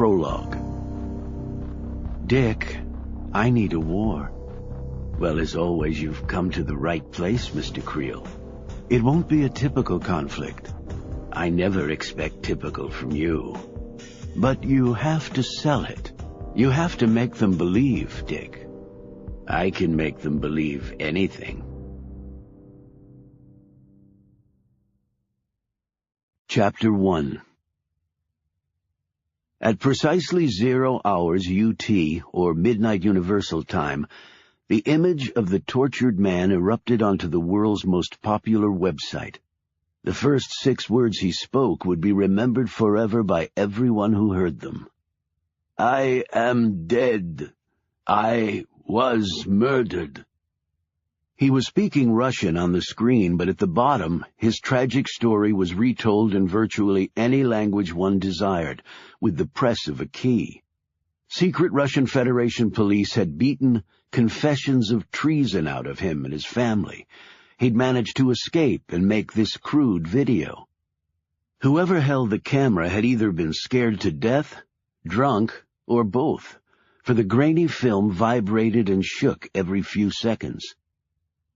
Prologue. Dick, I need a war. Well, as always, you've come to the right place, Mr. Creel. It won't be a typical conflict. I never expect typical from you. But you have to sell it. You have to make them believe, Dick. I can make them believe anything. Chapter 1. At precisely 0 hours UT, or Midnight Universal Time, the image of the tortured man erupted onto the world's most popular website. The first 6 words he spoke would be remembered forever by everyone who heard them. I am dead. I was murdered. He was speaking Russian on the screen, but at the bottom, his tragic story was retold in virtually any language one desired, with the press of a key. Secret Russian Federation police had beaten confessions of treason out of him and his family. He'd managed to escape and make this crude video. Whoever held the camera had either been scared to death, drunk, or both, for the grainy film vibrated and shook every few seconds.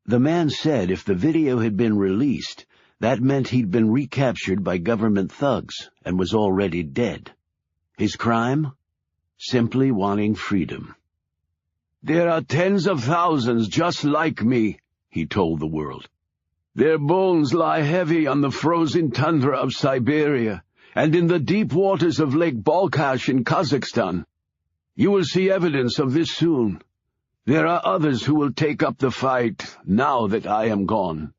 The man said if the video had been released, that meant he'd been recaptured by government thugs and was already dead. His crime? Simply wanting freedom. There are tens of thousands just like me, he told the world. Their bones lie heavy on the frozen tundra of Siberia and in the deep waters of Lake Baldacci in Kazakhstan. You will see evidence of this soon. There are others who will take up the fight now that I am gone.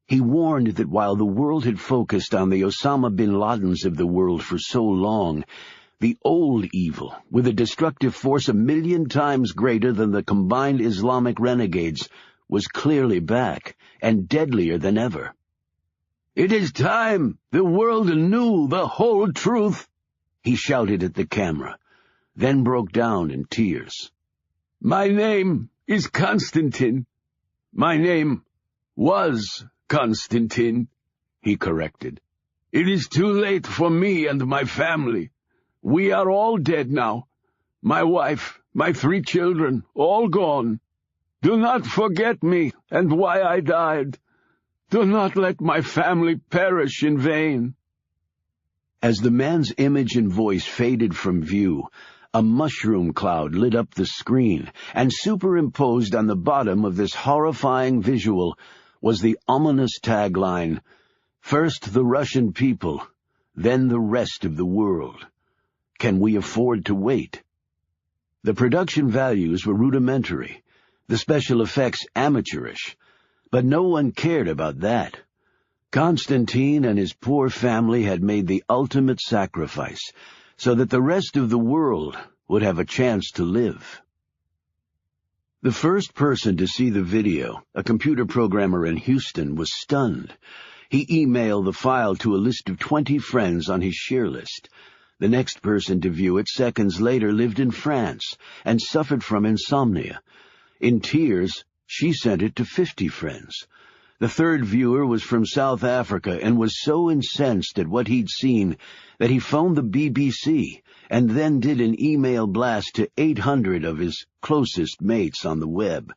He warned that while the world had focused on the Osama bin Ladens of the world for so long, the old evil, with a destructive force 1,000,000 times greater than the combined Islamic renegades, was clearly back and deadlier than ever. It is time the world knew the whole truth, he shouted at the camera, then broke down in tears. My name is Konstantin. My name was Konstantin, he corrected. It is too late for me and my family. We are all dead now. My wife, my 3 children, all gone. Do not forget me and why I died. Do not let my family perish in vain. As the man's image and voice faded from view, a mushroom cloud lit up the screen, and superimposed on the bottom of this horrifying visual was the ominous tagline, First the Russian people, then the rest of the world. Can we afford to wait? The production values were rudimentary, the special effects amateurish, but no one cared about that. Konstantin and his poor family had made the ultimate sacrifice, so that the rest of the world would have a chance to live. The first person to see the video, a computer programmer in Houston, was stunned. He emailed the file to a list of 20 friends on his share list. The next person to view it seconds later lived in France and suffered from insomnia. In tears, she sent it to 50 friends. The third viewer was from South Africa and was so incensed at what he'd seen that he phoned the BBC and then did an email blast to 800 of his closest mates on the web.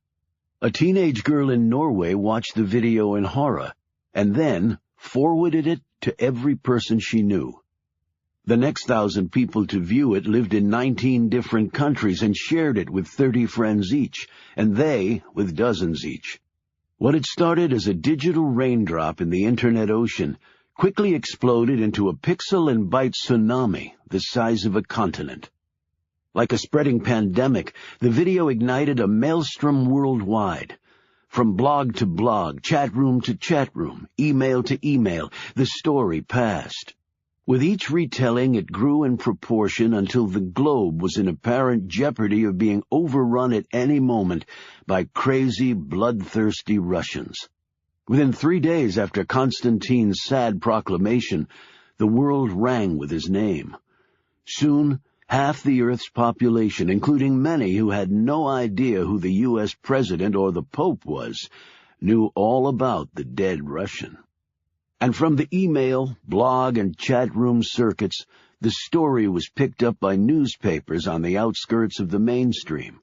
A teenage girl in Norway watched the video in horror and then forwarded it to every person she knew. The next 1,000 people to view it lived in 19 different countries and shared it with 30 friends each, and they with dozens each. What had started as a digital raindrop in the Internet ocean quickly exploded into a pixel and byte tsunami the size of a continent. Like a spreading pandemic, the video ignited a maelstrom worldwide. From blog to blog, chat room to chat room, email to email, the story passed. With each retelling, it grew in proportion until the globe was in apparent jeopardy of being overrun at any moment by crazy, bloodthirsty Russians. Within 3 days after Konstantin's sad proclamation, the world rang with his name. Soon, half the Earth's population, including many who had no idea who the U.S. President or the Pope was, knew all about the dead Russian. And from the email, blog, and chat room circuits, the story was picked up by newspapers on the outskirts of the mainstream.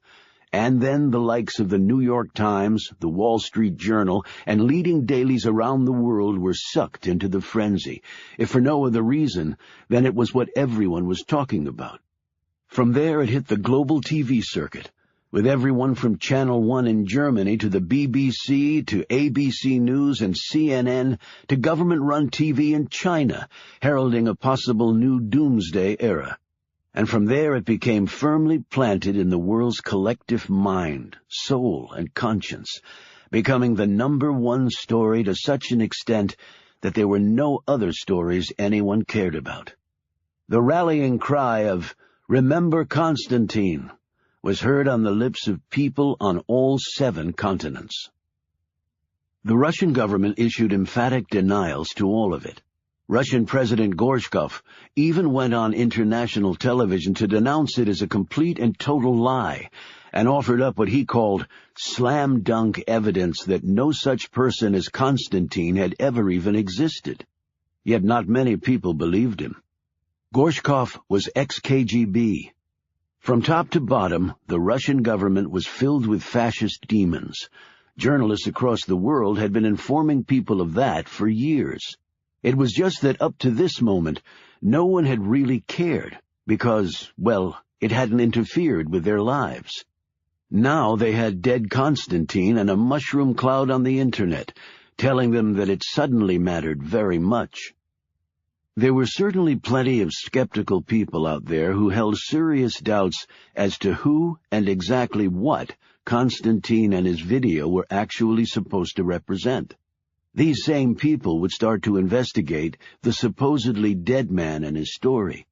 And then the likes of the New York Times, the Wall Street Journal, and leading dailies around the world were sucked into the frenzy, if for no other reason than it was what everyone was talking about. From there it hit the global TV circuit, with everyone from Channel 1 in Germany to the BBC to ABC News and CNN to government-run TV in China, heralding a possible new doomsday era. And from there it became firmly planted in the world's collective mind, soul, and conscience, becoming the #1 story to such an extent that there were no other stories anyone cared about. The rallying cry of, "Remember Constantine," was heard on the lips of people on all 7 continents. The Russian government issued emphatic denials to all of it. Russian President Gorshkov even went on international television to denounce it as a complete and total lie, and offered up what he called slam-dunk evidence that no such person as Constantine had ever even existed. Yet not many people believed him. Gorshkov was ex-KGB. From top to bottom, the Russian government was filled with fascist demons. Journalists across the world had been informing people of that for years. It was just that up to this moment, no one had really cared, because, well, it hadn't interfered with their lives. Now they had dead Constantine and a mushroom cloud on the internet, telling them that it suddenly mattered very much. There were certainly plenty of skeptical people out there who held serious doubts as to who and exactly what Constantine and his video were actually supposed to represent. These same people would start to investigate the supposedly dead man and his story.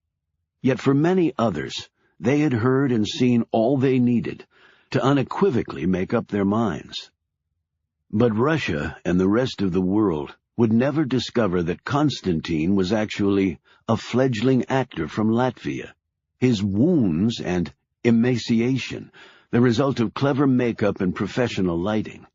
Yet for many others, they had heard and seen all they needed to unequivocally make up their minds. But Russia and the rest of the world would never discover that Constantine was actually a fledgling actor from Latvia. His wounds and emaciation, the result of clever makeup and professional lighting.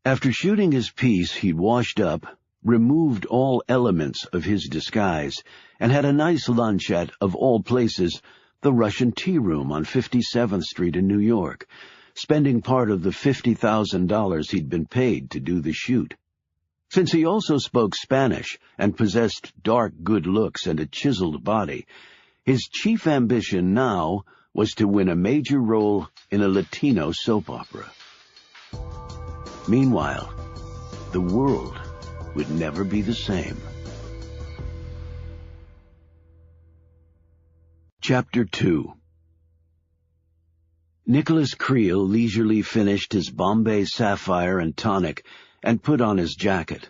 After shooting his piece, he'd washed up, removed all elements of his disguise, and had a nice lunch at, of all places, the Russian Tea Room on 57th Street in New York, spending part of the $50,000 he'd been paid to do the shoot. Since he also spoke Spanish and possessed dark good looks and a chiseled body, his chief ambition now was to win a major role in a Latino soap opera. Meanwhile, the world would never be the same. Chapter 2. Nicholas Creel leisurely finished his Bombay Sapphire and tonic and put on his jacket.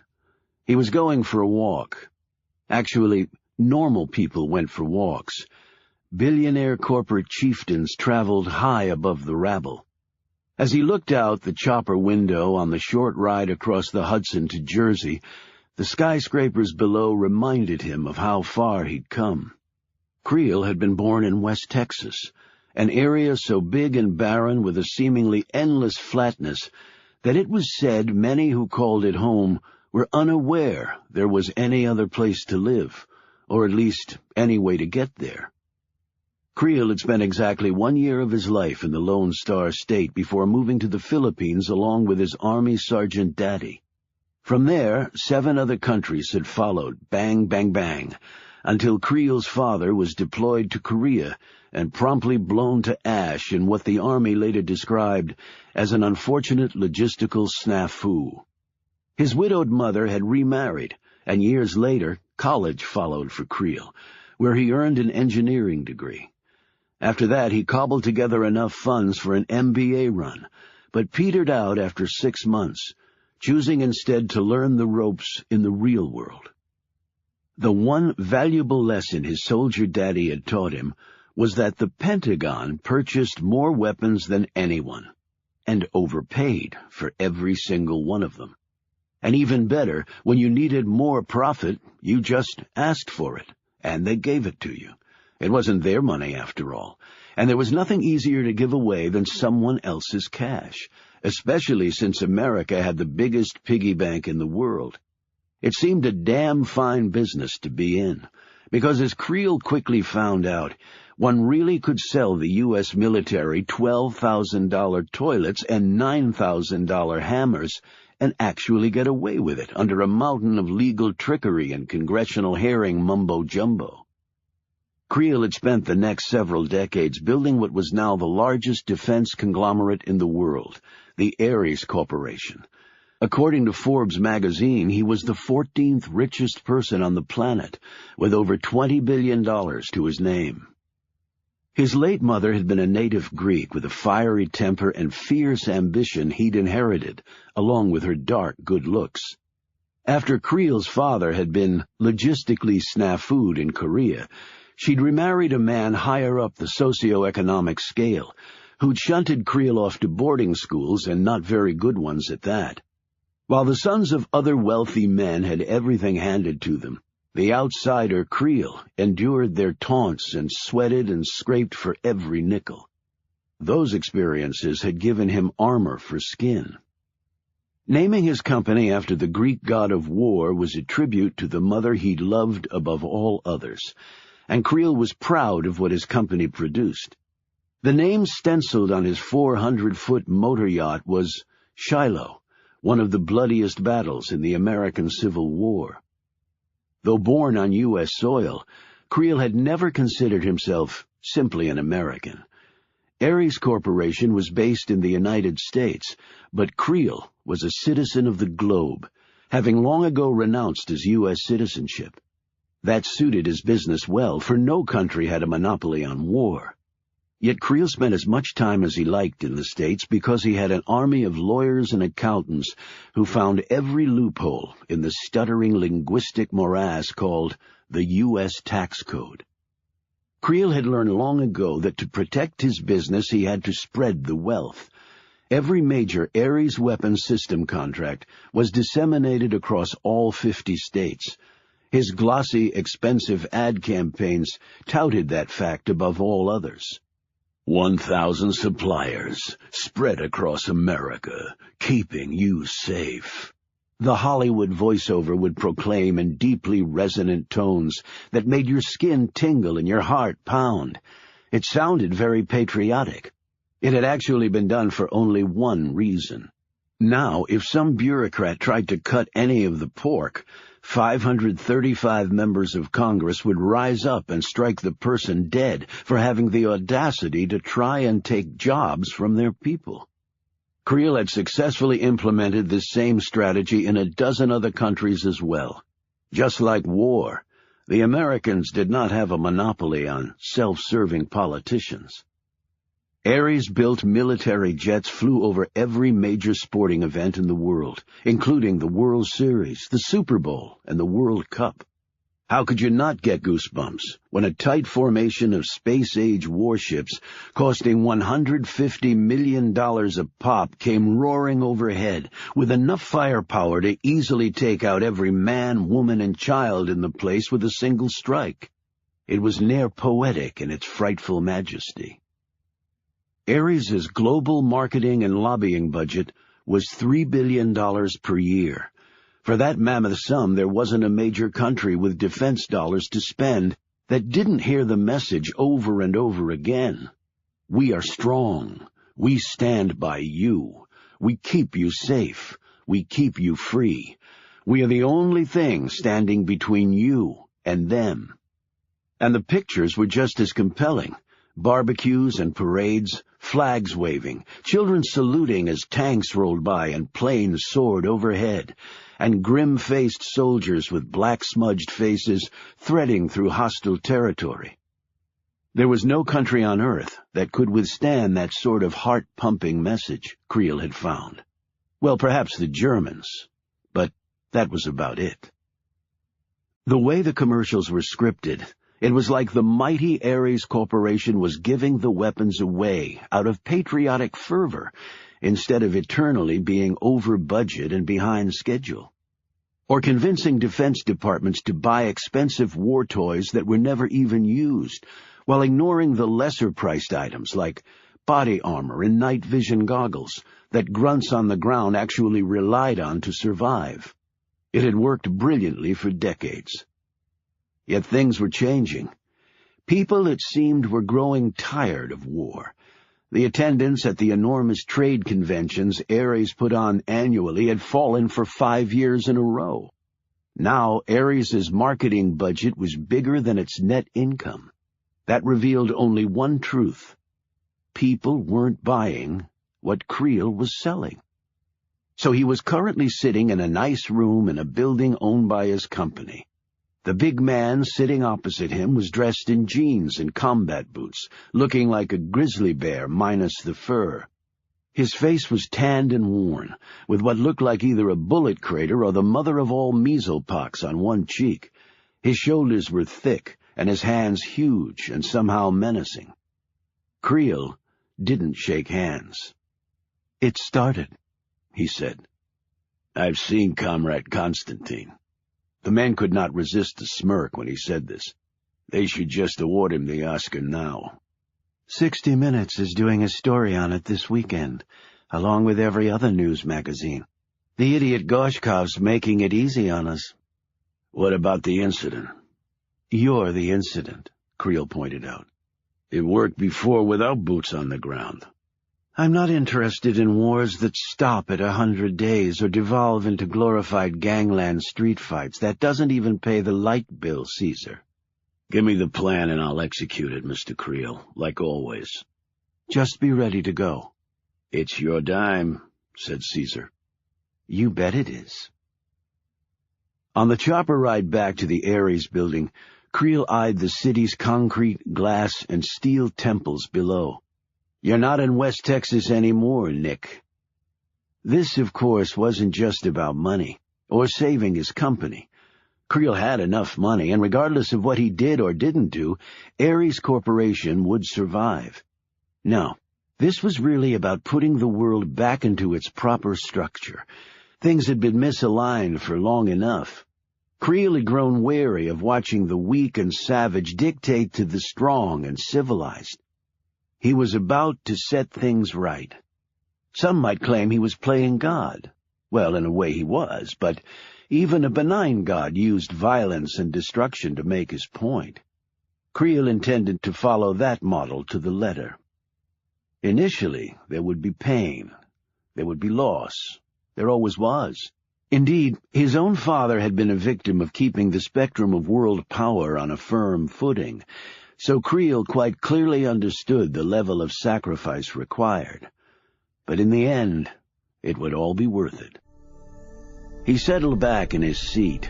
He was going for a walk. Actually, normal people went for walks. Billionaire corporate chieftains traveled high above the rabble. As he looked out the chopper window on the short ride across the Hudson to Jersey, the skyscrapers below reminded him of how far he'd come. Creel had been born in West Texas, an area so big and barren with a seemingly endless flatness that it was said many who called it home were unaware there was any other place to live, or at least any way to get there. Creel had spent exactly 1 year of his life in the Lone Star State before moving to the Philippines along with his Army Sergeant Daddy. From there, 7 other countries had followed, bang, bang, bang, until Creel's father was deployed to Korea and promptly blown to ash in what the Army later described as an unfortunate logistical snafu. His widowed mother had remarried, and years later, college followed for Creel, where he earned an engineering degree. After that, he cobbled together enough funds for an MBA run, but petered out after 6 months, choosing instead to learn the ropes in the real world. The one valuable lesson his soldier daddy had taught him was that the Pentagon purchased more weapons than anyone, and overpaid for every single one of them. And even better, when you needed more profit, you just asked for it, and they gave it to you. It wasn't their money, after all, and there was nothing easier to give away than someone else's cash, especially since America had the biggest piggy bank in the world. It seemed a damn fine business to be in, because as Creel quickly found out, one really could sell the U.S. military $12,000 toilets and $9,000 hammers and actually get away with it under a mountain of legal trickery and congressional hearing mumbo-jumbo. Creel had spent the next several decades building what was now the largest defense conglomerate in the world, the Ares Corporation. According to Forbes magazine, he was the 14th richest person on the planet, with over $20 billion to his name. His late mother had been a native Greek with a fiery temper and fierce ambition he'd inherited, along with her dark good looks. After Creel's father had been logistically snafu'd in Korea, she'd remarried a man higher up the socio-economic scale, who'd shunted Creel off to boarding schools, and not very good ones at that. While the sons of other wealthy men had everything handed to them, the outsider Creel endured their taunts and sweated and scraped for every nickel. Those experiences had given him armor for skin. Naming his company after the Greek god of war was a tribute to the mother he'd loved above all others, and Creel was proud of what his company produced. The name stenciled on his 400-foot motor yacht was Shiloh, one of the bloodiest battles in the American Civil War. Though born on U.S. soil, Creel had never considered himself simply an American. Ares Corporation was based in the United States, but Creel was a citizen of the globe, having long ago renounced his U.S. citizenship. That suited his business well, for no country had a monopoly on war. Yet Creel spent as much time as he liked in the States because he had an army of lawyers and accountants who found every loophole in the stuttering linguistic morass called the U.S. tax code. Creel had learned long ago that to protect his business he had to spread the wealth. Every major Ares weapons system contract was disseminated across all 50 states. His glossy, expensive ad campaigns touted that fact above all others. 1,000 suppliers spread across America, keeping you safe. The Hollywood voiceover would proclaim in deeply resonant tones that made your skin tingle and your heart pound. It sounded very patriotic. It had actually been done for only one reason. Now, if some bureaucrat tried to cut any of the pork, 535 members of Congress would rise up and strike the person dead for having the audacity to try and take jobs from their people. Creel had successfully implemented this same strategy in a dozen other countries as well. Just like war, the Americans did not have a monopoly on self-serving politicians. Ares-built military jets flew over every major sporting event in the world, including the World Series, the Super Bowl, and the World Cup. How could you not get goosebumps when a tight formation of space-age warships costing $150 million a pop came roaring overhead with enough firepower to easily take out every man, woman, and child in the place with a single strike? It was near poetic in its frightful majesty. Ares's global marketing and lobbying budget was $3 billion per year. For that mammoth sum, there wasn't a major country with defense dollars to spend that didn't hear the message over and over again. We are strong. We stand by you. We keep you safe. We keep you free. We are the only thing standing between you and them. And the pictures were just as compelling. Barbecues and parades, flags waving, children saluting as tanks rolled by and planes soared overhead, and grim-faced soldiers with black-smudged faces threading through hostile territory. There was no country on Earth that could withstand that sort of heart-pumping message, Creel had found. Well, perhaps the Germans, but that was about it. The way the commercials were scripted, it was like the mighty Ares Corporation was giving the weapons away out of patriotic fervor, instead of eternally being over budget and behind schedule, or convincing defense departments to buy expensive war toys that were never even used, while ignoring the lesser-priced items like body armor and night vision goggles that grunts on the ground actually relied on to survive. It had worked brilliantly for decades. Yet things were changing. People, it seemed, were growing tired of war. The attendance at the enormous trade conventions Ares put on annually had fallen for 5 years in a row. Now Ares's marketing budget was bigger than its net income. That revealed only one truth. People weren't buying what Creel was selling. So he was currently sitting in a nice room in a building owned by his company. The big man sitting opposite him was dressed in jeans and combat boots, looking like a grizzly bear minus the fur. His face was tanned and worn, with what looked like either a bullet crater or the mother of all measlepox on one cheek. His shoulders were thick, and his hands huge and somehow menacing. Creel didn't shake hands. "It started," he said. "I've seen Comrade Constantine." The man could not resist a smirk when he said this. They should just award him the Oscar now. 60 Minutes is doing a story on it this weekend, along with every other news magazine. The idiot Gorshkov's making it easy on us. What about the incident? You're the incident, Creel pointed out. It worked before without boots on the ground. I'm not interested in wars that stop at 100 days or devolve into glorified gangland street fights. That doesn't even pay the light bill, Caesar. Give me the plan and I'll execute it, Mr. Creel, like always. Just be ready to go. It's your dime, said Caesar. You bet it is. On the chopper ride back to the Ares building, Creel eyed the city's concrete, glass, and steel temples below. You're not in West Texas anymore, Nick. This, of course, wasn't just about money, or saving his company. Creel had enough money, and regardless of what he did or didn't do, Ares Corporation would survive. No, this was really about putting the world back into its proper structure. Things had been misaligned for long enough. Creel had grown wary of watching the weak and savage dictate to the strong and civilized. He was about to set things right. Some might claim he was playing God. Well, in a way he was, but even a benign God used violence and destruction to make his point. Creel intended to follow that model to the letter. Initially, there would be pain. There would be loss. There always was. Indeed, his own father had been a victim of keeping the spectrum of world power on a firm footing, so Creel quite clearly understood the level of sacrifice required. But in the end, it would all be worth it. He settled back in his seat.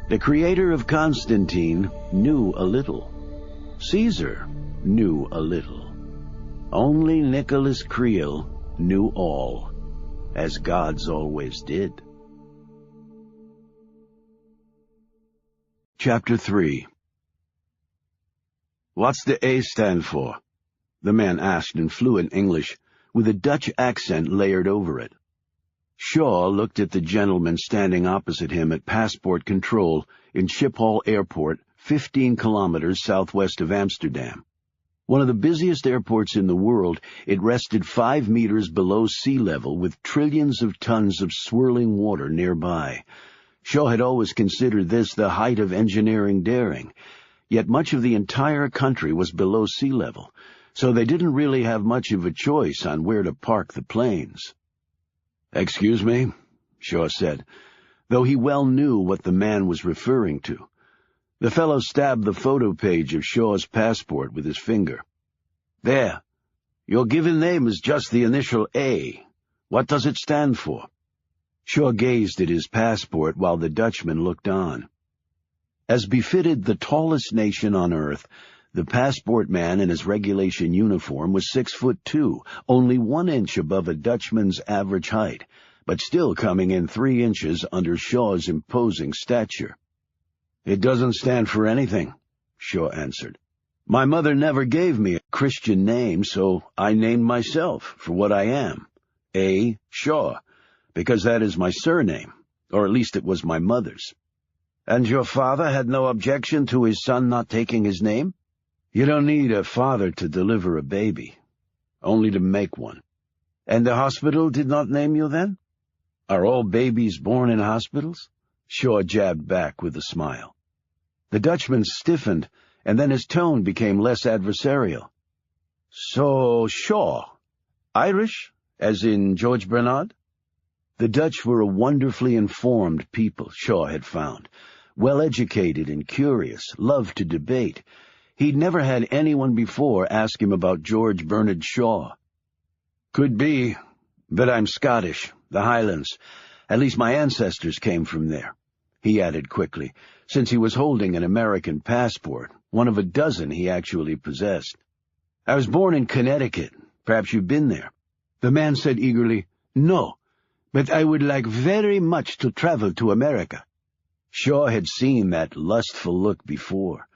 The creator of Constantine knew a little. Caesar knew a little. Only Nicholas Creel knew all, as gods always did. Chapter 3. What's the A stand for? The man asked in fluent English, with a Dutch accent layered over it. Shaw looked at the gentleman standing opposite him at passport control in Schiphol Airport, 15 kilometers southwest of Amsterdam. One of the busiest airports in the world, it rested 5 meters below sea level with trillions of tons of swirling water nearby. Shaw had always considered this the height of engineering daring, yet much of the entire country was below sea level, so they didn't really have much of a choice on where to park the planes. "Excuse me," Shaw said, though he well knew what the man was referring to. The fellow stabbed the photo page of Shaw's passport with his finger. "There. Your given name is just the initial A. What does it stand for?" Shaw gazed at his passport while the Dutchman looked on. As befitted the tallest nation on earth, the passport man in his regulation uniform was 6'2", only 1 inch above a Dutchman's average height, but still coming in 3 inches under Shaw's imposing stature. "It doesn't stand for anything," Shaw answered. "My mother never gave me a Christian name, so I named myself for what I am, A. Shaw, because that is my surname, or at least it was my mother's." "And your father had no objection to his son not taking his name?" "You don't need a father to deliver a baby, only to make one." "And the hospital did not name you then?" "Are all babies born in hospitals?" Shaw jabbed back with a smile. The Dutchman stiffened, and then his tone became less adversarial. "So, Shaw. Irish, as in George Bernard?" The Dutch were a wonderfully informed people, Shaw had found. Well-educated and curious, loved to debate. He'd never had anyone before ask him about George Bernard Shaw. "Could be, but I'm Scottish, the Highlands. At least my ancestors came from there," he added quickly, since he was holding an American passport, one of a dozen he actually possessed. "I was born in Connecticut. Perhaps you've been there." The man said eagerly, "No, but I would like very much to travel to America." Shaw had seen that lustful look before.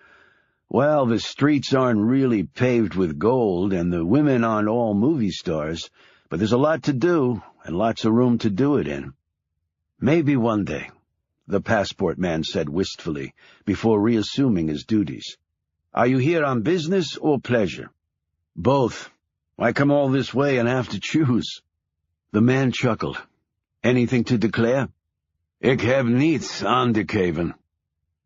"Well, the streets aren't really paved with gold, and the women aren't all movie stars, but there's a lot to do, and lots of room to do it in." "Maybe one day," the passport man said wistfully, before reassuming his duties. "Are you here on business or pleasure?" "Both. I come all this way and have to choose." The man chuckled. "Anything to declare?" "Ik heb niets aan te geven."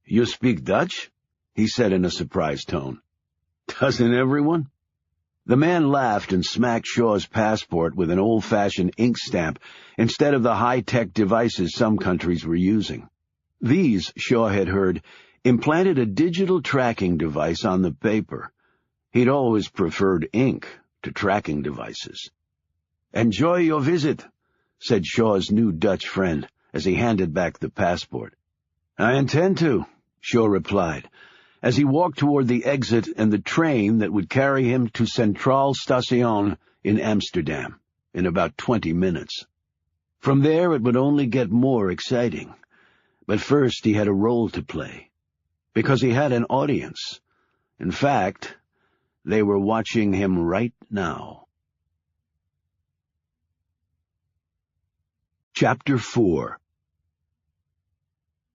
"You speak Dutch?" he said in a surprised tone. "Doesn't everyone?" The man laughed and smacked Shaw's passport with an old-fashioned ink stamp instead of the high-tech devices some countries were using. These, Shaw had heard, implanted a digital tracking device on the paper. He'd always preferred ink to tracking devices. "Enjoy your visit," said Shaw's new Dutch friend, as he handed back the passport. "I intend to," Shaw replied, as he walked toward the exit and the train that would carry him to Centraal Station in Amsterdam in about 20 minutes. From there it would only get more exciting. But first he had a role to play, because he had an audience. In fact, they were watching him right now. Chapter 4.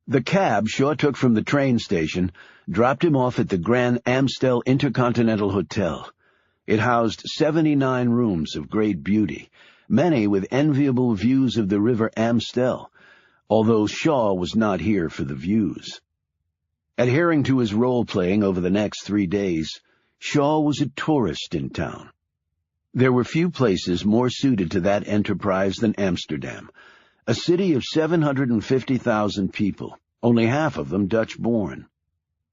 The cab Shaw took from the train station dropped him off at the Grand Amstel Intercontinental Hotel. It housed 79 rooms of great beauty, many with enviable views of the River Amstel, although Shaw was not here for the views. Adhering to his role-playing over the next 3 days, Shaw was a tourist in town. There were few places more suited to that enterprise than Amsterdam, a city of 750,000 people, only half of them Dutch-born.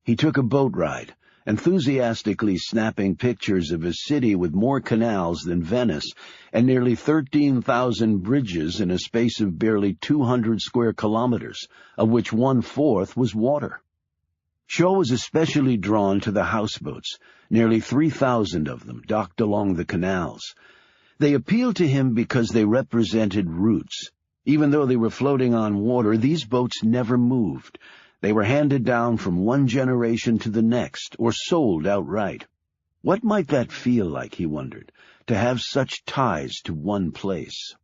He took a boat ride, enthusiastically snapping pictures of a city with more canals than Venice and nearly 13,000 bridges in a space of barely 200 square kilometers, of which 1/4 was water. Shaw was especially drawn to the houseboats, nearly 3,000 of them docked along the canals. They appealed to him because they represented roots. Even though they were floating on water, these boats never moved. They were handed down from one generation to the next, or sold outright. What might that feel like, he wondered, to have such ties to one place?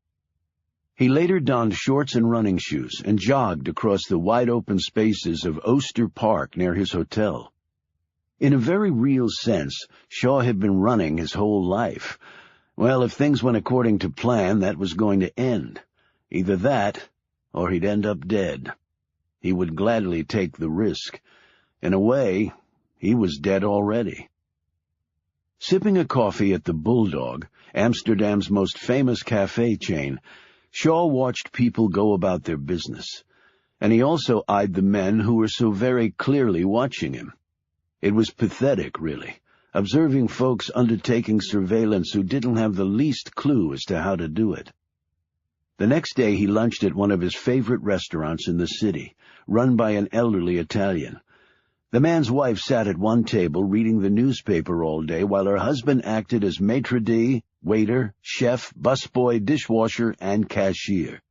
He later donned shorts and running shoes and jogged across the wide-open spaces of Ooster Park near his hotel. In a very real sense, Shaw had been running his whole life. Well, if things went according to plan, that was going to end. Either that, or he'd end up dead. He would gladly take the risk. In a way, he was dead already. Sipping a coffee at the Bulldog, Amsterdam's most famous cafe chain, Shaw watched people go about their business, and he also eyed the men who were so very clearly watching him. It was pathetic, really, observing folks undertaking surveillance who didn't have the least clue as to how to do it. The next day he lunched at one of his favorite restaurants in the city, run by an elderly Italian. The man's wife sat at one table reading the newspaper all day while her husband acted as maitre d', waiter, chef, busboy, dishwasher, and cashier.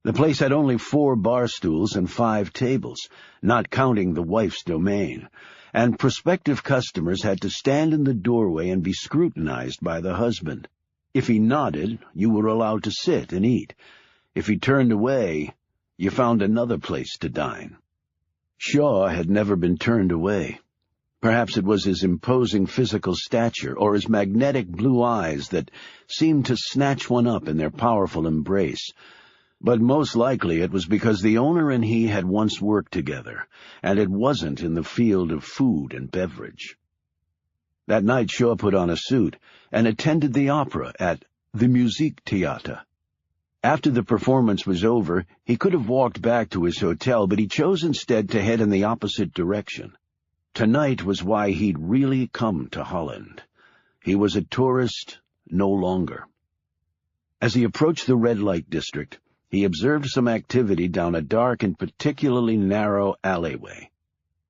The place had only 4 bar stools and 5 tables, not counting the wife's domain, and prospective customers had to stand in the doorway and be scrutinized by the husband. If he nodded, you were allowed to sit and eat. If he turned away, you found another place to dine. Shaw had never been turned away. Perhaps it was his imposing physical stature or his magnetic blue eyes that seemed to snatch one up in their powerful embrace. But most likely it was because the owner and he had once worked together, and it wasn't in the field of food and beverage. That night Shaw put on a suit and attended the opera at the Musiktheater. After the performance was over, he could have walked back to his hotel, but he chose instead to head in the opposite direction. Tonight was why he'd really come to Holland. He was a tourist no longer. As he approached the red light district, he observed some activity down a dark and particularly narrow alleyway.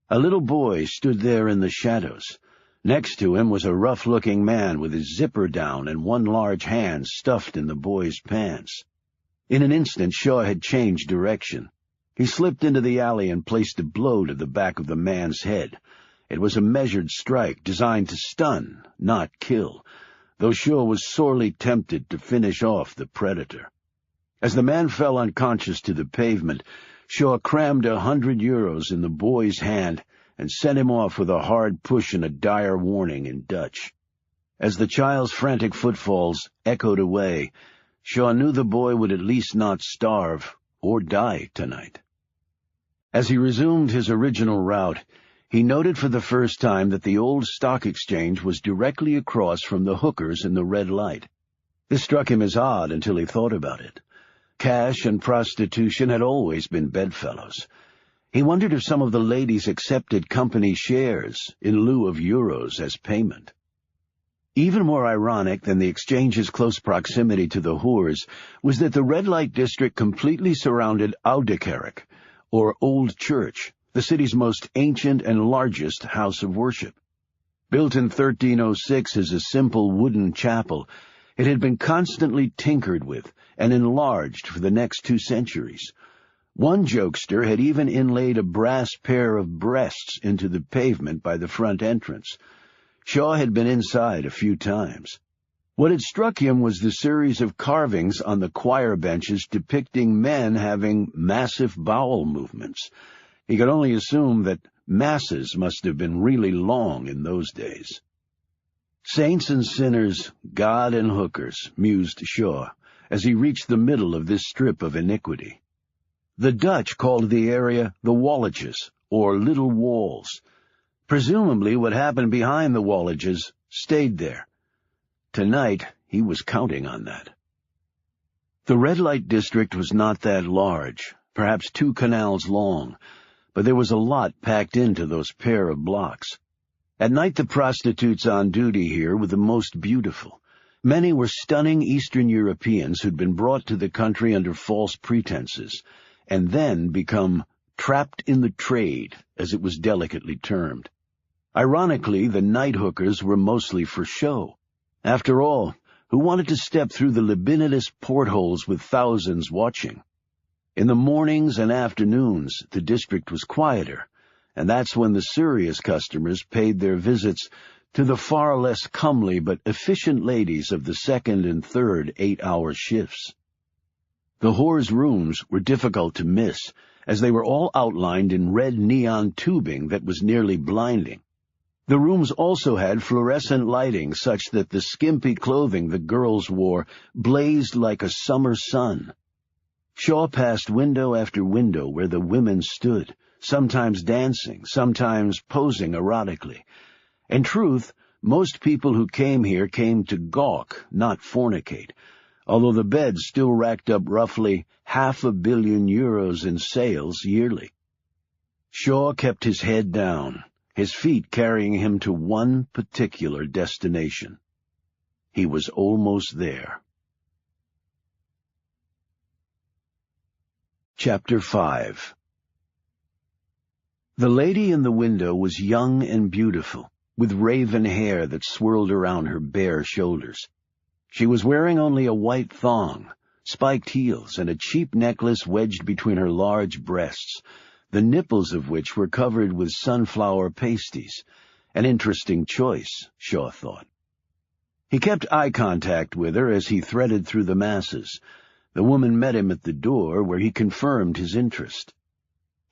A little boy stood there in the shadows. Next to him was a rough-looking man with his zipper down and one large hand stuffed in the boy's pants. In an instant, Shaw had changed direction. He slipped into the alley and placed a blow to the back of the man's head. It was a measured strike designed to stun, not kill, though Shaw was sorely tempted to finish off the predator. As the man fell unconscious to the pavement, Shaw crammed €100 in the boy's hand and sent him off with a hard push and a dire warning in Dutch. As the child's frantic footfalls echoed away, Shaw knew the boy would at least not starve or die tonight. As he resumed his original route, he noted for the first time that the old stock exchange was directly across from the hookers in the red light. This struck him as odd until he thought about it. Cash and prostitution had always been bedfellows. He wondered if some of the ladies accepted company shares in lieu of euros as payment. Even more ironic than the exchange's close proximity to the whores was that the red light district completely surrounded Oude or Old Church, the city's most ancient and largest house of worship. Built in 1306 as a simple wooden chapel, it had been constantly tinkered with and enlarged for the next 2 centuries. One jokester had even inlaid a brass pair of breasts into the pavement by the front entrance. Shaw had been inside a few times. What had struck him was the series of carvings on the choir benches depicting men having massive bowel movements. He could only assume that masses must have been really long in those days. Saints and sinners, God and hookers, mused Shaw, as he reached the middle of this strip of iniquity. The Dutch called the area the Walletjes, or Little Walls. Presumably what happened behind the Walletjes stayed there. Tonight, he was counting on that. The red light district was not that large, perhaps 2 canals long, but there was a lot packed into those pair of blocks. At night the prostitutes on duty here were the most beautiful. Many were stunning Eastern Europeans who'd been brought to the country under false pretenses, and then become trapped in the trade, as it was delicately termed. Ironically, the night hookers were mostly for show. After all, who wanted to step through the libidinous portholes with thousands watching? In the mornings and afternoons, the district was quieter, and that's when the serious customers paid their visits to the far less comely but efficient ladies of the 2nd and 3rd 8-hour shifts. The whores' rooms were difficult to miss, as they were all outlined in red neon tubing that was nearly blinding. The rooms also had fluorescent lighting such that the skimpy clothing the girls wore blazed like a summer sun. Shaw passed window after window where the women stood, sometimes dancing, sometimes posing erotically. In truth, most people who came here came to gawk, not fornicate, although the beds still racked up roughly €500 million in sales yearly. Shaw kept his head down, his feet carrying him to one particular destination. He was almost there. Chapter 5. The lady in the window was young and beautiful, with raven hair that swirled around her bare shoulders. She was wearing only a white thong, spiked heels, and a cheap necklace wedged between her large breasts, the nipples of which were covered with sunflower pasties. An interesting choice, Shaw thought. He kept eye contact with her as he threaded through the masses. The woman met him at the door, where he confirmed his interest.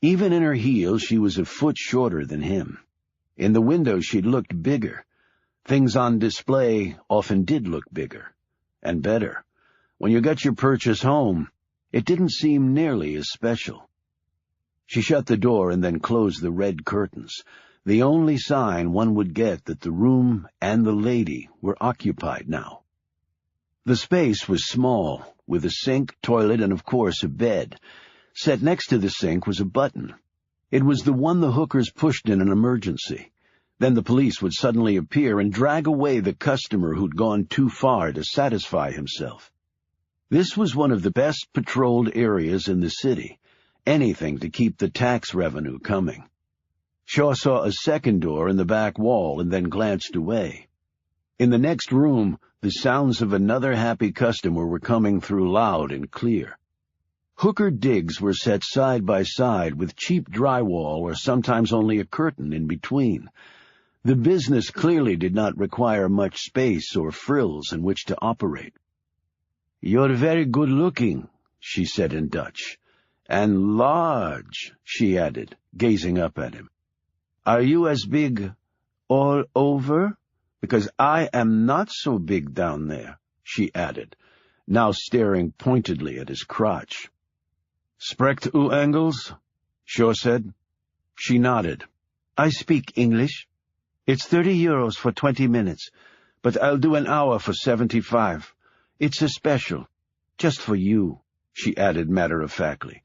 Even in her heels, she was a foot shorter than him. In the window, she'd looked bigger. Things on display often did look bigger and better. When you got your purchase home, It didn't seem nearly as special. She shut the door and then closed the red curtains, the only sign one would get that the room and the lady were occupied now. The space was small, with a sink, toilet, and of course a bed. Set next to the sink was a button. It was the one the hookers pushed in an emergency. Then the police would suddenly appear and drag away the customer who'd gone too far to satisfy himself. This was one of the best patrolled areas in the city, anything to keep the tax revenue coming. Shaw saw a second door in the back wall and then glanced away. In the next room, the sounds of another happy customer were coming through loud and clear. Hooker digs were set side by side with cheap drywall or sometimes only a curtain in between. The business clearly did not require much space or frills in which to operate. "You're very good-looking," she said in Dutch. "And large," she added, gazing up at him. "Are you as big all over? Because I am not so big down there," she added, now staring pointedly at his crotch. "Spreekt u Engels?" Shaw said. She nodded. "I speak English. It's 30 euros for 20 minutes, but I'll do an hour for 75. It's a special. Just for you," she added matter-of-factly.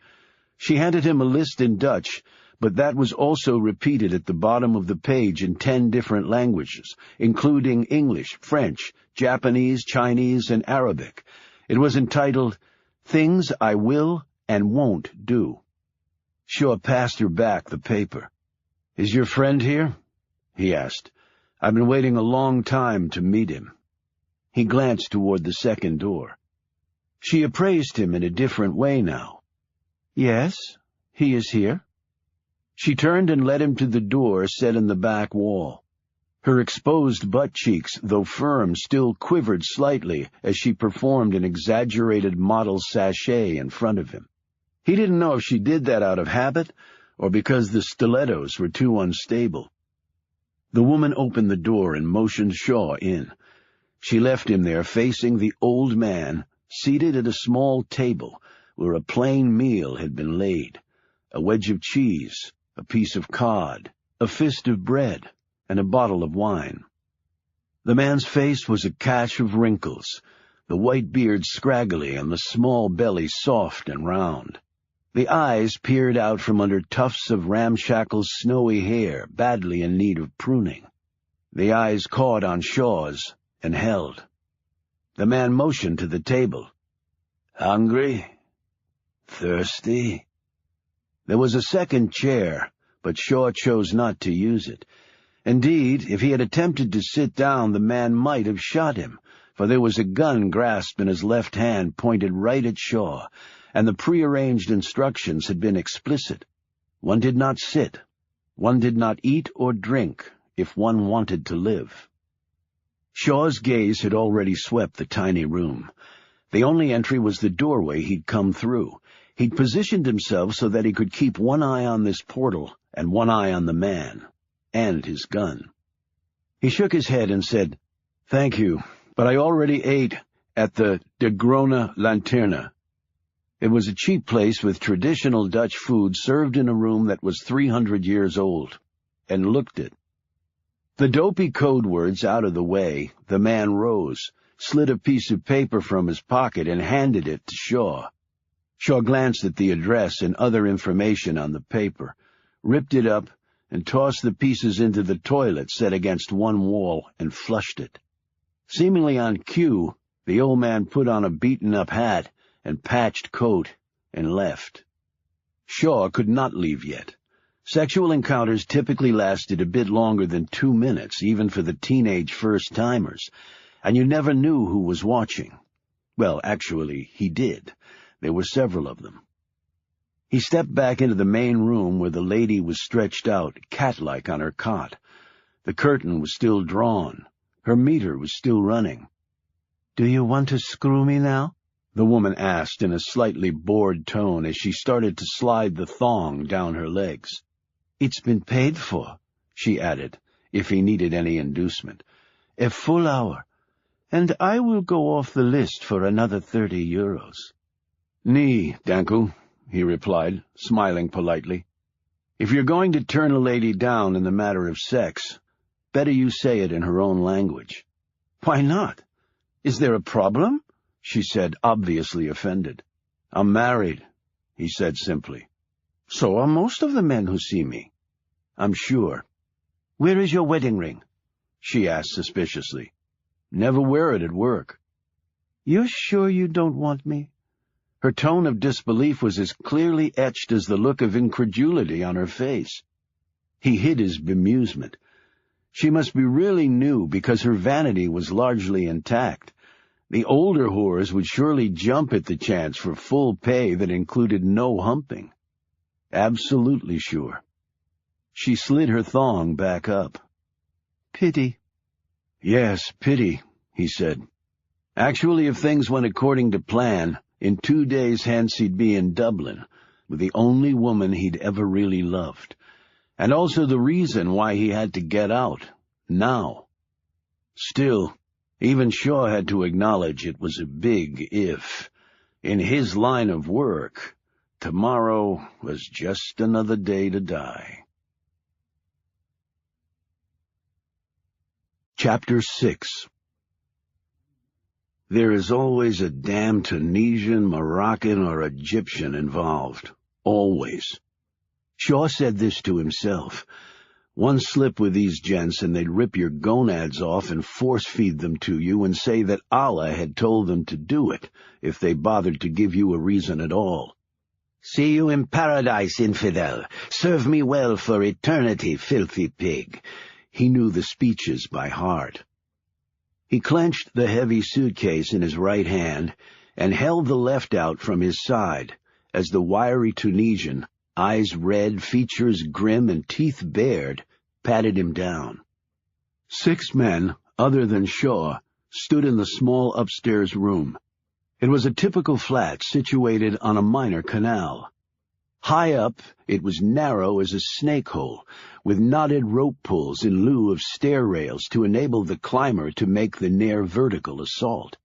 She handed him a list in Dutch, but that was also repeated at the bottom of the page in 10 different languages, including English, French, Japanese, Chinese, and Arabic. It was entitled, "Things I Will and Won't Do." Shaw passed her back the paper. "Is your friend here?" he asked. "I've been waiting a long time to meet him." He glanced toward the second door. She appraised him in a different way now. "Yes, he is here." She turned and led him to the door set in the back wall. Her exposed butt cheeks, though firm, still quivered slightly as she performed an exaggerated model sachet in front of him. He didn't know if she did that out of habit or because the stilettos were too unstable. The woman opened the door and motioned Shaw in. She left him there facing the old man, seated at a small table where a plain meal had been laid, a wedge of cheese, a piece of cod, a fist of bread, and a bottle of wine. The man's face was a catch of wrinkles, the white beard scraggly and the small belly soft and round. The eyes peered out from under tufts of ramshackle snowy hair badly in need of pruning. The eyes caught on Shaw's and held. The man motioned to the table. "Hungry? Thirsty?" There was a second chair, but Shaw chose not to use it. Indeed, if he had attempted to sit down, the man might have shot him, for there was a gun grasped in his left hand pointed right at Shaw, and the prearranged instructions had been explicit. One did not sit. One did not eat or drink if one wanted to live. Shaw's gaze had already swept the tiny room. The only entry was the doorway he'd come through. He'd positioned himself so that he could keep one eye on this portal and one eye on the man, and his gun. He shook his head and said, "Thank you, but I already ate at the De Groene Lanterna." It was a cheap place with traditional Dutch food served in a room that was 300 years old, and looked it. The dopey code words out of the way, the man rose, slid a piece of paper from his pocket, and handed it to Shaw. Shaw glanced at the address and other information on the paper, ripped it up, and tossed the pieces into the toilet set against one wall and flushed it. Seemingly on cue, the old man put on a beaten-up hat and patched coat and left. Shaw could not leave yet. Sexual encounters typically lasted a bit longer than 2 minutes, even for the teenage first-timers, and you never knew who was watching. Well, actually, he did. There were several of them. He stepped back into the main room where the lady was stretched out, cat-like on her cot. The curtain was still drawn. Her meter was still running. "Do you want to screw me now?" the woman asked in a slightly bored tone as she started to slide the thong down her legs. "It's been paid for," she added, if he needed any inducement. "A full hour, and I will go off the list for another 30 euros. "Ni, Danku," he replied, smiling politely. "If you're going to turn a lady down in the matter of sex, better you say it in her own language." "Why not? Is there a problem?" she said, obviously offended. "I'm married," he said simply. "So are most of the men who see me." "I'm sure." "Where is your wedding ring?" she asked suspiciously. "Never wear it at work." "You're sure you don't want me?" Her tone of disbelief was as clearly etched as the look of incredulity on her face. He hid his bemusement. She must be really new because her vanity was largely intact. The older whores would surely jump at the chance for full pay that included no humping. Absolutely sure. She slid her thong back up. "Pity." "Yes, pity," he said. Actually, if things went according to plan, in 2 days hence he'd be in Dublin, with the only woman he'd ever really loved, and also the reason why he had to get out, now. Still, even Shaw had to acknowledge it was a big if. In his line of work, tomorrow was just another day to die. Chapter 6. There is always a damn Tunisian, Moroccan, or Egyptian involved. Always. Shaw said this to himself. One slip with these gents and they'd rip your gonads off and force-feed them to you and say that Allah had told them to do it, if they bothered to give you a reason at all. "See you in paradise, infidel. Serve me well for eternity, filthy pig." He knew the speeches by heart. He clenched the heavy suitcase in his right hand and held the left out from his side as the wiry Tunisian, eyes red, features grim, and teeth bared, patted him down. 6 men, other than Shaw, stood in the small upstairs room. It was a typical flat situated on a minor canal. High up, it was narrow as a snake hole, with knotted rope pulls in lieu of stair rails to enable the climber to make the near-vertical assault.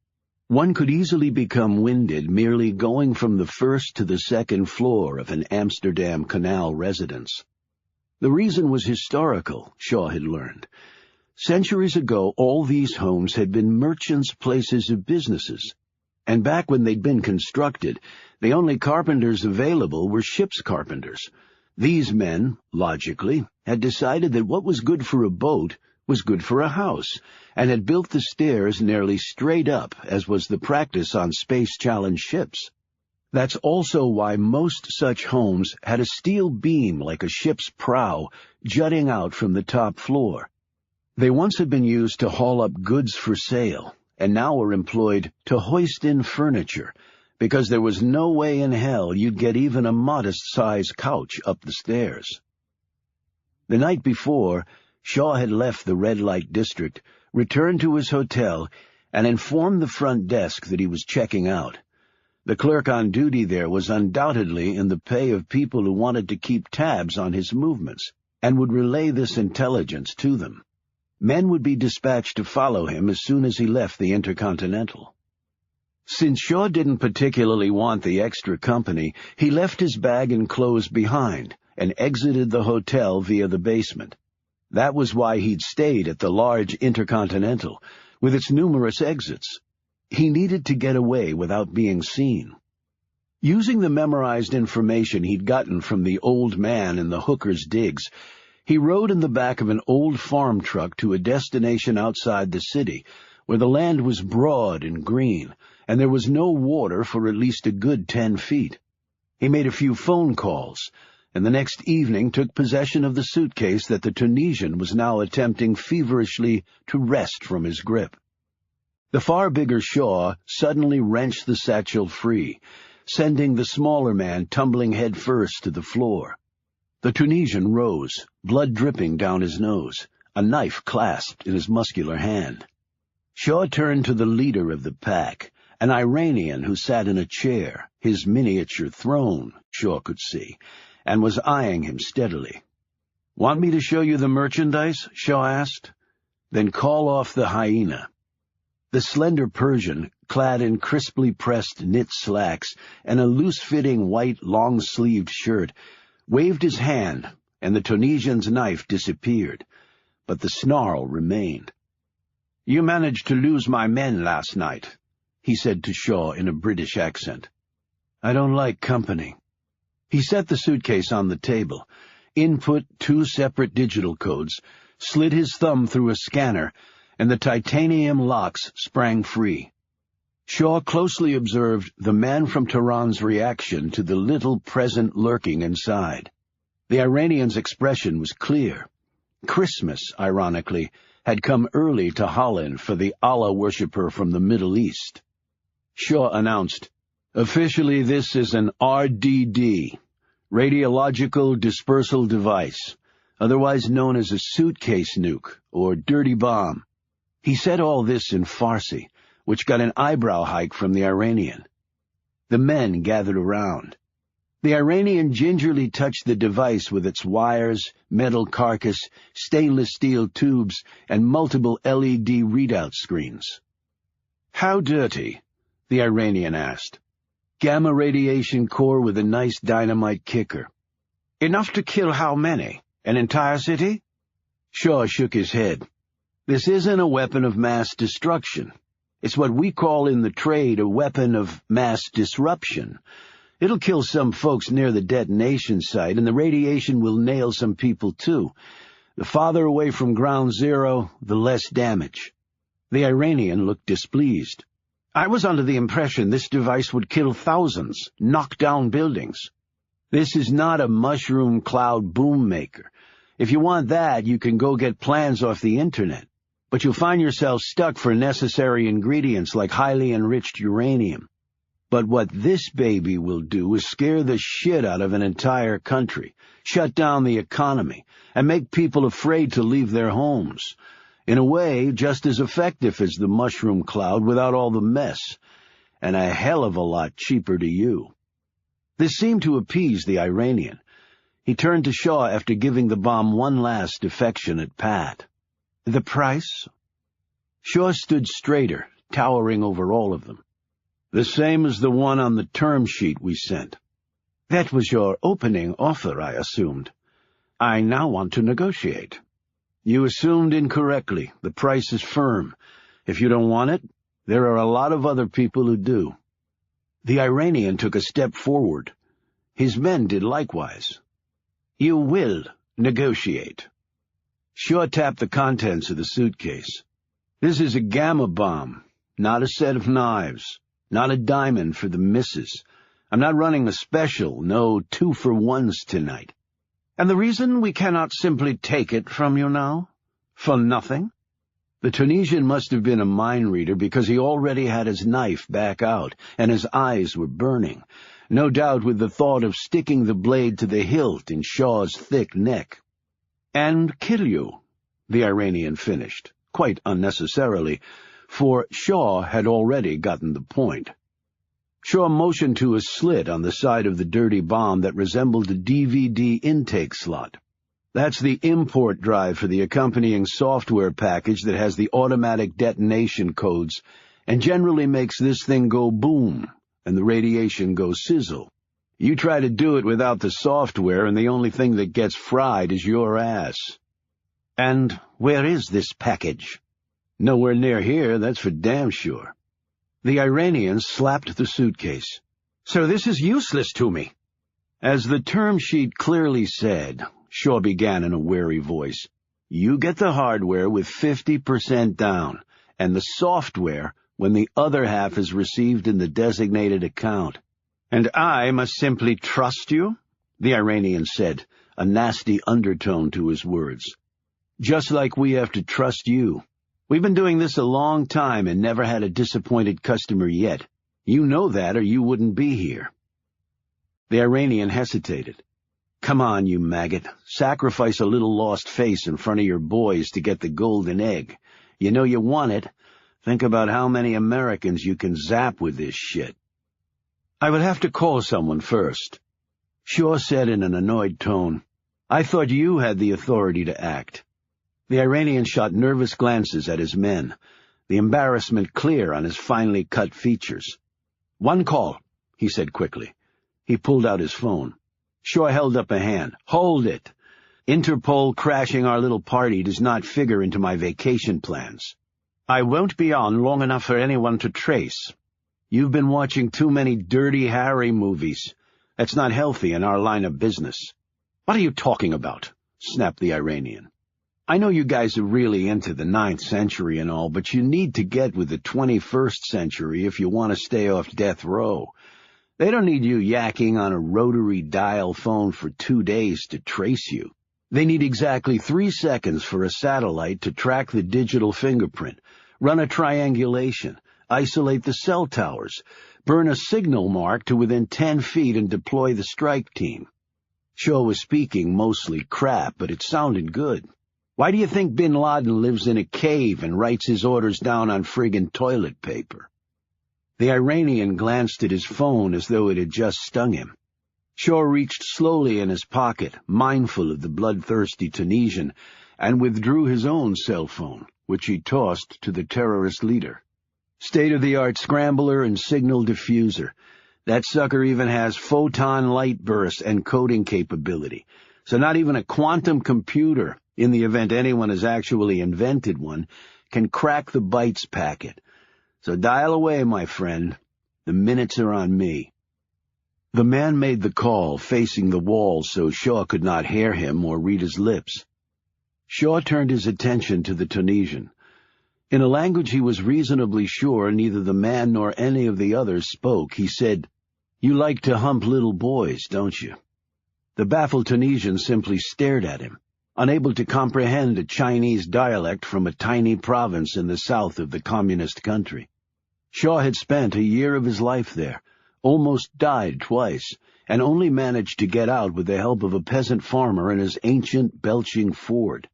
One could easily become winded merely going from the first to the second floor of an Amsterdam canal residence. The reason was historical, Shaw had learned. Centuries ago, all these homes had been merchants' places of businesses, and back when they'd been constructed, the only carpenters available were ship's carpenters. These men, logically, had decided that what was good for a boat was good for a house, and had built the stairs nearly straight up, as was the practice on space-challenged ships. That's also why most such homes had a steel beam like a ship's prow jutting out from the top floor. They once had been used to haul up goods for sale, and now were employed to hoist in furniture, because there was no way in hell you'd get even a modest-sized couch up the stairs. The night before, Shaw had left the red-light district, returned to his hotel, and informed the front desk that he was checking out. The clerk on duty there was undoubtedly in the pay of people who wanted to keep tabs on his movements, and would relay this intelligence to them. Men would be dispatched to follow him as soon as he left the Intercontinental. Since Shaw didn't particularly want the extra company, he left his bag and clothes behind and exited the hotel via the basement. That was why he'd stayed at the large Intercontinental, with its numerous exits. He needed to get away without being seen. Using the memorized information he'd gotten from the old man in the hooker's digs, he rode in the back of an old farm truck to a destination outside the city, where the land was broad and green, and there was no water for at least a good 10 feet. He made a few phone calls, and the next evening took possession of the suitcase that the Tunisian was now attempting feverishly to wrest from his grip. The far bigger Shaw suddenly wrenched the satchel free, sending the smaller man tumbling headfirst to the floor. The Tunisian rose, blood dripping down his nose, a knife clasped in his muscular hand. Shaw turned to the leader of the pack, an Iranian who sat in a chair, his miniature throne, Shaw could see, and was eyeing him steadily. "Want me to show you the merchandise?" Shaw asked. "Then call off the hyena." The slender Persian clad in crisply pressed knit slacks and a loose-fitting white long-sleeved shirt, waved his hand, and the Tunisian's knife disappeared, but the snarl remained. "You managed to lose my men last night," he said to Shaw in a British accent. "I don't like company." He set the suitcase on the table, input 2 separate digital codes, slid his thumb through a scanner, and the titanium locks sprang free. Shaw closely observed the man from Tehran's reaction to the little present lurking inside. The Iranian's expression was clear. Christmas, ironically, had come early to Holland for the Allah worshipper from the Middle East. Shaw announced, "Officially this is an RDD, Radiological Dispersal Device, otherwise known as a suitcase nuke or dirty bomb." He said all this in Farsi, which got an eyebrow hike from the Iranian. The men gathered around. The Iranian gingerly touched the device with its wires, metal carcass, stainless steel tubes, and multiple LED readout screens. "How dirty?" the Iranian asked. "Gamma radiation core with a nice dynamite kicker." "Enough to kill how many? An entire city?" Shaw shook his head. "This isn't a weapon of mass destruction. It's what we call in the trade a weapon of mass disruption. It'll kill some folks near the detonation site, and the radiation will nail some people too. The farther away from ground zero, the less damage." The Iranian looked displeased. "I was under the impression this device would kill thousands, knock down buildings." "This is not a mushroom cloud boom maker. If you want that, you can go get plans off the internet. But you'll find yourself stuck for necessary ingredients like highly enriched uranium. But what this baby will do is scare the shit out of an entire country, shut down the economy, and make people afraid to leave their homes. In a way, just as effective as the mushroom cloud without all the mess, and a hell of a lot cheaper to you." This seemed to appease the Iranian. He turned to Shaw after giving the bomb one last affectionate pat. "The price?" Shaw stood straighter, towering over all of them. "The same as the one on the term sheet we sent." "That was your opening offer, I assumed. I now want to negotiate." "You assumed incorrectly. The price is firm. If you don't want it, there are a lot of other people who do." The Iranian took a step forward. His men did likewise. "You will negotiate." Shaw tapped the contents of the suitcase. "This is a gamma bomb, not a set of knives, not a diamond for the missus. I'm not running a special, no 2-for-1s tonight." "And the reason we cannot simply take it from you now? For nothing?" The Tunisian must have been a mind reader because he already had his knife back out, and his eyes were burning, no doubt with the thought of sticking the blade to the hilt in Shaw's thick neck. "And kill you," the Iranian finished, quite unnecessarily, for Shaw had already gotten the point. Shaw motioned to a slit on the side of the dirty bomb that resembled a DVD intake slot. "That's the import drive for the accompanying software package that has the automatic detonation codes and generally makes this thing go boom and the radiation go sizzle. You try to do it without the software, and the only thing that gets fried is your ass." "And where is this package?" "Nowhere near here, that's for damn sure." The Iranian slapped the suitcase. "So this is useless to me." "As the term sheet clearly said," Shaw began in a wary voice, "you get the hardware with 50% down, and the software when the other half is received in the designated account." "And I must simply trust you?" the Iranian said, a nasty undertone to his words. "Just like we have to trust you. We've been doing this a long time and never had a disappointed customer yet. You know that or you wouldn't be here." The Iranian hesitated. "Come on, you maggot. Sacrifice a little lost face in front of your boys to get the golden egg. You know you want it. Think about how many Americans you can zap with this shit." "I would have to call someone first," Shaw said in an annoyed tone. "I thought you had the authority to act." The Iranian shot nervous glances at his men. the embarrassment clear on his finely cut features. "One call," he said quickly. He pulled out his phone. Shaw held up a hand. "Hold it. Interpol crashing our little party does not figure into my vacation plans. I won't be on long enough for anyone to trace. You've been watching too many Dirty Harry movies. That's not healthy in our line of business." "What are you talking about?" snapped the Iranian. "I know you guys are really into the 9th century and all, but you need to get with the 21st century if you want to stay off death row. They don't need you yakking on a rotary dial phone for 2 days to trace you. They need exactly 3 seconds for a satellite to track the digital fingerprint, run a triangulation, isolate the cell towers, burn a signal mark to within 10 feet and deploy the strike team." Shaw was speaking mostly crap, but it sounded good. "Why do you think Bin Laden lives in a cave and writes his orders down on friggin' toilet paper?" The Iranian glanced at his phone as though it had just stung him. Shaw reached slowly in his pocket, mindful of the bloodthirsty Tunisian, and withdrew his own cell phone, which he tossed to the terrorist leader. "State-of-the-art scrambler and signal diffuser. That sucker even has photon light burst and coding capability, so not even a quantum computer, in the event anyone has actually invented one, can crack the bytes packet. So dial away, my friend. The minutes are on me." The man made the call, facing the wall so Shaw could not hear him or read his lips. Shaw turned his attention to the Tunisian. In a language he was reasonably sure neither the man nor any of the others spoke, he said, "You like to hump little boys, don't you?" The baffled Tunisian simply stared at him, unable to comprehend a Chinese dialect from a tiny province in the south of the communist country. Shaw had spent a year of his life there, almost died twice, and only managed to get out with the help of a peasant farmer and his ancient belching Ford.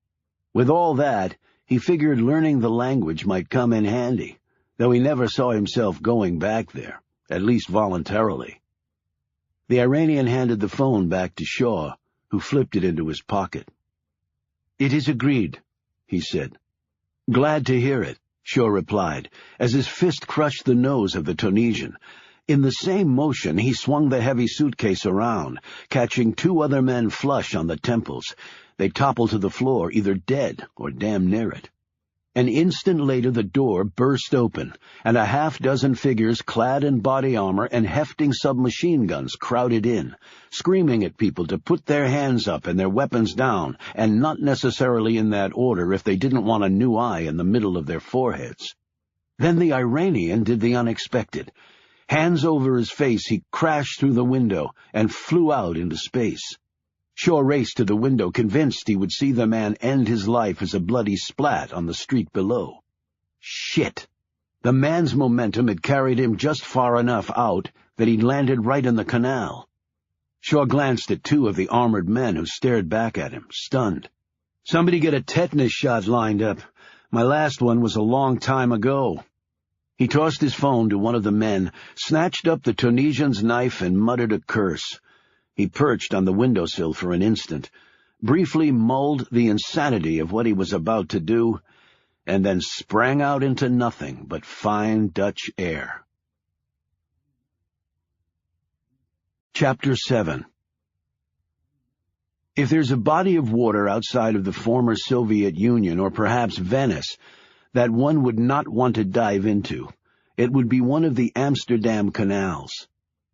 With all that, he figured learning the language might come in handy, though he never saw himself going back there, at least voluntarily. The Iranian handed the phone back to Shaw, who flipped it into his pocket. "It is agreed," he said. "Glad to hear it," Shaw replied, as his fist crushed the nose of the Tunisian. In the same motion, he swung the heavy suitcase around, catching 2 other men flush on the temples. They toppled to the floor, either dead or damn near it. An instant later, the door burst open, and a half-dozen figures clad in body armor and hefting submachine guns crowded in, screaming at people to put their hands up and their weapons down, and not necessarily in that order if they didn't want a new eye in the middle of their foreheads. Then the Iranian did the unexpected. Hands over his face, he crashed through the window and flew out into space. Shaw raced to the window, convinced he would see the man end his life as a bloody splat on the street below. Shit! The man's momentum had carried him just far enough out that he'd landed right in the canal. Shaw glanced at 2 of the armored men who stared back at him, stunned. "Somebody get a tetanus shot lined up. My last one was a long time ago." He tossed his phone to one of the men, snatched up the Tunisian's knife, and muttered a curse. He perched on the windowsill for an instant, briefly mulled the insanity of what he was about to do, and then sprang out into nothing but fine Dutch air. Chapter 7. If there's a body of water outside of the former Soviet Union, or perhaps Venice, that one would not want to dive into, it would be one of the Amsterdam canals.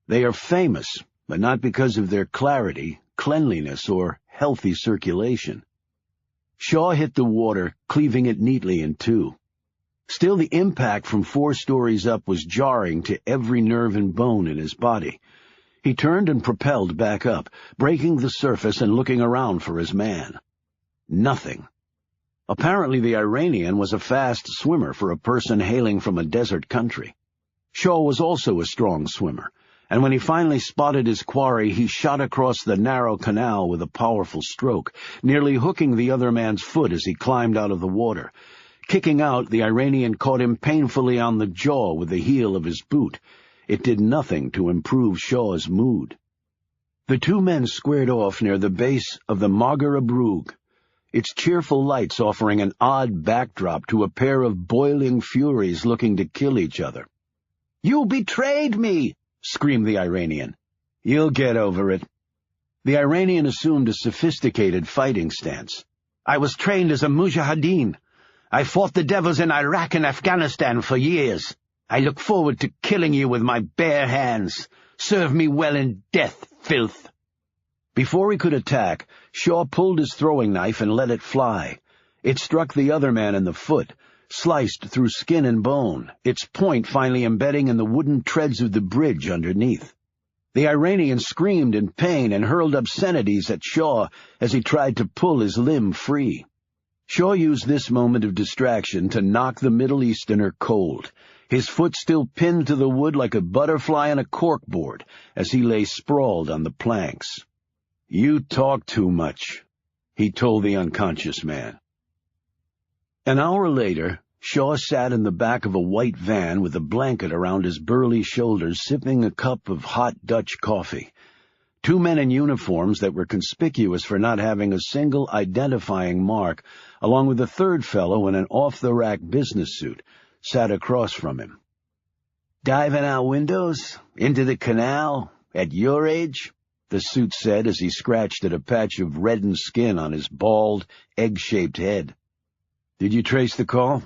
They are famous, but not because of their clarity, cleanliness, or healthy circulation. Shaw hit the water, cleaving it neatly in 2. Still, the impact from 4 stories up was jarring to every nerve and bone in his body. He turned and propelled back up, breaking the surface and looking around for his man. Nothing. Apparently the Iranian was a fast swimmer for a person hailing from a desert country. Shaw was also a strong swimmer, and when he finally spotted his quarry, he shot across the narrow canal with a powerful stroke, nearly hooking the other man's foot as he climbed out of the water. Kicking out, the Iranian caught him painfully on the jaw with the heel of his boot. It did nothing to improve Shaw's mood. The 2 men squared off near the base of the Magara Brug. its cheerful lights offering an odd backdrop to a pair of boiling furies looking to kill each other. "You betrayed me!" screamed the Iranian. "You'll get over it." The Iranian assumed a sophisticated fighting stance. "I was trained as a mujahideen. I fought the devils in Iraq and Afghanistan for years. I look forward to killing you with my bare hands. Serve me well in death, filth." Before he could attack, Shaw pulled his throwing knife and let it fly. It struck the other man in the foot, sliced through skin and bone, its point finally embedding in the wooden treads of the bridge underneath. The Iranian screamed in pain and hurled obscenities at Shaw as he tried to pull his limb free. Shaw used this moment of distraction to knock the Middle Easterner cold, his foot still pinned to the wood like a butterfly on a corkboard as he lay sprawled on the planks. "You talk too much," he told the unconscious man. An hour later, Shaw sat in the back of a white van with a blanket around his burly shoulders, sipping a cup of hot Dutch coffee. Two men in uniforms that were conspicuous for not having a single identifying mark, along with a third fellow in an off-the-rack business suit, sat across from him. "Diving out windows? Into the canal? At your age?" the suit said as he scratched at a patch of reddened skin on his bald, egg-shaped head. "Did you trace the call?"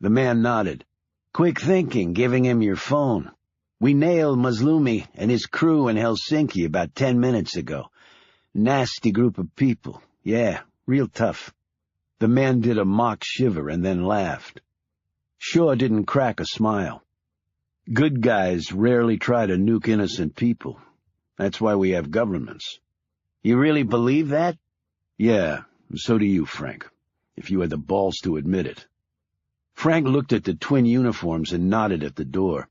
The man nodded. "Quick thinking, giving him your phone. We nailed Mazlumi and his crew in Helsinki about 10 minutes ago. Nasty group of people. Yeah, real tough." The man did a mock shiver and then laughed. Shaw didn't crack a smile. "Good guys rarely try to nuke innocent people. That's why we have governments." "You really believe that?" "Yeah, so do you, Frank, if you had the balls to admit it." Frank looked at the twin uniforms and nodded at the door.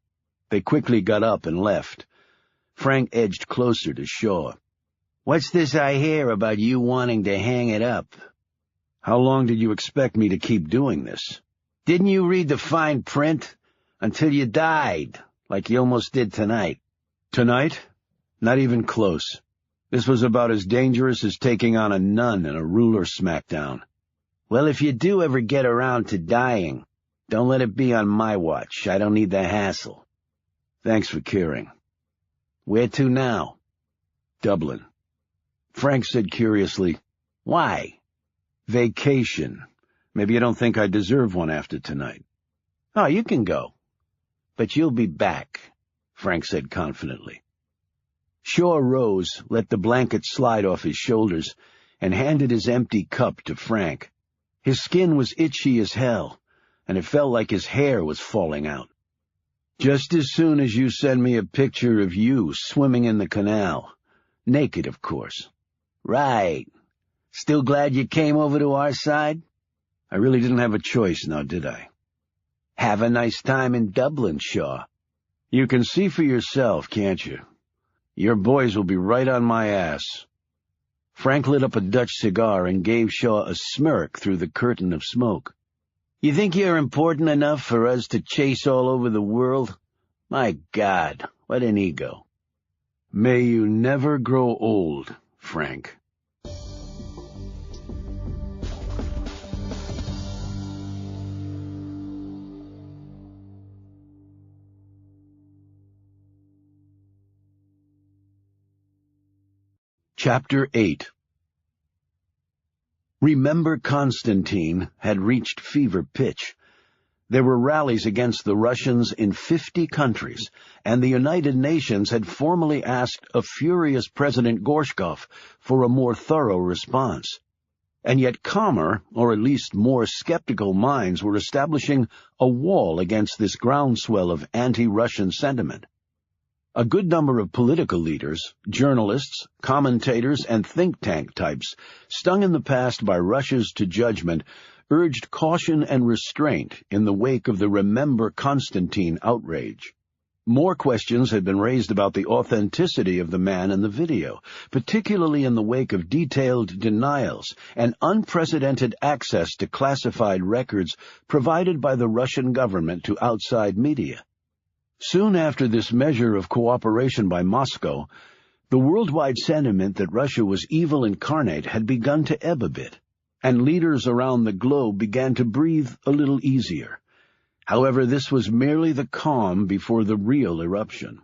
They quickly got up and left. Frank edged closer to Shaw. "What's this I hear about you wanting to hang it up?" "How long did you expect me to keep doing this?" "Didn't you read the fine print? Until you died, like you almost did tonight." "Tonight? Not even close. This was about as dangerous as taking on a nun in a ruler smackdown." "Well, if you do ever get around to dying, don't let it be on my watch. I don't need the hassle." "Thanks for caring." "Where to now?" "Dublin." Frank said curiously, "Why?" "Vacation. Maybe you don't think I deserve one after tonight." "Oh, you can go. But you'll be back," Frank said confidently. Shaw rose, let the blanket slide off his shoulders, and handed his empty cup to Frank. His skin was itchy as hell, and it felt like his hair was falling out. "Just as soon as you send me a picture of you swimming in the canal. Naked, of course." "Right. Still glad you came over to our side?" "I really didn't have a choice now, did I?" "Have a nice time in Dublin, Shaw." "You can see for yourself, can't you? Your boys will be right on my ass." Frank lit up a Dutch cigar and gave Shaw a smirk through the curtain of smoke. "You think you're important enough for us to chase all over the world? My God, what an ego." "May you never grow old, Frank." Chapter 8. Remember Constantine had reached fever pitch. There were rallies against the Russians in 50 countries, and the United Nations had formally asked a furious President Gorshkov for a more thorough response. And yet calmer, or at least more skeptical minds were establishing a wall against this groundswell of anti-Russian sentiment. A good number of political leaders, journalists, commentators, and think tank types, stung in the past by rushes to judgment, urged caution and restraint in the wake of the Remember Constantine outrage. More questions had been raised about the authenticity of the man in the video, particularly in the wake of detailed denials and unprecedented access to classified records provided by the Russian government to outside media. Soon after this measure of cooperation by Moscow, the worldwide sentiment that Russia was evil incarnate had begun to ebb a bit. and leaders around the globe began to breathe a little easier. However, this was merely the calm before the real eruption.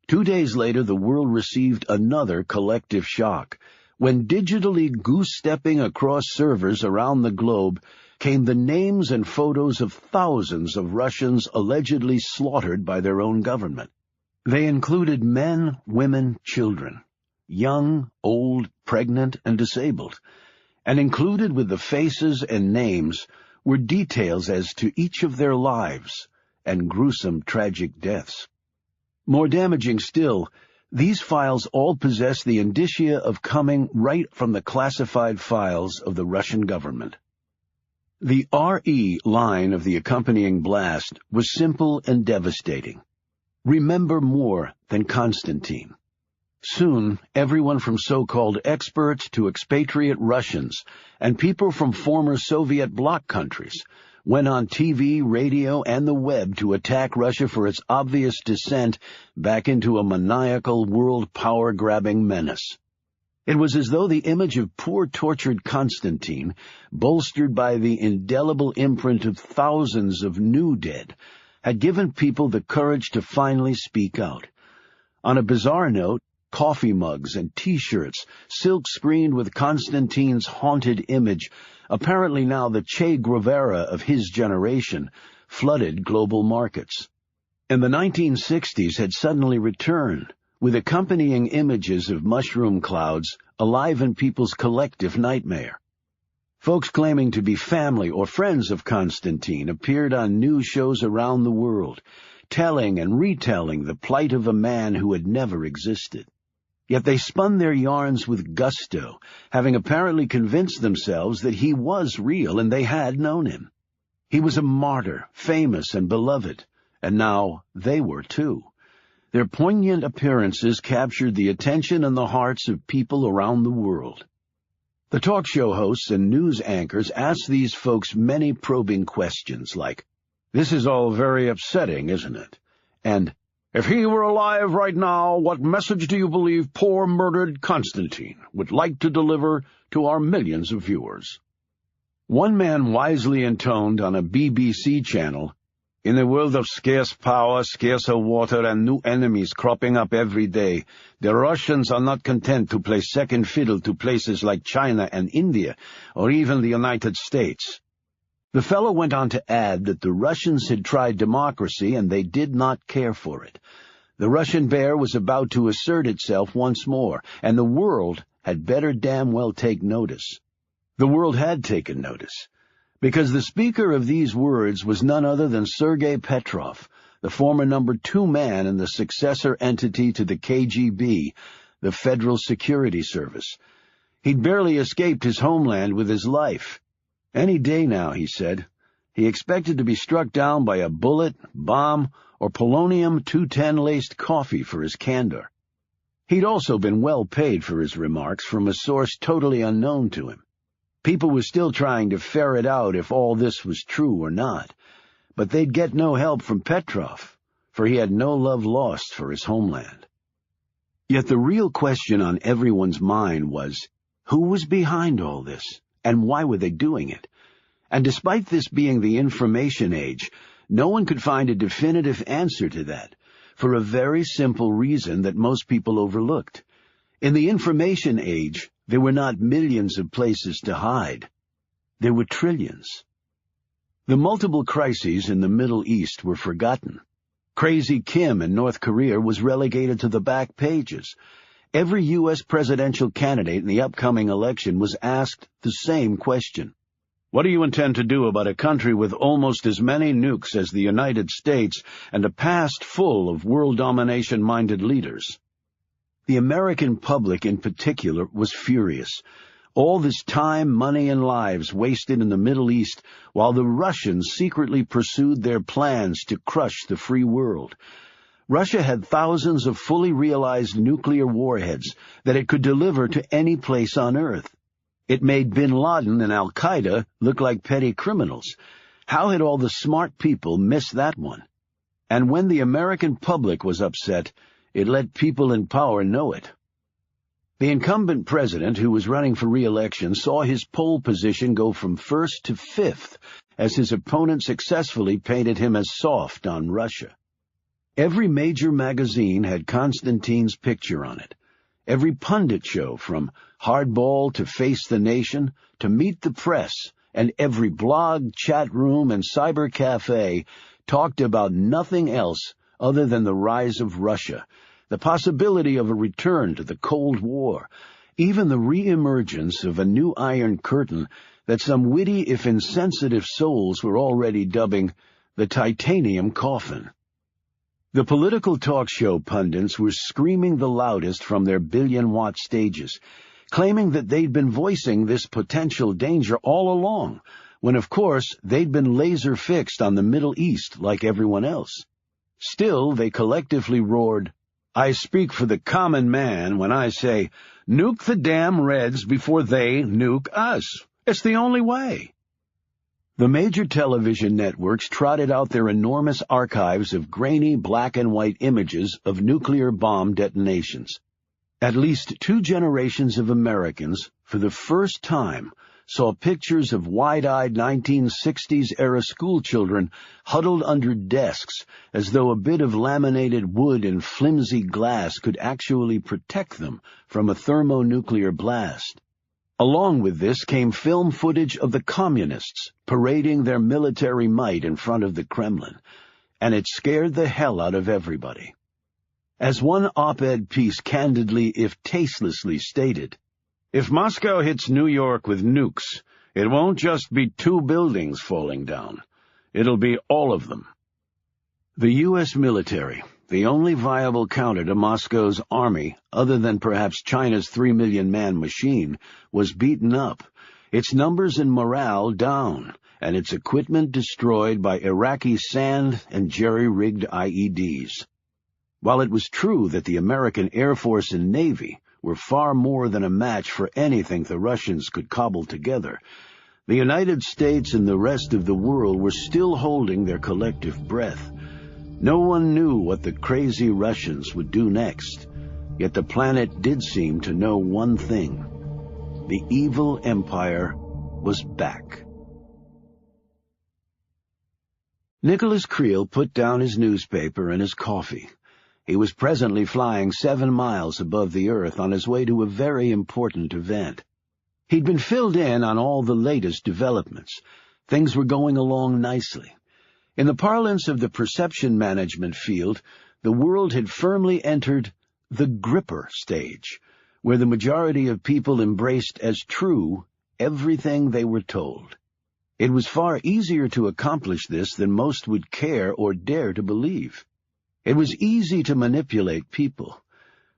2 days later, the world received another collective shock, when digitally goose-stepping across servers around the globe came the names and photos of thousands of Russians allegedly slaughtered by their own government. They included men, women, children, young, old, pregnant, and disabled, and included with the faces and names were details as to each of their lives and gruesome tragic deaths. More damaging still, these files all possess the indicia of coming right from the classified files of the Russian government. The RE line of the accompanying blast was simple and devastating. Remember more than Constantine. Soon, everyone from so-called experts to expatriate Russians and people from former Soviet bloc countries went on TV, radio, and the web to attack Russia for its obvious descent back into a maniacal world power-grabbing menace. It was as though the image of poor tortured Constantine, bolstered by the indelible imprint of thousands of new dead, had given people the courage to finally speak out. On a bizarre note, coffee mugs and T-shirts, silk-screened with Constantine's haunted image, apparently now the Che Guevara of his generation, flooded global markets. And the 1960s had suddenly returned, with accompanying images of mushroom clouds alive in people's collective nightmare. Folks claiming to be family or friends of Constantine appeared on news shows around the world, telling and retelling the plight of a man who had never existed. Yet they spun their yarns with gusto, having apparently convinced themselves that he was real and they had known him. He was a martyr, famous and beloved, and now they were too. Their poignant appearances captured the attention and the hearts of people around the world. The talk show hosts and news anchors asked these folks many probing questions like, "This is all very upsetting, isn't it?" And, "If he were alive right now, what message do you believe poor murdered Constantine would like to deliver to our millions of viewers?" One man wisely intoned on a BBC channel, "In a world of scarce power, scarcer water, and new enemies cropping up every day, the Russians are not content to play second fiddle to places like China and India, or even the United States." The fellow went on to add that the Russians had tried democracy and they did not care for it. The Russian bear was about to assert itself once more, and the world had better damn well take notice. The world had taken notice, because the speaker of these words was none other than Sergei Petrov, the former number 2 man in the successor entity to the KGB, the Federal Security Service. He'd barely escaped his homeland with his life. Any day now, he said. He expected to be struck down by a bullet, bomb, or polonium-210 laced coffee for his candor. He'd also been well paid for his remarks from a source totally unknown to him. People were still trying to ferret out if all this was true or not, but they'd get no help from Petrov, for he had no love lost for his homeland. Yet the real question on everyone's mind was, who was behind all this? And why were they doing it? And despite this being the information age, no one could find a definitive answer to that, for a very simple reason that most people overlooked. In the information age, there were not millions of places to hide. There were trillions. The multiple crises in the Middle East were forgotten. Crazy Kim in North Korea was relegated to the back pages. Every U.S. presidential candidate in the upcoming election was asked the same question. What do you intend to do about a country with almost as many nukes as the United States and a past full of world domination-minded leaders? The American public in particular was furious. All this time, money, and lives wasted in the Middle East while the Russians secretly pursued their plans to crush the free world. Russia had thousands of fully realized nuclear warheads that it could deliver to any place on Earth. It made bin Laden and al-Qaeda look like petty criminals. How had all the smart people missed that one? And when the American public was upset, it let people in power know it. The incumbent president, who was running for re-election, saw his poll position go from first to fifth as his opponent successfully painted him as soft on Russia. Every major magazine had Constantine's picture on it. Every pundit show, from Hardball to Face the Nation to Meet the Press, and every blog, chat room, and cyber cafe talked about nothing else other than the rise of Russia, the possibility of a return to the Cold War, even the re-emergence of a new Iron Curtain that some witty, if insensitive souls were already dubbing the titanium coffin. The political talk show pundits were screaming the loudest from their billion-watt stages, claiming that they'd been voicing this potential danger all along, when of course they'd been laser-fixed on the Middle East like everyone else. Still, they collectively roared, "I speak for the common man when I say, nuke the damn Reds before they nuke us. It's the only way." The major television networks trotted out their enormous archives of grainy black-and-white images of nuclear bomb detonations. At least 2 generations of Americans, for the first time, saw pictures of wide-eyed 1960s-era schoolchildren huddled under desks as though a bit of laminated wood and flimsy glass could actually protect them from a thermonuclear blast. Along with this came film footage of the communists parading their military might in front of the Kremlin, and it scared the hell out of everybody. As one op-ed piece candidly, if tastelessly, stated, "If Moscow hits New York with nukes, it won't just be 2 buildings falling down. It'll be all of them." The U.S. military, the only viable counter to Moscow's army, other than perhaps China's 3-million-man machine, was beaten up, its numbers and morale down, and its equipment destroyed by Iraqi sand and jerry-rigged IEDs. While it was true that the American Air Force and Navy were far more than a match for anything the Russians could cobble together, the United States and the rest of the world were still holding their collective breath. No one knew what the crazy Russians would do next, yet the planet did seem to know one thing. The evil empire was back. Nicholas Creel put down his newspaper and his coffee. He was presently flying 7 miles above the Earth on his way to a very important event. He'd been filled in on all the latest developments. Things were going along nicely. In the parlance of the perception management field, the world had firmly entered the gripper stage, where the majority of people embraced as true everything they were told. It was far easier to accomplish this than most would care or dare to believe. It was easy to manipulate people.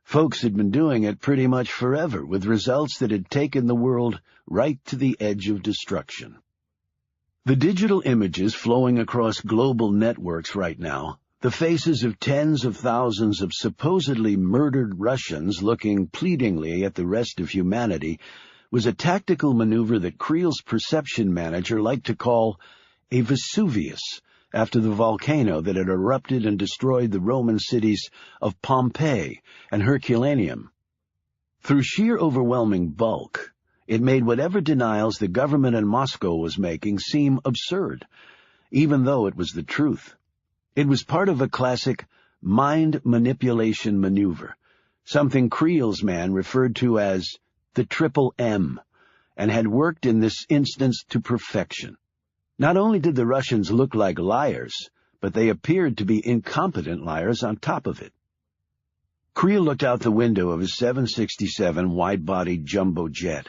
Folks had been doing it pretty much forever, with results that had taken the world right to the edge of destruction. The digital images flowing across global networks right now, the faces of tens of thousands of supposedly murdered Russians looking pleadingly at the rest of humanity, was a tactical maneuver that Creel's perception manager liked to call a Vesuvius, after the volcano that had erupted and destroyed the Roman cities of Pompeii and Herculaneum. Through sheer overwhelming bulk, it made whatever denials the government in Moscow was making seem absurd, even though it was the truth. It was part of a classic mind manipulation maneuver, something Creel's man referred to as the Triple M, and had worked in this instance to perfection. Not only did the Russians look like liars, but they appeared to be incompetent liars on top of it. Creel looked out the window of his 767 wide-bodied jumbo jet.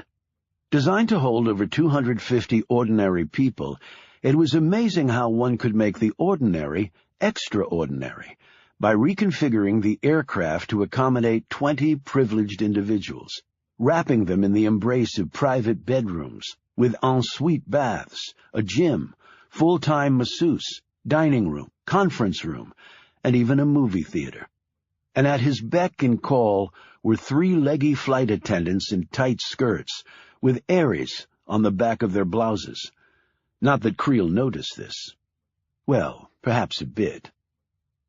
Designed to hold over 250 ordinary people, it was amazing how one could make the ordinary extraordinary by reconfiguring the aircraft to accommodate 20 privileged individuals, wrapping them in the embrace of private bedrooms, with ensuite baths, a gym, full-time masseuse, dining room, conference room, and even a movie theater. And at his beck and call were 3 leggy flight attendants in tight skirts, with Aries on the back of their blouses. Not that Creel noticed this. Well, perhaps a bit.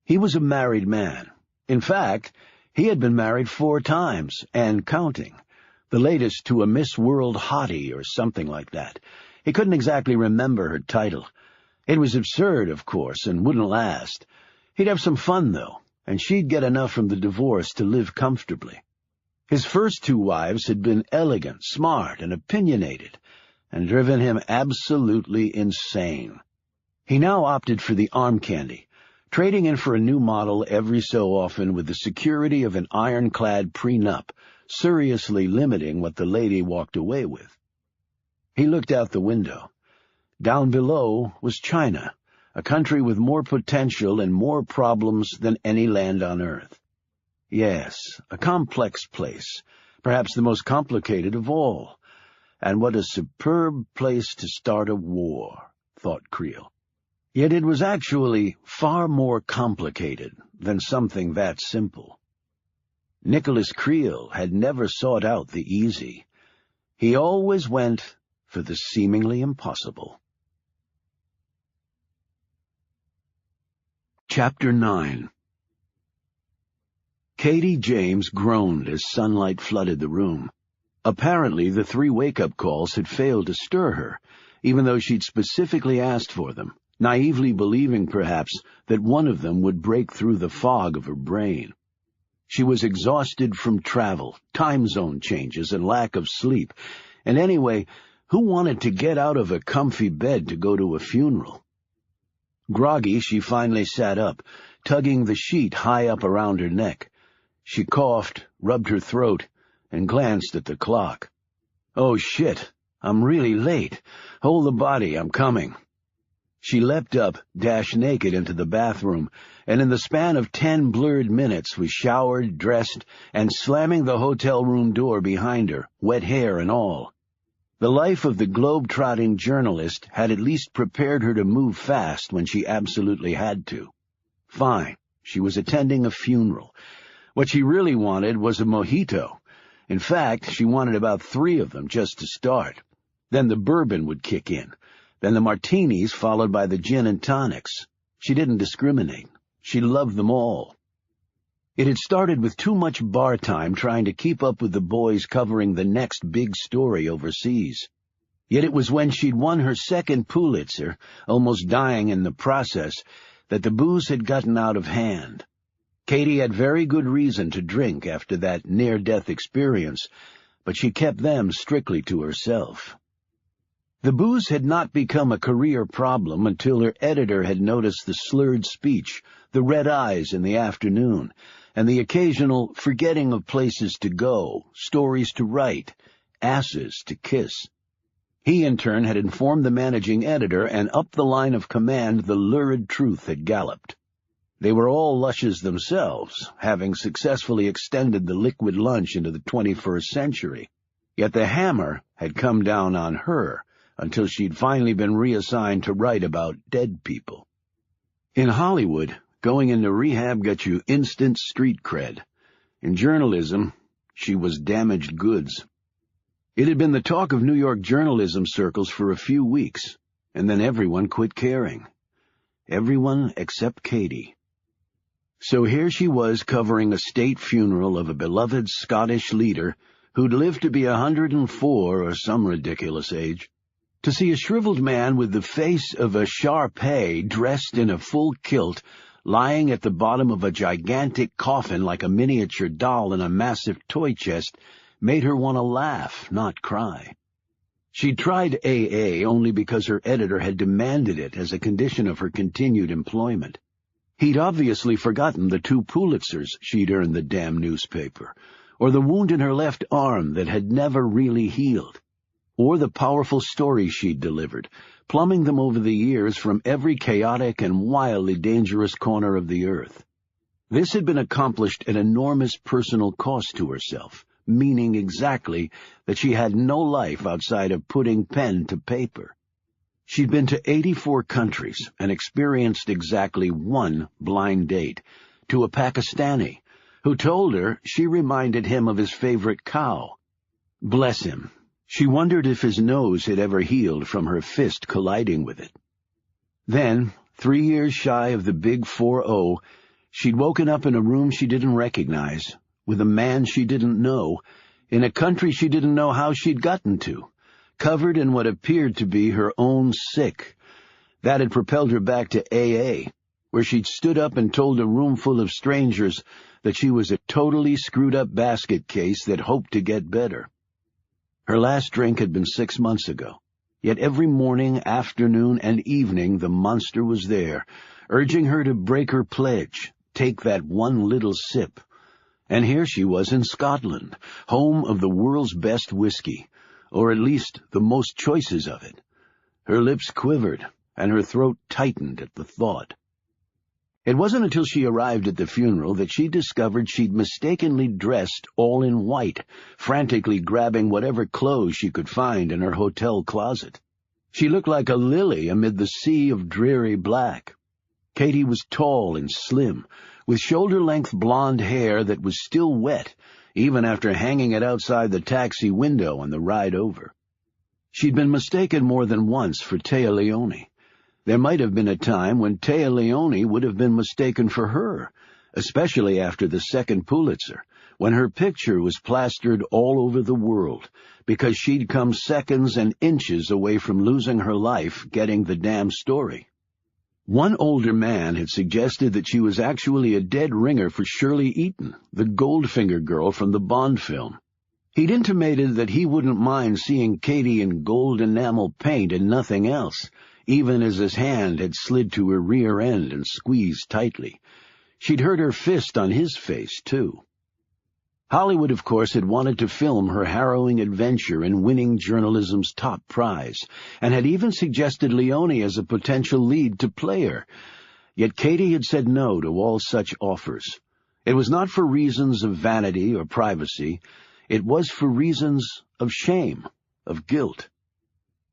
He was a married man. In fact, He had been married 4 times, and counting, the latest to a Miss World hottie or something like that. He couldn't exactly remember her title. It was absurd, of course, and wouldn't last. He'd have some fun, though, and she'd get enough from the divorce to live comfortably. His first 2 wives had been elegant, smart, and opinionated, and driven him absolutely insane. He now opted for the arm candy, trading in for a new model every so often with the security of an ironclad prenup, seriously limiting what the lady walked away with. He looked out the window. Down below was China, a country with more potential and more problems than any land on Earth. Yes, a complex place, perhaps the most complicated of all. And what a superb place to start a war, thought Creel. Yet it was actually far more complicated than something that simple. Nicholas Creel had never sought out the easy. He always went for the seemingly impossible. Chapter 9. Katie James groaned as sunlight flooded the room. Apparently, the 3 wake-up calls had failed to stir her, even though she'd specifically asked for them, naively believing, perhaps, that one of them would break through the fog of her brain. She was exhausted from travel, time zone changes, and lack of sleep, and anyway, who wanted to get out of a comfy bed to go to a funeral? Groggy, she finally sat up, tugging the sheet high up around her neck. She coughed, rubbed her throat, and glanced at the clock. "Oh, shit, I'm really late. Hold the body, I'm coming." She leapt up, dashed naked into the bathroom, and in the span of 10 blurred minutes was showered, dressed, and slamming the hotel room door behind her, wet hair and all. The life of the globe-trotting journalist had at least prepared her to move fast when she absolutely had to. Fine, she was attending a funeral. What she really wanted was a mojito. In fact, she wanted about 3 of them just to start. Then the bourbon would kick in. Then the martinis, followed by the gin and tonics. She didn't discriminate. She loved them all. It had started with too much bar time trying to keep up with the boys covering the next big story overseas. Yet it was when she'd won her 2nd Pulitzer, almost dying in the process, that the booze had gotten out of hand. Katie had very good reason to drink after that near-death experience, but she kept them strictly to herself. The booze had not become a career problem until her editor had noticed the slurred speech, the red eyes in the afternoon, and the occasional forgetting of places to go, stories to write, asses to kiss. He, in turn, had informed the managing editor, and up the line of command the lurid truth had galloped. They were all lushes themselves, having successfully extended the liquid lunch into the 21st century. Yet the hammer had come down on her, until she'd finally been reassigned to write about dead people. In Hollywood, going into rehab got you instant street cred. In journalism, she was damaged goods. It had been the talk of New York journalism circles for a few weeks, and then everyone quit caring. Everyone except Katie. So here she was covering a state funeral of a beloved Scottish leader who'd lived to be 104 or some ridiculous age. To see a shriveled man with the face of a Shar-Pei dressed in a full kilt lying at the bottom of a gigantic coffin like a miniature doll in a massive toy chest made her want to laugh, not cry. She'd tried AA only because her editor had demanded it as a condition of her continued employment. He'd obviously forgotten the 2 Pulitzers she'd earned the damn newspaper, or the wound in her left arm that had never really healed, or the powerful stories she'd delivered, plumbing them over the years from every chaotic and wildly dangerous corner of the earth. This had been accomplished at enormous personal cost to herself, meaning exactly that she had no life outside of putting pen to paper. She'd been to 84 countries and experienced exactly 1 blind date, to a Pakistani, who told her she reminded him of his favorite cow. Bless him. She wondered if his nose had ever healed from her fist colliding with it. Then, 3 years shy of the big 4-0, she'd woken up in a room she didn't recognize, with a man she didn't know, in a country she didn't know how she'd gotten to, covered in what appeared to be her own sick. That had propelled her back to AA, where she'd stood up and told a room full of strangers that she was a totally screwed-up basket case that hoped to get better. Her last drink had been 6 months ago, yet every morning, afternoon, and evening the monster was there, urging her to break her pledge, take that one little sip. And here she was in Scotland, home of the world's best whiskey, or at least the most choices of it. Her lips quivered, and her throat tightened at the thought. It wasn't until she arrived at the funeral that she discovered she'd mistakenly dressed all in white, frantically grabbing whatever clothes she could find in her hotel closet. She looked like a lily amid the sea of dreary black. Katie was tall and slim, with shoulder-length blonde hair that was still wet, even after hanging it outside the taxi window on the ride over. She'd been mistaken more than once for Téa Leoni. There might have been a time when Téa Leoni would have been mistaken for her, especially after the second Pulitzer, when her picture was plastered all over the world, because she'd come seconds and inches away from losing her life getting the damn story. One older man had suggested that she was actually a dead ringer for Shirley Eaton, the Goldfinger girl from the Bond film. He'd intimated that he wouldn't mind seeing Katie in gold enamel paint and nothing else, even as his hand had slid to her rear end and squeezed tightly. She'd heard her fist on his face, too. Hollywood, of course, had wanted to film her harrowing adventure in winning journalism's top prize, and had even suggested Leoni as a potential lead to play her. Yet Katie had said no to all such offers. It was not for reasons of vanity or privacy. It was for reasons of shame, of guilt.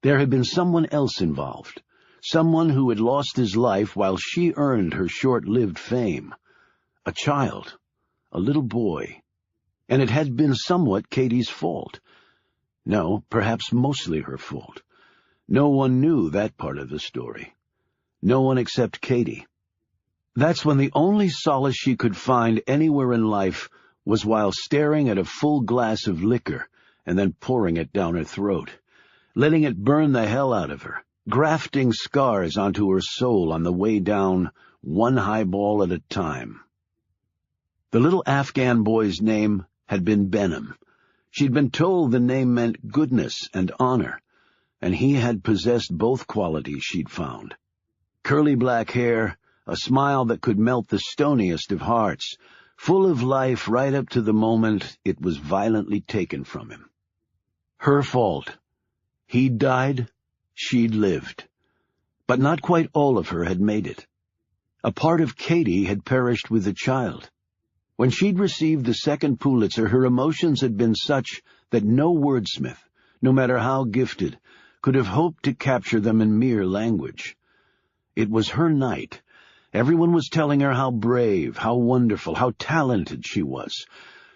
There had been someone else involved, someone who had lost his life while she earned her short-lived fame. A child, a little boy. And it had been somewhat Katie's fault. No, perhaps mostly her fault. No one knew that part of the story. No one except Katie. That's when the only solace she could find anywhere in life was while staring at a full glass of liquor and then pouring it down her throat, letting it burn the hell out of her, grafting scars onto her soul on the way down, one highball at a time. The little Afghan boy's name had been Benham. She'd been told the name meant goodness and honor, and he had possessed both qualities she'd found. Curly black hair, a smile that could melt the stoniest of hearts, full of life right up to the moment it was violently taken from him. Her fault. He'd died, she'd lived. But not quite all of her had made it. A part of Katie had perished with the child. When she'd received the second Pulitzer, her emotions had been such that no wordsmith, no matter how gifted, could have hoped to capture them in mere language. It was her night. Everyone was telling her how brave, how wonderful, how talented she was.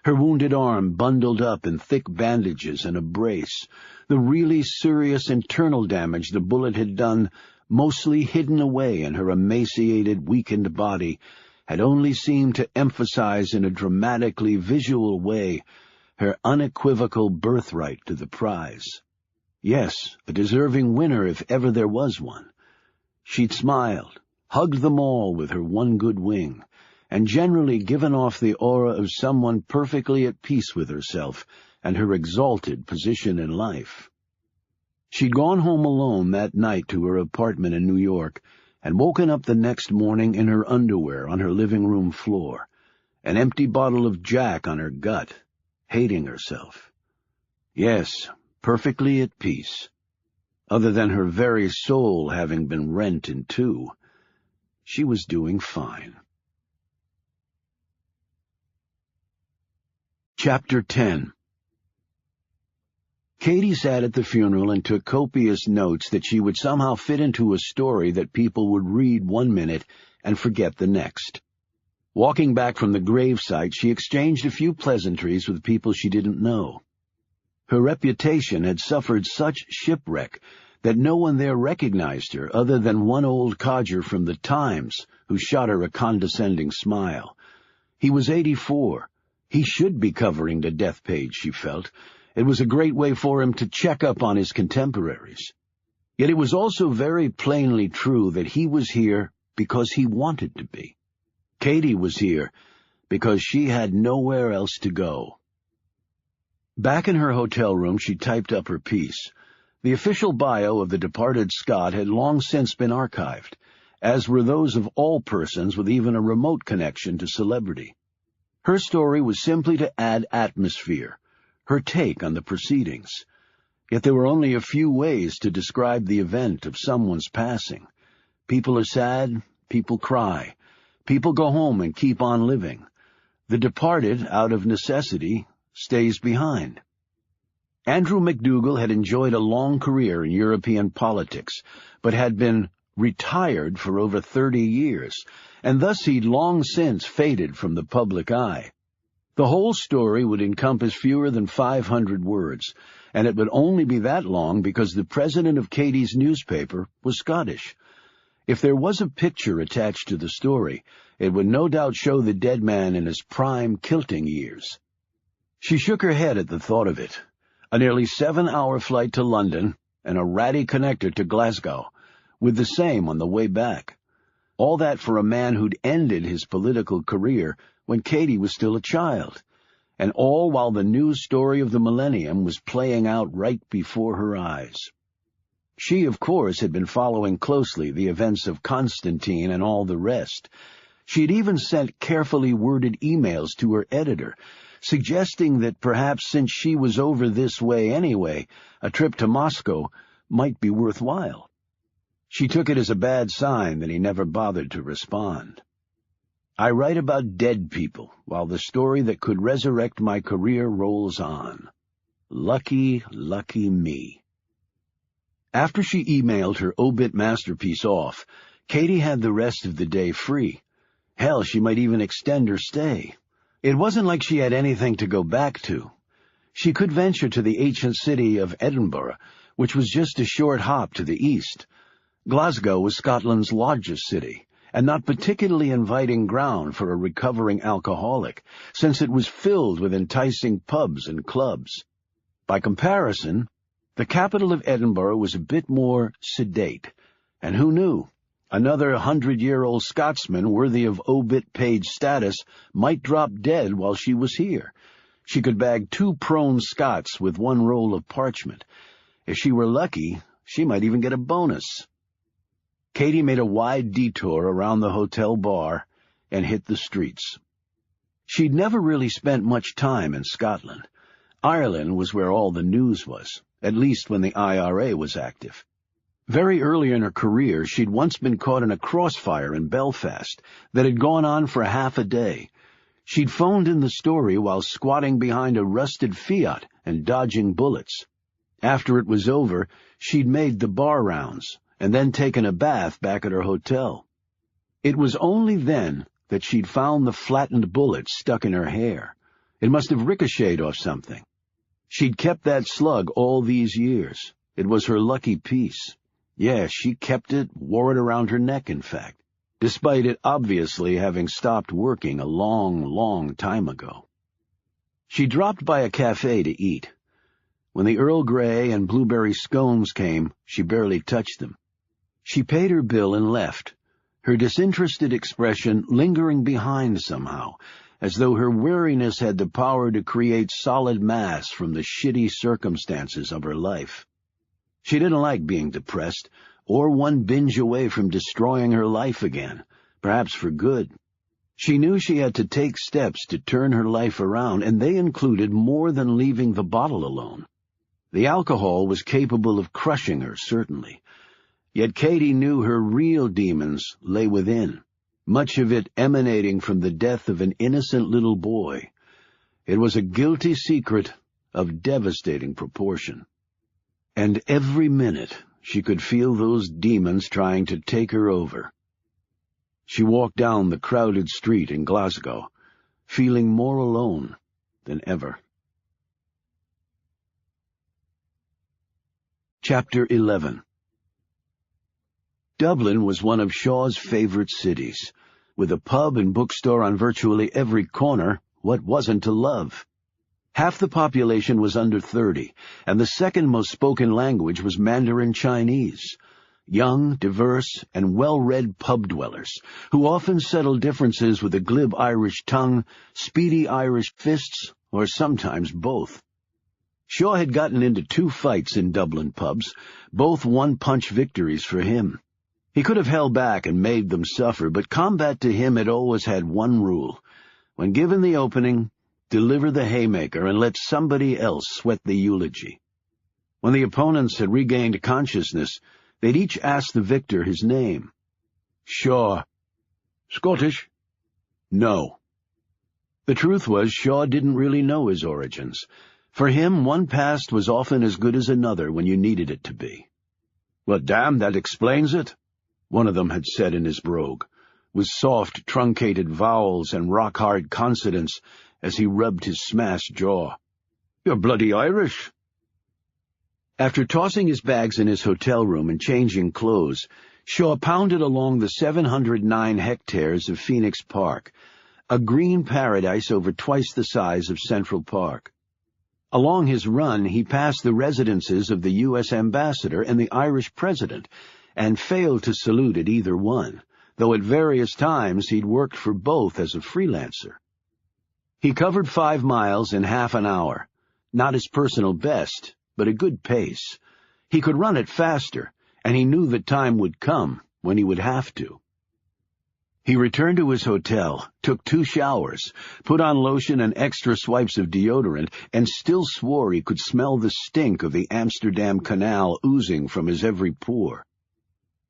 Her wounded arm bundled up in thick bandages and a brace, the really serious internal damage the bullet had done, mostly hidden away in her emaciated, weakened body, had only seemed to emphasize in a dramatically visual way her unequivocal birthright to the prize. Yes, a deserving winner if ever there was one. She'd smiled, hugged them all with her one good wing, and generally given off the aura of someone perfectly at peace with herself and her exalted position in life. She'd gone home alone that night to her apartment in New York, and woken up the next morning in her underwear on her living room floor, an empty bottle of Jack on her gut, hating herself. Yes, perfectly at peace. Other than her very soul having been rent in two, she was doing fine. Chapter 10. Katie sat at the funeral and took copious notes that she would somehow fit into a story that people would read 1 minute and forget the next. Walking back from the gravesite, she exchanged a few pleasantries with people she didn't know. Her reputation had suffered such shipwreck that no one there recognized her other than one old codger from the Times who shot her a condescending smile. He was 84. He should be covering the death page, she felt. It was a great way for him to check up on his contemporaries. Yet it was also very plainly true that he was here because he wanted to be. Katie was here because she had nowhere else to go. Back in her hotel room, she typed up her piece. The official bio of the departed Scott had long since been archived, as were those of all persons with even a remote connection to celebrity. Her story was simply to add atmosphere, her take on the proceedings. Yet there were only a few ways to describe the event of someone's passing. People are sad, people cry. People go home and keep on living. The departed, out of necessity, stays behind. Andrew McDougall had enjoyed a long career in European politics, but had been retired for over 30 years, and thus he'd long since faded from the public eye. The whole story would encompass fewer than 500 words, and it would only be that long because the president of Katie's newspaper was Scottish. If there was a picture attached to the story, it would no doubt show the dead man in his prime kilting years. She shook her head at the thought of it. A nearly 7-hour flight to London and a ratty connector to Glasgow, with the same on the way back. All that for a man who'd ended his political career when Katie was still a child, and all while the news story of the millennium was playing out right before her eyes. She, of course, had been following closely the events of Constantine and all the rest. She had even sent carefully worded emails to her editor, suggesting that perhaps since she was over this way anyway, a trip to Moscow might be worthwhile. She took it as a bad sign that he never bothered to respond. I write about dead people, while the story that could resurrect my career rolls on. Lucky, lucky me. After she emailed her obit masterpiece off, Katie had the rest of the day free. Hell, she might even extend her stay. It wasn't like she had anything to go back to. She could venture to the ancient city of Edinburgh, which was just a short hop to the east. Glasgow was Scotland's largest city, and not particularly inviting ground for a recovering alcoholic, since it was filled with enticing pubs and clubs. By comparison, the capital of Edinburgh was a bit more sedate, and who knew? Another 100-year-old Scotsman worthy of obit page status might drop dead while she was here. She could bag 2 prone Scots with 1 roll of parchment. If she were lucky, she might even get a bonus. Katie made a wide detour around the hotel bar and hit the streets. She'd never really spent much time in Scotland. Ireland was where all the news was, at least when the IRA was active. Very early in her career, she'd once been caught in a crossfire in Belfast that had gone on for half a day. She'd phoned in the story while squatting behind a rusted Fiat and dodging bullets. After it was over, she'd made the bar rounds and then taken a bath back at her hotel. It was only then that she'd found the flattened bullet stuck in her hair. It must have ricocheted off something. She'd kept that slug all these years. It was her lucky piece. Yes, she kept it, wore it around her neck, in fact, despite it obviously having stopped working a long, long time ago. She dropped by a cafe to eat. When the Earl Grey and blueberry scones came, she barely touched them. She paid her bill and left, her disinterested expression lingering behind somehow, as though her weariness had the power to create solid mass from the shitty circumstances of her life. She didn't like being depressed, or one binge away from destroying her life again, perhaps for good. She knew she had to take steps to turn her life around, and they included more than leaving the bottle alone. The alcohol was capable of crushing her, certainly. Yet Katie knew her real demons lay within, much of it emanating from the death of an innocent little boy. It was a guilty secret of devastating proportion. And every minute she could feel those demons trying to take her over. She walked down the crowded street in Glasgow, feeling more alone than ever. Chapter 11. Dublin was one of Shaw's favorite cities. With a pub and bookstore on virtually every corner, what wasn't to love? Half the population was under 30, and the second most spoken language was Mandarin Chinese. Young, diverse, and well-read pub dwellers, who often settled differences with a glib Irish tongue, speedy Irish fists, or sometimes both. Shaw had gotten into 2 fights in Dublin pubs, both one-punch victories for him. He could have held back and made them suffer, but combat to him had always had one rule. When given the opening, deliver the haymaker and let somebody else sweat the eulogy. When the opponents had regained consciousness, they'd each ask the victor his name. Shaw. Scottish? No. The truth was, Shaw didn't really know his origins. For him, one past was often as good as another when you needed it to be. Well, damn, that explains it, one of them had said in his brogue, with soft, truncated vowels and rock-hard consonants as he rubbed his smashed jaw. You're bloody Irish. After tossing his bags in his hotel room and changing clothes, Shaw pounded along the 709 hectares of Phoenix Park, a green paradise over twice the size of Central Park. Along his run, he passed the residences of the U.S. ambassador and the Irish president, and failed to salute at either one, though at various times he'd worked for both as a freelancer. He covered 5 miles in half an hour, not his personal best, but a good pace. He could run it faster, and he knew that time would come when he would have to. He returned to his hotel, took 2 showers, put on lotion and extra swipes of deodorant, and still swore he could smell the stink of the Amsterdam Canal oozing from his every pore.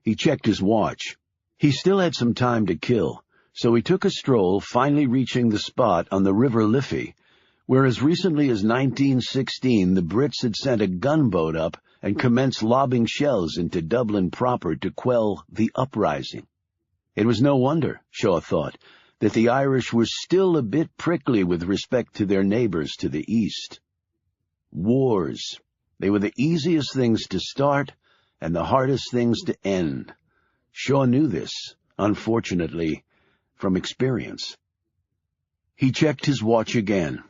He checked his watch. He still had some time to kill, so he took a stroll, finally reaching the spot on the River Liffey, where as recently as 1916 the Brits had sent a gunboat up and commenced lobbing shells into Dublin proper to quell the uprising. It was no wonder, Shaw thought, that the Irish were still a bit prickly with respect to their neighbors to the east. Wars. They were the easiest things to start and the hardest things to end. Shaw knew this, unfortunately, from experience. He checked his watch again.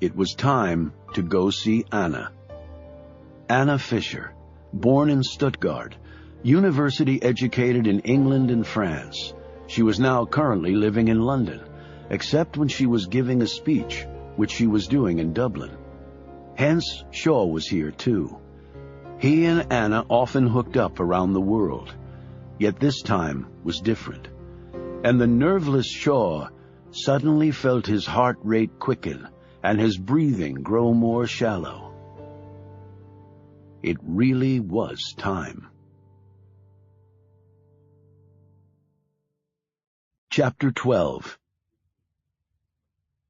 It was time to go see Anna. Anna Fisher, born in Stuttgart, university-educated in England and France. She was now currently living in London, except when she was giving a speech, which she was doing in Dublin. Hence, Shaw was here too. He and Anna often hooked up around the world, yet this time was different. And the nerveless Shaw suddenly felt his heart rate quicken and his breathing grow more shallow. It really was time. Chapter 12.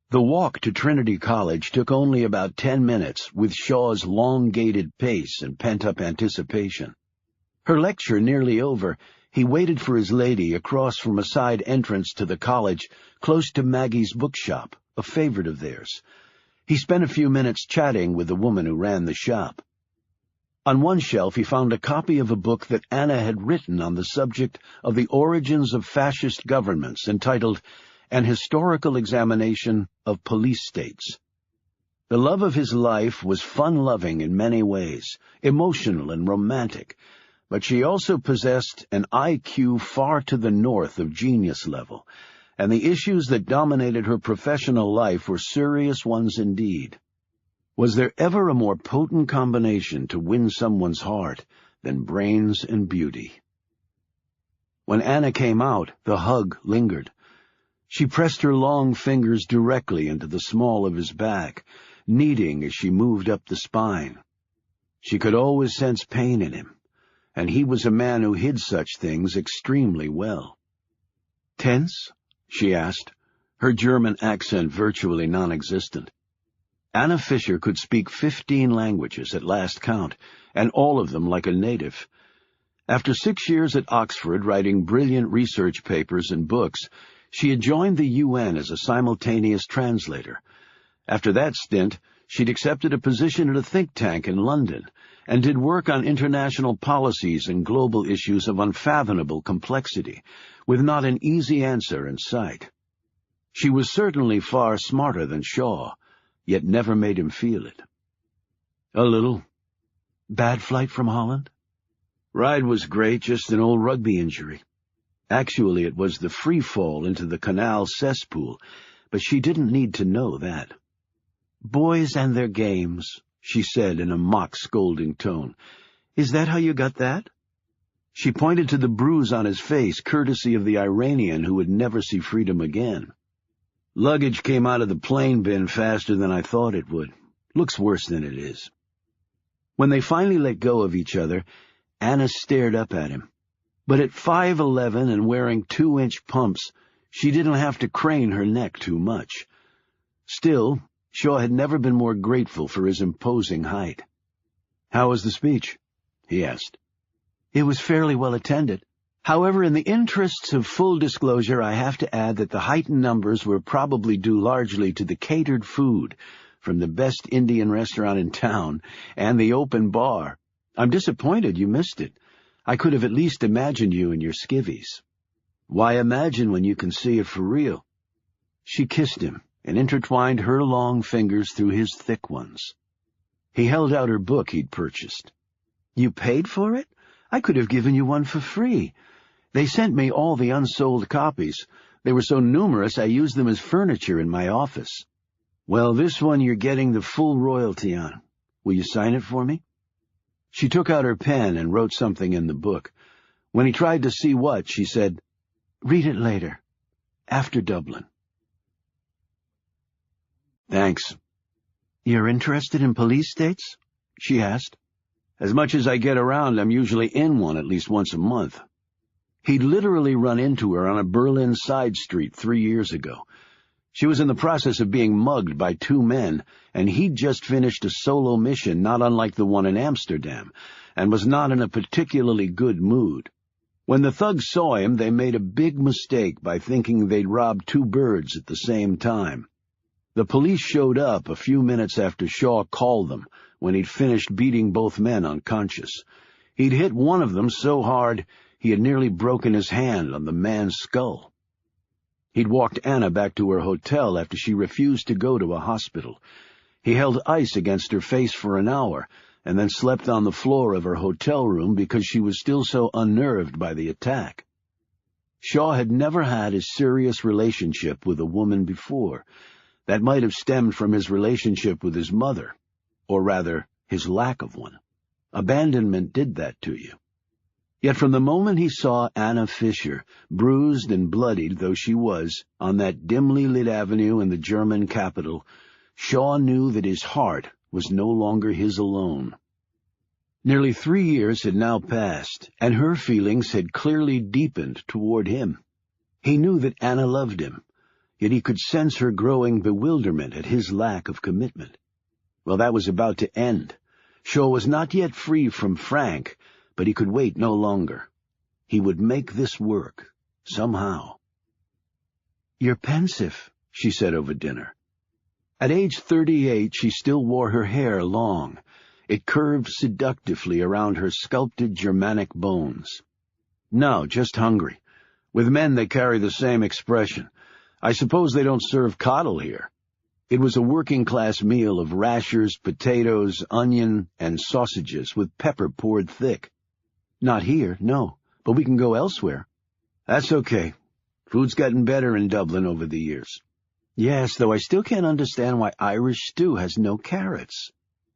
The walk to Trinity College took only about 10 minutes with Shaw's long-gated pace and pent-up anticipation. Her lecture nearly over, he waited for his lady across from a side entrance to the college close to Maggie's bookshop, a favorite of theirs. He spent a few minutes chatting with the woman who ran the shop. On one shelf he found a copy of a book that Anna had written on the subject of the origins of fascist governments, entitled An Historical Examination of Police States. The love of his life was fun-loving in many ways, emotional and romantic, but she also possessed an IQ far to the north of genius level, and the issues that dominated her professional life were serious ones indeed. Was there ever a more potent combination to win someone's heart than brains and beauty? When Anna came out, the hug lingered. She pressed her long fingers directly into the small of his back, kneading as she moved up the spine. She could always sense pain in him, and he was a man who hid such things extremely well. "Tense?" she asked, her German accent virtually non-existent. Anna Fisher could speak 15 languages at last count, and all of them like a native. After 6 years at Oxford writing brilliant research papers and books, she had joined the UN as a simultaneous translator. After that stint, she'd accepted a position at a think tank in London, and did work on international policies and global issues of unfathomable complexity, with not an easy answer in sight. She was certainly far smarter than Shaw, yet never made him feel it. A little. Bad flight from Holland? Ride was great, just an old rugby injury. Actually, it was the free fall into the canal cesspool, but she didn't need to know that. Boys and their games, she said in a mock scolding tone. Is that how you got that? She pointed to the bruise on his face, courtesy of the Iranian who would never see freedom again. Luggage came out of the plane bin faster than I thought it would. Looks worse than it is. When they finally let go of each other, Anna stared up at him. But at 5'11" and wearing 2-inch pumps, she didn't have to crane her neck too much. Still, Shaw had never been more grateful for his imposing height. "How was the speech?" he asked. "It was fairly well attended. However, in the interests of full disclosure, I have to add that the heightened numbers were probably due largely to the catered food from the best Indian restaurant in town and the open bar. I'm disappointed you missed it. I could have at least imagined you in your skivvies." "Why imagine when you can see it for real?" She kissed him and intertwined her long fingers through his thick ones. He held out her book he'd purchased. "You paid for it? I could have given you one for free. They sent me all the unsold copies. They were so numerous I used them as furniture in my office." "Well, this one you're getting the full royalty on. Will you sign it for me?" She took out her pen and wrote something in the book. When he tried to see what, she said, "Read it later, after Dublin." "Thanks." "You're interested in police states?" she asked. "As much as I get around, I'm usually in one at least once a month." He'd literally run into her on a Berlin side street 3 years ago. She was in the process of being mugged by 2 men, and he'd just finished a solo mission not unlike the one in Amsterdam, and was not in a particularly good mood. When the thugs saw him, they made a big mistake by thinking they'd robbed 2 birds at the same time. The police showed up a few minutes after Shaw called them, when he'd finished beating both men unconscious. He'd hit one of them so hard he had nearly broken his hand on the man's skull. He'd walked Anna back to her hotel after she refused to go to a hospital. He held ice against her face for an hour, and then slept on the floor of her hotel room because she was still so unnerved by the attack. Shaw had never had a serious relationship with a woman before. That might have stemmed from his relationship with his mother, or rather, his lack of one. Abandonment did that to you. Yet from the moment he saw Anna Fisher, bruised and bloodied though she was, on that dimly lit avenue in the German capital, Shaw knew that his heart was no longer his alone. Nearly 3 years had now passed, and her feelings had clearly deepened toward him. He knew that Anna loved him, yet he could sense her growing bewilderment at his lack of commitment. Well, that was about to end. Shaw was not yet free from Frank, but he could wait no longer. He would make this work, somehow. "You're pensive," she said over dinner. At age 38, she still wore her hair long. It curved seductively around her sculpted Germanic bones. "No, just hungry. With men they carry the same expression. I suppose they don't serve coddle here." It was a working-class meal of rashers, potatoes, onion, and sausages with pepper poured thick. "Not here, no, but we can go elsewhere." "That's okay. Food's gotten better in Dublin over the years." "Yes, though I still can't understand why Irish stew has no carrots."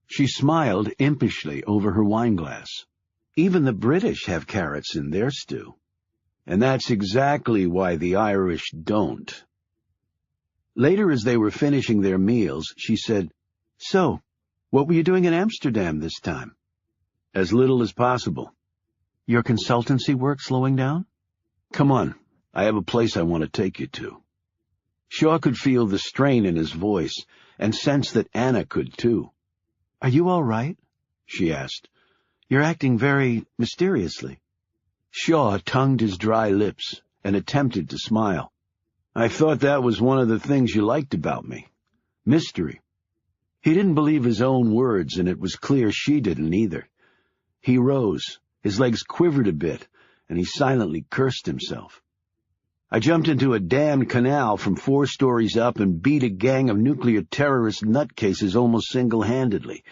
She smiled impishly over her wineglass. "Even the British have carrots in their stew." "And that's exactly why the Irish don't." Later, as they were finishing their meals, she said, "So, what were you doing in Amsterdam this time?" "As little as possible." "Your consultancy work slowing down?" "Come on, I have a place I want to take you to." Shaw could feel the strain in his voice, and sense that Anna could too. "Are you all right?" she asked. "You're acting very mysteriously." Shaw tongued his dry lips and attempted to smile. "I thought that was one of the things you liked about me. Mystery." He didn't believe his own words, and it was clear she didn't either. He rose, his legs quivered a bit, and he silently cursed himself. I jumped into a damned canal from 4 stories up and beat a gang of nuclear terrorist nutcases almost single-handedly.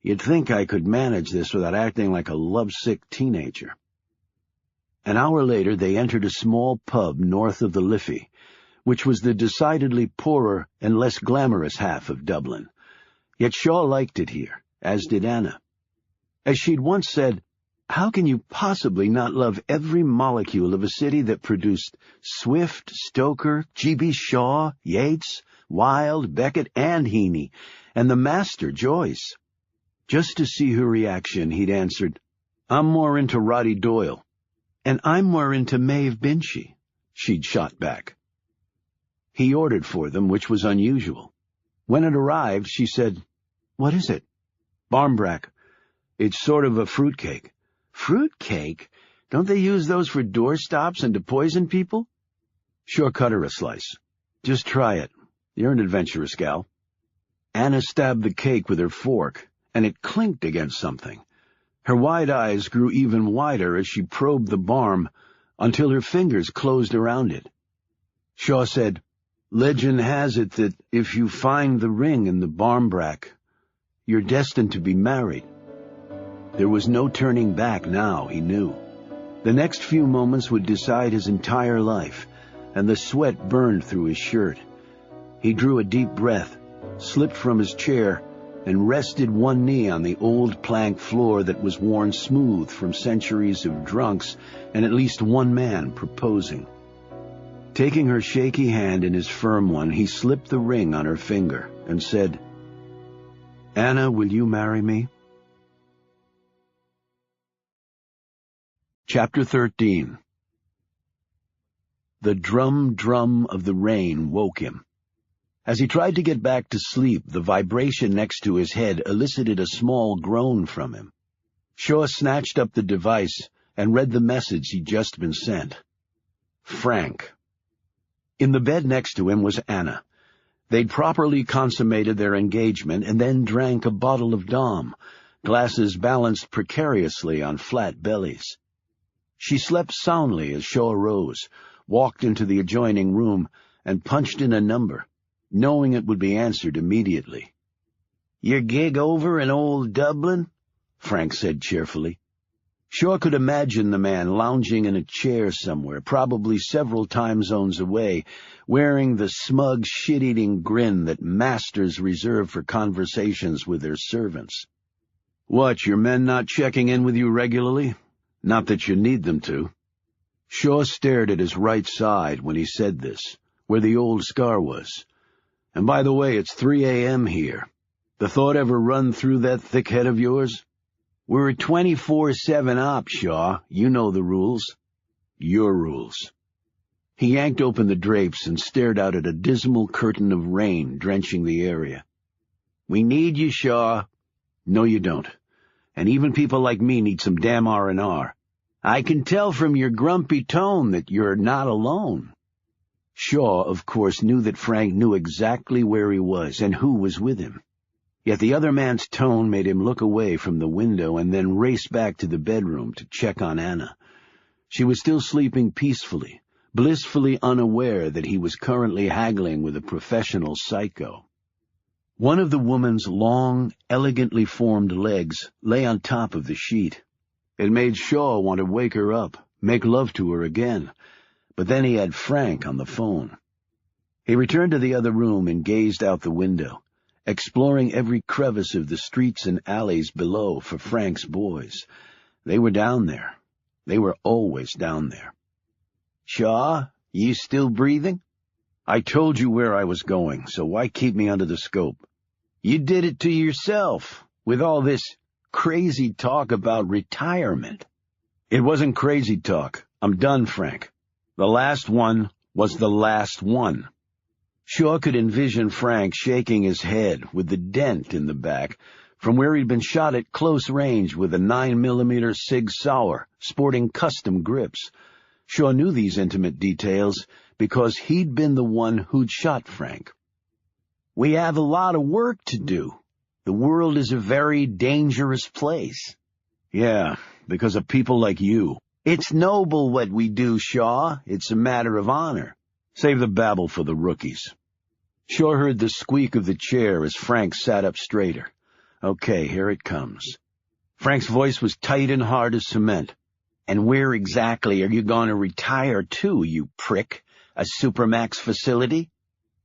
You'd think I could manage this without acting like a lovesick teenager. An hour later, they entered a small pub north of the Liffey, which was the decidedly poorer and less glamorous half of Dublin. Yet Shaw liked it here, as did Anna. As she'd once said, how can you possibly not love every molecule of a city that produced Swift, Stoker, G.B. Shaw, Yeats, Wilde, Beckett, and Heaney, and the master, Joyce? Just to see her reaction, he'd answered, I'm more into Roddy Doyle. And I'm more into Maeve Binchy, she'd shot back. He ordered for them, which was unusual. When it arrived, she said, What is it? Barmbrack. It's sort of a fruitcake. Fruitcake? Don't they use those for doorstops and to poison people? Sure, cut her a slice. Just try it. You're an adventurous gal. Anna stabbed the cake with her fork, and it clinked against something. Her wide eyes grew even wider as she probed the barm until her fingers closed around it. Shaw said, Legend has it that if you find the ring in the barmbrack, you're destined to be married. There was no turning back now, he knew. The next few moments would decide his entire life, and the sweat burned through his shirt. He drew a deep breath, slipped from his chair, and rested one knee on the old plank floor that was worn smooth from centuries of drunks and at least one man proposing. Taking her shaky hand in his firm one, he slipped the ring on her finger and said, Anna, will you marry me? Chapter 13. The drum of the rain woke him. As he tried to get back to sleep, the vibration next to his head elicited a small groan from him. Shaw snatched up the device and read the message he'd just been sent. Frank. In the bed next to him was Anna. They'd properly consummated their engagement and then drank a bottle of Dom, glasses balanced precariously on flat bellies. She slept soundly as Shaw rose, walked into the adjoining room, and punched in a number, knowing it would be answered immediately. Your gig over in old Dublin? Frank said cheerfully. Shaw could imagine the man lounging in a chair somewhere, probably several time zones away, wearing the smug, shit-eating grin that masters reserve for conversations with their servants. What, your men not checking in with you regularly? Not that you need them to. Shaw stared at his right side when he said this, where the old scar was. And by the way, it's 3 a.m. here. The thought ever run through that thick head of yours? We're 24/7 op, Shaw. You know the rules. Your rules. He yanked open the drapes and stared out at a dismal curtain of rain drenching the area. We need you, Shaw. No, you don't. And even people like me need some damn R&R. I can tell from your grumpy tone that you're not alone. Shaw, of course, knew that Frank knew exactly where he was and who was with him. Yet the other man's tone made him look away from the window and then race back to the bedroom to check on Anna. She was still sleeping peacefully, blissfully unaware that he was currently haggling with a professional psycho. One of the woman's long, elegantly formed legs lay on top of the sheet. It made Shaw want to wake her up, make love to her again. But then he had Frank on the phone. He returned to the other room and gazed out the window, exploring every crevice of the streets and alleys below for Frank's boys. They were down there. They were always down there. Shaw, you still breathing? I told you where I was going, so why keep me under the scope? You did it to yourself, with all this crazy talk about retirement. It wasn't crazy talk. I'm done, Frank. The last one was the last one. Shaw could envision Frank shaking his head with the dent in the back from where he'd been shot at close range with a 9mm Sig Sauer, sporting custom grips. Shaw knew these intimate details because he'd been the one who'd shot Frank. We have a lot of work to do. The world is a very dangerous place. Yeah, because of people like you. It's noble what we do, Shaw. It's a matter of honor. Save the babble for the rookies. Shaw heard the squeak of the chair as Frank sat up straighter. Okay, here it comes. Frank's voice was tight and hard as cement. And where exactly are you going to retire to, you prick? A Supermax facility?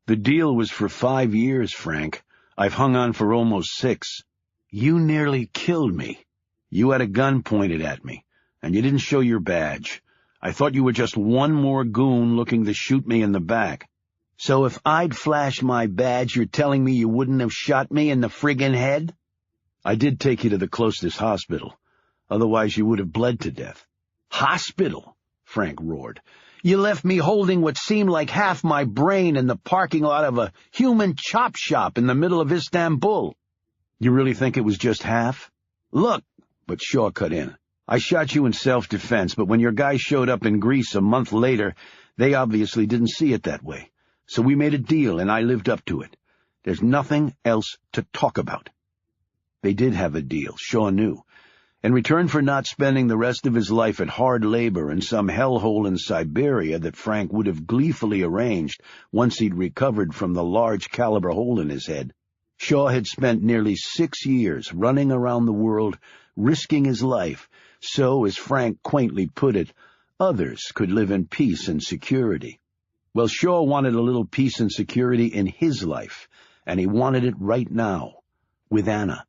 The deal was for 5 years, Frank. I've hung on for almost 6. You nearly killed me. You had a gun pointed at me, and you didn't show your badge. I thought you were just one more goon looking to shoot me in the back. So if I'd flashed my badge, you're telling me you wouldn't have shot me in the friggin' head? I did take you to the closest hospital. Otherwise you would have bled to death. Hospital? Frank roared. You left me holding what seemed like half my brain in the parking lot of a human chop shop in the middle of Istanbul. You really think it was just half? Look, but Shaw cut in. I shot you in self-defense, but when your guy showed up in Greece a month later, they obviously didn't see it that way. So we made a deal, and I lived up to it. There's nothing else to talk about. They did have a deal, Shaw knew. In return for not spending the rest of his life at hard labor in some hellhole in Siberia that Frank would have gleefully arranged once he'd recovered from the large-caliber hole in his head, Shaw had spent nearly 6 years running around the world, risking his life, so, as Frank quaintly put it, others could live in peace and security. Well, Shaw wanted a little peace and security in his life, and he wanted it right now, with Anna.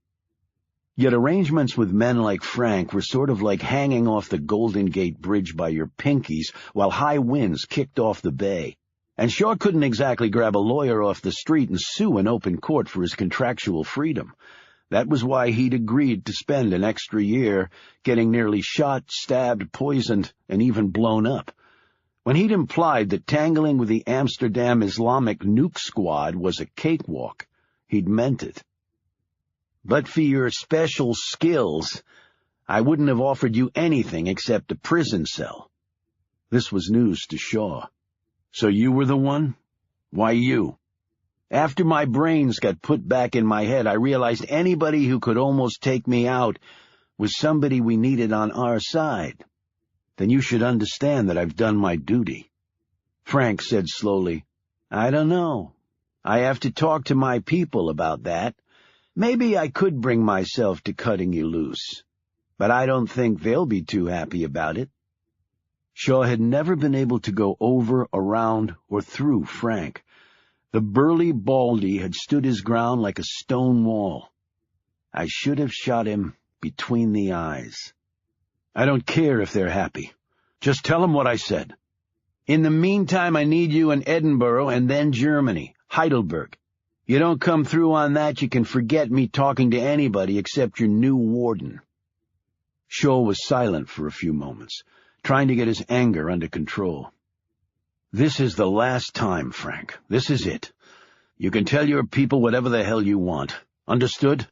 Yet arrangements with men like Frank were sort of like hanging off the Golden Gate Bridge by your pinkies while high winds kicked off the bay. And Shaw couldn't exactly grab a lawyer off the street and sue in open court for his contractual freedom. That was why he'd agreed to spend an extra year getting nearly shot, stabbed, poisoned, and even blown up. When he'd implied that tangling with the Amsterdam Islamic nuke squad was a cakewalk, he'd meant it. But for your special skills, I wouldn't have offered you anything except a prison cell. This was news to Shaw. So you were the one? Why you? After my brains got put back in my head, I realized anybody who could almost take me out was somebody we needed on our side. Then you should understand that I've done my duty. Frank said slowly, I don't know. I have to talk to my people about that. Maybe I could bring myself to cutting you loose, but I don't think they'll be too happy about it. Shaw had never been able to go over, around, or through Frank. The burly Baldy had stood his ground like a stone wall. I should have shot him between the eyes. I don't care if they're happy. Just tell them what I said. In the meantime, I need you in Edinburgh and then Germany, Heidelberg. You don't come through on that, you can forget me talking to anybody except your new warden. Shaw was silent for a few moments, trying to get his anger under control. This is the last time, Frank. This is it. You can tell your people whatever the hell you want. Understood?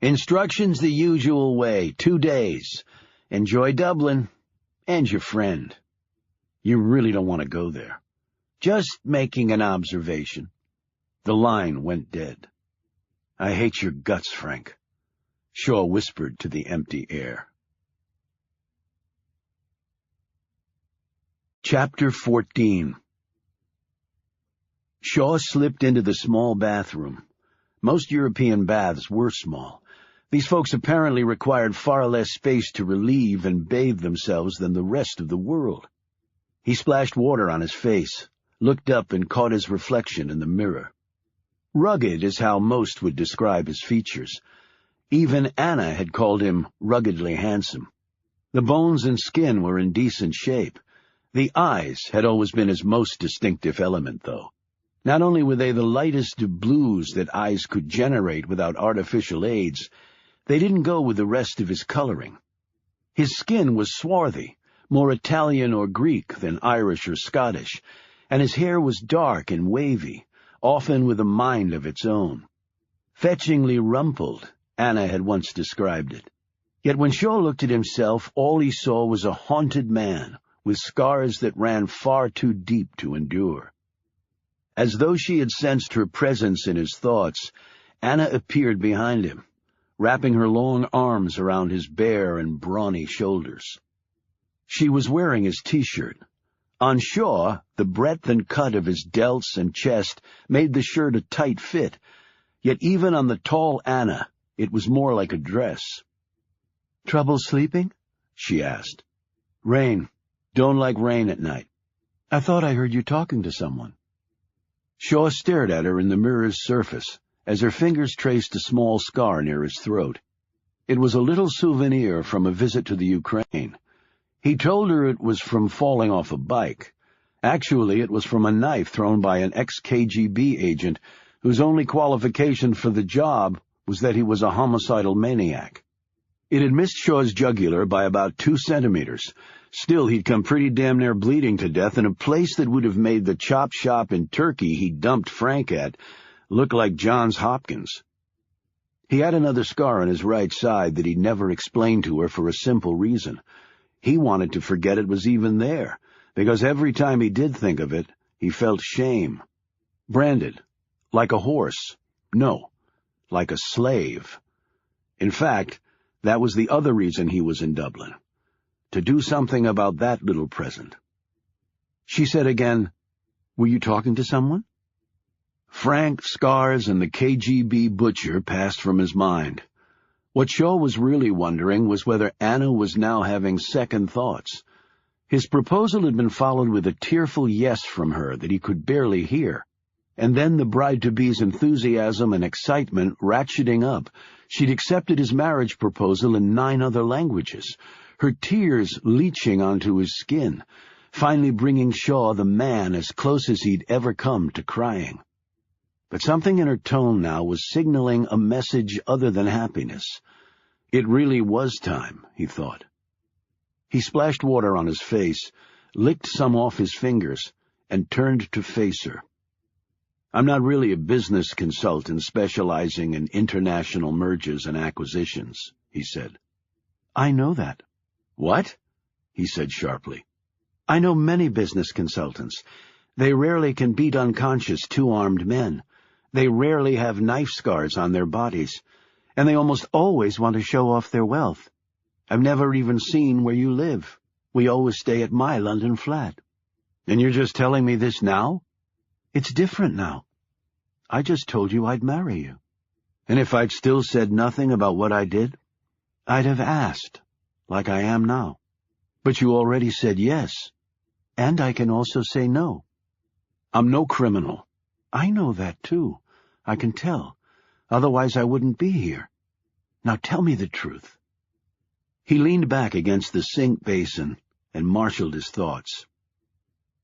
Instructions the usual way. 2 days. Enjoy Dublin. And your friend. You really don't want to go there. Just making an observation. The line went dead. I hate your guts, Frank. Shaw whispered to the empty air. Chapter 14. Shaw slipped into the small bathroom. Most European baths were small. These folks apparently required far less space to relieve and bathe themselves than the rest of the world. He splashed water on his face, looked up and caught his reflection in the mirror. Rugged is how most would describe his features. Even Anna had called him ruggedly handsome. The bones and skin were in decent shape. The eyes had always been his most distinctive element, though. Not only were they the lightest of blues that eyes could generate without artificial aids, they didn't go with the rest of his coloring. His skin was swarthy, more Italian or Greek than Irish or Scottish, and his hair was dark and wavy, often with a mind of its own. Fetchingly rumpled, Anna had once described it. Yet when Shaw looked at himself, all he saw was a haunted man, with scars that ran far too deep to endure. As though she had sensed her presence in his thoughts, Anna appeared behind him, wrapping her long arms around his bare and brawny shoulders. She was wearing his T-shirt. On Shaw, the breadth and cut of his delts and chest made the shirt a tight fit, yet even on the tall Anna, it was more like a dress. "Trouble sleeping?" she asked. "Rain. Don't like rain at night. I thought I heard you talking to someone." Shaw stared at her in the mirror's surface as her fingers traced a small scar near his throat. It was a little souvenir from a visit to the Ukraine. He told her it was from falling off a bike. Actually, it was from a knife thrown by an ex-KGB agent whose only qualification for the job was that he was a homicidal maniac. It had missed Shaw's jugular by about 2 centimeters. Still, he'd come pretty damn near bleeding to death in a place that would have made the chop shop in Turkey he dumped Frank at look like Johns Hopkins. He had another scar on his right side that he'd never explained to her for a simple reason. He wanted to forget it was even there, because every time he did think of it, he felt shame. Branded. Like a horse. No, like a slave. In fact, that was the other reason he was in Dublin. To do something about that little present. She said again, "Were you talking to someone?" Frank, scars, and the KGB butcher passed from his mind. What Shaw was really wondering was whether Anna was now having second thoughts. His proposal had been followed with a tearful yes from her that he could barely hear. And then the bride-to-be's enthusiasm and excitement ratcheting up. She'd accepted his marriage proposal in 9 other languages, her tears leaching onto his skin, finally bringing Shaw the man as close as he'd ever come to crying. But something in her tone now was signaling a message other than happiness. It really was time, he thought. He splashed water on his face, licked some off his fingers, and turned to face her. "I'm not really a business consultant specializing in international mergers and acquisitions," he said. "I know that." "What?" he said sharply. "I know many business consultants. They rarely can beat unconscious 2 armed men. They rarely have knife scars on their bodies, and they almost always want to show off their wealth. I've never even seen where you live. We always stay at my London flat." "And you're just telling me this now?" "It's different now. I just told you I'd marry you." "And if I'd still said nothing about what I did?" "I'd have asked, like I am now." "But you already said yes." "And I can also say no." "I'm no criminal." "I know that, too. I can tell. Otherwise I wouldn't be here. Now tell me the truth." He leaned back against the sink basin and marshaled his thoughts.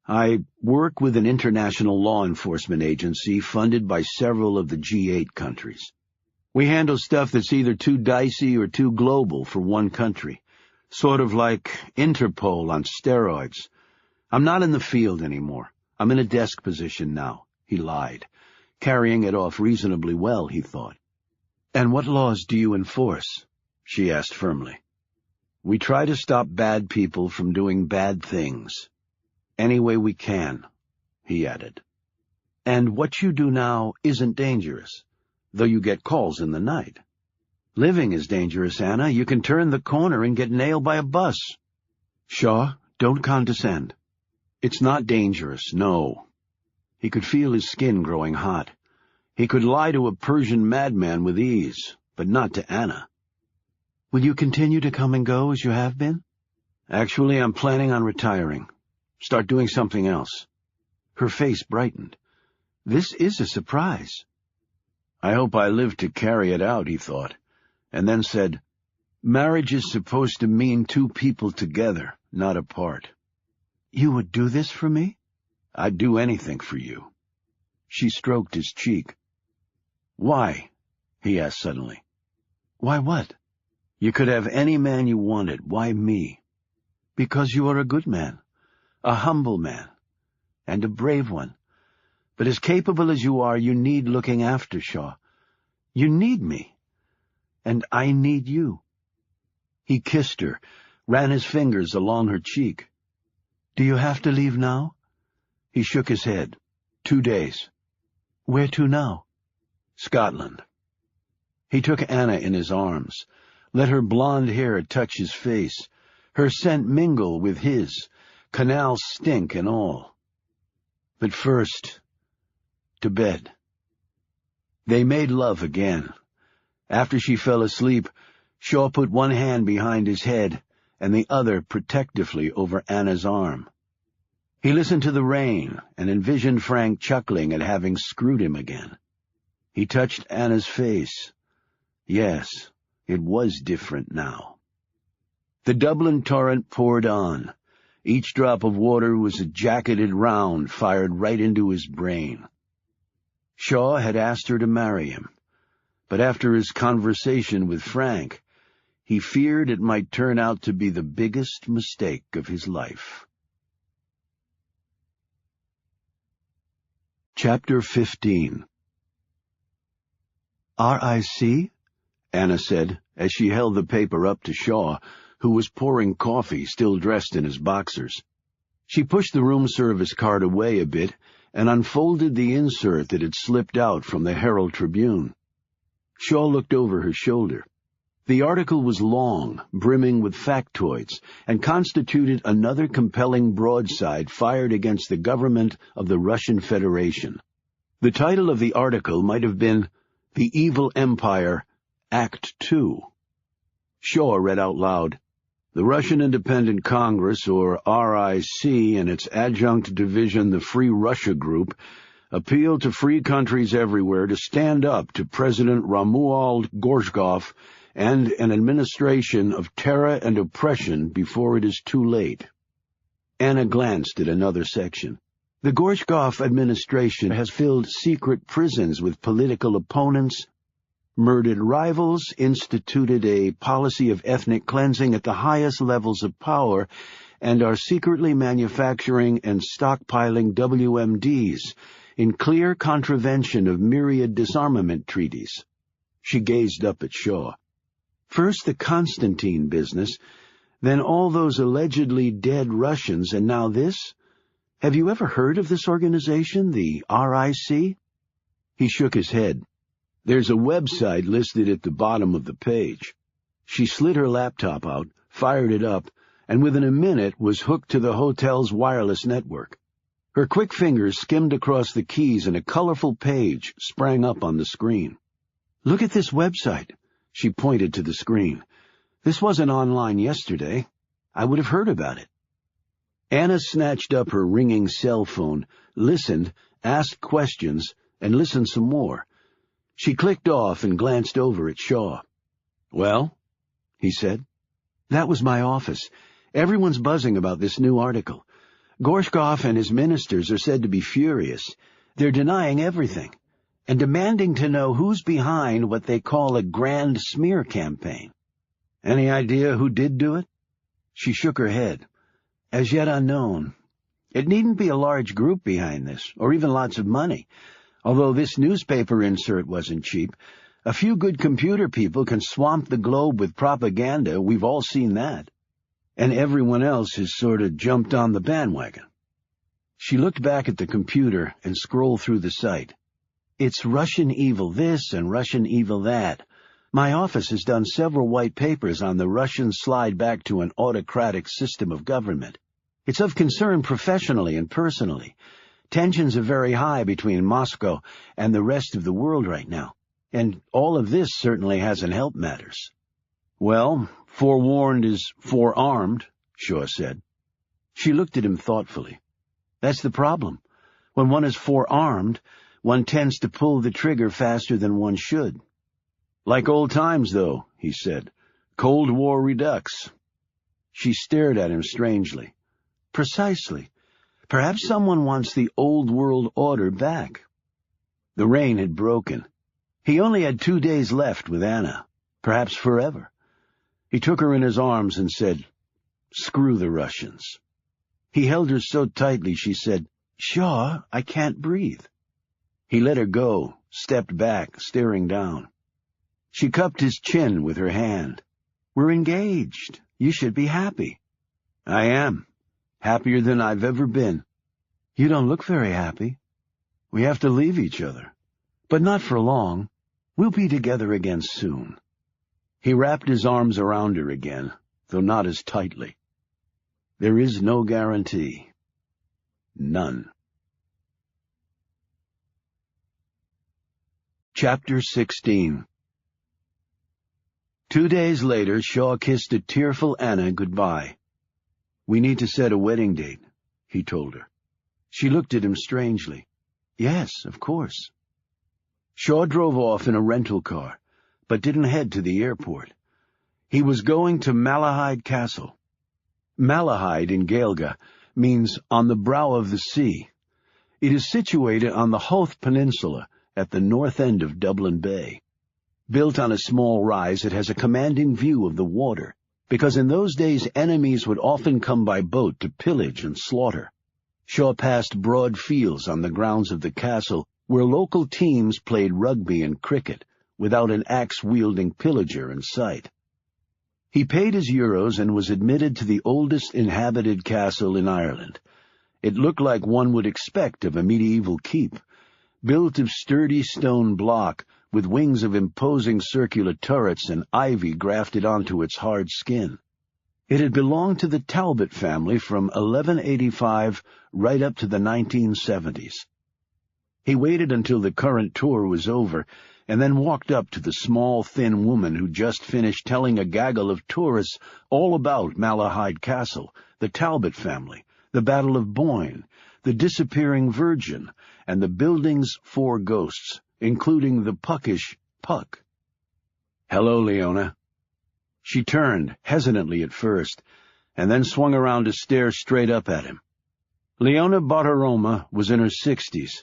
"I work with an international law enforcement agency funded by several of the G8 countries. We handle stuff that's either too dicey or too global for one country, sort of like Interpol on steroids. I'm not in the field anymore. I'm in a desk position now." He lied. Carrying it off reasonably well, he thought. "And what laws do you enforce?" she asked firmly. "We try to stop bad people from doing bad things. Any way we can," he added. "And what you do now isn't dangerous, though you get calls in the night." "Living is dangerous, Anna. You can turn the corner and get nailed by a bus." "Shaw, don't condescend. It's not dangerous, no." He could feel his skin growing hot. He could lie to a Persian madman with ease, but not to Anna. "Will you continue to come and go as you have been?" "Actually, I'm planning on retiring. Start doing something else." Her face brightened. "This is a surprise." "I hope I live to carry it out," he thought, and then said, "Marriage is supposed to mean 2 people together, not apart." "You would do this for me?" "I'd do anything for you." She stroked his cheek. "Why?" he asked suddenly. "Why what?" "You could have any man you wanted. Why me?" "Because you are a good man, a humble man, and a brave one. But as capable as you are, you need looking after, Shaw. You need me, and I need you." He kissed her, ran his fingers along her cheek. "Do you have to leave now?" He shook his head. 2 days. "Where to now?" "Scotland." He took Anna in his arms, let her blonde hair touch his face. her scent mingle with his, canal stink and all. But first, to bed. They made love again. After she fell asleep, Shaw put one hand behind his head and the other protectively over Anna's arm. He listened to the rain and envisioned Frank chuckling at having screwed him again. He touched Anna's face. Yes, it was different now. The Dublin torrent poured on. Each drop of water was a jacketed round fired right into his brain. Shaw had asked her to marry him, but after his conversation with Frank, he feared it might turn out to be the biggest mistake of his life. Chapter 15. "R.I.C.?" Anna said, as she held the paper up to Shaw, who was pouring coffee, still dressed in his boxers. She pushed the room service card away a bit and unfolded the insert that had slipped out from the Herald Tribune. Shaw looked over her shoulder. The article was long, brimming with factoids, and constituted another compelling broadside fired against the government of the Russian Federation. The title of the article might have been "The Evil Empire, Act 2. Shaw read out loud, "The Russian Independent Congress, or RIC, and its adjunct division, the Free Russia Group, appeal to free countries everywhere to stand up to President Romuald Gorshkov and an administration of terror and oppression before it is too late." Anna glanced at another section. "The Gorshkov administration has filled secret prisons with political opponents, murdered rivals, instituted a policy of ethnic cleansing at the highest levels of power, and are secretly manufacturing and stockpiling WMDs in clear contravention of myriad disarmament treaties." She gazed up at Shaw. "First the Constantine business, then all those allegedly dead Russians, and now this? Have you ever heard of this organization, the RIC?" He shook his head. "There's a website listed at the bottom of the page." She slid her laptop out, fired it up, and within a minute was hooked to the hotel's wireless network. Her quick fingers skimmed across the keys and a colorful page sprang up on the screen. "Look at this website." She pointed to the screen. "This wasn't online yesterday. I would have heard about it." Anna snatched up her ringing cell phone, listened, asked questions, and listened some more. She clicked off and glanced over at Shaw. "Well?" he said. "That was my office. Everyone's buzzing about this new article. Gorshkov and his ministers are said to be furious. They're denying everything, and demanding to know who's behind what they call a grand smear campaign." "Any idea who did do it?" She shook her head. "As yet unknown. It needn't be a large group behind this, or even lots of money. Although this newspaper insert wasn't cheap, a few good computer people can swamp the globe with propaganda. We've all seen that. And everyone else has sort of jumped on the bandwagon." She looked back at the computer and scrolled through the site. "It's Russian evil this and Russian evil that. My office has done several white papers on the Russian slide back to an autocratic system of government. It's of concern professionally and personally. Tensions are very high between Moscow and the rest of the world right now, and all of this certainly hasn't helped matters." "Well, forewarned is forearmed," Shaw said. She looked at him thoughtfully. "That's the problem. When one is forearmed, one tends to pull the trigger faster than one should." "Like old times, though," he said. "Cold War redux." She stared at him strangely. "Precisely. Perhaps someone wants the old world order back." The rain had broken. He only had 2 days left with Anna, perhaps forever. He took her in his arms and said, "Screw the Russians." He held her so tightly she said, "Shaw, I can't breathe." He let her go, stepped back, staring down. She cupped his chin with her hand. "We're engaged. You should be happy." "I am. Happier than I've ever been." "You don't look very happy." "We have to leave each other." "But not for long. We'll be together again soon." He wrapped his arms around her again, though not as tightly. There is no guarantee. None. Chapter 16. 2 days later, Shaw kissed a tearful Anna goodbye. "We need to set a wedding date," he told her. She looked at him strangely. "Yes, of course." Shaw drove off in a rental car, but didn't head to the airport. He was going to Malahide Castle. Malahide in Gaeilge means on the brow of the sea. It is situated on the Howth Peninsula at the north end of Dublin Bay. Built on a small rise, it has a commanding view of the water, because in those days enemies would often come by boat to pillage and slaughter. Shaw passed broad fields on the grounds of the castle, where local teams played rugby and cricket, without an axe-wielding pillager in sight. He paid his euros and was admitted to the oldest inhabited castle in Ireland. It looked like one would expect of a medieval keep, built of sturdy stone block, with wings of imposing circular turrets and ivy grafted onto its hard skin. It had belonged to the Talbot family from 1185 right up to the 1970s. He waited until the current tour was over, and then walked up to the small, thin woman who just finished telling a gaggle of tourists all about Malahide Castle, the Talbot family, the Battle of Boyne, the disappearing Virgin, and the building's 4 ghosts, including the puckish Puck. "Hello, Leona." She turned, hesitantly at first, and then swung around to stare straight up at him. Leona Bartaroma was in her 60s,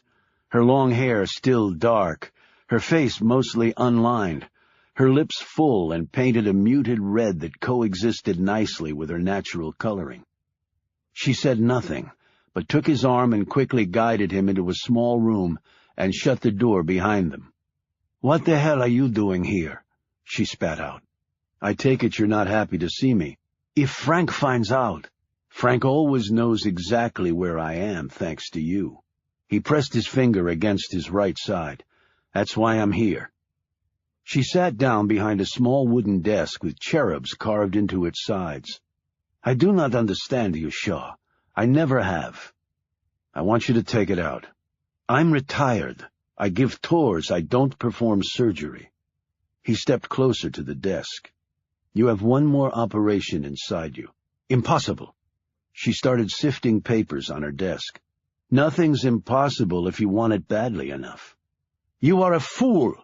her long hair still dark, her face mostly unlined, her lips full and painted a muted red that coexisted nicely with her natural coloring. She said nothing, but took his arm and quickly guided him into a small room and shut the door behind them. "What the hell are you doing here?" she spat out. "I take it you're not happy to see me. If Frank finds out—" "Frank always knows exactly where I am, thanks to you." He pressed his finger against his right side. "That's why I'm here." She sat down behind a small wooden desk with cherubs carved into its sides. "I do not understand you, Shaw. I never have." "I want you to take it out. I'm retired. I give tours. I don't perform surgery." He stepped closer to the desk. "You have one more operation inside you." "Impossible." She started sifting papers on her desk. "Nothing's impossible if you want it badly enough." "You are a fool."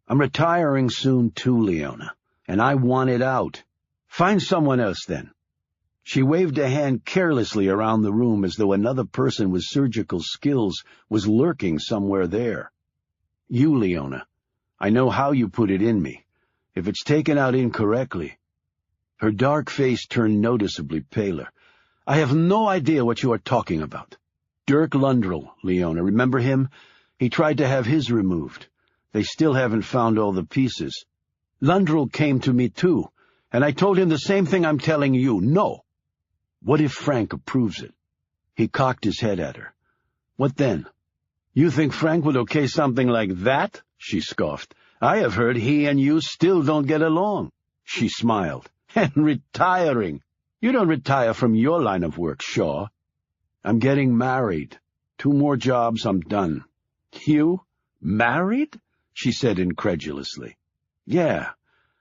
"I'm retiring soon too, Leona, and I want it out." "Find someone else, then." She waved a hand carelessly around the room as though another person with surgical skills was lurking somewhere there. "You, Leona. I know how you put it in me. If it's taken out incorrectly—" Her dark face turned noticeably paler. "I have no idea what you are talking about." "Dirk Lundrell, Leona, remember him? He tried to have his removed. They still haven't found all the pieces. Lundrell came to me too, and I told him the same thing I'm telling you. No." "What if Frank approves it?" He cocked his head at her. "What then?" "You think Frank would okay something like that?" she scoffed. "I have heard he and you still don't get along." She smiled. "And retiring. You don't retire from your line of work, Shaw." "I'm getting married. 2 more jobs, I'm done." "You? Married?" she said incredulously. "Yeah.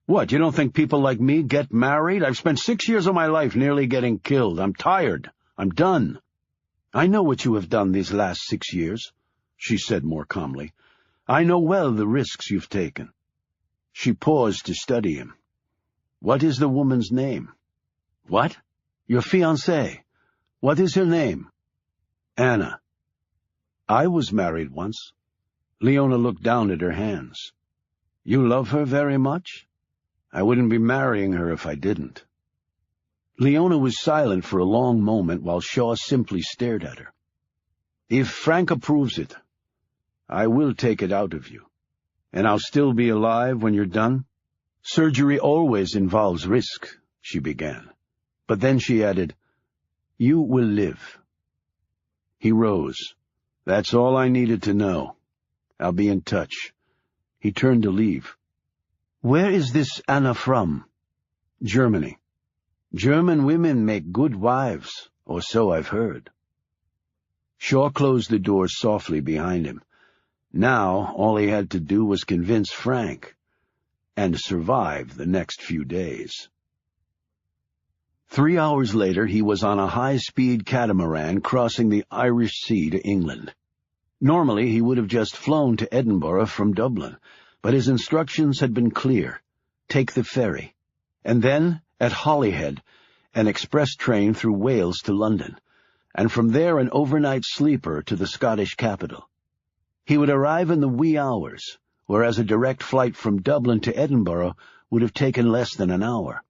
What, you don't think people like me get married? I've spent 6 years of my life nearly getting killed. I'm tired. I'm done." "I know what you have done these last 6 years," she said more calmly. "I know well the risks you've taken." She paused to study him. "What is the woman's name?" "What? Your fiancée. What is her name?" "Anna." "I was married once." Leona looked down at her hands. "You love her very much?" "I wouldn't be marrying her if I didn't." Leona was silent for a long moment while Shaw simply stared at her. "If Frank approves it, I will take it out of you. And I'll still be alive when you're done?" "Surgery always involves risk," she began. But then she added, "You will live." He rose. "That's all I needed to know. I'll be in touch." He turned to leave. "Where is this Anna from?" "Germany." German women make good wives, or so I've heard. Shaw closed the door softly behind him. Now all he had to do was convince Frank, and survive the next few days. 3 hours later, he was on a high-speed catamaran crossing the Irish Sea to England. Normally, he would have just flown to Edinburgh from Dublin, but his instructions had been clear. Take the ferry, and then, at Holyhead, an express train through Wales to London, and from there an overnight sleeper to the Scottish capital. He would arrive in the wee hours, whereas a direct flight from Dublin to Edinburgh would have taken less than an hour.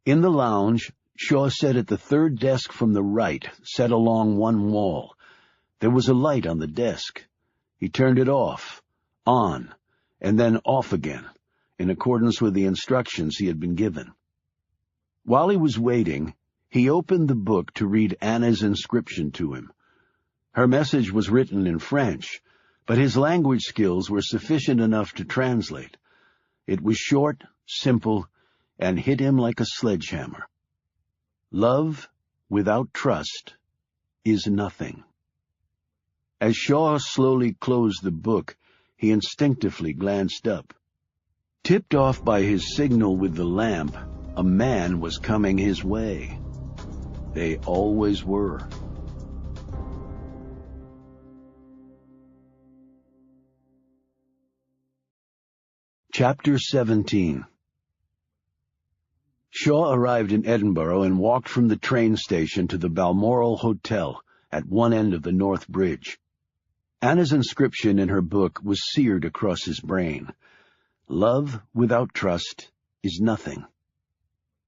In the lounge, Shaw sat at the third desk from the right, set along one wall. There was a light on the desk. He turned it off, on, and then off again, in accordance with the instructions he had been given. While he was waiting, he opened the book to read Anna's inscription to him. Her message was written in French, but his language skills were sufficient enough to translate. It was short, simple, and hit him like a sledgehammer. Love without trust is nothing. As Shaw slowly closed the book, he instinctively glanced up. Tipped off by his signal with the lamp, a man was coming his way. They always were. Chapter 17. Shaw arrived in Edinburgh and walked from the train station to the Balmoral Hotel at one end of the North Bridge. Anna's inscription in her book was seared across his brain. Love without trust is nothing.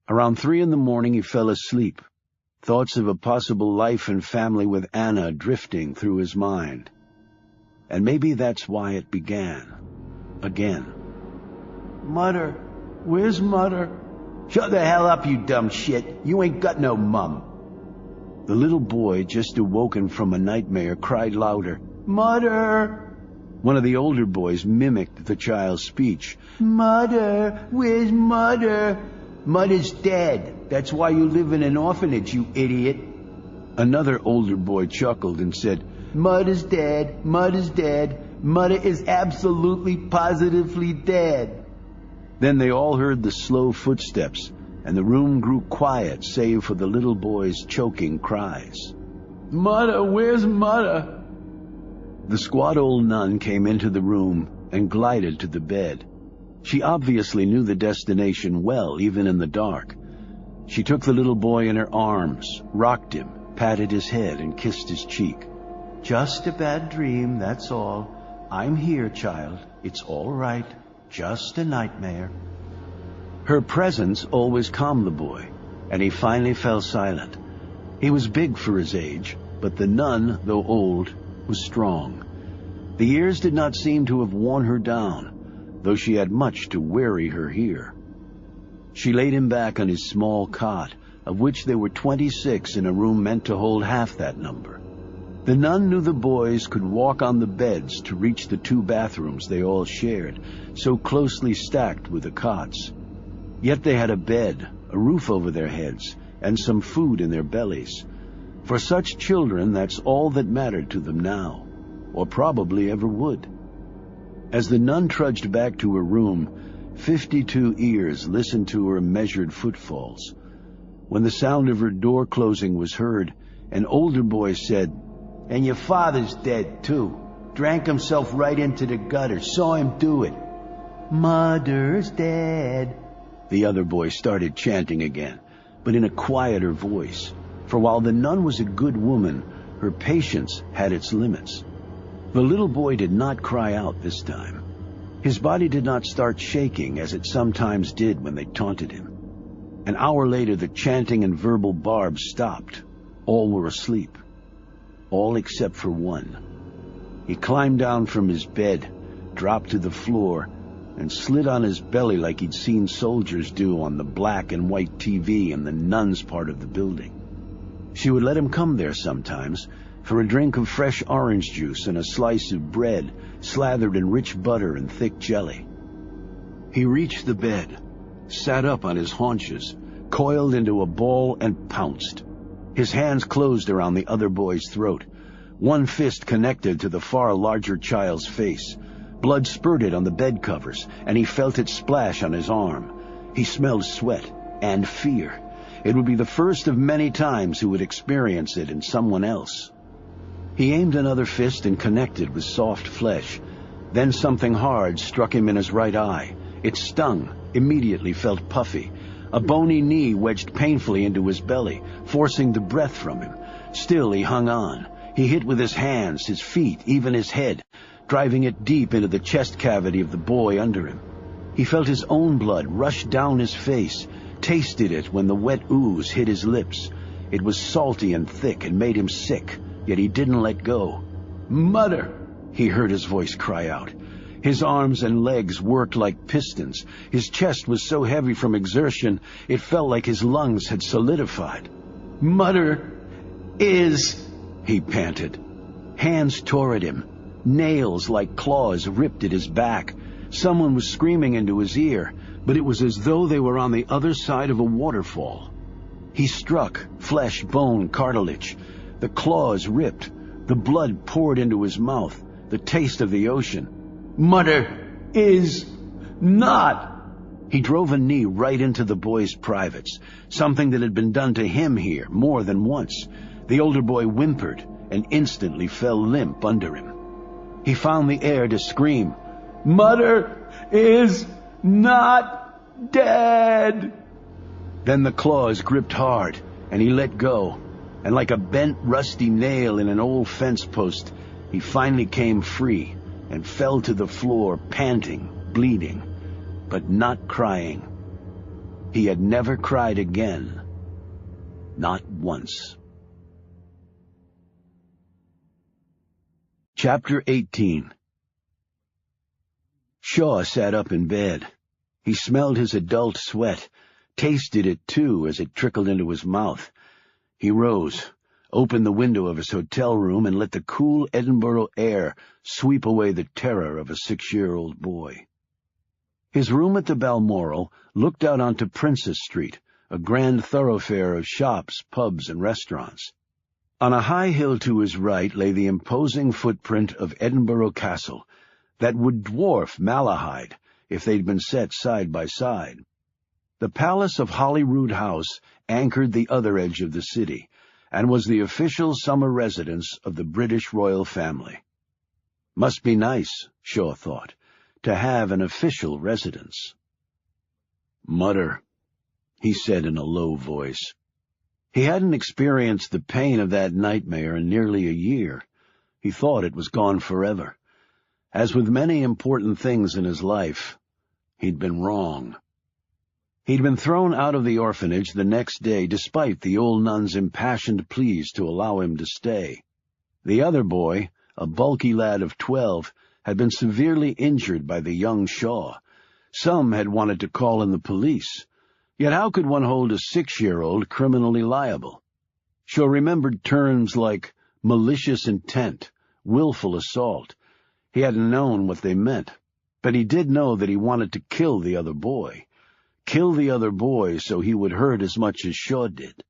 Around 3 a.m, he fell asleep, thoughts of a possible life and family with Anna drifting through his mind. And maybe that's why it began. Again. Mother, where's Mother? Shut the hell up, you dumb shit. You ain't got no mum. The little boy, just awoken from a nightmare, cried louder, Mother! One of the older boys mimicked the child's speech. Mother, where's Mother? Mother's dead. That's why you live in an orphanage, you idiot. Another older boy chuckled and said, Mother's dead. Mother's dead. Mother is absolutely, positively dead. Then they all heard the slow footsteps, and the room grew quiet save for the little boy's choking cries. Mother, where's Mother? The squat old nun came into the room and glided to the bed. She obviously knew the destination well, even in the dark. She took the little boy in her arms, rocked him, patted his head, and kissed his cheek. Just a bad dream, that's all. I'm here, child. It's all right. Just a nightmare. Her presence always calmed the boy, and he finally fell silent. He was big for his age, but the nun, though old, was strong. The years did not seem to have worn her down, though she had much to weary her here. She laid him back on his small cot, of which there were 26 in a room meant to hold half that number. The nun knew the boys could walk on the beds to reach the 2 bathrooms they all shared, so closely stacked with the cots. Yet they had a bed, a roof over their heads, and some food in their bellies. For such children, that's all that mattered to them now, or probably ever would. As the nun trudged back to her room, 52 ears listened to her measured footfalls. When the sound of her door closing was heard, an older boy said, And your father's dead, too. Drank himself right into the gutter. Saw him do it. Mother's dead. The other boy started chanting again, but in a quieter voice. For while the nun was a good woman, her patience had its limits. The little boy did not cry out this time. His body did not start shaking as it sometimes did when they taunted him. An hour later, the chanting and verbal barbs stopped. All were asleep. All except for one. He climbed down from his bed, dropped to the floor, and slid on his belly like he'd seen soldiers do on the black and white TV in the nuns' part of the building. She would let him come there sometimes for a drink of fresh orange juice and a slice of bread slathered in rich butter and thick jelly. He reached the bed, sat up on his haunches, coiled into a ball and pounced. His hands closed around the other boy's throat. One fist connected to the far larger child's face. Blood spurted on the bed covers, and he felt it splash on his arm. He smelled sweat and fear. It would be the first of many times he would experience it in someone else. He aimed another fist and connected with soft flesh. Then something hard struck him in his right eye. It stung, immediately felt puffy. A bony knee wedged painfully into his belly, forcing the breath from him. Still he hung on. He hit with his hands, his feet, even his head, driving it deep into the chest cavity of the boy under him. He felt his own blood rush down his face, tasted it when the wet ooze hit his lips. It was salty and thick and made him sick, yet he didn't let go. "Mother!" he heard his voice cry out. His arms and legs worked like pistons. His chest was so heavy from exertion, it felt like his lungs had solidified. "Mother is..." he panted. Hands tore at him. Nails like claws ripped at his back. Someone was screaming into his ear, but it was as though they were on the other side of a waterfall. He struck, flesh, bone, cartilage. The claws ripped. The blood poured into his mouth, the taste of the ocean. "Mother is not..." He drove a knee right into the boy's privates, something that had been done to him here more than once. The older boy whimpered and instantly fell limp under him. He found the air to scream, "Mother is not dead!" Then the claws gripped hard, and he let go, and like a bent, rusty nail in an old fence post, he finally came free and fell to the floor, panting, bleeding, but not crying. He had never cried again. Not once. Chapter 18. Shaw sat up in bed. He smelled his adult sweat, tasted it too as it trickled into his mouth. He rose, opened the window of his hotel room, and let the cool Edinburgh air sweep away the terror of a 6-year-old boy. His room at the Balmoral looked out onto Princess Street, a grand thoroughfare of shops, pubs, and restaurants. On a high hill to his right lay the imposing footprint of Edinburgh Castle, that would dwarf Malahide if they'd been set side by side. The Palace of Holyrood House anchored the other edge of the city, and was the official summer residence of the British royal family. Must be nice, Shaw thought, to have an official residence. "Mother," he said in a low voice. He hadn't experienced the pain of that nightmare in nearly a year. He thought it was gone forever. As with many important things in his life, he'd been wrong. He'd been thrown out of the orphanage the next day, despite the old nun's impassioned pleas to allow him to stay. The other boy, a bulky lad of 12, had been severely injured by the young Shaw. Some had wanted to call in the police. Yet how could one hold a 6-year-old criminally liable? Shaw remembered terms like malicious intent, willful assault. He hadn't known what they meant, but he did know that he wanted to kill the other boy. Kill the other boy so he would hurt as much as Shaw did.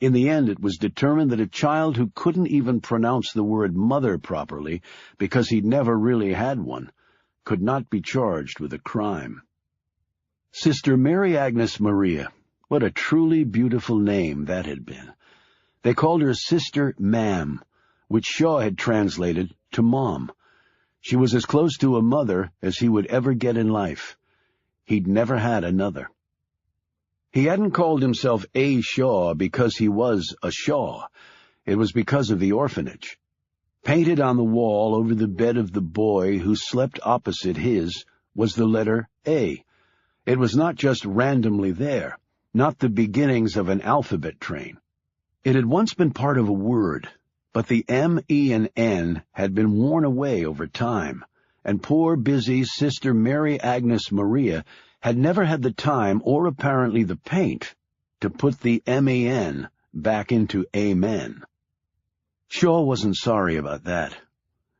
In the end, it was determined that a child who couldn't even pronounce the word mother properly because he'd never really had one could not be charged with a crime. Sister Mary Agnes Maria, what a truly beautiful name that had been. They called her Sister Ma'am, which Shaw had translated to Mom. She was as close to a mother as he would ever get in life. He'd never had another. He hadn't called himself A. Shaw because he was a Shaw. It was because of the orphanage. Painted on the wall over the bed of the boy who slept opposite his was the letter A. It was not just randomly there, not the beginnings of an alphabet train. It had once been part of a word, but the M, E, and N had been worn away over time, and poor, busy Sister Mary Agnes Maria had never had the time or apparently the paint to put the M-E-N back into Amen. Shaw wasn't sorry about that.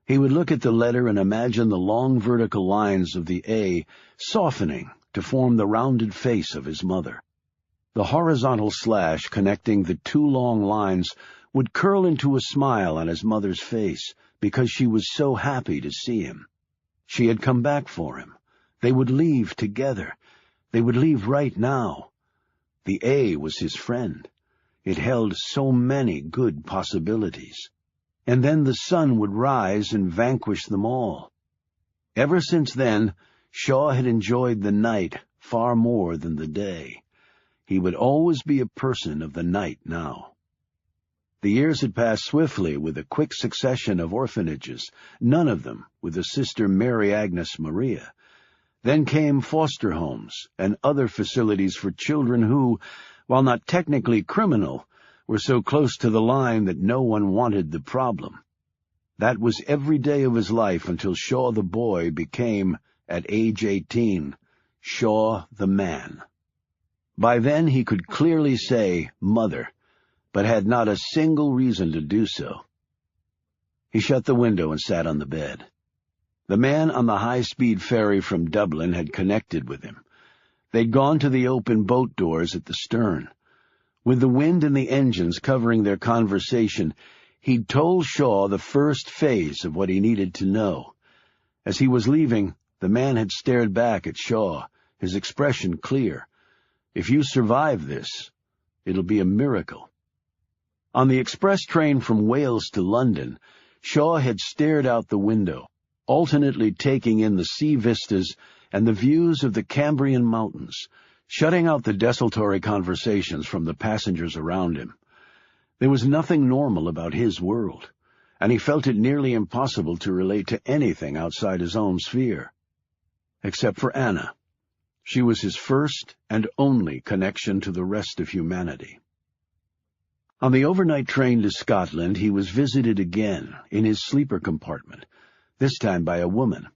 He would look at the letter and imagine the long vertical lines of the A softening to form the rounded face of his mother. The horizontal slash connecting the two long lines would curl into a smile on his mother's face because she was so happy to see him. She had come back for him. They would leave together. They would leave right now. The A was his friend. It held so many good possibilities. And then the sun would rise and vanquish them all. Ever since then, Shaw had enjoyed the night far more than the day. He would always be a person of the night now. The years had passed swiftly with a quick succession of orphanages, none of them with the sister Mary Agnes Maria. Then came foster homes and other facilities for children who, while not technically criminal, were so close to the line that no one wanted the problem. That was every day of his life until Shaw the boy became, at age 18, Shaw the man. By then he could clearly say mother, but had not a single reason to do so. He shut the window and sat on the bed. The man on the high-speed ferry from Dublin had connected with him. They'd gone to the open boat doors at the stern. With the wind and the engines covering their conversation, he'd told Shaw the first phase of what he needed to know. As he was leaving, the man had stared back at Shaw, his expression clear. If you survive this, it'll be a miracle. On the express train from Wales to London, Shaw had stared out the window, alternately taking in the sea vistas and the views of the Cambrian mountains, shutting out the desultory conversations from the passengers around him. There was nothing normal about his world, and he felt it nearly impossible to relate to anything outside his own sphere. Except for Anna. She was his first and only connection to the rest of humanity. On the overnight train to Scotland, he was visited again, in his sleeper compartment, this time by a woman.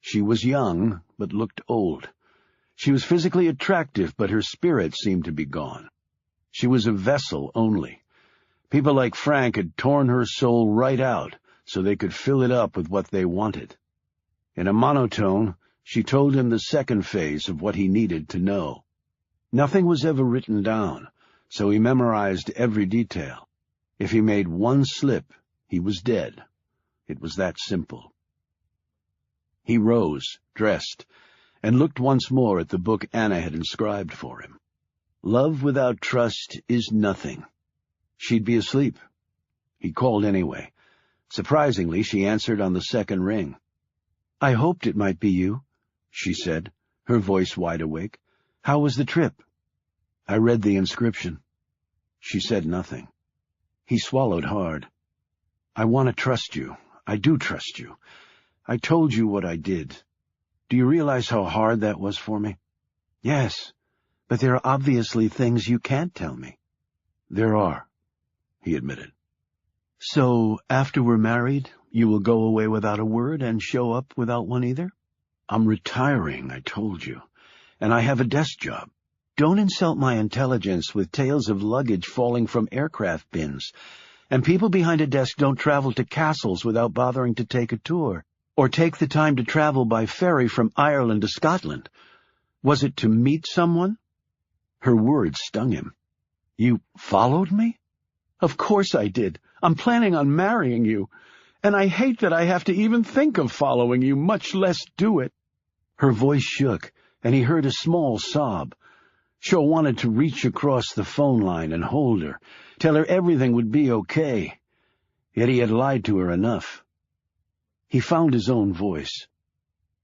She was young, but looked old. She was physically attractive, but her spirit seemed to be gone. She was a vessel only. People like Frank had torn her soul right out so they could fill it up with what they wanted. In a monotone, she told him the second phase of what he needed to know. Nothing was ever written down, so he memorized every detail. If he made one slip, he was dead. It was that simple. He rose, dressed, and looked once more at the book Anna had inscribed for him. Love without trust is nothing. She'd be asleep. He called anyway. Surprisingly, she answered on the second ring. "I hoped it might be you," she said, her voice wide awake. "How was the trip?" "I read the inscription." She said nothing. He swallowed hard. "I want to trust you. I do trust you. I told you what I did. Do you realize how hard that was for me?" "Yes, but there are obviously things you can't tell me." "There are," he admitted. "So, after we're married, you will go away without a word and show up without one either?" "I'm retiring, I told you, and I have a desk job." "Don't insult my intelligence with tales of luggage falling from aircraft bins, and people behind a desk don't travel to castles without bothering to take a tour, or take the time to travel by ferry from Ireland to Scotland. Was it to meet someone?" Her words stung him. "You followed me?" "Of course I did. I'm planning on marrying you, and I hate that I have to even think of following you, much less do it." Her voice shook, and he heard a small sob. Shaw wanted to reach across the phone line and hold her, tell her everything would be okay. Yet he had lied to her enough. He found his own voice.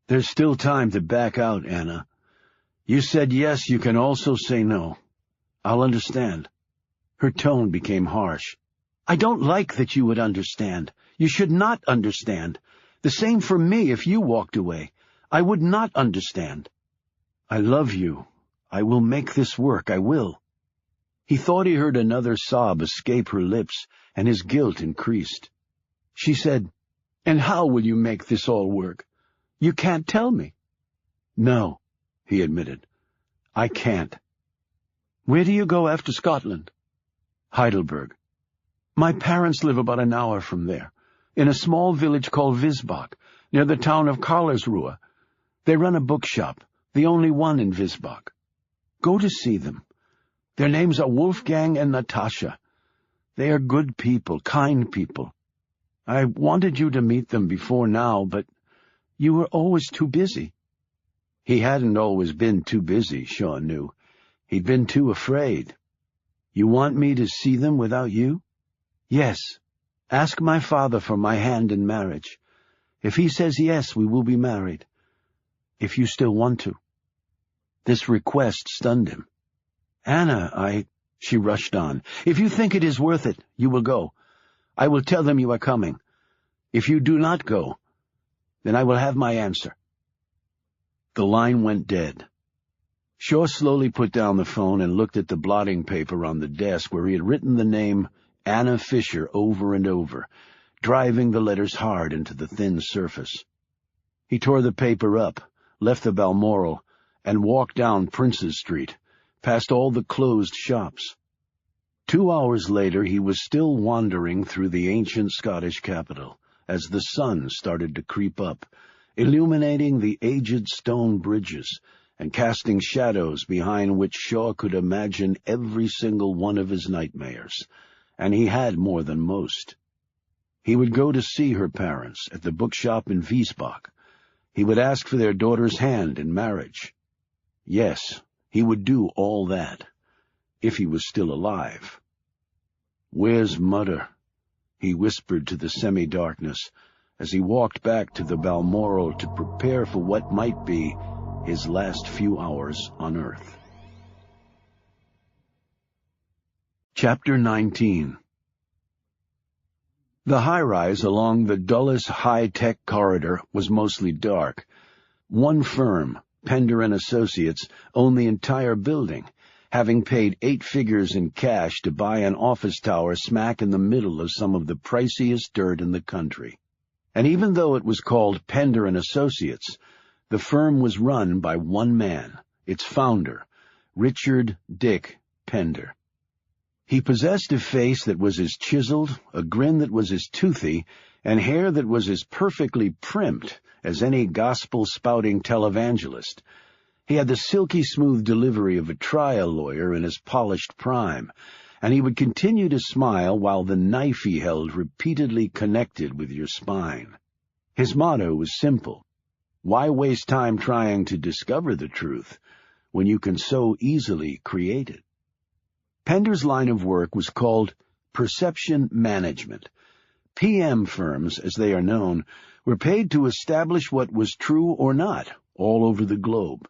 "There's still time to back out, Anna. You said yes, you can also say no. I'll understand." Her tone became harsh. "I don't like that you would understand. You should not understand. The same for me if you walked away. I would not understand." "I love you. I will make this work. I will." He thought he heard another sob escape her lips, and his guilt increased. She said, "And how will you make this all work? You can't tell me." "No," he admitted. "I can't." "Where do you go after Scotland?" "Heidelberg. My parents live about an hour from there, in a small village called Visbach, near the town of Karlsruhe. They run a bookshop, the only one in Visbach. Go to see them. Their names are Wolfgang and Natasha. They are good people, kind people. I wanted you to meet them before now, but you were always too busy." He hadn't always been too busy, Sean knew. He'd been too afraid. "You want me to see them without you?" "Yes. Ask my father for my hand in marriage. If he says yes, we will be married. If you still want to." This request stunned him. "Anna, She rushed on. "If you think it is worth it, you will go. I will tell them you are coming. If you do not go, then I will have my answer." The line went dead. Shaw slowly put down the phone and looked at the blotting paper on the desk where he had written the name Anna Fisher over and over, driving the letters hard into the thin surface. He tore the paper up, left the Balmoral, and walked down Princes Street, past all the closed shops. 2 hours later he was still wandering through the ancient Scottish capital as the sun started to creep up, illuminating the aged stone bridges and casting shadows behind which Shaw could imagine every single one of his nightmares, and he had more than most. He would go to see her parents at the bookshop in Wiesbach. He would ask for their daughter's hand in marriage. Yes, he would do all that, if he was still alive. "Where's Mother?" he whispered to the semi-darkness as he walked back to the Balmoral to prepare for what might be his last few hours on Earth. Chapter 19. The high-rise along the dullest high-tech corridor was mostly dark. One firm, Pender and Associates, owned the entire building, having paid 8 figures in cash to buy an office tower smack in the middle of some of the priciest dirt in the country. And even though it was called Pender and Associates, the firm was run by one man, its founder, Richard Dick Pender. He possessed a face that was as chiseled, a grin that was as toothy, and hair that was as perfectly primped as any gospel-spouting televangelist. He had the silky smooth delivery of a trial lawyer in his polished prime, and he would continue to smile while the knife he held repeatedly connected with your spine. His motto was simple: why waste time trying to discover the truth when you can so easily create it? Pender's line of work was called perception management. PM firms, as they are known, were paid to establish what was true or not all over the globe.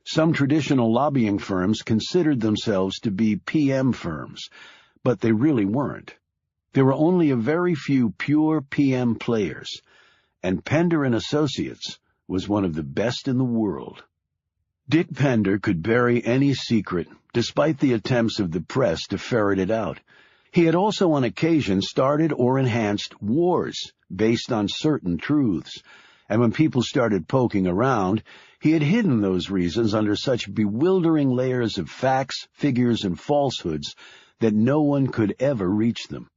Some traditional lobbying firms considered themselves to be PM firms, but they really weren't. There were only a very few pure PM players, and Pender and Associates was one of the best in the world. Dick Pender could bury any secret, despite the attempts of the press to ferret it out. He had also on occasion started or enhanced wars based on certain truths, and when people started poking around, he had hidden those reasons under such bewildering layers of facts, figures, and falsehoods that no one could ever reach them.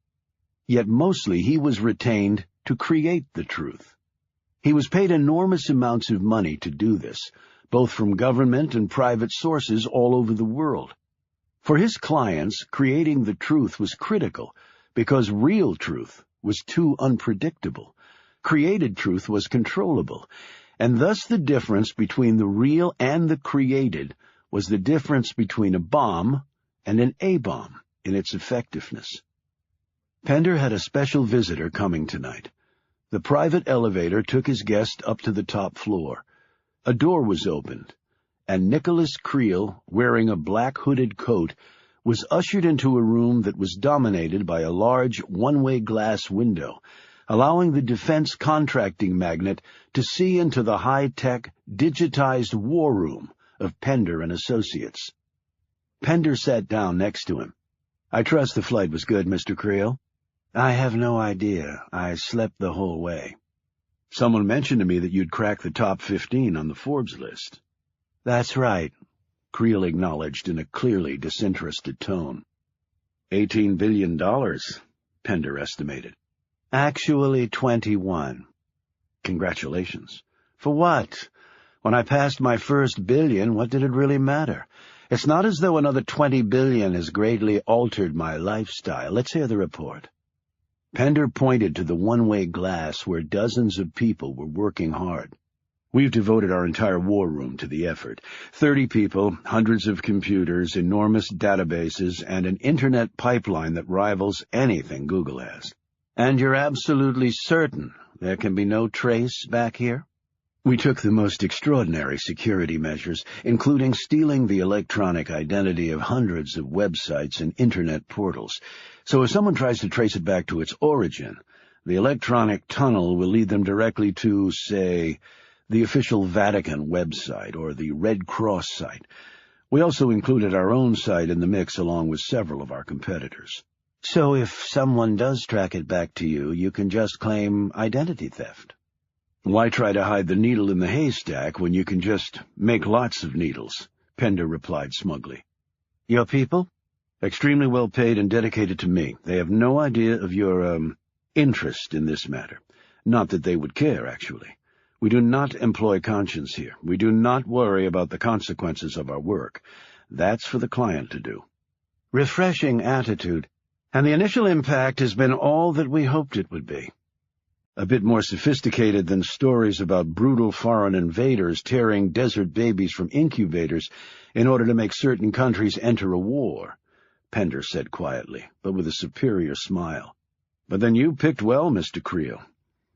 Yet mostly he was retained to create the truth. He was paid enormous amounts of money to do this, both from government and private sources all over the world. For his clients, creating the truth was critical, because real truth was too unpredictable. Created truth was controllable, and thus the difference between the real and the created was the difference between a bomb and an A-bomb in its effectiveness. Pender had a special visitor coming tonight. The private elevator took his guest up to the top floor. A door was opened, and Nicholas Creel, wearing a black hooded coat, was ushered into a room that was dominated by a large one-way glass window, allowing the defense contracting magnate to see into the high-tech, digitized war room of Pender and Associates. Pender sat down next to him. "I trust the flight was good, Mr. Creel." "I have no idea. I slept the whole way." "Someone mentioned to me that you'd cracked the top 15 on the Forbes list." "That's right," Creel acknowledged in a clearly disinterested tone. $18 billion, Pender estimated. "Actually 21. "Congratulations." "For what? When I passed my first billion, what did it really matter? It's not as though another 20 billion has greatly altered my lifestyle. Let's hear the report. Pender pointed to the one-way glass where dozens of people were working hard. We've devoted our entire war room to the effort. 30 people, hundreds of computers, enormous databases, and an internet pipeline that rivals anything Google has. And you're absolutely certain there can be no trace back here? We took the most extraordinary security measures, including stealing the electronic identity of hundreds of websites and internet portals. So if someone tries to trace it back to its origin, the electronic tunnel will lead them directly to, say, the official Vatican website or the Red Cross site. We also included our own site in the mix along with several of our competitors. So if someone does track it back to you, you can just claim identity theft. Why try to hide the needle in the haystack when you can just make lots of needles? Pender replied smugly. Your people? Extremely well paid and dedicated to me. They have no idea of your, interest in this matter. Not that they would care, actually. We do not employ conscience here. We do not worry about the consequences of our work. That's for the client to do. Refreshing attitude, and the initial impact has been all that we hoped it would be. A bit more sophisticated than stories about brutal foreign invaders tearing desert babies from incubators in order to make certain countries enter a war, Pender said quietly, but with a superior smile. But then you picked well, Mr. Creel.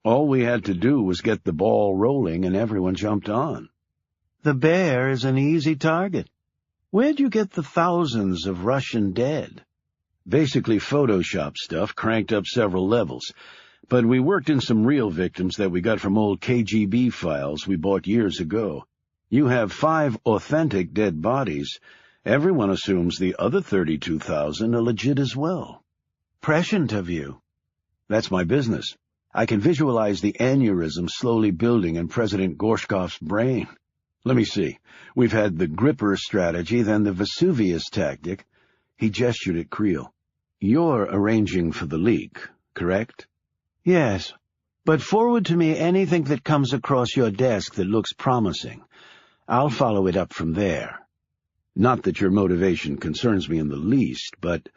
All we had to do was get the ball rolling and everyone jumped on. The bear is an easy target. Where'd you get the thousands of Russian dead? Basically Photoshop stuff cranked up several levels. But we worked in some real victims that we got from old KGB files we bought years ago. You have 5 authentic dead bodies. Everyone assumes the other 32,000 are legit as well. Prescient of you. That's my business. I can visualize the aneurysm slowly building in President Gorshkov's brain. Let me see. We've had the gripper strategy, then the Vesuvius tactic. He gestured at Creel. You're arranging for the leak, correct? Yes, but forward to me anything that comes across your desk that looks promising. I'll follow it up from there. Not that your motivation concerns me in the least, but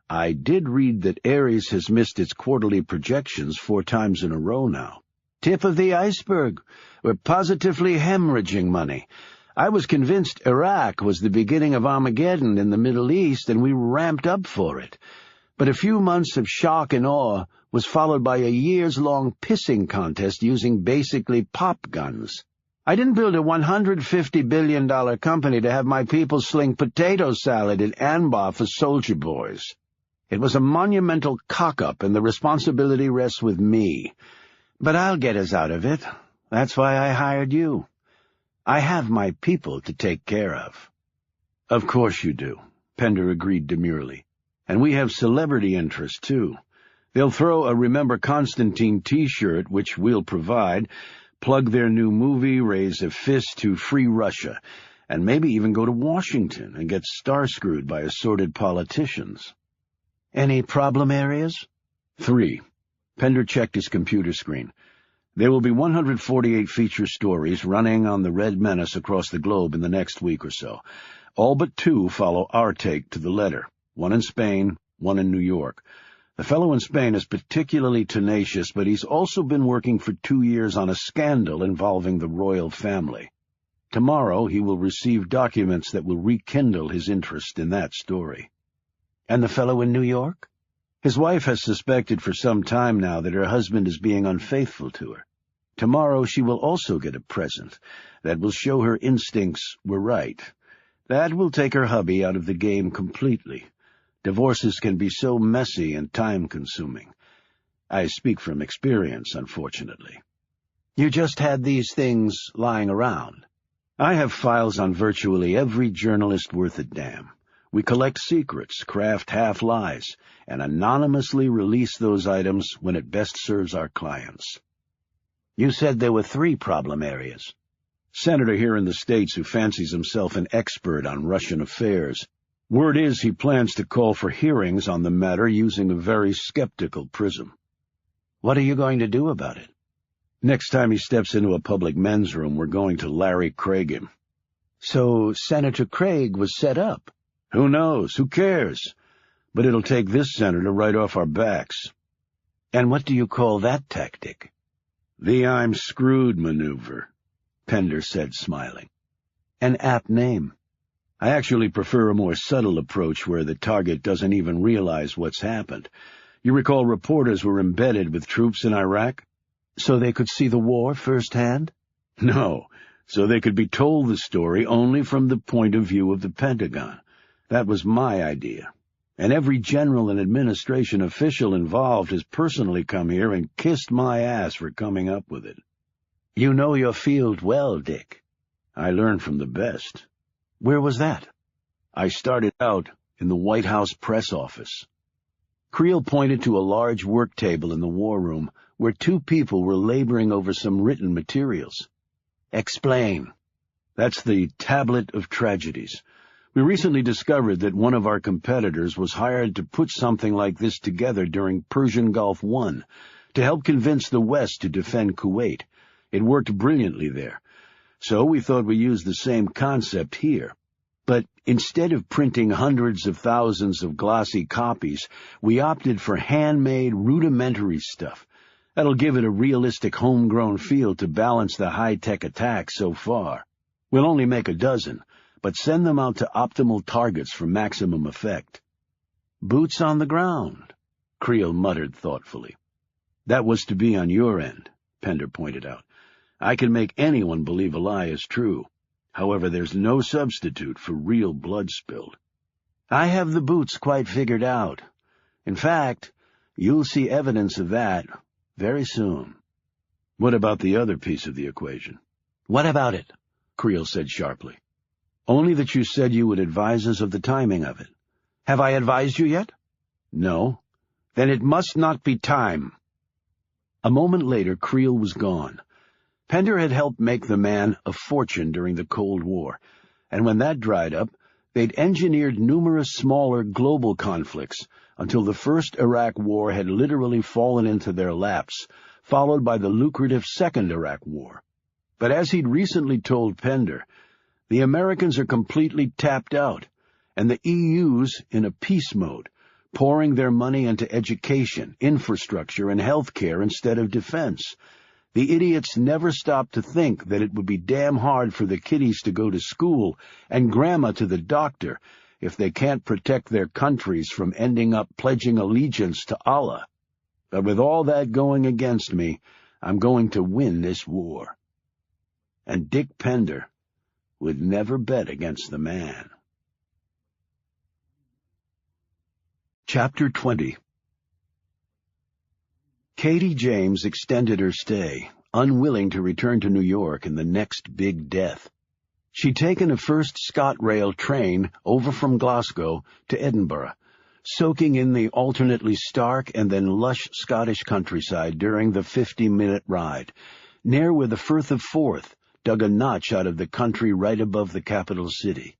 I did read that Ares has missed its quarterly projections 4 times in a row now. Tip of the iceberg. We're positively hemorrhaging money. I was convinced Iraq was the beginning of Armageddon in the Middle East, and we ramped up for it. But a few months of shock and awe was followed by a years-long pissing contest using basically pop guns. I didn't build a $150 billion company to have my people sling potato salad in Anbar for soldier boys. It was a monumental cock-up, and the responsibility rests with me. But I'll get us out of it. That's why I hired you. I have my people to take care of. Of course you do, Pender agreed demurely. And we have celebrity interest, too. They'll throw a Remember Constantine t-shirt, which we'll provide, plug their new movie, raise a fist to free Russia, and maybe even go to Washington and get star-screwed by assorted politicians. Any problem areas? 3. Pender checked his computer screen. There will be 148 feature stories running on the Red Menace across the globe in the next week or so. All but 2 follow our take to the letter, 1 in Spain, 1 in New York. The fellow in Spain is particularly tenacious, but he's also been working for 2 years on a scandal involving the royal family. Tomorrow he will receive documents that will rekindle his interest in that story. And the fellow in New York? His wife has suspected for some time now that her husband is being unfaithful to her. Tomorrow she will also get a present that will show her instincts were right. That will take her hubby out of the game completely. Divorces can be so messy and time-consuming. I speak from experience, unfortunately. You just had these things lying around. I have files on virtually every journalist worth a damn. We collect secrets, craft half-lies, and anonymously release those items when it best serves our clients. You said there were 3 problem areas. Senator here in the States who fancies himself an expert on Russian affairs. Word is he plans to call for hearings on the matter using a very skeptical prism. What are you going to do about it? Next time he steps into a public men's room, we're going to Larry Craig him. So Senator Craig was set up. Who knows? Who cares? But it'll take this senator right off our backs. And what do you call that tactic? The I'm screwed maneuver, Pender said, smiling. An apt name. I actually prefer a more subtle approach where the target doesn't even realize what's happened. You recall reporters were embedded with troops in Iraq? So they could see the war firsthand? No, so they could be told the story only from the point of view of the Pentagon. That was my idea. And every general and administration official involved has personally come here and kissed my ass for coming up with it. You know your field well, Dick. I learned from the best. Where was that? I started out in the White House press office. Creel pointed to a large work table in the war room where two people were laboring over some written materials. Explain. That's the Tablet of Tragedies. We recently discovered that one of our competitors was hired to put something like this together during Persian Gulf I to help convince the West to defend Kuwait. It worked brilliantly there. So we thought we'd use the same concept here. But instead of printing hundreds of thousands of glossy copies, we opted for handmade, rudimentary stuff. That'll give it a realistic homegrown feel to balance the high-tech attacks so far. We'll only make a dozen, but send them out to optimal targets for maximum effect. Boots on the ground, Creel muttered thoughtfully. That was to be on your end, Pender pointed out. I can make anyone believe a lie is true. However, there's no substitute for real blood spilled. I have the boots quite figured out. In fact, you'll see evidence of that very soon. What about the other piece of the equation? What about it? Creel said sharply. Only that you said you would advise us of the timing of it. Have I advised you yet? No. Then it must not be time. A moment later, Creel was gone. Pender had helped make the man a fortune during the Cold War, and when that dried up, they'd engineered numerous smaller global conflicts until the first Iraq War had literally fallen into their laps, followed by the lucrative Second Iraq War. But as he'd recently told Pender, the Americans are completely tapped out, and the EU's in a peace mode, pouring their money into education, infrastructure, and health care instead of defense. The idiots never stopped to think that it would be damn hard for the kiddies to go to school and grandma to the doctor if they can't protect their countries from ending up pledging allegiance to Allah. But with all that going against me, I'm going to win this war. And Dick Pender would never bet against the man. Chapter 20. Katie James extended her stay, unwilling to return to New York in the next big death. She'd taken a first ScotRail train over from Glasgow to Edinburgh, soaking in the alternately stark and then lush Scottish countryside during the 50-minute ride, near where the Firth of Forth dug a notch out of the country right above the capital city.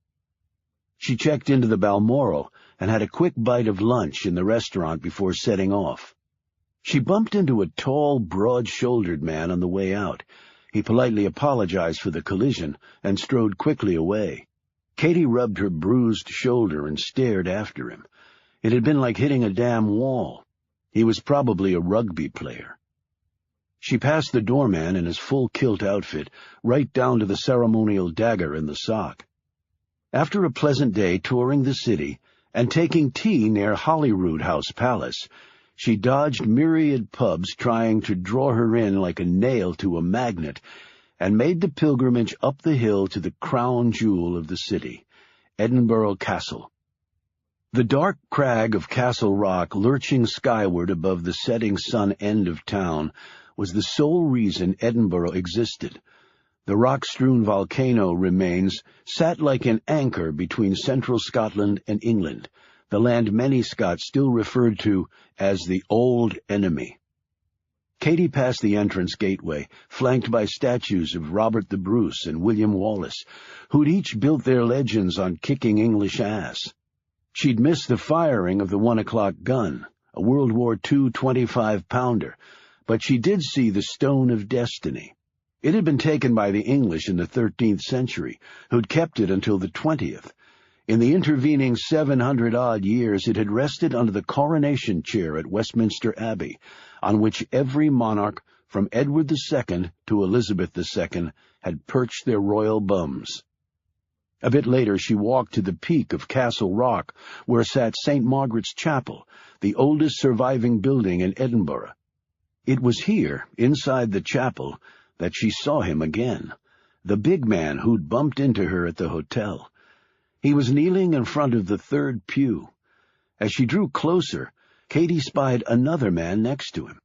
She checked into the Balmoral and had a quick bite of lunch in the restaurant before setting off. She bumped into a tall, broad-shouldered man on the way out. He politely apologized for the collision and strode quickly away. Katie rubbed her bruised shoulder and stared after him. It had been like hitting a damn wall. He was probably a rugby player. She passed the doorman in his full kilt outfit, right down to the ceremonial dagger in the sock. After a pleasant day touring the city and taking tea near Holyrood House Palace, she dodged myriad pubs trying to draw her in like a nail to a magnet, and made the pilgrimage up the hill to the crown jewel of the city, Edinburgh Castle. The dark crag of Castle Rock lurching skyward above the setting sun end of town was the sole reason Edinburgh existed. The rock-strewn volcano remains sat like an anchor between central Scotland and England, the land many Scots still referred to as the Old Enemy. Katie passed the entrance gateway, flanked by statues of Robert the Bruce and William Wallace, who'd each built their legends on kicking English ass. She'd missed the firing of the 1 o'clock gun, a World War II 25-pounder, but she did see the Stone of Destiny. It had been taken by the English in the 13th century, who'd kept it until the 20th. In the intervening 700-odd years, it had rested under the coronation chair at Westminster Abbey, on which every monarch, from Edward II to Elizabeth II, had perched their royal bums. A bit later she walked to the peak of Castle Rock, where sat St. Margaret's Chapel, the oldest surviving building in Edinburgh. It was here, inside the chapel, that she saw him again, the big man who'd bumped into her at the hotel. He was kneeling in front of the third pew. As she drew closer, Katie spied another man next to him.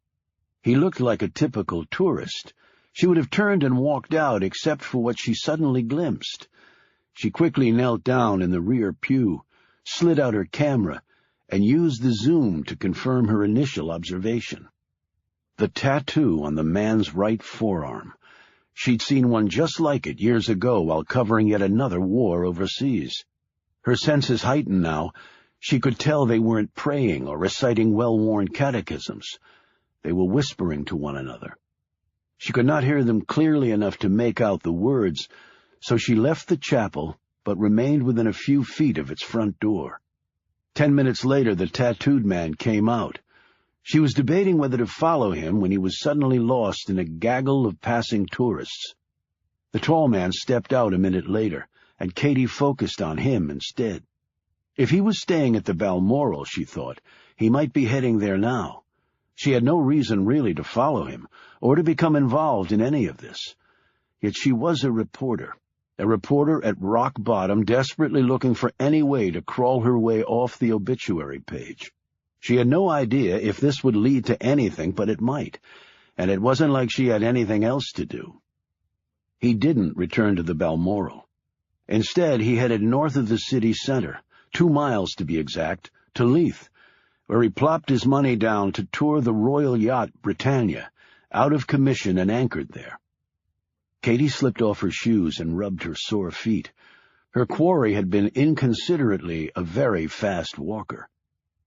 He looked like a typical tourist. She would have turned and walked out except for what she suddenly glimpsed. She quickly knelt down in the rear pew, slid out her camera, and used the zoom to confirm her initial observation. The tattoo on the man's right forearm. She'd seen one just like it years ago while covering yet another war overseas. Her senses heightened now. She could tell they weren't praying or reciting well-worn catechisms. They were whispering to one another. She could not hear them clearly enough to make out the words, so she left the chapel, but remained within a few feet of its front door. 10 minutes later, the tattooed man came out. She was debating whether to follow him when he was suddenly lost in a gaggle of passing tourists. The tall man stepped out a minute later, and Katie focused on him instead. If he was staying at the Balmoral, she thought, he might be heading there now. She had no reason really to follow him, or to become involved in any of this. Yet she was a reporter at rock bottom, desperately looking for any way to crawl her way off the obituary page. She had no idea if this would lead to anything, but it might, and it wasn't like she had anything else to do. He didn't return to the Balmoral. Instead, he headed north of the city center, 2 miles to be exact, to Leith, where he plopped his money down to tour the royal yacht Britannia, out of commission and anchored there. Katie slipped off her shoes and rubbed her sore feet. Her quarry had been inconsiderately a very fast walker.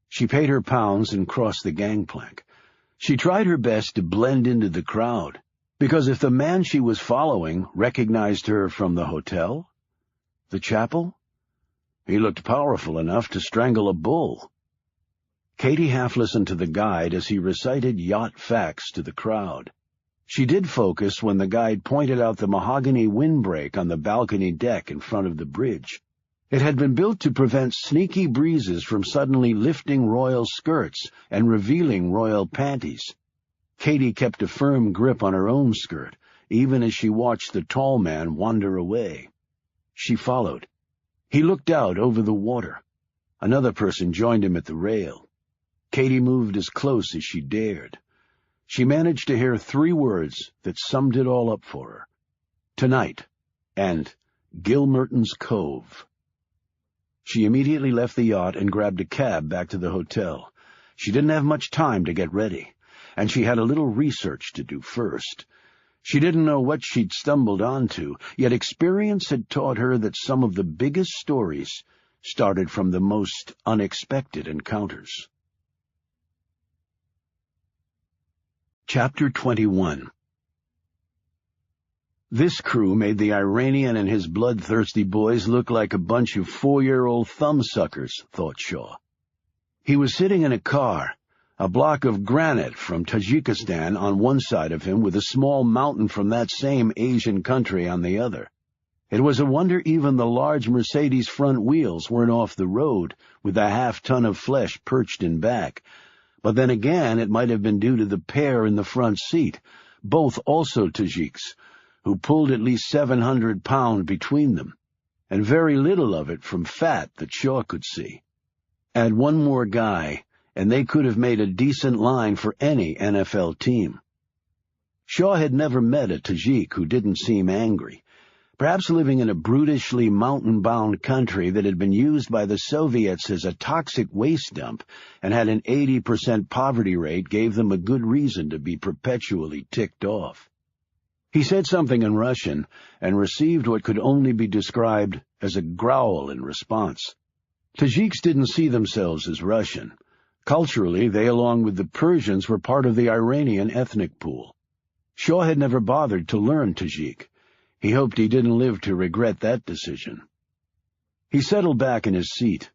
She paid her pounds and crossed the gangplank. She tried her best to blend into the crowd, because if the man she was following recognized her from the hotel, the chapel, he looked powerful enough to strangle a bull. Katie half listened to the guide as he recited yacht facts to the crowd. She did focus when the guide pointed out the mahogany windbreak on the balcony deck in front of the bridge. It had been built to prevent sneaky breezes from suddenly lifting royal skirts and revealing royal panties. Katie kept a firm grip on her own skirt, even as she watched the tall man wander away. She followed. He looked out over the water. Another person joined him at the rail. Katie moved as close as she dared. She managed to hear 3 words that summed it all up for her: "Tonight," and "Gilmerton's Cove." She immediately left the yacht and grabbed a cab back to the hotel. She didn't have much time to get ready, and she had a little research to do first. She didn't know what she'd stumbled onto, yet experience had taught her that some of the biggest stories started from the most unexpected encounters. Chapter 21. This crew made the Iranian and his bloodthirsty boys look like a bunch of 4-year-old thumbsuckers, thought Shaw. He was sitting in a car, a block of granite from Tajikistan on one side of him with a small mountain from that same Asian country on the other. It was a wonder even the large Mercedes front wheels weren't off the road with a half-ton of flesh perched in back. But then again, it might have been due to the pair in the front seat, both also Tajiks, who pulled at least 700 pounds between them, and very little of it from fat that Shaw could see. Add one more guy, and they could have made a decent line for any NFL team. Shaw had never met a Tajik who didn't seem angry, perhaps living in a brutishly mountain-bound country that had been used by the Soviets as a toxic waste dump and had an 80% poverty rate gave them a good reason to be perpetually ticked off. He said something in Russian and received what could only be described as a growl in response. Tajiks didn't see themselves as Russian. Culturally, they, along with the Persians, were part of the Iranian ethnic pool. Shaw had never bothered to learn Tajik. He hoped he didn't live to regret that decision. He settled back in his seat.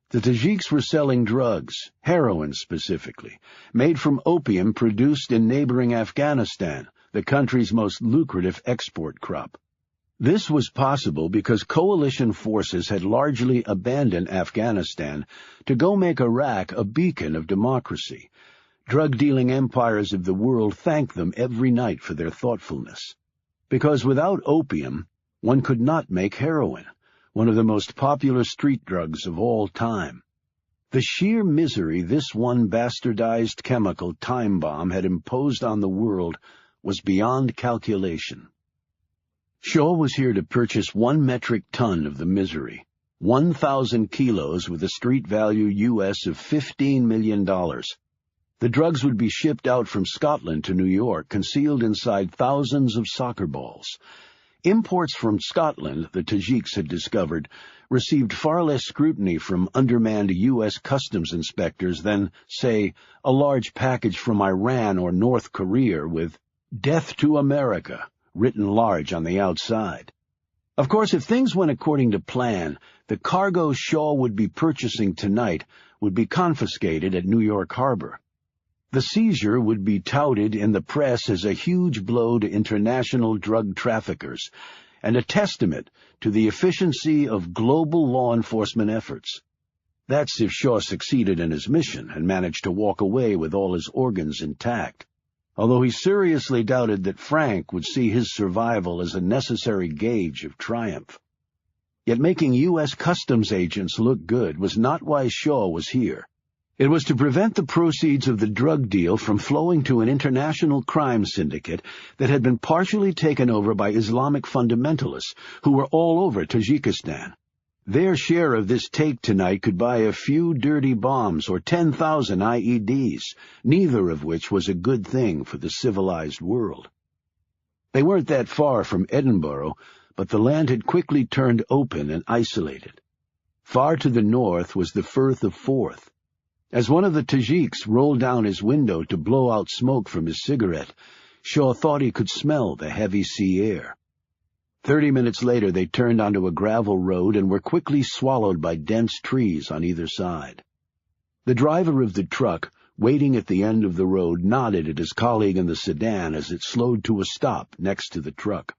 The Tajiks were selling drugs, heroin specifically, made from opium produced in neighboring Afghanistan, the country's most lucrative export crop. This was possible because coalition forces had largely abandoned Afghanistan to go make Iraq a beacon of democracy. Drug-dealing empires of the world thanked them every night for their thoughtfulness. Because without opium, one could not make heroin, one of the most popular street drugs of all time. The sheer misery this one bastardized chemical time bomb had imposed on the world was beyond calculation. Shaw was here to purchase 1 metric ton of the misery, 1,000 kilos with a street value U.S. of $15 million. The drugs would be shipped out from Scotland to New York, concealed inside thousands of soccer balls. Imports from Scotland, the Tajiks had discovered, received far less scrutiny from undermanned U.S. customs inspectors than, say, a large package from Iran or North Korea with "Death to America" written large on the outside. Of course, if things went according to plan, the cargo Shaw would be purchasing tonight would be confiscated at New York Harbor. The seizure would be touted in the press as a huge blow to international drug traffickers and a testament to the efficiency of global law enforcement efforts. That's if Shaw succeeded in his mission and managed to walk away with all his organs intact, although he seriously doubted that Frank would see his survival as a necessary gauge of triumph. Yet making U.S. customs agents look good was not why Shaw was here. It was to prevent the proceeds of the drug deal from flowing to an international crime syndicate that had been partially taken over by Islamic fundamentalists who were all over Tajikistan. Their share of this take tonight could buy a few dirty bombs or 10,000 IEDs, neither of which was a good thing for the civilized world. They weren't that far from Edinburgh, but the land had quickly turned open and isolated. Far to the north was the Firth of Forth. As one of the Tajiks rolled down his window to blow out smoke from his cigarette, Shaw thought he could smell the heavy sea air. 30 minutes later they turned onto a gravel road and were quickly swallowed by dense trees on either side. The driver of the truck, waiting at the end of the road, nodded at his colleague in the sedan as it slowed to a stop next to the truck.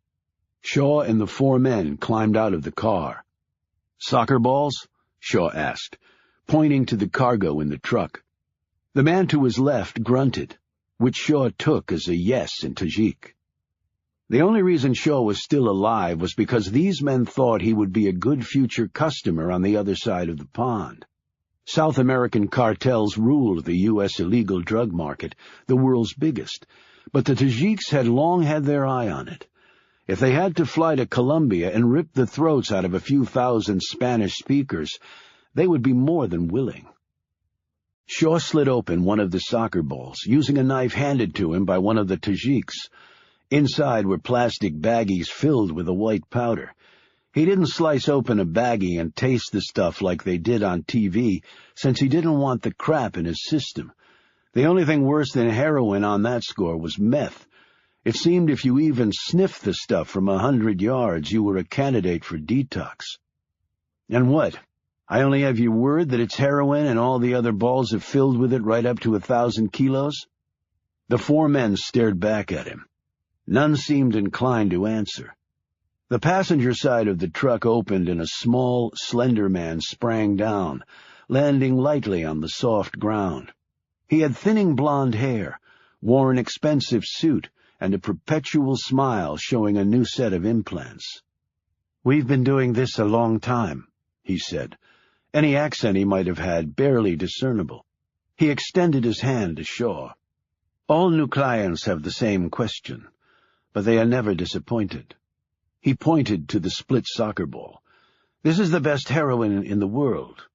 Shaw and the 4 men climbed out of the car. "Soccer balls?" Shaw asked, pointing to the cargo in the truck. The man to his left grunted, which Shaw took as a yes in Tajik. The only reason Shaw was still alive was because these men thought he would be a good future customer on the other side of the pond. South American cartels ruled the U.S. illegal drug market, the world's biggest, but the Tajiks had long had their eye on it. If they had to fly to Colombia and rip the throats out of a few thousand Spanish speakers, they would be more than willing. Shaw slit open one of the soccer balls, using a knife handed to him by one of the Tajiks. Inside were plastic baggies filled with a white powder. He didn't slice open a baggie and taste the stuff like they did on TV, since he didn't want the crap in his system. The only thing worse than heroin on that score was meth. It seemed if you even sniffed the stuff from 100 yards, you were a candidate for detox. "And what? I only have your word that it's heroin and all the other balls are filled with it right up to 1,000 kilos? The 4 men stared back at him. None seemed inclined to answer. The passenger side of the truck opened and a small, slender man sprang down, landing lightly on the soft ground. He had thinning blonde hair, wore an expensive suit, and a perpetual smile showing a new set of implants. "We've been doing this a long time," he said. Any accent he might have had barely discernible. He extended his hand to Shaw. "All new clients have the same question, but they are never disappointed." He pointed to the split soccer ball. "This is the best heroin in the world.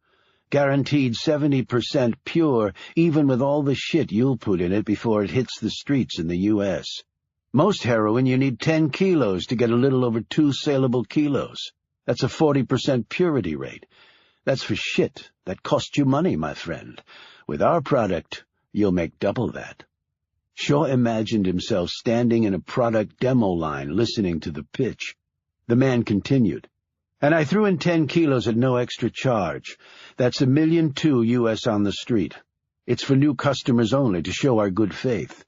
Guaranteed 70% pure, even with all the shit you'll put in it before it hits the streets in the U.S. Most heroin you need 10 kilos to get a little over 2 saleable kilos. That's a 40% purity rate. That's for shit that costs you money, my friend. With our product, you'll make double that." Shaw imagined himself standing in a product demo line listening to the pitch. The man continued, "And I threw in 10 kilos at no extra charge. That's $1.2 million US on the street. It's for new customers only to show our good faith.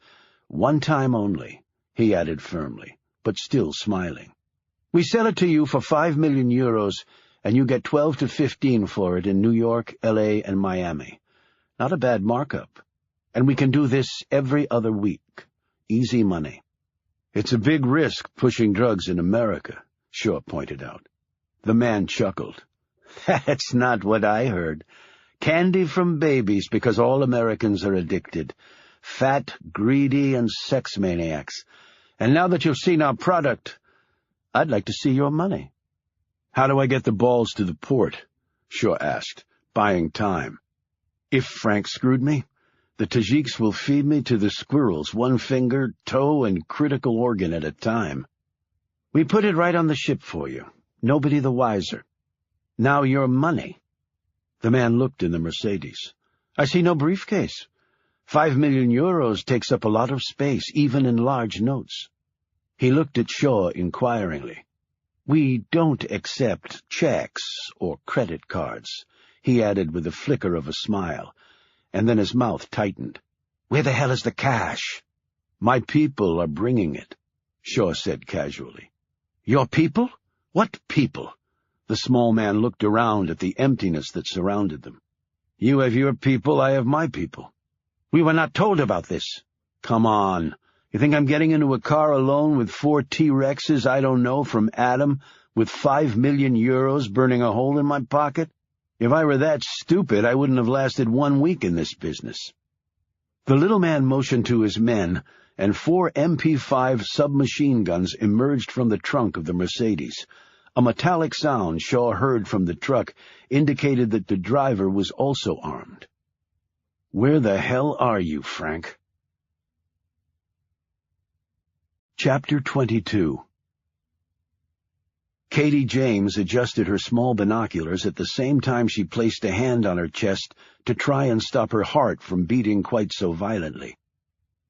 One time only," he added firmly, but still smiling. "We sell it to you for 5 million euros, and you get 12 to 15 for it in New York, LA, and Miami. Not a bad markup. And we can do this every other week. Easy money." "It's a big risk pushing drugs in America," Shaw pointed out. The man chuckled. "That's not what I heard. Candy from babies because all Americans are addicted. Fat, greedy, and sex maniacs. And now that you've seen our product, I'd like to see your money." "How do I get the balls to the port?" Shaw asked, buying time. "If Frank screwed me, the Tajiks will feed me to the squirrels, one finger, toe, and critical organ at a time. We put it right on the ship for you. Nobody the wiser. Now your money." The man looked in the Mercedes. "I see no briefcase. 5 million euros takes up a lot of space, even in large notes." He looked at Shaw inquiringly. "We don't accept checks or credit cards," he added with a flicker of a smile, and then his mouth tightened. "Where the hell is the cash?" "My people are bringing it," Shaw said casually. "Your people? What people?" The small man looked around at the emptiness that surrounded them. "You have your people, I have my people." "We were not told about this." "Come on. You think I'm getting into a car alone with 4 T-Rexes I don't know from Adam, with 5 million euros burning a hole in my pocket? If I were that stupid, I wouldn't have lasted 1 week in this business." The little man motioned to his men, and 4 MP5 submachine guns emerged from the trunk of the Mercedes. A metallic sound Shaw heard from the truck indicated that the driver was also armed. "Where the hell are you, Frank?" Chapter 22. Katie James adjusted her small binoculars at the same time she placed a hand on her chest to try and stop her heart from beating quite so violently.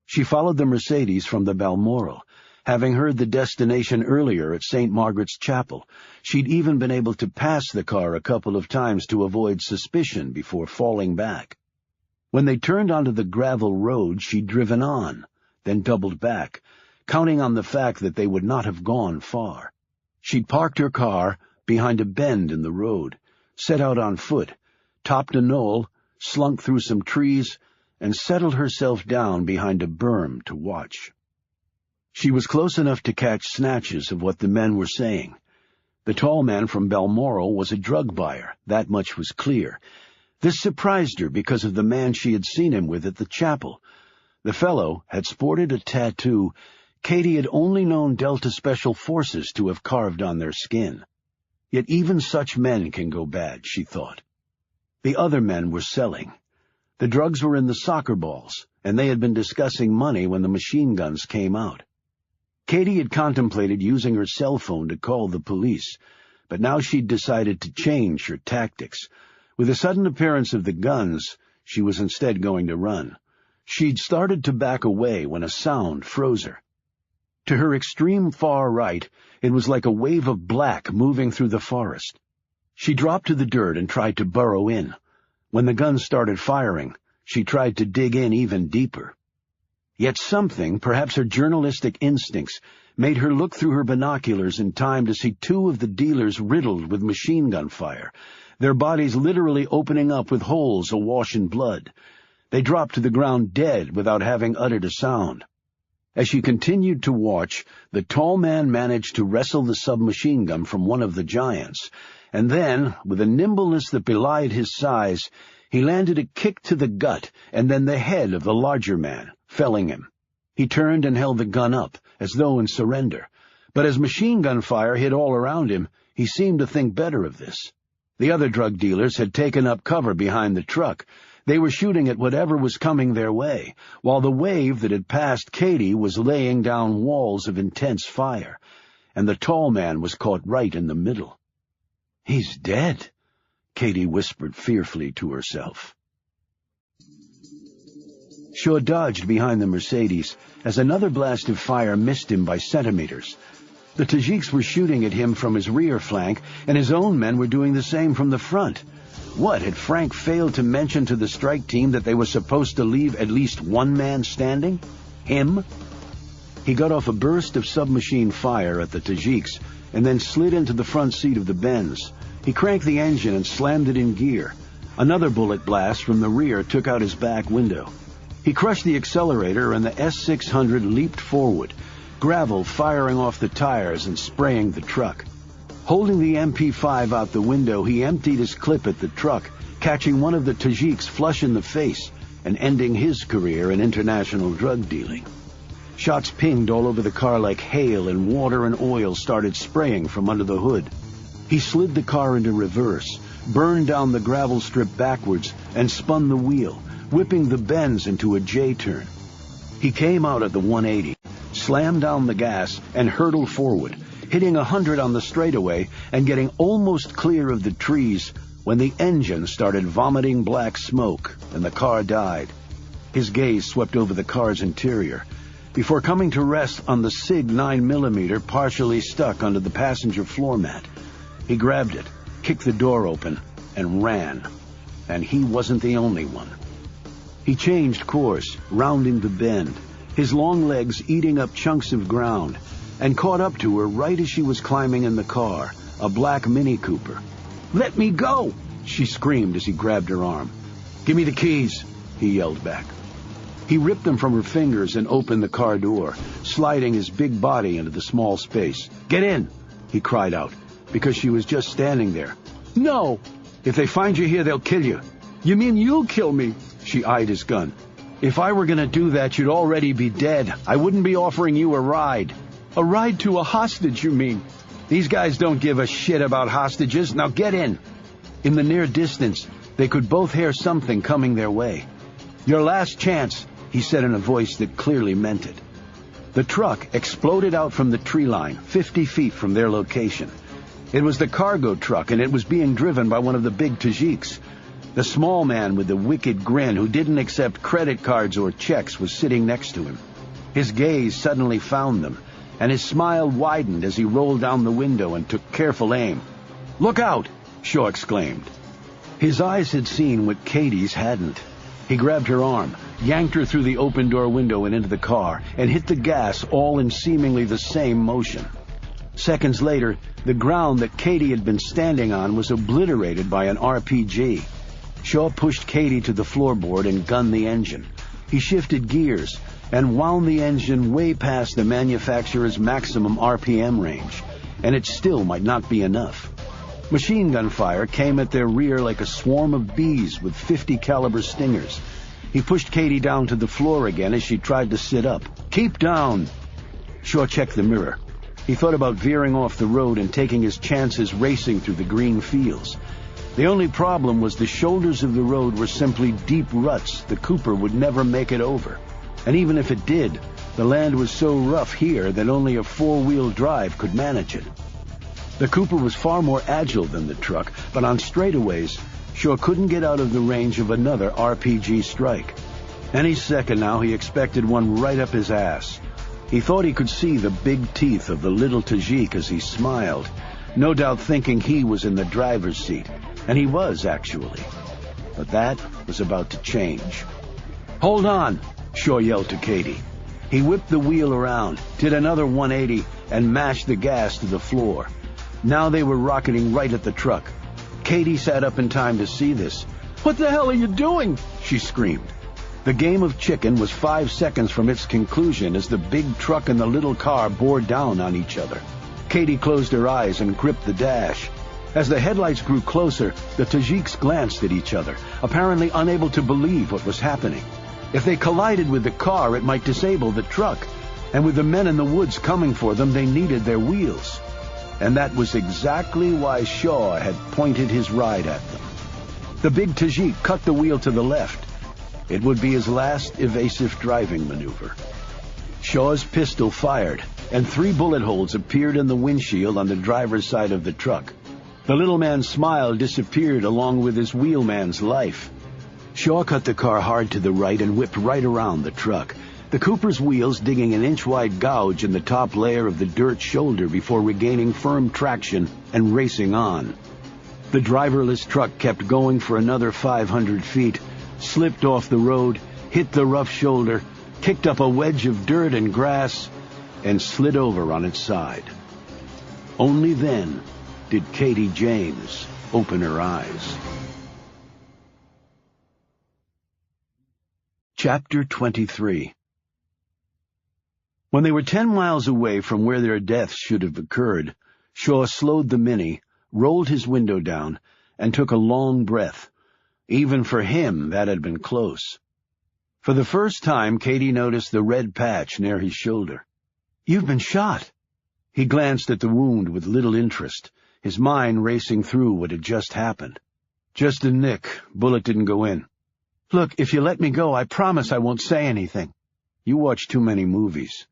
She followed the Mercedes from the Balmoral. Having heard the destination earlier at St. Margaret's Chapel, she'd even been able to pass the car a couple of times to avoid suspicion before falling back. When they turned onto the gravel road, she'd driven on, then doubled back, counting on the fact that they would not have gone far. She'd parked her car behind a bend in the road, set out on foot, topped a knoll, slunk through some trees, and settled herself down behind a berm to watch. She was close enough to catch snatches of what the men were saying. The tall man from Balmoral was a drug buyer, that much was clear. This surprised her because of the man she had seen him with at the chapel. The fellow had sported a tattoo Katie had only known Delta Special Forces to have carved on their skin. Yet even such men can go bad, she thought. The other men were selling. The drugs were in the soccer balls, and they had been discussing money when the machine guns came out. Katie had contemplated using her cell phone to call the police, but now she'd decided to change her tactics. With the sudden appearance of the guns, she was instead going to run. She'd started to back away when a sound froze her. To her extreme far right, it was like a wave of black moving through the forest. She dropped to the dirt and tried to burrow in. When the guns started firing, she tried to dig in even deeper. Yet something, perhaps her journalistic instincts, made her look through her binoculars in time to see 2 of the dealers riddled with machine gun fire, their bodies literally opening up with holes awash in blood. They dropped to the ground dead without having uttered a sound. As she continued to watch, the tall man managed to wrestle the submachine gun from one of the giants, and then, with a nimbleness that belied his size, he landed a kick to the gut and then the head of the larger man, felling him. He turned and held the gun up, as though in surrender, but as machine gun fire hit all around him, he seemed to think better of this. The other drug dealers had taken up cover behind the truck. They were shooting at whatever was coming their way, while the wave that had passed Katie was laying down walls of intense fire, and the tall man was caught right in the middle. "He's dead," Katie whispered fearfully to herself. Shaw dodged behind the Mercedes as another blast of fire missed him by centimeters. The Tajiks were shooting at him from his rear flank, and his own men were doing the same from the front. What, had Frank failed to mention to the strike team that they were supposed to leave at least one man standing? Him? He got off a burst of submachine fire at the Tajiks and then slid into the front seat of the Benz. He cranked the engine and slammed it in gear. Another bullet blast from the rear took out his back window. He crushed the accelerator and the S-600 leaped forward, gravel firing off the tires and spraying the truck. Holding the MP5 out the window, he emptied his clip at the truck, catching one of the Tajiks flush in the face and ending his career in international drug dealing. Shots pinged all over the car like hail, and water and oil started spraying from under the hood. He slid the car into reverse, burned down the gravel strip backwards, and spun the wheel, whipping the Benz into a J-turn. He came out at the 180, slammed down the gas, and hurtled forward, hitting 100 on the straightaway and getting almost clear of the trees when the engine started vomiting black smoke and the car died. His gaze swept over the car's interior before coming to rest on the SIG 9mm partially stuck under the passenger floor mat. He grabbed it, kicked the door open, and ran. And he wasn't the only one. He changed course, rounding the bend, his long legs eating up chunks of ground, and caught up to her right as she was climbing in the car, a black Mini Cooper. "Let me go!" she screamed as he grabbed her arm. "Give me the keys," he yelled back. He ripped them from her fingers and opened the car door, sliding his big body into the small space. "Get in!" he cried out, because she was just standing there. "No! If they find you here, they'll kill you." "You mean you'll kill me?" She eyed his gun. "If I were going to do that, you'd already be dead. I wouldn't be offering you a ride." "A ride to a hostage, you mean?" "These guys don't give a shit about hostages. Now get in." In the near distance, they could both hear something coming their way. "Your last chance," he said in a voice that clearly meant it. The truck exploded out from the tree line, 50 feet from their location. It was the cargo truck, and it was being driven by one of the big Tajiks. The small man with the wicked grin who didn't accept credit cards or checks was sitting next to him. His gaze suddenly found them, and his smile widened as he rolled down the window and took careful aim. "Look out!" Shaw exclaimed. His eyes had seen what Katie's hadn't. He grabbed her arm, yanked her through the open-door window and into the car, and hit the gas all in seemingly the same motion. Seconds later, the ground that Katie had been standing on was obliterated by an RPG. Shaw pushed Katie to the floorboard and gunned the engine. He shifted gears and wound the engine way past the manufacturer's maximum RPM range, and it still might not be enough. Machine gun fire came at their rear like a swarm of bees with .50 caliber stingers. He pushed Katie down to the floor again as she tried to sit up. "Keep down!" Shaw checked the mirror. He thought about veering off the road and taking his chances racing through the green fields. The only problem was the shoulders of the road were simply deep ruts the Cooper would never make it over. And even if it did, the land was so rough here that only a four-wheel drive could manage it. The Cooper was far more agile than the truck, but on straightaways, Shaw couldn't get out of the range of another RPG strike. Any second now he expected one right up his ass. He thought he could see the big teeth of the little Tajik as he smiled, no doubt thinking he was in the driver's seat, and he was actually. But that was about to change. "Hold on!" Shaw yelled to Katie. He whipped the wheel around, did another 180, and mashed the gas to the floor. Now they were rocketing right at the truck. Katie sat up in time to see this. "What the hell are you doing?" she screamed. The game of chicken was 5 seconds from its conclusion as the big truck and the little car bore down on each other. Katie closed her eyes and gripped the dash. As the headlights grew closer, the Tajiks glanced at each other, apparently unable to believe what was happening. If they collided with the car, it might disable the truck, and with the men in the woods coming for them, they needed their wheels. And that was exactly why Shaw had pointed his ride at them. The big Tajik cut the wheel to the left. It would be his last evasive driving maneuver. Shaw's pistol fired, and 3 bullet holes appeared in the windshield on the driver's side of the truck. The little man's smile disappeared along with his wheelman's life. Shaw cut the car hard to the right and whipped right around the truck, the Cooper's wheels digging an inch-wide gouge in the top layer of the dirt shoulder before regaining firm traction and racing on. The driverless truck kept going for another 500 feet, slipped off the road, hit the rough shoulder, kicked up a wedge of dirt and grass, and slid over on its side. Only then did Katie James open her eyes. Chapter 23. When they were 10 miles away from where their deaths should have occurred, Shaw slowed the Mini, rolled his window down, and took a long breath. Even for him, that had been close. For the first time, Katie noticed the red patch near his shoulder. "You've been shot." He glanced at the wound with little interest, his mind racing through what had just happened. "Just a nick. Bullet didn't go in." "Look, if you let me go, I promise I won't say anything." "You watch too many movies."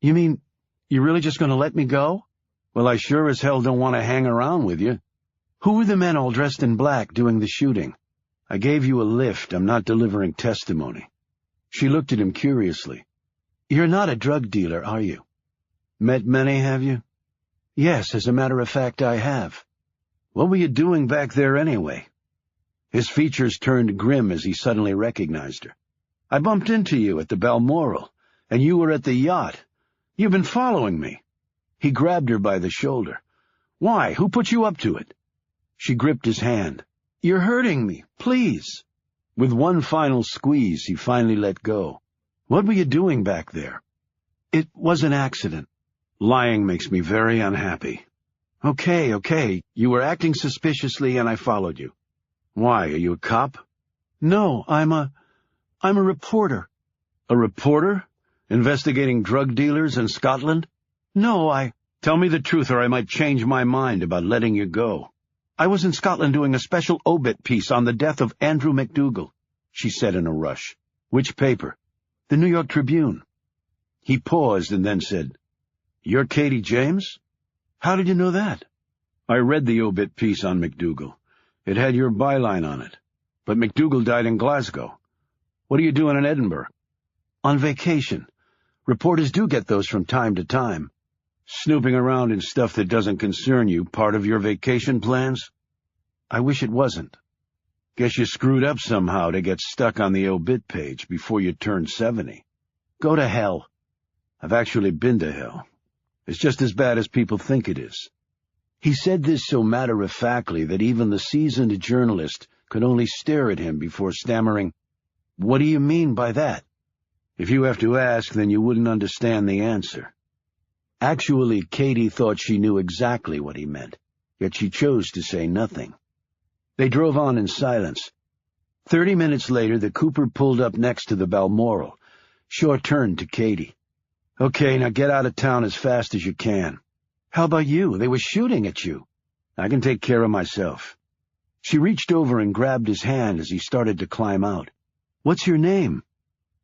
"You mean, you're really just going to let me go?" "Well, I sure as hell don't want to hang around with you." "Who were the men all dressed in black doing the shooting?" "I gave you a lift. I'm not delivering testimony." She looked at him curiously. "You're not a drug dealer, are you?" "Met many, have you?" "Yes, as a matter of fact, I have." "What were you doing back there anyway?" His features turned grim as he suddenly recognized her. "I bumped into you at the Balmoral, and you were at the yacht. You've been following me." He grabbed her by the shoulder. "Why? Who put you up to it?" She gripped his hand. "You're hurting me. Please." With one final squeeze, he finally let go. "What were you doing back there?" "It was an accident." "Lying makes me very unhappy." Okay. You were acting suspiciously, and I followed you." "Why? Are you a cop?" "No, I'm a reporter." "A reporter? Investigating drug dealers in Scotland?" "No, Tell me the truth, or I might change my mind about letting you go." "I was in Scotland doing a special obit piece on the death of Andrew McDougall," she said in a rush. "Which paper?" "The New York Tribune." He paused and then said, "You're Katie James?" "How did you know that?" "I read the obit piece on McDougall. It had your byline on it. But McDougall died in Glasgow. What are you doing in Edinburgh?" "On vacation. Reporters do get those from time to time." "Snooping around in stuff that doesn't concern you part of your vacation plans?" "I wish it wasn't." "Guess you screwed up somehow to get stuck on the obit page before you turned 70. "Go to hell." "I've actually been to hell. It's just as bad as people think it is." He said this so matter-of-factly that even the seasoned journalist could only stare at him before stammering, "What do you mean by that?" "If you have to ask, then you wouldn't understand the answer." Actually, Katie thought she knew exactly what he meant, yet she chose to say nothing. They drove on in silence. 30 minutes later, the Cooper pulled up next to the Balmoral. Shaw turned to Katie. "Okay, now get out of town as fast as you can." "How about you? They were shooting at you." "I can take care of myself." She reached over and grabbed his hand as he started to climb out. "What's your name?"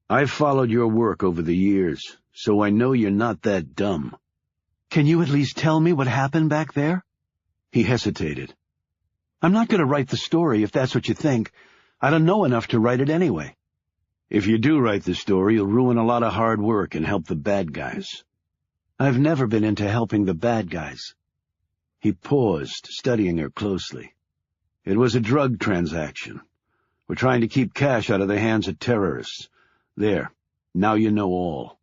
"I've followed your work over the years, so I know you're not that dumb." "Can you at least tell me what happened back there?" He hesitated. "I'm not going to write the story if that's what you think. I don't know enough to write it anyway." "If you do write the story, you'll ruin a lot of hard work and help the bad guys." "I've never been into helping the bad guys." He paused, studying her closely. "It was a drug transaction. We're trying to keep cash out of the hands of terrorists. There, now you know all."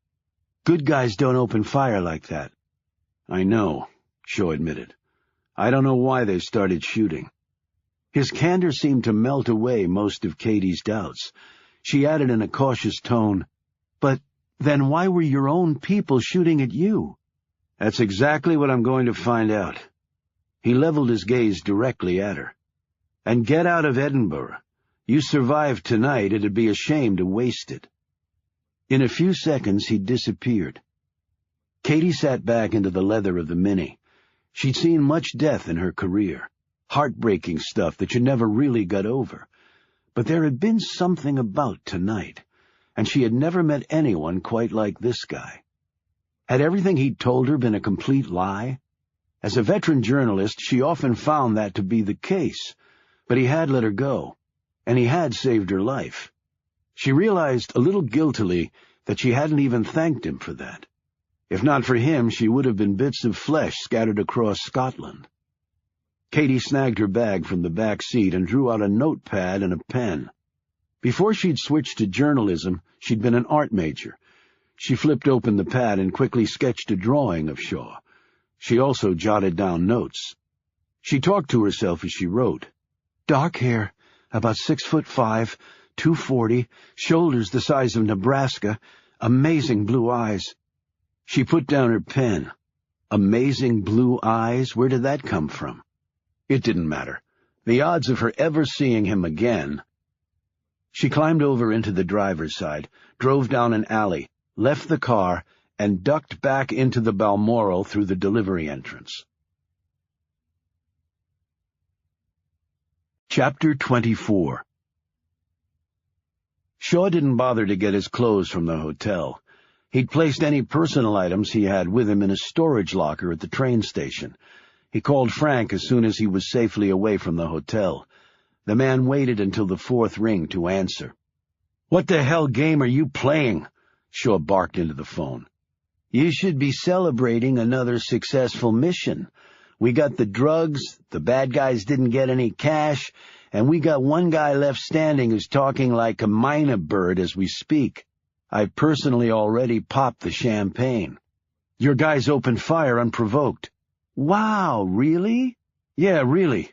"Good guys don't open fire like that." "I know," Shaw admitted. "I don't know why they started shooting." His candor seemed to melt away most of Katie's doubts. She added in a cautious tone, "But then why were your own people shooting at you?" "That's exactly what I'm going to find out." He leveled his gaze directly at her. "And get out of Edinburgh. You survived tonight, it'd be a shame to waste it." In a few seconds, he disappeared. Katie sat back into the leather of the Mini. She'd seen much death in her career, heartbreaking stuff that she never really got over. But there had been something about tonight, and she had never met anyone quite like this guy. Had everything he'd told her been a complete lie? As a veteran journalist, she often found that to be the case, but he had let her go. and he had saved her life. She realized a little guiltily that she hadn't even thanked him for that. If not for him, she would have been bits of flesh scattered across Scotland. Katie snagged her bag from the back seat and drew out a notepad and a pen. Before she'd switched to journalism, she'd been an art major. She flipped open the pad and quickly sketched a drawing of Shaw. She also jotted down notes. She talked to herself as she wrote. Dark hair, about 6'5", 240, shoulders the size of Nebraska, amazing blue eyes. She put down her pen. Amazing blue eyes? Where did that come from? It didn't matter. The odds of her ever seeing him again. She climbed over into the driver's side, drove down an alley, left the car, and ducked back into the Balmoral through the delivery entrance. Chapter 24. Shaw didn't bother to get his clothes from the hotel. He'd placed any personal items he had with him in a storage locker at the train station. He called Frank as soon as he was safely away from the hotel. The man waited until the fourth ring to answer. "What the hell game are you playing?" Shaw barked into the phone. "You should be celebrating another successful mission. We got the drugs, the bad guys didn't get any cash, and we got one guy left standing who's talking like a mynah bird as we speak. I personally already popped the champagne. Your guys opened fire unprovoked." "Wow, really?" "Yeah, really.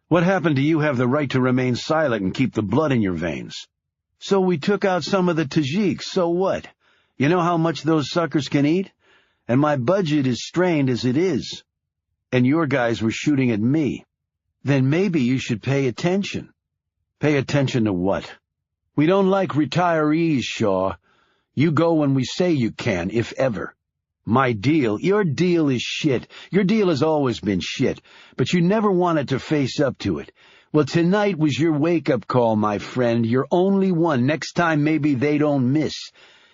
What happened to you have the right to remain silent and keep the blood in your veins?" "So we took out some of the Tajiks, so what? You know how much those suckers can eat? And my budget is strained as it is. And your guys were shooting at me. Then maybe you should pay attention." "Pay attention to what?" "We don't like retirees, Shaw. You go when we say you can, if ever. My deal, your deal is shit. Your deal has always been shit, but you never wanted to face up to it. Well, tonight was your wake-up call, my friend, your only one. Next time maybe they don't miss.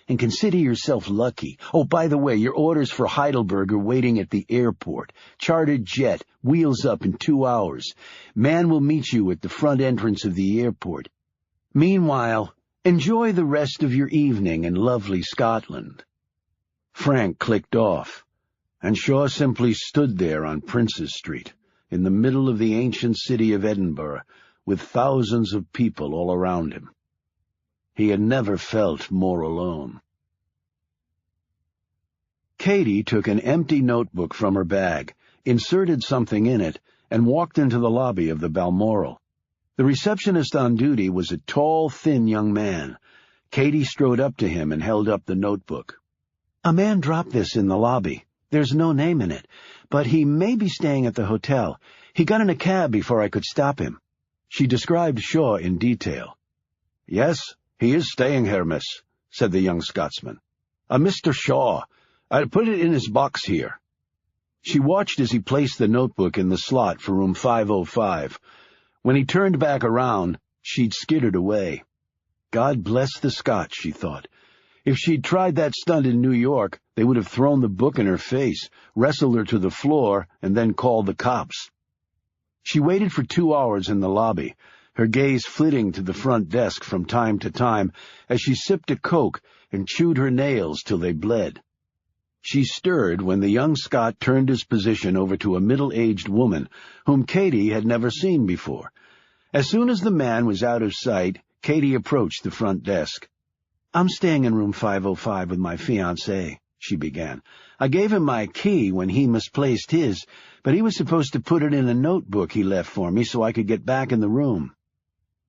And consider yourself lucky. Oh, by the way, your orders for Heidelberg are waiting at the airport. Chartered jet, wheels up in 2 hours. Man will meet you at the front entrance of the airport. Meanwhile, enjoy the rest of your evening in lovely Scotland." Frank clicked off, and Shaw simply stood there on Princes Street, in the middle of the ancient city of Edinburgh, with thousands of people all around him. He had never felt more alone. Katie took an empty notebook from her bag, inserted something in it, and walked into the lobby of the Balmoral. The receptionist on duty was a tall, thin young man. Katie strode up to him and held up the notebook. "A man dropped this in the lobby. There's no name in it, but he may be staying at the hotel. He got in a cab before I could stop him." She described Shaw in detail. "Yes, he is staying here, miss," said the young Scotsman. "Mr. Shaw. I'll put it in his box here." She watched as he placed the notebook in the slot for room 505. When he turned back around, she'd skittered away. God bless the Scotch, she thought. If she'd tried that stunt in New York, they would have thrown the book in her face, wrestled her to the floor, and then called the cops. She waited for 2 hours in the lobby, her gaze flitting to the front desk from time to time as she sipped a Coke and chewed her nails till they bled. She stirred when the young Scot turned his position over to a middle-aged woman whom Katie had never seen before. As soon as the man was out of sight, Katie approached the front desk. "I'm staying in room 505 with my fiancé," she began. "I gave him my key when he misplaced his, but he was supposed to put it in a notebook he left for me so I could get back in the room."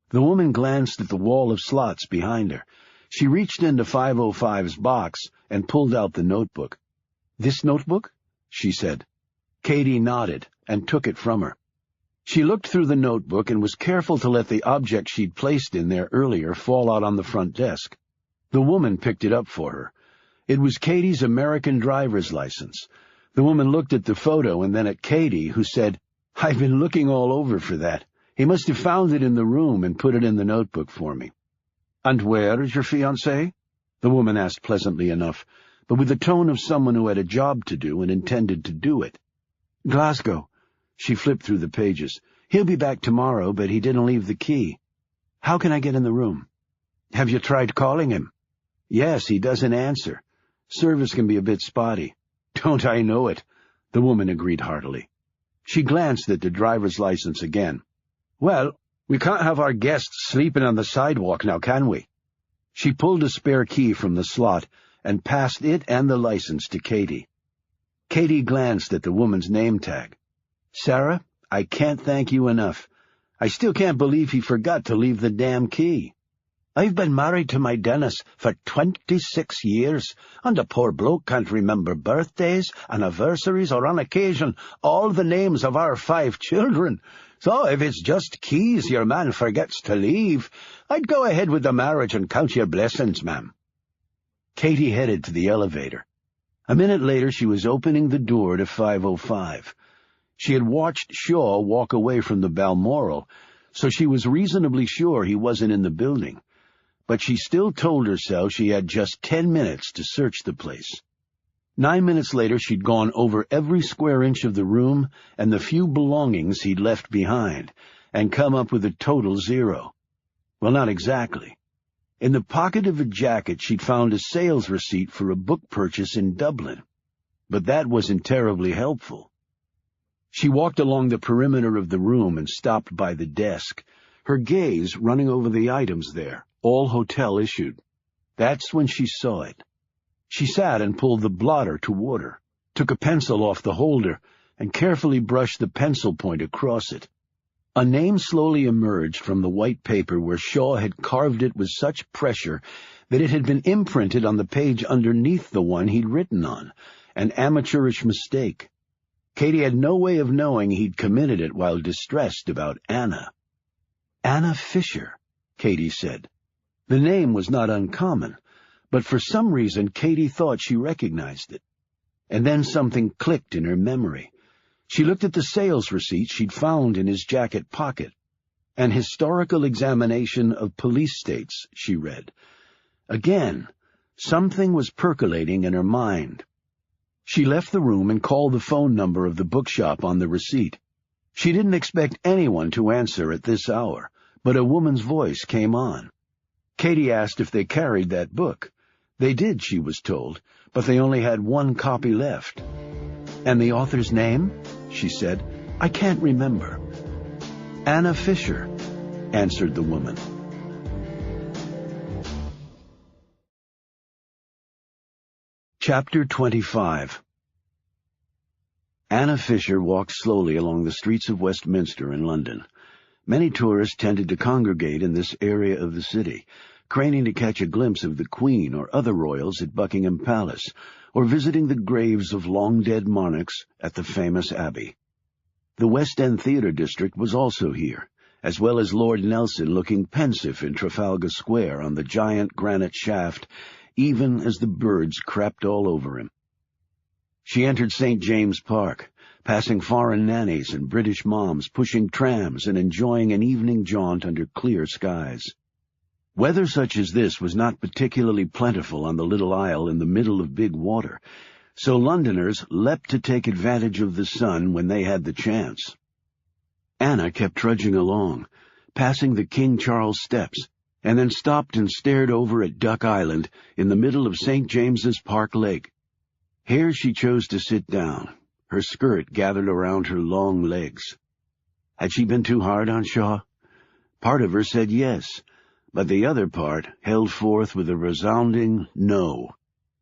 The woman glanced at the wall of slots behind her. She reached into 505's box and pulled out the notebook. "This notebook?" she said. Katie nodded and took it from her. She looked through the notebook and was careful to let the object she'd placed in there earlier fall out on the front desk. The woman picked it up for her. It was Katie's American driver's license. The woman looked at the photo and then at Katie, who said, "I've been looking all over for that. He must have found it in the room and put it in the notebook for me." "And where is your fiancé?" the woman asked pleasantly enough, but with the tone of someone who had a job to do and intended to do it. "Glasgow." She flipped through the pages. "He'll be back tomorrow, but he didn't leave the key." How can I get in the room? Have you tried calling him? Yes, he doesn't answer. Service can be a bit spotty. Don't I know it? The woman agreed heartily. She glanced at the driver's license again. Well, we can't have our guests sleeping on the sidewalk now, can we? She pulled a spare key from the slot and passed it and the license to Katie. Katie glanced at the woman's name tag. Sarah, I can't thank you enough. I still can't believe he forgot to leave the damn key. I've been married to my Dennis for 26 years, and the poor bloke can't remember birthdays, anniversaries, or on occasion all the names of our 5 children. So if it's just keys your man forgets to leave, I'd go ahead with the marriage and count your blessings, ma'am. Katie headed to the elevator. A minute later she was opening the door to 505. She had watched Shaw walk away from the Balmoral, so she was reasonably sure he wasn't in the building. But she still told herself she had just 10 minutes to search the place. 9 minutes later she'd gone over every square inch of the room and the few belongings he'd left behind, and come up with a total 0. Well, not exactly. In the pocket of a jacket she'd found a sales receipt for a book purchase in Dublin. But that wasn't terribly helpful. She walked along the perimeter of the room and stopped by the desk, her gaze running over the items there, all hotel issued. That's when she saw it. She sat and pulled the blotter toward her, took a pencil off the holder, and carefully brushed the pencil point across it. A name slowly emerged from the white paper where Shaw had carved it with such pressure that it had been imprinted on the page underneath the one he'd written on, an amateurish mistake. Katie had no way of knowing he'd committed it while distressed about Anna. Anna Fisher, Katie said. The name was not uncommon, but for some reason Katie thought she recognized it. And then something clicked in her memory. She looked at the sales receipt she'd found in his jacket pocket. An historical examination of police states, she read. Again, something was percolating in her mind. She left the room and called the phone number of the bookshop on the receipt. She didn't expect anyone to answer at this hour, but a woman's voice came on. Katie asked if they carried that book. They did, she was told, but they only had 1 copy left. And the author's name? She said. I can't remember. Anna Fisher, answered the woman. Chapter 25. Anna Fisher walked slowly along the streets of Westminster in London. Many tourists tended to congregate in this area of the city, craning to catch a glimpse of the Queen or other royals at Buckingham Palace, or visiting the graves of long-dead monarchs at the famous Abbey. The West End Theatre District was also here, as well as Lord Nelson looking pensive in Trafalgar Square on the giant granite shaft, even as the birds crept all over him. She entered St. James Park, passing foreign nannies and British moms pushing trams and enjoying an evening jaunt under clear skies. Weather such as this was not particularly plentiful on the little isle in the middle of big water, so Londoners leapt to take advantage of the sun when they had the chance. Anna kept trudging along, passing the King Charles Steps, and then stopped and stared over at Duck Island in the middle of St. James's Park Lake. Here she chose to sit down, her skirt gathered around her long legs. Had she been too hard on Shaw? Part of her said yes, but the other part held forth with a resounding no.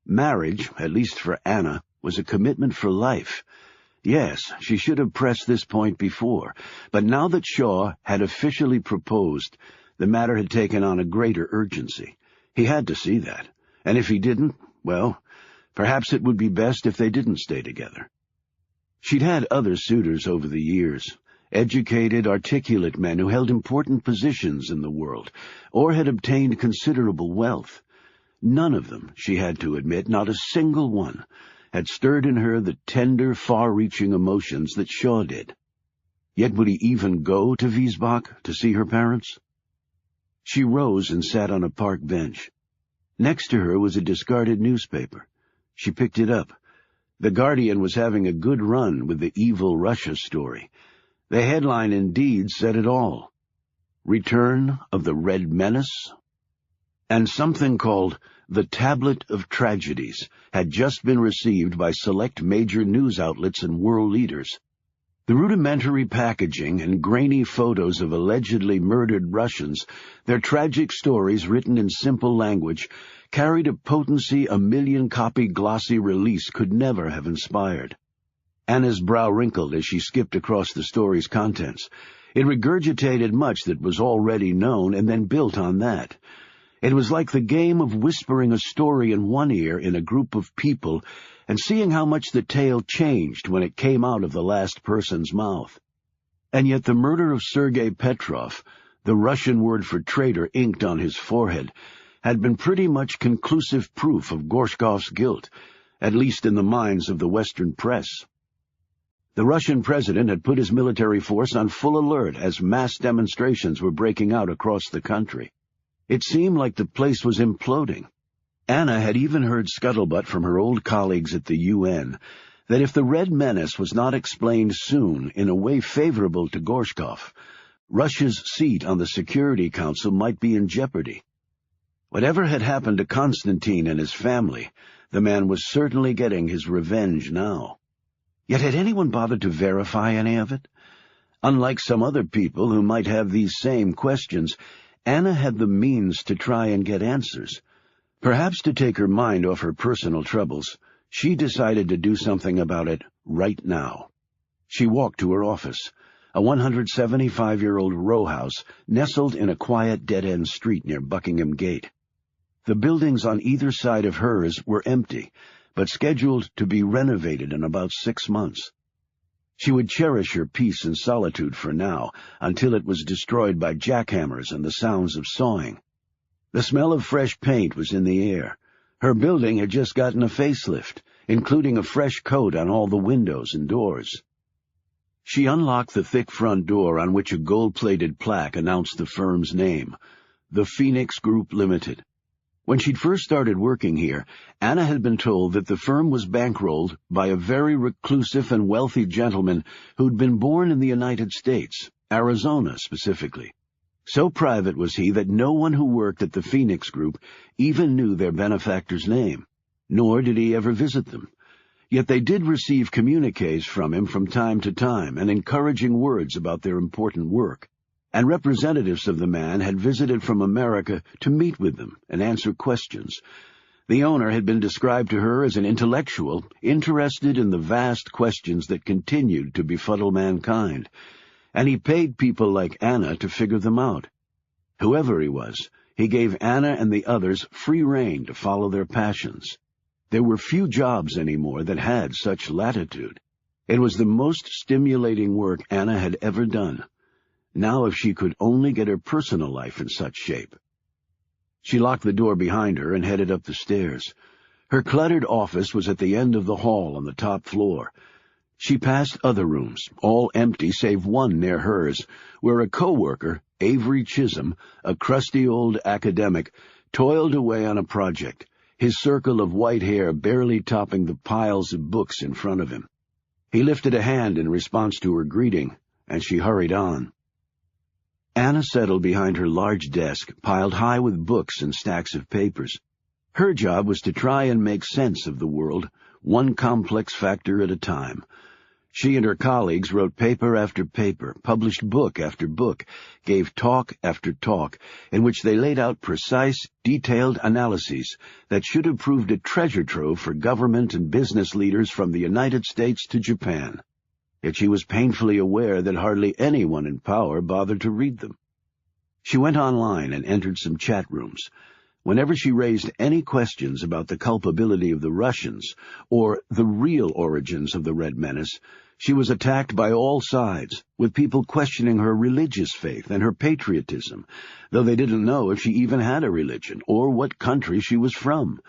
Marriage, at least for Anna, was a commitment for life. Yes, she should have pressed this point before, but now that Shaw had officially proposed, the matter had taken on a greater urgency. He had to see that, and if he didn't, well, perhaps it would be best if they didn't stay together. She'd had other suitors over the years, educated, articulate men who held important positions in the world, or had obtained considerable wealth. None of them, she had to admit, not a single one, had stirred in her the tender, far-reaching emotions that Shaw did. Yet would he even go to Wiesbach to see her parents? She rose and sat on a park bench. Next to her was a discarded newspaper. She picked it up. The Guardian was having a good run with the evil Russia story. The headline indeed said it all. Return of the Red Menace, and something called the Tablet of Tragedies had just been received by select major news outlets and world leaders. The rudimentary packaging and grainy photos of allegedly murdered Russians, their tragic stories written in simple language, carried a potency a million-copy glossy release could never have inspired. Anna's brow wrinkled as she skipped across the story's contents. It regurgitated much that was already known and then built on that. It was like the game of whispering a story in one ear in a group of people and seeing how much the tale changed when it came out of the last person's mouth. And yet the murder of Sergei Petrov, the Russian word for traitor inked on his forehead, had been pretty much conclusive proof of Gorshkov's guilt, at least in the minds of the Western press. The Russian president had put his military force on full alert as mass demonstrations were breaking out across the country. It seemed like the place was imploding. Anna had even heard scuttlebutt from her old colleagues at the UN that if the Red Menace was not explained soon in a way favorable to Gorshkov, Russia's seat on the Security Council might be in jeopardy. Whatever had happened to Konstantin and his family, the man was certainly getting his revenge now. Yet had anyone bothered to verify any of it? Unlike some other people who might have these same questions, Anna had the means to try and get answers. Perhaps to take her mind off her personal troubles, she decided to do something about it right now. She walked to her office, a 175-year-old row house nestled in a quiet dead-end street near Buckingham Gate. The buildings on either side of hers were empty, but scheduled to be renovated in about 6 months. She would cherish her peace and solitude for now, until it was destroyed by jackhammers and the sounds of sawing. The smell of fresh paint was in the air. Her building had just gotten a facelift, including a fresh coat on all the windows and doors. She unlocked the thick front door on which a gold-plated plaque announced the firm's name, the Phoenix Group Limited. When she'd first started working here, Anna had been told that the firm was bankrolled by a very reclusive and wealthy gentleman who'd been born in the United States, Arizona specifically. So private was he that no one who worked at the Phoenix Group even knew their benefactor's name, nor did he ever visit them. Yet they did receive communiques from him from time to time and encouraging words about their important work, and representatives of the man had visited from America to meet with them and answer questions. The owner had been described to her as an intellectual interested in the vast questions that continued to befuddle mankind, and he paid people like Anna to figure them out. Whoever he was, he gave Anna and the others free rein to follow their passions. There were few jobs anymore that had such latitude. It was the most stimulating work Anna had ever done. Now if she could only get her personal life in such shape. She locked the door behind her and headed up the stairs. Her cluttered office was at the end of the hall on the top floor. She passed other rooms, all empty save one near hers, where a co-worker, Avery Chisholm, a crusty old academic, toiled away on a project, his circle of white hair barely topping the piles of books in front of him. He lifted a hand in response to her greeting, and she hurried on. Anna settled behind her large desk, piled high with books and stacks of papers. Her job was to try and make sense of the world, one complex factor at a time. She and her colleagues wrote paper after paper, published book after book, gave talk after talk, in which they laid out precise, detailed analyses that should have proved a treasure trove for government and business leaders from the United States to Japan. Yet she was painfully aware that hardly anyone in power bothered to read them. She went online and entered some chat rooms. Whenever she raised any questions about the culpability of the Russians or the real origins of the Red Menace, she was attacked by all sides, with people questioning her religious faith and her patriotism, though they didn't know if she even had a religion or what country she was from.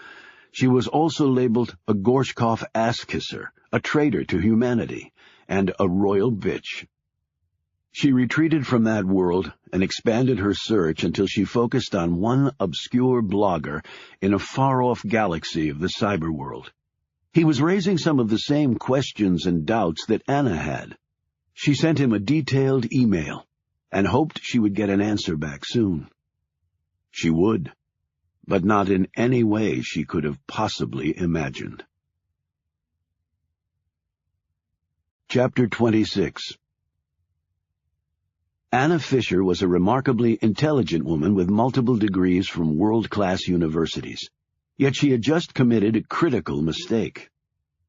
She was also labeled a Gorshkov ass-kisser, a traitor to humanity, and a royal bitch. She retreated from that world and expanded her search until she focused on one obscure blogger in a far-off galaxy of the cyber world. He was raising some of the same questions and doubts that Anna had. She sent him a detailed email. and hoped she would get an answer back soon. She would, but not in any way she could have possibly imagined. Chapter 26. Anna Fisher was a remarkably intelligent woman with multiple degrees from world-class universities. Yet she had just committed a critical mistake.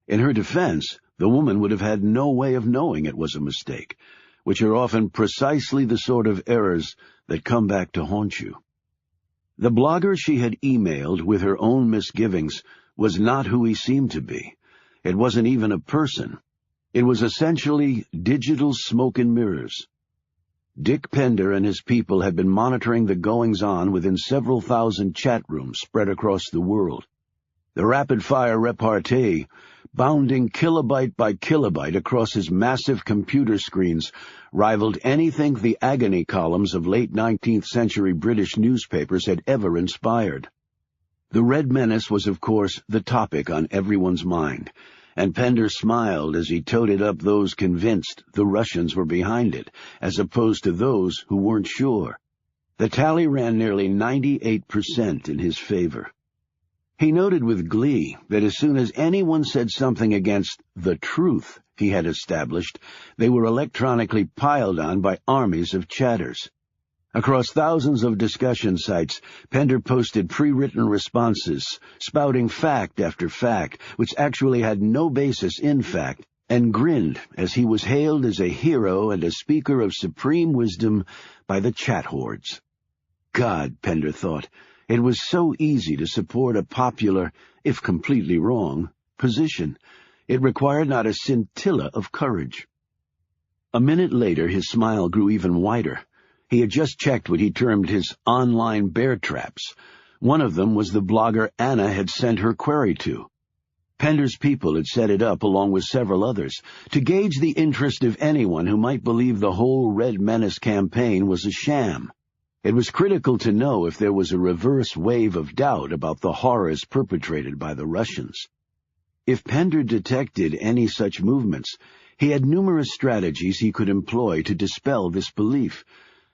In her defense, the woman would have had no way of knowing it was a mistake, which are often precisely the sort of errors that come back to haunt you. The blogger she had emailed with her own misgivings was not who he seemed to be. It wasn't even a person. It was essentially digital smoke and mirrors. Dick Pender and his people had been monitoring the goings-on within several thousand chat rooms spread across the world. The rapid-fire repartee, bounding kilobyte by kilobyte across his massive computer screens, rivaled anything the agony columns of late 19th century British newspapers had ever inspired. The Red Menace was, of course, the topic on everyone's mind, and Pender smiled as he toted up those convinced the Russians were behind it, as opposed to those who weren't sure. The tally ran nearly 98% in his favor. He noted with glee that as soon as anyone said something against the truth he had established, they were electronically piled on by armies of chatters. Across thousands of discussion sites, Pender posted pre-written responses, spouting fact after fact, which actually had no basis in fact, and grinned as he was hailed as a hero and a speaker of supreme wisdom by the chat hordes. God, Pender thought, it was so easy to support a popular, if completely wrong, position. It required not a scintilla of courage. A minute later, his smile grew even wider. He had just checked what he termed his online bear traps. One of them was the blogger Anna had sent her query to. Pender's people had set it up, along with several others, to gauge the interest of anyone who might believe the whole Red Menace campaign was a sham. It was critical to know if there was a reverse wave of doubt about the horrors perpetrated by the Russians. If Pender detected any such movements, he had numerous strategies he could employ to dispel this belief.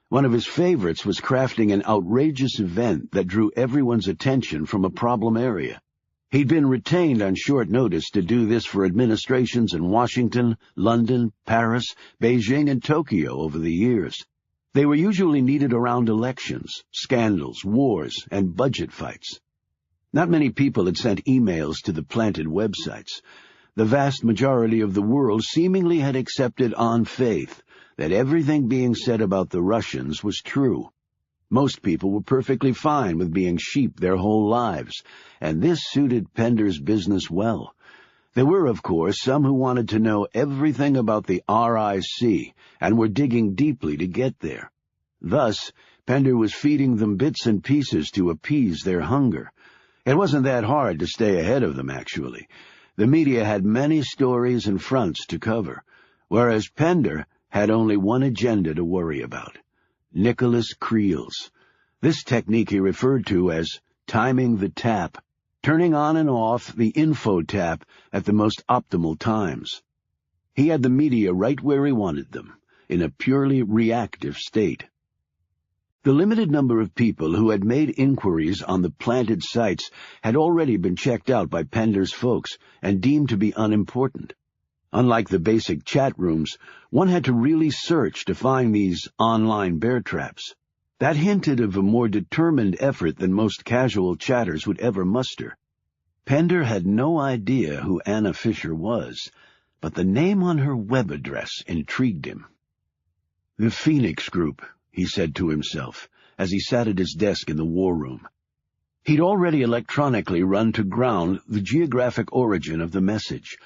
One of his favorites was crafting an outrageous event that drew everyone's attention from a problem area. He'd been retained on short notice to do this for administrations in Washington, London, Paris, Beijing, and Tokyo over the years. They were usually needed around elections, scandals, wars, and budget fights. Not many people had sent emails to the planted websites. The vast majority of the world seemingly had accepted on faith that everything being said about the Russians was true. Most people were perfectly fine with being sheep their whole lives, and this suited Pender's business well. There were, of course, some who wanted to know everything about the RIC and were digging deeply to get there. Thus, Pender was feeding them bits and pieces to appease their hunger. It wasn't that hard to stay ahead of them, actually. The media had many stories and fronts to cover, whereas Pender had only one agenda to worry about: Nicholas Creel's. This technique he referred to as timing the tap, turning on and off the info tap at the most optimal times. He had the media right where he wanted them, in a purely reactive state. The limited number of people who had made inquiries on the planted sites had already been checked out by Pender's folks and deemed to be unimportant. Unlike the basic chat rooms, one had to really search to find these online bear traps. That hinted of a more determined effort than most casual chatters would ever muster. Pender had no idea who Anna Fisher was, but the name on her web address intrigued him. "The Phoenix Group," he said to himself, as he sat at his desk in the war room. He'd already electronically run to ground the geographic origin of the message.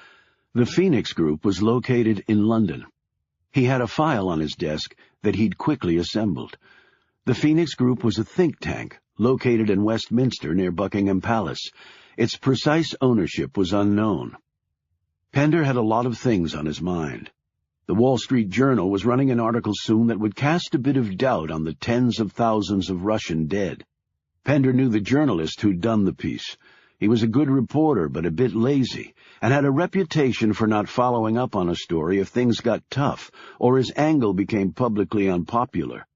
The Phoenix Group was located in London. He had a file on his desk that he'd quickly assembled. The Phoenix Group was a think tank located in Westminster near Buckingham Palace. Its precise ownership was unknown. Pender had a lot of things on his mind. The Wall Street Journal was running an article soon that would cast a bit of doubt on the tens of thousands of Russian dead. Pender knew the journalist who'd done the piece. He was a good reporter, but a bit lazy, and had a reputation for not following up on a story if things got tough or his angle became publicly unpopular.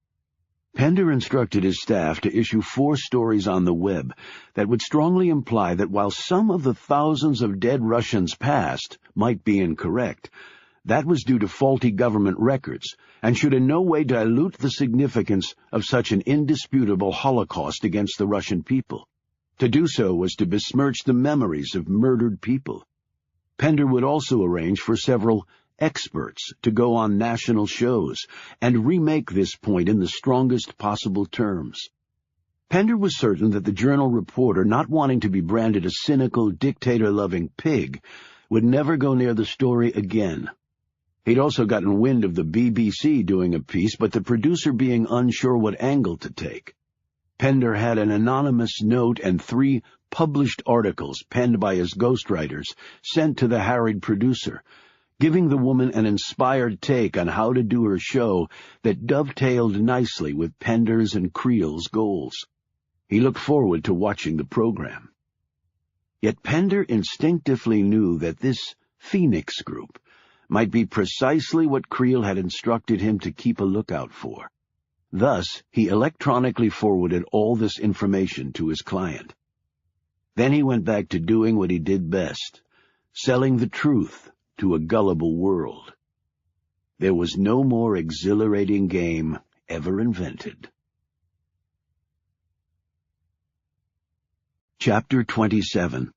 Pender instructed his staff to issue 4 stories on the web that would strongly imply that while some of the thousands of dead Russians past might be incorrect, that was due to faulty government records and should in no way dilute the significance of such an indisputable Holocaust against the Russian people. To do so was to besmirch the memories of murdered people. Pender would also arrange for several experts to go on national shows and remake this point in the strongest possible terms. Pender was certain that the journal reporter, not wanting to be branded a cynical, dictator-loving pig, would never go near the story again. He'd also gotten wind of the BBC doing a piece, but the producer being unsure what angle to take. Pender had an anonymous note and 3 published articles penned by his ghostwriters sent to the harried producer, giving the woman an inspired take on how to do her show that dovetailed nicely with Pender's and Creel's goals. He looked forward to watching the program. Yet Pender instinctively knew that this Phoenix group might be precisely what Creel had instructed him to keep a lookout for. Thus, he electronically forwarded all this information to his client. Then he went back to doing what he did best, selling the truth to a gullible world. There was no more exhilarating game ever invented. Chapter 27.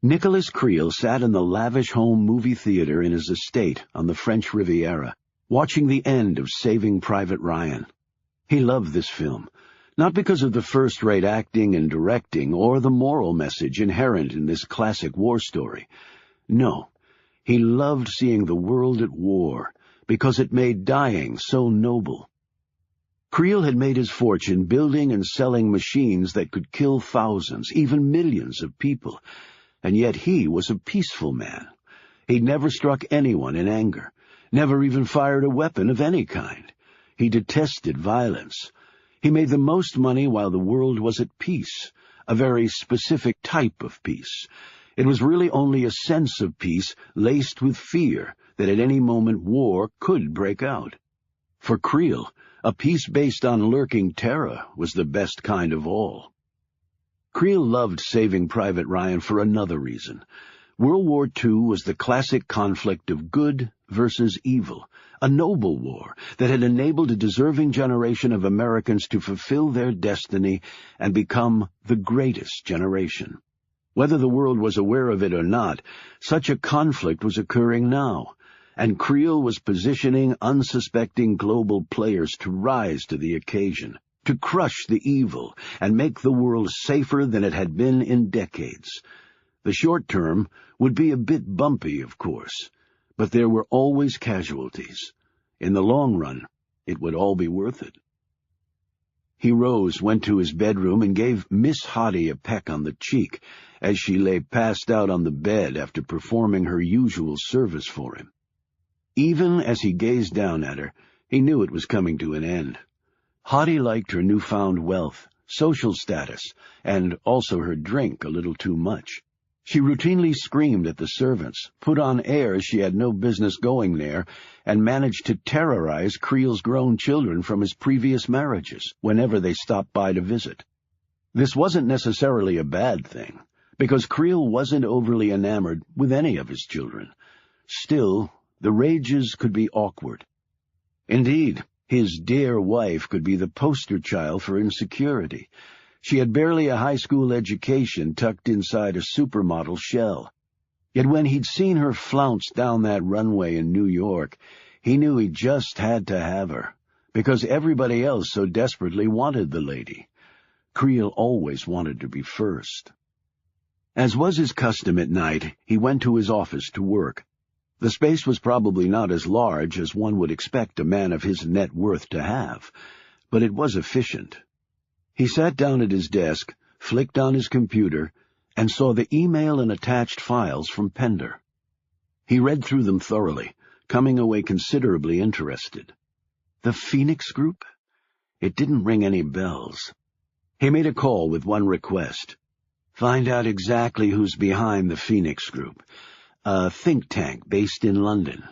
Nicholas Creel sat in the lavish home movie theater in his estate on the French Riviera, watching the end of Saving Private Ryan. He loved this film, not because of the first-rate acting and directing or the moral message inherent in this classic war story. No, he loved seeing the world at war because it made dying so noble. Creel had made his fortune building and selling machines that could kill thousands, even millions of people, and yet he was a peaceful man. He'd never struck anyone in anger, never even fired a weapon of any kind. He detested violence. He made the most money while the world was at peace, a very specific type of peace. It was really only a sense of peace laced with fear that at any moment war could break out. For Creel, a peace based on lurking terror was the best kind of all. Creel loved Saving Private Ryan for another reason. World War II was the classic conflict of good versus evil, a noble war that had enabled a deserving generation of Americans to fulfill their destiny and become the greatest generation. Whether the world was aware of it or not, such a conflict was occurring now, and Creel was positioning unsuspecting global players to rise to the occasion, to crush the evil and make the world safer than it had been in decades. The short term would be a bit bumpy, of course, but there were always casualties. In the long run, it would all be worth it. He rose, went to his bedroom, and gave Miss Hottie a peck on the cheek as she lay passed out on the bed after performing her usual service for him. Even as he gazed down at her, he knew it was coming to an end. Hottie liked her newfound wealth, social status, and also her drink a little too much. She routinely screamed at the servants, put on airs she had no business going there, and managed to terrorize Creel's grown children from his previous marriages whenever they stopped by to visit. This wasn't necessarily a bad thing, because Creel wasn't overly enamored with any of his children. Still, the rages could be awkward. Indeed, his dear wife could be the poster child for insecurity. She had barely a high school education tucked inside a supermodel shell. Yet when he'd seen her flounce down that runway in New York, he knew he just had to have her, because everybody else so desperately wanted the lady. Creel always wanted to be first. As was his custom at night, he went to his office to work. The space was probably not as large as one would expect a man of his net worth to have, but it was efficient. He sat down at his desk, flicked on his computer, and saw the email and attached files from Pender. He read through them thoroughly, coming away considerably interested. The Phoenix Group? It didn't ring any bells. He made a call with one request. Find out exactly who's behind the Phoenix Group, a think tank based in London,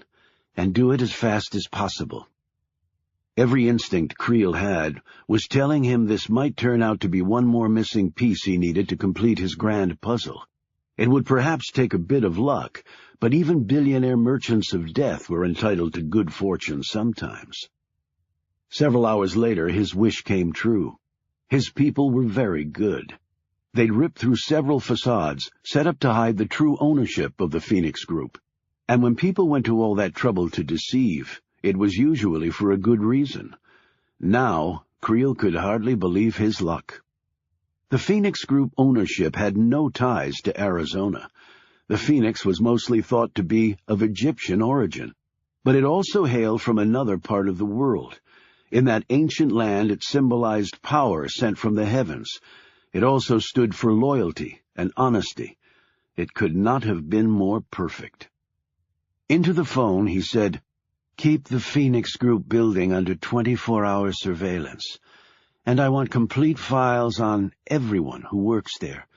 and do it as fast as possible. Every instinct Creel had was telling him this might turn out to be one more missing piece he needed to complete his grand puzzle. It would perhaps take a bit of luck, but even billionaire merchants of death were entitled to good fortune sometimes. Several hours later, his wish came true. His people were very good. They'd ripped through several facades, set up to hide the true ownership of the Phoenix Group. And when people went to all that trouble to deceive, it was usually for a good reason. Now, Creel could hardly believe his luck. The Phoenix Group ownership had no ties to Arizona. The Phoenix was mostly thought to be of Egyptian origin, but it also hailed from another part of the world. In that ancient land it symbolized power sent from the heavens. It also stood for loyalty and honesty. It could not have been more perfect. Into the phone he said, "Keep the Phoenix Group building under 24-hour surveillance, and I want complete files on everyone who works there,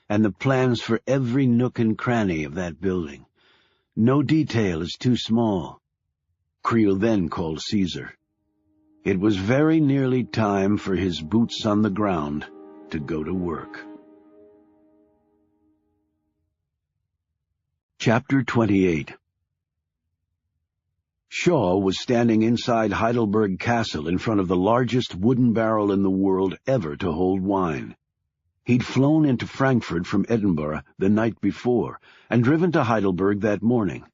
and the plans for every nook and cranny of that building. No detail is too small." Creel then called Caesar. It was very nearly time for his boots on the ground to go to work. Chapter 28. Shaw was standing inside Heidelberg Castle in front of the largest wooden barrel in the world ever to hold wine. He'd flown into Frankfurt from Edinburgh the night before and driven to Heidelberg that morning.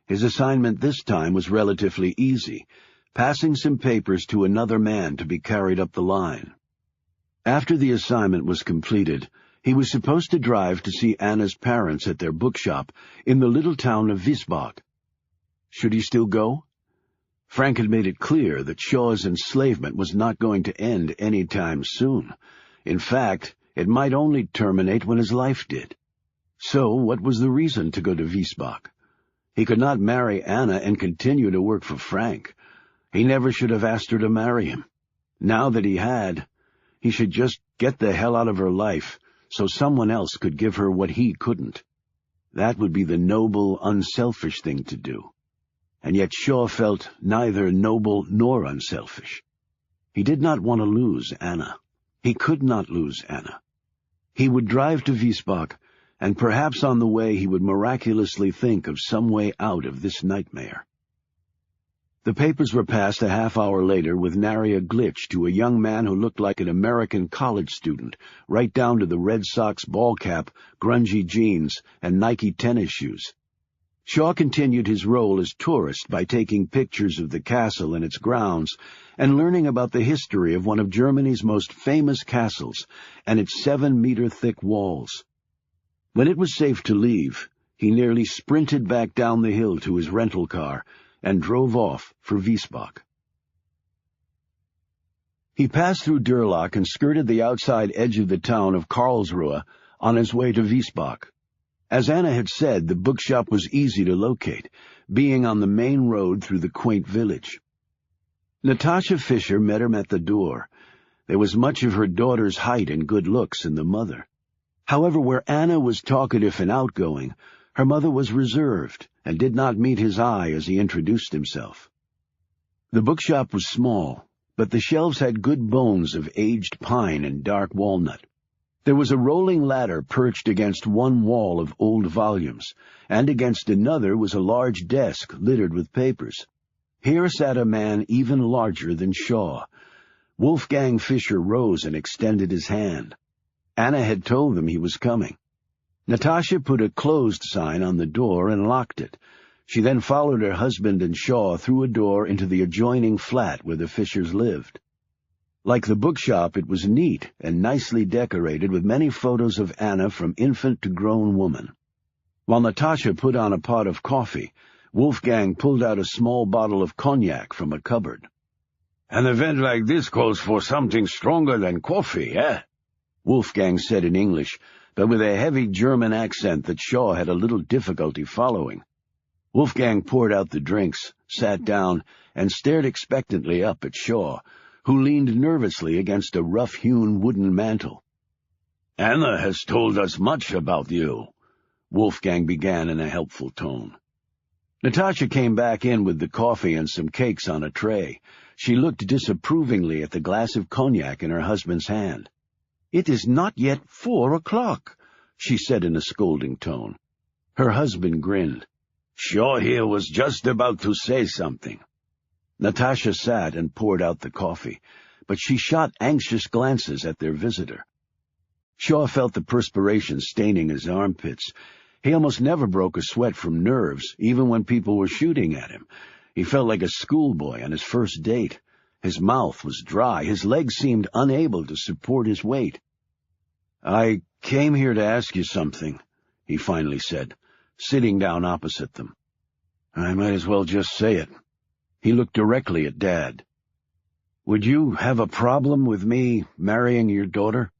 His assignment this time was relatively easy, passing some papers to another man to be carried up the line. After the assignment was completed, he was supposed to drive to see Anna's parents at their bookshop in the little town of Wiesbach. Should he still go? Frank had made it clear that Shaw's enslavement was not going to end any time soon. In fact, it might only terminate when his life did. So what was the reason to go to Wiesbach? He could not marry Anna and continue to work for Frank. He never should have asked her to marry him. Now that he had, he should just get the hell out of her life so someone else could give her what he couldn't. That would be the noble, unselfish thing to do. And yet Shaw felt neither noble nor unselfish. He did not want to lose Anna. He could not lose Anna. He would drive to Wiesbach, and perhaps on the way he would miraculously think of some way out of this nightmare. The papers were passed a half-hour later with nary a glitch to a young man who looked like an American college student, right down to the Red Sox ball cap, grungy jeans, and Nike tennis shoes. Shaw continued his role as tourist by taking pictures of the castle and its grounds and learning about the history of one of Germany's most famous castles and its 7-meter-thick walls. When it was safe to leave, he nearly sprinted back down the hill to his rental car and drove off for Wiesbach. He passed through Durlach and skirted the outside edge of the town of Karlsruhe on his way to Wiesbach. As Anna had said, the bookshop was easy to locate, being on the main road through the quaint village. Natasha Fisher met him at the door. There was much of her daughter's height and good looks in the mother. However, where Anna was talkative and outgoing, her mother was reserved and did not meet his eye as he introduced himself. The bookshop was small, but the shelves had good bones of aged pine and dark walnut. There was a rolling ladder perched against one wall of old volumes, and against another was a large desk littered with papers. Here sat a man even larger than Shaw. Wolfgang Fischer rose and extended his hand. Anna had told them he was coming. Natasha put a closed sign on the door and locked it. She then followed her husband and Shaw through a door into the adjoining flat where the Fischers lived. Like the bookshop, it was neat and nicely decorated with many photos of Anna from infant to grown woman. While Natasha put on a pot of coffee, Wolfgang pulled out a small bottle of cognac from a cupboard. "An event like this calls for something stronger than coffee, eh?" Wolfgang said in English, but with a heavy German accent that Shaw had a little difficulty following. Wolfgang poured out the drinks, sat down, and stared expectantly up at Shaw, who leaned nervously against a rough-hewn wooden mantel. Anna has told us much about you, Wolfgang began in a helpful tone. Natasha came back in with the coffee and some cakes on a tray. She looked disapprovingly at the glass of cognac in her husband's hand. "It is not yet 4 o'clock," she said in a scolding tone. Her husband grinned. Shaw here was just about to say something. Natasha sat and poured out the coffee, but she shot anxious glances at their visitor. Shaw felt the perspiration staining his armpits. He almost never broke a sweat from nerves, even when people were shooting at him. He felt like a schoolboy on his first date. His mouth was dry. His legs seemed unable to support his weight. "I came here to ask you something," he finally said, sitting down opposite them. "I might as well just say it." He looked directly at Dad. "Would you have a problem with me marrying your daughter?"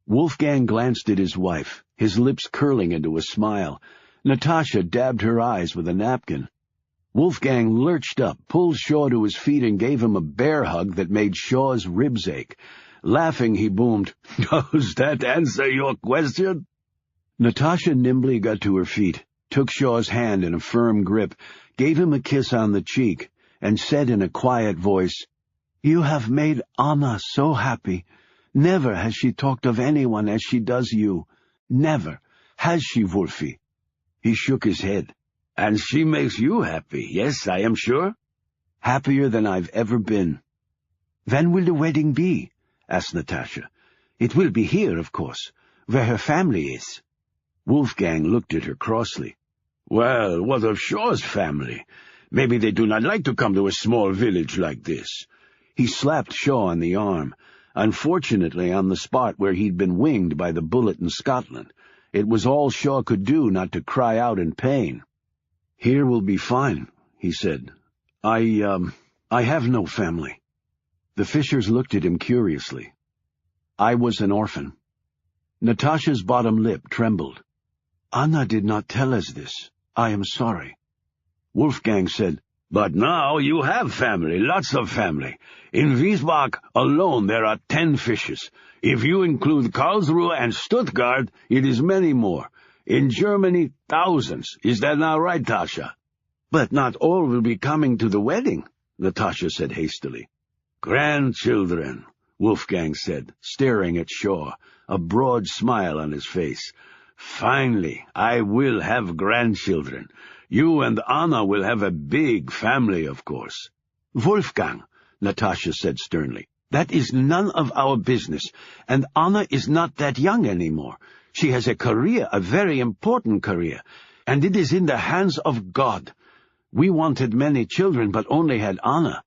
Wolfgang glanced at his wife, his lips curling into a smile. Natasha dabbed her eyes with a napkin. Wolfgang lurched up, pulled Shaw to his feet, and gave him a bear hug that made Shaw's ribs ache. Laughing, he boomed, "Does that answer your question?" Natasha nimbly got to her feet, took Shaw's hand in a firm grip, gave him a kiss on the cheek, and said in a quiet voice, "You have made Anna so happy. Never has she talked of anyone as she does you. Never. Has she, Wolfie?" He shook his head. "And she makes you happy, yes, I am sure?" "Happier than I've ever been." "When will the wedding be?" asked Natasha. "It will be here, of course, where her family is." Wolfgang looked at her crossly. "Well, what of Shaw's family? Maybe they do not like to come to a small village like this." He slapped Shaw on the arm, unfortunately on the spot where he'd been winged by the bullet in Scotland. It was all Shaw could do not to cry out in pain. "Here will be fine," he said. I have no family." The Fishers looked at him curiously. "I was an orphan." Natasha's bottom lip trembled. "Anna did not tell us this. I am sorry." Wolfgang said, "But now you have family, lots of family. In Wiesbach alone there are 10 Fishers. If you include Karlsruhe and Stuttgart, it is many more. In Germany, thousands. Is that not right, Tasha?" "But not all will be coming to the wedding," Natasha said hastily. "Grandchildren," Wolfgang said, staring at Shaw, a broad smile on his face. "Finally, I will have grandchildren. You and Anna will have a big family, of course." "Wolfgang," Natasha said sternly, "that is none of our business, and Anna is not that young anymore. She has a career, a very important career, and it is in the hands of God. We wanted many children, but only had Anna."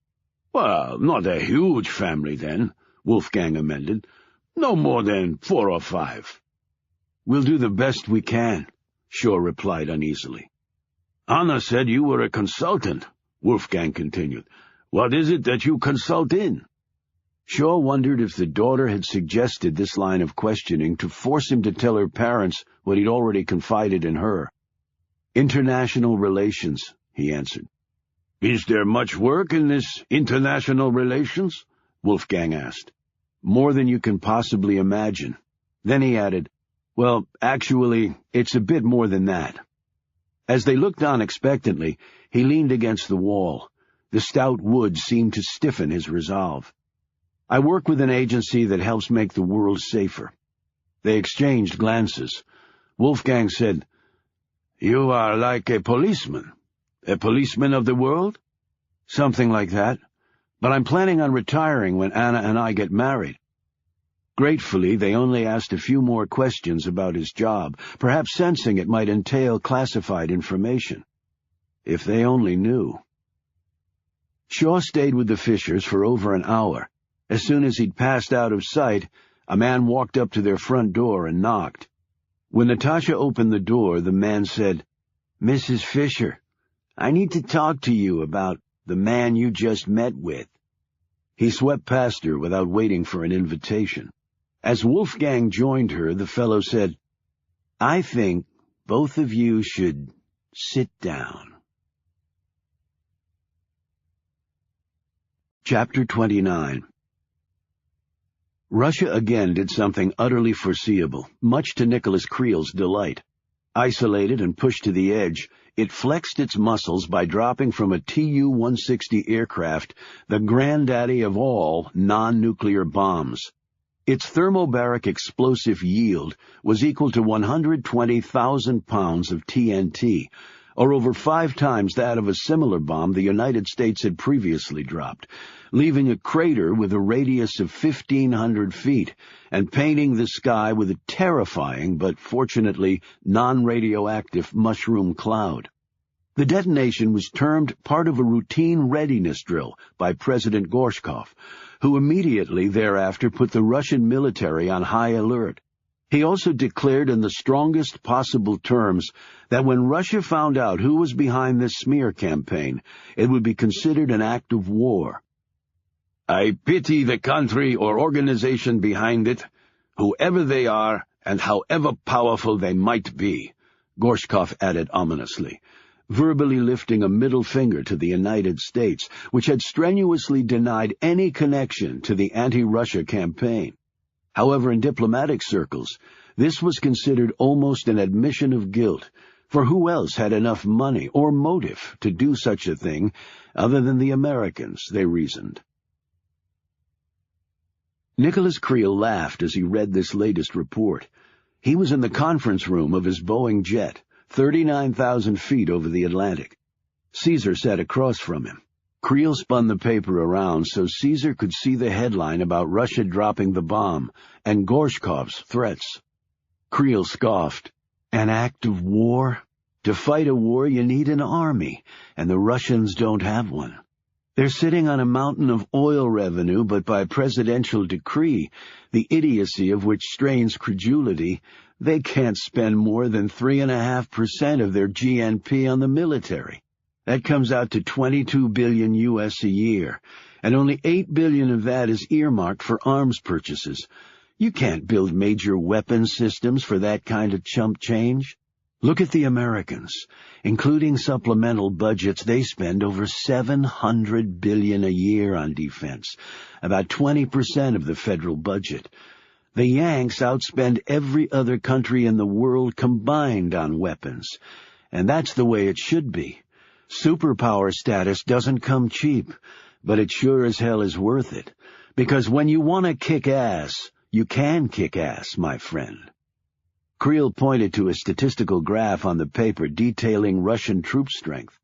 "Well, not a huge family, then," Wolfgang amended. "No more than 4 or 5. "We'll do the best we can," Shaw replied uneasily. "Anna said you were a consultant," Wolfgang continued. "What is it that you consult in?" Shaw wondered if the daughter had suggested this line of questioning to force him to tell her parents what he'd already confided in her. "International relations," he answered. "Is there much work in this international relations?" Wolfgang asked. "More than you can possibly imagine." Then he added, "Well, actually, it's a bit more than that." As they looked on expectantly, he leaned against the wall. The stout wood seemed to stiffen his resolve. "I work with an agency that helps make the world safer." They exchanged glances. Wolfgang said, "You are like a policeman. A policeman of the world?" "Something like that. But I'm planning on retiring when Anna and I get married." Gratefully, they only asked a few more questions about his job, perhaps sensing it might entail classified information. If they only knew. Shaw stayed with the Fishers for over an hour. As soon as he'd passed out of sight, a man walked up to their front door and knocked. When Natasha opened the door, the man said, "Mrs. Fisher, I need to talk to you about the man you just met with." He swept past her without waiting for an invitation. As Wolfgang joined her, the fellow said, "I think both of you should sit down." Chapter 29. Russia again did something utterly foreseeable, much to Nicholas Creel's delight. Isolated and pushed to the edge, it flexed its muscles by dropping from a Tu-160 aircraft the granddaddy of all non-nuclear bombs. Its thermobaric explosive yield was equal to 120,000 pounds of TNT, or over 5 times that of a similar bomb the United States had previously dropped, leaving a crater with a radius of 1,500 feet and painting the sky with a terrifying but fortunately non-radioactive mushroom cloud. The detonation was termed part of a routine readiness drill by President Gorshkov, who immediately thereafter put the Russian military on high alert. He also declared in the strongest possible terms that when Russia found out who was behind this smear campaign, it would be considered an act of war. "I pity the country or organization behind it, whoever they are and however powerful they might be," Gorshkov added ominously, verbally lifting a middle finger to the United States, which had strenuously denied any connection to the anti-Russia campaign. However, in diplomatic circles, this was considered almost an admission of guilt, for who else had enough money or motive to do such a thing other than the Americans, they reasoned. Nicholas Creel laughed as he read this latest report. He was in the conference room of his Boeing jet, 39,000 feet over the Atlantic. Caesar sat across from him. Creel spun the paper around so Caesar could see the headline about Russia dropping the bomb and Gorshkov's threats. Creel scoffed. "An act of war? To fight a war you need an army, and the Russians don't have one. They're sitting on a mountain of oil revenue, but by presidential decree, the idiocy of which strains credulity, they can't spend more than 3.5% of their GNP on the military. That comes out to $22 billion US a year, and only $8 billion of that is earmarked for arms purchases. You can't build major weapons systems for that kind of chump change. Look at the Americans. Including supplemental budgets, they spend over $700 billion a year on defense, about 20% of the federal budget. The Yanks outspend every other country in the world combined on weapons, and that's the way it should be. Superpower status doesn't come cheap, but it sure as hell is worth it, because when you want to kick ass, you can kick ass, my friend." Creel pointed to a statistical graph on the paper detailing Russian troop strength.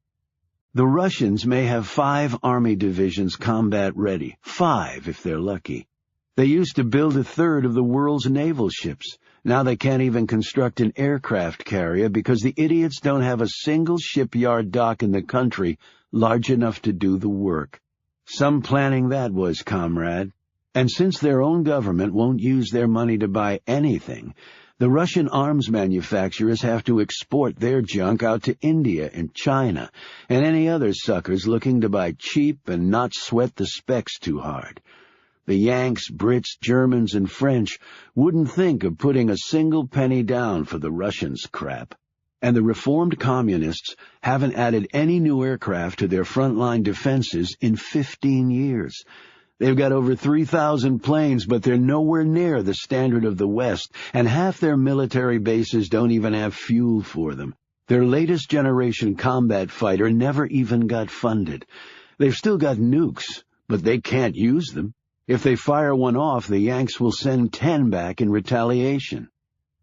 "The Russians may have 5 army divisions combat ready, 5 if they're lucky. They used to build a third of the world's naval ships. Now they can't even construct an aircraft carrier because the idiots don't have a single shipyard dock in the country large enough to do the work. Some planning that was, comrade. And since their own government won't use their money to buy anything, the Russian arms manufacturers have to export their junk out to India and China and any other suckers looking to buy cheap and not sweat the specs too hard. The Yanks, Brits, Germans, and French wouldn't think of putting a single penny down for the Russians' crap. And the reformed communists haven't added any new aircraft to their frontline defenses in 15 years. They've got over 3,000 planes, but they're nowhere near the standard of the West, and half their military bases don't even have fuel for them. Their latest generation combat fighter never even got funded. They've still got nukes, but they can't use them. If they fire one off, the Yanks will send 10 back in retaliation.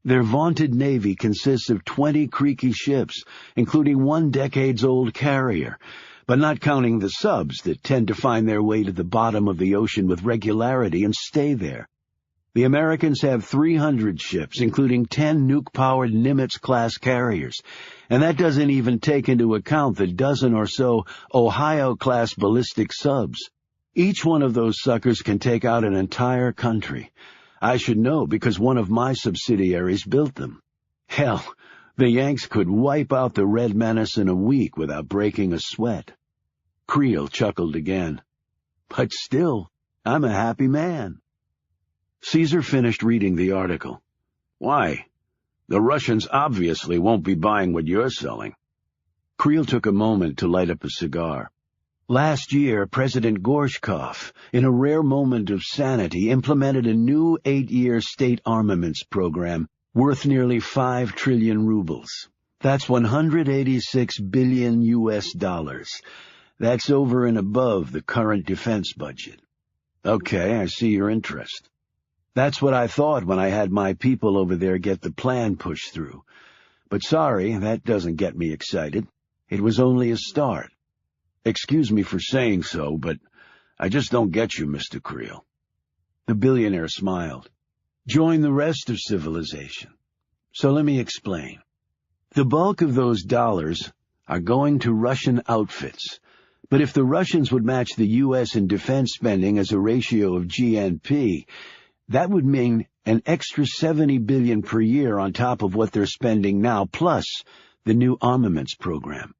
Their vaunted navy consists of 20 creaky ships, including 1 decades-old carrier, but not counting the subs that tend to find their way to the bottom of the ocean with regularity and stay there. The Americans have 300 ships, including 10 nuke-powered Nimitz-class carriers, and that doesn't even take into account the dozen or so Ohio-class ballistic subs. Each one of those suckers can take out an entire country. I should know because one of my subsidiaries built them. Hell, the Yanks could wipe out the Red Menace in a week without breaking a sweat. Creel chuckled again. But still, I'm a happy man. Caesar finished reading the article. Why? The Russians obviously won't be buying what you're selling. Creel took a moment to light up a cigar. Last year, President Gorshkov, in a rare moment of sanity, implemented a new 8-year state armaments program worth nearly 5 trillion rubles. That's 186 billion US dollars. That's over and above the current defense budget. Okay, I see your interest. That's what I thought when I had my people over there get the plan pushed through. But sorry, that doesn't get me excited. It was only a start. Excuse me for saying so, but I just don't get you, Mr. Creel. The billionaire smiled. Join the rest of civilization. So let me explain. The bulk of those dollars are going to Russian outfits. But if the Russians would match the U.S. in defense spending as a ratio of GNP, that would mean an extra 70 billion per year on top of what they're spending now, plus the new armaments program.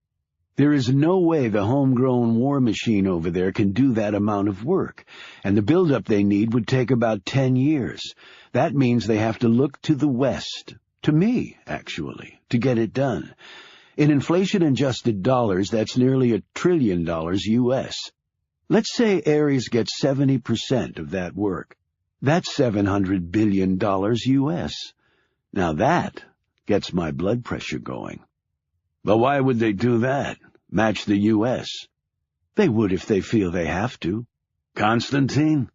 There is no way the homegrown war machine over there can do that amount of work, and the buildup they need would take about 10 years. That means they have to look to the West, to me, actually, to get it done. In inflation-adjusted dollars, that's nearly $1 trillion U.S. Let's say Ares gets 70% of that work. That's $700 billion U.S. Now that gets my blood pressure going. But why would they do that? Match the U.S.? They would if they feel they have to. Constantine,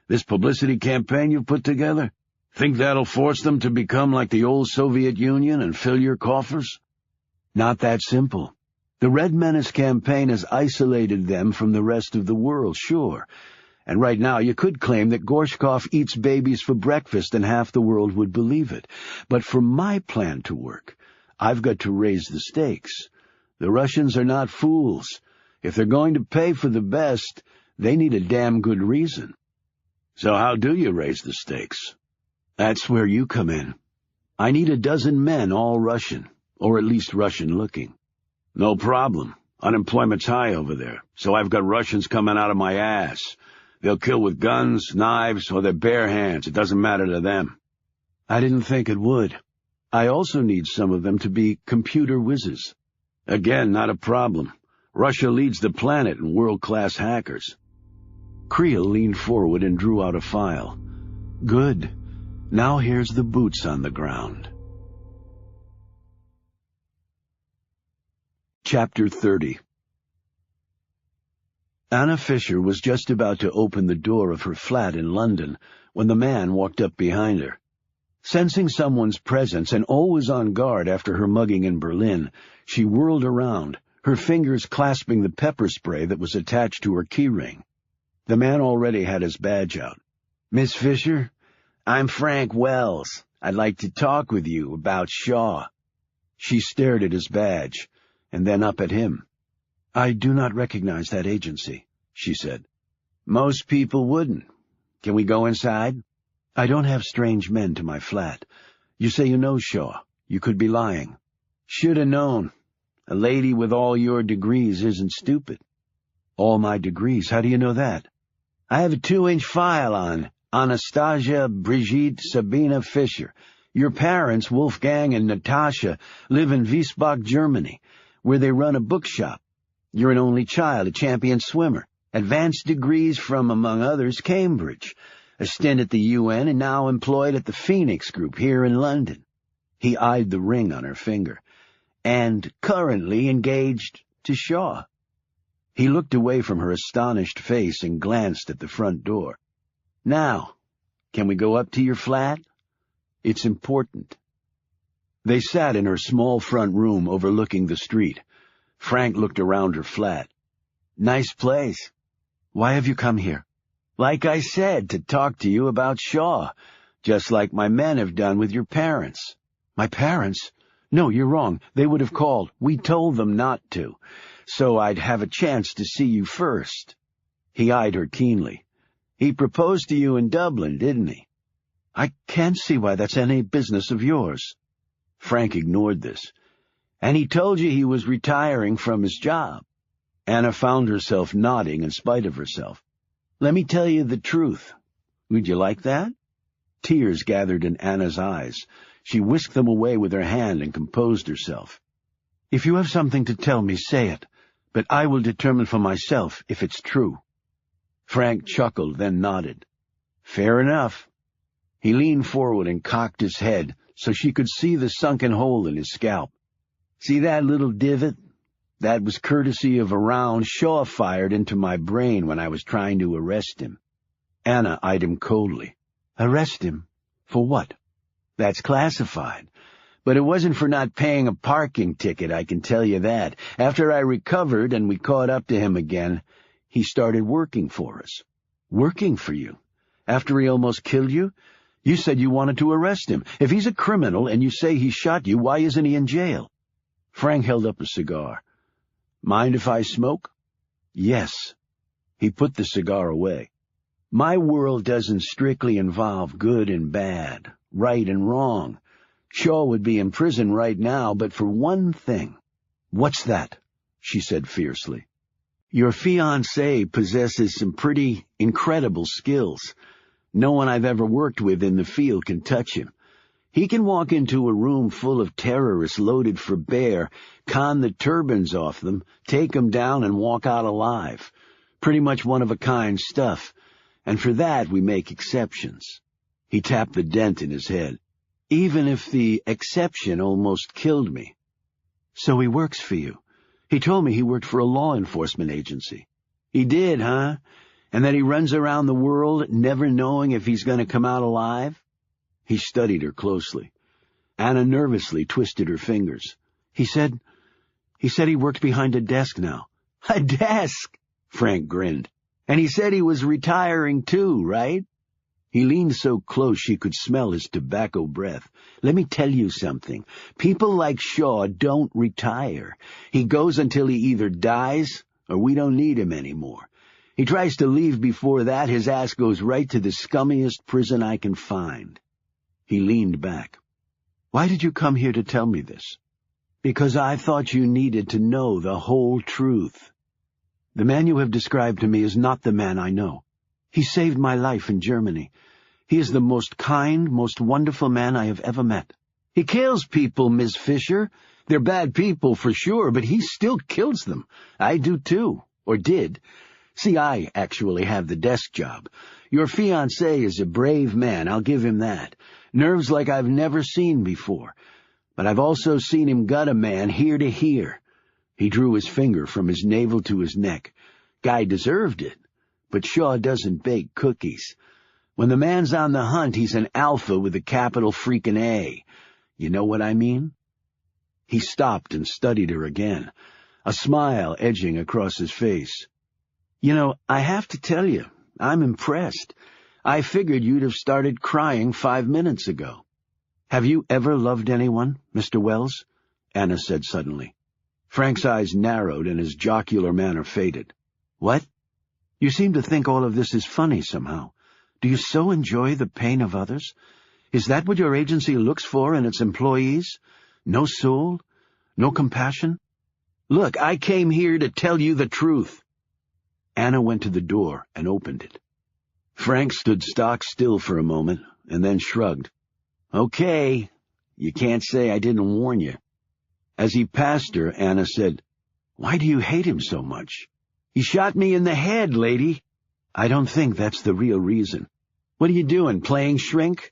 this publicity campaign you've put together, think that'll force them to become like the old Soviet Union and fill your coffers? Not that simple. The Red Menace campaign has isolated them from the rest of the world, sure. And right now you could claim that Gorshkov eats babies for breakfast and half the world would believe it. But for my plan to work, I've got to raise the stakes. The Russians are not fools. If they're going to pay for the best, they need a damn good reason. So how do you raise the stakes? That's where you come in. I need a dozen men, all Russian, or at least Russian-looking. No problem. Unemployment's high over there, so I've got Russians coming out of my ass. They'll kill with guns, knives, or their bare hands. It doesn't matter to them. I didn't think it would. I also need some of them to be computer whizzes. Again, not a problem. Russia leads the planet in world-class hackers. Creel leaned forward and drew out a file. Good. Now here's the boots on the ground. Chapter 30. Anna Fisher was just about to open the door of her flat in London when the man walked up behind her. Sensing someone's presence and always on guard after her mugging in Berlin, she whirled around, her fingers clasping the pepper spray that was attached to her keyring. The man already had his badge out. Miss Fisher, I'm Frank Wells. I'd like to talk with you about Shaw. She stared at his badge, and then up at him. I do not recognize that agency, she said. Most people wouldn't. Can we go inside? I don't have strange men to my flat. You say you know Shaw. You could be lying. Should have known. A lady with all your degrees isn't stupid. All my degrees? How do you know that? I have a 2-inch file on Anastasia Brigitte Sabina Fisher. Your parents, Wolfgang and Natasha, live in Wiesbach, Germany, where they run a bookshop. You're an only child, a champion swimmer. Advanced degrees from, among others, Cambridge. A stint at the UN and now employed at the Phoenix Group here in London. He eyed the ring on her finger. And currently engaged to Shaw. He looked away from her astonished face and glanced at the front door. Now, can we go up to your flat? It's important. They sat in her small front room overlooking the street. Frank looked around her flat. Nice place. Why have you come here? Like I said, to talk to you about Shaw, just like my men have done with your parents. My parents? No, you're wrong. They would have called. We told them not to. So I'd have a chance to see you first. He eyed her keenly. He proposed to you in Dublin, didn't he? I can't see why that's any business of yours. Frank ignored this. And he told you he was retiring from his job. Anna found herself nodding in spite of herself. Let me tell you the truth. Would you like that? Tears gathered in Anna's eyes. She whisked them away with her hand and composed herself. If you have something to tell me, say it. but I will determine for myself if it's true." Frank chuckled, then nodded. "Fair enough." He leaned forward and cocked his head so she could see the sunken hole in his scalp. "See that little divot? That was courtesy of a round Shaw fired into my brain when I was trying to arrest him." Anna eyed him coldly. "Arrest him? For what?" "That's classified. But it wasn't for not paying a parking ticket, I can tell you that. After I recovered and we caught up to him again, he started working for us." "Working for you? After he almost killed you? You said you wanted to arrest him. If he's a criminal and you say he shot you, why isn't he in jail?" Frank held up a cigar. "Mind if I smoke?" "Yes." He put the cigar away. "My world doesn't strictly involve good and bad, right and wrong. Shaw would be in prison right now, but for one thing." "What's that?" she said fiercely. "Your fiancé possesses some pretty incredible skills. No one I've ever worked with in the field can touch him. He can walk into a room full of terrorists loaded for bear, con the turbans off them, take them down, and walk out alive. Pretty much one-of-a-kind stuff. And for that we make exceptions." He tapped the dent in his head. "Even if the exception almost killed me." "So he works for you. He told me he worked for a law enforcement agency." "He did, huh? And that he runs around the world never knowing if he's going to come out alive?" He studied her closely. Anna nervously twisted her fingers. He said he worked behind a desk now." "A desk?" Frank grinned. "And he said he was retiring too, right?" He leaned so close she could smell his tobacco breath. "Let me tell you something. People like Shaw don't retire. He goes until he either dies or we don't need him anymore. He tries to leave before that, his ass goes right to the scummiest prison I can find." He leaned back. "Why did you come here to tell me this?" "Because I thought you needed to know the whole truth. The man you have described to me is not the man I know. He saved my life in Germany. He is the most kind, most wonderful man I have ever met." "He kills people, Miss Fisher. They're bad people for sure, but he still kills them. I do too, or did. See, I actually have the desk job. Your fiancé is a brave man, I'll give him that. Nerves like I've never seen before. But I've also seen him gut a man ear to ear." He drew his finger from his navel to his neck. "Guy deserved it. But Shaw doesn't bake cookies. When the man's on the hunt, he's an alpha with a capital freaking A. You know what I mean?" He stopped and studied her again, a smile edging across his face. "You know, I have to tell you, I'm impressed. I figured you'd have started crying 5 minutes ago." "Have you ever loved anyone, Mr. Wells?" Anna said suddenly. Frank's eyes narrowed and his jocular manner faded. "What? You seem to think all of this is funny somehow. Do you so enjoy the pain of others? Is that what your agency looks for in its employees? No soul? No compassion?" "Look, I came here to tell you the truth." Anna went to the door and opened it. Frank stood stock still for a moment and then shrugged. "Okay, you can't say I didn't warn you." As he passed her, Anna said, "Why do you hate him so much?" "He shot me in the head, lady." "I don't think that's the real reason. What are you doing, playing shrink?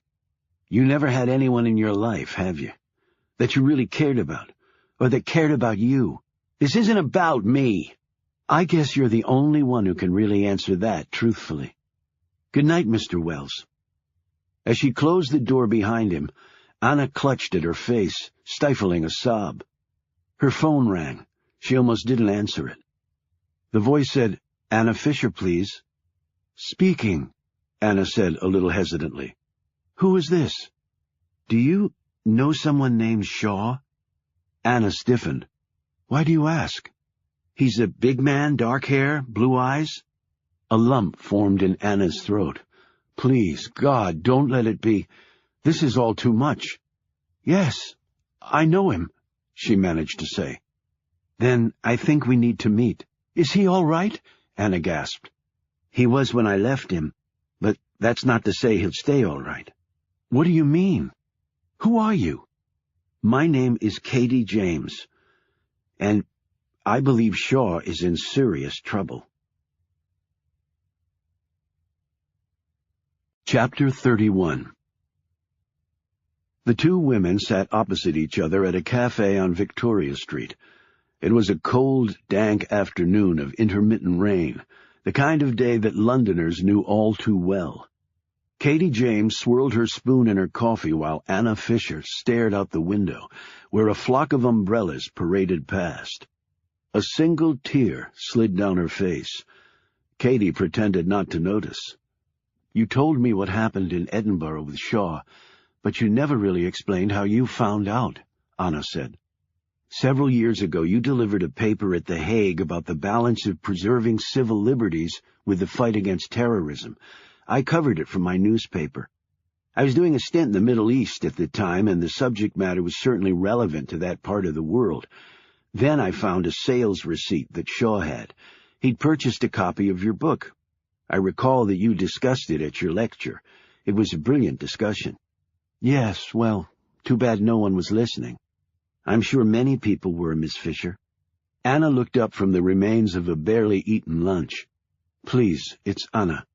You never had anyone in your life, have you? That you really cared about, or that cared about you? This isn't about me." "I guess you're the only one who can really answer that truthfully. Good night, Mr. Wells." As she closed the door behind him, Anna clutched at her face, stifling a sob. Her phone rang. She almost didn't answer it. The voice said, "Anna Fisher, please." "Speaking," Anna said a little hesitantly. "Who is this? Do you know someone named Shaw?" Anna stiffened. "Why do you ask? He's a big man, dark hair, blue eyes?" A lump formed in Anna's throat. "Please, God, don't let it be. This is all too much." "Yes, I know him," she managed to say. "Then I think we need to meet." "Is he all right?" Anna gasped. "He was when I left him, but that's not to say he'll stay all right." "What do you mean? Who are you?" "My name is Katie James, and I believe Shaw is in serious trouble. Chapter 31. The two women sat opposite each other at a cafe on Victoria Street. It was a cold, dank afternoon of intermittent rain, the kind of day that Londoners knew all too well. Katie James swirled her spoon in her coffee while Anna Fisher stared out the window, where a flock of umbrellas paraded past. A single tear slid down her face. Katie pretended not to notice. "You told me what happened in Edinburgh with Shaw, but you never really explained how you found out," Anna said. "Several years ago you delivered a paper at The Hague about the balance of preserving civil liberties with the fight against terrorism. I covered it for my newspaper. I was doing a stint in the Middle East at the time, and the subject matter was certainly relevant to that part of the world. Then I found a sales receipt that Shaw had. He'd purchased a copy of your book. I recall that you discussed it at your lecture. It was a brilliant discussion." "Yes, well, too bad no one was listening." "I'm sure many people were, Miss Fisher." Anna looked up from the remains of a barely eaten lunch. "Please, it's Anna.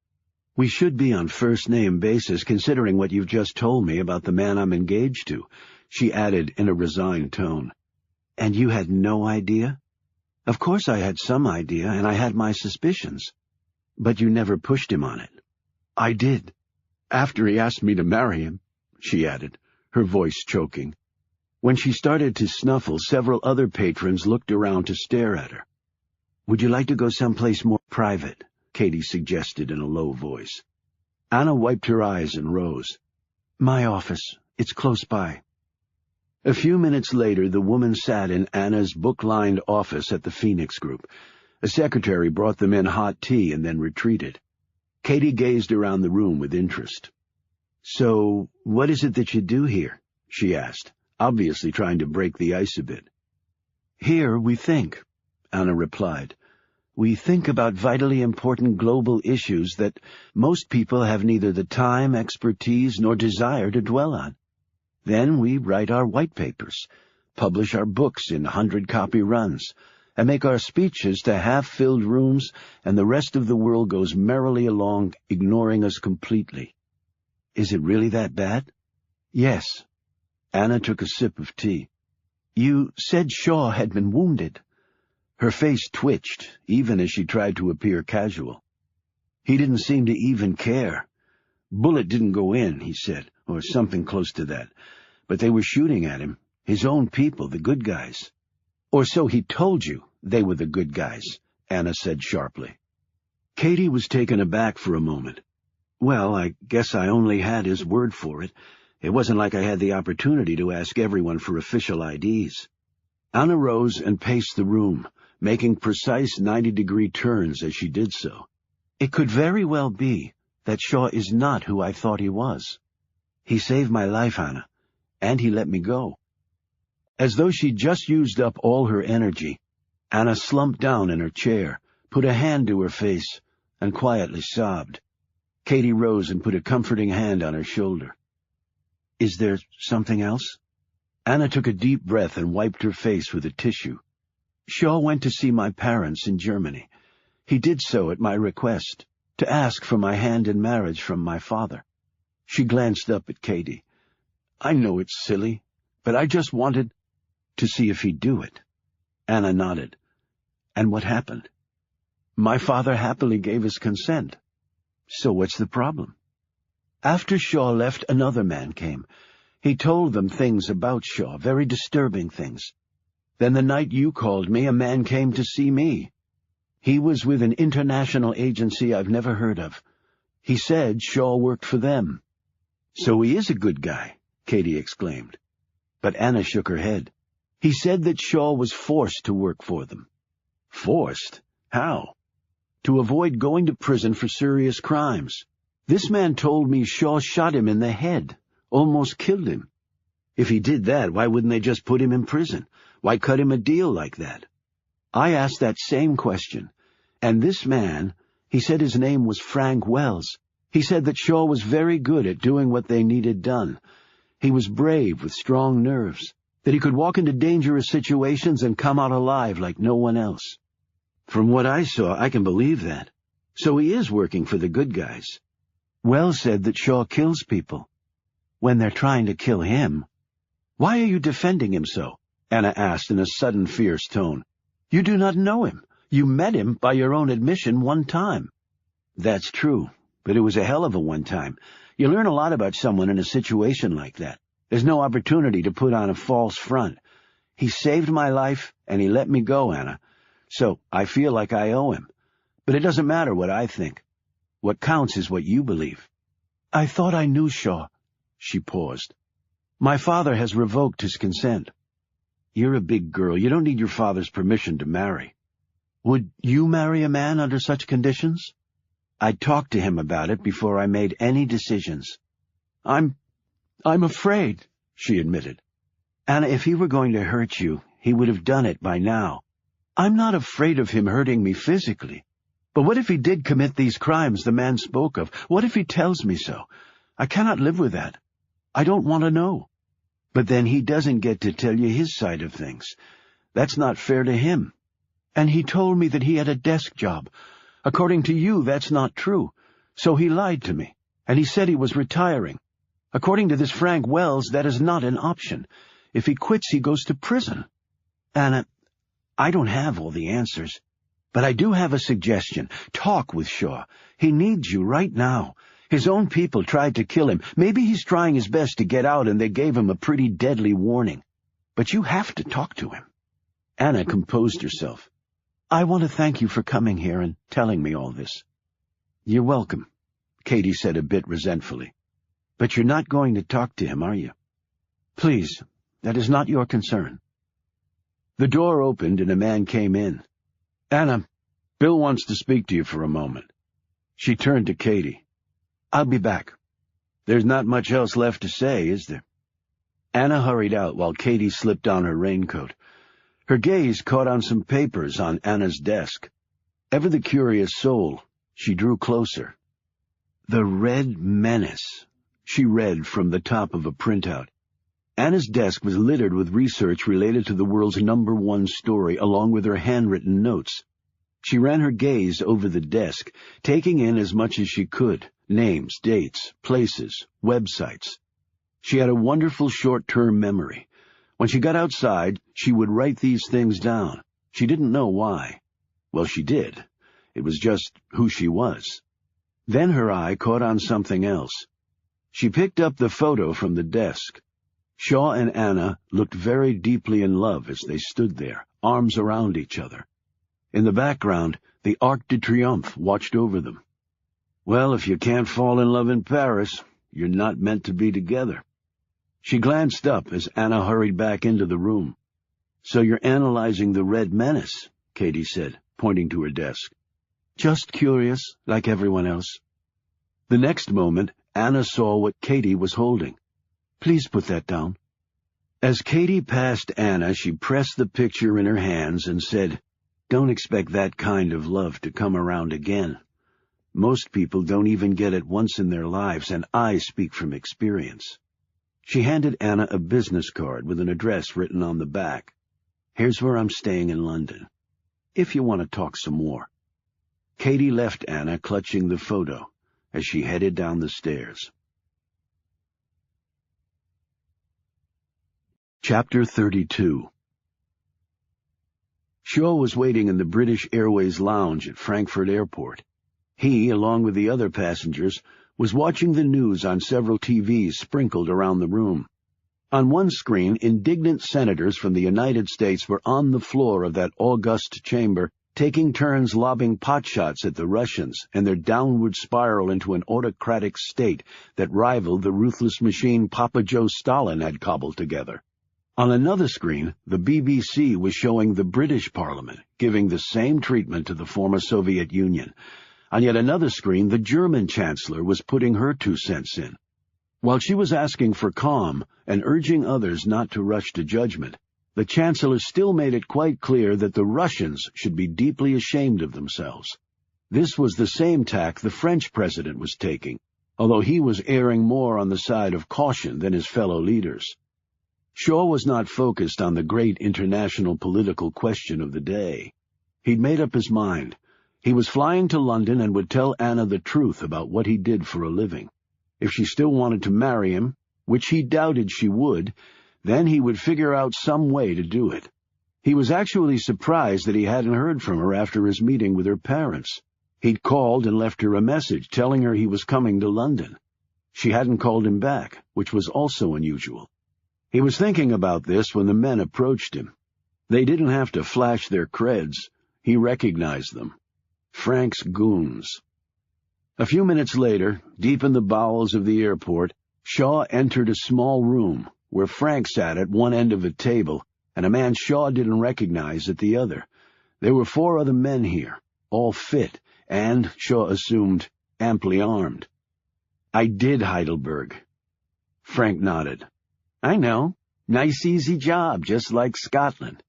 We should be on first-name basis, considering what you've just told me about the man I'm engaged to," she added in a resigned tone. "And you had no idea?" "Of course I had some idea, and I had my suspicions." "But you never pushed him on it." "I did. After he asked me to marry him," she added, her voice choking. When she started to snuffle, several other patrons looked around to stare at her. "Would you like to go someplace more private?" Katie suggested in a low voice. Anna wiped her eyes and rose. "My office. It's close by." A few minutes later, the woman sat in Anna's book-lined office at the Phoenix Group. A secretary brought them in hot tea and then retreated. Katie gazed around the room with interest. "So, what is it that you do here?" she asked, obviously trying to break the ice a bit. "Here we think," Anna replied. "We think about vitally important global issues that most people have neither the time, expertise, nor desire to dwell on. Then we write our white papers, publish our books in 100-copy runs, and make our speeches to half-filled rooms, and the rest of the world goes merrily along, ignoring us completely." "Is it really that bad?" "Yes." Anna took a sip of tea. "You said Shaw had been wounded." Her face twitched, even as she tried to appear casual. "He didn't seem to even care. Bullet didn't go in, he said, or something close to that. But they were shooting at him, his own people, the good guys." "Or so he told you they were the good guys," Anna said sharply. Katie was taken aback for a moment. "Well, I guess I only had his word for it. It wasn't like I had the opportunity to ask everyone for official IDs." Anna rose and paced the room, making precise 90-degree turns as she did so. "It could very well be that Shaw is not who I thought he was. He saved my life, Anna, and he let me go." As though she'd just used up all her energy, Anna slumped down in her chair, put a hand to her face, and quietly sobbed. Katie rose and put a comforting hand on her shoulder. "Is there something else?" Anna took a deep breath and wiped her face with a tissue. "Shaw went to see my parents in Germany. He did so at my request, to ask for my hand in marriage from my father." She glanced up at Katie. "I know it's silly, but I just wanted to see if he'd do it." Anna nodded. "And what happened?" "My father happily gave his consent." "So what's the problem?" "After Shaw left, another man came. He told them things about Shaw, very disturbing things. Then the night you called me, a man came to see me. He was with an international agency I've never heard of. He said Shaw worked for them." "So he is a good guy," Katie exclaimed. But Anna shook her head. "He said that Shaw was forced to work for them." "Forced? How?" "To avoid going to prison for serious crimes. This man told me Shaw shot him in the head, almost killed him. If he did that, why wouldn't they just put him in prison? Why cut him a deal like that?" I asked that same question, and this man, he said his name was Frank Wells. He said that Shaw was very good at doing what they needed done. He was brave with strong nerves. that he could walk into dangerous situations and come out alive like no one else. From what I saw, I can believe that. So he is working for the good guys. Wells said that Shaw kills people when they're trying to kill him. Why are you defending him so? Anna asked in a sudden fierce tone. You do not know him. You met him by your own admission one time. That's true, but it was a hell of a one time. You learn a lot about someone in a situation like that. There's no opportunity to put on a false front. He saved my life, and he let me go, Anna. So I feel like I owe him. But it doesn't matter what I think. What counts is what you believe. I thought I knew Shaw. She paused. My father has revoked his consent. You're a big girl. You don't need your father's permission to marry. Would you marry a man under such conditions? I talked to him about it before I made any decisions. I'm afraid, she admitted. Anna, if he were going to hurt you, he would have done it by now. I'm not afraid of him hurting me physically. But what if he did commit these crimes the man spoke of? What if he tells me so? I cannot live with that. I don't want to know. But then he doesn't get to tell you his side of things. That's not fair to him. And he told me that he had a desk job. According to you, that's not true. So he lied to me, and he said he was retiring. According to this Frank Wells, that is not an option. If he quits, he goes to prison. Anna, I don't have all the answers, but I do have a suggestion. Talk with Shaw. He needs you right now. His own people tried to kill him. Maybe he's trying his best to get out, and they gave him a pretty deadly warning. But you have to talk to him. Anna composed herself. I want to thank you for coming here and telling me all this. You're welcome, Katie said a bit resentfully. But you're not going to talk to him, are you? Please, that is not your concern. The door opened and a man came in. Anna, Bill wants to speak to you for a moment. She turned to Katie. I'll be back. There's not much else left to say, is there? Anna hurried out while Katie slipped on her raincoat. Her gaze caught on some papers on Anna's desk. Ever the curious soul, she drew closer. The Red Menace, she read from the top of a printout. Anna's desk was littered with research related to the world's #1 story, along with her handwritten notes. She ran her gaze over the desk, taking in as much as she could, names, dates, places, websites. She had a wonderful short-term memory. When she got outside, she would write these things down. She didn't know why. Well, she did. It was just who she was. Then her eye caught on something else. She picked up the photo from the desk. Shaw and Anna looked very deeply in love as they stood there, arms around each other. In the background, the Arc de Triomphe watched over them. Well, if you can't fall in love in Paris, you're not meant to be together. She glanced up as Anna hurried back into the room. So you're analyzing the Red Menace, Katie said, pointing to her desk. Just curious, like everyone else. The next moment, Anna saw what Katie was holding. Please put that down. As Katie passed Anna, she pressed the picture in her hands and said, Don't expect that kind of love to come around again. Most people don't even get it once in their lives, and I speak from experience. She handed Anna a business card with an address written on the back. Here's where I'm staying in London, if you want to talk some more. Katie left Anna clutching the photo as she headed down the stairs. Chapter 32. Shaw was waiting in the British Airways lounge at Frankfurt Airport. He, along with the other passengers, was watching the news on several TVs sprinkled around the room. On one screen, indignant senators from the United States were on the floor of that august chamber, taking turns lobbing potshots at the Russians and their downward spiral into an autocratic state that rivaled the ruthless machine Papa Joe Stalin had cobbled together. On another screen, the BBC was showing the British Parliament giving the same treatment to the former Soviet Union. On yet another screen, the German Chancellor was putting her 2 cents in. While she was asking for calm and urging others not to rush to judgment, the Chancellor still made it quite clear that the Russians should be deeply ashamed of themselves. This was the same tack the French president was taking, although he was erring more on the side of caution than his fellow leaders. Shaw was not focused on the great international political question of the day. He'd made up his mind. He was flying to London and would tell Anna the truth about what he did for a living. If she still wanted to marry him, which he doubted she would, then he would figure out some way to do it. He was actually surprised that he hadn't heard from her after his meeting with her parents. He'd called and left her a message telling her he was coming to London. She hadn't called him back, which was also unusual. He was thinking about this when the men approached him. They didn't have to flash their creds. He recognized them. Frank's goons. A few minutes later, deep in the bowels of the airport, Shaw entered a small room where Frank sat at one end of a table and a man Shaw didn't recognize at the other. There were 4 other men here, all fit, and, Shaw assumed, amply armed. "I did Heidelberg." Frank nodded. "I know. Nice easy job, just like Scotland.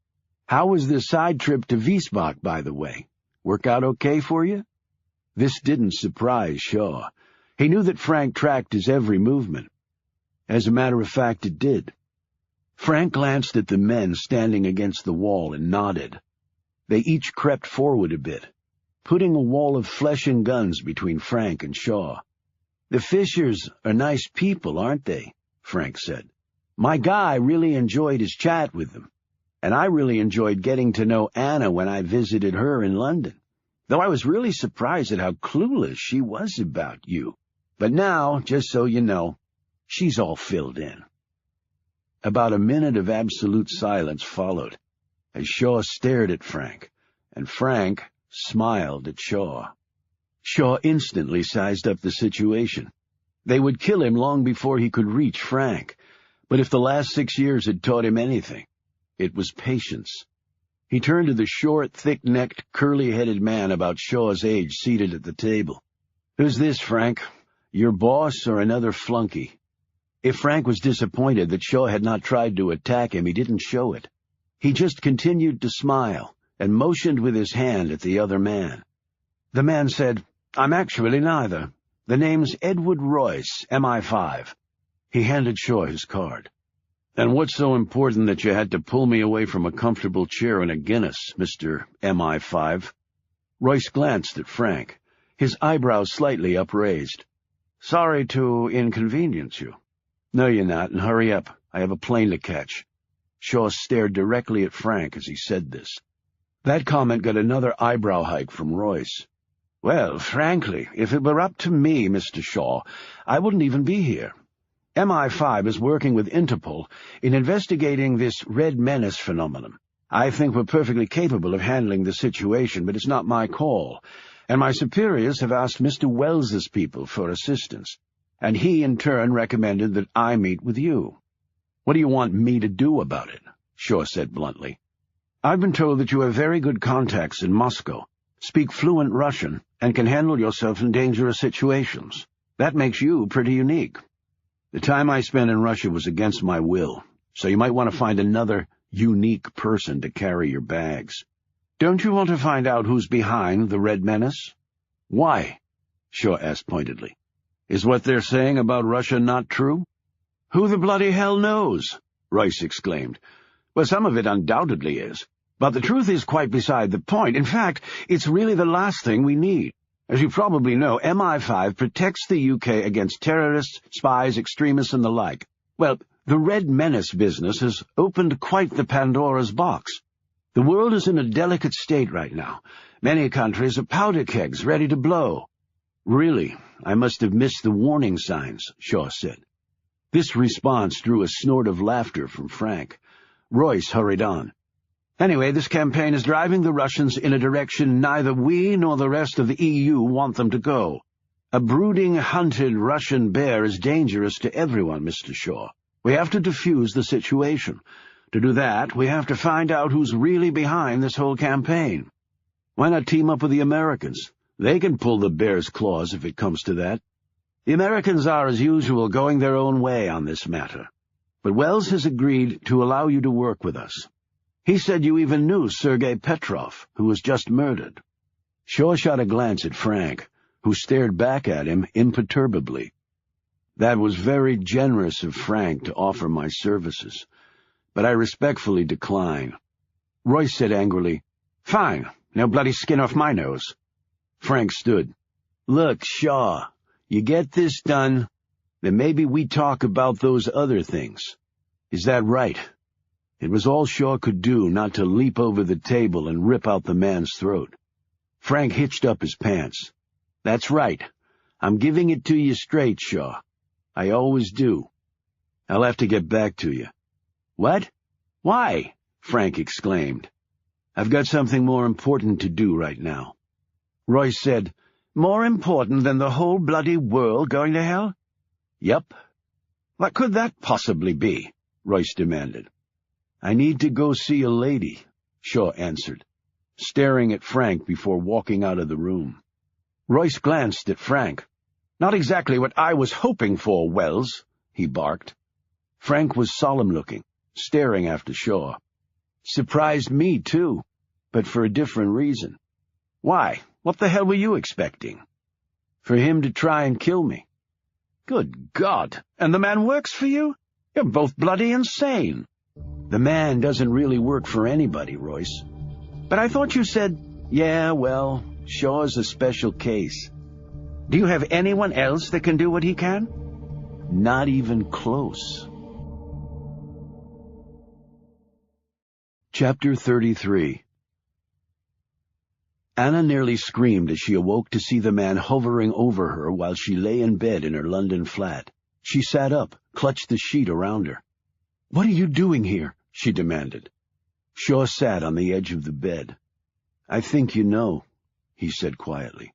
How was the side trip to Wiesbach, by the way? Work out okay for you?" This didn't surprise Shaw. He knew that Frank tracked his every movement. As a matter of fact, it did. Frank glanced at the men standing against the wall and nodded. They each crept forward a bit, putting a wall of flesh and guns between Frank and Shaw. "The Fishers are nice people, aren't they?" Frank said. "My guy really enjoyed his chat with them, and I really enjoyed getting to know Anna when I visited her in London, though I was really surprised at how clueless she was about you. But now, just so you know, she's all filled in." About a minute of absolute silence followed, as Shaw stared at Frank, and Frank smiled at Shaw. Shaw instantly sized up the situation. They would kill him long before he could reach Frank, but if the last 6 years had taught him anything, it was patience. He turned to the short, thick-necked, curly-headed man about Shaw's age seated at the table. "Who's this, Frank? Your boss or another flunky?" If Frank was disappointed that Shaw had not tried to attack him, he didn't show it. He just continued to smile and motioned with his hand at the other man. The man said, "I'm actually neither. The name's Edward Royce, MI5. He handed Shaw his card. "And what's so important that you had to pull me away from a comfortable chair and a Guinness, Mr. MI5? Royce glanced at Frank, his eyebrows slightly upraised. "Sorry to inconvenience you." "No, you're not, and hurry up. I have a plane to catch." Shaw stared directly at Frank as he said this. That comment got another eyebrow hike from Royce. "Well, frankly, if it were up to me, Mr. Shaw, I wouldn't even be here. MI5 is working with Interpol in investigating this Red Menace phenomenon. I think we're perfectly capable of handling the situation, but it's not my call, and my superiors have asked Mr. Wells's people for assistance, and he in turn recommended that I meet with you." "What do you want me to do about it?" Shaw said bluntly. "I've been told that you have very good contacts in Moscow, speak fluent Russian, and can handle yourself in dangerous situations. That makes you pretty unique. The time I spent in Russia was against my will, so you might want to find another unique person to carry your bags. Don't you want to find out who's behind the Red Menace?" "Why?" Shaw asked pointedly. "Is what they're saying about Russia not true?" "Who the bloody hell knows?" Royce exclaimed. "Well, some of it undoubtedly is, but the truth is quite beside the point. In fact, it's really the last thing we need. As you probably know, MI5 protects the UK against terrorists, spies, extremists, and the like. Well, the Red Menace business has opened quite the Pandora's box. The world is in a delicate state right now. Many countries are powder kegs ready to blow." "Really, I must have missed the warning signs," Shaw said. This response drew a snort of laughter from Frank. Royce hurried on. "Anyway, this campaign is driving the Russians in a direction neither we nor the rest of the EU want them to go. A brooding, hunted Russian bear is dangerous to everyone, Mr. Shaw. We have to defuse the situation. To do that, we have to find out who's really behind this whole campaign. Why not team up with the Americans? They can pull the bear's claws if it comes to that. The Americans are, as usual, going their own way on this matter. But Wells has agreed to allow you to work with us. He said you even knew Sergei Petrov, who was just murdered." Shaw shot a glance at Frank, who stared back at him imperturbably. "That was very generous of Frank to offer my services. but I respectfully decline. Royce said angrily, "Fine, no bloody skin off my nose." Frank stood. "Look, Shaw, you get this done, then maybe we talk about those other things. Is that right?" It was all Shaw could do not to leap over the table and rip out the man's throat. Frank hitched up his pants. "That's right. I'm giving it to you straight, Shaw. I always do. I'll have to get back to you." "What? Why?" Frank exclaimed. "I've got something more important to do right now." Royce said, "More important than the whole bloody world going to hell?" "Yep." "What could that possibly be?" Royce demanded. "I need to go see a lady," Shaw answered, staring at Frank before walking out of the room. Royce glanced at Frank. "Not exactly what I was hoping for, Wells," he barked. Frank was solemn-looking, staring after Shaw. "Surprised me, too, but for a different reason." "Why? What the hell were you expecting?" "For him to try and kill me." "Good God! And the man works for you? You're both bloody insane." "The man doesn't really work for anybody, Royce." "But I thought you said—" "Yeah, well, Shaw's a special case." "Do you have anyone else that can do what he can?" "Not even close." Chapter 33. Anna nearly screamed as she awoke to see the man hovering over her while she lay in bed in her London flat. She sat up, clutched the sheet around her. "What are you doing here?" she demanded. Shaw sat on the edge of the bed. "I think you know," he said quietly.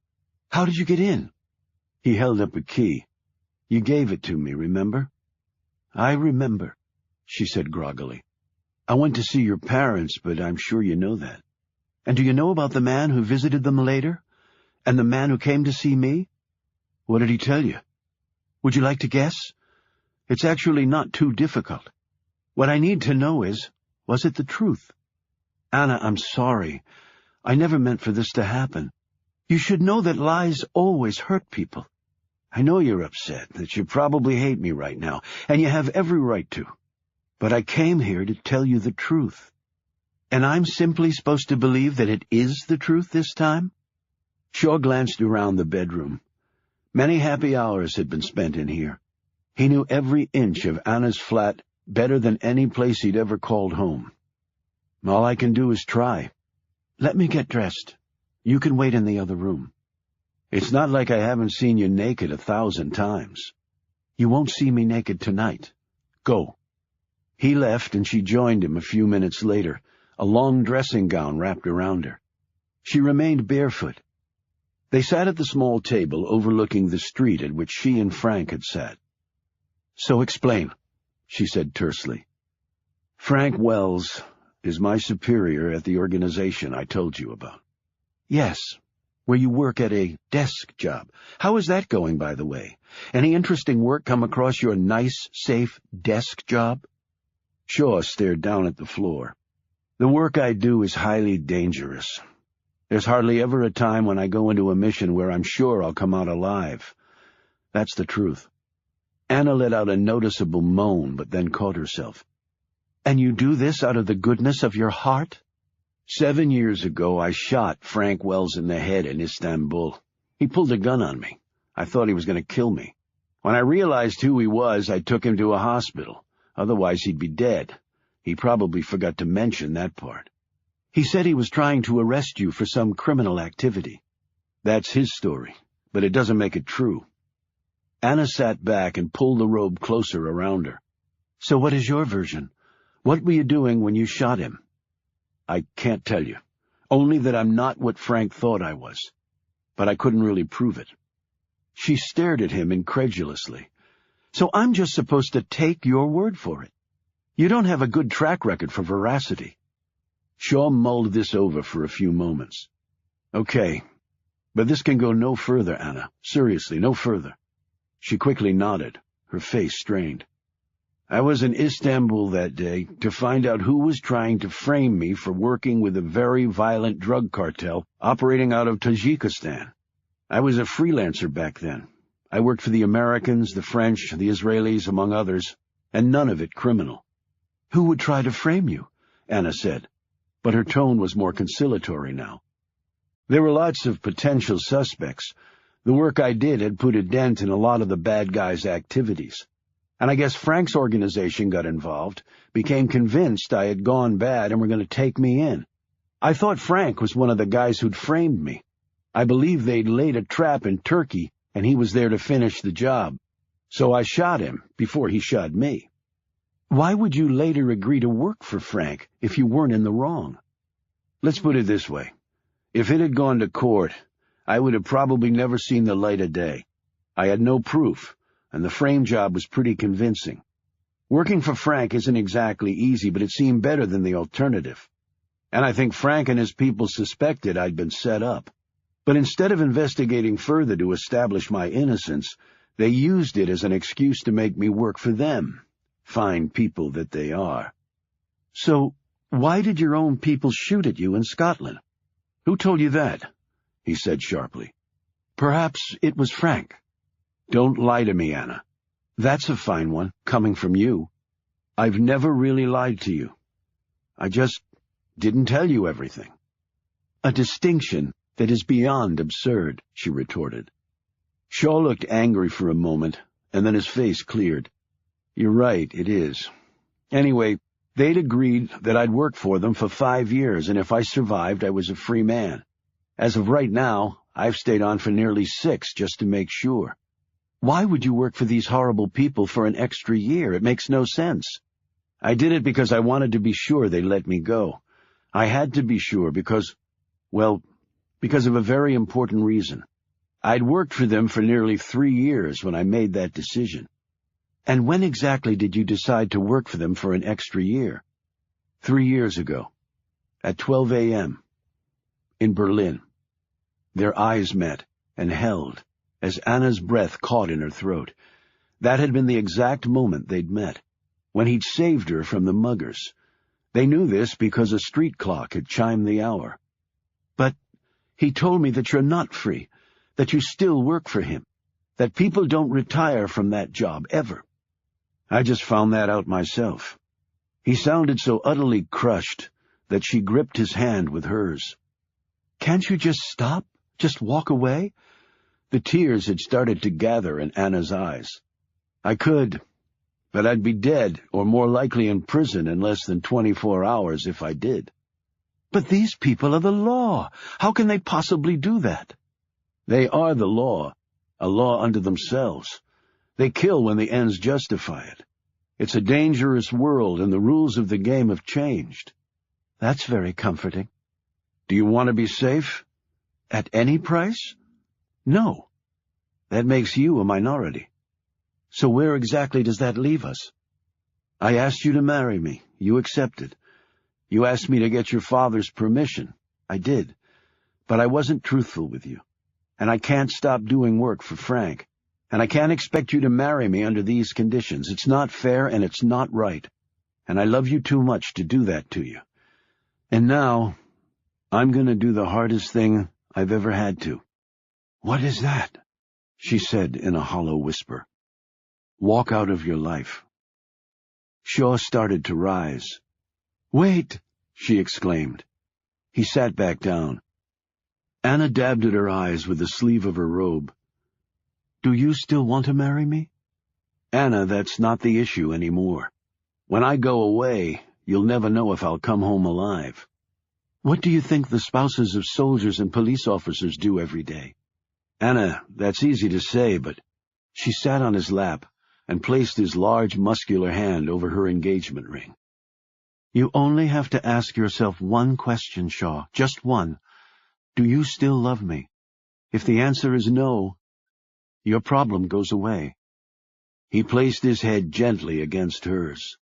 "How did you get in?" He held up a key. "You gave it to me, remember?" "I remember," she said groggily. "I went to see your parents, but I'm sure you know that." "And do you know about the man who visited them later? And the man who came to see me?" "What did he tell you?" "Would you like to guess? It's actually not too difficult. What I need to know is, was it the truth?" "Anna, I'm sorry. I never meant for this to happen. You should know that lies always hurt people. I know you're upset, that you probably hate me right now, and you have every right to. But I came here to tell you the truth. And I'm simply supposed to believe that it is the truth this time?" Shaw glanced around the bedroom. Many happy hours had been spent in here. He knew every inch of Anna's flat better than any place he'd ever called home. "All I can do is try. Let me get dressed. You can wait in the other room. It's not like I haven't seen you naked 1,000 times. You won't see me naked tonight. Go." He left, and she joined him a few minutes later, a long dressing gown wrapped around her. She remained barefoot. They sat at the small table overlooking the street at which she and Frank had sat. "So explain," she said tersely. "Frank Wells is my superior at the organization I told you about." "Yes, where you work at a desk job. How is that going, by the way? Any interesting work come across your nice, safe desk job?" Shaw stared down at the floor. "The work I do is highly dangerous. There's hardly ever a time when I go into a mission where I'm sure I'll come out alive. That's the truth." Anna let out a noticeable moan, but then caught herself. "And you do this out of the goodness of your heart?" 7 years ago, I shot Frank Wells in the head in Istanbul. He pulled a gun on me. I thought he was going to kill me. When I realized who he was, I took him to a hospital. Otherwise, he'd be dead. He probably forgot to mention that part. He said he was trying to arrest you for some criminal activity. That's his story, but it doesn't make it true. Anna sat back and pulled the robe closer around her. "So what is your version? What were you doing when you shot him?" "I can't tell you. Only that I'm not what Frank thought I was. But I couldn't really prove it." She stared at him incredulously. "So I'm just supposed to take your word for it? You don't have a good track record for veracity." Shaw mulled this over for a few moments. "Okay, but this can go no further, Anna. Seriously, no further." She quickly nodded, her face strained. "I was in Istanbul that day to find out who was trying to frame me for working with a very violent drug cartel operating out of Tajikistan. I was a freelancer back then. I worked for the Americans, the French, the Israelis, among others, and none of it criminal. Who would try to frame you? Anna said, but her tone was more conciliatory now. There were lots of potential suspects. The work I did had put a dent in a lot of the bad guys' activities. And I guess Frank's organization got involved, became convinced I had gone bad and were going to take me in. I thought Frank was one of the guys who'd framed me. I believed they'd laid a trap in Turkey, and he was there to finish the job. So I shot him before he shot me. Why would you later agree to work for Frank if you weren't in the wrong? Let's put it this way. If it had gone to court, I would have probably never seen the light of day. I had no proof, and the frame job was pretty convincing. Working for Frank isn't exactly easy, but it seemed better than the alternative. And I think Frank and his people suspected I'd been set up. But instead of investigating further to establish my innocence, they used it as an excuse to make me work for them. Fine people that they are. So, why did your own people shoot at you in Scotland? Who told you that? He said sharply. Perhaps it was Frank. Don't lie to me, Anna. That's a fine one, coming from you. I've never really lied to you. I just didn't tell you everything. A distinction that is beyond absurd, she retorted. Shaw looked angry for a moment, and then his face cleared. You're right, it is. Anyway, they'd agreed that I'd work for them for 5 years, and if I survived, I was a free man. As of right now, I've stayed on for nearly 6 just to make sure. Why would you work for these horrible people for an extra year? It makes no sense. I did it because I wanted to be sure they let me go. I had to be sure because of a very important reason. I'd worked for them for nearly 3 years when I made that decision. And when exactly did you decide to work for them for an extra year? 3 years ago, at 12 a.m., in Berlin. Their eyes met and held as Anna's breath caught in her throat. That had been the exact moment they'd met, when he'd saved her from the muggers. They knew this because a street clock had chimed the hour. But he told me that you're not free, that you still work for him, that people don't retire from that job, ever. I just found that out myself. He sounded so utterly crushed that she gripped his hand with hers. Can't you just stop? Just walk away? The tears had started to gather in Anna's eyes. I could, but I'd be dead, or more likely in prison in less than 24 hours if I did. But these people are the law. How can they possibly do that? They are the law, a law unto themselves. They kill when the ends justify it. It's a dangerous world, and the rules of the game have changed. That's very comforting. Do you want to be safe? At any price? No. That makes you a minority. So where exactly does that leave us? I asked you to marry me. You accepted. You asked me to get your father's permission. I did. But I wasn't truthful with you. And I can't stop doing work for Frank. And I can't expect you to marry me under these conditions. It's not fair and it's not right. And I love you too much to do that to you. And now, I'm going to do the hardest thing I've ever had to. What is that? She said in a hollow whisper. Walk out of your life. Shaw started to rise. Wait, she exclaimed. He sat back down. Anna dabbed at her eyes with the sleeve of her robe. Do you still want to marry me? Anna, that's not the issue anymore. When I go away, you'll never know if I'll come home alive. What do you think the spouses of soldiers and police officers do every day? Anna, that's easy to say, but... She sat on his lap and placed his large, muscular hand over her engagement ring. You only have to ask yourself one question, Shaw, just one. Do you still love me? If the answer is no, your problem goes away. He placed his head gently against hers.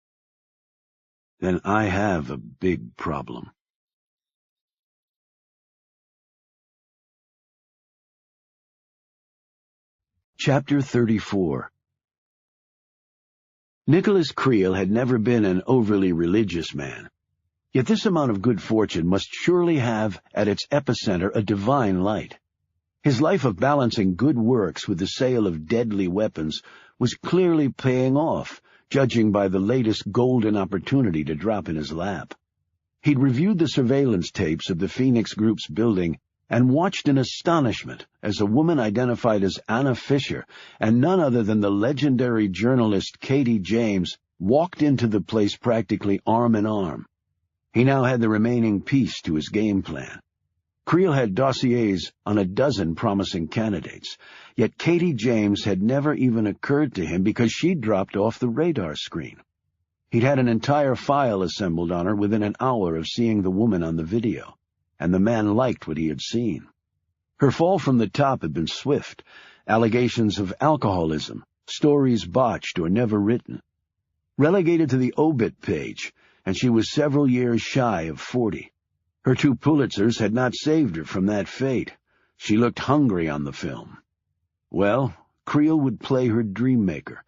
Then I have a big problem. Chapter 34. Nicholas Creel had never been an overly religious man. Yet this amount of good fortune must surely have at its epicenter a divine light. His life of balancing good works with the sale of deadly weapons was clearly paying off, judging by the latest golden opportunity to drop in his lap. He'd reviewed the surveillance tapes of the Phoenix Group's building and watched in astonishment as a woman identified as Anna Fisher and none other than the legendary journalist Katie James walked into the place practically arm in arm. He now had the remaining piece to his game plan. Creel had dossiers on a dozen promising candidates, yet Katie James had never even occurred to him because she'd dropped off the radar screen. He'd had an entire file assembled on her within an hour of seeing the woman on the video, and the man liked what he had seen. Her fall from the top had been swift, allegations of alcoholism, stories botched or never written. Relegated to the obit page, and she was several years shy of 40. Her 2 Pulitzers had not saved her from that fate. She looked hungry on the film. Well, Creel would play her dream maker.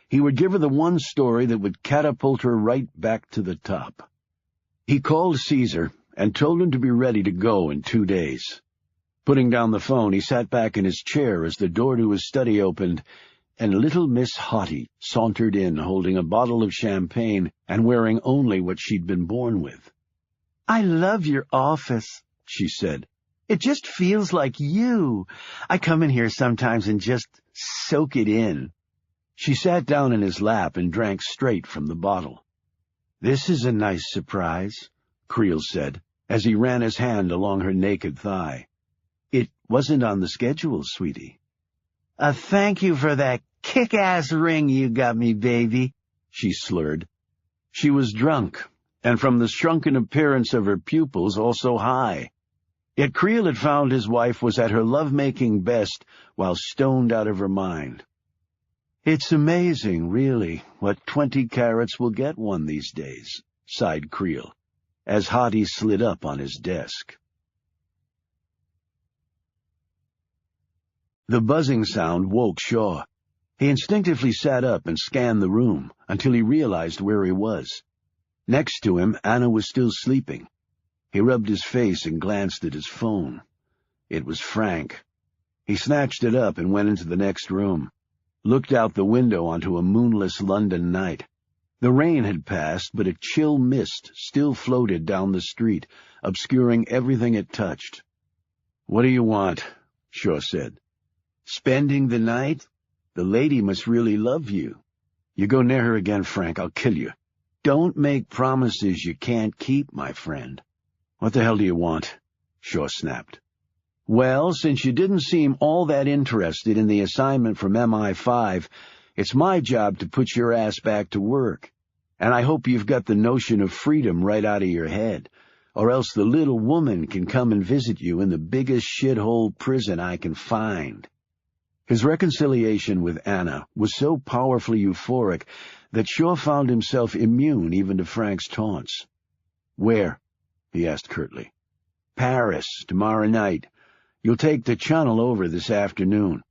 He would give her the one story that would catapult her right back to the top. He called Caesar and told him to be ready to go in 2 days. Putting down the phone, he sat back in his chair as the door to his study opened, and little Miss Hottie sauntered in holding a bottle of champagne and wearing only what she'd been born with. "I love your office," she said. "It just feels like you. I come in here sometimes and just soak it in." She sat down in his lap and drank straight from the bottle. "This is a nice surprise," Creel said, as he ran his hand along her naked thigh. "It wasn't on the schedule, sweetie." Thank you for that kick-ass ring you got me, baby," she slurred. She was drunk, and from the shrunken appearance of her pupils, also high. Yet Creel had found his wife was at her love-making best while stoned out of her mind. "It's amazing, really, what 20 carats will get one these days," sighed Creel, as Hottie slid up on his desk. The buzzing sound woke Shaw. He instinctively sat up and scanned the room until he realized where he was. Next to him, Anna was still sleeping. He rubbed his face and glanced at his phone. It was Frank. He snatched it up and went into the next room, looked out the window onto a moonless London night. The rain had passed, but a chill mist still floated down the street, obscuring everything it touched. "What do you want?" Shaw said. "Spending the night? The lady must really love you. You go near her again, Frank, I'll kill you. Don't make promises you can't keep, my friend." "What the hell do you want?" Shaw snapped. "Well, since you didn't seem all that interested in the assignment from MI5, it's my job to put your ass back to work. And I hope you've got the notion of freedom right out of your head, or else the little woman can come and visit you in the biggest shithole prison I can find." His reconciliation with Anna was so powerfully euphoric that Shaw found himself immune even to Frank's taunts. "Where?" he asked curtly. "Paris, tomorrow night. You'll take the Channel over this afternoon.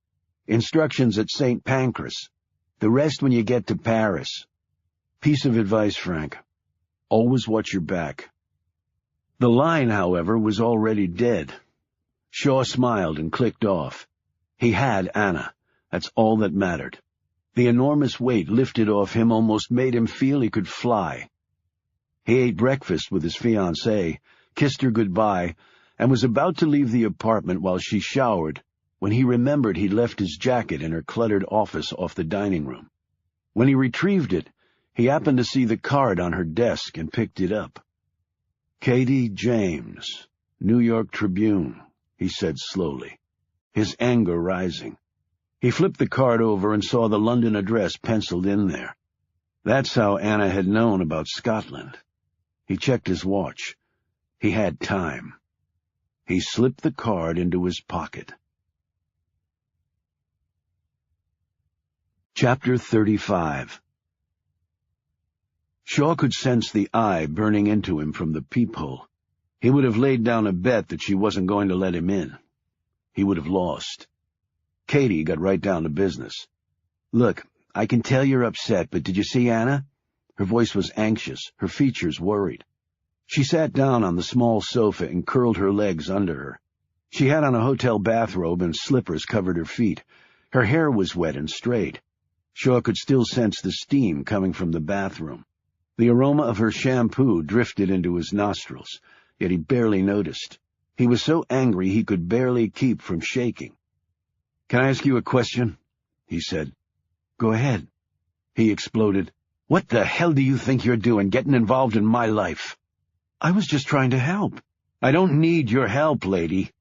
Instructions at St. Pancras. The rest when you get to Paris. Piece of advice, Frank. Always watch your back." The line, however, was already dead. Shaw smiled and clicked off. He had Anna. That's all that mattered. The enormous weight lifted off him almost made him feel he could fly. He ate breakfast with his fiancée, kissed her goodbye, and was about to leave the apartment while she showered when he remembered he'd left his jacket in her cluttered office off the dining room. When he retrieved it, he happened to see the card on her desk and picked it up. "Katie James, New York Tribune," he said slowly, his anger rising. He flipped the card over and saw the London address penciled in there. That's how Anna had known about Scotland. He checked his watch. He had time. He slipped the card into his pocket. Chapter 35. Shaw could sense the eye burning into him from the peephole. He would have laid down a bet that she wasn't going to let him in. He would have lost. Katie got right down to business. "Look, I can tell you're upset, but did you see Anna?" Her voice was anxious, her features worried. She sat down on the small sofa and curled her legs under her. She had on a hotel bathrobe and slippers covered her feet. Her hair was wet and straight. Shaw could still sense the steam coming from the bathroom. The aroma of her shampoo drifted into his nostrils, yet he barely noticed. He was so angry he could barely keep from shaking. "Can I ask you a question?" he said. "Go ahead." He exploded. "What the hell do you think you're doing, getting involved in my life?" "I was just trying to help." "I don't need your help, lady."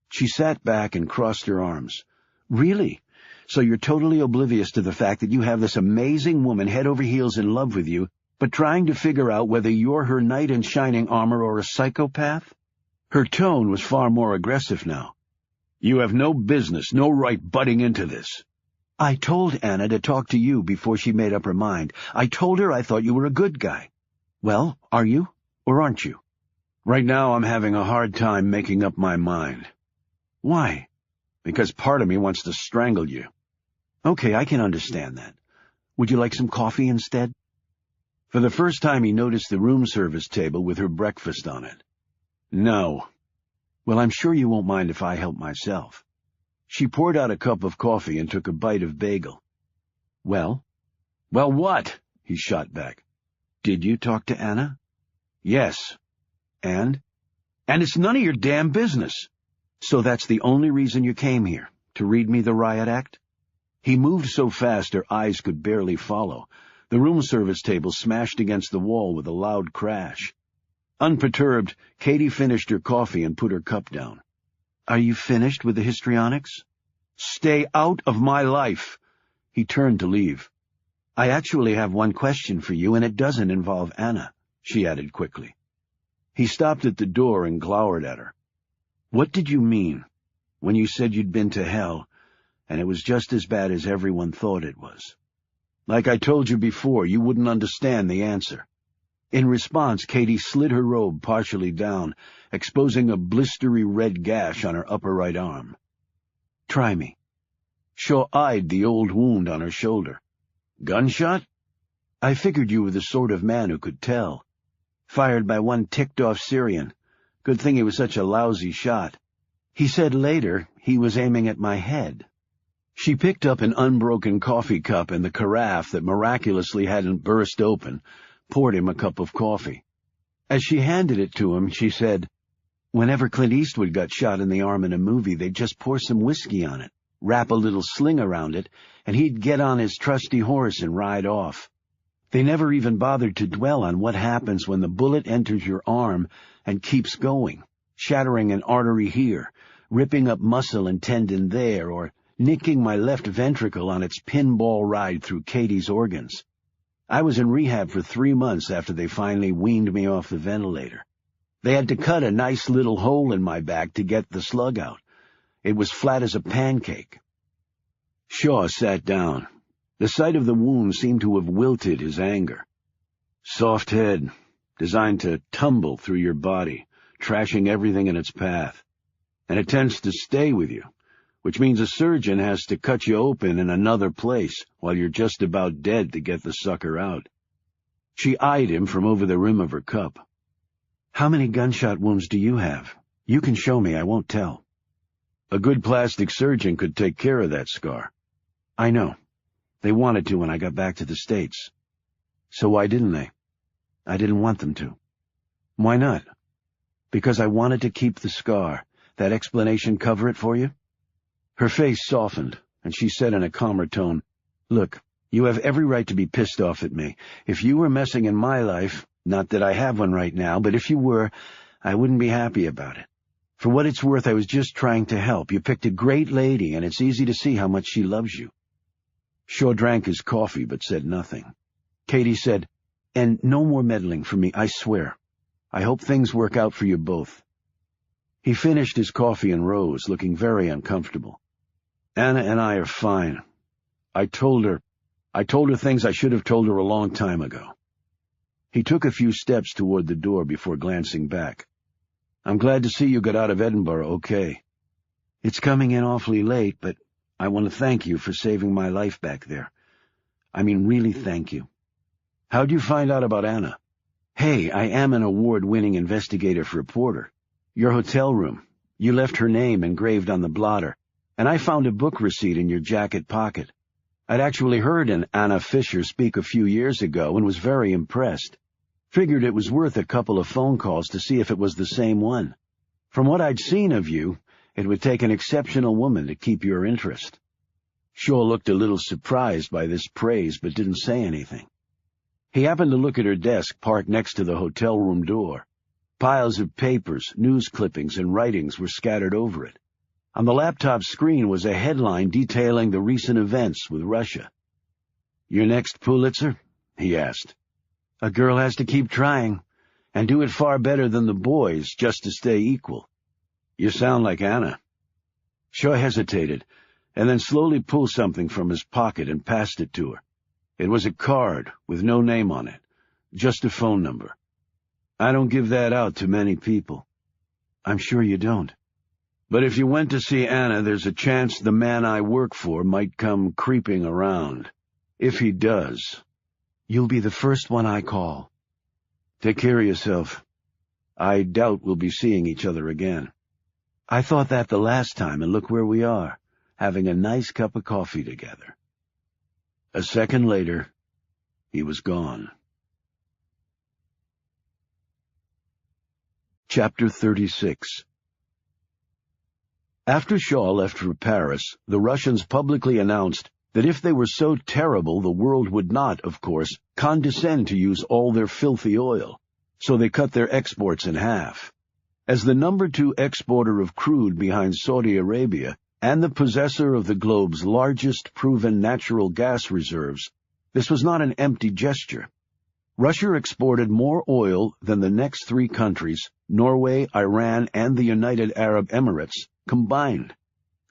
She sat back and crossed her arms. "Really? So you're totally oblivious to the fact that you have this amazing woman head over heels in love with you, but trying to figure out whether you're her knight in shining armor or a psychopath?" Her tone was far more aggressive now. "You have no business, no right butting into this." "I told Anna to talk to you before she made up her mind. I told her I thought you were a good guy." "Well, are you, or aren't you?" "Right now I'm having a hard time making up my mind." "Why?" "Because part of me wants to strangle you." "Okay, I can understand that. Would you like some coffee instead?" For the first time he noticed the room service table with her breakfast on it. "No." "Well, I'm sure you won't mind if I help myself." She poured out a cup of coffee and took a bite of bagel. "Well?" "Well, what?" he shot back. "Did you talk to Anna?" "Yes." "And?" "And it's none of your damn business." "So that's the only reason you came here, to read me the riot act?" He moved so fast her eyes could barely follow. The room service table smashed against the wall with a loud crash. Unperturbed, Katie finished her coffee and put her cup down. "Are you finished with the histrionics?" "Stay out of my life." He turned to leave. "I actually have one question for you, and it doesn't involve Anna," she added quickly. He stopped at the door and glowered at her. "What did you mean when you said you'd been to hell, and it was just as bad as everyone thought it was?" "Like I told you before, you wouldn't understand the answer." In response, Katie slid her robe partially down, exposing a blistery red gash on her upper right arm. "Try me." Shaw eyed the old wound on her shoulder. "Gunshot?" "I figured you were the sort of man who could tell. Fired by one ticked-off Syrian. Good thing he was such a lousy shot. He said later he was aiming at my head." She picked up an unbroken coffee cup and the carafe that miraculously hadn't burst open, poured him a cup of coffee. As she handed it to him, she said, "Whenever Clint Eastwood got shot in the arm in a movie, they'd just pour some whiskey on it, wrap a little sling around it, and he'd get on his trusty horse and ride off. They never even bothered to dwell on what happens when the bullet enters your arm and keeps going, shattering an artery here, ripping up muscle and tendon there, or nicking my left ventricle on its pinball ride through Katie's organs. I was in rehab for 3 months after they finally weaned me off the ventilator. They had to cut a nice little hole in my back to get the slug out. It was flat as a pancake." Shaw sat down. The sight of the wound seemed to have wilted his anger. "Soft head, designed to tumble through your body, trashing everything in its path. And it tends to stay with you, which means a surgeon has to cut you open in another place while you're just about dead to get the sucker out." She eyed him from over the rim of her cup. "How many gunshot wounds do you have? You can show me, I won't tell." "A good plastic surgeon could take care of that scar." "I know. They wanted to when I got back to the States." "So why didn't they?" "I didn't want them to." "Why not?" "Because I wanted to keep the scar. That explanation cover it for you?" Her face softened, and she said in a calmer tone, "Look, you have every right to be pissed off at me. If you were messing in my life, not that I have one right now, but if you were, I wouldn't be happy about it. For what it's worth, I was just trying to help. You picked a great lady, and it's easy to see how much she loves you." Shaw drank his coffee, but said nothing. Katie said, "And no more meddling from me, I swear. I hope things work out for you both." He finished his coffee and rose, looking very uncomfortable. "Anna and I are fine. I told her things I should have told her a long time ago." He took a few steps toward the door before glancing back. "I'm glad to see you got out of Edinburgh okay. It's coming in awfully late, but I want to thank you for saving my life back there. I mean, really thank you." "How'd you find out about Anna?" "Hey, I am an award-winning investigative reporter. Your hotel room. You left her name engraved on the blotter, and I found a book receipt in your jacket pocket. I'd actually heard an Anna Fisher speak a few years ago and was very impressed. Figured it was worth a couple of phone calls to see if it was the same one. From what I'd seen of you, it would take an exceptional woman to keep your interest." Shaw looked a little surprised by this praise but didn't say anything. He happened to look at her desk parked next to the hotel room door. Piles of papers, news clippings, and writings were scattered over it. On the laptop screen was a headline detailing the recent events with Russia. "Your next Pulitzer?" he asked. "A girl has to keep trying, and do it far better than the boys just to stay equal." "You sound like Anna." Shaw hesitated, and then slowly pulled something from his pocket and passed it to her. It was a card with no name on it, just a phone number. "I don't give that out to many people." "I'm sure you don't." "But if you went to see Anna, there's a chance the man I work for might come creeping around. If he does, you'll be the first one I call. Take care of yourself. I doubt we'll be seeing each other again." "I thought that the last time, and look where we are, having a nice cup of coffee together." A second later, he was gone. Chapter 36. After Shaw left for Paris, the Russians publicly announced that if they were so terrible, the world would not, of course, condescend to use all their filthy oil, so they cut their exports in half. As the number 2 exporter of crude behind Saudi Arabia and the possessor of the globe's largest proven natural gas reserves, this was not an empty gesture. Russia exported more oil than the next 3 countries, Norway, Iran, and the United Arab Emirates, combined.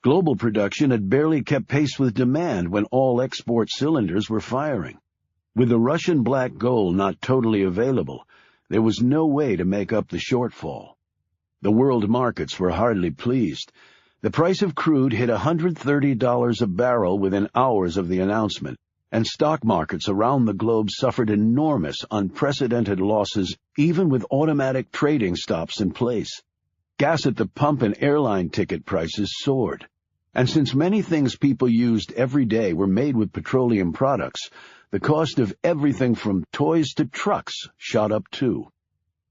Global production had barely kept pace with demand when all export cylinders were firing. With the Russian black gold not totally available, there was no way to make up the shortfall. The world markets were hardly pleased. The price of crude hit $130 a barrel within hours of the announcement, and stock markets around the globe suffered enormous, unprecedented losses even with automatic trading stops in place. Gas at the pump and airline ticket prices soared. And since many things people used every day were made with petroleum products, the cost of everything from toys to trucks shot up too.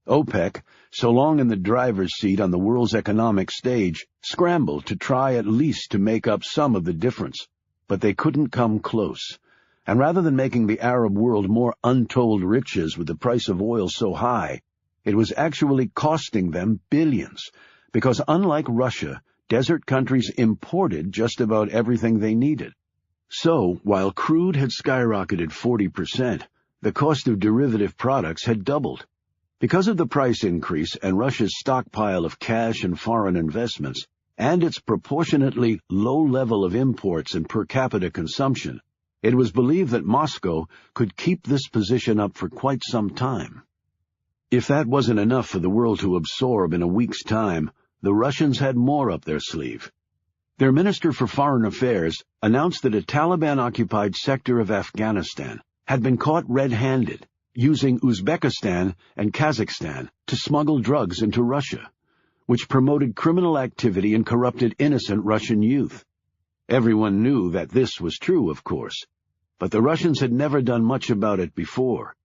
OPEC, so long in the driver's seat on the world's economic stage, scrambled to try at least to make up some of the difference, but they couldn't come close. And rather than making the Arab world more untold riches with the price of oil so high, it was actually costing them billions, because unlike Russia, desert countries imported just about everything they needed. So, while crude had skyrocketed 40%, the cost of derivative products had doubled. Because of the price increase and Russia's stockpile of cash and foreign investments, and its proportionately low level of imports and per capita consumption, it was believed that Moscow could keep this position up for quite some time. If that wasn't enough for the world to absorb in a week's time, the Russians had more up their sleeve. Their Minister for Foreign Affairs announced that a Taliban-occupied sector of Afghanistan had been caught red-handed, using Uzbekistan and Kazakhstan to smuggle drugs into Russia, which promoted criminal activity and corrupted innocent Russian youth. Everyone knew that this was true, of course, but the Russians had never done much about it before.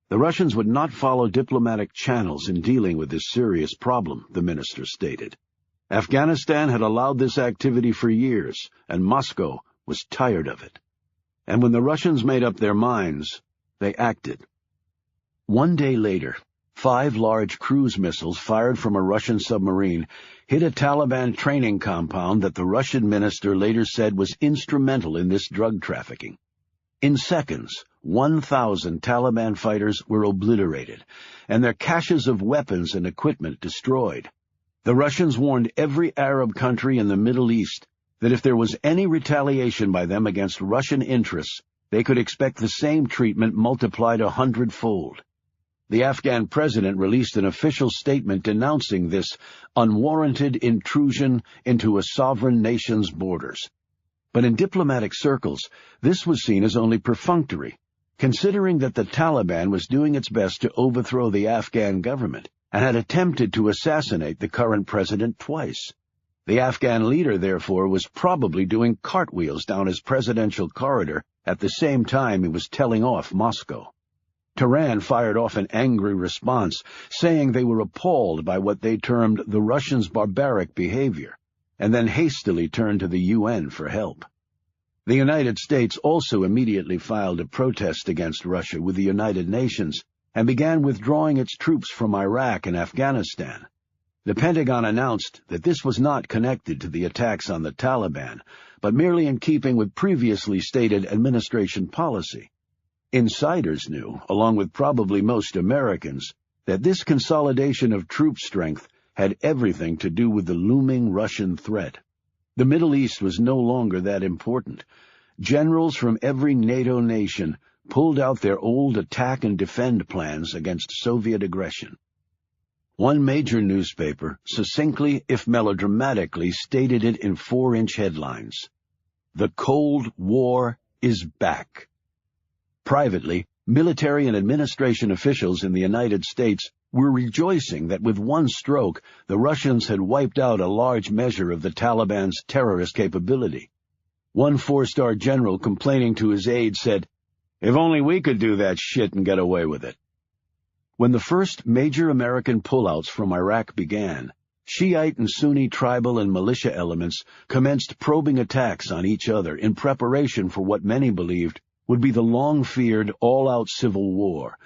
The Russians would not follow diplomatic channels in dealing with this serious problem, the minister stated. Afghanistan had allowed this activity for years, and Moscow was tired of it. And when the Russians made up their minds, they acted. One day later, 5 large cruise missiles fired from a Russian submarine hit a Taliban training compound that the Russian minister later said was instrumental in this drug trafficking. In seconds, 1,000 Taliban fighters were obliterated, and their caches of weapons and equipment destroyed. The Russians warned every Arab country in the Middle East that if there was any retaliation by them against Russian interests, they could expect the same treatment multiplied 100-fold. The Afghan president released an official statement denouncing this unwarranted intrusion into a sovereign nation's borders. But in diplomatic circles, this was seen as only perfunctory, considering that the Taliban was doing its best to overthrow the Afghan government and had attempted to assassinate the current president twice. The Afghan leader, therefore, was probably doing cartwheels down his presidential corridor At the same time, he was telling off Moscow. Tehran fired off an angry response, saying they were appalled by what they termed the Russians' barbaric behavior, and then hastily turned to the UN for help. The United States also immediately filed a protest against Russia with the United Nations and began withdrawing its troops from Iraq and Afghanistan. The Pentagon announced that this was not connected to the attacks on the Taliban, but merely in keeping with previously stated administration policy. Insiders knew, along with probably most Americans, that this consolidation of troop strength had everything to do with the looming Russian threat. The Middle East was no longer that important. Generals from every NATO nation pulled out their old attack and defend plans against Soviet aggression. One major newspaper, succinctly if melodramatically, stated it in 4-inch headlines: "The Cold War is back." Privately, military and administration officials in the United States were rejoicing that with one stroke the Russians had wiped out a large measure of the Taliban's terrorist capability. One 4-star general complaining to his aides said, "If only we could do that shit and get away with it." When the first major American pullouts from Iraq began, Shiite and Sunni tribal and militia elements commenced probing attacks on each other in preparation for what many believed would be the long-feared, all-out civil war.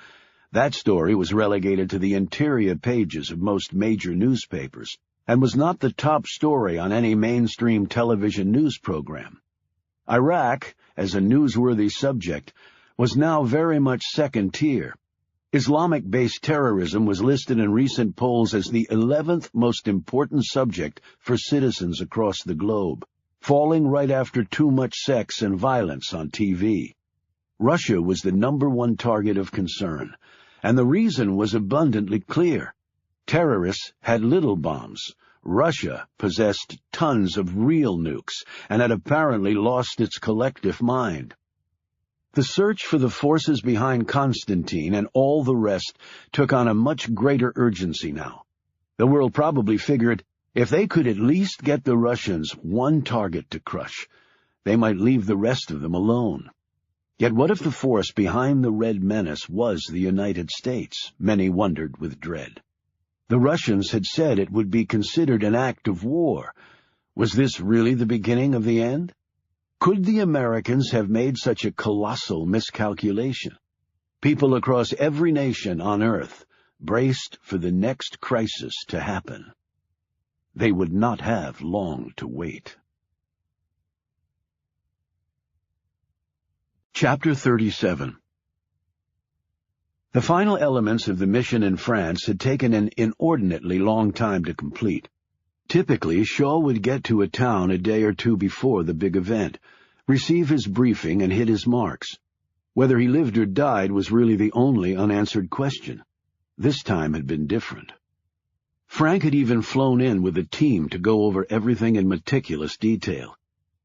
That story was relegated to the interior pages of most major newspapers, and was not the top story on any mainstream television news program. Iraq, as a newsworthy subject, was now very much second-tier. Islamic-based terrorism was listed in recent polls as the 11th most important subject for citizens across the globe, falling right after too much sex and violence on TV. Russia was the #1 target of concern, and the reason was abundantly clear. Terrorists had little bombs. Russia possessed tons of real nukes and had apparently lost its collective mind. The search for the forces behind Constantine and all the rest took on a much greater urgency now. The world probably figured if they could at least get the Russians one target to crush, they might leave the rest of them alone. Yet what if the force behind the Red Menace was the United States? Many wondered with dread. The Russians had said it would be considered an act of war. Was this really the beginning of the end? Could the Americans have made such a colossal miscalculation? People across every nation on Earth braced for the next crisis to happen. They would not have long to wait. Chapter 37. The final elements of the mission in France had taken an inordinately long time to complete. Typically, Shaw would get to a town a day or two before the big event, receive his briefing, and hit his marks. Whether he lived or died was really the only unanswered question. This time had been different. Frank had even flown in with a team to go over everything in meticulous detail.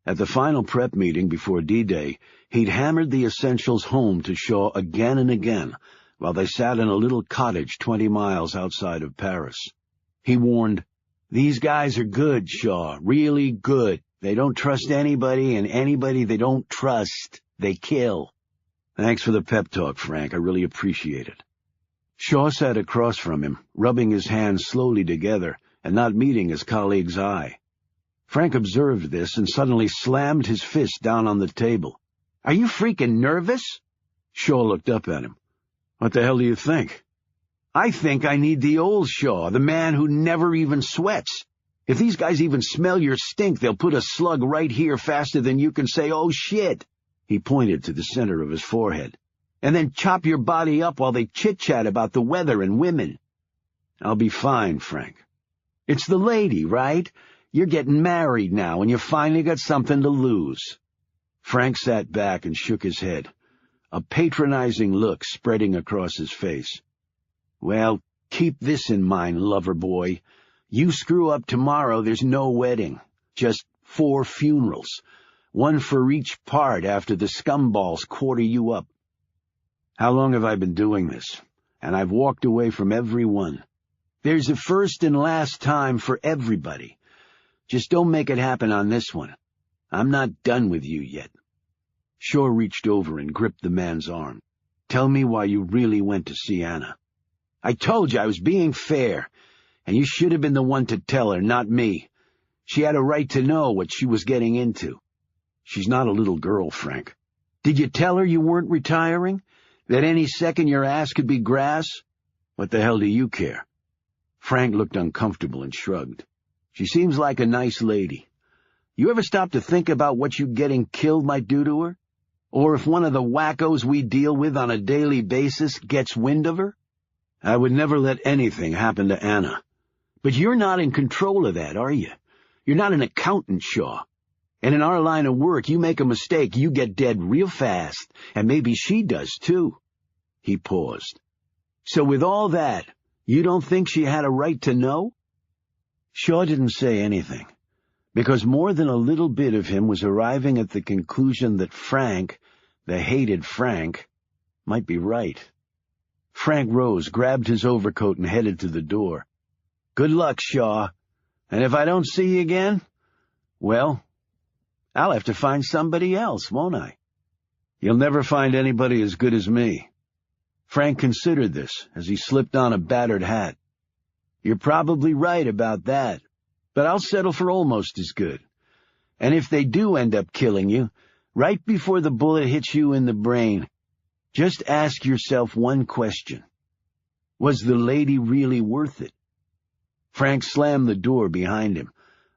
At the final prep meeting before D-Day, he'd hammered the essentials home to Shaw again and again, while they sat in a little cottage 20 miles outside of Paris. He warned, "These guys are good, Shaw, really good. They don't trust anybody, and anybody they don't trust, they kill." "Thanks for the pep talk, Frank. I really appreciate it." Shaw sat across from him, rubbing his hands slowly together and not meeting his colleague's eye. Frank observed this and suddenly slammed his fist down on the table. "Are you freaking nervous?" Shaw looked up at him. "What the hell do you think?" "I think I need the old Shaw, the man who never even sweats. If these guys even smell your stink, they'll put a slug right here faster than you can say, 'Oh, shit.'" He pointed to the center of his forehead. "And then chop your body up while they chit-chat about the weather and women." "I'll be fine, Frank." "It's the lady, right? You're getting married now, and you finally got something to lose." Frank sat back and shook his head, a patronizing look spreading across his face. "Well, keep this in mind, lover boy. You screw up tomorrow, there's no wedding. Just 4 funerals. One for each part after the scumballs quarter you up. How long have I been doing this? And I've walked away from every one. There's a first and last time for everybody. Just don't make it happen on this one. I'm not done with you yet." Shaw reached over and gripped the man's arm. "Tell me why you really went to see Anna." "I told you I was being fair, and you should have been the one to tell her, not me. She had a right to know what she was getting into." "She's not a little girl, Frank." "Did you tell her you weren't retiring? That any second your ass could be grass?" "What the hell do you care?" Frank looked uncomfortable and shrugged. "She seems like a nice lady. You ever stop to think about what you getting killed might do to her? Or if one of the wackos we deal with on a daily basis gets wind of her?" "I would never let anything happen to Anna." "But you're not in control of that, are you? You're not an accountant, Shaw. And in our line of work, you make a mistake, you get dead real fast, and maybe she does too." He paused. "So with all that, you don't think she had a right to know?" Shaw didn't say anything, because more than a little bit of him was arriving at the conclusion that Frank, the hated Frank, might be right. Frank rose, grabbed his overcoat, and headed to the door. "Good luck, Shaw. And if I don't see you again, well, I'll have to find somebody else, won't I?" "You'll never find anybody as good as me." Frank considered this as he slipped on a battered hat. "You're probably right about that, but I'll settle for almost as good. And if they do end up killing you, right before the bullet hits you in the brain, just ask yourself one question. Was the lady really worth it?" Frank slammed the door behind him,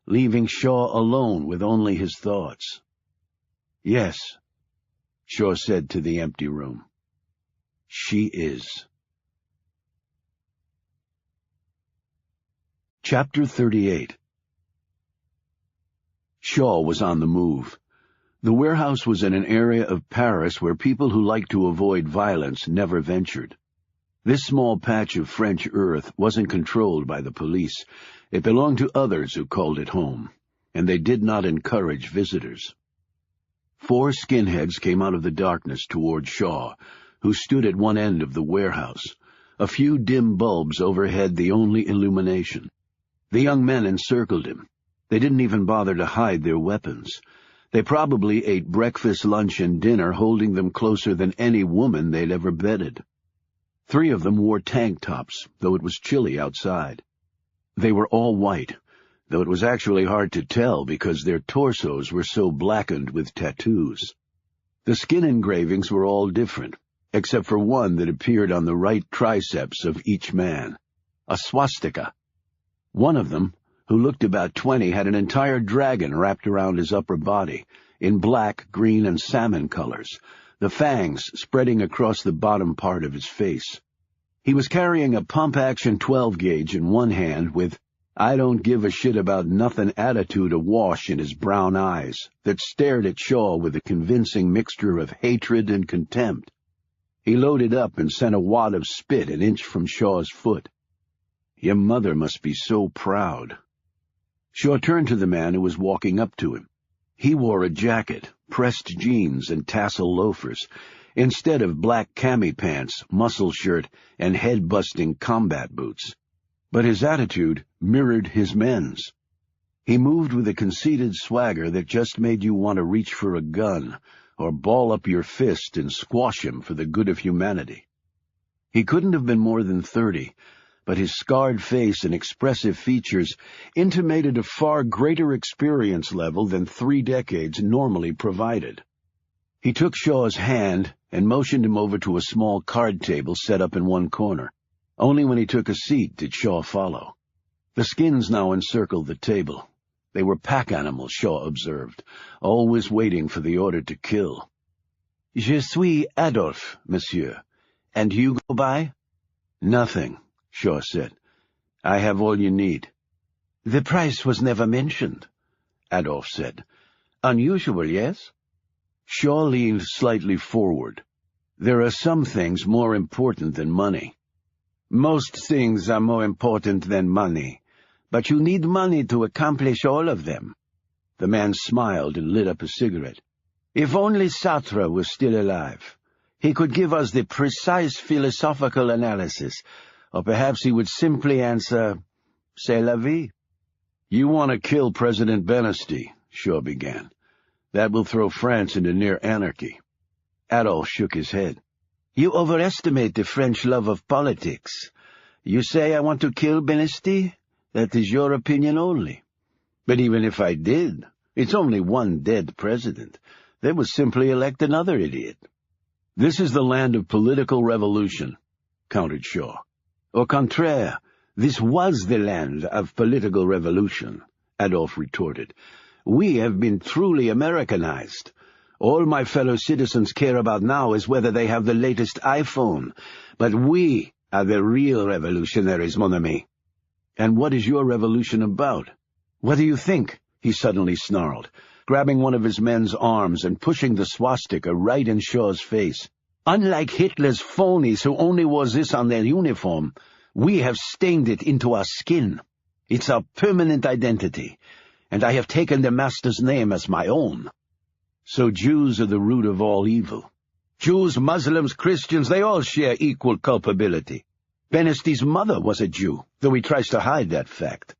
leaving Shaw alone with only his thoughts. "Yes," Shaw said to the empty room. "She is." Chapter 38. Shaw was on the move. The warehouse was in an area of Paris where people who liked to avoid violence never ventured. This small patch of French earth wasn't controlled by the police. It belonged to others who called it home, and they did not encourage visitors. 4 skinheads came out of the darkness toward Shaw, who stood at one end of the warehouse. A few dim bulbs overhead the only illumination. The young men encircled him. They didn't even bother to hide their weapons. They probably ate breakfast, lunch, and dinner, holding them closer than any woman they'd ever bedded. 3 of them wore tank tops, though it was chilly outside. They were all white, though it was actually hard to tell because their torsos were so blackened with tattoos. The skin engravings were all different, except for one that appeared on the right triceps of each man, a swastika. One of them, who looked about 20, had an entire dragon wrapped around his upper body, in black, green, and salmon colors, the fangs spreading across the bottom part of his face. He was carrying a pump-action 12-gauge in one hand with "I don't give a shit about nothing" attitude awash in his brown eyes that stared at Shaw with a convincing mixture of hatred and contempt. He loaded up and sent a wad of spit an inch from Shaw's foot. "Your mother must be so proud." Shaw turned to the man who was walking up to him. He wore a jacket, pressed jeans, and tassel loafers, instead of black cami pants, muscle shirt, and head-busting combat boots. But his attitude mirrored his men's. He moved with a conceited swagger that just made you want to reach for a gun, or ball up your fist and squash him for the good of humanity. He couldn't have been more than 30, but his scarred face and expressive features intimated a far greater experience level than 3 decades normally provided. He took Shaw's hand and motioned him over to a small card table set up in one corner. Only when he took a seat did Shaw follow. The skins now encircled the table. They were pack animals, Shaw observed, always waiting for the order to kill. "Je suis Adolphe, monsieur. And you go by?" "Nothing," Shaw said. "I have all you need." "The price was never mentioned," Adolphe said. "Unusual, yes?" Shaw leaned slightly forward. "There are some things more important than money." "Most things are more important than money, but you need money to accomplish all of them." The man smiled and lit up a cigarette. "If only Sartre was still alive. He could give us the precise philosophical analysis, or perhaps he would simply answer, c'est la vie." "You want to kill President Bernstein," Shaw began. That will throw France into near anarchy. Adolf shook his head. You overestimate the French love of politics. You say I want to kill Benesti? That is your opinion only. But even if I did, it's only one dead president. They would simply elect another idiot. This is the land of political revolution, countered Shaw. Au contraire, this was the land of political revolution, Adolf retorted. We have been truly Americanized. All my fellow citizens care about now is whether they have the latest iPhone. But we are the real revolutionaries, mon ami. And what is your revolution about? What do you think? He suddenly snarled, grabbing one of his men's arms and pushing the swastika right in Shaw's face. Unlike Hitler's phonies who only wore this on their uniform, we have stained it into our skin. It's our permanent identity, and I have taken the master's name as my own. So Jews are the root of all evil. Jews, Muslims, Christians, they all share equal culpability. Benesti's mother was a Jew, though he tries to hide that fact.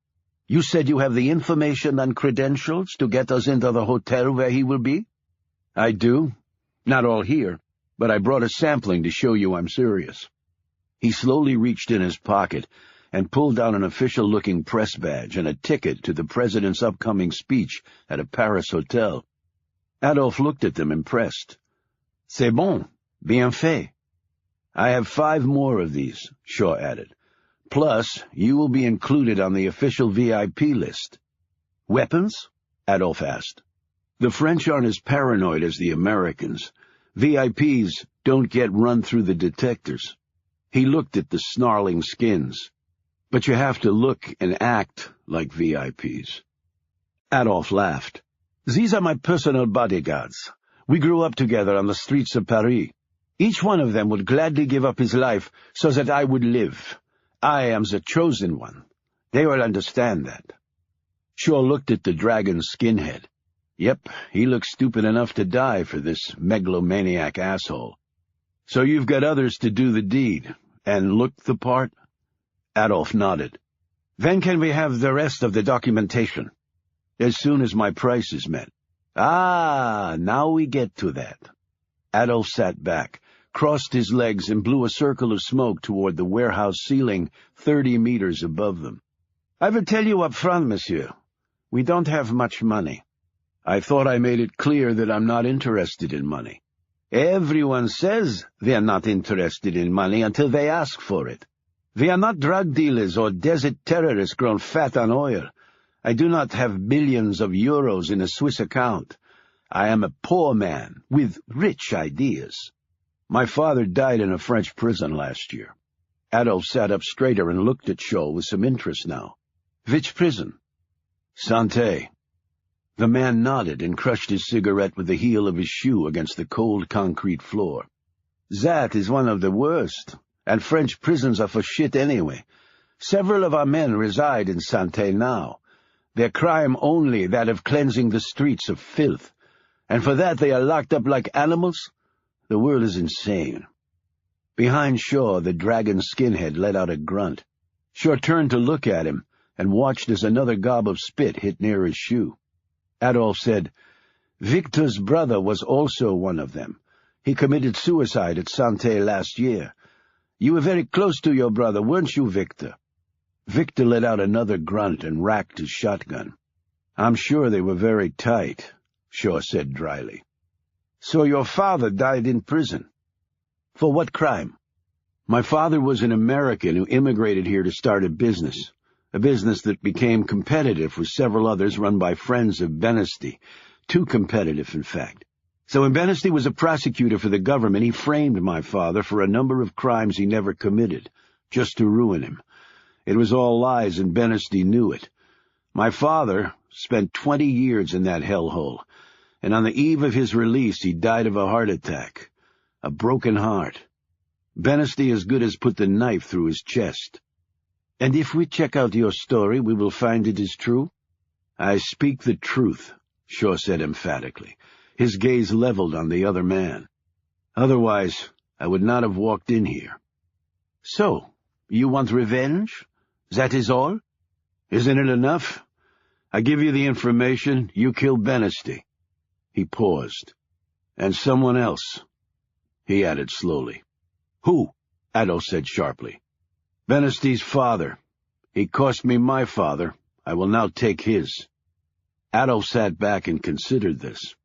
You said you have the information and credentials to get us into the hotel where he will be? I do. Not all here, but I brought a sampling to show you I'm serious. He slowly reached in his pocket and pulled out an official-looking press badge and a ticket to the president's upcoming speech at a Paris hotel. Adolf looked at them, impressed. C'est bon, bien fait. I have 5 more of these, Shaw added. Plus, you will be included on the official VIP list. Weapons? Adolf asked. The French aren't as paranoid as the Americans. VIPs don't get run through the detectors. He looked at the snarling skins. But you have to look and act like VIPs. Adolf laughed. These are my personal bodyguards. We grew up together on the streets of Paris. Each one of them would gladly give up his life so that I would live. I am the chosen one. They will understand that. Shaw looked at the dragon skinhead. Yep, he looks stupid enough to die for this megalomaniac asshole. So you've got others to do the deed, and look the part? Adolf nodded. When can we have the rest of the documentation? As soon as my price is met. Ah, now we get to that. Adolf sat back, crossed his legs, and blew a circle of smoke toward the warehouse ceiling 30 meters above them. I will tell you up front, monsieur. We don't have much money. I thought I made it clear that I'm not interested in money. Everyone says they're not interested in money until they ask for it. We are not drug dealers or desert terrorists grown fat on oil. I do not have billions of euros in a Swiss account. I am a poor man with rich ideas. My father died in a French prison last year. Adolf sat up straighter and looked at Shaw with some interest now. Which prison? Santé. The man nodded and crushed his cigarette with the heel of his shoe against the cold concrete floor. That is one of the worst, and French prisons are for shit anyway. Several of our men reside in Santé now. Their crime only that of cleansing the streets of filth, and for that they are locked up like animals? The world is insane. Behind Shaw, the dragon skinhead let out a grunt. Shaw turned to look at him and watched as another gob of spit hit near his shoe. Adolf said, Victor's brother was also one of them. He committed suicide at Santé last year. You were very close to your brother, weren't you, Victor? Victor let out another grunt and racked his shotgun. I'm sure they were very tight, Shaw said dryly. So your father died in prison. For what crime? My father was an American who immigrated here to start a business that became competitive with several others run by friends of Benesti, too competitive, in fact. So when Benesti was a prosecutor for the government, he framed my father for a number of crimes he never committed, just to ruin him. It was all lies, and Benesti knew it. My father spent 20 years in that hellhole, and on the eve of his release he died of a heart attack. A broken heart. Benesti as good as put the knife through his chest. And if we check out your story, we will find it is true? I speak the truth, Shaw said emphatically, his gaze leveled on the other man. Otherwise, I would not have walked in here. So, you want revenge? That is all? Isn't it enough? I give you the information, you kill Benesti. He paused. And someone else, he added slowly. Who? Adolf said sharply. Benesty's father. He cost me my father. I will now take his. Adolf sat back and considered this.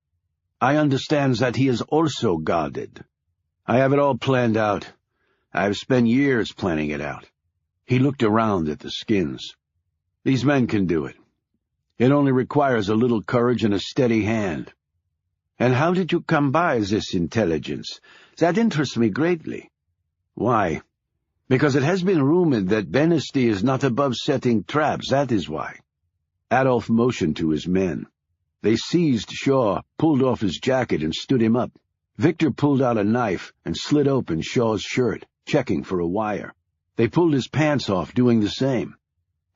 I understand that he is also guarded. I have it all planned out. I have spent years planning it out. He looked around at the skins. These men can do it. It only requires a little courage and a steady hand. And how did you come by this intelligence? That interests me greatly. Why? Because it has been rumored that Benesty is not above setting traps, that is why. Adolf motioned to his men. They seized Shaw, pulled off his jacket, and stood him up. Victor pulled out a knife and slit open Shaw's shirt, checking for a wire. They pulled his pants off, doing the same.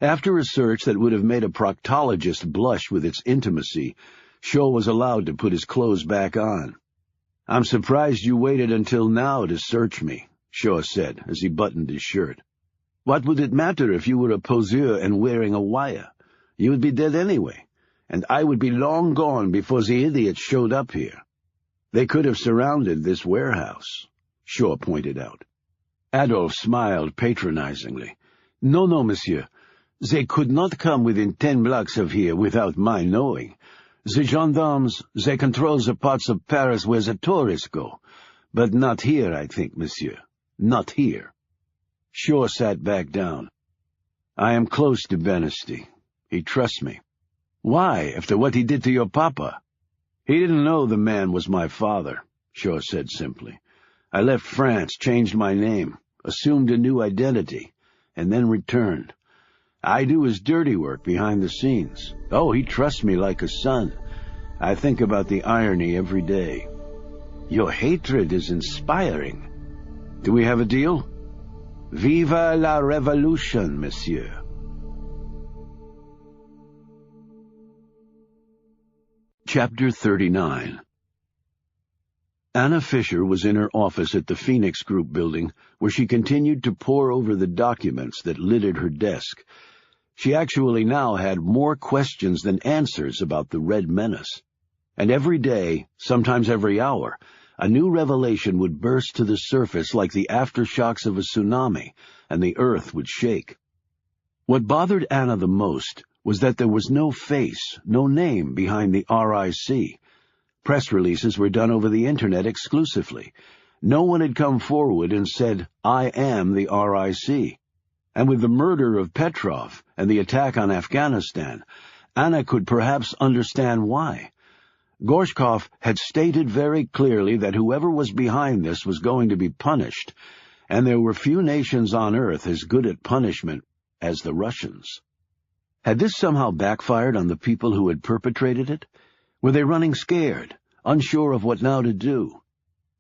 After a search that would have made a proctologist blush with its intimacy, Shaw was allowed to put his clothes back on. I'm surprised you waited until now to search me, Shaw said as he buttoned his shirt. What would it matter if you were a poseur and wearing a wire? You would be dead anyway, and I would be long gone before the idiots showed up here. They could have surrounded this warehouse, Shaw pointed out. Adolf smiled patronizingly. No, monsieur. They could not come within 10 blocks of here without my knowing. The gendarmes, they control the parts of Paris where the tourists go. But not here, I think, monsieur. Not here. Shaw sat back down. I am close to Benesty. He trusts me. Why, after what he did to your papa? He didn't know the man was my father, Shaw said simply. I left France, changed my name, assumed a new identity, and then returned. I do his dirty work behind the scenes. Oh, he trusts me like a son. I think about the irony every day. Your hatred is inspiring. Do we have a deal? Viva la revolution, monsieur. Chapter 39. Anna Fisher was in her office at the Phoenix Group building, where she continued to pore over the documents that littered her desk. She actually now had more questions than answers about the Red Menace. And every day, sometimes every hour, a new revelation would burst to the surface like the aftershocks of a tsunami, and the earth would shake. What bothered Anna the most was that there was no face, no name behind the RIC. Press releases were done over the Internet exclusively. No one had come forward and said, I am the RIC. And with the murder of Petrov and the attack on Afghanistan, Anna could perhaps understand why. Gorshkov had stated very clearly that whoever was behind this was going to be punished, and there were few nations on earth as good at punishment as the Russians. Had this somehow backfired on the people who had perpetrated it? Were they running scared, unsure of what now to do?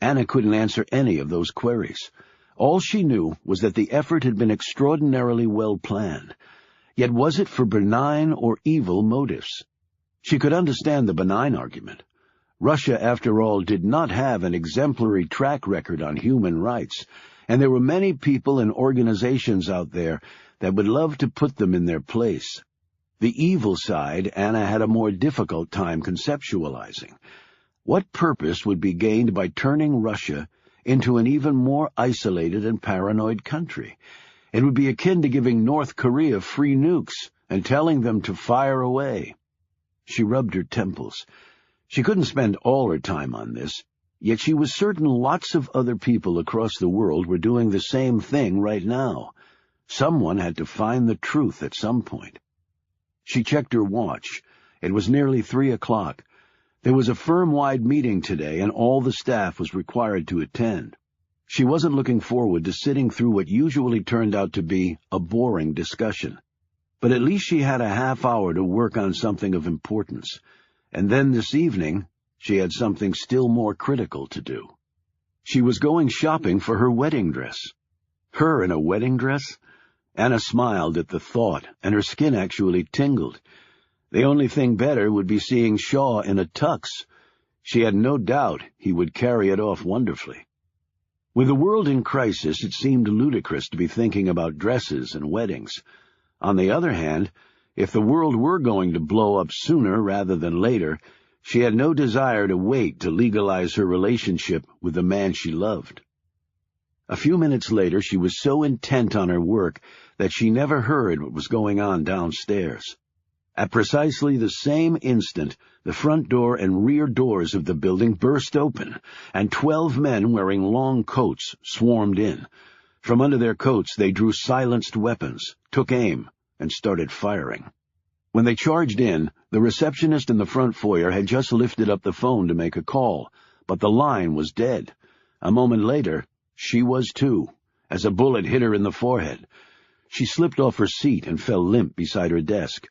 Anna couldn't answer any of those queries. All she knew was that the effort had been extraordinarily well planned. Yet was it for benign or evil motives? She could understand the benign argument. Russia, after all, did not have an exemplary track record on human rights, and there were many people and organizations out there that would love to put them in their place. The evil side Anna had a more difficult time conceptualizing. What purpose would be gained by turning Russia into an even more isolated and paranoid country? It would be akin to giving North Korea free nukes and telling them to fire away. She rubbed her temples. She couldn't spend all her time on this, yet she was certain lots of other people across the world were doing the same thing right now. Someone had to find the truth at some point. She checked her watch. It was nearly 3 o'clock. There was a firm-wide meeting today, and all the staff was required to attend. She wasn't looking forward to sitting through what usually turned out to be a boring discussion. But at least she had a half hour to work on something of importance. And then this evening, she had something still more critical to do. She was going shopping for her wedding dress. Her in a wedding dress? Anna smiled at the thought, and her skin actually tingled. The only thing better would be seeing Shaw in a tux. She had no doubt he would carry it off wonderfully. With the world in crisis, it seemed ludicrous to be thinking about dresses and weddings. On the other hand, if the world were going to blow up sooner rather than later, She had no desire to wait to legalize her relationship with the man she loved. A few minutes later, she was so intent on her work that she never heard what was going on downstairs. At precisely the same instant, the front door and rear doors of the building burst open, and 12 men wearing long coats swarmed in. From under their coats, they drew silenced weapons, took aim, and started firing. When they charged in, the receptionist in the front foyer had just lifted up the phone to make a call, but the line was dead. A moment later, she was too, as a bullet hit her in the forehead. She slipped off her seat and fell limp beside her desk,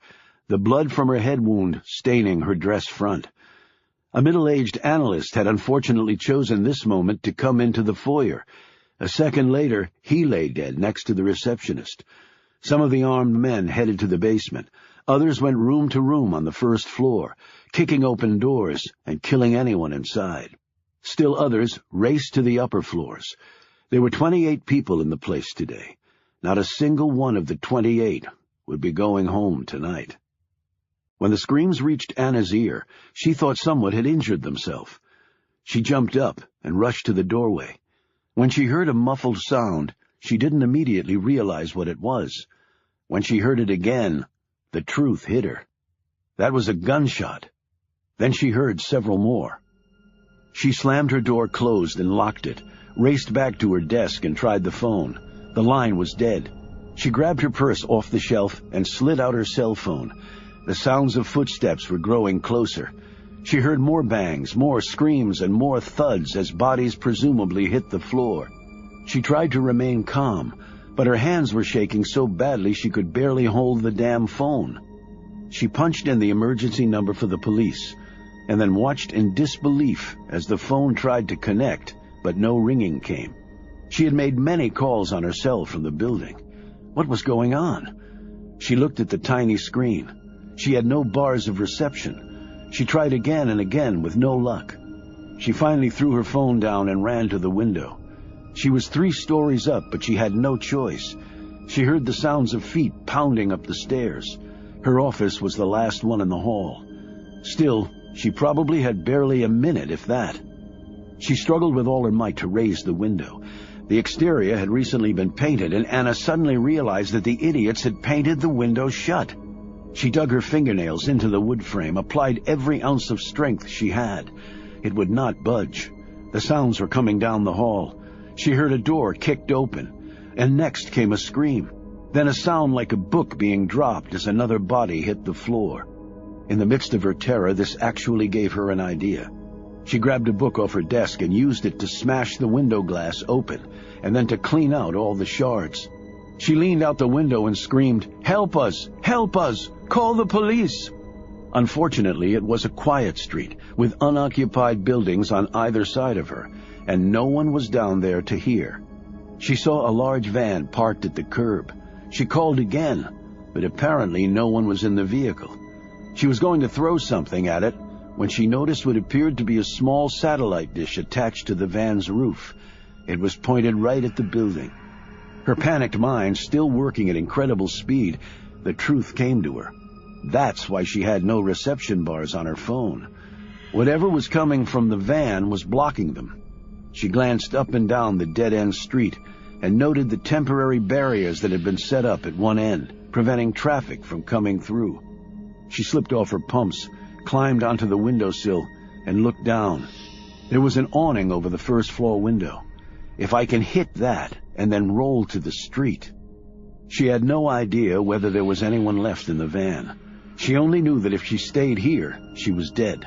the blood from her head wound staining her dress front. A middle-aged analyst had unfortunately chosen this moment to come into the foyer. A second later, he lay dead next to the receptionist. Some of the armed men headed to the basement. Others went room to room on the first floor, kicking open doors and killing anyone inside. Still others raced to the upper floors. There were 28 people in the place today. Not a single one of the 28 would be going home tonight. When the screams reached Anna's ear, she thought someone had injured themselves. She jumped up and rushed to the doorway. When she heard a muffled sound, she didn't immediately realize what it was. When she heard it again, the truth hit her. That was a gunshot. Then she heard several more. She slammed her door closed and locked it, raced back to her desk and tried the phone. The line was dead. She grabbed her purse off the shelf and slid out her cell phone. The sounds of footsteps were growing closer. She heard more bangs, more screams, and more thuds as bodies presumably hit the floor. She tried to remain calm, but her hands were shaking so badly she could barely hold the damn phone. She punched in the emergency number for the police, and then watched in disbelief as the phone tried to connect, but no ringing came. She had made many calls on her cell from the building. What was going on? She looked at the tiny screen. She had no bars of reception. She tried again and again with no luck. She finally threw her phone down and ran to the window. She was 3 stories up, but she had no choice. She heard the sounds of feet pounding up the stairs. Her office was the last one in the hall. Still, she probably had barely a minute, if that. She struggled with all her might to raise the window. The exterior had recently been painted, and Anna suddenly realized that the idiots had painted the window shut. She dug her fingernails into the wood frame, applied every ounce of strength she had. It would not budge. The sounds were coming down the hall. She heard a door kicked open, and next came a scream, then a sound like a book being dropped as another body hit the floor. In the midst of her terror, this actually gave her an idea. She grabbed a book off her desk and used it to smash the window glass open, and then to clean out all the shards. She leaned out the window and screamed, "Help us! Help us! Call the police!" Unfortunately, it was a quiet street, with unoccupied buildings on either side of her, and no one was down there to hear. She saw a large van parked at the curb. She called again, but apparently no one was in the vehicle. She was going to throw something at it when she noticed what appeared to be a small satellite dish attached to the van's roof. It was pointed right at the building. Her panicked mind still working at incredible speed, the truth came to her. That's why she had no reception bars on her phone. Whatever was coming from the van was blocking them. She glanced up and down the dead-end street and noted the temporary barriers that had been set up at one end, preventing traffic from coming through. She slipped off her pumps, climbed onto the windowsill, and looked down. There was an awning over the first-floor window. If I can hit that and then roll to the street. She had no idea whether there was anyone left in the van. She only knew that if she stayed here, she was dead.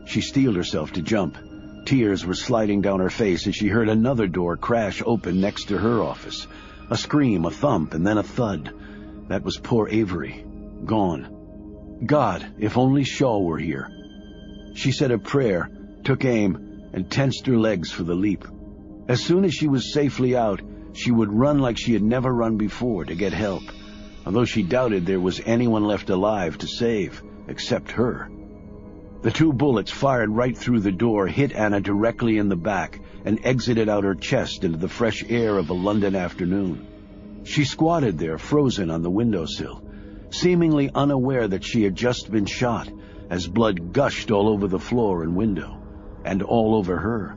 She steeled herself to jump. Tears were sliding down her face as she heard another door crash open next to her office. A scream, a thump, and then a thud. That was poor Avery. Gone. God, if only Shaw were here. She said a prayer, took aim, and tensed her legs for the leap. As soon as she was safely out, she would run like she had never run before to get help, although she doubted there was anyone left alive to save, except her. The 2 bullets fired right through the door hit Anna directly in the back and exited out her chest into the fresh air of a London afternoon. She squatted there, frozen on the windowsill, seemingly unaware that she had just been shot as blood gushed all over the floor and window, and all over her.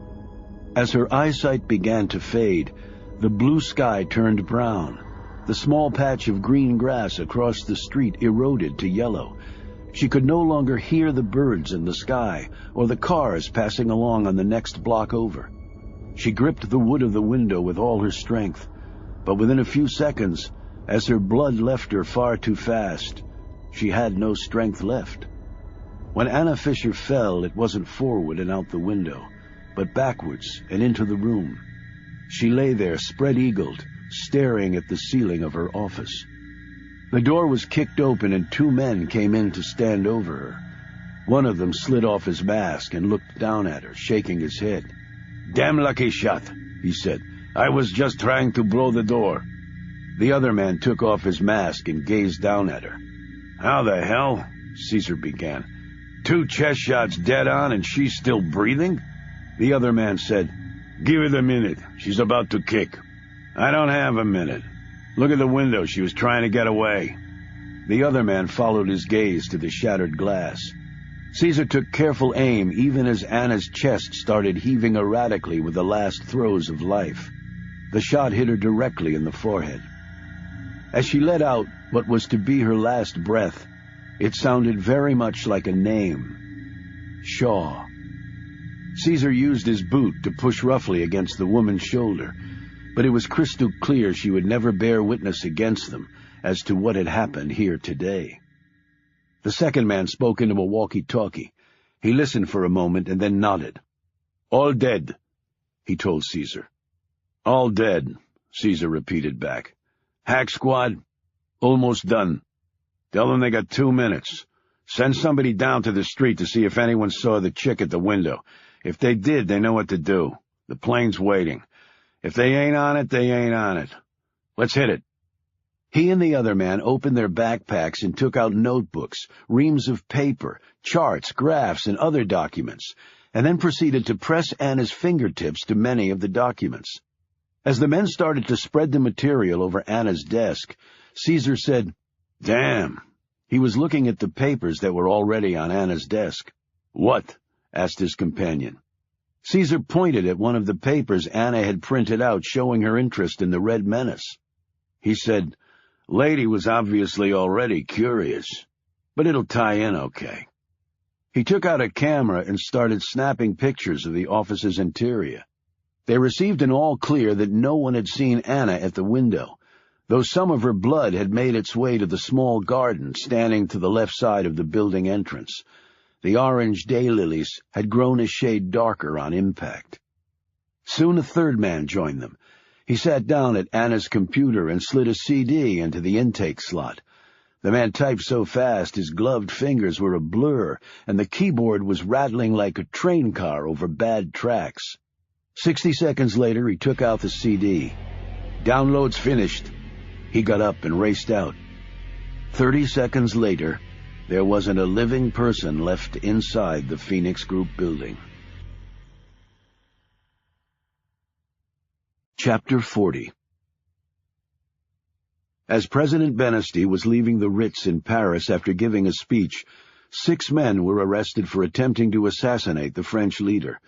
As her eyesight began to fade, the blue sky turned brown. The small patch of green grass across the street eroded to yellow. She could no longer hear the birds in the sky or the cars passing along on the next block over. She gripped the wood of the window with all her strength, but within a few seconds, as her blood left her far too fast, she had no strength left. When Anna Fisher fell, it wasn't forward and out the window, but backwards and into the room. She lay there spread-eagled, staring at the ceiling of her office. The door was kicked open and 2 men came in to stand over her. One of them slid off his mask and looked down at her, shaking his head. "Damn lucky shot," he said. "I was just trying to blow the door." The other man took off his mask and gazed down at her. "How the hell?" Caesar began. "2 chest shots dead on and she's still breathing?" The other man said, "Give it a minute. She's about to kick." "I don't have a minute. Look at the window. She was trying to get away." The other man followed his gaze to the shattered glass. Caesar took careful aim even as Anna's chest started heaving erratically with the last throes of life. The shot hit her directly in the forehead. As she let out what was to be her last breath, it sounded very much like a name. Shaw. Caesar used his boot to push roughly against the woman's shoulder, but it was crystal clear she would never bear witness against them as to what had happened here today. The second man spoke into a walkie-talkie. He listened for a moment and then nodded. "All dead," he told Caesar. "All dead," Caesar repeated back. "Hack squad, almost done. Tell them they got 2 minutes. Send somebody down to the street to see if anyone saw the chick at the window. If they did, they know what to do. The plane's waiting. If they ain't on it, they ain't on it. Let's hit it." He and the other man opened their backpacks and took out notebooks, reams of paper, charts, graphs, and other documents, and then proceeded to press Anna's fingertips to many of the documents. As the men started to spread the material over Anna's desk, Caesar said, "Damn." He was looking at the papers that were already on Anna's desk. "What?" asked his companion. Caesar pointed at one of the papers Anna had printed out showing her interest in the Red Menace. He said, "Lady was obviously already curious, but it'll tie in okay." He took out a camera and started snapping pictures of the office's interior. They received an all-clear that no one had seen Anna at the window, though some of her blood had made its way to the small garden standing to the left side of the building entrance. The orange daylilies had grown a shade darker on impact. Soon a third man joined them. He sat down at Anna's computer and slid a CD into the intake slot. The man typed so fast his gloved fingers were a blur, and the keyboard was rattling like a train car over bad tracks. 60 seconds later, he took out the CD. "Download's finished." He got up and raced out. 30 seconds later, there wasn't a living person left inside the Phoenix Group building. Chapter 40. As President Benesty was leaving the Ritz in Paris after giving a speech, 6 men were arrested for attempting to assassinate the French leader.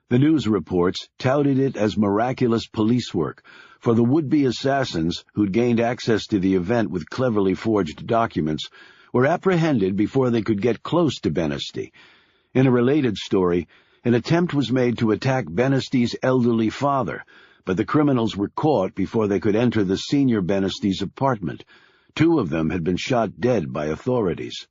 The news reports touted it as miraculous police work, for the would-be assassins, who'd gained access to the event with cleverly forged documents, were apprehended before they could get close to Benesty. In a related story, an attempt was made to attack Benesty's elderly father, but the criminals were caught before they could enter the senior Benesty's apartment. 2 of them had been shot dead by authorities.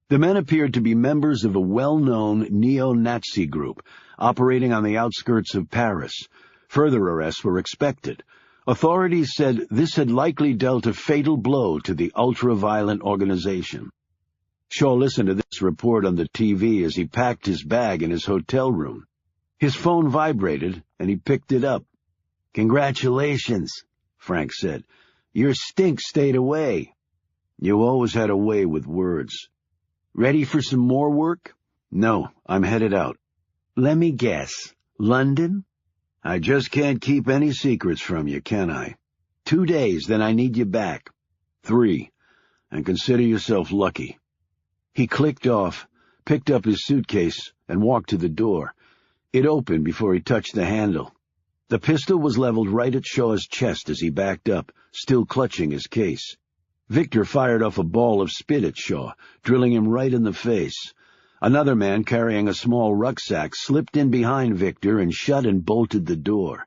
The men appeared to be members of a well-known neo-Nazi group operating on the outskirts of Paris. Further arrests were expected. Authorities said this had likely dealt a fatal blow to the ultra-violent organization. Shaw listened to this report on the TV as he packed his bag in his hotel room. His phone vibrated, and he picked it up. "Congratulations," Frank said. "Your stink stayed away." "You always had a way with words." "Ready for some more work?" "No, I'm headed out." "Let me guess. London?" "I just can't keep any secrets from you, can I?" 2 days, then I need you back." 3, and consider yourself lucky." He clicked off, picked up his suitcase and walked to the door. It opened before he touched the handle. The pistol was leveled right at Shaw's chest as he backed up, still clutching his case. Victor fired off a ball of spit at Shaw, drilling him right in the face. Another man carrying a small rucksack slipped in behind Victor and shut and bolted the door.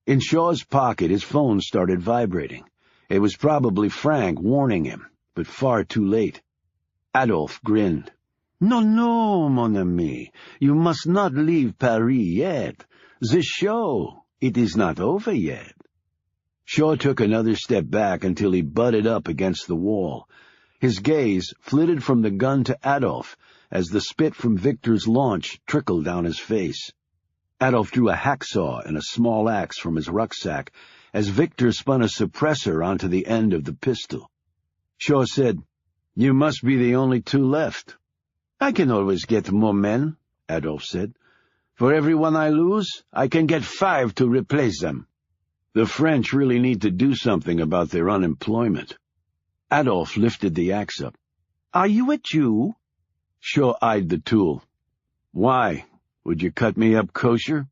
In Shaw's pocket, his phone started vibrating. It was probably Frank warning him, but far too late. Adolphe grinned. No, mon ami, you must not leave Paris yet. The show, it is not over yet. Shaw took another step back until he butted up against the wall. His gaze flitted from the gun to Adolphe as the spit from Victor's launch trickled down his face. Adolphe drew a hacksaw and a small axe from his rucksack as Victor spun a suppressor onto the end of the pistol. Shaw said, "You must be the only two left." "I can always get more men," Adolphe said. "For every one I lose, I can get 5 to replace them." The French really need to do something about their unemployment. Adolphe lifted the axe up. "Are you a Jew?" Shaw eyed the tool. "Why? Would you cut me up kosher?"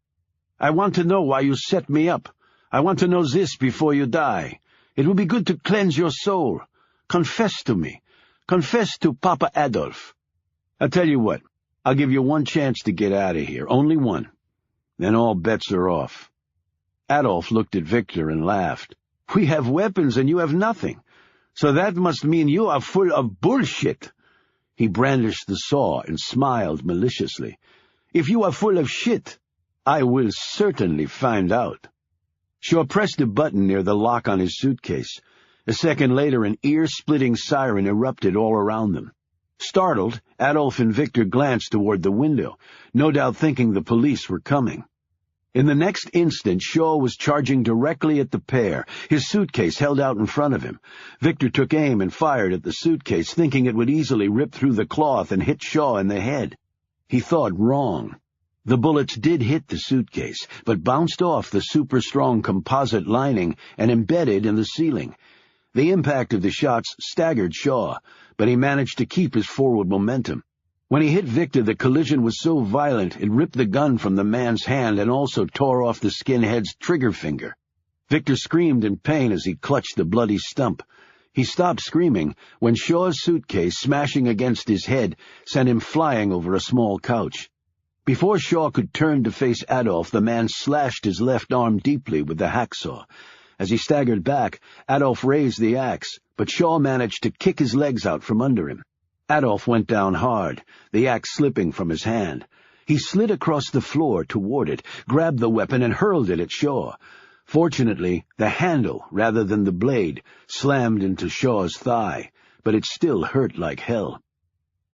"I want to know why you set me up. I want to know this before you die. It will be good to cleanse your soul. Confess to me. Confess to Papa Adolphe. I'll tell you what. I'll give you one chance to get out of here. Only one. Then all bets are off." Adolphe looked at Victor and laughed. "We have weapons and you have nothing. So that must mean you are full of bullshit." He brandished the saw and smiled maliciously. "If you are full of shit, I will certainly find out." Shaw pressed a button near the lock on his suitcase. A second later, an ear-splitting siren erupted all around them. Startled, Adolphe and Victor glanced toward the window, no doubt thinking the police were coming. In the next instant, Shaw was charging directly at the pair, his suitcase held out in front of him. Victor took aim and fired at the suitcase, thinking it would easily rip through the cloth and hit Shaw in the head. He thought wrong. The bullets did hit the suitcase, but bounced off the super-strong composite lining and embedded in the ceiling. The impact of the shots staggered Shaw, but he managed to keep his forward momentum. When he hit Victor, the collision was so violent it ripped the gun from the man's hand and also tore off the skinhead's trigger finger. Victor screamed in pain as he clutched the bloody stump. He stopped screaming when Shaw's suitcase, smashing against his head, sent him flying over a small couch. Before Shaw could turn to face Adolphe, the man slashed his left arm deeply with the hacksaw. As he staggered back, Adolphe raised the axe, but Shaw managed to kick his legs out from under him. Adolphe went down hard, the axe slipping from his hand. He slid across the floor toward it, grabbed the weapon, and hurled it at Shaw. Fortunately, the handle, rather than the blade, slammed into Shaw's thigh, but it still hurt like hell.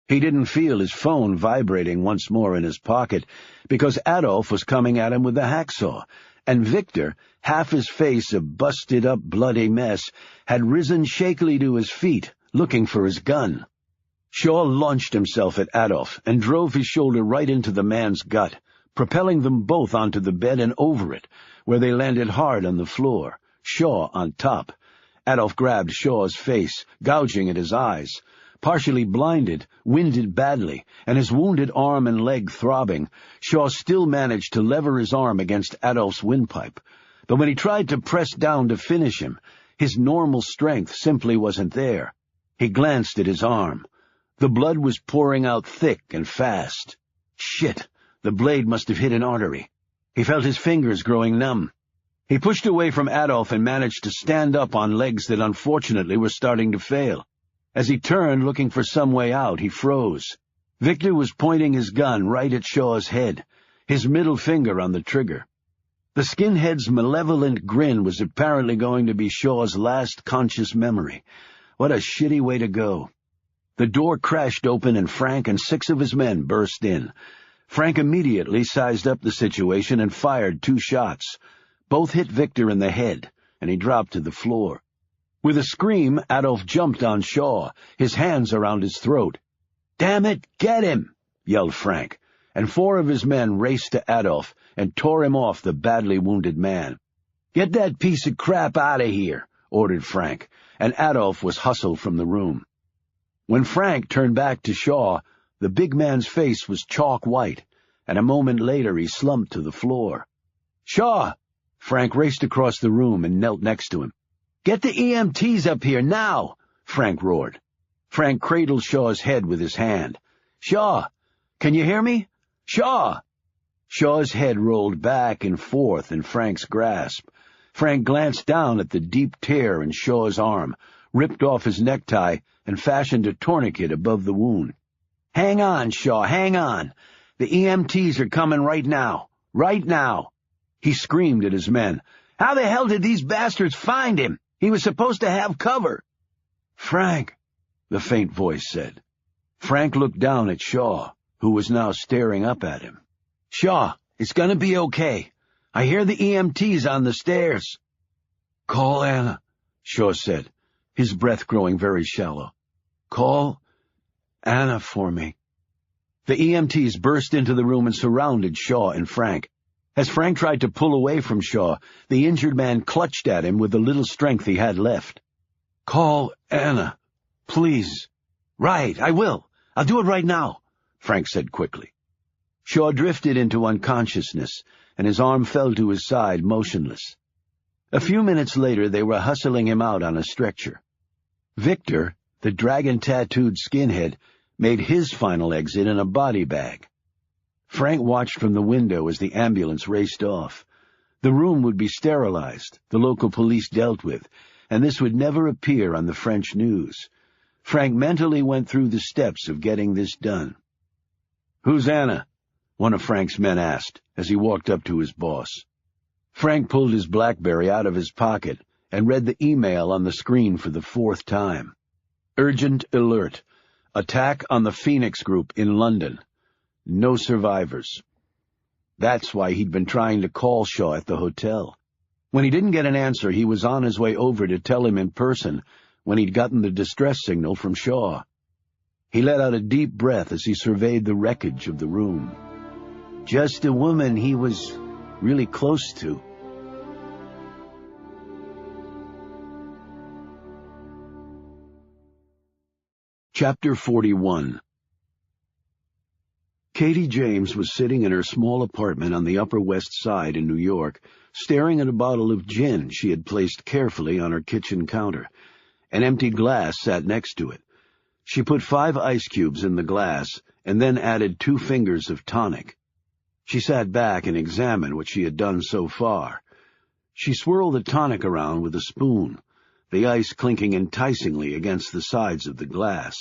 He didn't feel his phone vibrating once more in his pocket, because Adolphe was coming at him with the hacksaw, and Victor, half his face a busted-up bloody mess, had risen shakily to his feet, looking for his gun. Shaw launched himself at Adolphe and drove his shoulder right into the man's gut, propelling them both onto the bed and over it, where they landed hard on the floor, Shaw on top. Adolphe grabbed Shaw's face, gouging at his eyes. Partially blinded, winded badly, and his wounded arm and leg throbbing, Shaw still managed to lever his arm against Adolphe's windpipe. But when he tried to press down to finish him, his normal strength simply wasn't there. He glanced at his arm. The blood was pouring out thick and fast. Shit, the blade must have hit an artery. He felt his fingers growing numb. He pushed away from Adolphe and managed to stand up on legs that unfortunately were starting to fail. As he turned, looking for some way out, he froze. Victor was pointing his gun right at Shaw's head, his middle finger on the trigger. The skinhead's malevolent grin was apparently going to be Shaw's last conscious memory. What a shitty way to go. The door crashed open and Frank and 6 of his men burst in. Frank immediately sized up the situation and fired 2 shots. Both hit Victor in the head, and he dropped to the floor. With a scream, Adolphe jumped on Shaw, his hands around his throat. "Damn it, get him!" yelled Frank, and 4 of his men raced to Adolphe and tore him off the badly wounded man. "Get that piece of crap out of here," ordered Frank, and Adolphe was hustled from the room. When Frank turned back to Shaw, The big man's face was chalk white, and a moment later he slumped to the floor. "Shaw!" Frank raced across the room and knelt next to him. "Get the EMTs up here, now!" Frank roared. Frank cradled Shaw's head with his hand. "Shaw! Can you hear me? Shaw!" Shaw's head rolled back and forth in Frank's grasp. Frank glanced down at the deep tear in Shaw's arm, ripped off his necktie, and fashioned a tourniquet above the wound. "Hang on, Shaw, hang on. The EMTs are coming right now. Right now." He screamed at his men. "How the hell did these bastards find him? He was supposed to have cover." "Frank," the faint voice said. Frank looked down at Shaw, who was now staring up at him. "Shaw, it's gonna be okay. I hear the EMTs on the stairs." "Call Anna," Shaw said, his breath growing very shallow. "Call Anna for me." The EMTs burst into the room and surrounded Shaw and Frank. As Frank tried to pull away from Shaw, the injured man clutched at him with the little strength he had left. "Call Anna, please." "Right, I will. I'll do it right now," Frank said quickly. Shaw drifted into unconsciousness, and his arm fell to his side, motionless. A few minutes later, they were hustling him out on a stretcher. Victor, the dragon-tattooed skinhead, made his final exit in a body bag. Frank watched from the window as the ambulance raced off. The room would be sterilized, the local police dealt with, and this would never appear on the French news. Frank mentally went through the steps of getting this done. "Who's Anna?" one of Frank's men asked, as he walked up to his boss. Frank pulled his BlackBerry out of his pocket and read the email on the screen for the 4th time. "Urgent alert. Attack on the Phoenix Group in London. No survivors." That's why he'd been trying to call Shaw at the hotel. When he didn't get an answer, he was on his way over to tell him in person when he'd gotten the distress signal from Shaw. He let out a deep breath as he surveyed the wreckage of the room. Just a woman he was really close to. Chapter 41. Katie James was sitting in her small apartment on the Upper West Side in New York, staring at a bottle of gin she had placed carefully on her kitchen counter. An empty glass sat next to it. She put 5 ice cubes in the glass and then added 2 fingers of tonic. She sat back and examined what she had done so far. She swirled the tonic around with a spoon, the ice clinking enticingly against the sides of the glass.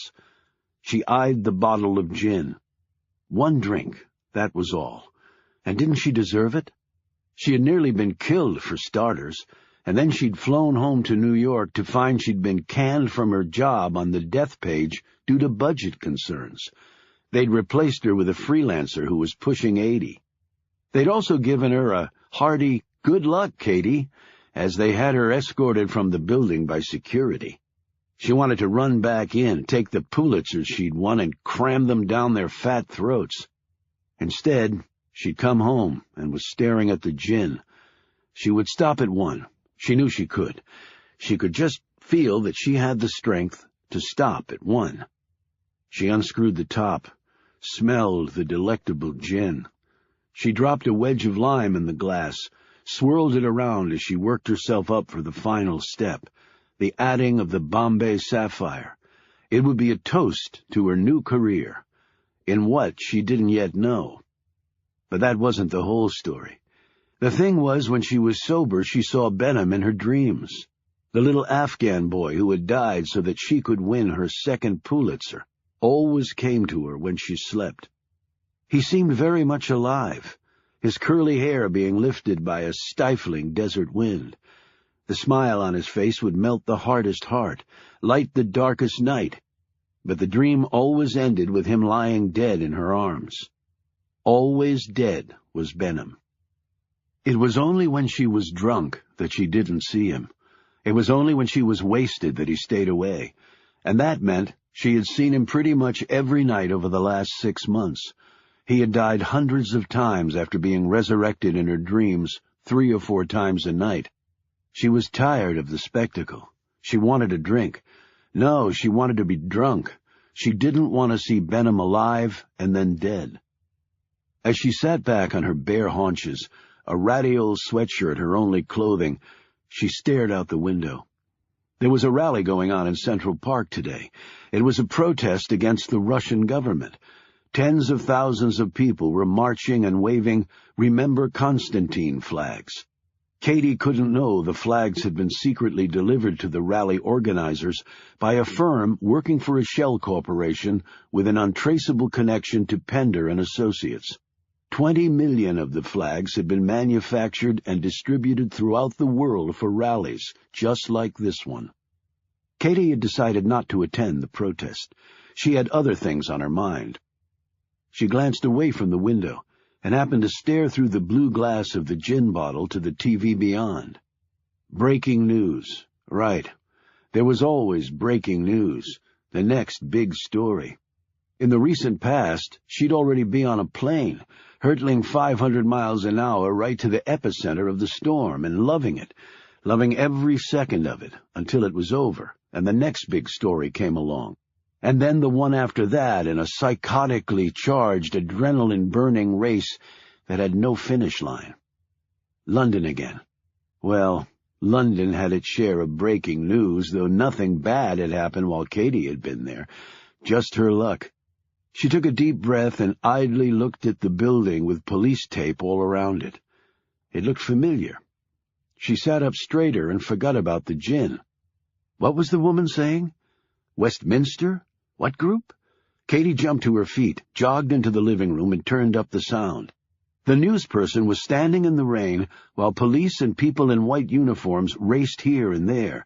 She eyed the bottle of gin. 1 drink, that was all. And didn't she deserve it? She had nearly been killed, for starters, and then she'd flown home to New York to find she'd been canned from her job on the death page due to budget concerns. They'd replaced her with a freelancer who was pushing 80. They'd also given her a hearty, "Good luck, Katie," as they had her escorted from the building by security. She wanted to run back in, take the Pulitzers she'd won, and cram them down their fat throats. Instead, she'd come home and was staring at the gin. She would stop at 1. She knew she could. She could just feel that she had the strength to stop at 1. She unscrewed the top, smelled the delectable gin. She dropped a wedge of lime in the glass, swirled it around as she worked herself up for the final step, the adding of the Bombay Sapphire. It would be a toast to her new career, in what she didn't yet know. But that wasn't the whole story. The thing was, when she was sober, she saw Benham in her dreams, the little Afghan boy who had died so that she could win her 2nd Pulitzer, always came to her when she slept. He seemed very much alive, his curly hair being lifted by a stifling desert wind. The smile on his face would melt the hardest heart, light the darkest night, but the dream always ended with him lying dead in her arms. Always dead was Benham. It was only when she was drunk that she didn't see him. It was only when she was wasted that he stayed away, and that meant she had seen him pretty much every night over the last 6 months. He had died hundreds of times after being resurrected in her dreams 3 or 4 times a night. She was tired of the spectacle. She wanted a drink. No, she wanted to be drunk. She didn't want to see Benham alive and then dead. As she sat back on her bare haunches, a ratty old sweatshirt her only clothing, she stared out the window. There was a rally going on in Central Park today. It was a protest against the Russian government. Tens of thousands of people were marching and waving "Remember Constantine" flags. Katie couldn't know the flags had been secretly delivered to the rally organizers by a firm working for a shell corporation with an untraceable connection to Pender and Associates. 20 million of the flags had been manufactured and distributed throughout the world for rallies, just like this one. Katie had decided not to attend the protest. She had other things on her mind. She glanced away from the window and happened to stare through the blue glass of the gin bottle to the TV beyond. Breaking news. Right. There was always breaking news, the next big story. In the recent past, she'd already be on a plane, hurtling 500 miles an hour right to the epicenter of the storm and loving it, loving every second of it until it was over and the next big story came along. And then the one after that in a psychotically charged, adrenaline-burning race that had no finish line. London again. Well, London had its share of breaking news, though nothing bad had happened while Katie had been there. Just her luck. She took a deep breath and idly looked at the building with police tape all around it. It looked familiar. She sat up straighter and forgot about the gin. What was the woman saying? Westminster? What group? Katie jumped to her feet, jogged into the living room, and turned up the sound. The newsperson was standing in the rain while police and people in white uniforms raced here and there.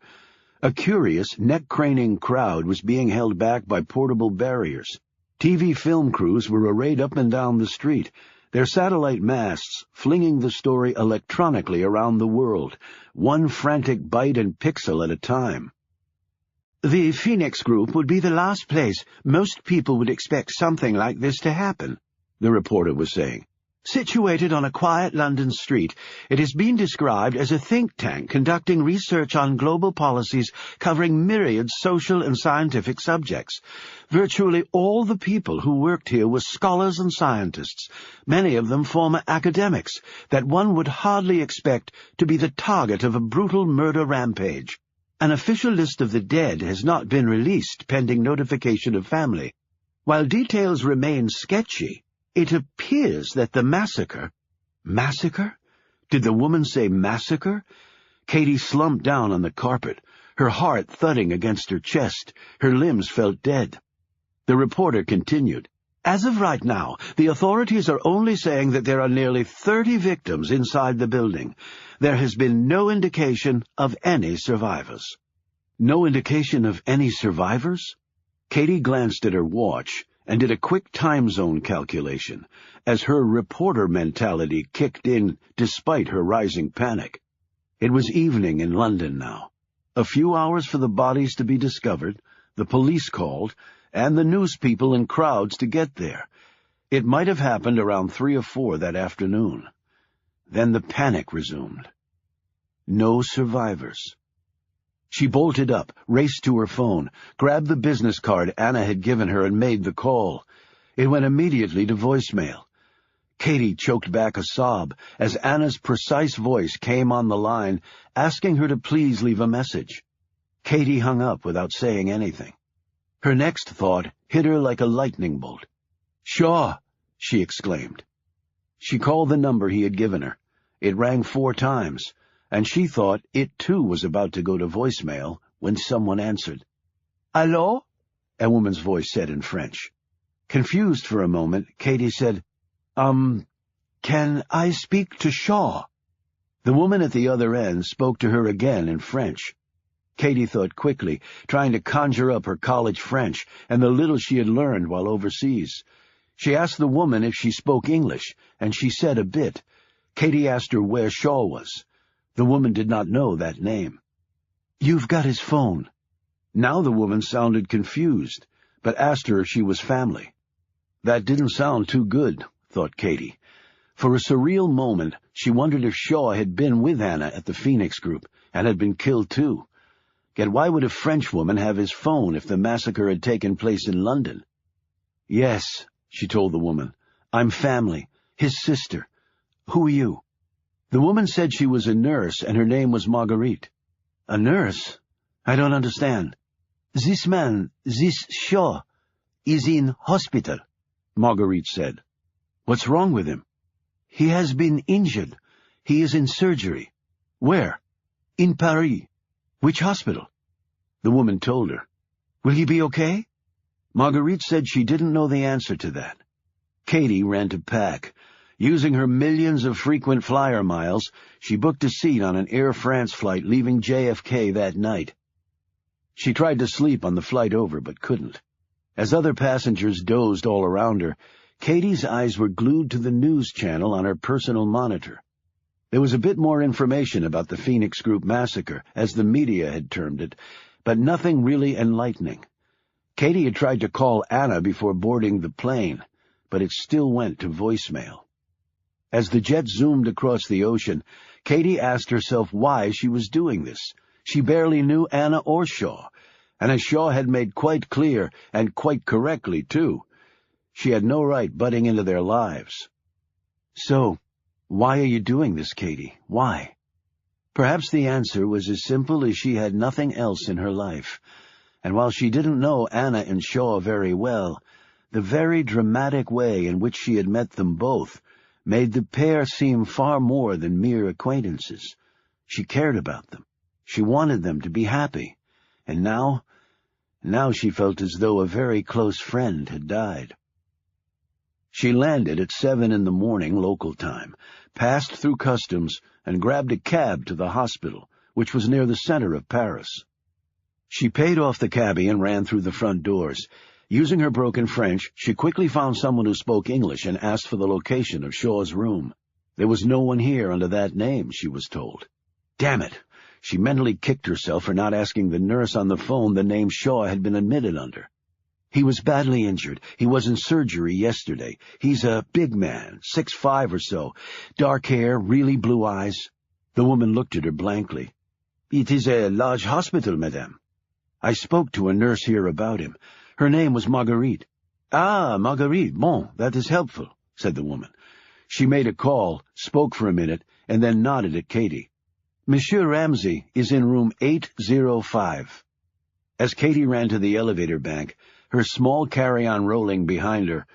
A curious, neck-craning crowd was being held back by portable barriers. TV film crews were arrayed up and down the street, their satellite masts flinging the story electronically around the world, one frantic byte and pixel at a time. The Phoenix Group would be the last place most people would expect something like this to happen, the reporter was saying. Situated on a quiet London street, it has been described as a think tank conducting research on global policies covering myriad social and scientific subjects. Virtually all the people who worked here were scholars and scientists, many of them former academics, that one would hardly expect to be the target of a brutal murder rampage. An official list of the dead has not been released pending notification of family. While details remain sketchy, it appears that the massacre— Massacre? Did the woman say massacre? Katie slumped down on the carpet, her heart thudding against her chest. Her limbs felt dead. The reporter continued. As of right now, the authorities are only saying that there are nearly 30 victims inside the building. There has been no indication of any survivors. No indication of any survivors? Katie glanced at her watch and did a quick time zone calculation, as her reporter mentality kicked in despite her rising panic. It was evening in London now. A few hours for the bodies to be discovered, the police called, and the news people and crowds to get there. It might have happened around 3 or 4 that afternoon. Then the panic resumed. No survivors. She bolted up, raced to her phone, grabbed the business card Anna had given her and made the call. It went immediately to voicemail. Katie choked back a sob as Anna's precise voice came on the line, asking her to please leave a message. Katie hung up without saying anything. Her next thought hit her like a lightning bolt. "Shaw!" she exclaimed. She called the number he had given her. It rang 4 times, and she thought it too was about to go to voicemail when someone answered. "Allô?" a woman's voice said in French. Confused for a moment, Katie said, Can I speak to Shaw?" The woman at the other end spoke to her again in French. Katie thought quickly, trying to conjure up her college French and the little she had learned while overseas. She asked the woman if she spoke English, and she said a bit. Katie asked her where Shaw was. The woman did not know that name. "You've got his phone." Now the woman sounded confused, but asked her if she was family. That didn't sound too good, thought Katie. For a surreal moment, she wondered if Shaw had been with Anna at the Phoenix Group and had been killed too. Yet why would a Frenchwoman have his phone if the massacre had taken place in London? "Yes," she told the woman. "I'm family. His sister. Who are you?" The woman said she was a nurse and her name was Marguerite. "A nurse? I don't understand." "This man, this Shaw, is in hospital," Marguerite said. "What's wrong with him?" "He has been injured. He is in surgery." "Where?" "In Paris." "Which hospital?" The woman told her. "Will he be okay?" Marguerite said she didn't know the answer to that. Katie ran to pack. Using her millions of frequent flyer miles, she booked a seat on an Air France flight leaving JFK that night. She tried to sleep on the flight over, but couldn't. As other passengers dozed all around her, Katie's eyes were glued to the news channel on her personal monitor. There was a bit more information about the Phoenix Group massacre, as the media had termed it, but nothing really enlightening. Katie had tried to call Anna before boarding the plane, but it still went to voicemail. As the jet zoomed across the ocean, Katie asked herself why she was doing this. She barely knew Anna or Shaw, and as Shaw had made quite clear, and quite correctly, too, she had no right butting into their lives. "So, why are you doing this, Katie? Why?" Perhaps the answer was as simple as she had nothing else in her life, and while she didn't know Anna and Shaw very well, the very dramatic way in which she had met them both made the pair seem far more than mere acquaintances. She cared about them. She wanted them to be happy, and now she felt as though a very close friend had died. She landed at 7 in the morning local time, passed through customs, and grabbed a cab to the hospital, which was near the center of Paris. She paid off the cabbie and ran through the front doors. Using her broken French, she quickly found someone who spoke English and asked for the location of Shaw's room. There was no one here under that name, she was told. Damn it! She mentally kicked herself for not asking the nurse on the phone the name Shaw had been admitted under. "He was badly injured. He was in surgery yesterday. He's a big man, 6'5" or so, dark hair, really blue eyes." The woman looked at her blankly. "It is a large hospital, madame." "I spoke to a nurse here about him. Her name was Marguerite." "Ah, Marguerite, bon, that is helpful," said the woman. She made a call, spoke for a minute, and then nodded at Katie. "Monsieur Ramsey is in room 805. As Katie ran to the elevator bank, her small carry-on rolling behind her,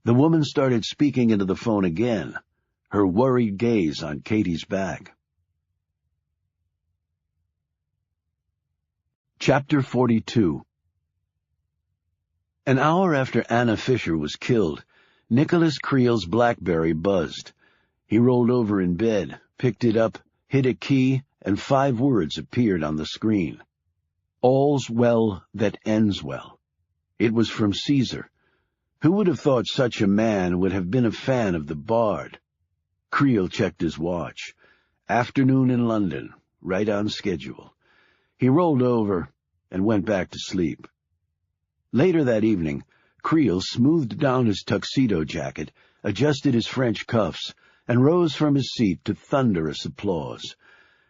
the woman started speaking into the phone again, her worried gaze on Katie's bag. Chapter 42. An hour after Anna Fisher was killed, Nicholas Creel's BlackBerry buzzed. He rolled over in bed, picked it up, hit a key, and 5 words appeared on the screen. "All's well that ends well." It was from Caesar. Who would have thought such a man would have been a fan of the Bard? Creel checked his watch. Afternoon in London, right on schedule. He rolled over and went back to sleep. Later that evening, Creel smoothed down his tuxedo jacket, adjusted his French cuffs, and rose from his seat to thunderous applause.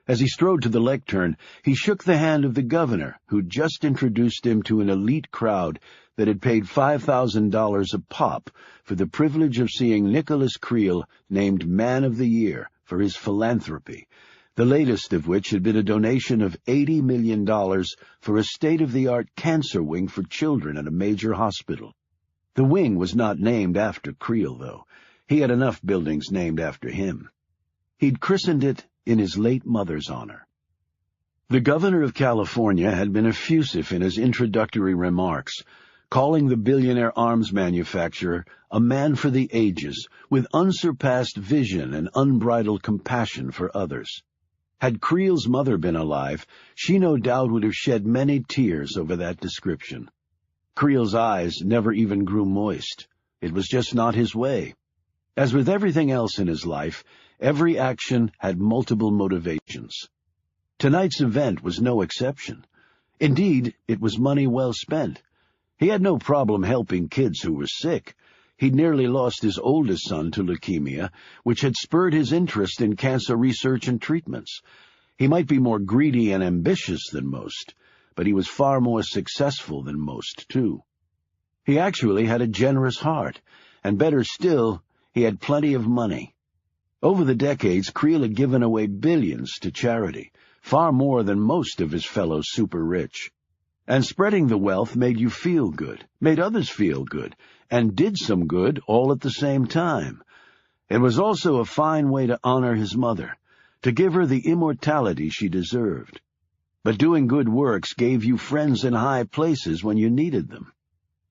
As he strode to the lectern, he shook the hand of the governor, who'd just introduced him to an elite crowd that had paid $5,000 a pop for the privilege of seeing Nicholas Creel named Man of the Year for his philanthropy, the latest of which had been a donation of $80 million for a state-of-the-art cancer wing for children at a major hospital. The wing was not named after Creel, though. He had enough buildings named after him. He'd christened it in his late mother's honor. The governor of California had been effusive in his introductory remarks, calling the billionaire arms manufacturer a man for the ages, with unsurpassed vision and unbridled compassion for others. Had Creel's mother been alive, she no doubt would have shed many tears over that description. Creel's eyes never even grew moist. It was just not his way. As with everything else in his life, every action had multiple motivations. Tonight's event was no exception. Indeed, it was money well spent. He had no problem helping kids who were sick. He'd nearly lost his oldest son to leukemia, which had spurred his interest in cancer research and treatments. He might be more greedy and ambitious than most, but he was far more successful than most, too. He actually had a generous heart, and better still, he had plenty of money. Over the decades, Creel had given away billions to charity, far more than most of his fellow super-rich. And spreading the wealth made you feel good, made others feel good, and did some good all at the same time. It was also a fine way to honor his mother, to give her the immortality she deserved. But doing good works gave you friends in high places when you needed them.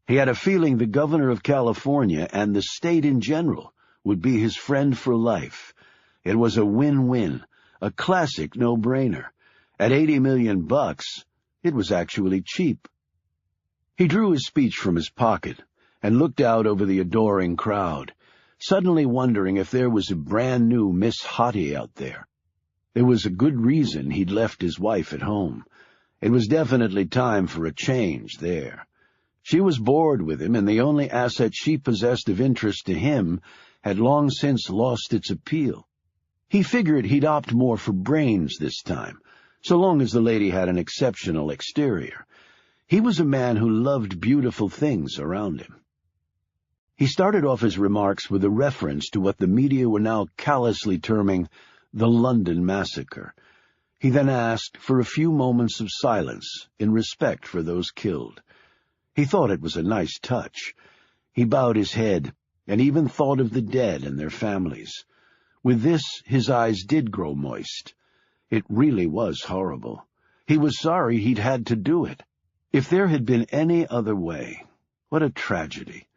He had a feeling the governor of California and the state in general would be his friend for life. It was a win-win, a classic no-brainer. At $80 million, it was actually cheap. He drew his speech from his pocket and looked out over the adoring crowd, suddenly wondering if there was a brand-new Miss Hottie out there. There was a good reason he'd left his wife at home. It was definitely time for a change there. She was bored with him, and the only asset she possessed of interest to him had long since lost its appeal. He figured he'd opt more for brains this time, so long as the lady had an exceptional exterior. He was a man who loved beautiful things around him. He started off his remarks with a reference to what the media were now callously terming the London Massacre. He then asked for a few moments of silence in respect for those killed. He thought it was a nice touch. He bowed his head and even thought of the dead and their families. With this, his eyes did grow moist. It really was horrible. He was sorry he'd had to do it. If there had been any other way, what a tragedy.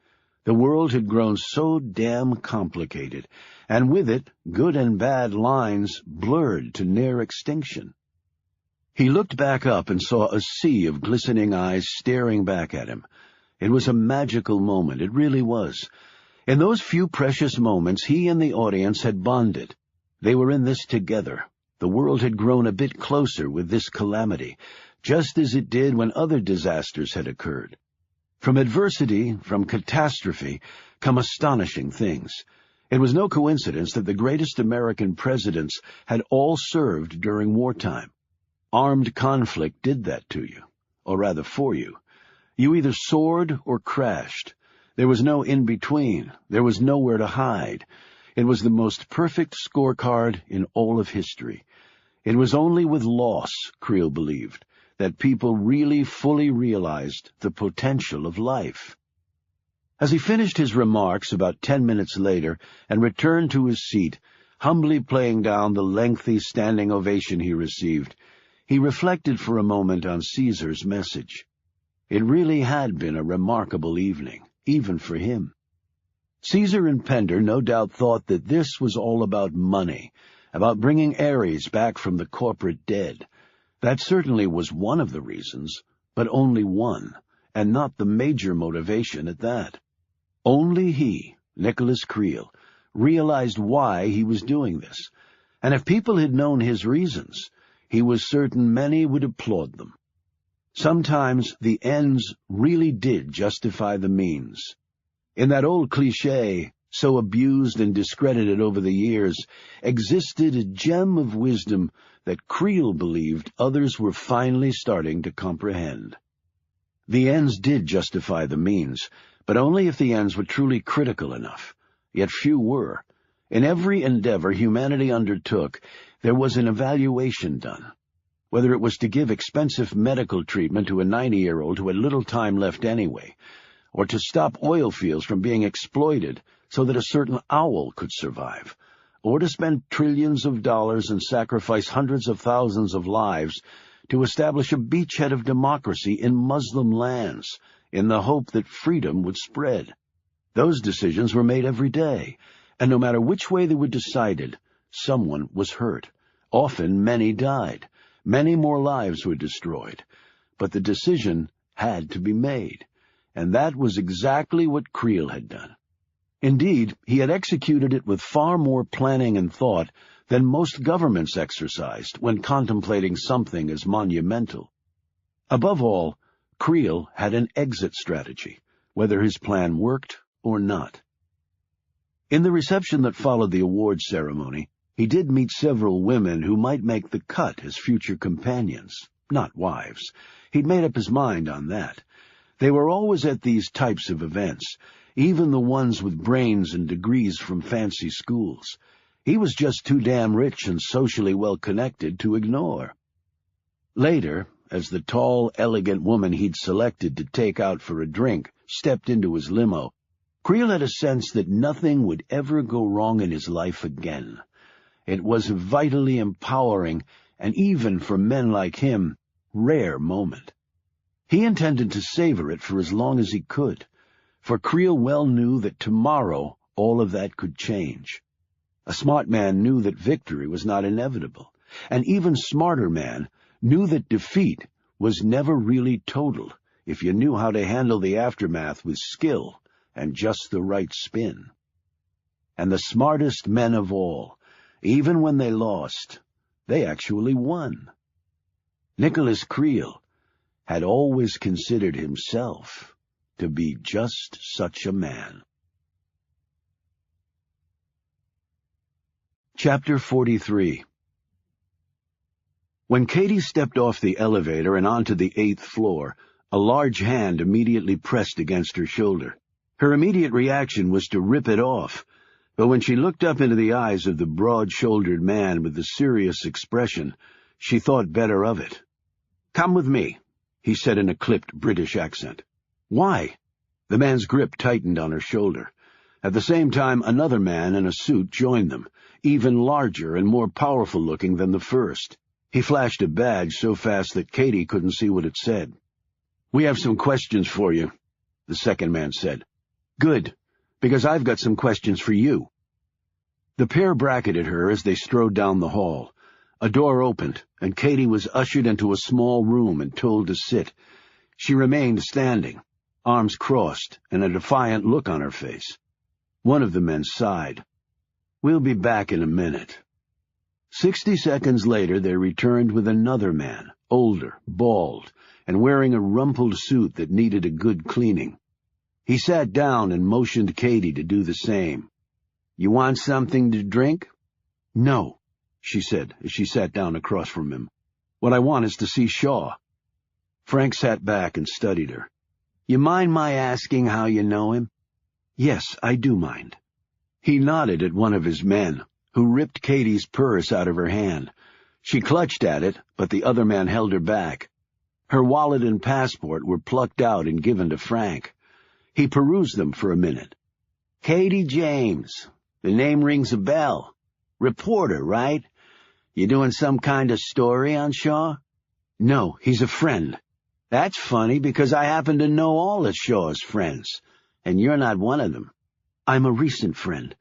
The world had grown so damn complicated, and with it, good and bad lines blurred to near extinction. He looked back up and saw a sea of glistening eyes staring back at him. It was a magical moment, it really was. In those few precious moments, he and the audience had bonded. They were in this together. The world had grown a bit closer with this calamity, just as it did when other disasters had occurred. From adversity, from catastrophe, come astonishing things. It was no coincidence that the greatest American presidents had all served during wartime. Armed conflict did that to you, or rather for you. You either soared or crashed. There was no in-between. There was nowhere to hide. It was the most perfect scorecard in all of history. It was only with loss, Creel believed, that people really fully realized the potential of life. As he finished his remarks about 10 minutes later and returned to his seat, humbly playing down the lengthy standing ovation he received, he reflected for a moment on Caesar's message. It really had been a remarkable evening, even for him. Caesar and Pender no doubt thought that this was all about money, about bringing Ares back from the corporate dead. That certainly was one of the reasons, but only one, and not the major motivation at that. Only he, Nicholas Creel, realized why he was doing this, and if people had known his reasons, he was certain many would applaud them. Sometimes the ends really did justify the means. In that old cliché, so abused and discredited over the years, existed a gem of wisdom that Creel believed others were finally starting to comprehend. The ends did justify the means, but only if the ends were truly critical enough. Yet few were. In every endeavor humanity undertook, there was an evaluation done. Whether it was to give expensive medical treatment to a 90-year-old who had little time left anyway, or to stop oil fields from being exploited so that a certain owl could survive, or to spend trillions of dollars and sacrifice hundreds of thousands of lives to establish a beachhead of democracy in Muslim lands in the hope that freedom would spread. Those decisions were made every day, and no matter which way they were decided, someone was hurt. Often many died. Many more lives were destroyed. But the decision had to be made, and that was exactly what Creel had done. Indeed, he had executed it with far more planning and thought than most governments exercised when contemplating something as monumental. Above all, Creel had an exit strategy, whether his plan worked or not. In the reception that followed the awards ceremony, he did meet several women who might make the cut as future companions. Not wives. He'd made up his mind on that. They were always at these types of events, even the ones with brains and degrees from fancy schools. He was just too damn rich and socially well-connected to ignore. Later, as the tall, elegant woman he'd selected to take out for a drink stepped into his limo, Creel had a sense that nothing would ever go wrong in his life again. It was a vitally empowering, and even for men like him, rare moment. He intended to savor it for as long as he could, for Creel well knew that tomorrow all of that could change. A smart man knew that victory was not inevitable. An even smarter man knew that defeat was never really total if you knew how to handle the aftermath with skill and just the right spin. And the smartest men of all, even when they lost, they actually won. Nicholas Creel had always considered himself to be just such a man. Chapter 43. When Katie stepped off the elevator and onto the 8th floor, a large hand immediately pressed against her shoulder. Her immediate reaction was to rip it off, but when she looked up into the eyes of the broad-shouldered man with the serious expression, she thought better of it. "Come with me," he said in a clipped British accent. "Why?" The man's grip tightened on her shoulder. At the same time, another man in a suit joined them, even larger and more powerful-looking than the first. He flashed a badge so fast that Katie couldn't see what it said. "We have some questions for you," the second man said. "Good, because I've got some questions for you." The pair bracketed her as they strode down the hall. A door opened, and Katie was ushered into a small room and told to sit. She remained standing, arms crossed, and a defiant look on her face. One of the men sighed. "We'll be back in a minute." 60 seconds later they returned with another man, older, bald, and wearing a rumpled suit that needed a good cleaning. He sat down and motioned Katie to do the same. "You want something to drink?" "No," she said as she sat down across from him. "What I want is to see Shaw." Frank sat back and studied her. "You mind my asking how you know him?" "Yes, I do mind." He nodded at one of his men, who ripped Katie's purse out of her hand. She clutched at it, but the other man held her back. Her wallet and passport were plucked out and given to Frank. He perused them for a minute. "Katie James. The name rings a bell. Reporter, right? You doing some kind of story on Shaw?" "No, he's a friend." "That's funny, because I happen to know all of Shaw's friends, and you're not one of them." "I'm a recent friend.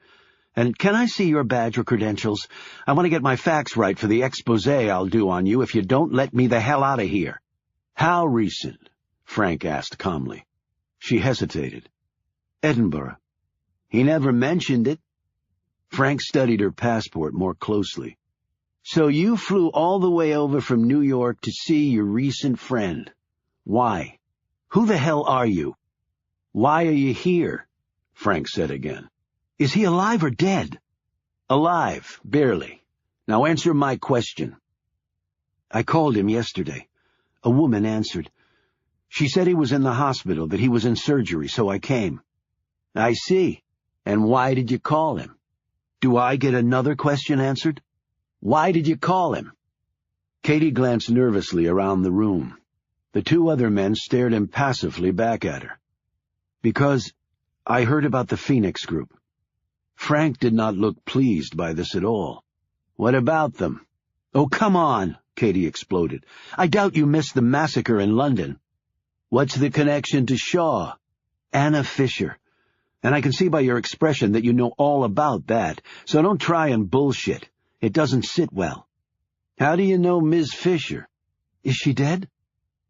And can I see your badge or credentials? I want to get my facts right for the exposé I'll do on you if you don't let me the hell out of here." "How recent?" Frank asked calmly. She hesitated. "Edinburgh." "He never mentioned it." Frank studied her passport more closely. "So you flew all the way over from New York to see your recent friend. Why? Who the hell are you?" "Why are you here?" Frank said again. "Is he alive or dead?" "Alive, barely. Now answer my question." "I called him yesterday. A woman answered. She said he was in the hospital, that he was in surgery, so I came." "I see. And why did you call him?" "Do I get another question answered?" "Why did you call him?" Katie glanced nervously around the room. The two other men stared impassively back at her. "Because I heard about the Phoenix Group." Frank did not look pleased by this at all. "What about them?" "Oh, come on," Katie exploded. "I doubt you missed the massacre in London." "What's the connection to Shaw?" "Anna Fisher. And I can see by your expression that you know all about that, so don't try and bullshit. It doesn't sit well." "How do you know Ms. Fisher?" "Is she dead?"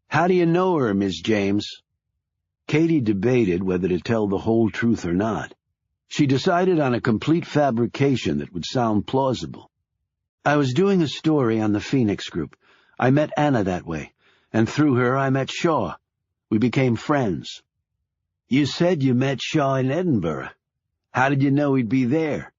"How do you know her, Miss James?" Katie debated whether to tell the whole truth or not. She decided on a complete fabrication that would sound plausible. "I was doing a story on the Phoenix Group. I met Anna that way, and through her I met Shaw. We became friends." "You said you met Shaw in Edinburgh. How did you know he'd be there?"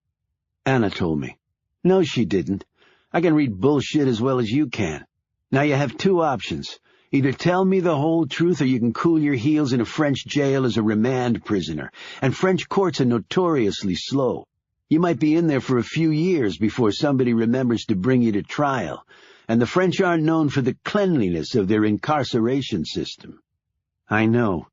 "Anna told me." "No, she didn't. I can read bullshit as well as you can." Now you have two options. Either tell me the whole truth or you can cool your heels in a French jail as a remand prisoner, and French courts are notoriously slow. You might be in there for a few years before somebody remembers to bring you to trial, and the French aren't known for the cleanliness of their incarceration system. I know.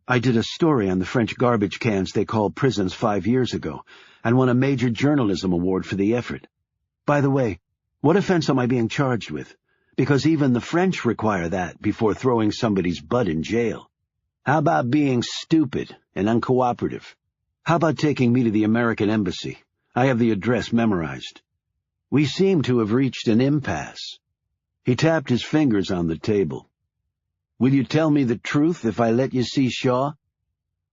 I did a story on the French garbage cans they call prisons 5 years ago, and won a major journalism award for the effort. By the way, what offense am I being charged with? Because even the French require that before throwing somebody's butt in jail. How about being stupid and uncooperative? How about taking me to the American embassy? I have the address memorized. We seem to have reached an impasse. He tapped his fingers on the table. Will you tell me the truth if I let you see Shaw?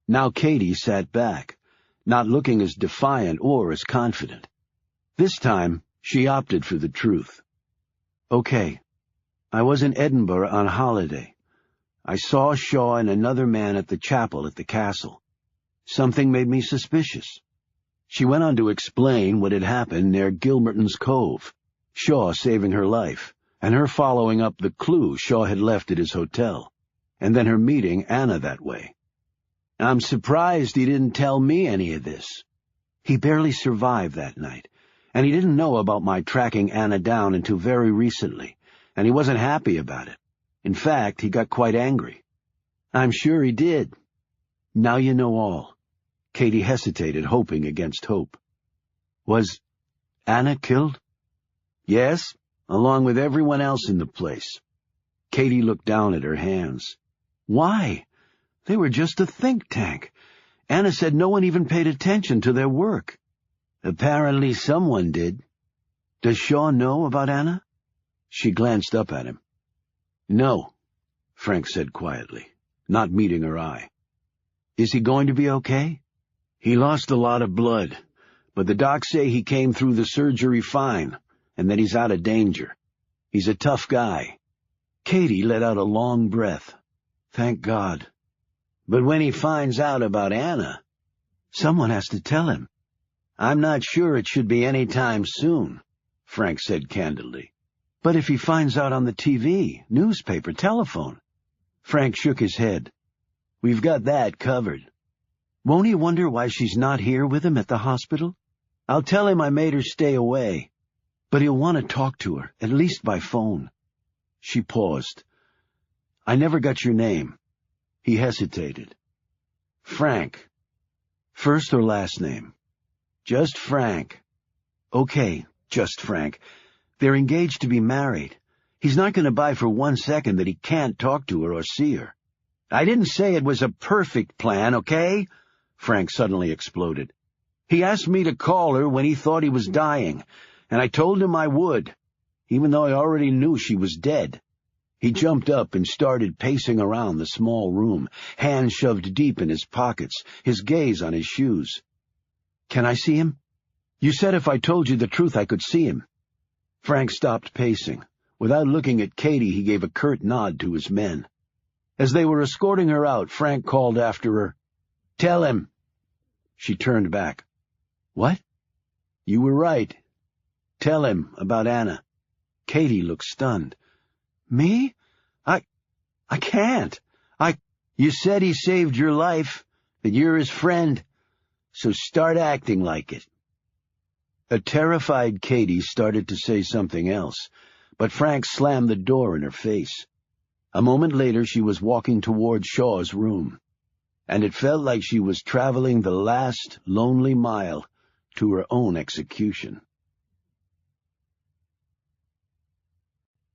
Now Katie sat back, not looking as defiant or as confident. This time, she opted for the truth. Okay. I was in Edinburgh on holiday. I saw Shaw and another man at the chapel at the castle. Something made me suspicious. She went on to explain what had happened near Gilmerton's Cove, Shaw saving her life, and her following up the clue Shaw had left at his hotel, and then her meeting Anna that way. I'm surprised he didn't tell me any of this. He barely survived that night, and he didn't know about my tracking Anna down until very recently, and he wasn't happy about it. In fact, he got quite angry. I'm sure he did. Now you know all. Katie hesitated, hoping against hope. Was Anna killed? Yes, along with everyone else in the place. Katie looked down at her hands. Why? They were just a think tank. Anna said no one even paid attention to their work. Apparently someone did. Does Shaw know about Anna? She glanced up at him. No, Frank said quietly, not meeting her eye. Is he going to be okay? He lost a lot of blood, but the docs say he came through the surgery fine, and that he's out of danger. He's a tough guy. Katie let out a long breath. Thank God. But when he finds out about Anna, someone has to tell him. I'm not sure it should be any time soon, Frank said candidly. But if he finds out on the TV, newspaper, telephone? Frank shook his head. We've got that covered. Won't he wonder why she's not here with him at the hospital? I'll tell him I made her stay away. But he'll want to talk to her, at least by phone. She paused. I never got your name. He hesitated. Frank. First or last name? Just Frank. Okay, just Frank. They're engaged to be married. He's not going to buy for 1 second that he can't talk to her or see her. I didn't say it was a perfect plan, okay? Frank suddenly exploded. He asked me to call her when he thought he was dying, and I told him I would, even though I already knew she was dead. He jumped up and started pacing around the small room, hands shoved deep in his pockets, his gaze on his shoes. Can I see him? You said if I told you the truth I could see him. Frank stopped pacing. Without looking at Katie, he gave a curt nod to his men. As they were escorting her out, Frank called after her, Tell him. She turned back. What? You were right. Tell him about Anna. Katie looked stunned. Me? I can't. You said he saved your life, that you're his friend, so start acting like it. A terrified Katie started to say something else, but Frank slammed the door in her face. A moment later she was walking toward Shaw's room, and it felt like she was traveling the last lonely mile to her own execution.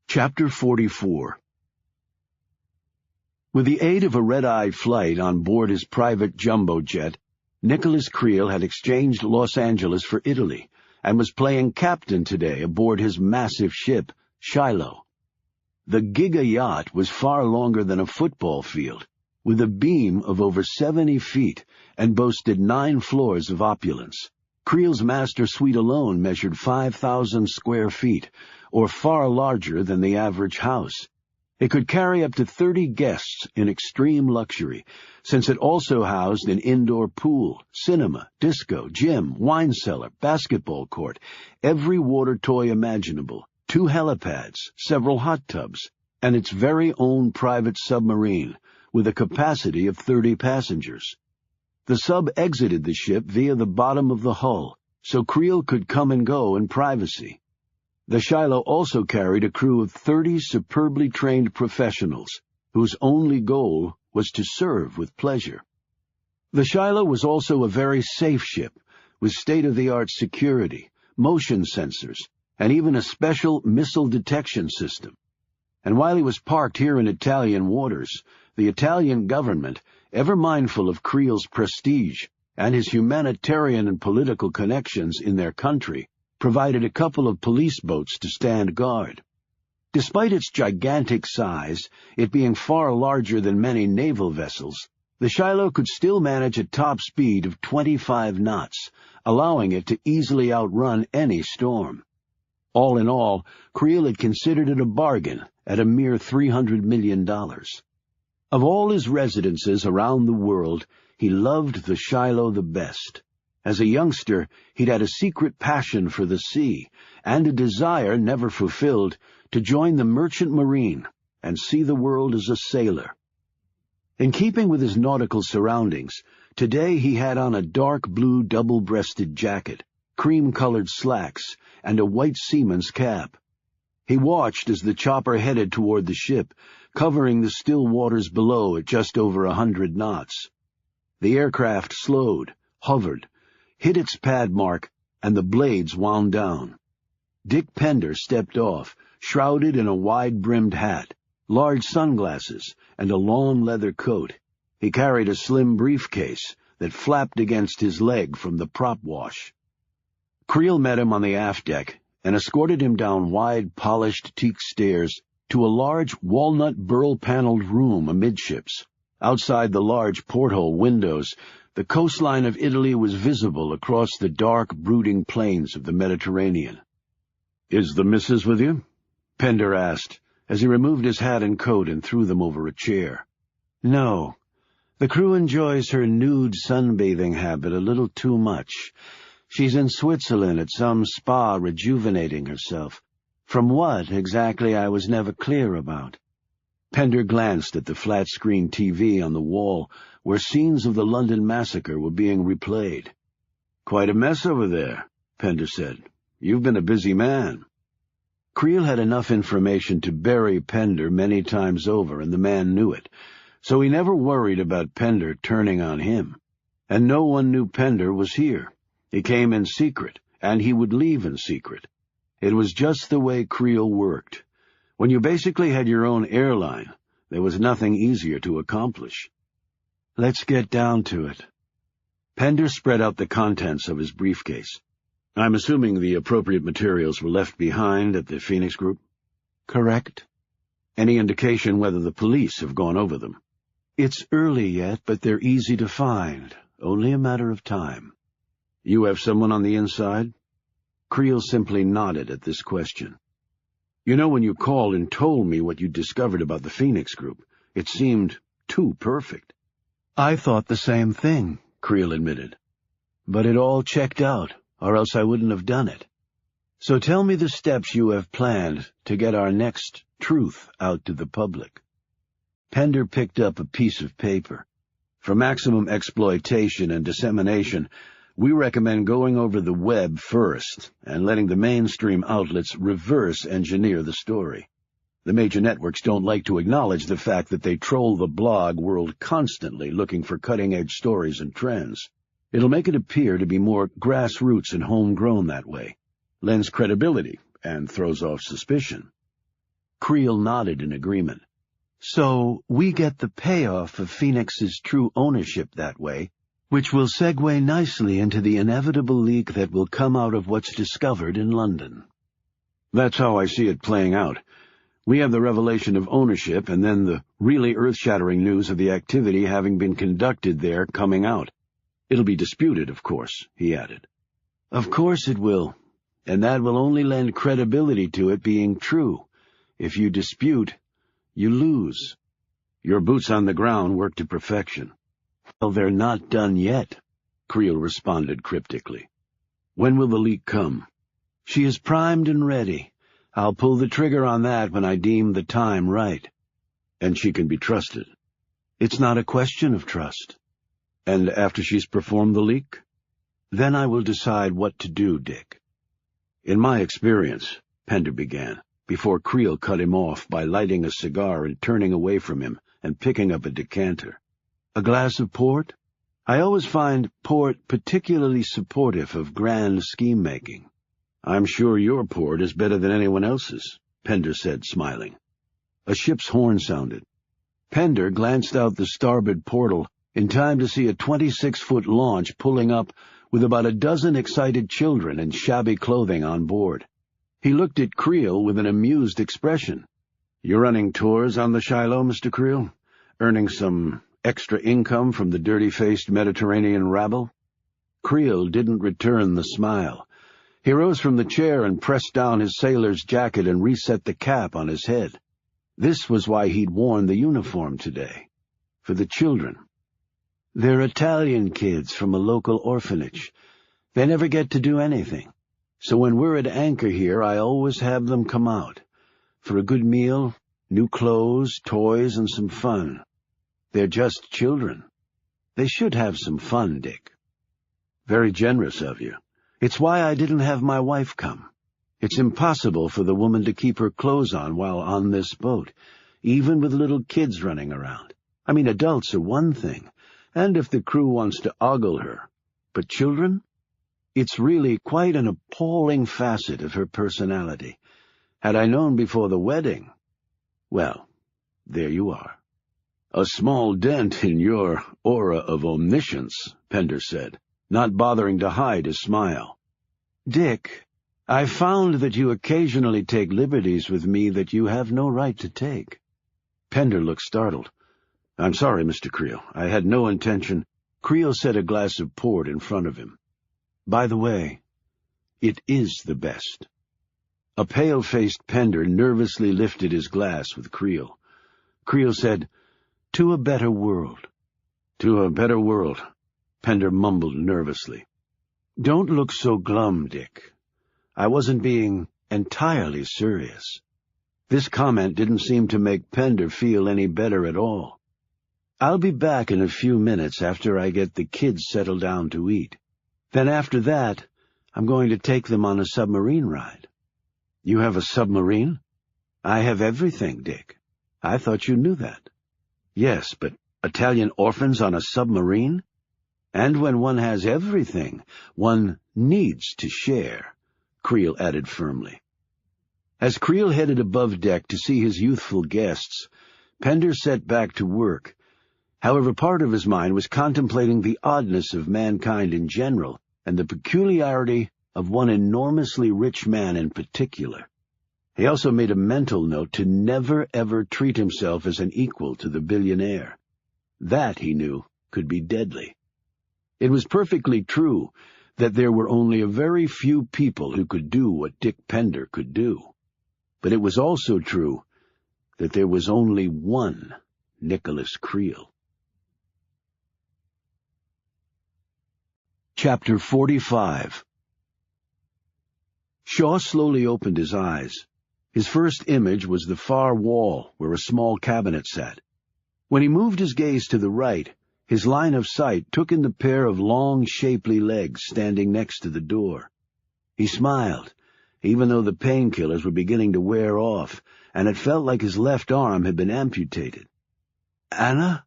Chapter 44. With the aid of a red-eye flight on board his private jumbo jet, Nicholas Creel had exchanged Los Angeles for Italy and was playing captain today aboard his massive ship, Shiloh. The Giga yacht was far longer than a football field, with a beam of over 70 feet, and boasted 9 floors of opulence. Creel's master suite alone measured 5,000 square feet, or far larger than the average house. It could carry up to 30 guests in extreme luxury, since it also housed an indoor pool, cinema, disco, gym, wine cellar, basketball court, every water toy imaginable, 2 helipads, several hot tubs, and its very own private submarine, with a capacity of 30 passengers. The sub exited the ship via the bottom of the hull, so Creel could come and go in privacy. The Shiloh also carried a crew of 30 superbly trained professionals, whose only goal was to serve with pleasure. The Shiloh was also a very safe ship, with state-of-the-art security, motion sensors, and even a special missile detection system. And while he was parked here in Italian waters, the Italian government, ever mindful of Creel's prestige and his humanitarian and political connections in their country, provided a couple of police boats to stand guard. Despite its gigantic size, it being far larger than many naval vessels, the Shiloh could still manage a top speed of 25 knots, allowing it to easily outrun any storm. All in all, Creel had considered it a bargain at a mere $300 million. Of all his residences around the world, he loved the Shiloh the best. As a youngster, he'd had a secret passion for the sea, and a desire, never fulfilled, to join the merchant marine and see the world as a sailor. In keeping with his nautical surroundings, today he had on a dark blue double-breasted jacket, cream-colored slacks, and a white seaman's cap. He watched as the chopper headed toward the ship, covering the still waters below at just over 100 knots. The aircraft slowed, hovered, hit its pad mark, and the blades wound down. Dick Pender stepped off, shrouded in a wide-brimmed hat, large sunglasses, and a long leather coat. He carried a slim briefcase that flapped against his leg from the prop wash. Creel met him on the aft deck and escorted him down wide, polished teak stairs to a large, walnut burl-paneled room amidships. Outside the large porthole windows, the coastline of Italy was visible across the dark, brooding plains of the Mediterranean. "Is the missus with you?" Pender asked, as he removed his hat and coat and threw them over a chair. "No. The crew enjoys her nude sunbathing habit a little too much. She's in Switzerland at some spa rejuvenating herself. From what, exactly, I was never clear about." Pender glanced at the flat-screen TV on the wall, where scenes of the London massacre were being replayed. "Quite a mess over there," Pender said. "You've been a busy man." Creel had enough information to bury Pender many times over, and the man knew it, so he never worried about Pender turning on him. And no one knew Pender was here. He came in secret, and he would leave in secret. It was just the way Creel worked. When you basically had your own airline, there was nothing easier to accomplish. "Let's get down to it." Pender spread out the contents of his briefcase. "I'm assuming the appropriate materials were left behind at the Phoenix Group?" "Correct." "Any indication whether the police have gone over them?" "It's early yet, but they're easy to find. Only a matter of time." "You have someone on the inside?" Creel simply nodded at this question. "You know, when you called and told me what you discovered about the Phoenix Group, it seemed too perfect." "I thought the same thing," Creel admitted. "But it all checked out, or else I wouldn't have done it. So tell me the steps you have planned to get our next truth out to the public." Pender picked up a piece of paper. "For maximum exploitation and dissemination, we recommend going over the web first and letting the mainstream outlets reverse engineer the story. The major networks don't like to acknowledge the fact that they troll the blog world constantly looking for cutting-edge stories and trends. It'll make it appear to be more grassroots and homegrown that way, lends credibility, and throws off suspicion." Creel nodded in agreement. "So we get the payoff of Phoenix's true ownership that way, which will segue nicely into the inevitable leak that will come out of what's discovered in London." "That's how I see it playing out. We have the revelation of ownership, and then the really earth-shattering news of the activity having been conducted there coming out. It'll be disputed, of course," he added. "Of course it will, and that will only lend credibility to it being true. If you dispute, you lose." "Your boots on the ground work to perfection." "Well, they're not done yet," Creel responded cryptically. "When will the leak come?" "She is primed and ready. I'll pull the trigger on that when I deem the time right. And she can be trusted? It's not a question of trust. And after she's performed the leak? Then I will decide what to do, Dick. In my experience, Pender began, before Creel cut him off by lighting a cigar and turning away from him and picking up a decanter. A glass of port? I always find port particularly supportive of grand scheme-making. I'm sure your port is better than anyone else's, Pender said, smiling. A ship's horn sounded. Pender glanced out the starboard portal in time to see a 26-foot launch pulling up with about a dozen excited children in shabby clothing on board. He looked at Creel with an amused expression. "You're running tours on the Shiloh, Mr. Creel? Earning some extra income from the dirty-faced Mediterranean rabble?" Creel didn't return the smile. He rose from the chair and pressed down his sailor's jacket and reset the cap on his head. This was why he'd worn the uniform today. For the children. They're Italian kids from a local orphanage. They never get to do anything. So when we're at anchor here, I always have them come out. For a good meal, new clothes, toys, and some fun. They're just children. They should have some fun, Dick. Very generous of you. It's why I didn't have my wife come. It's impossible for the woman to keep her clothes on while on this boat, even with little kids running around. I mean, adults are one thing, and if the crew wants to ogle her. But children? It's really quite an appalling facet of her personality. Had I known before the wedding... Well, there you are. "A small dent in your aura of omniscience," Pender said, not bothering to hide his smile. "Dick, I've found that you occasionally take liberties with me that you have no right to take." Pender looked startled. "I'm sorry, Mr. Creel. I had no intention." Creel set a glass of port in front of him. "By the way, it is the best." A pale-faced Pender nervously lifted his glass with Creel. Creel said, "To a better world." "To a better world," Pender mumbled nervously. "Don't look so glum, Dick. I wasn't being entirely serious." This comment didn't seem to make Pender feel any better at all. "I'll be back in a few minutes after I get the kids settled down to eat. Then after that, I'm going to take them on a submarine ride." "You have a submarine?" "I have everything, Dick. I thought you knew that." "Yes, but Italian orphans on a submarine?" "And when one has everything, one needs to share," Creel added firmly. As Creel headed above deck to see his youthful guests, Pender set back to work. However, part of his mind was contemplating the oddness of mankind in general and the peculiarity of one enormously rich man in particular. He also made a mental note to never ever treat himself as an equal to the billionaire. That, he knew, could be deadly. It was perfectly true that there were only a very few people who could do what Dick Pender could do. But it was also true that there was only one Nicholas Creel. Chapter 45. Shaw slowly opened his eyes. His first image was the far wall where a small cabinet sat. When he moved his gaze to the right, his line of sight took in the pair of long, shapely legs standing next to the door. He smiled, even though the painkillers were beginning to wear off, and it felt like his left arm had been amputated. "Anna?"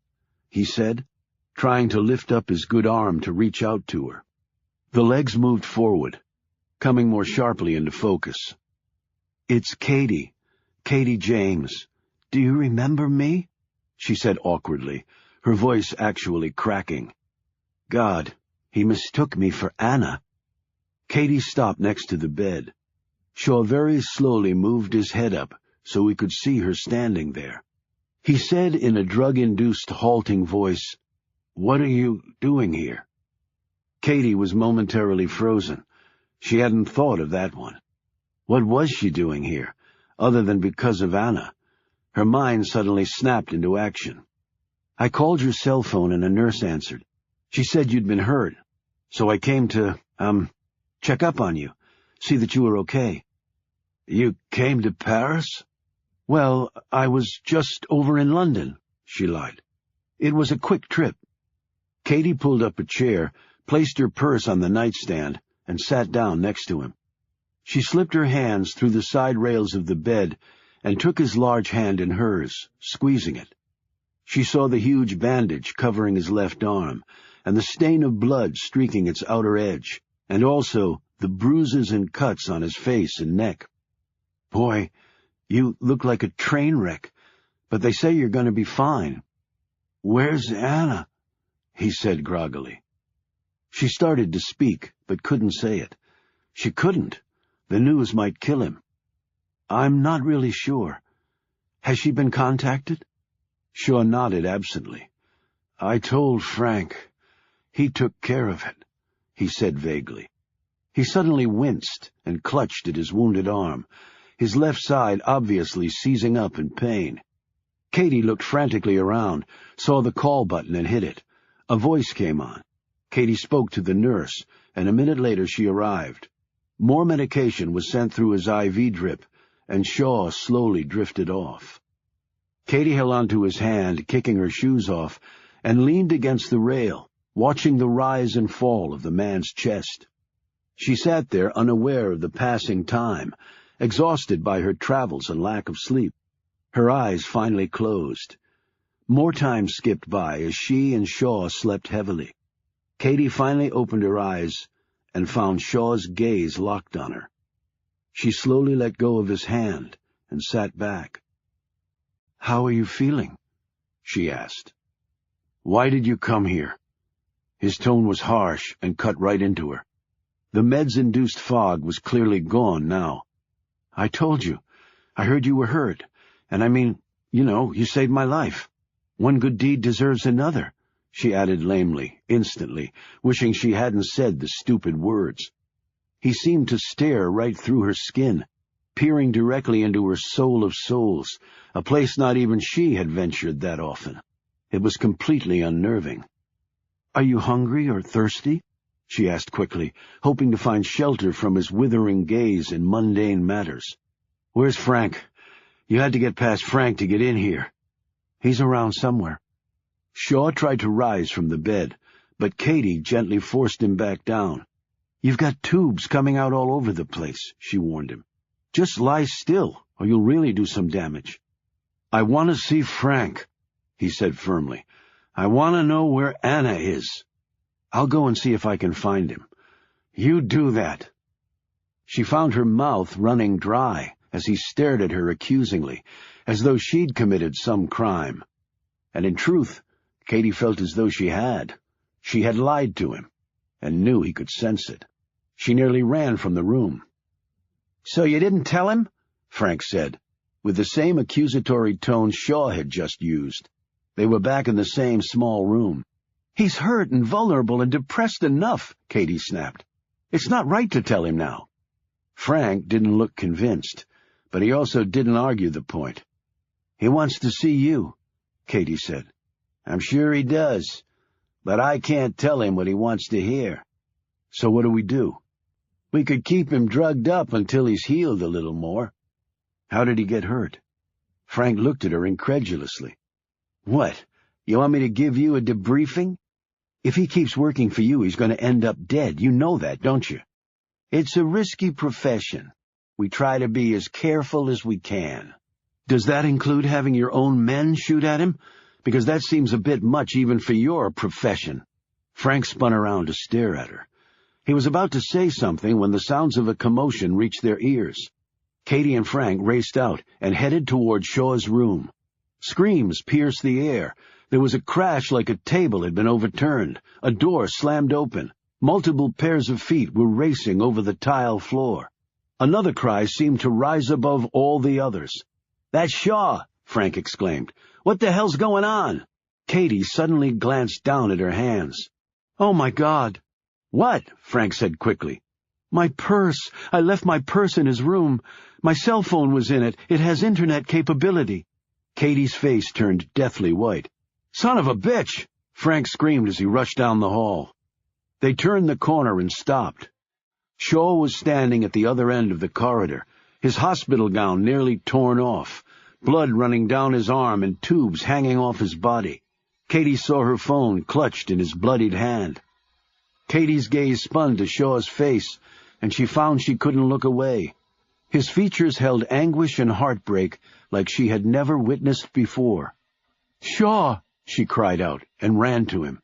he said, trying to lift up his good arm to reach out to her. The legs moved forward, coming more sharply into focus. "It's Katie James. Do you remember me?" she said awkwardly, her voice actually cracking. God, he mistook me for Anna. Katie stopped next to the bed. Shaw very slowly moved his head up so he could see her standing there. He said in a drug-induced halting voice, "What are you doing here?" Katie was momentarily frozen. She hadn't thought of that one. What was she doing here, other than because of Anna? Her mind suddenly snapped into action. "I called your cell phone and a nurse answered. She said you'd been hurt, so I came to, check up on you, see that you were okay." You came to Paris? Well, I was just over in London, she lied. It was a quick trip. Katie pulled up a chair, placed her purse on the nightstand, and sat down next to him. She slipped her hands through the side rails of the bed and took his large hand in hers, squeezing it. She saw the huge bandage covering his left arm, and the stain of blood streaking its outer edge, and also the bruises and cuts on his face and neck. Boy, you look like a train wreck, but they say you're going to be fine. Where's Anna? He said groggily. She started to speak, but couldn't say it. She couldn't. The news might kill him. I'm not really sure. Has she been contacted? Shaw nodded absently. I told Frank. He took care of it, he said vaguely. He suddenly winced and clutched at his wounded arm, his left side obviously seizing up in pain. Katie looked frantically around, saw the call button and hit it. A voice came on. Katie spoke to the nurse, and a minute later she arrived. More medication was sent through his IV drip, and Shaw slowly drifted off. Katie held onto his hand, kicking her shoes off, and leaned against the rail, watching the rise and fall of the man's chest. She sat there unaware of the passing time, exhausted by her travels and lack of sleep. Her eyes finally closed. More time skipped by as she and Shaw slept heavily. Katie finally opened her eyes and found Shaw's gaze locked on her. She slowly let go of his hand and sat back. "How are you feeling?" she asked. "Why did you come here?" His tone was harsh and cut right into her. The meds-induced fog was clearly gone now. "I told you. I heard you were hurt. And I mean, you saved my life. One good deed deserves another," she added lamely, instantly, wishing she hadn't said the stupid words. He seemed to stare right through her skin, peering directly into her soul of souls, a place not even she had ventured that often. It was completely unnerving. "Are you hungry or thirsty?" she asked quickly, hoping to find shelter from his withering gaze in mundane matters. "Where's Frank? You had to get past Frank to get in here." "He's around somewhere." Shaw tried to rise from the bed, but Katie gently forced him back down. "You've got tubes coming out all over the place," she warned him. "Just lie still, or you'll really do some damage." "I want to see Frank," he said firmly. "I want to know where Anna is." "I'll go and see if I can find him." "You do that." She found her mouth running dry as he stared at her accusingly, as though she'd committed some crime. And in truth, Katie felt as though she had. She had lied to him, and knew he could sense it. She nearly ran from the room. "So you didn't tell him?" Frank said, with the same accusatory tone Shaw had just used. They were back in the same small room. "He's hurt and vulnerable and depressed enough," Katie snapped. "It's not right to tell him now." Frank didn't look convinced, but he also didn't argue the point. "He wants to see you," Katie said. "I'm sure he does, but I can't tell him what he wants to hear." "So what do we do?" "We could keep him drugged up until he's healed a little more." "How did he get hurt?" Frank looked at her incredulously. "What, you want me to give you a debriefing? If he keeps working for you, he's going to end up dead. You know that, don't you? It's a risky profession. We try to be as careful as we can." "Does that include having your own men shoot at him? Because that seems a bit much even for your profession." Frank spun around to stare at her. He was about to say something when the sounds of a commotion reached their ears. Katie and Frank raced out and headed toward Shaw's room. Screams pierced the air. There was a crash like a table had been overturned. A door slammed open. Multiple pairs of feet were racing over the tile floor. Another cry seemed to rise above all the others. "That's Shaw!" Frank exclaimed. "What the hell's going on?" Katie suddenly glanced down at her hands. "Oh, my God!" "What?" Frank said quickly. "My purse. I left my purse in his room. My cell phone was in it. It has internet capability." Katie's face turned deathly white. "Son of a bitch!" Frank screamed as he rushed down the hall. They turned the corner and stopped. Shaw was standing at the other end of the corridor, his hospital gown nearly torn off, blood running down his arm and tubes hanging off his body. Katie saw her phone clutched in his bloodied hand. Katie's gaze spun to Shaw's face, and she found she couldn't look away. His features held anguish and heartbreak like she had never witnessed before. "Shaw!" she cried out, and ran to him.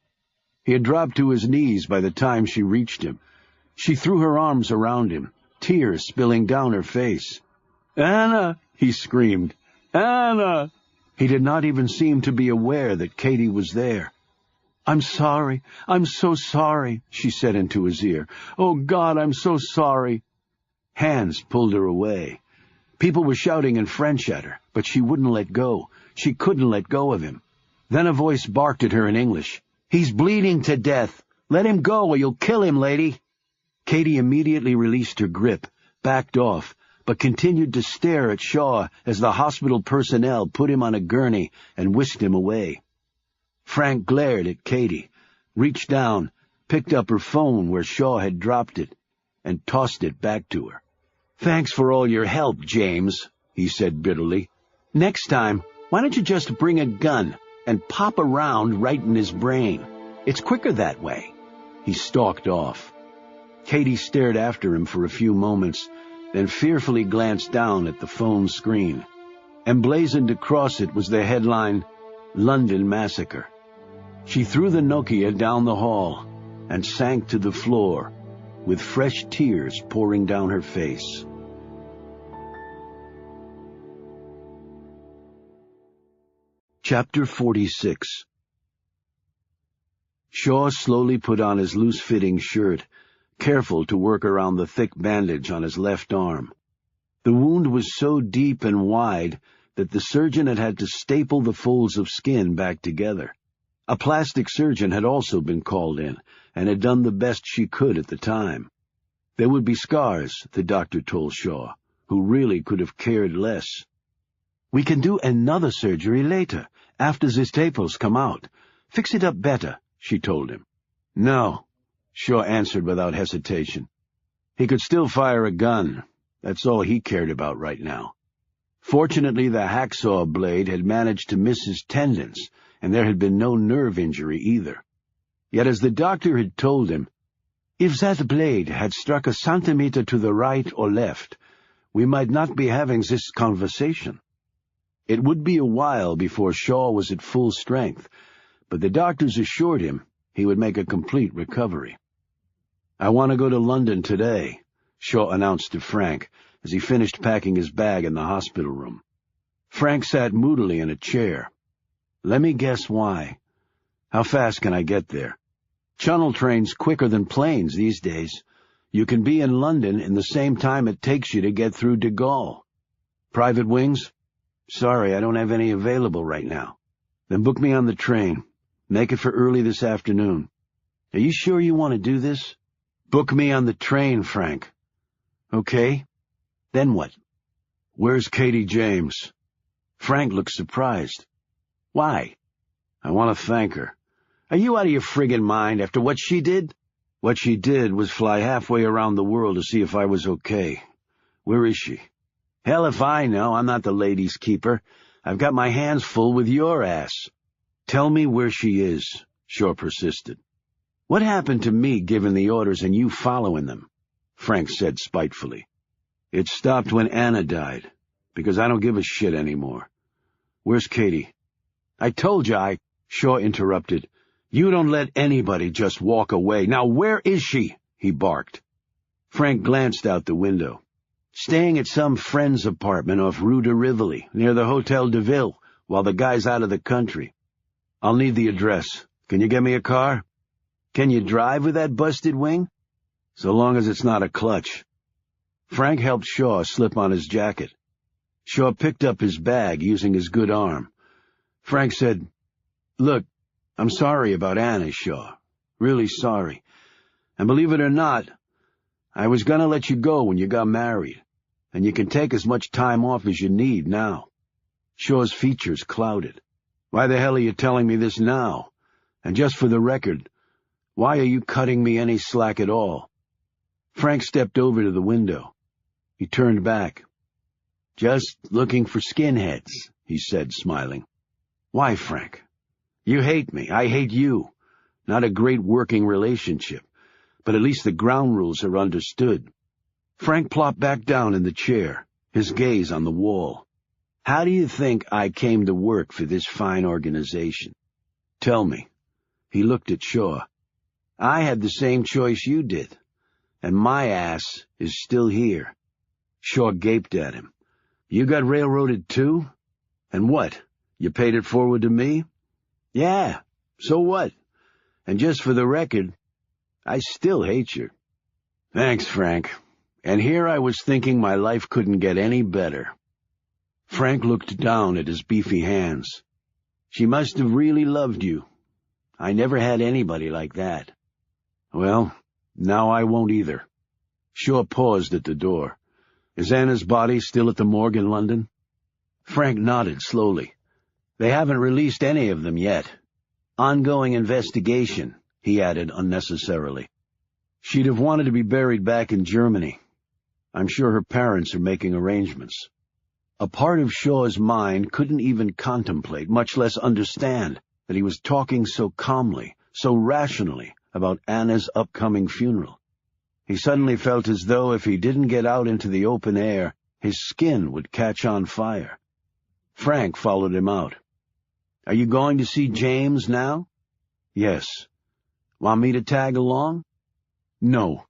He had dropped to his knees by the time she reached him. She threw her arms around him, tears spilling down her face. "Anna!" he screamed. "Anna!" He did not even seem to be aware that Katie was there. "I'm sorry. I'm so sorry," she said into his ear. "Oh, God, I'm so sorry." Hands pulled her away. People were shouting in French at her, but she wouldn't let go. She couldn't let go of him. Then a voice barked at her in English. "He's bleeding to death. Let him go or you'll kill him, lady." Katie immediately released her grip, backed off, but continued to stare at Shaw as the hospital personnel put him on a gurney and whisked him away. Frank glared at Katie, reached down, picked up her phone where Shaw had dropped it, and tossed it back to her. "Thanks for all your help, James," he said bitterly. "Next time, why don't you just bring a gun and pop a round right in his brain? It's quicker that way." He stalked off. Katie stared after him for a few moments, then fearfully glanced down at the phone screen. Emblazoned across it was the headline, "London Massacre." She threw the Nokia down the hall and sank to the floor, with fresh tears pouring down her face. Chapter 46. Shaw slowly put on his loose-fitting shirt, careful to work around the thick bandage on his left arm. The wound was so deep and wide that the surgeon had to staple the folds of skin back together. A plastic surgeon had also been called in, and had done the best she could at the time. There would be scars, the doctor told Shaw, who really could have cared less. "We can do another surgery later, after the staples come out. Fix it up better," she told him. "No," Shaw answered without hesitation. He could still fire a gun. That's all he cared about right now. Fortunately, the hacksaw blade had managed to miss his tendons, and there had been no nerve injury either. Yet as the doctor had told him, if that blade had struck a centimeter to the right or left, we might not be having this conversation. It would be a while before Shaw was at full strength, but the doctors assured him he would make a complete recovery. "I want to go to London today," Shaw announced to Frank as he finished packing his bag in the hospital room. Frank sat moodily in a chair. "Let me guess why. How fast can I get there?" "Channel trains quicker than planes these days. You can be in London in the same time it takes you to get through de Gaulle." "Private wings?" "Sorry, I don't have any available right now." "Then book me on the train. Make it for early this afternoon." "Are you sure you want to do this?" "Book me on the train, Frank." "Okay. Then what?" "Where's Katie James?" Frank looked surprised. "Why?" "I want to thank her." "Are you out of your friggin' mind after what she did?" "What she did was fly halfway around the world to see if I was okay. Where is she?" "Hell if I know. I'm not the lady's keeper. I've got my hands full with your ass." "Tell me where she is," Shaw persisted. "What happened to me giving the orders and you following them?" Frank said spitefully. "It stopped when Anna died, because I don't give a shit anymore. Where's Katie?" "I told you Shaw interrupted. "You don't let anybody just walk away. Now where is she?" he barked. Frank glanced out the window. "Staying at some friend's apartment off Rue de Rivoli, near the Hotel de Ville, while the guy's out of the country." "I'll need the address. Can you get me a car?" "Can you drive with that busted wing?" "So long as it's not a clutch." Frank helped Shaw slip on his jacket. Shaw picked up his bag using his good arm. Frank said, "Look, I'm sorry about Anna, Shaw. Really sorry. And believe it or not, I was going to let you go when you got married, and you can take as much time off as you need now." Shaw's features clouded. "Why the hell are you telling me this now? And just for the record, why are you cutting me any slack at all?" Frank stepped over to the window. He turned back. "Just looking for skinheads," he said, smiling. "Why, Frank? You hate me, I hate you. Not a great working relationship, but at least the ground rules are understood." Frank plopped back down in the chair, his gaze on the wall. "How do you think I came to work for this fine organization? Tell me." He looked at Shaw. "I had the same choice you did, and my ass is still here." Shaw gaped at him. "You got railroaded too? And what, you paid it forward to me?" "Yeah, so what? And just for the record, I still hate you." "Thanks, Frank. And here I was thinking my life couldn't get any better." Frank looked down at his beefy hands. "She must have really loved you. I never had anybody like that." "Well, now I won't either." Shaw paused at the door. "Is Anna's body still at the morgue in London?" Frank nodded slowly. "They haven't released any of them yet. Ongoing investigation," he added unnecessarily. "She'd have wanted to be buried back in Germany. I'm sure her parents are making arrangements." A part of Shaw's mind couldn't even contemplate, much less understand, that he was talking so calmly, so rationally about Anna's upcoming funeral. He suddenly felt as though if he didn't get out into the open air, his skin would catch on fire. Frank followed him out. "Are you going to see James now?" "Yes." "Want me to tag along?" "No."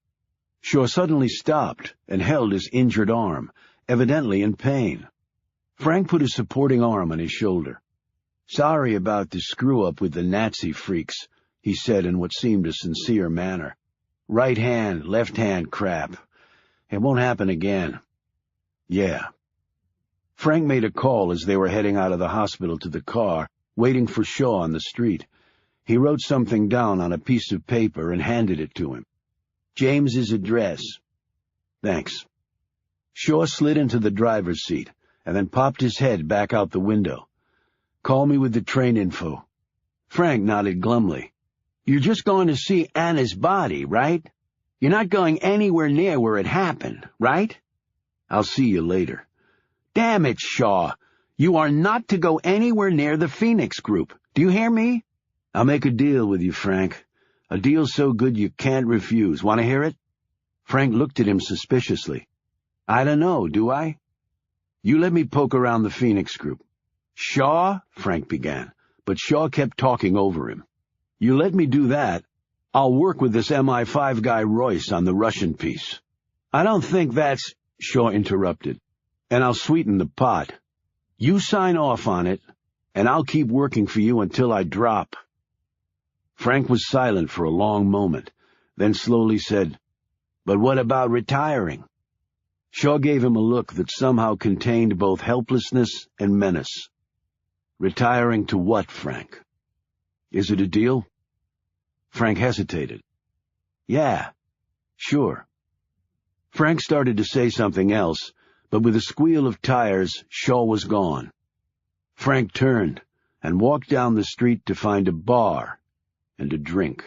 Shaw suddenly stopped and held his injured arm, evidently in pain. Frank put a supporting arm on his shoulder. "Sorry about the screw-up with the Nazi freaks," he said in what seemed a sincere manner. "Right hand, left hand crap. It won't happen again." "Yeah." Frank made a call as they were heading out of the hospital to the car, waiting for Shaw on the street. He wrote something down on a piece of paper and handed it to him. "James's address." "Thanks." Shaw slid into the driver's seat and then popped his head back out the window. "Call me with the train info." Frank nodded glumly. "You're just going to see Anna's body, right? You're not going anywhere near where it happened, right?" "I'll see you later." "Damn it, Shaw. You are not to go anywhere near the Phoenix Group. Do you hear me?" "I'll make a deal with you, Frank. A deal so good you can't refuse. Want to hear it?" Frank looked at him suspiciously. "I don't know, do I?" "You let me poke around the Phoenix Group." "Shaw," Frank began, but Shaw kept talking over him. "You let me do that, I'll work with this MI5 guy Royce on the Russian piece." "I don't think that's—" Shaw interrupted. "And I'll sweeten the pot. You sign off on it, and I'll keep working for you until I drop." Frank was silent for a long moment, then slowly said, "But what about retiring?" Shaw gave him a look that somehow contained both helplessness and menace. "Retiring to what, Frank? Is it a deal?" Frank hesitated. "Yeah, sure." Frank started to say something else, but with a squeal of tires, Shaw was gone. Frank turned and walked down the street to find a bar and a drink.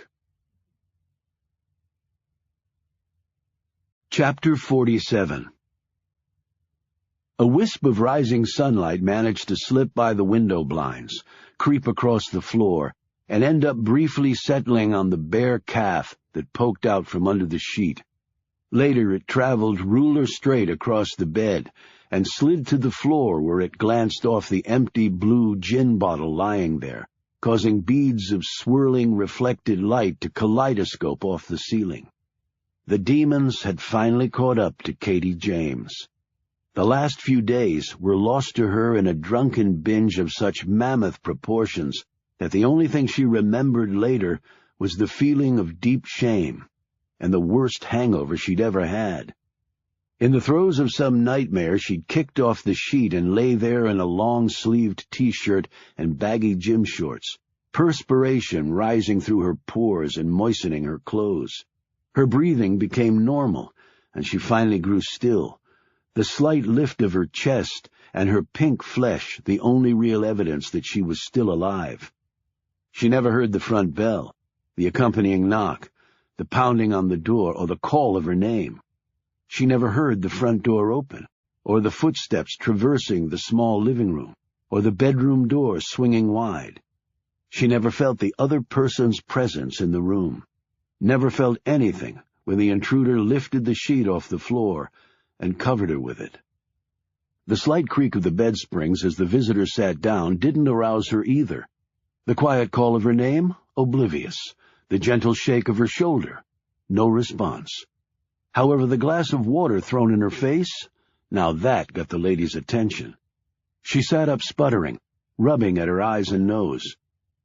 Chapter 47. A wisp of rising sunlight managed to slip by the window blinds, creep across the floor, and end up briefly settling on the bare calf that poked out from under the sheet. Later it traveled ruler straight across the bed and slid to the floor where it glanced off the empty blue gin bottle lying there, causing beads of swirling reflected light to kaleidoscope off the ceiling. The demons had finally caught up to Katie James. The last few days were lost to her in a drunken binge of such mammoth proportions that the only thing she remembered later was the feeling of deep shame and the worst hangover she'd ever had. In the throes of some nightmare, she'd kicked off the sheet and lay there in a long-sleeved T-shirt and baggy gym shorts, perspiration rising through her pores and moistening her clothes. Her breathing became normal, and she finally grew still, the slight lift of her chest and her pink flesh the only real evidence that she was still alive. She never heard the front bell, the accompanying knock, the pounding on the door, or the call of her name. She never heard the front door open, or the footsteps traversing the small living room, or the bedroom door swinging wide. She never felt the other person's presence in the room, never felt anything when the intruder lifted the sheet off the floor and covered her with it. The slight creak of the bed springs as the visitor sat down didn't arouse her either. The quiet call of her name, oblivious. The gentle shake of her shoulder, no response. However, the glass of water thrown in her face, now that got the lady's attention. She sat up sputtering, rubbing at her eyes and nose.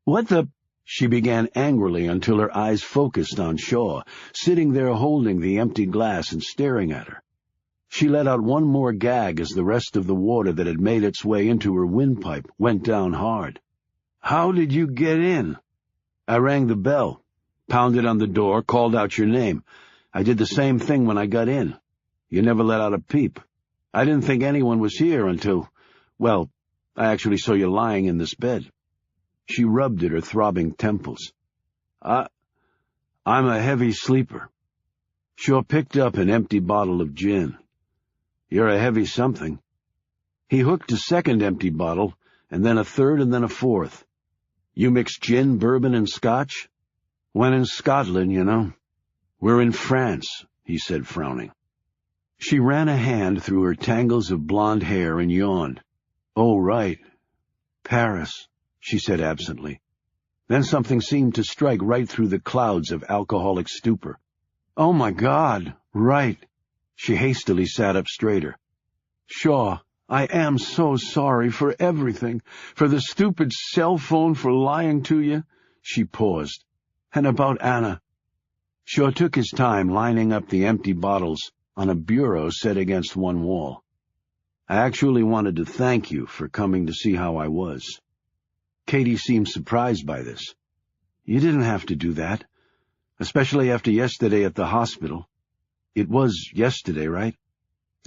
"What the—" she began angrily until her eyes focused on Shaw, sitting there holding the empty glass and staring at her. She let out one more gag as the rest of the water that had made its way into her windpipe went down hard. "How did you get in?" "I rang the bell, pounded on the door, called out your name. I did the same thing when I got in. You never let out a peep. I didn't think anyone was here until, well, I actually saw you lying in this bed." She rubbed at her throbbing temples. I'm a heavy sleeper." Shaw picked up an empty bottle of gin. "You're a heavy something." He hooked a second empty bottle, and then a third and then a fourth. "You mix gin, bourbon, and scotch?" "When in Scotland, you know." "We're in France," he said, frowning. She ran a hand through her tangles of blonde hair and yawned. "Oh, right. Paris," she said absently. Then something seemed to strike right through the clouds of alcoholic stupor. "Oh, my God, right." She hastily sat up straighter. "Shaw, I am so sorry for everything, for the stupid cell phone, for lying to you." She paused. "And about Anna." Shaw took his time lining up the empty bottles on a bureau set against one wall. "I actually wanted to thank you for coming to see how I was." Katie seemed surprised by this. "You didn't have to do that, especially after yesterday at the hospital." "It was yesterday, right?"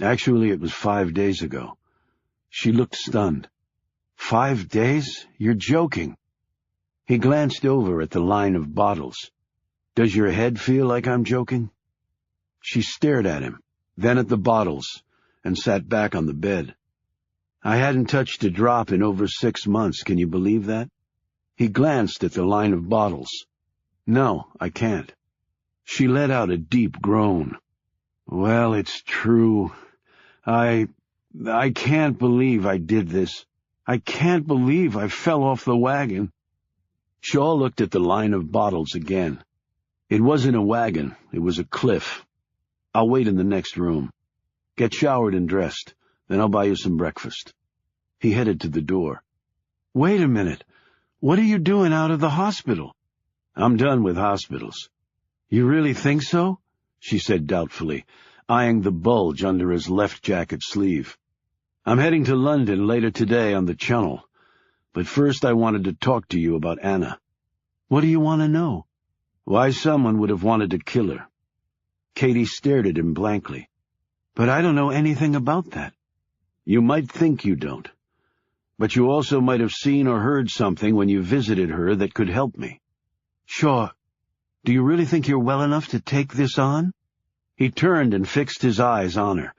"Actually, it was 5 days ago." She looked stunned. 5 days? You're joking." He glanced over at the line of bottles. "Does your head feel like I'm joking?" She stared at him, then at the bottles, and sat back on the bed. "I hadn't touched a drop in over 6 months, can you believe that?" He glanced at the line of bottles. "No, I can't." She let out a deep groan. "Well, it's true. I can't believe I did this. I can't believe I fell off the wagon." Shaw looked at the line of bottles again. "It wasn't a wagon, it was a cliff. I'll wait in the next room. Get showered and dressed, then I'll buy you some breakfast." He headed to the door. "Wait a minute. What are you doing out of the hospital?" "I'm done with hospitals." "You really think so?" she said doubtfully, eyeing the bulge under his left jacket sleeve. "I'm heading to London later today on the Channel, but first I wanted to talk to you about Anna." "What do you want to know?" "Why someone would have wanted to kill her." Katie stared at him blankly. "But I don't know anything about that." "You might think you don't, but you also might have seen or heard something when you visited her that could help me." "Shaw, do you really think you're well enough to take this on?" He turned and fixed his eyes on her,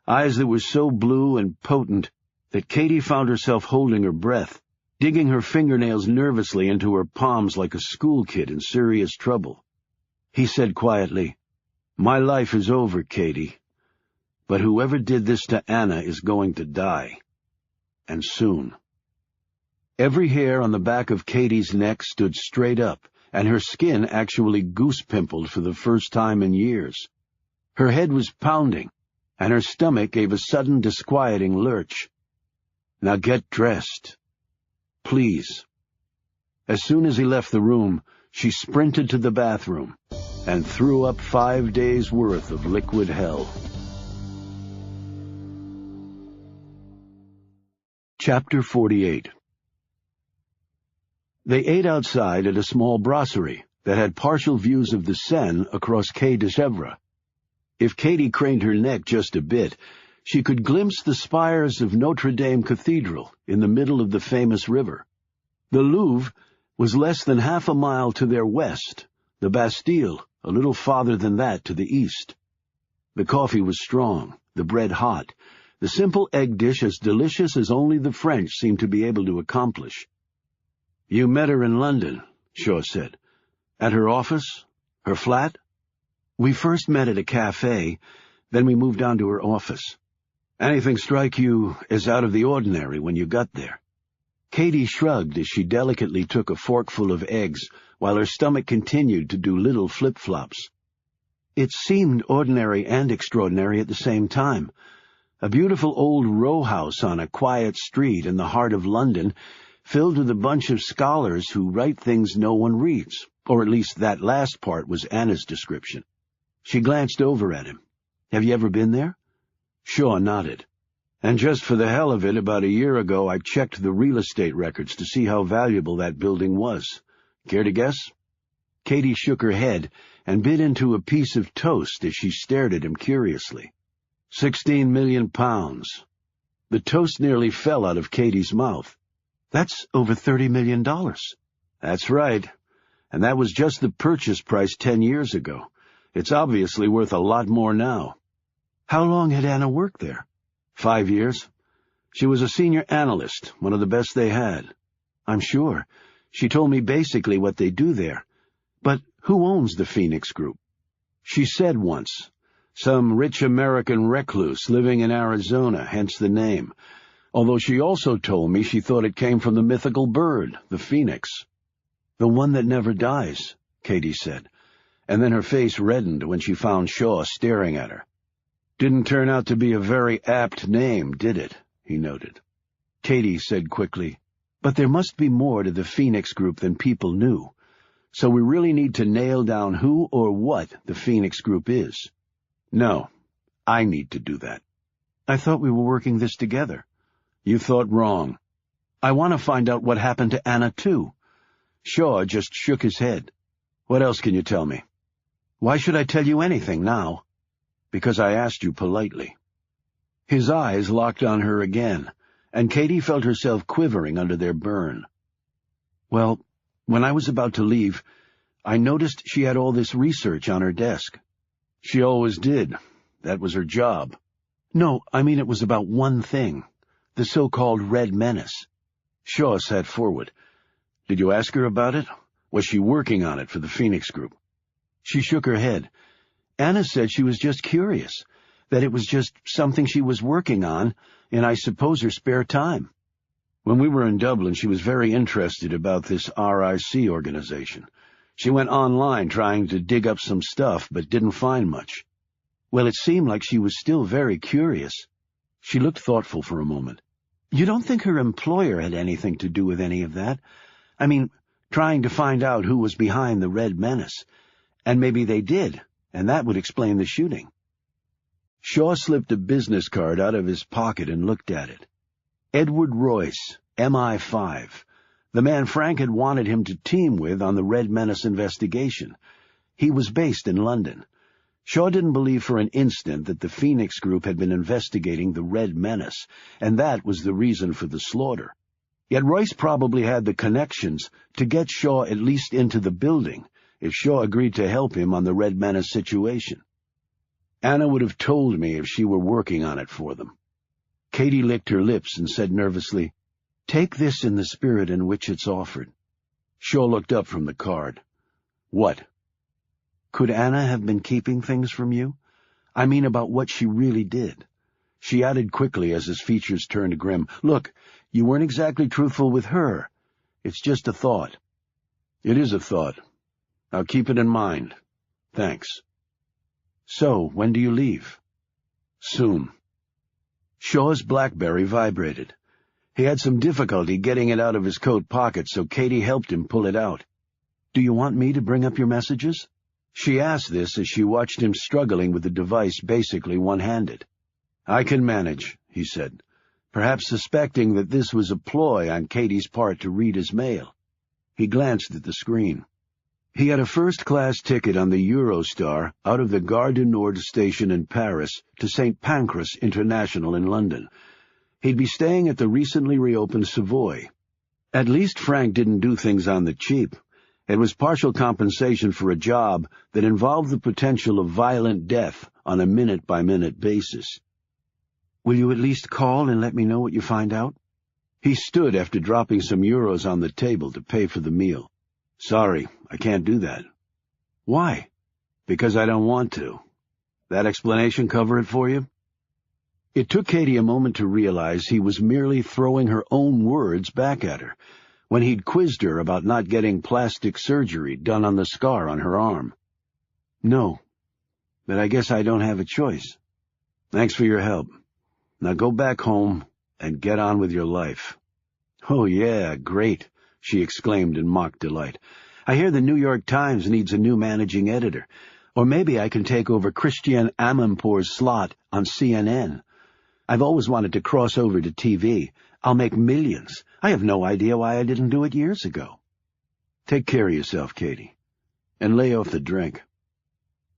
eyes that were so blue and potent that Katie found herself holding her breath, digging her fingernails nervously into her palms like a school kid in serious trouble. He said quietly, "My life is over, Katie, but whoever did this to Anna is going to die. And soon." Every hair on the back of Katie's neck stood straight up, and her skin actually goose-pimpled for the first time in years. Her head was pounding, and her stomach gave a sudden disquieting lurch. "Now get dressed. Please." As soon as he left the room, she sprinted to the bathroom and threw up 5 days' worth of liquid hell. Chapter 48. They ate outside at a small brasserie that had partial views of the Seine across Quai de Chèvre. If Katie craned her neck just a bit, she could glimpse the spires of Notre Dame Cathedral in the middle of the famous river. The Louvre was less than half a mile to their west, the Bastille a little farther than that to the east. The coffee was strong, the bread hot, The simple egg dish as delicious as only the French seem to be able to accomplish. "You met her in London," Shaw said. "At her office? Her flat?" "We first met at a cafe, then we moved on to her office." "Anything strike you as out of the ordinary when you got there?" Katie shrugged as she delicately took a forkful of eggs, while her stomach continued to do little flip-flops. "It seemed ordinary and extraordinary at the same time. A beautiful old row house on a quiet street in the heart of London, filled with a bunch of scholars who write things no one reads, or at least that last part was Anna's description." She glanced over at him. "Have you ever been there?" Shaw nodded. "And just for the hell of it, about a year ago I checked the real estate records to see how valuable that building was. Care to guess?" Katie shook her head and bit into a piece of toast as she stared at him curiously. 16 million pounds. The toast nearly fell out of Katie's mouth. "That's over $30 million. "That's right. And that was just the purchase price 10 years ago. It's obviously worth a lot more now." "How long had Anna worked there?" 5 years. She was a senior analyst, one of the best they had." "I'm sure. She told me basically what they do there. But who owns the Phoenix Group?" "She said once. Some rich American recluse living in Arizona, hence the name. Although she also told me she thought it came from the mythical bird, the phoenix." "The one that never dies," Katie said, and then her face reddened when she found Shaw staring at her. "Didn't turn out to be a very apt name, did it?" he noted. Katie said quickly, "But there must be more to the Phoenix Group than people knew. So we really need to nail down who or what the Phoenix Group is." "No, I need to do that." "I thought we were working this together." "You thought wrong. I want to find out what happened to Anna, too." Shaw just shook his head. "What else can you tell me?" "Why should I tell you anything now?" "Because I asked you politely." His eyes locked on her again, and Katie felt herself quivering under their burn. "Well, when I was about to leave, I noticed she had all this research on her desk." "She always did. That was her job." "No, I mean it was about one thing, the so-called Red Menace." Shaw sat forward. "Did you ask her about it? Was she working on it for the Phoenix Group?" She shook her head. "Anna said she was just curious, that it was just something she was working on in, I suppose, her spare time." "When we were in Dublin, she was very interested about this RIC organization. She went online trying to dig up some stuff, but didn't find much." "Well, it seemed like she was still very curious." She looked thoughtful for a moment. "You don't think her employer had anything to do with any of that? I mean, trying to find out who was behind the Red Menace. And maybe they did, and that would explain the shooting." Shaw slipped a business card out of his pocket and looked at it. Edward Royce, MI5, the man Frank had wanted him to team with on the Red Menace investigation. He was based in London. Shaw didn't believe for an instant that the Phoenix Group had been investigating the Red Menace, and that was the reason for the slaughter. Yet Royce probably had the connections to get Shaw at least into the building, if Shaw agreed to help him on the Red Menace situation. "Anna would have told me if she were working on it for them." Katie licked her lips and said nervously, "Take this in the spirit in which it's offered." Shaw looked up from the card. "What?" "Could Anna have been keeping things from you? I mean about what she really did." She added quickly as his features turned grim, "Look, you weren't exactly truthful with her. It's just a thought." "It is a thought. I'll keep it in mind. Thanks." "So, when do you leave?" "Soon." Shaw's BlackBerry vibrated. He had some difficulty getting it out of his coat pocket, so Katie helped him pull it out. "Do you want me to bring up your messages?" She asked this as she watched him struggling with the device basically one-handed. "I can manage," he said, perhaps suspecting that this was a ploy on Katie's part to read his mail. He glanced at the screen. He had a first-class ticket on the Eurostar out of the Gare du Nord station in Paris to St. Pancras International in London. He'd be staying at the recently reopened Savoy. At least Frank didn't do things on the cheap. It was partial compensation for a job that involved the potential of violent death on a minute-by-minute basis. Will you at least call and let me know what you find out?" He stood after dropping some euros on the table to pay for the meal. "Sorry, I can't do that." "Why?" "Because I don't want to. That explanation cover it for you?" It took Katie a moment to realize he was merely throwing her own words back at her, when he'd quizzed her about not getting plastic surgery done on the scar on her arm. "No, but I guess I don't have a choice." "Thanks for your help. Now go back home and get on with your life." "Oh, yeah, great," she exclaimed in mock delight. "I hear the New York Times needs a new managing editor, or maybe I can take over Christiane Amanpour's slot on CNN. I've always wanted to cross over to TV. I'll make millions. I have no idea why I didn't do it years ago." "Take care of yourself, Katie, and lay off the drink."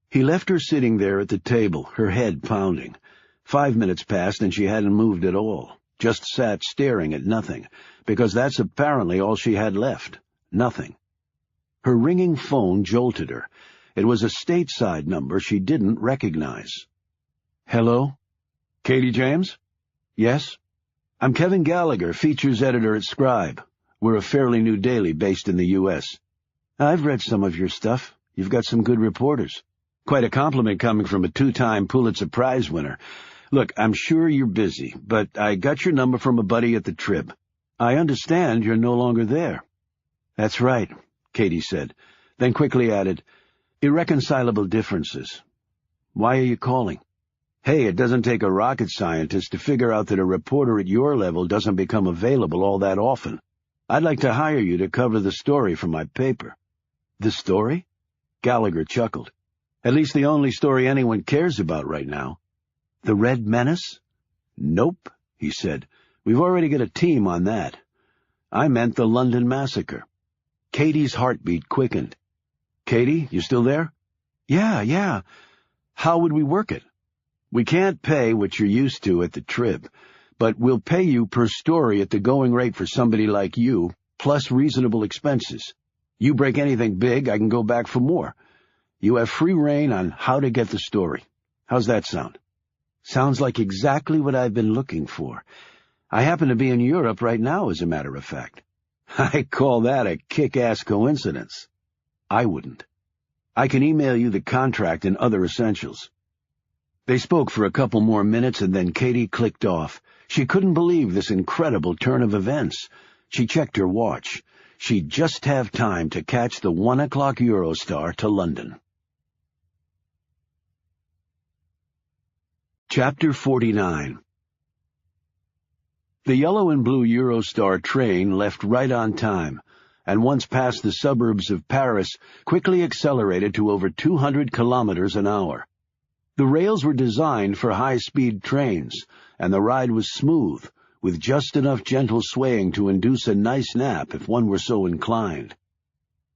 He left her sitting there at the table, her head pounding. 5 minutes passed and she hadn't moved at all, just sat staring at nothing, because that's apparently all she had left, nothing. Her ringing phone jolted her. It was a stateside number she didn't recognize. "Hello? Katie James?" "Yes?" "I'm Kevin Gallagher, features editor at Scribe. We're a fairly new daily based in the U.S. "I've read some of your stuff. You've got some good reporters." "Quite a compliment coming from a 2-time Pulitzer Prize winner. Look, I'm sure you're busy, but I got your number from a buddy at the Trib. I understand you're no longer there." "That's right," Katie said, then quickly added, "Irreconcilable differences. Why are you calling?" "Hey, it doesn't take a rocket scientist to figure out that a reporter at your level doesn't become available all that often. I'd like to hire you to cover the story for my paper." "The story?" Gallagher chuckled. "At least the only story anyone cares about right now." "The Red Menace?" "Nope," he said. "We've already got a team on that. I meant the London Massacre." Katie's heartbeat quickened. "Katie, you still there?" Yeah. How would we work it?" "We can't pay what you're used to at the Trib, but we'll pay you per story at the going rate for somebody like you, plus reasonable expenses. You break anything big, I can go back for more. You have free rein on how to get the story. How's that sound?" "Sounds like exactly what I've been looking for. I happen to be in Europe right now, as a matter of fact." "I call that a kick-ass coincidence." "I wouldn't. I can email you the contract and other essentials." They spoke for a couple more minutes, and then Katie clicked off. She couldn't believe this incredible turn of events. She checked her watch. She'd just have time to catch the 1 o'clock Eurostar to London. Chapter 49. The yellow and blue Eurostar train left right on time, and once past the suburbs of Paris, quickly accelerated to over 200 kilometers an hour. The rails were designed for high-speed trains, and the ride was smooth, with just enough gentle swaying to induce a nice nap if one were so inclined.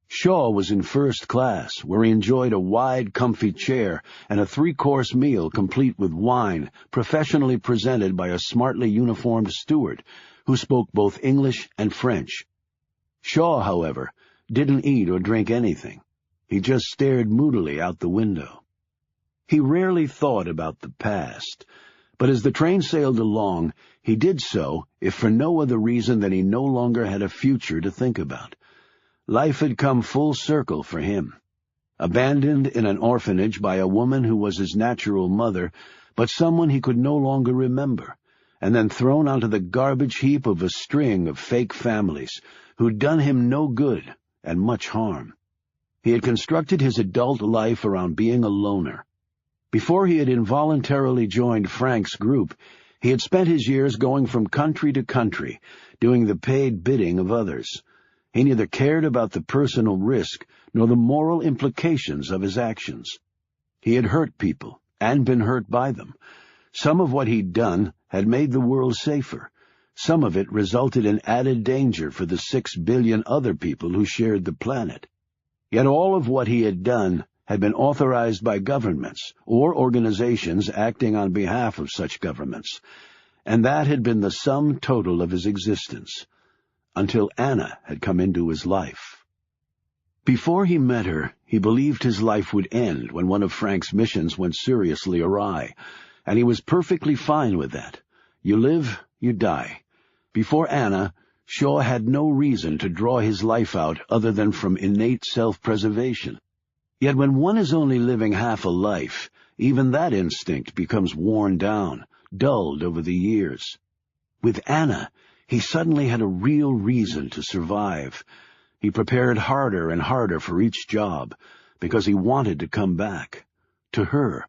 Shaw was in first class, where he enjoyed a wide, comfy chair and a 3-course meal complete with wine, professionally presented by a smartly uniformed steward who spoke both English and French. Shaw, however, didn't eat or drink anything. He just stared moodily out the window. He rarely thought about the past, but as the train sailed along, he did so if for no other reason than he no longer had a future to think about. Life had come full circle for him. Abandoned in an orphanage by a woman who was his natural mother, but someone he could no longer remember, and then thrown onto the garbage heap of a string of fake families who'd done him no good and much harm. He had constructed his adult life around being a loner. Before he had involuntarily joined Frank's group, he had spent his years going from country to country, doing the paid bidding of others. He neither cared about the personal risk nor the moral implications of his actions. He had hurt people and been hurt by them. Some of what he'd done had made the world safer. Some of it resulted in added danger for the 6 billion other people who shared the planet. Yet all of what he had done had been authorized by governments or organizations acting on behalf of such governments, and that had been the sum total of his existence, until Anna had come into his life. Before he met her, he believed his life would end when one of Frank's missions went seriously awry, and he was perfectly fine with that. You live, you die. Before Anna, Shaw had no reason to draw his life out other than from innate self-preservation. Yet when one is only living half a life, even that instinct becomes worn down, dulled over the years. With Anna, he suddenly had a real reason to survive. He prepared harder and harder for each job, because he wanted to come back. To her.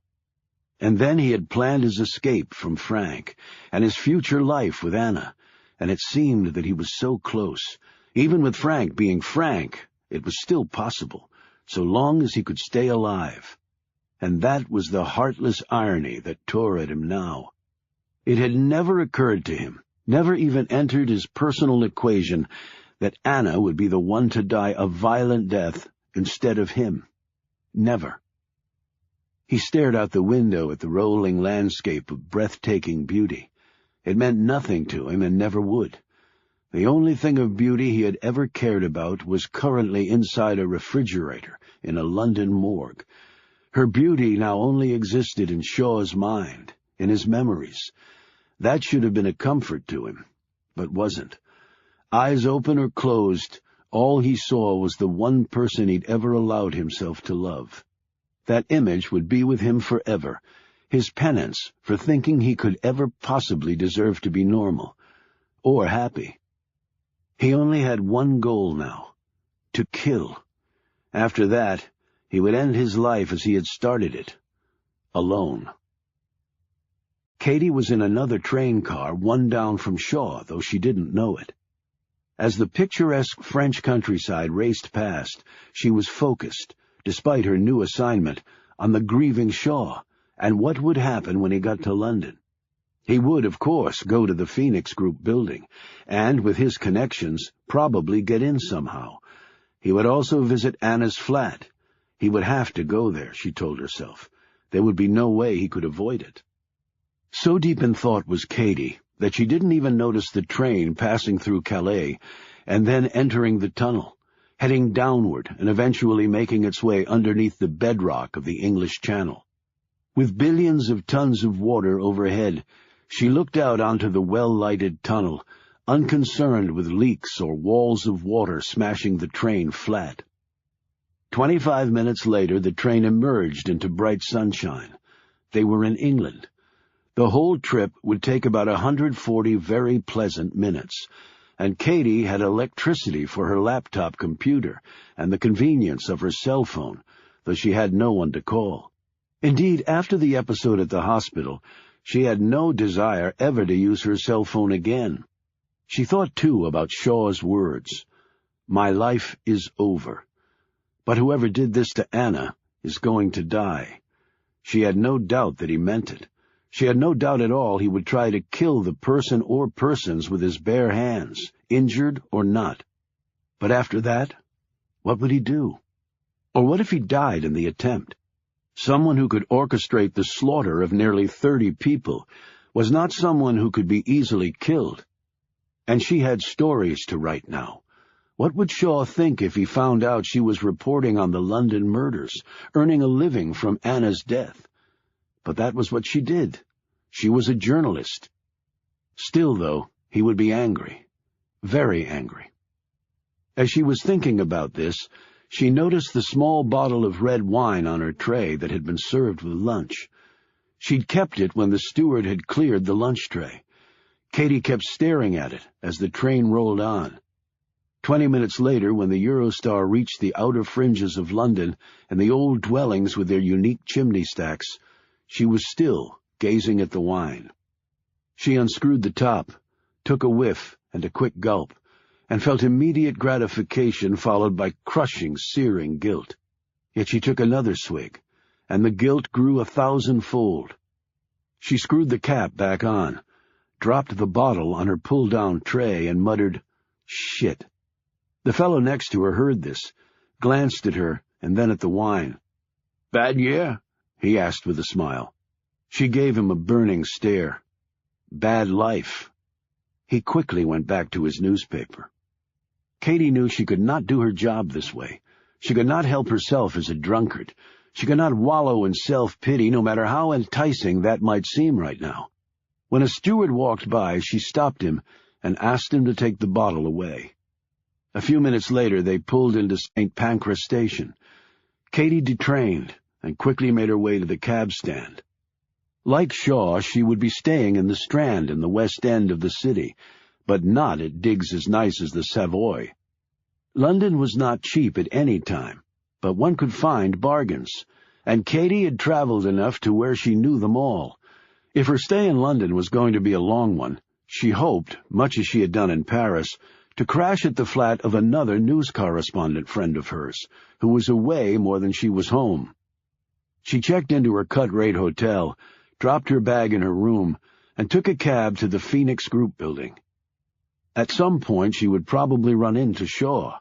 And then he had planned his escape from Frank, and his future life with Anna, and it seemed that he was so close. Even with Frank being Frank, it was still possible, so long as he could stay alive. And that was the heartless irony that tore at him now. It had never occurred to him, never even entered his personal equation, that Anna would be the one to die a violent death instead of him. Never. He stared out the window at the rolling landscape of breathtaking beauty. It meant nothing to him and never would. The only thing of beauty he had ever cared about was currently inside a refrigerator in a London morgue. Her beauty now only existed in Shaw's mind, in his memories. That should have been a comfort to him, but wasn't. Eyes open or closed, all he saw was the one person he'd ever allowed himself to love. That image would be with him forever, his penance for thinking he could ever possibly deserve to be normal, or happy. He only had one goal now, to kill. After that, he would end his life as he had started it, alone. Katie was in another train car, one down from Shaw, though she didn't know it. As the picturesque French countryside raced past, she was focused, despite her new assignment, on the grieving Shaw, and what would happen when he got to London. He would, of course, go to the Phoenix Group building, and, with his connections, probably get in somehow. He would also visit Anna's flat. He would have to go there, she told herself. There would be no way he could avoid it. So deep in thought was Katie that she didn't even notice the train passing through Calais and then entering the tunnel, heading downward and eventually making its way underneath the bedrock of the English Channel. With billions of tons of water overhead, she looked out onto the well-lighted tunnel, unconcerned with leaks or walls of water smashing the train flat. 25 minutes later, the train emerged into bright sunshine. They were in England. The whole trip would take about 140 very pleasant minutes, and Katie had electricity for her laptop computer and the convenience of her cell phone, though she had no one to call. Indeed, after the episode at the hospital, she had no desire ever to use her cell phone again. She thought, too, about Shaw's words. "My life is over. But whoever did this to Anna is going to die." She had no doubt that he meant it. She had no doubt at all he would try to kill the person or persons with his bare hands, injured or not. But after that, what would he do? Or what if he died in the attempt? Someone who could orchestrate the slaughter of nearly 30 people was not someone who could be easily killed. And she had stories to write now. What would Shaw think if he found out she was reporting on the London murders, earning a living from Anna's death? But that was what she did. She was a journalist. Still, though, he would be angry. Very angry. As she was thinking about this, she noticed the small bottle of red wine on her tray that had been served with lunch. She'd kept it when the steward had cleared the lunch tray. Katie kept staring at it as the train rolled on. 20 minutes later, when the Eurostar reached the outer fringes of London and the old dwellings with their unique chimney stacks, she was still gazing at the wine. She unscrewed the top, took a whiff and a quick gulp, and felt immediate gratification followed by crushing, searing guilt. Yet she took another swig, and the guilt grew 1,000-fold. She screwed the cap back on, dropped the bottle on her pull-down tray, and muttered, "Shit." The fellow next to her heard this, glanced at her, and then at the wine. "Bad year?" he asked with a smile. She gave him a burning stare. "Bad life." He quickly went back to his newspaper. Katie knew she could not do her job this way. She could not help herself as a drunkard. She could not wallow in self-pity, no matter how enticing that might seem right now. When a steward walked by, she stopped him and asked him to take the bottle away. A few minutes later, they pulled into St. Pancras Station. Katie detrained and quickly made her way to the cab stand. Like Shaw, she would be staying in the Strand in the West End of the city, but not at digs as nice as the Savoy. London was not cheap at any time, but one could find bargains, and Katie had traveled enough to where she knew them all. If her stay in London was going to be a long one, she hoped, much as she had done in Paris, to crash at the flat of another news correspondent friend of hers, who was away more than she was home. She checked into her cut-rate hotel, dropped her bag in her room, and took a cab to the Phoenix Group building. At some point she would probably run into Shaw.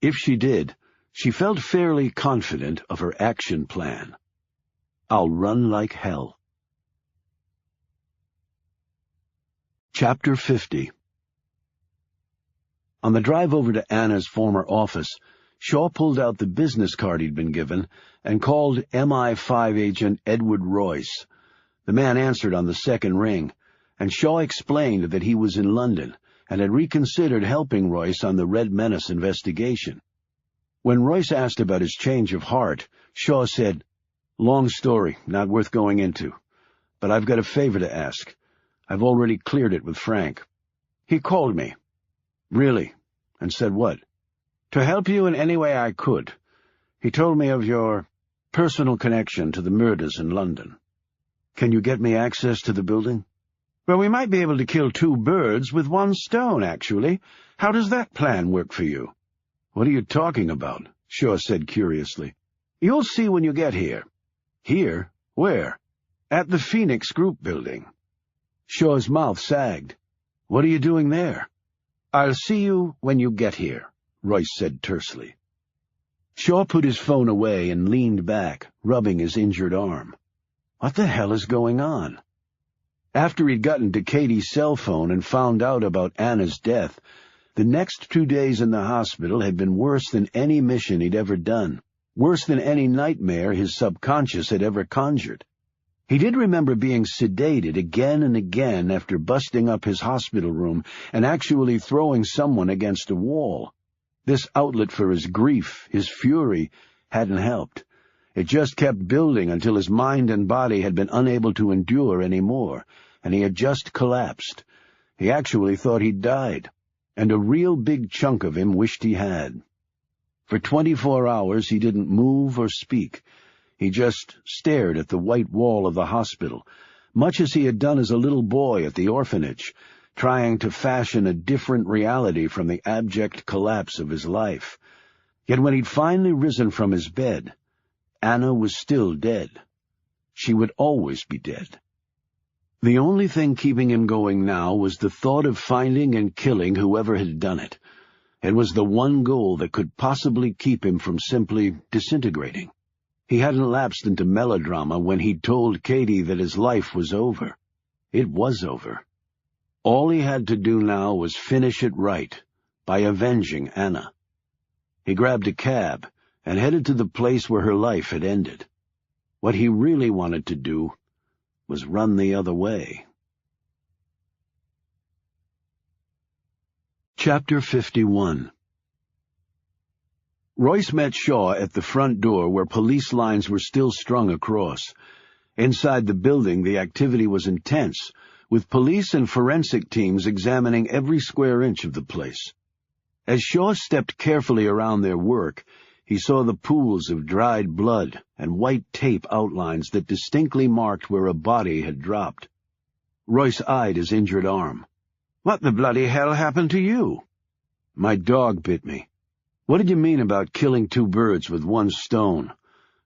If she did, she felt fairly confident of her action plan. I'll run like hell. Chapter 50. On the drive over to Anna's former office, Shaw pulled out the business card he'd been given and called MI5 agent Edward Royce. The man answered on the second ring, and Shaw explained that he was in London and had reconsidered helping Royce on the Red Menace investigation. When Royce asked about his change of heart, Shaw said, "Long story, not worth going into. But I've got a favor to ask. I've already cleared it with Frank. He called me." "Really? And said what?" "To help you in any way I could. He told me of your personal connection to the murders in London." "Can you get me access to the building?" "Well, we might be able to kill two birds with one stone, actually. How does that plan work for you?" "What are you talking about?" Shaw said curiously. "You'll see when you get here." "Here? Where?" "At the Phoenix Group building." Shaw's mouth sagged. "What are you doing there?" "I'll see you when you get here," Royce said tersely. Shaw put his phone away and leaned back, rubbing his injured arm. What the hell is going on? After he'd gotten to Katie's cell phone and found out about Anna's death, the next 2 days in the hospital had been worse than any mission he'd ever done, worse than any nightmare his subconscious had ever conjured. He did remember being sedated again and again after busting up his hospital room and actually throwing someone against a wall. This outlet for his grief, his fury, hadn't helped. It just kept building until his mind and body had been unable to endure any more, and he had just collapsed. He actually thought he'd died, and a real big chunk of him wished he had. For 24 hours he didn't move or speak. He just stared at the white wall of the hospital, much as he had done as a little boy at the orphanage, trying to fashion a different reality from the abject collapse of his life. Yet when he'd finally risen from his bed, Anna was still dead. She would always be dead. The only thing keeping him going now was the thought of finding and killing whoever had done it. It was the one goal that could possibly keep him from simply disintegrating. He hadn't lapsed into melodrama when he'd told Katie that his life was over. It was over. All he had to do now was finish it right, by avenging Anna. He grabbed a cab and headed to the place where her life had ended. What he really wanted to do was run the other way. Chapter 51. Royce met Shaw at the front door where police lines were still strung across. Inside the building, the activity was intense, with police and forensic teams examining every square inch of the place. As Shaw stepped carefully around their work, he saw the pools of dried blood and white tape outlines that distinctly marked where a body had dropped. Royce eyed his injured arm. "What the bloody hell happened to you?" "My dog bit me." "What did you mean about killing two birds with one stone?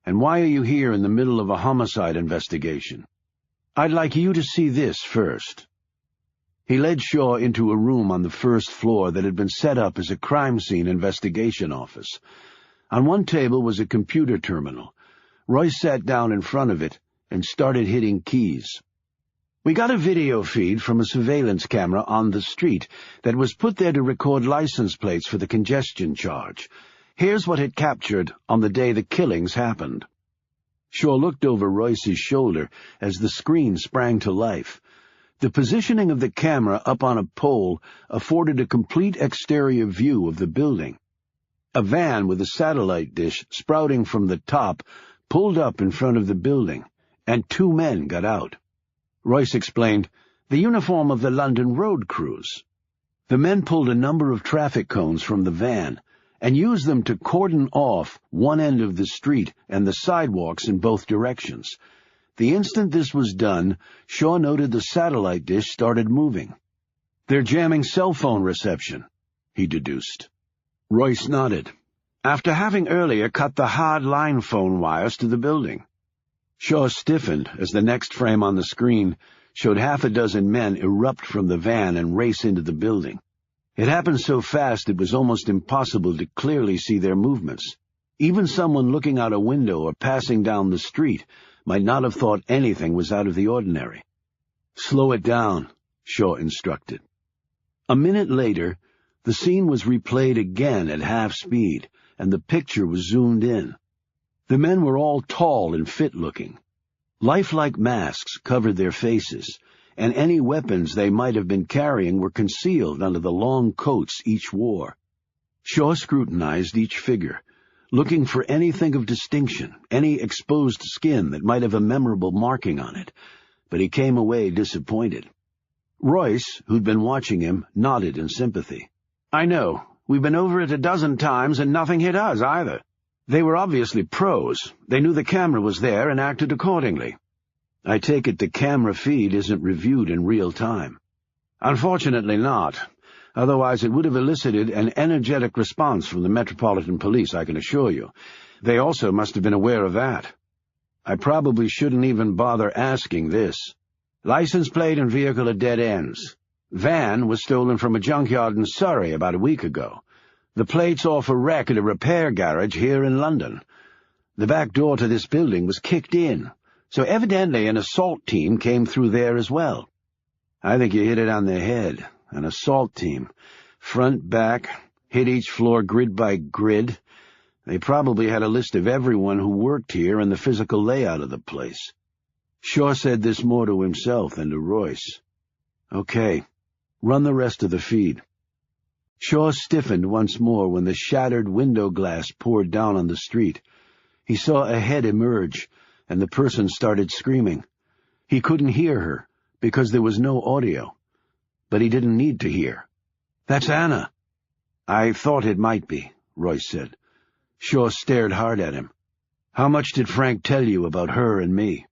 And why are you here in the middle of a homicide investigation?" "I'd like you to see this first." He led Shaw into a room on the first floor that had been set up as a crime scene investigation office. On one table was a computer terminal. Royce sat down in front of it and started hitting keys. "We got a video feed from a surveillance camera on the street that was put there to record license plates for the congestion charge. Here's what it captured on the day the killings happened." Shaw looked over Royce's shoulder as the screen sprang to life. The positioning of the camera up on a pole afforded a complete exterior view of the building. A van with a satellite dish sprouting from the top pulled up in front of the building, and 2 men got out. Royce explained, "The uniform of the London road crews." The men pulled a number of traffic cones from the van and used them to cordon off one end of the street and the sidewalks in both directions. The instant this was done, Shaw noted the satellite dish started moving. "They're jamming cell phone reception," he deduced. Royce nodded, "after having earlier cut the hard line phone wires to the building." Shaw stiffened as the next frame on the screen showed 6 men erupt from the van and race into the building. It happened so fast it was almost impossible to clearly see their movements. Even someone looking out a window or passing down the street might not have thought anything was out of the ordinary. "Slow it down," Shaw instructed. A minute later, the scene was replayed again at half speed, and the picture was zoomed in. The men were all tall and fit-looking. Lifelike masks covered their faces, and any weapons they might have been carrying were concealed under the long coats each wore. Shaw scrutinized each figure, looking for anything of distinction, any exposed skin that might have a memorable marking on it, but he came away disappointed. Royce, who'd been watching him, nodded in sympathy. "I know. We've been over it 12 times and nothing hit us either. They were obviously pros. They knew the camera was there and acted accordingly." "I take it the camera feed isn't reviewed in real time." "Unfortunately not. Otherwise it would have elicited an energetic response from the Metropolitan Police, I can assure you. They also must have been aware of that. I probably shouldn't even bother asking this. License plate and vehicle at dead ends. Van was stolen from a junkyard in Surrey about a week ago. The plate's off a wreck at a repair garage here in London. The back door to this building was kicked in, so evidently an assault team came through there as well." "I think you hit it on the head. An assault team. Front, back, hit each floor grid by grid. They probably had a list of everyone who worked here and the physical layout of the place." Shaw said this more to himself than to Royce. "Okay, run the rest of the feed." Shaw stiffened once more when the shattered window glass poured down on the street. He saw a head emerge, and the person started screaming. He couldn't hear her, because there was no audio. But he didn't need to hear. "That's Anna." "I thought it might be," Royce said. Shaw stared hard at him. "How much did Frank tell you about her and me?"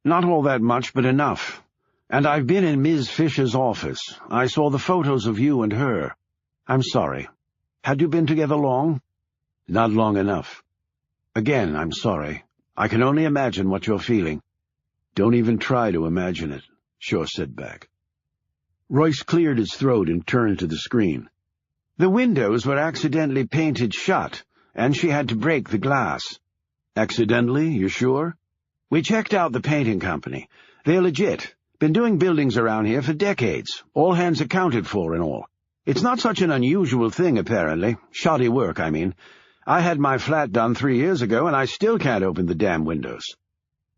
"Not all that much, but enough. And I've been in Ms. Fisher's office. I saw the photos of you and her. I'm sorry. Had you been together long?" "Not long enough." "Again, I'm sorry. I can only imagine what you're feeling." "Don't even try to imagine it," Shaw said back. Royce cleared his throat and turned to the screen. "The windows were accidentally painted shut, and she had to break the glass." "Accidentally, you sure?" "We checked out the painting company. They're legit. Been doing buildings around here for decades, all hands accounted for and all. It's not such an unusual thing, apparently. Shoddy work, I mean. I had my flat done 3 years ago, and I still can't open the damn windows."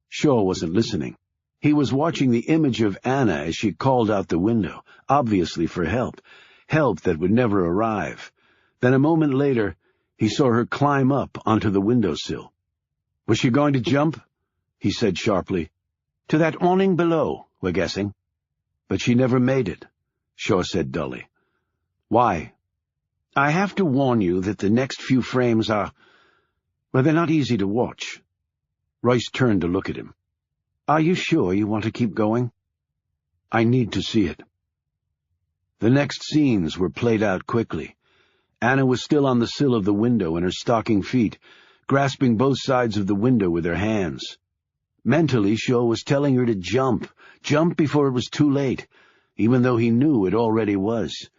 Shaw wasn't listening. He was watching the image of Anna as she called out the window, obviously for help that would never arrive. Then a moment later, he saw her climb up onto the windowsill. "Was she going to jump?" he said sharply. "To that awning below, we're guessing." "But she never made it," Shaw said dully. "Why?" "I have to warn you that the next few frames are... well, they're not easy to watch." Royce turned to look at him. "Are you sure you want to keep going?" "I need to see it." The next scenes were played out quickly. Anna was still on the sill of the window in her stocking feet, grasping both sides of the window with her hands. Mentally, Shaw was telling her to jump before it was too late, even though he knew it already was.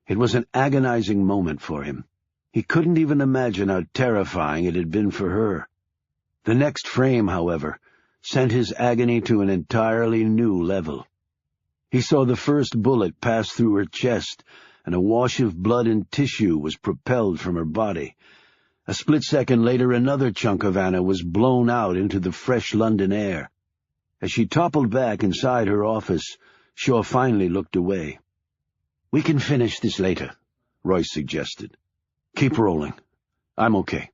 It was an agonizing moment for him. He couldn't even imagine how terrifying it had been for her. The next frame, however, sent his agony to an entirely new level. He saw the first bullet pass through her chest, and a wash of blood and tissue was propelled from her body. A split second later, another chunk of Anna was blown out into the fresh London air. As she toppled back inside her office, Shaw finally looked away. "We can finish this later," Royce suggested. "Keep rolling. I'm okay."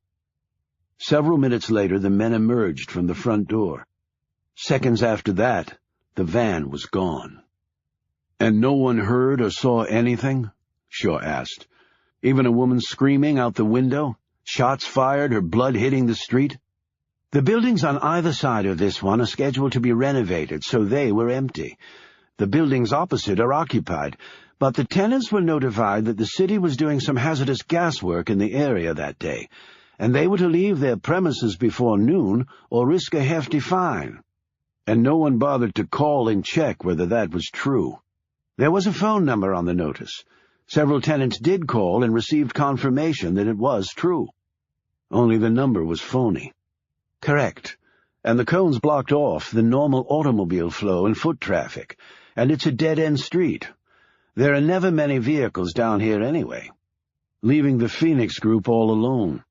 Several minutes later, the men emerged from the front door. Seconds after that, the van was gone. "And no one heard or saw anything?" Shaw asked. "Even a woman screaming out the window? Shots fired, her blood hitting the street?" "The buildings on either side of this one are scheduled to be renovated, so they were empty. The buildings opposite are occupied, but the tenants were notified that the city was doing some hazardous gas work in the area that day, and they were to leave their premises before noon or risk a hefty fine. And no one bothered to call and check whether that was true. There was a phone number on the notice. Several tenants did call and received confirmation that it was true. Only the number was phony." "Correct. And the cones blocked off the normal automobile flow and foot traffic, and it's a dead-end street. There are never many vehicles down here anyway." "Leaving the Phoenix group all alone.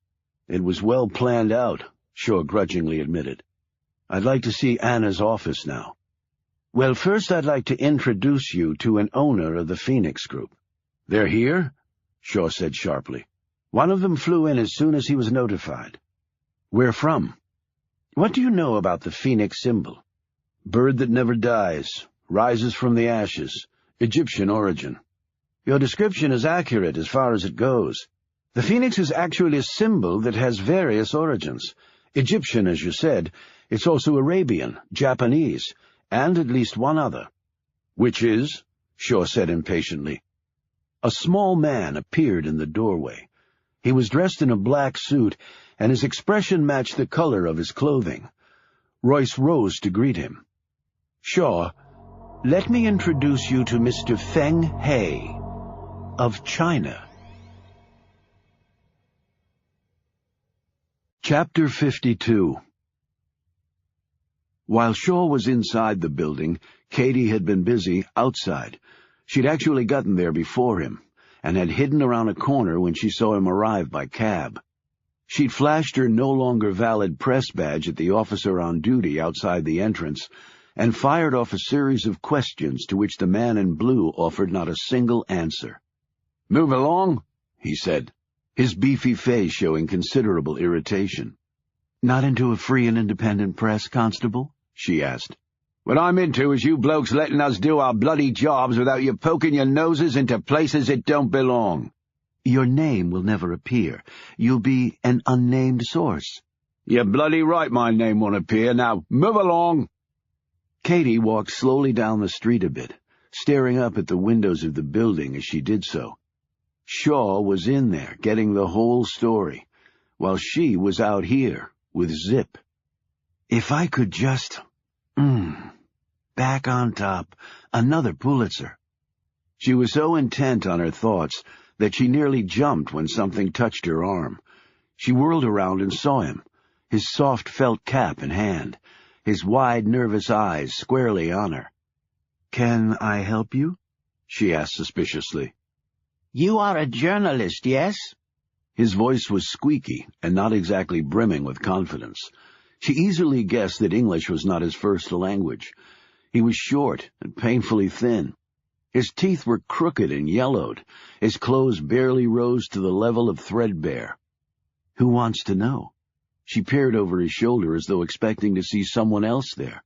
It was well planned out," Shaw grudgingly admitted. "I'd like to see Anna's office now." "Well, first I'd like to introduce you to an owner of the Phoenix group." "They're here?" Shaw said sharply. "One of them flew in as soon as he was notified." "Where from?" "What do you know about the Phoenix symbol?" "Bird that never dies, rises from the ashes, Egyptian origin." "Your description is accurate as far as it goes. The Phoenix is actually a symbol that has various origins. Egyptian, as you said. It's also Arabian, Japanese, and at least one other." "Which is?" Shaw said impatiently. A small man appeared in the doorway. He was dressed in a black suit, and his expression matched the color of his clothing. Royce rose to greet him. "Shaw, let me introduce you to Mr. Feng He of China." Chapter 52. While Shaw was inside the building, Katie had been busy outside. She'd actually gotten there before him, and had hidden around a corner when she saw him arrive by cab. She'd flashed her no longer valid press badge at the officer on duty outside the entrance, and fired off a series of questions to which the man in blue offered not a single answer. "Move along," he said, his beefy face showing considerable irritation. "Not into a free and independent press, Constable?" she asked. "What I'm into is you blokes letting us do our bloody jobs without you poking your noses into places it don't belong." "Your name will never appear. You'll be an unnamed source." "You're bloody right my name won't appear. Now, move along." Katie walked slowly down the street a bit, staring up at the windows of the building as she did so. Shaw was in there, getting the whole story, while she was out here, with Zip. "If I could just... back on top, another Pulitzer." She was so intent on her thoughts that she nearly jumped when something touched her arm. She whirled around and saw him, his soft felt cap in hand, his wide, nervous eyes squarely on her. "Can I help you?" she asked suspiciously. "You are a journalist, yes?" His voice was squeaky and not exactly brimming with confidence. She easily guessed that English was not his first language. He was short and painfully thin. His teeth were crooked and yellowed. His clothes barely rose to the level of threadbare. "Who wants to know?" She peered over his shoulder as though expecting to see someone else there.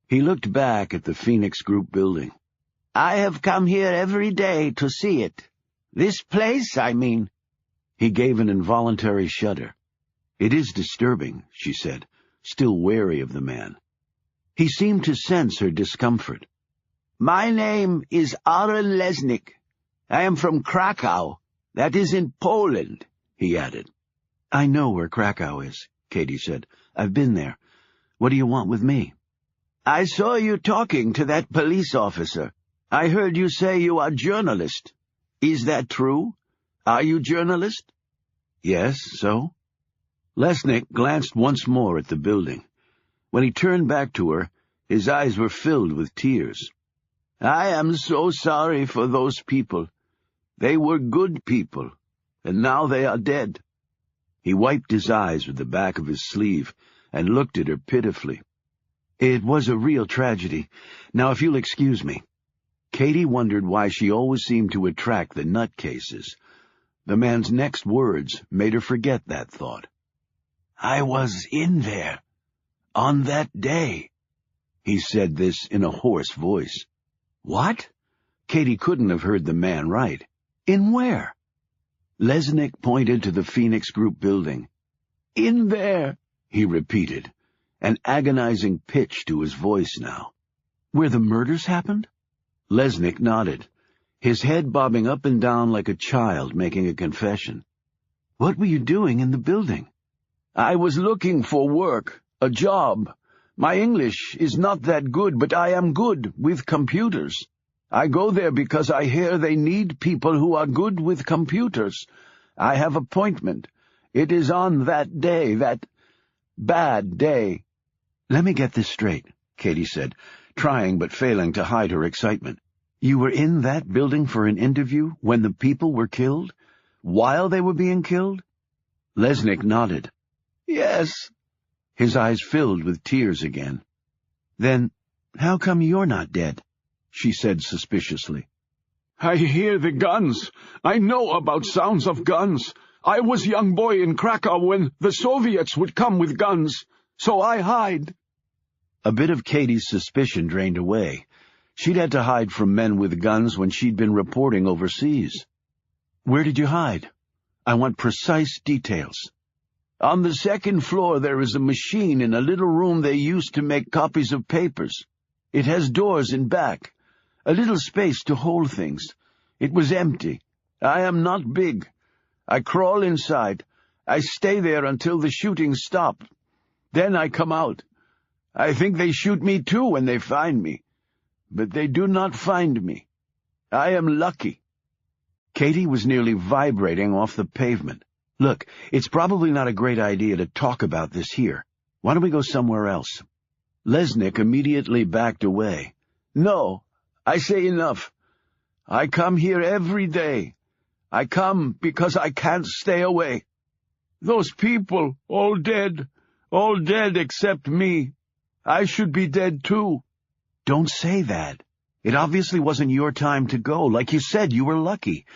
He looked back at the Phoenix Group building. "I have come here every day to see it. This place, I mean." He gave an involuntary shudder. "It is disturbing," she said, still wary of the man. He seemed to sense her discomfort. "My name is Aaron Lesnick. I am from Krakow. That is in Poland," he added. "I know where Krakow is," Katie said. "I've been there. What do you want with me?" "I saw you talking to that police officer. I heard you say you are journalist. Is that true? Are you journalist?" "Yes, so?" Lesnick glanced once more at the building. When he turned back to her, his eyes were filled with tears. "I am so sorry for those people. They were good people, and now they are dead." He wiped his eyes with the back of his sleeve and looked at her pitifully. "It was a real tragedy. Now, if you'll excuse me." Katie wondered why she always seemed to attract the nutcases. The man's next words made her forget that thought. "I was in there. On that day." He said this in a hoarse voice. "What?" Katie couldn't have heard the man right. "In where?" Lesnick pointed to the Phoenix Group building. "In there," he repeated, an agonizing pitch to his voice now. "Where the murders happened?" Lesnick nodded, his head bobbing up and down like a child making a confession. "What were you doing in the building?" "I was looking for work, a job. My English is not that good, but I am good with computers. I go there because I hear they need people who are good with computers. I have appointment. It is on that day, that bad day." "Let me get this straight," Katie said, trying but failing to hide her excitement. "You were in that building for an interview when the people were killed? While they were being killed?" Lesnick nodded. "Yes." His eyes filled with tears again. "Then how come you're not dead?" she said suspiciously. "I hear the guns. I know about sounds of guns. I was young boy in Krakow when the Soviets would come with guns, so I hide." A bit of Katie's suspicion drained away. She'd had to hide from men with guns when she'd been reporting overseas. "Where did you hide? I want precise details." "On the second floor there is a machine in a little room they used to make copies of papers. It has doors in back. A little space to hold things. It was empty. I am not big. I crawl inside. I stay there until the shooting stops. Then I come out. I think they shoot me too when they find me. But they do not find me. I am lucky." Katie was nearly vibrating off the pavement. "Look, it's probably not a great idea to talk about this here. Why don't we go somewhere else?" Lesnick immediately backed away. "No. I say enough. I come here every day. I come because I can't stay away. Those people, all dead except me. I should be dead too." "Don't say that. It obviously wasn't your time to go. Like you said, you were lucky.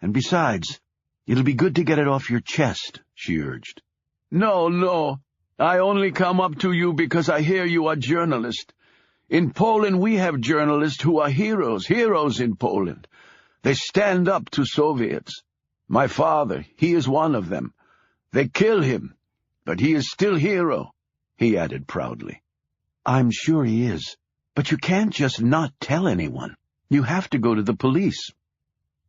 And besides, it'll be good to get it off your chest," she urged. No. I only come up to you because I hear you are journalist. In Poland we have journalists who are heroes in Poland. They stand up to Soviets. My father, he is one of them. They kill him, but he is still hero," he added proudly. "I'm sure he is. But you can't just not tell anyone. You have to go to the police."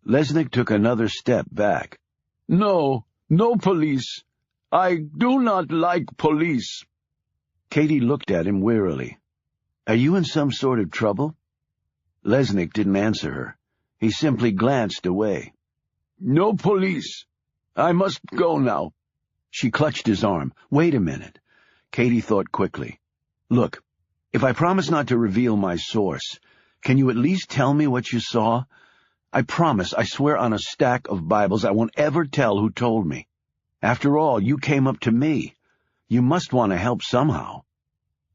Lesnick took another step back. No police. I do not like police." Katie looked at him wearily. "Are you in some sort of trouble?" Lesnick didn't answer her. He simply glanced away. "No police. I must go now." She clutched his arm. "Wait a minute." Katie thought quickly. "Look, if I promise not to reveal my source, can you at least tell me what you saw? I promise, I swear on a stack of Bibles, I won't ever tell who told me. After all, you came up to me. You must want to help somehow."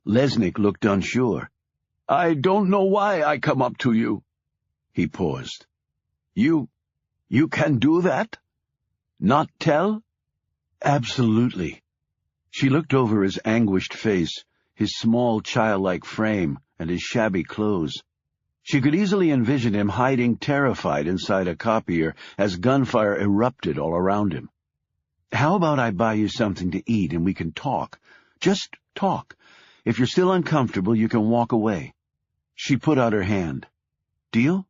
Lesnick looked unsure. "I don't know why I come up to you." He paused. You can do that? Not tell?" "Absolutely." She looked over his anguished face, his small childlike frame, and his shabby clothes. She could easily envision him hiding terrified inside a copier as gunfire erupted all around him. "How about I buy you something to eat and we can talk? Just talk. If you're still uncomfortable, you can walk away." She put out her hand. "Deal?"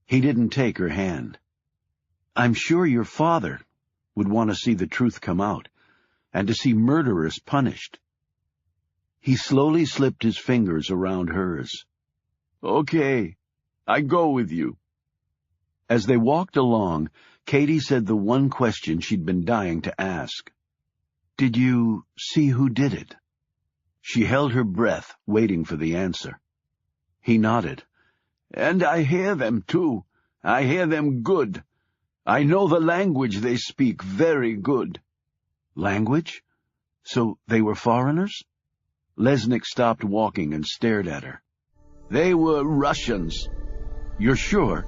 He didn't take her hand. "I'm sure your father would want to see the truth come out, and to see murderers punished." He slowly slipped his fingers around hers. "Okay, I go with you." As they walked along, Katie said the one question she'd been dying to ask. "Did you see who did it?" She held her breath, waiting for the answer. He nodded. "And I hear them, too. I hear them good. I know the language they speak very good." Language? So they were foreigners? Lesnick stopped walking and stared at her. They were Russians. You're sure?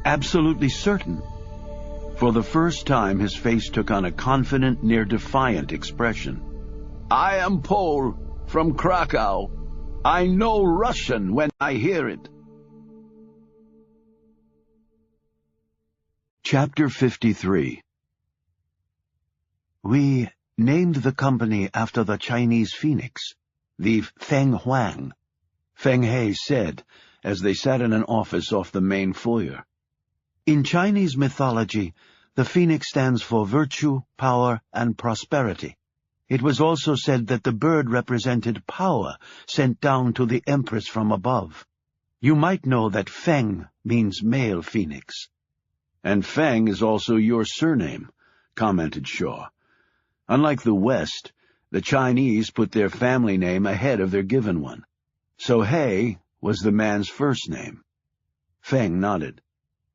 Absolutely certain? For the first time, his face took on a confident, near-defiant expression. I am Pole, from Krakow. I know Russian when I hear it. Chapter 53. We named the company after the Chinese phoenix, the Feng Huang, Feng He said, as they sat in an office off the main foyer. In Chinese mythology, the phoenix stands for virtue, power, and prosperity. It was also said that the bird represented power sent down to the empress from above. You might know that Feng means male phoenix. And Feng is also your surname, commented Shaw. Unlike the West, the Chinese put their family name ahead of their given one. So He was the man's first name. Feng nodded.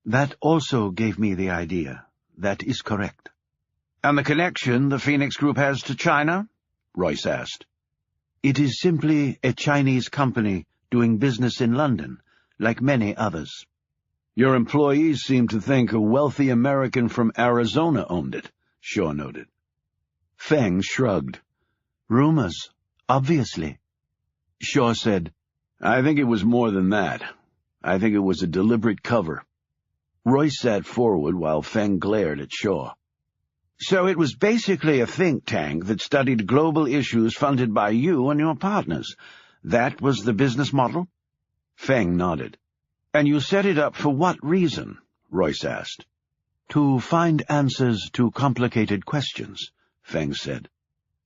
That also gave me the idea. That is correct. And the connection the Phoenix Group has to China? Royce asked. It is simply a Chinese company doing business in London, like many others. Your employees seem to think a wealthy American from Arizona owned it, Shaw noted. Feng shrugged. Rumors, obviously. Shaw said, I think it was more than that. I think it was a deliberate cover. Royce sat forward while Feng glared at Shaw. So it was basically a think tank that studied global issues funded by you and your partners. That was the business model? Feng nodded. And you set it up for what reason? Royce asked. To find answers to complicated questions, Feng said.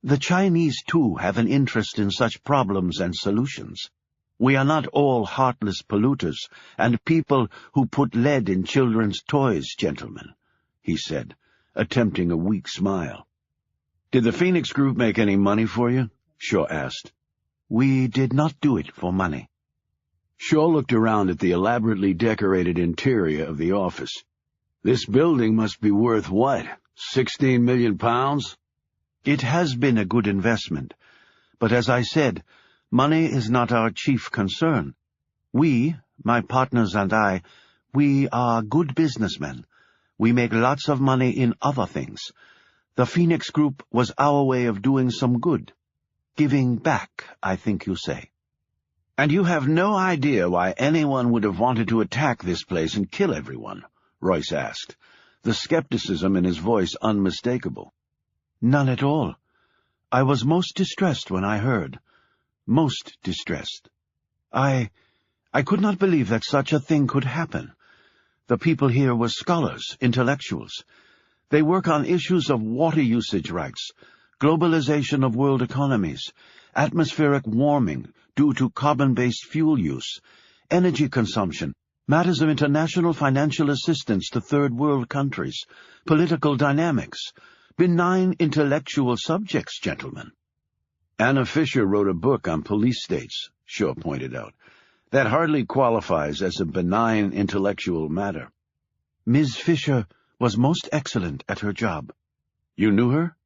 The Chinese, too, have an interest in such problems and solutions. We are not all heartless polluters and people who put lead in children's toys, gentlemen, he said, attempting a weak smile. Did the Phoenix Group make any money for you? Shaw asked. We did not do it for money. Shaw looked around at the elaborately decorated interior of the office. This building must be worth what, 16 million pounds? It has been a good investment, but as I said, money is not our chief concern. We, my partners and I, we are good businessmen. We make lots of money in other things. The Phoenix Group was our way of doing some good. Giving back, I think you say. And you have no idea why anyone would have wanted to attack this place and kill everyone? Royce asked, the skepticism in his voice unmistakable. None at all. I was most distressed when I heard. Most distressed. I could not believe that such a thing could happen. The people here were scholars, intellectuals. They work on issues of water usage rights, globalization of world economies, atmospheric warming due to carbon-based fuel use, energy consumption, matters of international financial assistance to third world countries, political dynamics, benign intellectual subjects, gentlemen. Anna Fisher wrote a book on police states, Shaw pointed out. That hardly qualifies as a benign intellectual matter. Ms. Fisher was most excellent at her job. You knew her?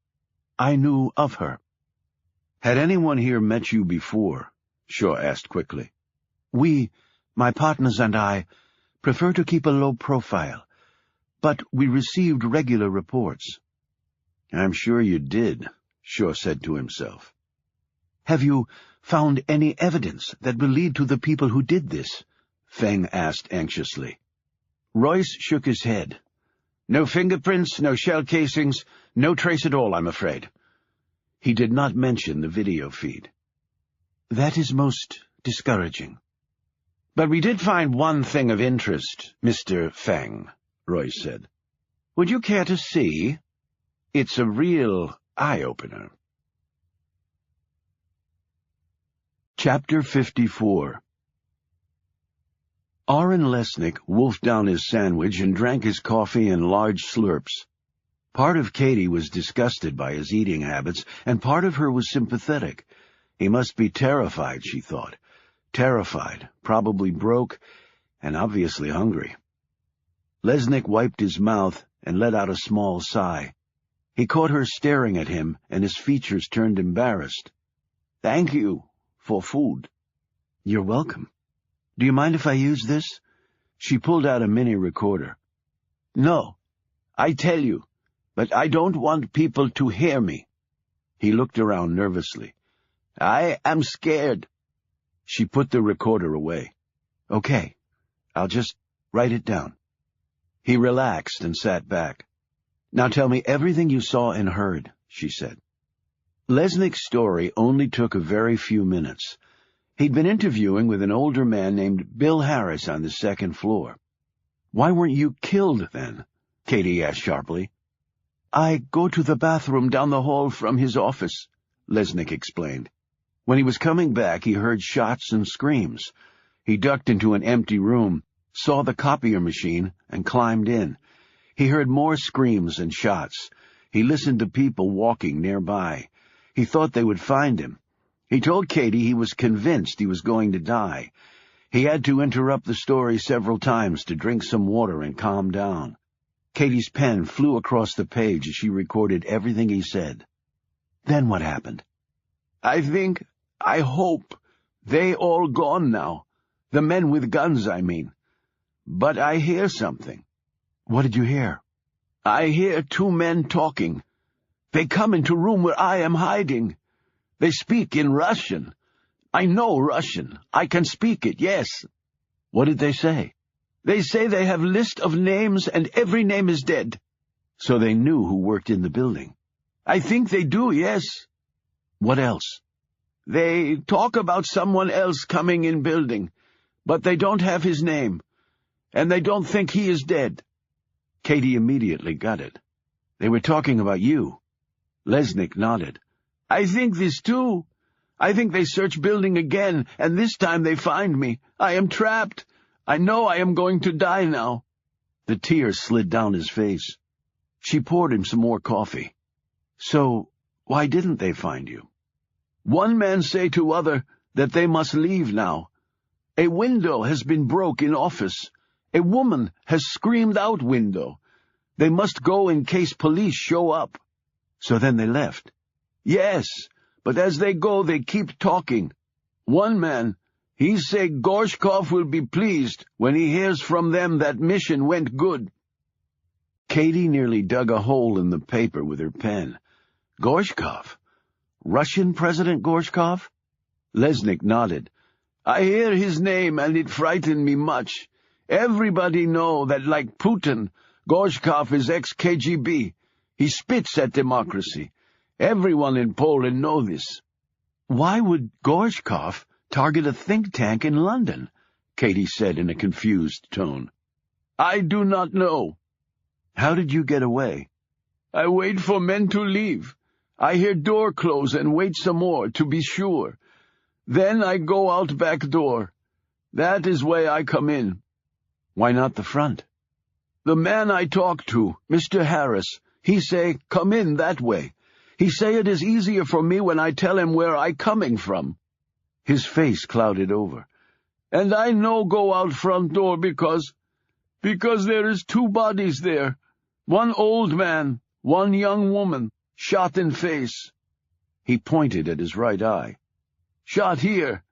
I knew of her. Had anyone here met you before? Shaw asked quickly. We, my partners and I, prefer to keep a low profile, but we received regular reports. I'm sure you did, Shaw said to himself. Have you found any evidence that will lead to the people who did this? Feng asked anxiously. Royce shook his head. No fingerprints, no shell casings, no trace at all, I'm afraid. He did not mention the video feed. That is most discouraging. But we did find one thing of interest, Mr. Feng, Royce said. Would you care to see? It's a real eye-opener. Chapter 54. Aaron Lesnick wolfed down his sandwich and drank his coffee in large slurps. Part of Katie was disgusted by his eating habits, and part of her was sympathetic. He must be terrified, she thought. Terrified, probably broke, and obviously hungry. Lesnick wiped his mouth and let out a small sigh. He caught her staring at him, and his features turned embarrassed. "Thank you for food." "You're welcome. Do you mind if I use this?" She pulled out a mini recorder. "No, I tell you, but I don't want people to hear me." He looked around nervously. "I am scared." She put the recorder away. "Okay, I'll just write it down." He relaxed and sat back. "Now tell me everything you saw and heard," she said. Lesnick's story only took a very few minutes. He'd been interviewing with an older man named Bill Harris on the second floor. "Why weren't you killed, then?" Katie asked sharply. "I go to the bathroom down the hall from his office," Lesnick explained. When he was coming back, he heard shots and screams. He ducked into an empty room, saw the copier machine, and climbed in. He heard more screams and shots. He listened to people walking nearby. He thought they would find him. He told Katie he was convinced he was going to die. He had to interrupt the story several times to drink some water and calm down. Katie's pen flew across the page as she recorded everything he said. "Then what happened?" I hope, they all gone now. The men with guns, I mean. But I hear something." "What did you hear?" "I hear two men talking. They come into room where I am hiding. They speak in Russian. I know Russian. I can speak it, yes." "What did they say?" "They say they have list of names and every name is dead." "So they knew who worked in the building?" "I think they do, yes." "What else?" "They talk about someone else coming in building, but they don't have his name, and they don't think he is dead." Katie immediately got it. "They were talking about you." Lesnick nodded. "I think this too. I think they search building again, and this time they find me. I am trapped. I know I am going to die now." The tears slid down his face. She poured him some more coffee. "So, why didn't they find you?" "One man say to other that they must leave now. A window has been broke in office. A woman has screamed out window. They must go in case police show up." "So then they left?" "Yes, but as they go they keep talking. One man, he say Gorshkov will be pleased when he hears from them that mission went good." Katie nearly dug a hole in the paper with her pen. "Gorshkov? Russian President Gorshkov?" Lesnick nodded. "I hear his name, and it frightened me much. Everybody know that, like Putin, Gorshkov is ex-KGB. He spits at democracy. Everyone in Poland know this." "Why would Gorshkov target a think tank in London?" Katie said in a confused tone. "I do not know." "How did you get away?" "I wait for men to leave. I hear door close and wait some more, to be sure. Then I go out back door. That is way I come in." "Why not the front?" "The man I talk to, Mr. Harris, he say, come in that way. He say it is easier for me when I tell him where I coming from." His face clouded over. "And I no go out front door because there is two bodies there. One old man, one young woman, shot in face." He pointed at his right eye. "Shot here.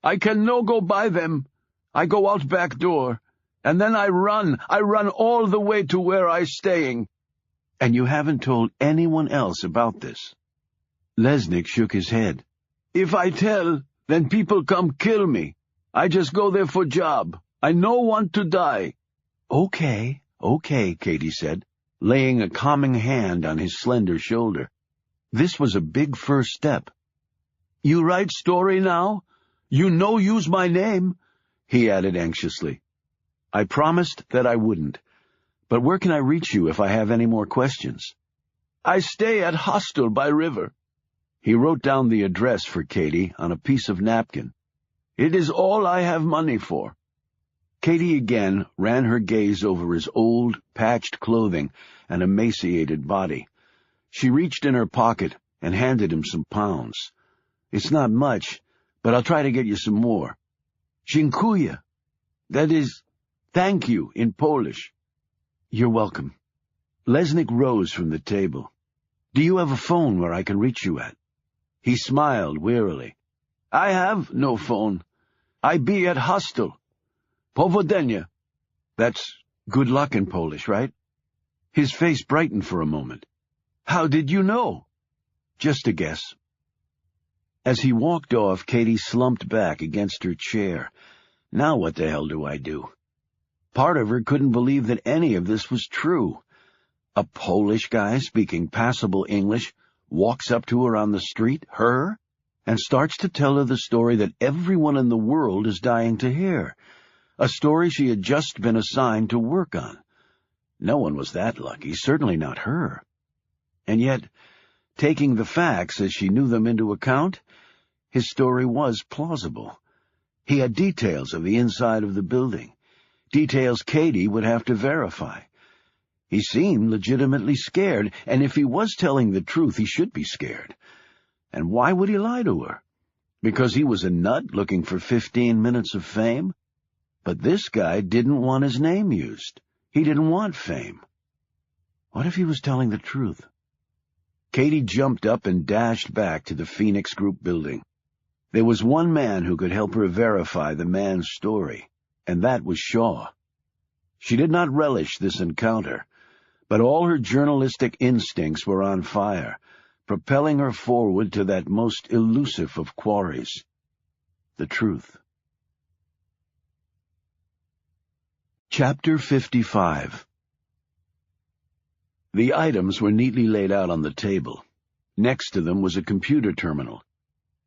I can no go by them. I go out back door, and then I run all the way to where I staying." "And you haven't told anyone else about this?" Lesnick shook his head. "If I tell, then people come kill me. I just go there for job. I no want to die." Okay, Katie said, laying a calming hand on his slender shoulder. This was a big first step. "You write story now? You no use my name?" he added anxiously. "I promised that I wouldn't. But where can I reach you if I have any more questions?" "I stay at hostel by river." He wrote down the address for Katie on a piece of napkin. "It is all I have money for." Katie again ran her gaze over his old, patched clothing and emaciated body. She reached in her pocket and handed him some pounds. "It's not much, but I'll try to get you some more." "Dziękuję. That is, thank you in Polish." "You're welcome." Lesnick rose from the table. Do you have a phone where I can reach you at?" He smiled wearily. "I have no phone. I be at hostel. Powodzenia." That's good luck in Polish, right? His face brightened for a moment. "How did you know?" "Just a guess." As he walked off, Katie slumped back against her chair. Now what the hell do I do? Part of her couldn't believe that any of this was true. A Polish guy speaking passable English walks up to her on the street, her, and starts to tell her the story that everyone in the world is dying to hear, a story she had just been assigned to work on. No one was that lucky, certainly not her. And yet, taking the facts as she knew them into account, his story was plausible. He had details of the inside of the building, details Katie would have to verify. He seemed legitimately scared, and if he was telling the truth, he should be scared. And why would he lie to her? Because he was a nut looking for 15 minutes of fame? But this guy didn't want his name used. He didn't want fame. What if he was telling the truth? Katie jumped up and dashed back to the Phoenix Group building. There was one man who could help her verify the man's story, and that was Shaw. She did not relish this encounter, but all her journalistic instincts were on fire, propelling her forward to that most elusive of quarries, the truth. Chapter 55. The items were neatly laid out on the table. Next to them was a computer terminal.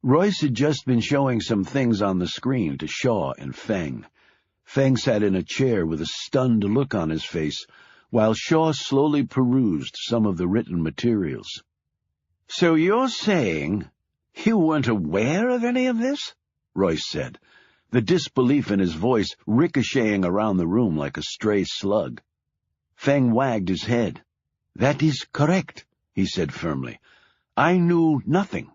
Royce had just been showing some things on the screen to Shaw and Feng. Feng sat in a chair with a stunned look on his face, while Shaw slowly perused some of the written materials. "So you're saying you weren't aware of any of this?" Royce said, the disbelief in his voice ricocheting around the room like a stray slug. Feng wagged his head. "That is correct," he said firmly. "I knew nothing.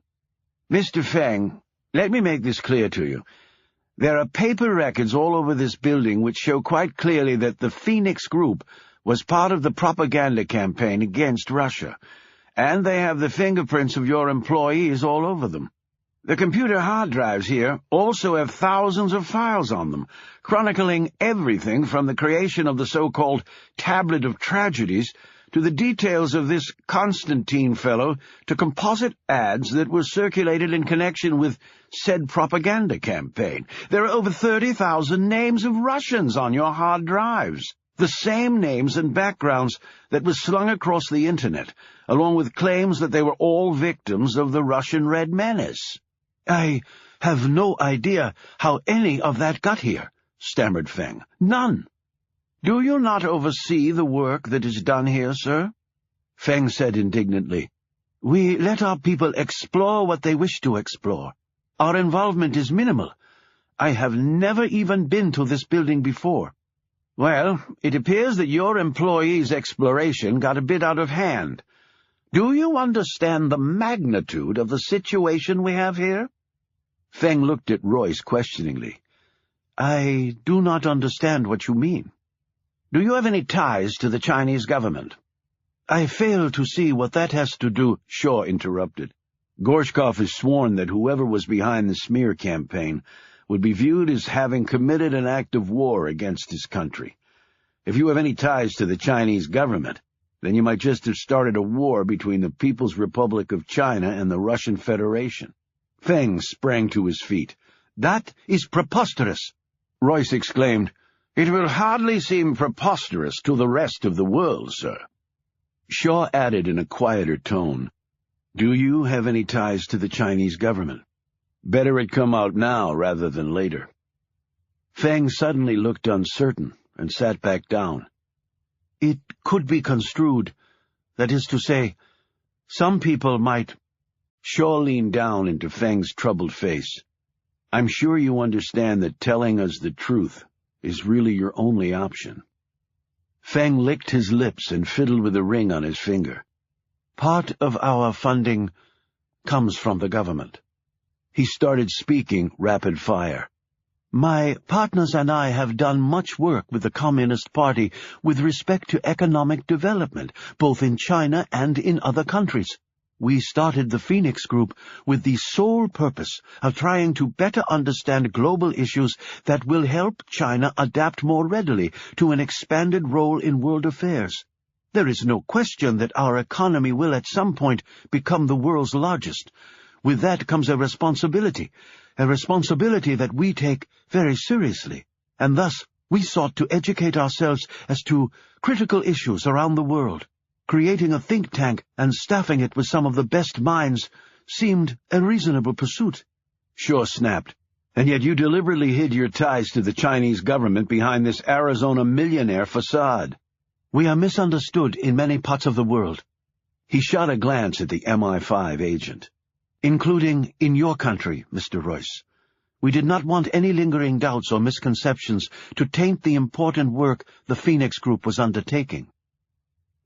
Mr. Feng, let me make this clear to you. There are paper records all over this building which show quite clearly that the Phoenix Group was part of the propaganda campaign against Russia, and they have the fingerprints of your employees all over them. The computer hard drives here also have thousands of files on them, chronicling everything from the creation of the so-called Tablet of Tragedies to the details of this Constantine fellow to composite ads that were circulated in connection with said propaganda campaign. There are over 30,000 names of Russians on your hard drives, the same names and backgrounds that was slung across the Internet, along with claims that they were all victims of the Russian Red Menace." "I have no idea how any of that got here," stammered Feng. "None." "Do you not oversee the work that is done here, sir?" Feng said indignantly. "We let our people explore what they wish to explore. Our involvement is minimal. I have never even been to this building before." "Well, it appears that your employees' exploration got a bit out of hand. Do you understand the magnitude of the situation we have here?" Feng looked at Royce questioningly. "I do not understand what you mean." "Do you have any ties to the Chinese government?" "I fail to see what that has to do," Shaw interrupted. "Gorshkov has sworn that whoever was behind the smear campaign would be viewed as having committed an act of war against his country. If you have any ties to the Chinese government, then you might just have started a war between the People's Republic of China and the Russian Federation." Feng sprang to his feet. "That is preposterous!" Royce exclaimed. "It will hardly seem preposterous to the rest of the world, sir." Shaw added in a quieter tone, "Do you have any ties to the Chinese government? Better it come out now rather than later." Feng suddenly looked uncertain and sat back down. "It could be construed, that is to say, some people might—" Shaw leaned down into Feng's troubled face. "I'm sure you understand that telling us the truth is really your only option." Feng licked his lips and fiddled with a ring on his finger. "Part of our funding comes from the government." He started speaking rapid fire. My partners and I have done much work with the Communist Party with respect to economic development, both in China and in other countries. We started the Phoenix Group with the sole purpose of trying to better understand global issues that will help China adapt more readily to an expanded role in world affairs. There is no question that our economy will at some point become the world's largest. With that comes a responsibility that we take very seriously, and thus we sought to educate ourselves as to critical issues around the world. Creating a think tank and staffing it with some of the best minds seemed a reasonable pursuit. Shaw snapped. And yet you deliberately hid your ties to the Chinese government behind this Arizona millionaire facade. We are misunderstood in many parts of the world. He shot a glance at the MI5 agent. Including in your country, Mr. Royce. We did not want any lingering doubts or misconceptions to taint the important work the Phoenix Group was undertaking.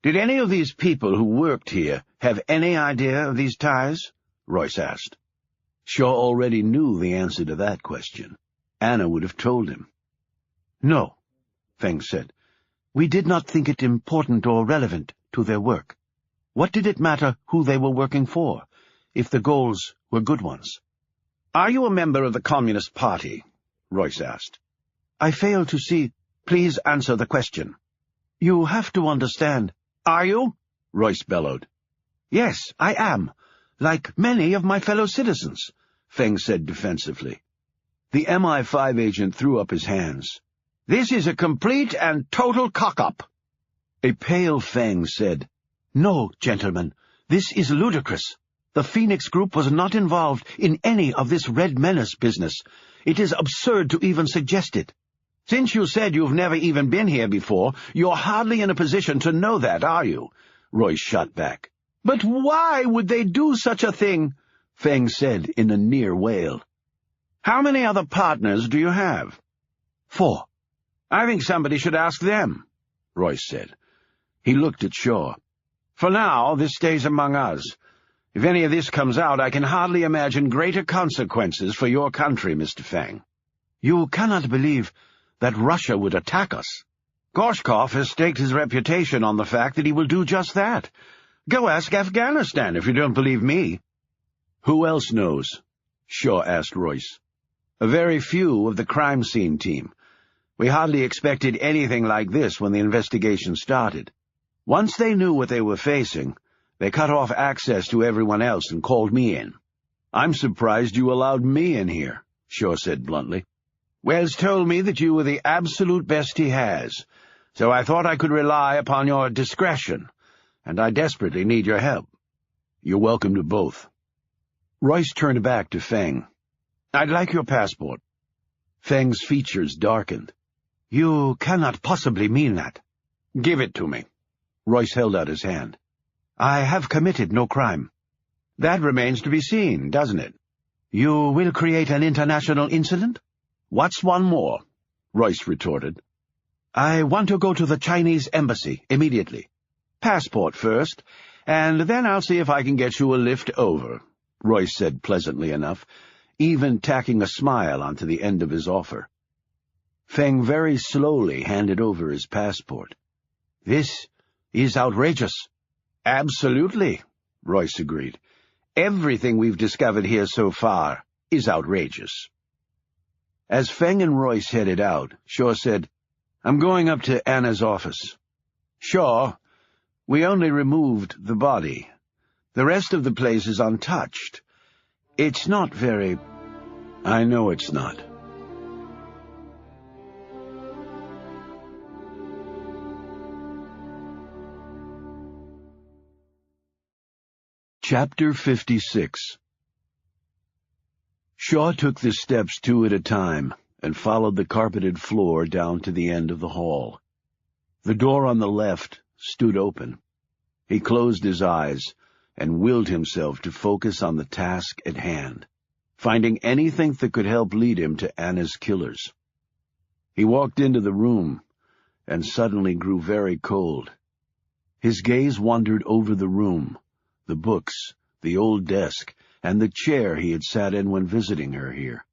Did any of these people who worked here have any idea of these ties? Royce asked. Shaw already knew the answer to that question. Anna would have told him. No, Feng said. We did not think it important or relevant to their work. What did it matter who they were working for, if the goals were good ones? Are you a member of the Communist Party? Royce asked. I fail to see. Please answer the question. You have to understand. Are you? Royce bellowed. Yes, I am, like many of my fellow citizens, Feng said defensively. The MI5 agent threw up his hands. This is a complete and total cock-up. A pale Feng said, No, gentlemen, this is ludicrous. The Phoenix Group was not involved in any of this Red Menace business. It is absurd to even suggest it. Since you said you've never even been here before, you're hardly in a position to know that, are you? Royce shot back. But why would they do such a thing? Feng said in a near wail. How many other partners do you have? 4. I think somebody should ask them, Royce said. He looked at Shaw. For now, this stays among us. If any of this comes out, I can hardly imagine greater consequences for your country, Mr. Feng. You cannot believe that Russia would attack us. Gorshkov has staked his reputation on the fact that he will do just that. Go ask Afghanistan if you don't believe me. Who else knows? Shaw asked Royce. A very few of the crime scene team. We hardly expected anything like this when the investigation started. Once they knew what they were facing, they cut off access to everyone else and called me in. I'm surprised you allowed me in here, Shaw said bluntly. Wells told me that you were the absolute best he has, so I thought I could rely upon your discretion, and I desperately need your help. You're welcome to both. Royce turned back to Feng. I'd like your passport. Feng's features darkened. You cannot possibly mean that. Give it to me. Royce held out his hand. I have committed no crime. That remains to be seen, doesn't it? You will create an international incident? What's one more? Royce retorted. I want to go to the Chinese embassy immediately. Passport first, and then I'll see if I can get you a lift over, Royce said pleasantly enough, even tacking a smile onto the end of his offer. Feng very slowly handed over his passport. This is outrageous. Absolutely, Royce agreed. Everything we've discovered here so far is outrageous. As Feng and Royce headed out, Shaw said, I'm going up to Anna's office. Shaw, we only removed the body. The rest of the place is untouched. It's not very... I know it's not. Chapter 56. Shaw took the steps 2 at a time and followed the carpeted floor down to the end of the hall. The door on the left stood open. He closed his eyes and willed himself to focus on the task at hand, finding anything that could help lead him to Anna's killers. He walked into the room and suddenly grew very cold. His gaze wandered over the room, the books, the old desk, and the chair he had sat in when visiting her here.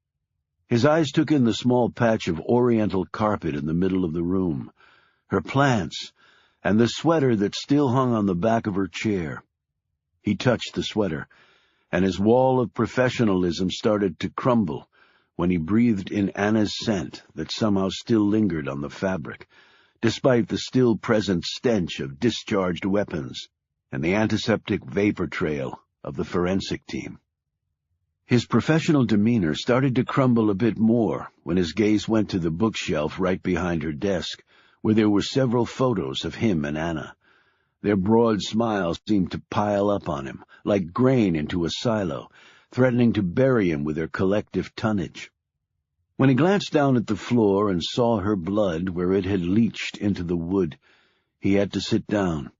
His eyes took in the small patch of oriental carpet in the middle of the room, her plants, and the sweater that still hung on the back of her chair. He touched the sweater, and his wall of professionalism started to crumble when he breathed in Anna's scent that somehow still lingered on the fabric, despite the still-present stench of discharged weapons and the antiseptic vapor trail of the forensic team. His professional demeanor started to crumble a bit more when his gaze went to the bookshelf right behind her desk, where there were several photos of him and Anna. Their broad smiles seemed to pile up on him, like grain into a silo, threatening to bury him with their collective tonnage. When he glanced down at the floor and saw her blood where it had leached into the wood, he had to sit down.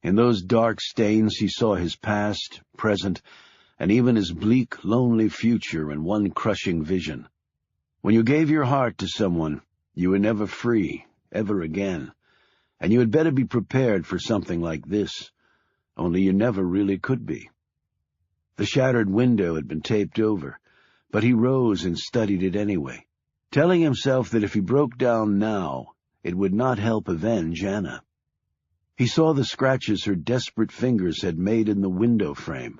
In those dark stains he saw his past, present, and even his bleak, lonely future in one crushing vision. When you gave your heart to someone, you were never free, ever again, and you had better be prepared for something like this, only you never really could be. The shattered window had been taped over, but he rose and studied it anyway, telling himself that if he broke down now, it would not help avenge Anna. He saw the scratches her desperate fingers had made in the window frame.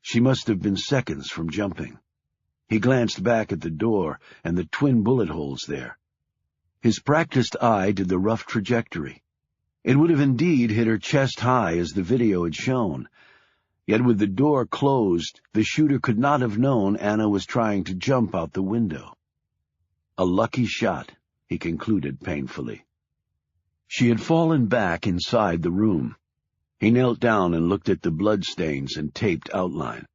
She must have been seconds from jumping. He glanced back at the door and the twin bullet holes there. His practiced eye did the rough trajectory. It would have indeed hit her chest high as the video had shown. Yet with the door closed, the shooter could not have known Anna was trying to jump out the window. A lucky shot, he concluded painfully. She had fallen back inside the room. He knelt down and looked at the bloodstains and taped outline.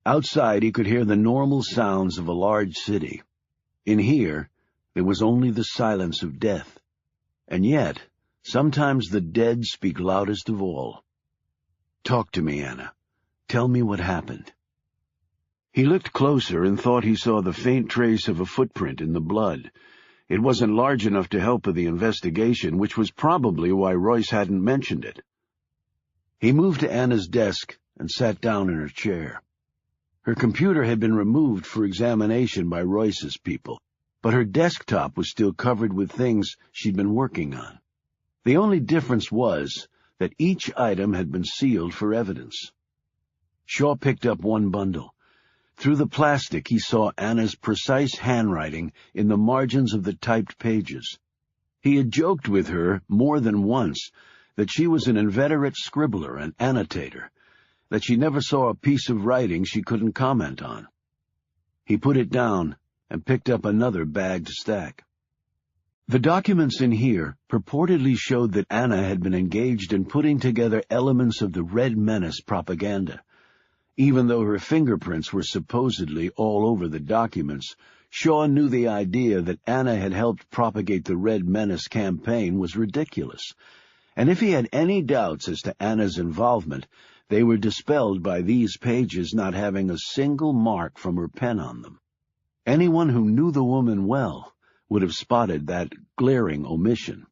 Outside he could hear the normal sounds of a large city. In here, there was only the silence of death. And yet, sometimes the dead speak loudest of all. "Talk to me, Anna. Tell me what happened." He looked closer and thought he saw the faint trace of a footprint in the blood. It wasn't large enough to help with the investigation, which was probably why Royce hadn't mentioned it. He moved to Anna's desk and sat down in her chair. Her computer had been removed for examination by Royce's people, but her desktop was still covered with things she'd been working on. The only difference was that each item had been sealed for evidence. Shaw picked up one bundle. Through the plastic he saw Anna's precise handwriting in the margins of the typed pages. He had joked with her more than once that she was an inveterate scribbler and annotator, that she never saw a piece of writing she couldn't comment on. He put it down and picked up another bagged stack. The documents in here purportedly showed that Anna had been engaged in putting together elements of the Red Menace propaganda. Even though her fingerprints were supposedly all over the documents, Shaw knew the idea that Anna had helped propagate the Red Menace campaign was ridiculous, and if he had any doubts as to Anna's involvement, they were dispelled by these pages not having a single mark from her pen on them. Anyone who knew the woman well would have spotted that glaring omission.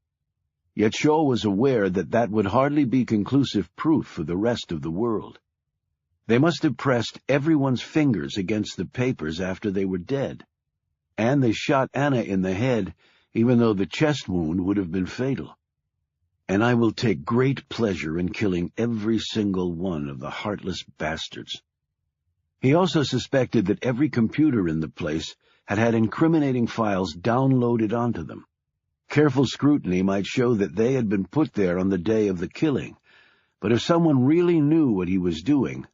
Yet Shaw was aware that that would hardly be conclusive proof for the rest of the world. They must have pressed everyone's fingers against the papers after they were dead, and they shot Anna in the head, even though the chest wound would have been fatal. And I will take great pleasure in killing every single one of the heartless bastards. He also suspected that every computer in the place had had incriminating files downloaded onto them. Careful scrutiny might show that they had been put there on the day of the killing, but if someone really knew what he was doing,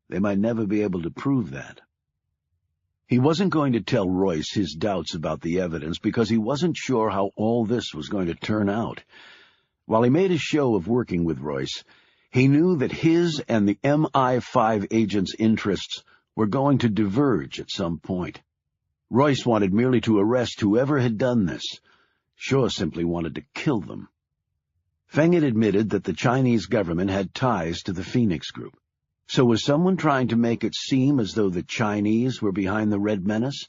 they might never be able to prove that. He wasn't going to tell Royce his doubts about the evidence because he wasn't sure how all this was going to turn out. While he made a show of working with Royce, he knew that his and the MI5 agent's interests were going to diverge at some point. Royce wanted merely to arrest whoever had done this. Shaw simply wanted to kill them. Feng had admitted that the Chinese government had ties to the Phoenix Group. So was someone trying to make it seem as though the Chinese were behind the Red Menace?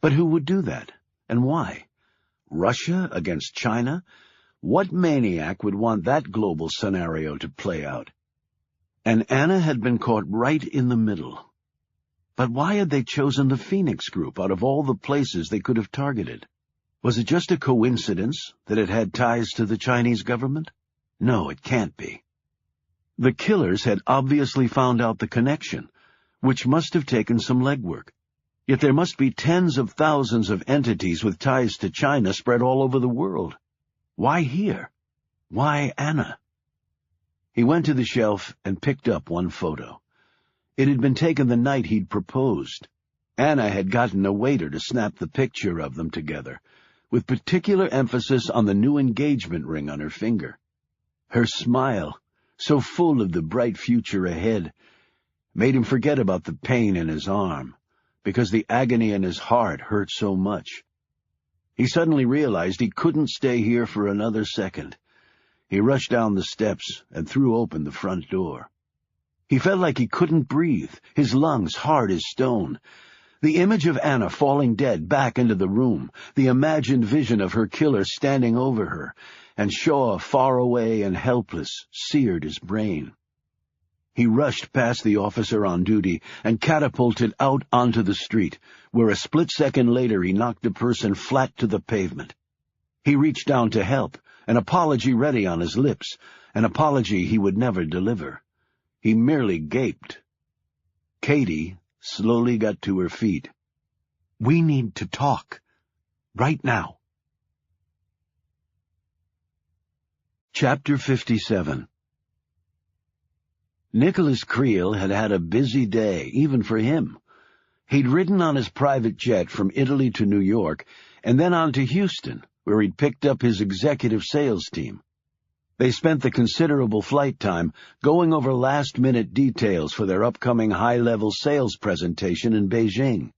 But who would do that, and why? Russia against China? What maniac would want that global scenario to play out? And Anna had been caught right in the middle. But why had they chosen the Phoenix Group out of all the places they could have targeted? Was it just a coincidence that it had ties to the Chinese government? No, it can't be. The killers had obviously found out the connection, which must have taken some legwork. Yet there must be tens of thousands of entities with ties to China spread all over the world. Why here? Why Anna? He went to the shelf and picked up one photo. It had been taken the night he'd proposed. Anna had gotten a waiter to snap the picture of them together, with particular emphasis on the new engagement ring on her finger. Her smile, so full of the bright future ahead, made him forget about the pain in his arm, because the agony in his heart hurt so much. He suddenly realized he couldn't stay here for another second. He rushed down the steps and threw open the front door. He felt like he couldn't breathe, his lungs hard as stone. The image of Anna falling dead back into the room, the imagined vision of her killer standing over her, and Shaw far away and helpless, seared his brain. He rushed past the officer on duty and catapulted out onto the street, where a split second later he knocked the person flat to the pavement. He reached down to help, an apology ready on his lips, an apology he would never deliver. He merely gaped. Katie slowly got to her feet. "We need to talk. Right now." Chapter 57. Nicholas Creel had had a busy day, even for him. He'd ridden on his private jet from Italy to New York, and then on to Houston, where he'd picked up his executive sales team. They spent the considerable flight time going over last-minute details for their upcoming high-level sales presentation in Beijing.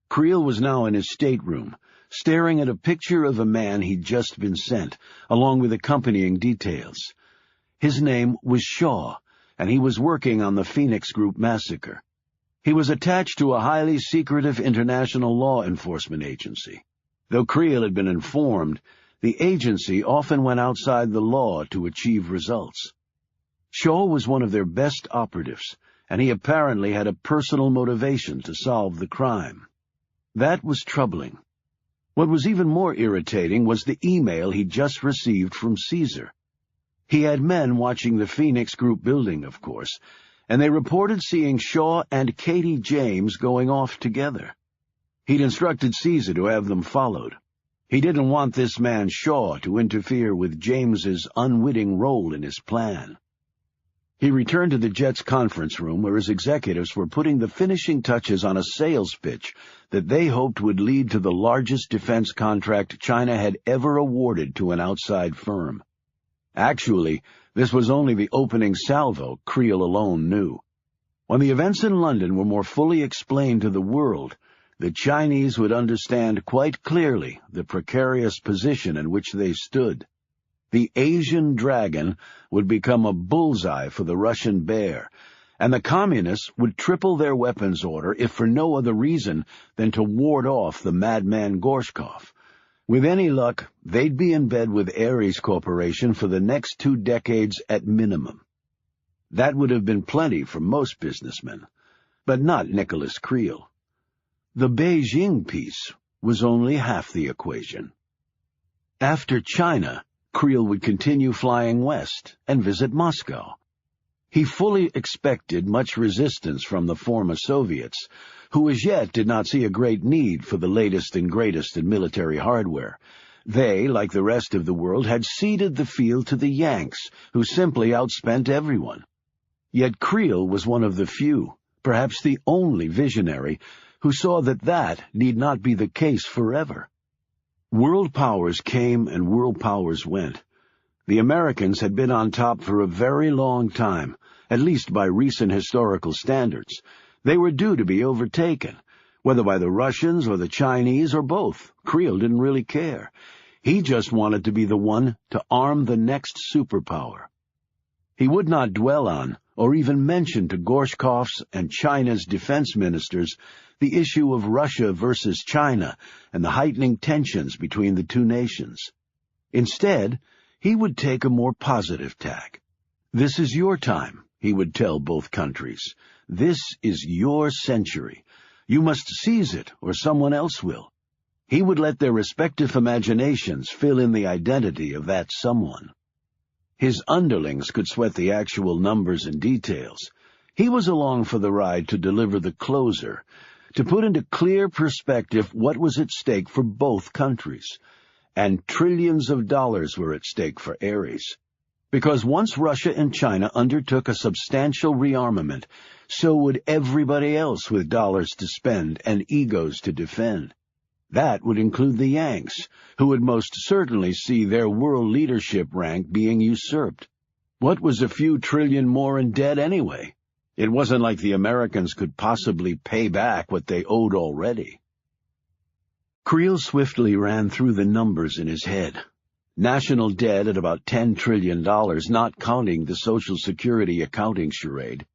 Creel was now in his stateroom, staring at a picture of a man he'd just been sent, along with accompanying details. His name was Shaw, and he was working on the Phoenix Group massacre. He was attached to a highly secretive international law enforcement agency. Though Creel had been informed, the agency often went outside the law to achieve results. Shaw was one of their best operatives, and he apparently had a personal motivation to solve the crime. That was troubling. What was even more irritating was the email he'd just received from Caesar. He had men watching the Phoenix Group building, of course, and they reported seeing Shaw and Katie James going off together. He'd instructed Caesar to have them followed. He didn't want this man Shaw to interfere with James's unwitting role in his plan. He returned to the jet's conference room where his executives were putting the finishing touches on a sales pitch that they hoped would lead to the largest defense contract China had ever awarded to an outside firm. Actually, this was only the opening salvo Creel alone knew. When the events in London were more fully explained to the world, the Chinese would understand quite clearly the precarious position in which they stood. The Asian dragon would become a bullseye for the Russian bear, and the communists would triple their weapons order if for no other reason than to ward off the madman Gorshkov. With any luck, they'd be in bed with Ares Corporation for the next 2 decades at minimum. That would have been plenty for most businessmen, but not Nicholas Creel. The Beijing piece was only half the equation. After China, Creel would continue flying west and visit Moscow. He fully expected much resistance from the former Soviets, who as yet did not see a great need for the latest and greatest in military hardware. They, like the rest of the world, had ceded the field to the Yanks, who simply outspent everyone. Yet Creel was one of the few, perhaps the only visionary, who saw that need not be the case forever. World powers came and world powers went. The Americans had been on top for a very long time, at least by recent historical standards. They were due to be overtaken, whether by the Russians or the Chinese or both. Creel didn't really care. He just wanted to be the one to arm the next superpower. He would not dwell on, or even mention to Gorshkov's and China's defense ministers the issue of Russia versus China and the heightening tensions between the two nations. Instead, he would take a more positive tack. This is your time, he would tell both countries. This is your century. You must seize it, or someone else will. He would let their respective imaginations fill in the identity of that someone. His underlings could sweat the actual numbers and details. He was along for the ride to deliver the closer, to put into clear perspective what was at stake for both countries. And trillions of dollars were at stake for Ares. Because once Russia and China undertook a substantial rearmament, so would everybody else with dollars to spend and egos to defend. That would include the Yanks, who would most certainly see their world leadership rank being usurped. What was a few trillion more in debt anyway? It wasn't like the Americans could possibly pay back what they owed already. Creel swiftly ran through the numbers in his head. National debt at about $10 trillion, not counting the Social Security accounting charade.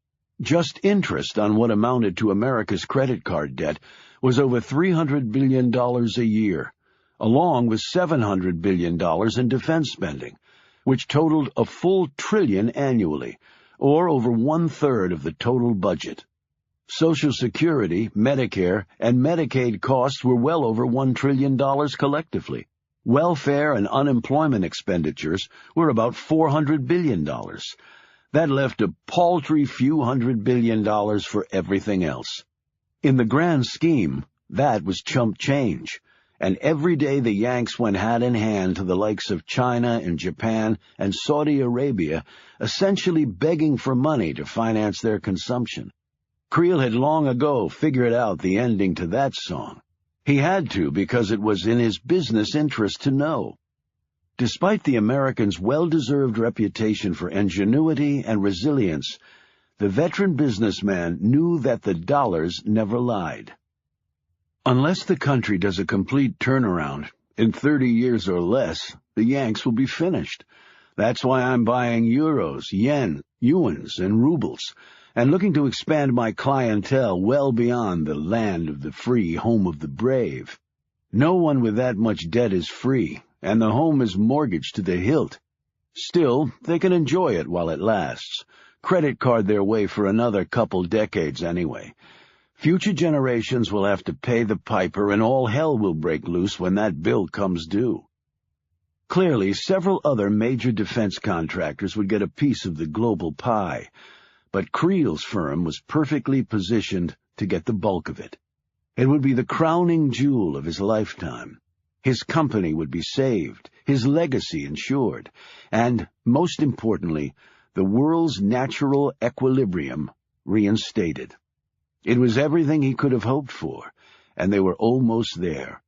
Just interest on what amounted to America's credit card debt was over $300 billion a year, along with $700 billion in defense spending, which totaled a full trillion annually, or over 1/3 of the total budget. Social Security, Medicare, and Medicaid costs were well over $1 trillion collectively. Welfare and unemployment expenditures were about $400 billion. That left a paltry few $100 billion for everything else. In the grand scheme, that was chump change, and every day the Yanks went hand in hand to the likes of China and Japan and Saudi Arabia, essentially begging for money to finance their consumption. Creel had long ago figured out the ending to that song. He had to because it was in his business interest to know. Despite the Americans' well-deserved reputation for ingenuity and resilience, the veteran businessman knew that the dollars never lied. Unless the country does a complete turnaround, in 30 years or less, the Yanks will be finished. That's why I'm buying euros, yen, yuans, and rubles, and looking to expand my clientele well beyond the land of the free, home of the brave. No one with that much debt is free, and the home is mortgaged to the hilt. Still, they can enjoy it while it lasts. Credit card their way for another couple decades anyway. Future generations will have to pay the piper, and all hell will break loose when that bill comes due. Clearly, several other major defense contractors would get a piece of the global pie, but Creel's firm was perfectly positioned to get the bulk of it. It would be the crowning jewel of his lifetime. His company would be saved, his legacy ensured, and, most importantly, the world's natural equilibrium reinstated. It was everything he could have hoped for, and they were almost there.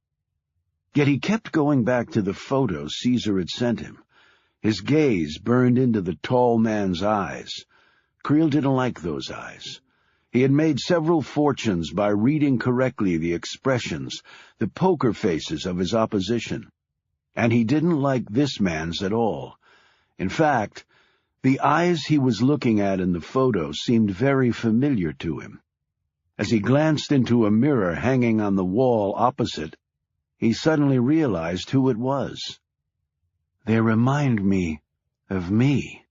Yet he kept going back to the photos Caesar had sent him. His gaze burned into the tall man's eyes. Creel didn't like those eyes. He had made several fortunes by reading correctly the expressions, the poker faces of his opposition. And he didn't like this man's at all. In fact, the eyes he was looking at in the photo seemed very familiar to him. As he glanced into a mirror hanging on the wall opposite, he suddenly realized who it was. They remind me of me.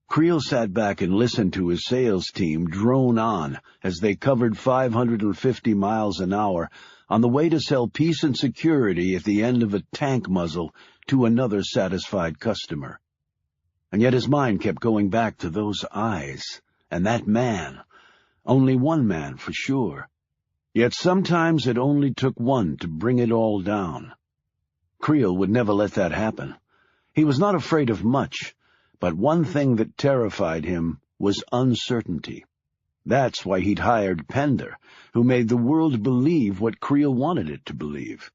Creel sat back and listened to his sales team drone on as they covered 550 miles an hour on the way to sell peace and security at the end of a tank muzzle to another satisfied customer. And yet his mind kept going back to those eyes and that man. Only one man for sure. Yet sometimes it only took one to bring it all down. Creel would never let that happen. He was not afraid of much, but one thing that terrified him was uncertainty. That's why he'd hired Pender, who made the world believe what Creel wanted it to believe.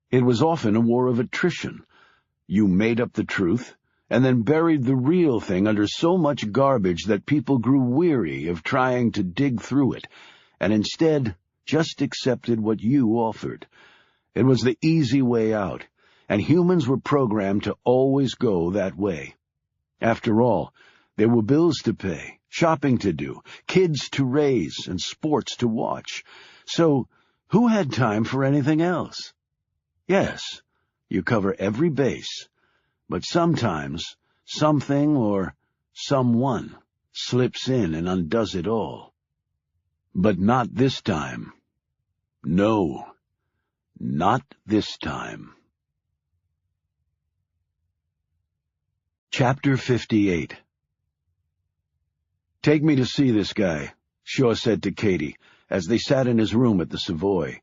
It was often a war of attrition. You made up the truth, and then buried the real thing under so much garbage that people grew weary of trying to dig through it, and instead just accepted what you offered. It was the easy way out, and humans were programmed to always go that way. After all, there were bills to pay, shopping to do, kids to raise, and sports to watch. So, who had time for anything else? Yes, you cover every base, but sometimes something or someone slips in and undoes it all. But not this time. No, not this time. Chapter 58. "Take me to see this guy," Shaw said to Katie, as they sat in his room at the Savoy.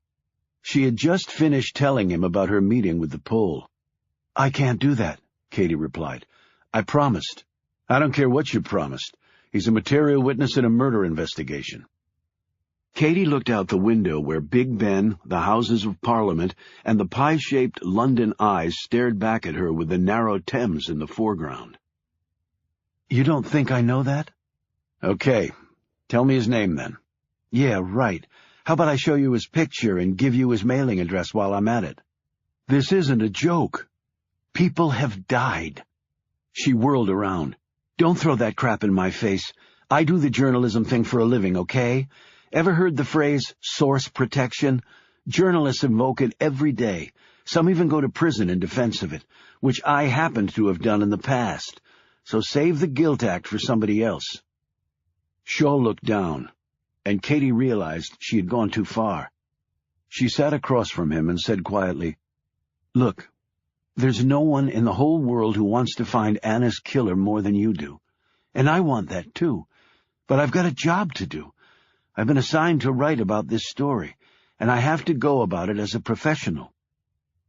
She had just finished telling him about her meeting with the Pole. "I can't do that," Katie replied. "I promised." "I don't care what you promised. He's a material witness in a murder investigation." Katie looked out the window where Big Ben, the Houses of Parliament, and the pie-shaped London Eye stared back at her with the narrow Thames in the foreground. "You don't think I know that?" "Okay. Tell me his name, then." "Yeah, right. How about I show you his picture and give you his mailing address while I'm at it?" "This isn't a joke. People have died." She whirled around. "Don't throw that crap in my face. I do the journalism thing for a living, okay? Ever heard the phrase, source protection? Journalists invoke it every day. Some even go to prison in defense of it, which I happen to have done in the past. So save the guilt act for somebody else." Shaw looked down, and Katie realized she had gone too far. She sat across from him and said quietly, "Look, there's no one in the whole world who wants to find Anna's killer more than you do. And I want that too. But I've got a job to do. I've been assigned to write about this story, and I have to go about it as a professional."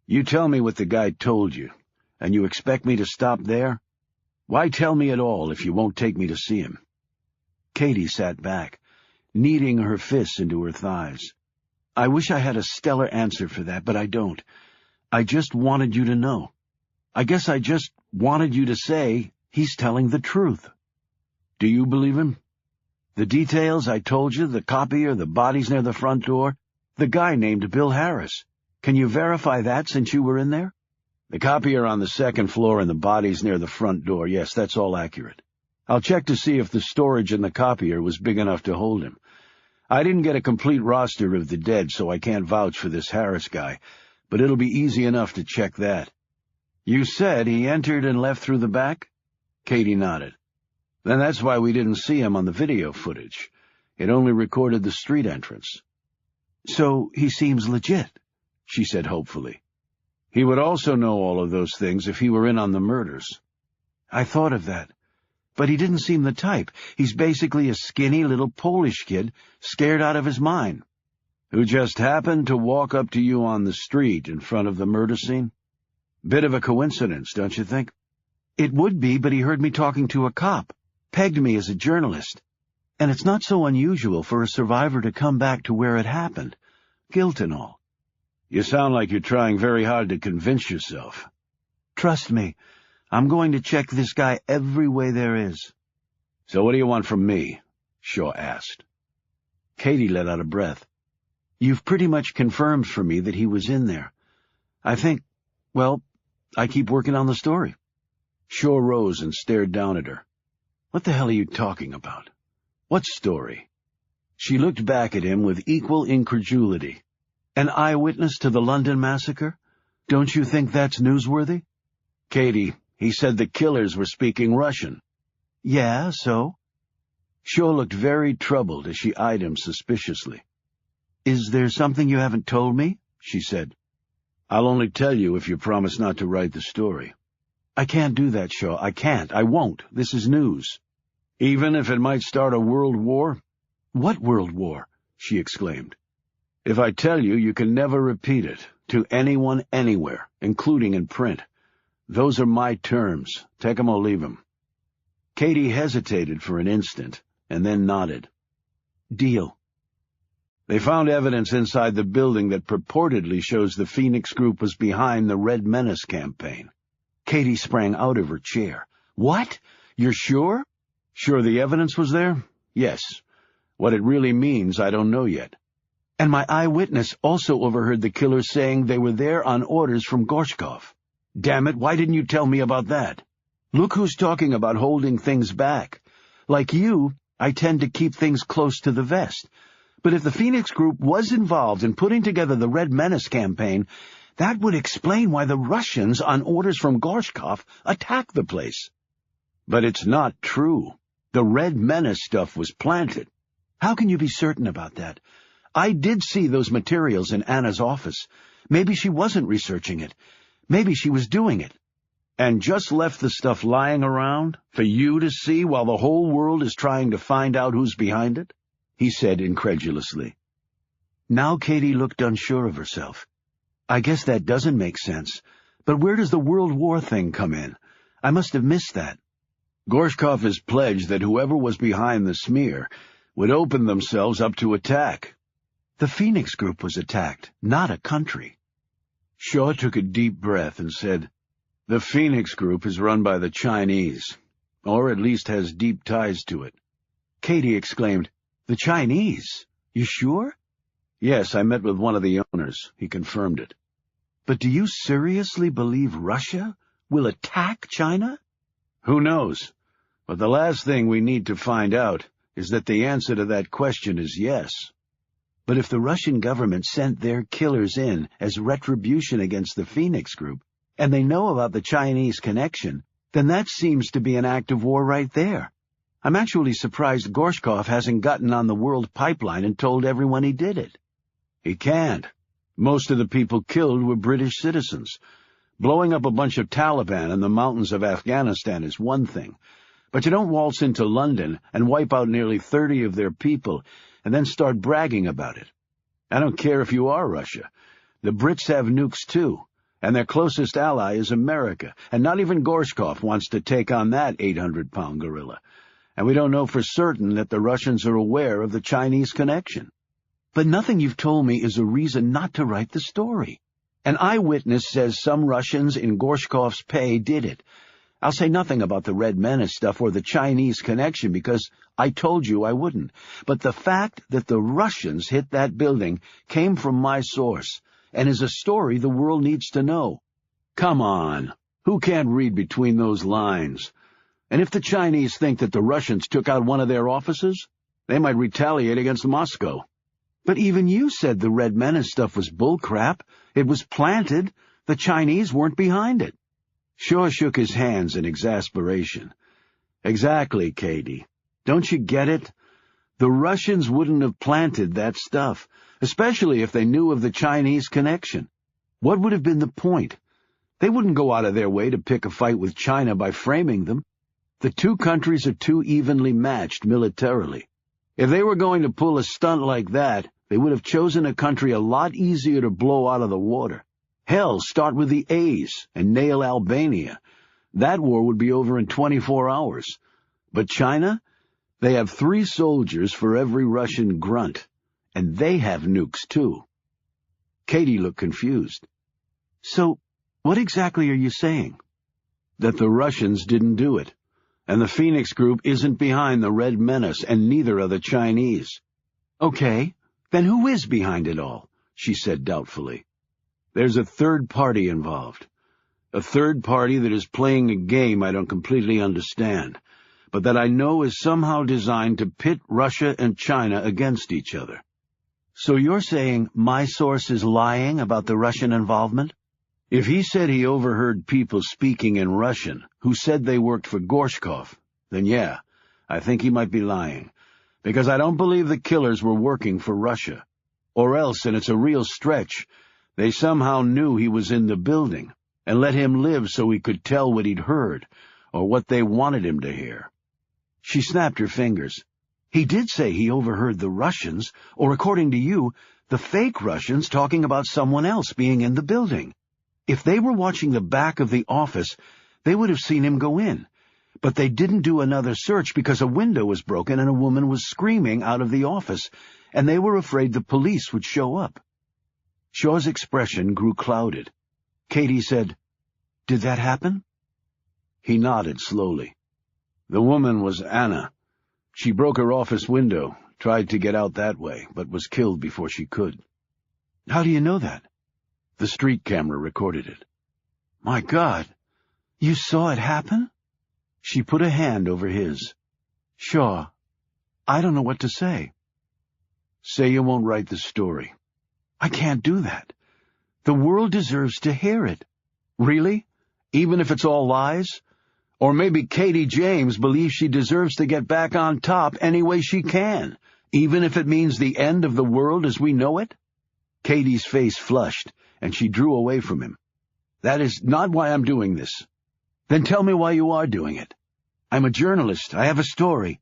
"You tell me what the guy told you, and you expect me to stop there? Why tell me at all if you won't take me to see him?" Katie sat back, kneading her fists into her thighs. "I wish I had a stellar answer for that, but I don't. I just wanted you to know. I guess I just wanted you to say he's telling the truth." "Do you believe him? The details I told you, the copier, the bodies near the front door, the guy named Bill Harris. Can you verify that since you were in there?" "The copier on the second floor and the bodies near the front door, yes, that's all accurate. I'll check to see if the storage in the copier was big enough to hold him. I didn't get a complete roster of the dead, so I can't vouch for this Harris guy, but it'll be easy enough to check that." "You said he entered and left through the back?" Katie nodded. "Then that's why we didn't see him on the video footage. It only recorded the street entrance." "So he seems legit," she said hopefully. "He would also know all of those things if he were in on the murders." "I thought of that. But he didn't seem the type. He's basically a skinny little Polish kid, scared out of his mind." "Who just happened to walk up to you on the street in front of the murder scene? Bit of a coincidence, don't you think?" "It would be, but he heard me talking to a cop, pegged me as a journalist. And it's not so unusual for a survivor to come back to where it happened, guilt and all." "You sound like you're trying very hard to convince yourself." "Trust me, I'm going to check this guy every way there is." "So what do you want from me?" Shaw asked. Katie let out a breath. "You've pretty much confirmed for me that he was in there. I think, well, I keep working on the story." Shaw rose and stared down at her. "What the hell are you talking about? What story?" She looked back at him with equal incredulity. "An eyewitness to the London massacre? Don't you think that's newsworthy?" "Katie, he said the killers were speaking Russian." "Yeah, so?" Shaw looked very troubled as she eyed him suspiciously. "Is there something you haven't told me?" she said. "I'll only tell you if you promise not to write the story." "I can't do that, Shaw. I can't. I won't. This is news." "Even if it might start a world war?" "What world war?" she exclaimed. "If I tell you, you can never repeat it, to anyone anywhere, including in print. Those are my terms. Take 'em or leave 'em." Katie hesitated for an instant, and then nodded. "Deal." "They found evidence inside the building that purportedly shows the Phoenix Group was behind the Red Menace campaign." Katie sprang out of her chair. "What? You're sure?" "Sure the evidence was there? Yes. What it really means, I don't know yet." "And my eyewitness also overheard the killers saying they were there on orders from Gorshkov. Damn it, why didn't you tell me about that? Look who's talking about holding things back. Like you, I tend to keep things close to the vest. But if the Phoenix Group was involved in putting together the Red Menace campaign, that would explain why the Russians, on orders from Gorshkov, attacked the place." "But it's not true." The Red Menace stuff was planted. How can you be certain about that? I did see those materials in Anna's office. Maybe she wasn't researching it. Maybe she was doing it. And just left the stuff lying around for you to see while the whole world is trying to find out who's behind it? He said incredulously. Now Katie looked unsure of herself. I guess that doesn't make sense. But where does the World War thing come in? I must have missed that. Gorshkov has pledged that whoever was behind the smear would open themselves up to attack. The Phoenix Group was attacked, not a country. Shaw took a deep breath and said, The Phoenix Group is run by the Chinese, or at least has deep ties to it. Katie exclaimed, The Chinese? You sure? Yes, I met with one of the owners. He confirmed it. But do you seriously believe Russia will attack China? Who knows? But the last thing we need to find out is that the answer to that question is yes. But if the Russian government sent their killers in as retribution against the Phoenix Group, and they know about the Chinese connection, then that seems to be an act of war right there. I'm actually surprised Gorshkov hasn't gotten on the world pipeline and told everyone he did it. He can't. Most of the people killed were British citizens. Blowing up a bunch of Taliban in the mountains of Afghanistan is one thing, but you don't waltz into London and wipe out nearly 30 of their people and then start bragging about it. I don't care if you are Russia. The Brits have nukes too, and their closest ally is America, and not even Gorshkov wants to take on that 800-pound gorilla. And we don't know for certain that the Russians are aware of the Chinese connection. But nothing you've told me is a reason not to write the story. An eyewitness says some Russians in Gorshkov's pay did it. I'll say nothing about the Red Menace stuff or the Chinese connection because I told you I wouldn't. But the fact that the Russians hit that building came from my source and is a story the world needs to know. Come on. Who can't read between those lines? And if the Chinese think that the Russians took out one of their offices, they might retaliate against Moscow. But even you said the Red Menace stuff was bullcrap. It was planted. The Chinese weren't behind it. Shaw shook his hands in exasperation. Exactly, Katie. Don't you get it? The Russians wouldn't have planted that stuff, especially if they knew of the Chinese connection. What would have been the point? They wouldn't go out of their way to pick a fight with China by framing them. The two countries are too evenly matched militarily. If they were going to pull a stunt like that, they would have chosen a country a lot easier to blow out of the water. Hell, start with the A's and nail Albania. That war would be over in 24 hours. But China? They have 3 soldiers for every Russian grunt, and they have nukes too. Katie looked confused. So, what exactly are you saying? That the Russians didn't do it, and the Phoenix Group isn't behind the Red Menace, and neither are the Chinese. Okay, then who is behind it all? She said doubtfully. There's a third party involved. A third party that is playing a game I don't completely understand, but that I know is somehow designed to pit Russia and China against each other. So you're saying my source is lying about the Russian involvement? If he said he overheard people speaking in Russian who said they worked for Gorshkov, then yeah, I think he might be lying, because I don't believe the killers were working for Russia. Or else, and it's a real stretch, they somehow knew he was in the building and let him live so he could tell what he'd heard or what they wanted him to hear. She snapped her fingers. He did say he overheard the Russians, or according to you, the fake Russians talking about someone else being in the building. If they were watching the back of the office, they would have seen him go in. But they didn't do another search because a window was broken and a woman was screaming out of the office, and they were afraid the police would show up. Shaw's expression grew clouded. Katie said, "Did that happen?" He nodded slowly. The woman was Anna. She broke her office window, tried to get out that way, but was killed before she could. How do you know that? The street camera recorded it. My God, you saw it happen? She put a hand over his. Shaw, I don't know what to say. Say you won't write the story. I can't do that. The world deserves to hear it. Really? Even if it's all lies? Or maybe Katie James believes she deserves to get back on top any way she can, even if it means the end of the world as we know it? Katie's face flushed, and she drew away from him. That is not why I'm doing this. Then tell me why you are doing it. I'm a journalist. I have a story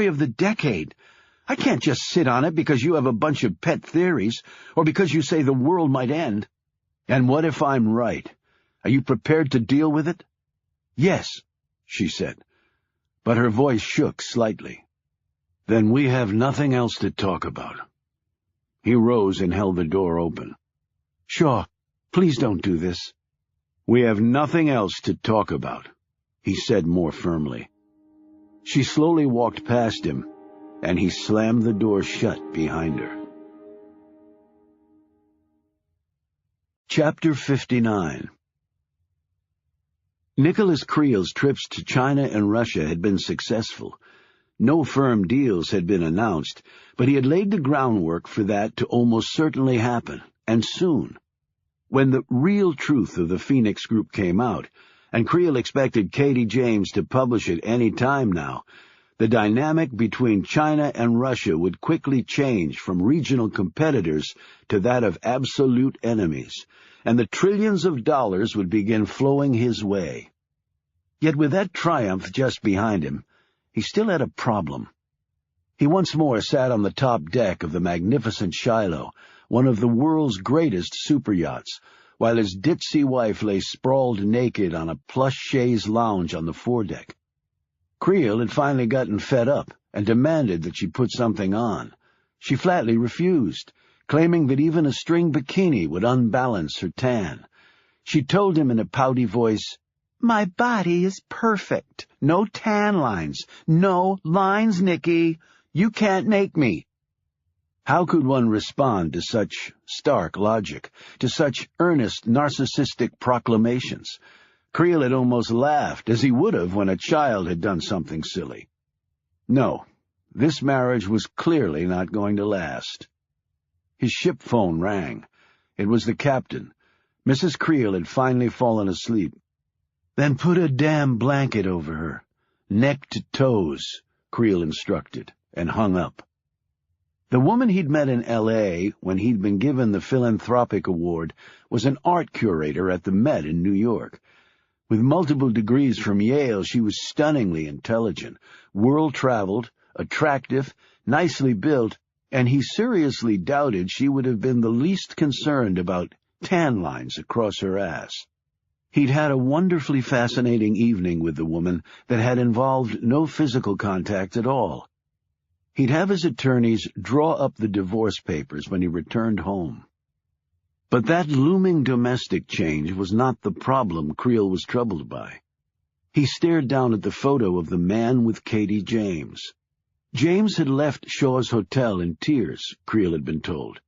of the decade. I can't just sit on it because you have a bunch of pet theories, or because you say the world might end. And what if I'm right? Are you prepared to deal with it? Yes, she said, but her voice shook slightly. Then we have nothing else to talk about. He rose and held the door open. Shaw, please don't do this. We have nothing else to talk about, he said more firmly. She slowly walked past him, and he slammed the door shut behind her. Chapter 59. Nicholas Creel's trips to China and Russia had been successful. No firm deals had been announced, but he had laid the groundwork for that to almost certainly happen, and soon. When the real truth of the Phoenix Group came out, and Creel expected Katie James to publish it any time now, the dynamic between China and Russia would quickly change from regional competitors to that of absolute enemies, and the trillions of dollars would begin flowing his way. Yet with that triumph just behind him, he still had a problem. He once more sat on the top deck of the magnificent Shiloh, one of the world's greatest super yachts, while his ditzy wife lay sprawled naked on a plush chaise lounge on the foredeck. Creel had finally gotten fed up and demanded that she put something on. She flatly refused, claiming that even a string bikini would unbalance her tan. She told him in a pouty voice, "My body is perfect. No tan lines. No lines, Nicky. You can't make me." How could one respond to such stark logic, to such earnest narcissistic proclamations? Creel had almost laughed, as he would have when a child had done something silly. No, this marriage was clearly not going to last. His ship phone rang. It was the captain. Mrs. Creel had finally fallen asleep. "Then put a damn blanket over her, neck to toes," Creel instructed, and hung up. The woman he'd met in L.A. when he'd been given the Philanthropic Award was an art curator at the Met in New York. With multiple degrees from Yale, she was stunningly intelligent, world-traveled, attractive, nicely built, and he seriously doubted she would have been the least concerned about tan lines across her ass. He'd had a wonderfully fascinating evening with the woman that had involved no physical contact at all. He'd have his attorneys draw up the divorce papers when he returned home. But that looming domestic change was not the problem Creel was troubled by. He stared down at the photo of the man with Katie James. James had left Shaw's hotel in tears, Creel had been told.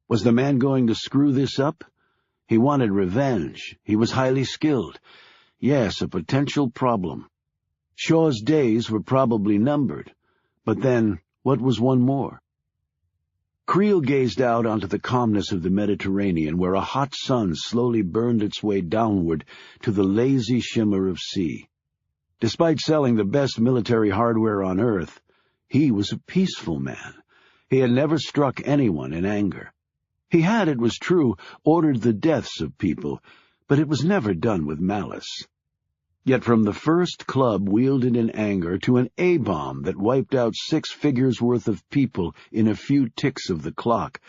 Was the man going to screw this up? He wanted revenge. He was highly skilled. Yes, a potential problem. Shaw's days were probably numbered. But then, what was one more? Creel gazed out onto the calmness of the Mediterranean, where a hot sun slowly burned its way downward to the lazy shimmer of sea. Despite selling the best military hardware on Earth, he was a peaceful man. He had never struck anyone in anger. He had, it was true, ordered the deaths of people, but it was never done with malice. Yet from the first club wielded in anger to an A-bomb that wiped out 6 figures worth of people in a few ticks of the clock,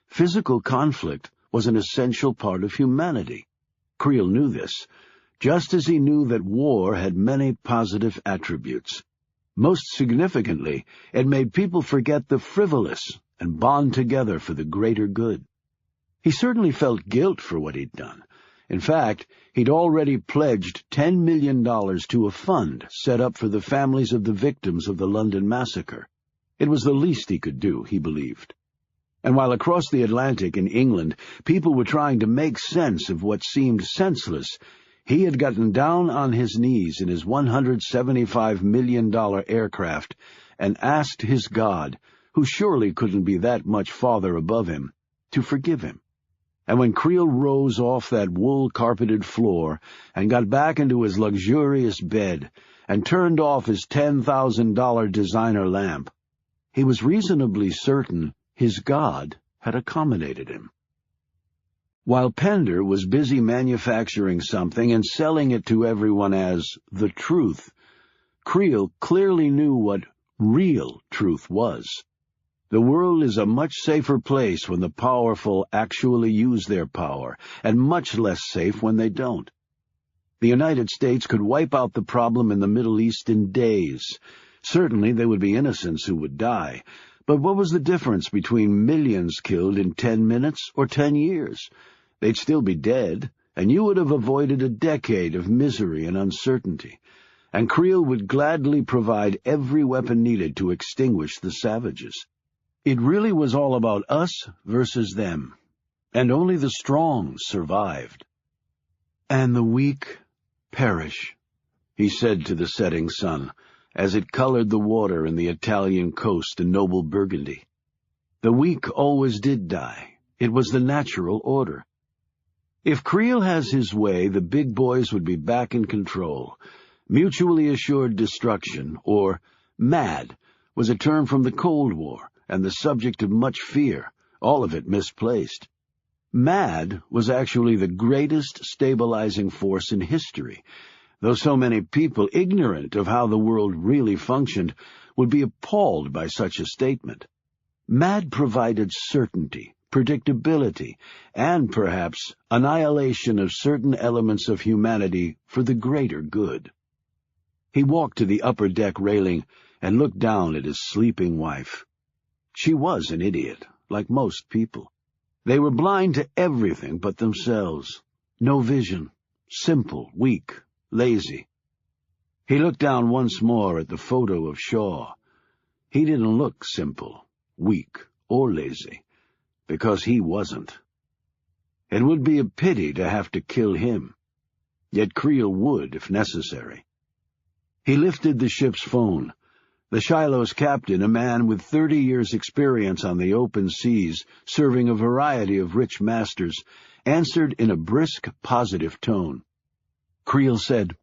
physical conflict was an essential part of humanity. Creel knew this, just as he knew that war had many positive attributes. Most significantly, it made people forget the frivolous and bond together for the greater good. He certainly felt guilt for what he'd done. In fact, he'd already pledged $10 million to a fund set up for the families of the victims of the London massacre. It was the least he could do, he believed. And while across the Atlantic in England people were trying to make sense of what seemed senseless, he had gotten down on his knees in his $175 million aircraft and asked his God, who surely couldn't be that much farther above him, to forgive him. And when Creel rose off that wool-carpeted floor and got back into his luxurious bed and turned off his $10,000 designer lamp, he was reasonably certain his God had accommodated him. While Pender was busy manufacturing something and selling it to everyone as the truth, Creel clearly knew what real truth was. The world is a much safer place when the powerful actually use their power, and much less safe when they don't. The United States could wipe out the problem in the Middle East in days. Certainly there would be innocents who would die, but what was the difference between millions killed in 10 minutes or 10 years? They'd still be dead, and you would have avoided a decade of misery and uncertainty, and Creel would gladly provide every weapon needed to extinguish the savages. It really was all about us versus them, and only the strong survived. "And the weak perish," he said to the setting sun, as it colored the water in the Italian coast and noble Burgundy. The weak always did die. It was the natural order. If Creel has his way, the big boys would be back in control. Mutually assured destruction, or MAD, was a term from the Cold War, and the subject of much fear, all of it misplaced. MAD was actually the greatest stabilizing force in history, though so many people ignorant of how the world really functioned would be appalled by such a statement. MAD provided certainty, predictability, and perhaps annihilation of certain elements of humanity for the greater good. He walked to the upper deck railing and looked down at his sleeping wife. She was an idiot, like most people. They were blind to everything but themselves. No vision, simple, weak, lazy. He looked down once more at the photo of Shaw. He didn't look simple, weak, or lazy, because he wasn't. It would be a pity to have to kill him, yet Creel would if necessary. He lifted the ship's phone. The Shiloh's captain, a man with 30 years' experience on the open seas, serving a variety of rich masters, answered in a brisk, positive tone. Creel said,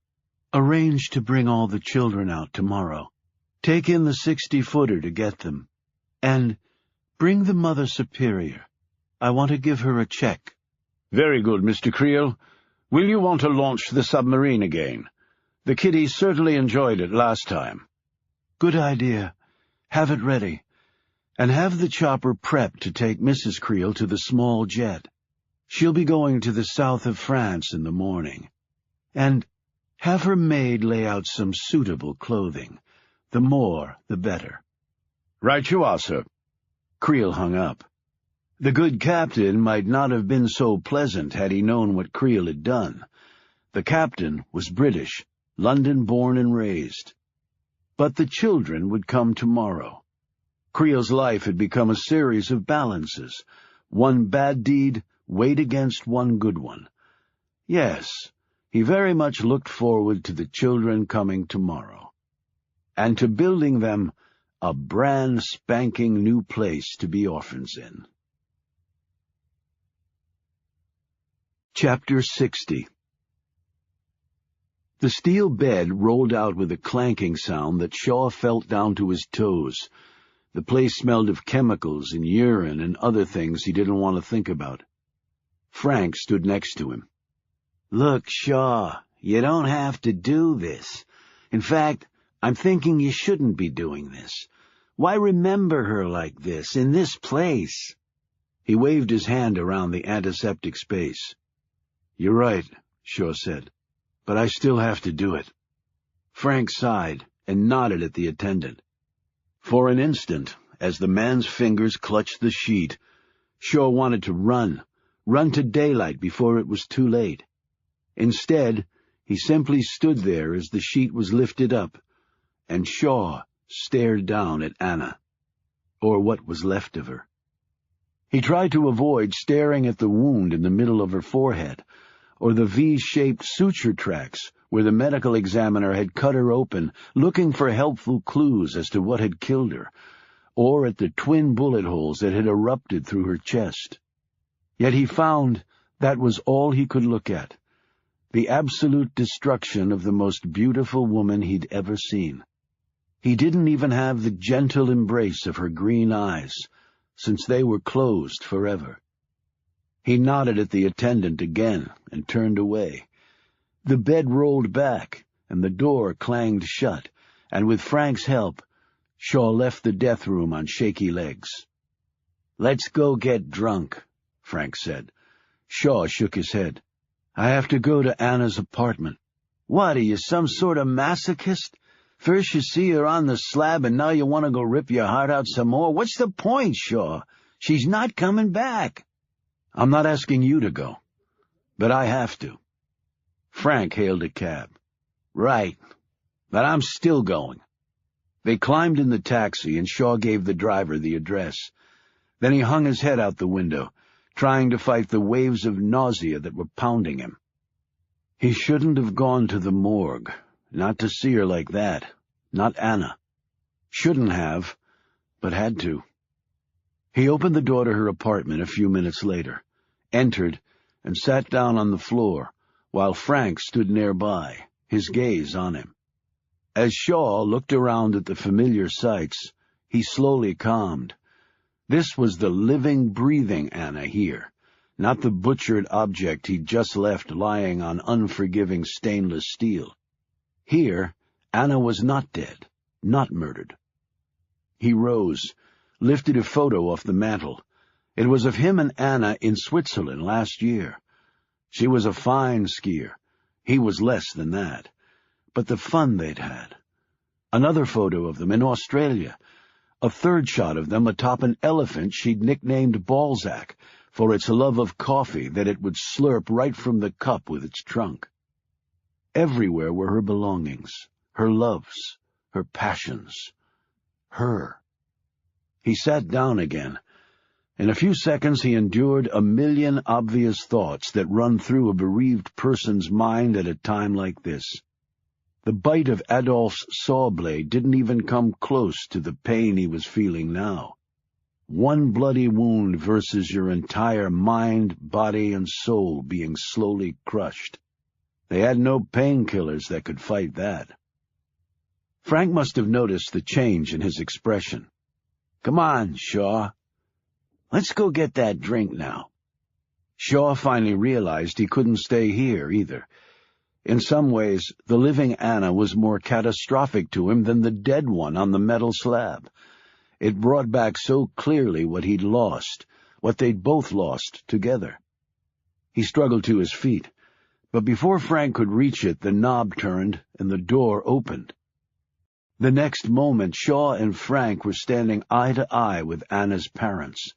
"Arrange to bring all the children out tomorrow. Take in the 60-footer to get them. And bring the Mother Superior. I want to give her a check." "Very good, Mr. Creel. Will you want to launch the submarine again? The kiddies certainly enjoyed it last time." "Good idea. Have it ready. And have the chopper prepped to take Mrs. Creel to the small jet. She'll be going to the south of France in the morning. And have her maid lay out some suitable clothing. The more, the better." "Right you are, sir." Creel hung up. The good captain might not have been so pleasant had he known what Creel had done. The captain was British, London-born and raised. But the children would come tomorrow. Creel's life had become a series of balances. One bad deed weighed against one good one. Yes, he very much looked forward to the children coming tomorrow, and to building them a brand spanking new place to be orphans in. Chapter 60. The steel bed rolled out with a clanking sound that Shaw felt down to his toes. The place smelled of chemicals and urine and other things he didn't want to think about. Frank stood next to him. "Look, Shaw, you don't have to do this. In fact, I'm thinking you shouldn't be doing this. Why remember her like this, in this place?" He waved his hand around the antiseptic space. "You're right," Shaw said, "but I still have to do it." Frank sighed and nodded at the attendant. For an instant, as the man's fingers clutched the sheet, Shaw wanted to run to daylight before it was too late. Instead, he simply stood there as the sheet was lifted up, and Shaw stared down at Anna, or what was left of her. He tried to avoid staring at the wound in the middle of her forehead, or the V-shaped suture tracks where the medical examiner had cut her open, looking for helpful clues as to what had killed her, or at the twin bullet holes that had erupted through her chest. Yet he found that was all he could look at, the absolute destruction of the most beautiful woman he'd ever seen. He didn't even have the gentle embrace of her green eyes, since they were closed forever. He nodded at the attendant again and turned away. The bed rolled back, and the door clanged shut, and with Frank's help, Shaw left the death room on shaky legs. "Let's go get drunk," Frank said. Shaw shook his head. "I have to go to Anna's apartment." "What, are you some sort of masochist? First you see her on the slab, and now you want to go rip your heart out some more? What's the point, Shaw? She's not coming back." "I'm not asking you to go, but I have to." Frank hailed a cab. "Right, but I'm still going." They climbed in the taxi, and Shaw gave the driver the address. Then he hung his head out the window, trying to fight the waves of nausea that were pounding him. He shouldn't have gone to the morgue, not to see her like that, not Anna. Shouldn't have, but had to. He opened the door to her apartment a few minutes later, entered, and sat down on the floor, while Frank stood nearby, his gaze on him. As Shaw looked around at the familiar sights, he slowly calmed. This was the living, breathing Anna here, not the butchered object he'd just left lying on unforgiving stainless steel. Here, Anna was not dead, not murdered. He rose, lifted a photo off the mantel. It was of him and Anna in Switzerland last year. She was a fine skier. He was less than that. But the fun they'd had. Another photo of them in Australia. A third shot of them atop an elephant she'd nicknamed Baldacci for its love of coffee that it would slurp right from the cup with its trunk. Everywhere were her belongings, her loves, her passions. Her. He sat down again. In a few seconds he endured a million obvious thoughts that run through a bereaved person's mind at a time like this. The bite of Adolf's saw blade didn't even come close to the pain he was feeling now. One bloody wound versus your entire mind, body, and soul being slowly crushed. They had no painkillers that could fight that. Frank must have noticed the change in his expression. "Come on, Shaw. Let's go get that drink now." Shaw finally realized he couldn't stay here either. In some ways, the living Anna was more catastrophic to him than the dead one on the metal slab. It brought back so clearly what he'd lost, what they'd both lost together. He struggled to his feet, but before Frank could reach it, the knob turned and the door opened. The next moment, Shaw and Frank were standing eye to eye with Anna's parents.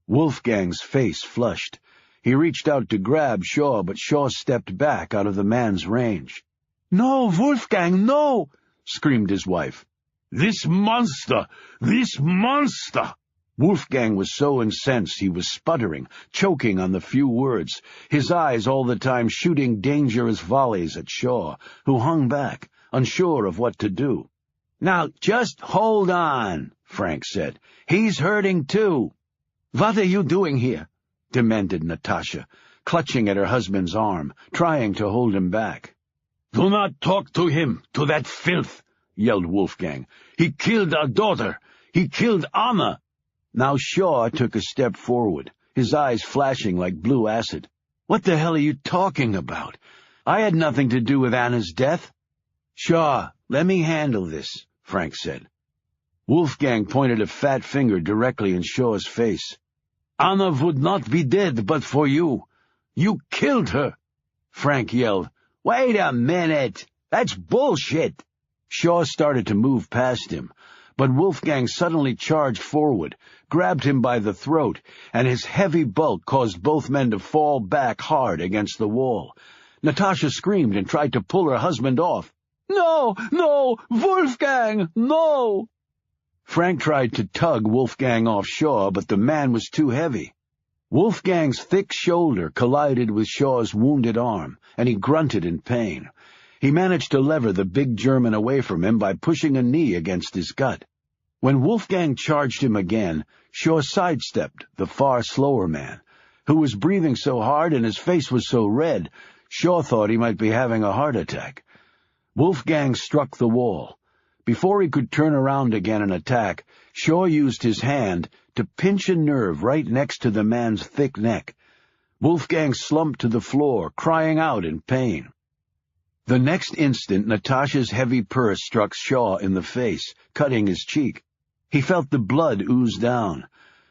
Wolfgang's face flushed. He reached out to grab Shaw, but Shaw stepped back out of the man's range. "No, Wolfgang, no!" screamed his wife. This monster! This monster!" Wolfgang was so incensed he was sputtering, choking on the few words, his eyes all the time shooting dangerous volleys at Shaw, who hung back, unsure of what to do. "Now, just hold on," Frank said. "He's hurting too." "What are you doing here?" demanded Natasha, clutching at her husband's arm, trying to hold him back. "Do not talk to him, to that filth," yelled Wolfgang. "He killed our daughter. He killed Anna." Now Shaw took a step forward, his eyes flashing like blue acid. "What the hell are you talking about? I had nothing to do with Anna's death." "Shaw, let me handle this," Frank said. Wolfgang pointed a fat finger directly in Shaw's face. "Anna would not be dead but for you. You killed her." Frank yelled, "Wait a minute! That's bullshit!" Shaw started to move past him, but Wolfgang suddenly charged forward, grabbed him by the throat, and his heavy bulk caused both men to fall back hard against the wall. Natasha screamed and tried to pull her husband off. "No, no, Wolfgang, no!" Frank tried to tug Wolfgang off Shaw, but the man was too heavy. Wolfgang's thick shoulder collided with Shaw's wounded arm, and he grunted in pain. He managed to lever the big German away from him by pushing a knee against his gut. When Wolfgang charged him again, Shaw sidestepped the far slower man, who was breathing so hard and his face was so red, Shaw thought he might be having a heart attack. Wolfgang struck the wall. Before he could turn around again and attack, Shaw used his hand to pinch a nerve right next to the man's thick neck. Wolfgang slumped to the floor, crying out in pain. The next instant, Natasha's heavy purse struck Shaw in the face, cutting his cheek. He felt the blood ooze down.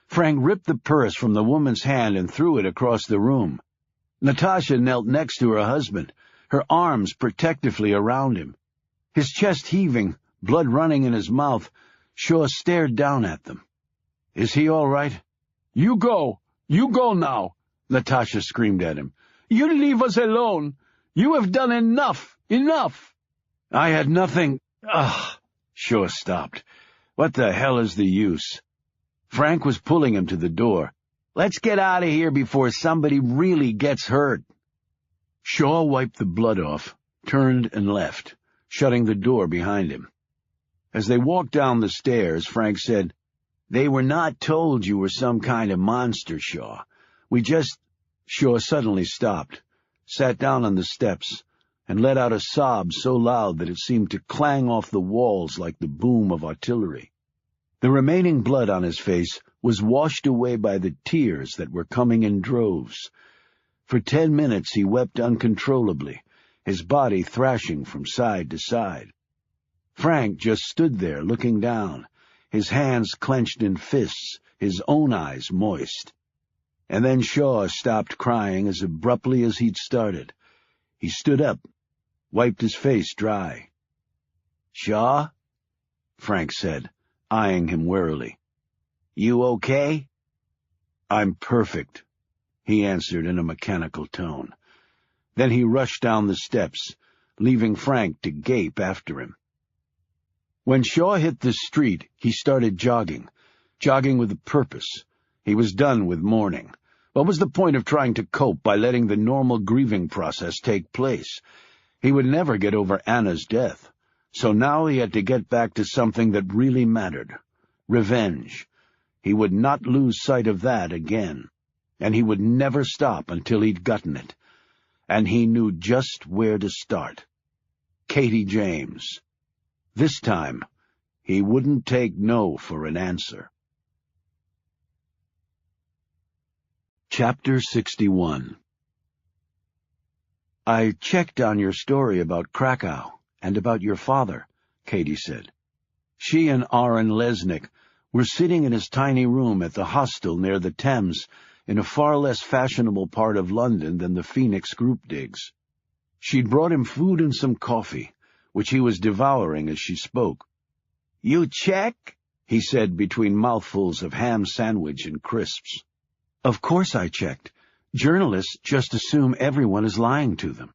Frank ripped the purse from the woman's hand and threw it across the room. Natasha knelt next to her husband, her arms protectively around him. His chest heaving, blood running in his mouth, Shaw stared down at them. "Is he all right?" You go now," Natasha screamed at him. "You leave us alone. You have done enough. "I had nothing—" Ugh! Shaw stopped. What the hell is the use? Frank was pulling him to the door. "Let's get out of here before somebody really gets hurt." Shaw wiped the blood off, turned and left, shutting the door behind him. As they walked down the stairs, Frank said, "They were not told you were some kind of monster, Shaw. We just—" Shaw suddenly stopped, sat down on the steps, and let out a sob so loud that it seemed to clang off the walls like the boom of artillery. The remaining blood on his face was washed away by the tears that were coming in droves. For 10 minutes he wept uncontrollably, his body thrashing from side to side. Frank just stood there looking down, his hands clenched in fists, his own eyes moist. And then Shaw stopped crying as abruptly as he'd started. He stood up, wiped his face dry. "Shaw?" Frank said, eyeing him warily. "You okay?" "I'm perfect," he answered in a mechanical tone. Then he rushed down the steps, leaving Frank to gape after him. When Shaw hit the street, he started jogging with a purpose. He was done with mourning. What was the point of trying to cope by letting the normal grieving process take place? He would never get over Anna's death. So now he had to get back to something that really mattered. Revenge. He would not lose sight of that again. And he would never stop until he'd gotten it. And he knew just where to start. Katie James. This time, he wouldn't take no for an answer. Chapter 61. "I checked on your story about Krakow and about your father," Katie said. She and Aaron Lesnick were sitting in his tiny room at the hostel near the Thames in a far less fashionable part of London than the Phoenix group digs. She'd brought him food and some coffee, which he was devouring as she spoke. "You check?" he said between mouthfuls of ham sandwich and crisps. "Of course I checked. Journalists just assume everyone is lying to them."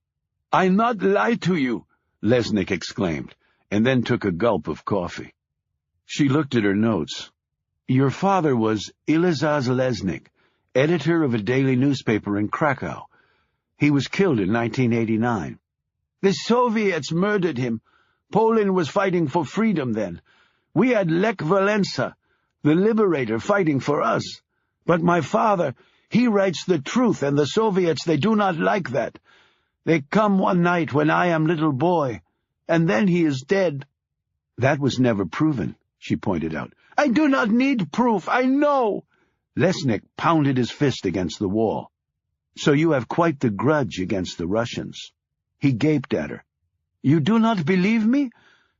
"I not lie to you," Lesnick exclaimed, and then took a gulp of coffee. She looked at her notes. "Your father was Ilizaz Lesnick, editor of a daily newspaper in Krakow. He was killed in 1989. The Soviets murdered him. Poland was fighting for freedom then. We had Lech Walesa, the liberator, fighting for us. But my father, he writes the truth, and the Soviets, they do not like that. They come one night when I am little boy, and then he is dead." "That was never proven," she pointed out. "I do not need proof, I know." Lesnick pounded his fist against the wall. "So you have quite the grudge against the Russians." He gaped at her. "You do not believe me?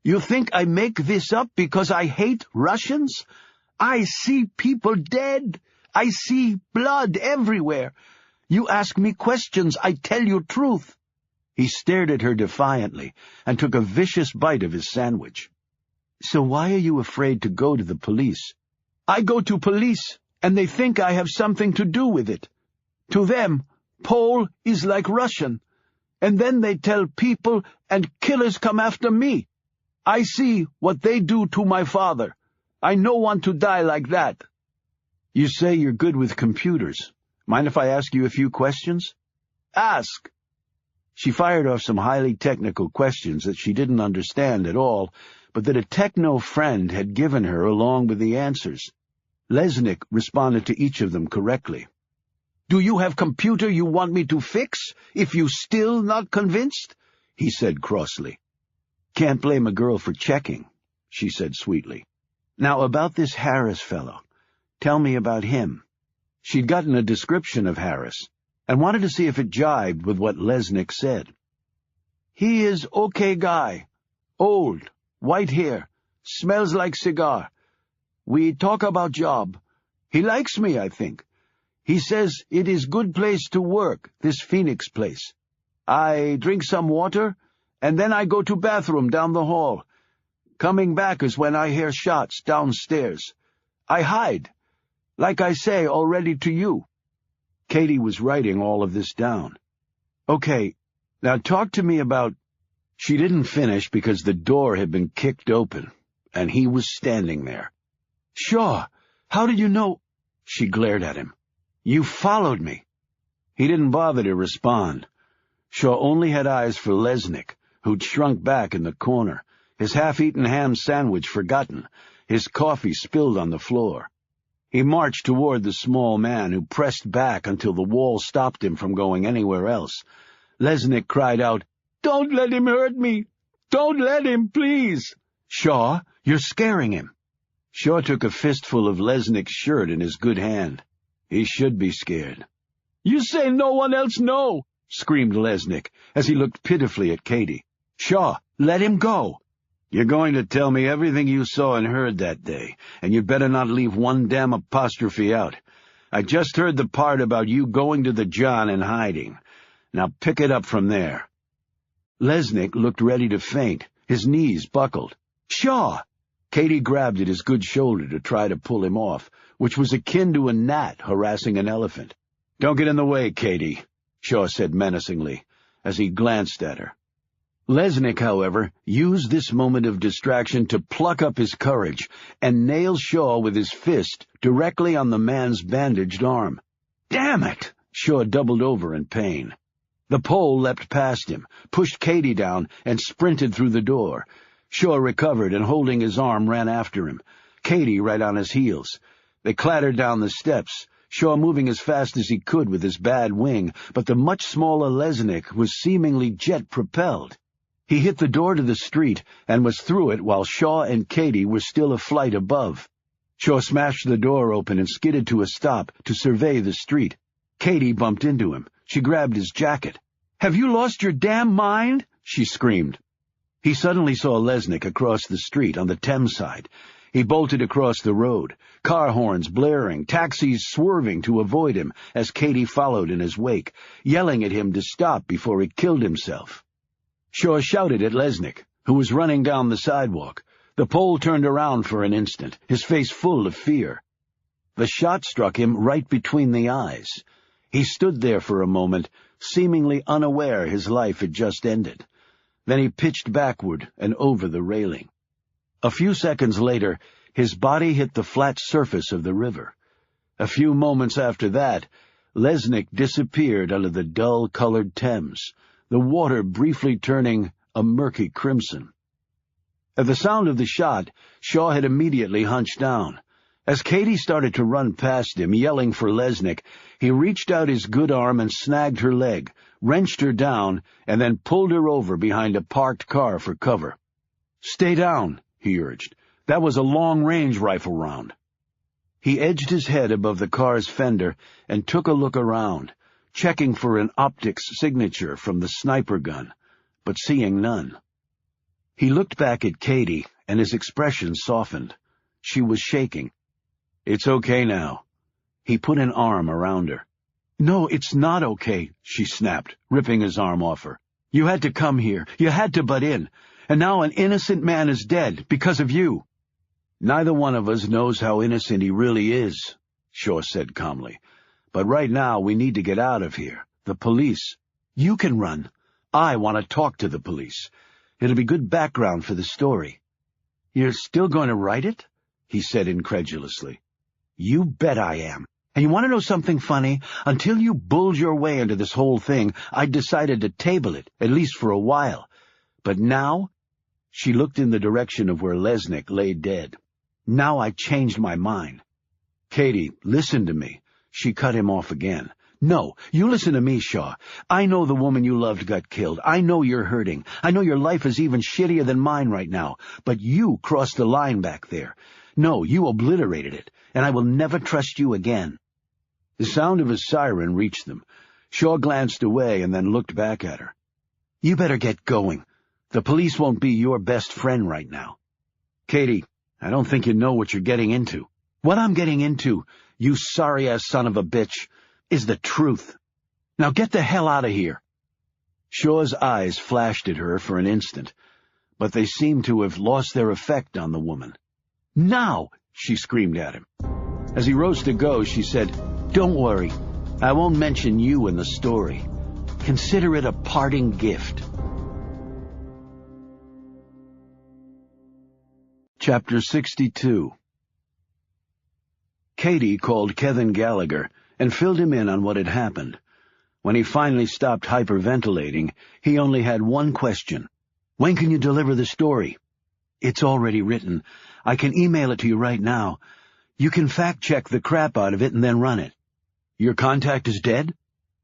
You think I make this up because I hate Russians? I see people dead. I see blood everywhere. You ask me questions, I tell you truth." He stared at her defiantly and took a vicious bite of his sandwich. "So why are you afraid to go to the police?" "I go to police, and they think I have something to do with it. To them, Pole is like Russian. And then they tell people, and killers come after me. I see what they do to my father. I no want to die like that." "You say you're good with computers. Mind if I ask you a few questions?" "Ask." She fired off some highly technical questions that she didn't understand at all, but that a techno friend had given her along with the answers. Lesnick responded to each of them correctly. Do you have computer you want me to fix, if you still not convinced?" he said crossly. "Can't blame a girl for checking," she said sweetly. "Now about this Harris fellow. Tell me about him." She'd gotten a description of Harris, and wanted to see if it jibed with what Lesnick said. "He is okay guy. Old, white hair, smells like cigar. We talk about job. He likes me, I think. He says it is good place to work, this Phoenix place. I drink some water, and then I go to bathroom down the hall. Coming back is when I hear shots downstairs. I hide, like I say already to you." Katie was writing all of this down. "Okay, now talk to me about—" She didn't finish because the door had been kicked open, and he was standing there. "Shaw, how did you know—" She glared at him. "You followed me." He didn't bother to respond. Shaw only had eyes for Lesnick, who'd shrunk back in the corner, his half-eaten ham sandwich forgotten, his coffee spilled on the floor. He marched toward the small man, who pressed back until the wall stopped him from going anywhere else. Lesnick cried out, "Don't let him hurt me! Don't let him, please!" "Shaw, you're scaring him." Shaw took a fistful of Lesnick's shirt in his good hand. He should be scared. "You say no one else know!" screamed Lesnick, as he looked pitifully at Katie. "Shaw, let him go! You're going to tell me everything you saw and heard that day, and you'd better not leave one damn apostrophe out. I just heard the part about you going to the John and hiding. Now pick it up from there." Lesnick looked ready to faint, his knees buckled. "Shaw!" Katie grabbed at his good shoulder to try to pull him off, which was akin to a gnat harassing an elephant. "Don't get in the way, Katie," Shaw said menacingly, as he glanced at her. Lesnick, however, used this moment of distraction to pluck up his courage and nail Shaw with his fist directly on the man's bandaged arm. "Damn it!" Shaw doubled over in pain. The Pole leapt past him, pushed Katie down, and sprinted through the door. Shaw recovered and, holding his arm, ran after him, Katie right on his heels. They clattered down the steps, Shaw moving as fast as he could with his bad wing, but the much smaller Lesnick was seemingly jet-propelled. He hit the door to the street and was through it while Shaw and Katie were still a flight above. Shaw smashed the door open and skidded to a stop to survey the street. Katie bumped into him. She grabbed his jacket. "Have you lost your damn mind?" she screamed. He suddenly saw Lesnick across the street on the Thames side. He bolted across the road, car horns blaring, taxis swerving to avoid him as Katie followed in his wake, yelling at him to stop before he killed himself. Shaw shouted at Lesnick, who was running down the sidewalk. The Pole turned around for an instant, his face full of fear. The shot struck him right between the eyes. He stood there for a moment, seemingly unaware his life had just ended. Then he pitched backward and over the railing. A few seconds later, his body hit the flat surface of the river. A few moments after that, Lesnick disappeared under the dull-colored Thames, the water briefly turning a murky crimson. At the sound of the shot, Shaw had immediately hunched down. As Katie started to run past him, yelling for Lesnick, he reached out his good arm and snagged her leg, wrenched her down, and then pulled her over behind a parked car for cover. "Stay down," he urged. "That was a long-range rifle round." He edged his head above the car's fender and took a look around, checking for an optics signature from the sniper gun, but seeing none. He looked back at Katie, and his expression softened. She was shaking. "It's okay now." He put an arm around her. "No, it's not okay," she snapped, ripping his arm off her. "You had to come here. You had to butt in. And now an innocent man is dead because of you." "Neither one of us knows how innocent he really is," Shaw said calmly. "But right now we need to get out of here. The police—" "You can run. I want to talk to the police. It'll be good background for the story." "You're still going to write it?" he said incredulously. "You bet I am. And you want to know something funny? Until you bulge your way into this whole thing, I'd decided to table it, at least for a while. But now—" She looked in the direction of where Lesnick lay dead. "Now I changed my mind." "Katie, listen to me." She cut him off again. No, you listen to me, Shaw. I know the woman you loved got killed. I know you're hurting. I know your life is even shittier than mine right now. But you crossed the line back there. No, you obliterated it, and I will never trust you again. The sound of a siren reached them. Shaw glanced away and then looked back at her. You better get going. The police won't be your best friend right now. Katie, I don't think you know what you're getting into. What I'm getting into, you sorry-ass son of a bitch, is the truth. Now get the hell out of here. Shaw's eyes flashed at her for an instant, but they seemed to have lost their effect on the woman. Now, she screamed at him. As he rose to go, she said, Don't worry. I won't mention you in the story. Consider it a parting gift. Chapter 62. Katie called Kevin Gallagher and filled him in on what had happened. When he finally stopped hyperventilating, he only had one question. When can you deliver the story? It's already written. I can email it to you right now. You can fact-check the crap out of it and then run it. Your contact is dead?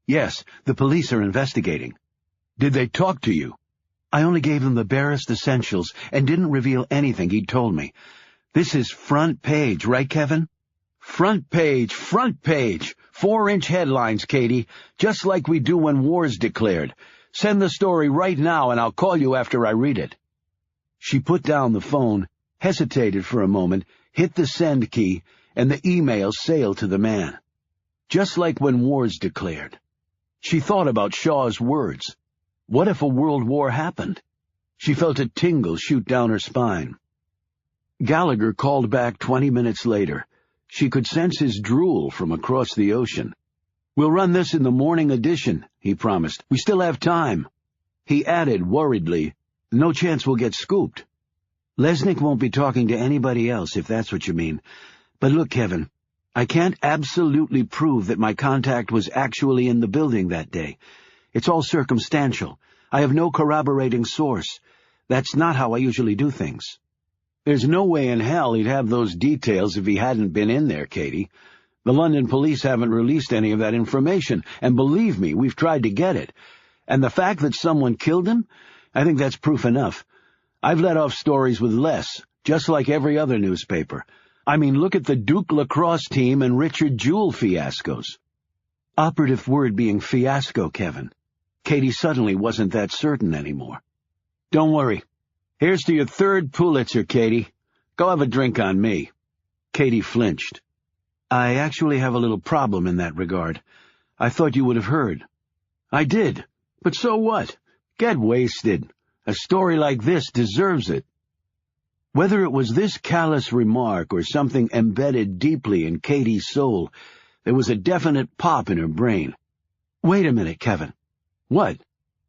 Yes, the police are investigating. Did they talk to you? I only gave them the barest essentials and didn't reveal anything he'd told me. This is front page, right, Kevin? Front page, 4-inch headlines, Katie, just like we do when war's declared. Send the story right now and I'll call you after I read it. She put down the phone, hesitated for a moment, hit the send key, and the email sailed to the man. Just like when war's declared. She thought about Shaw's words. What if a world war happened? She felt a tingle shoot down her spine. Gallagher called back 20 minutes later. She could sense his drool from across the ocean. We'll run this in the morning edition, he promised. We still have time. He added worriedly, No chance we'll get scooped. Lesnick won't be talking to anybody else, if that's what you mean. But look, Kevin, I can't absolutely prove that my contact was actually in the building that day. It's all circumstantial. I have no corroborating source. That's not how I usually do things. There's no way in hell he'd have those details if he hadn't been in there, Katie. The London police haven't released any of that information, and believe me, we've tried to get it. And the fact that someone killed him, I think that's proof enough. I've let off stories with less, just like every other newspaper. I mean, look at the Duke lacrosse team and Richard Jewell fiascos. Operative word being fiasco, Kevin. Katie suddenly wasn't that certain anymore. Don't worry. Here's to your third Pulitzer, Katie. Go have a drink on me. Katie flinched. I actually have a little problem in that regard. I thought you would have heard. I did. But so what? Get wasted. A story like this deserves it. Whether it was this callous remark or something embedded deeply in Katie's soul, there was a definite pop in her brain. Wait a minute, Kevin. What?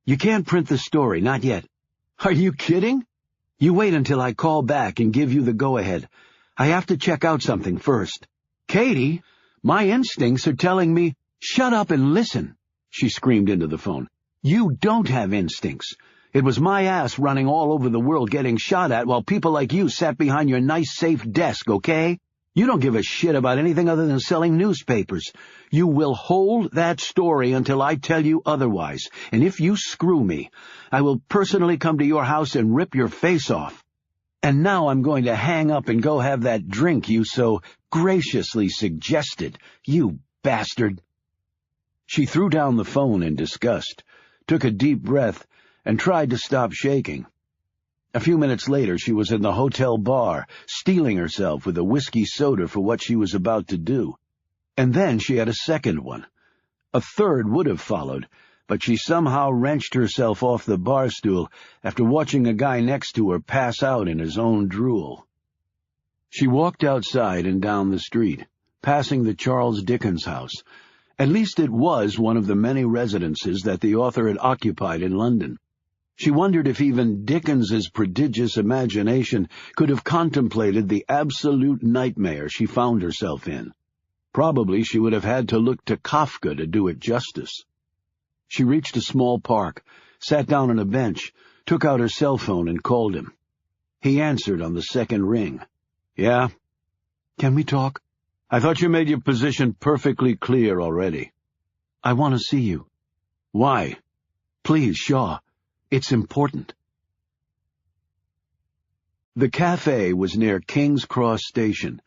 You can't print the story, not yet. Are you kidding? You wait until I call back and give you the go-ahead. I have to check out something first. Katie, my instincts are telling me, shut up and listen, she screamed into the phone. You don't have instincts. It was my ass running all over the world getting shot at while people like you sat behind your nice safe desk, okay? You don't give a shit about anything other than selling newspapers. You will hold that story until I tell you otherwise, and if you screw me, I will personally come to your house and rip your face off. And now I'm going to hang up and go have that drink you so graciously suggested, you bastard. She threw down the phone in disgust, took a deep breath, and tried to stop shaking. A few minutes later, she was in the hotel bar, steeling herself with a whiskey soda for what she was about to do. And then she had a second one. A third would have followed, but she somehow wrenched herself off the bar stool after watching a guy next to her pass out in his own drool. She walked outside and down the street, passing the Charles Dickens house. At least it was one of the many residences that the author had occupied in London. She wondered if even Dickens's prodigious imagination could have contemplated the absolute nightmare she found herself in. Probably she would have had to look to Kafka to do it justice. She reached a small park, sat down on a bench, took out her cell phone and called him. He answered on the second ring. Yeah? Can we talk? I thought you made your position perfectly clear already. I want to see you. Why? Please, Shaw. It's important. The cafe was near King's Cross Station.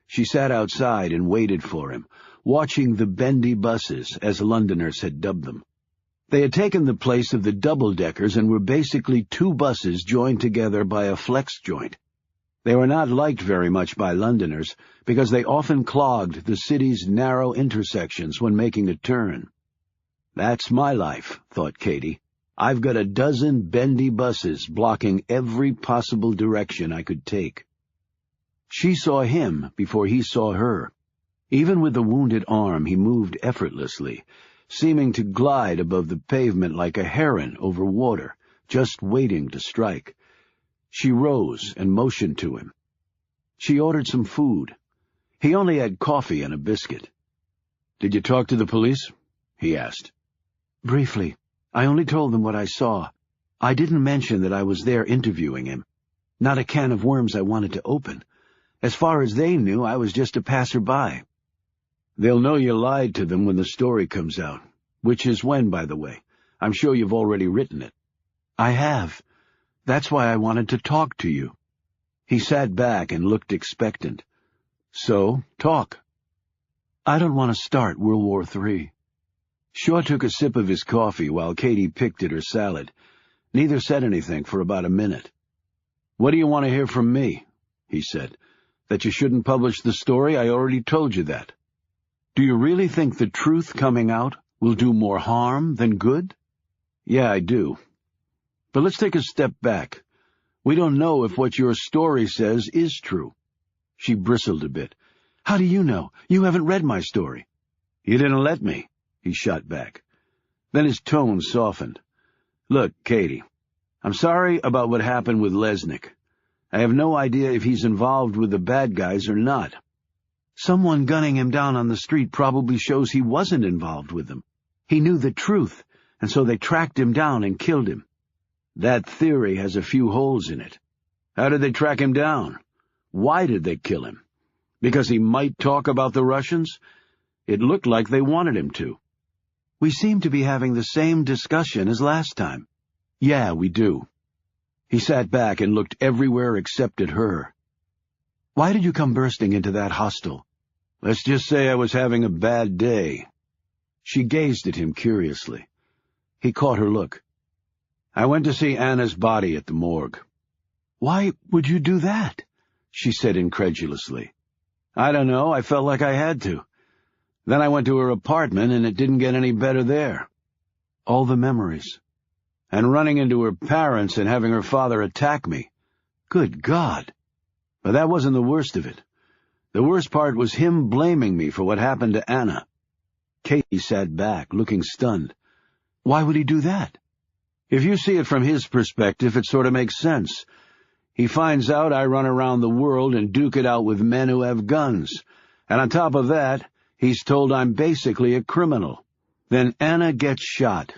She sat outside and waited for him, watching the bendy buses, as Londoners had dubbed them. They had taken the place of the double-deckers and were basically two buses joined together by a flex joint. They were not liked very much by Londoners because they often clogged the city's narrow intersections when making a turn. That's my life, thought Katie. I've got a dozen bendy buses blocking every possible direction I could take. She saw him before he saw her. Even with the wounded arm, he moved effortlessly, seeming to glide above the pavement like a heron over water, just waiting to strike. She rose and motioned to him. She ordered some food. He only had coffee and a biscuit. "Did you talk to the police?" he asked. Briefly. I only told them what I saw. I didn't mention that I was there interviewing him. Not a can of worms I wanted to open. As far as they knew, I was just a passerby. They'll know you lied to them when the story comes out. Which is when, by the way. I'm sure you've already written it. I have. That's why I wanted to talk to you. He sat back and looked expectant. So, talk. I don't want to start World War III. Shaw took a sip of his coffee while Katie picked at her salad. Neither said anything for about a minute. "What do you want to hear from me?" he said. "That you shouldn't publish the story? I already told you that." Do you really think the truth coming out will do more harm than good? Yeah, I do. But let's take a step back. We don't know if what your story says is true. She bristled a bit. How do you know? You haven't read my story. You didn't let me, he shot back. Then his tone softened. Look, Katie, I'm sorry about what happened with Lesnick. I have no idea if he's involved with the bad guys or not. Someone gunning him down on the street probably shows he wasn't involved with them. He knew the truth, and so they tracked him down and killed him. That theory has a few holes in it. How did they track him down? Why did they kill him? Because he might talk about the Russians? It looked like they wanted him to. We seem to be having the same discussion as last time. Yeah, we do. He sat back and looked everywhere except at her. Why did you come bursting into that hostel? Let's just say I was having a bad day. She gazed at him curiously. He caught her look. I went to see Anna's body at the morgue. Why would you do that? She said incredulously. I don't know, I felt like I had to. Then I went to her apartment, and it didn't get any better there. All the memories. And running into her parents and having her father attack me. Good God! But that wasn't the worst of it. The worst part was him blaming me for what happened to Anna. Katie sat back, looking stunned. Why would he do that? If you see it from his perspective, it sort of makes sense. He finds out I run around the world and duke it out with men who have guns. And on top of that, he's told I'm basically a criminal. Then Anna gets shot.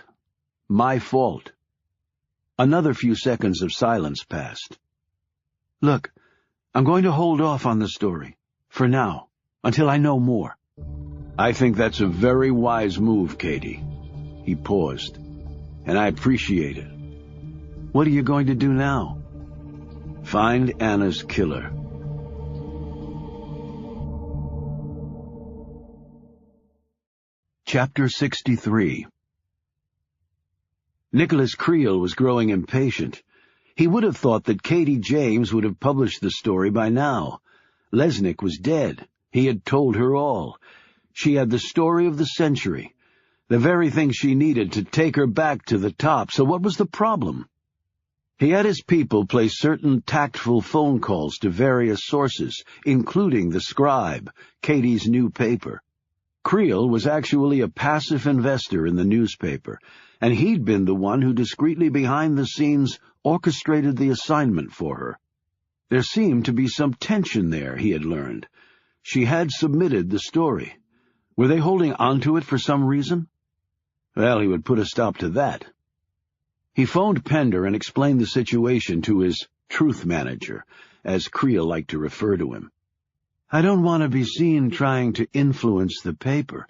My fault. Another few seconds of silence passed. Look, I'm going to hold off on the story. For now, until I know more. I think that's a very wise move, Katie. He paused. And I appreciate it. What are you going to do now? Find Anna's killer. Chapter 63. Nicholas Creel was growing impatient. He would have thought that Katie James would have published the story by now. Lesnick was dead. He had told her all. She had the story of the century. The very thing she needed to take her back to the top. So what was the problem? He had his people place certain tactful phone calls to various sources, including the Scribe, Katie's new paper. Creel was actually a passive investor in the newspaper, and he'd been the one who discreetly behind the scenes orchestrated the assignment for her. There seemed to be some tension there, he had learned. She had submitted the story. Were they holding on to it for some reason? Well, he would put a stop to that. He phoned Pender and explained the situation to his truth manager, as Creel liked to refer to him. I don't want to be seen trying to influence the paper,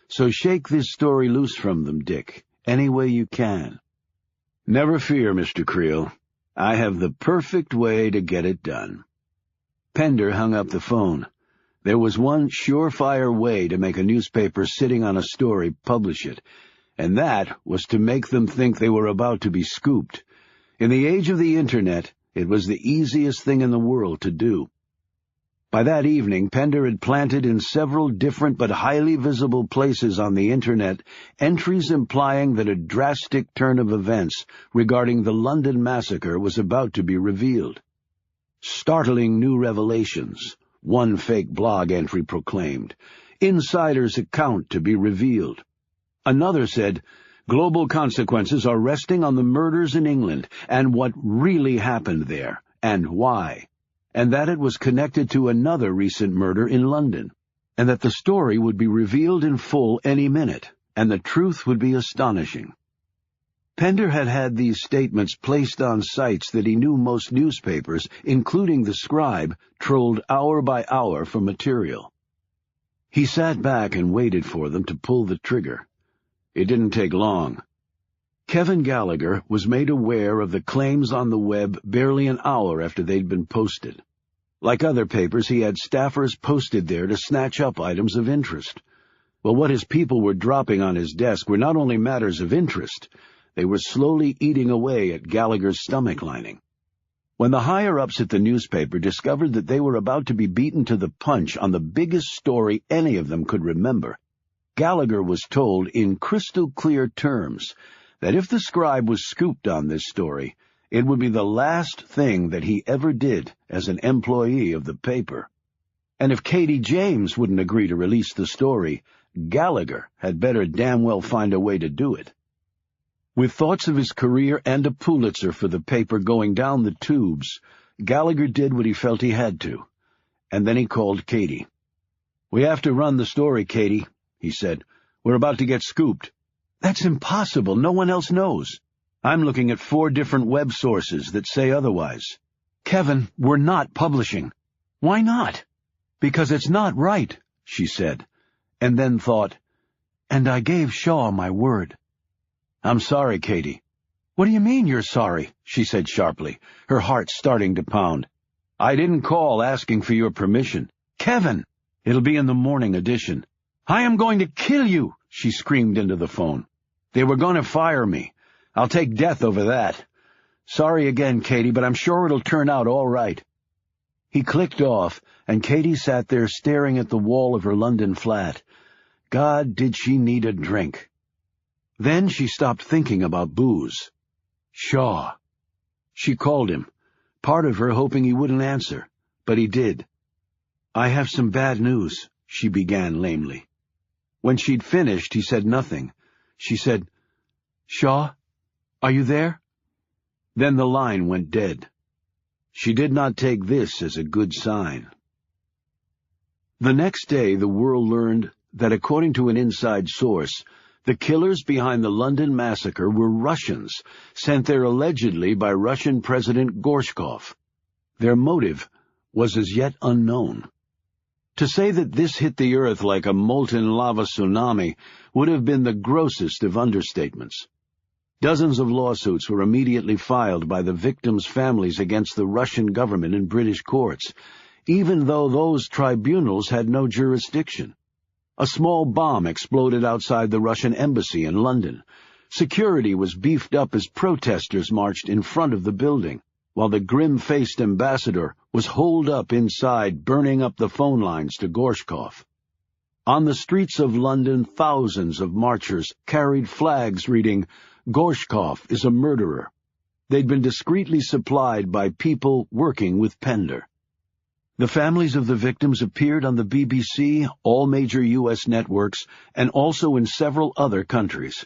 So shake this story loose from them, Dick, any way you can. Never fear, Mr. Creel. I have the perfect way to get it done. Pender hung up the phone. There was one surefire way to make a newspaper sitting on a story publish it, and that was to make them think they were about to be scooped. In the age of the Internet, it was the easiest thing in the world to do. By that evening, Pender had planted in several different but highly visible places on the Internet entries implying that a drastic turn of events regarding the London massacre was about to be revealed. Startling new revelations, one fake blog entry proclaimed. Insider's account to be revealed. Another said, global consequences are resting on the murders in England and what really happened there, and why, and that it was connected to another recent murder in London, and that the story would be revealed in full any minute, and the truth would be astonishing. Pender had had these statements placed on sites that he knew most newspapers, including the Scribe, trolled hour by hour for material. He sat back and waited for them to pull the trigger. It didn't take long. Kevin Gallagher was made aware of the claims on the web barely an hour after they'd been posted. Like other papers, he had staffers posted there to snatch up items of interest. Well, what his people were dropping on his desk were not only matters of interest, they were slowly eating away at Gallagher's stomach lining. When the higher-ups at the newspaper discovered that they were about to be beaten to the punch on the biggest story any of them could remember, Gallagher was told in crystal-clear terms that if the Scribe was scooped on this story, it would be the last thing that he ever did as an employee of the paper. And if Katie James wouldn't agree to release the story, Gallagher had better damn well find a way to do it. With thoughts of his career and a Pulitzer for the paper going down the tubes, Gallagher did what he felt he had to, and then he called Katie. "We have to run the story, Katie," he said. "We're about to get scooped." "That's impossible. No one else knows." "I'm looking at 4 different web sources that say otherwise." "Kevin, we're not publishing." "Why not?" "Because it's not right," she said, and then thought, "And I gave Shaw my word." "I'm sorry, Katie." "What do you mean you're sorry?" she said sharply, her heart starting to pound. "I didn't call asking for your permission." "Kevin!" "It'll be in the morning edition." "I am going to kill you!" she screamed into the phone. "They were going to fire me. I'll take death over that. Sorry again, Katie, but I'm sure it'll turn out all right." He clicked off, and Katie sat there staring at the wall of her London flat. God, did she need a drink. Then she stopped thinking about booze. Shaw. She called him, part of her hoping he wouldn't answer, but he did. "I have some bad news," she began lamely. When she'd finished, he said nothing. She said, "Shaw, are you there?" Then the line went dead. She did not take this as a good sign. The next day, the world learned that, according to an inside source, the killers behind the London massacre were Russians, sent there allegedly by Russian President Gorshkov. Their motive was as yet unknown. To say that this hit the earth like a molten lava tsunami would have been the grossest of understatements. Dozens of lawsuits were immediately filed by the victims' families against the Russian government in British courts, even though those tribunals had no jurisdiction. A small bomb exploded outside the Russian embassy in London. Security was beefed up as protesters marched in front of the building, while the grim-faced ambassador was holed up inside, burning up the phone lines to Gorshkov. On the streets of London, thousands of marchers carried flags reading, "Gorshkov is a murderer." They'd been discreetly supplied by people working with Pender. The families of the victims appeared on the BBC, all major U.S. networks, and also in several other countries.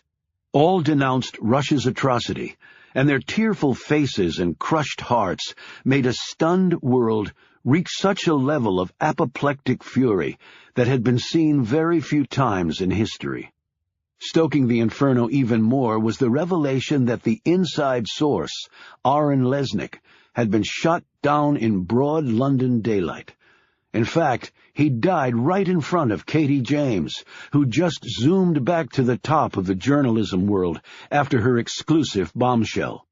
All denounced Russia's atrocity, and their tearful faces and crushed hearts made a stunned world reach such a level of apoplectic fury that had been seen very few times in history. Stoking the inferno even more was the revelation that the inside source, Aaron Lesnick, had been shot down in broad London daylight, In fact, he died right in front of Katie James, who just zoomed back to the top of the journalism world after her exclusive bombshell.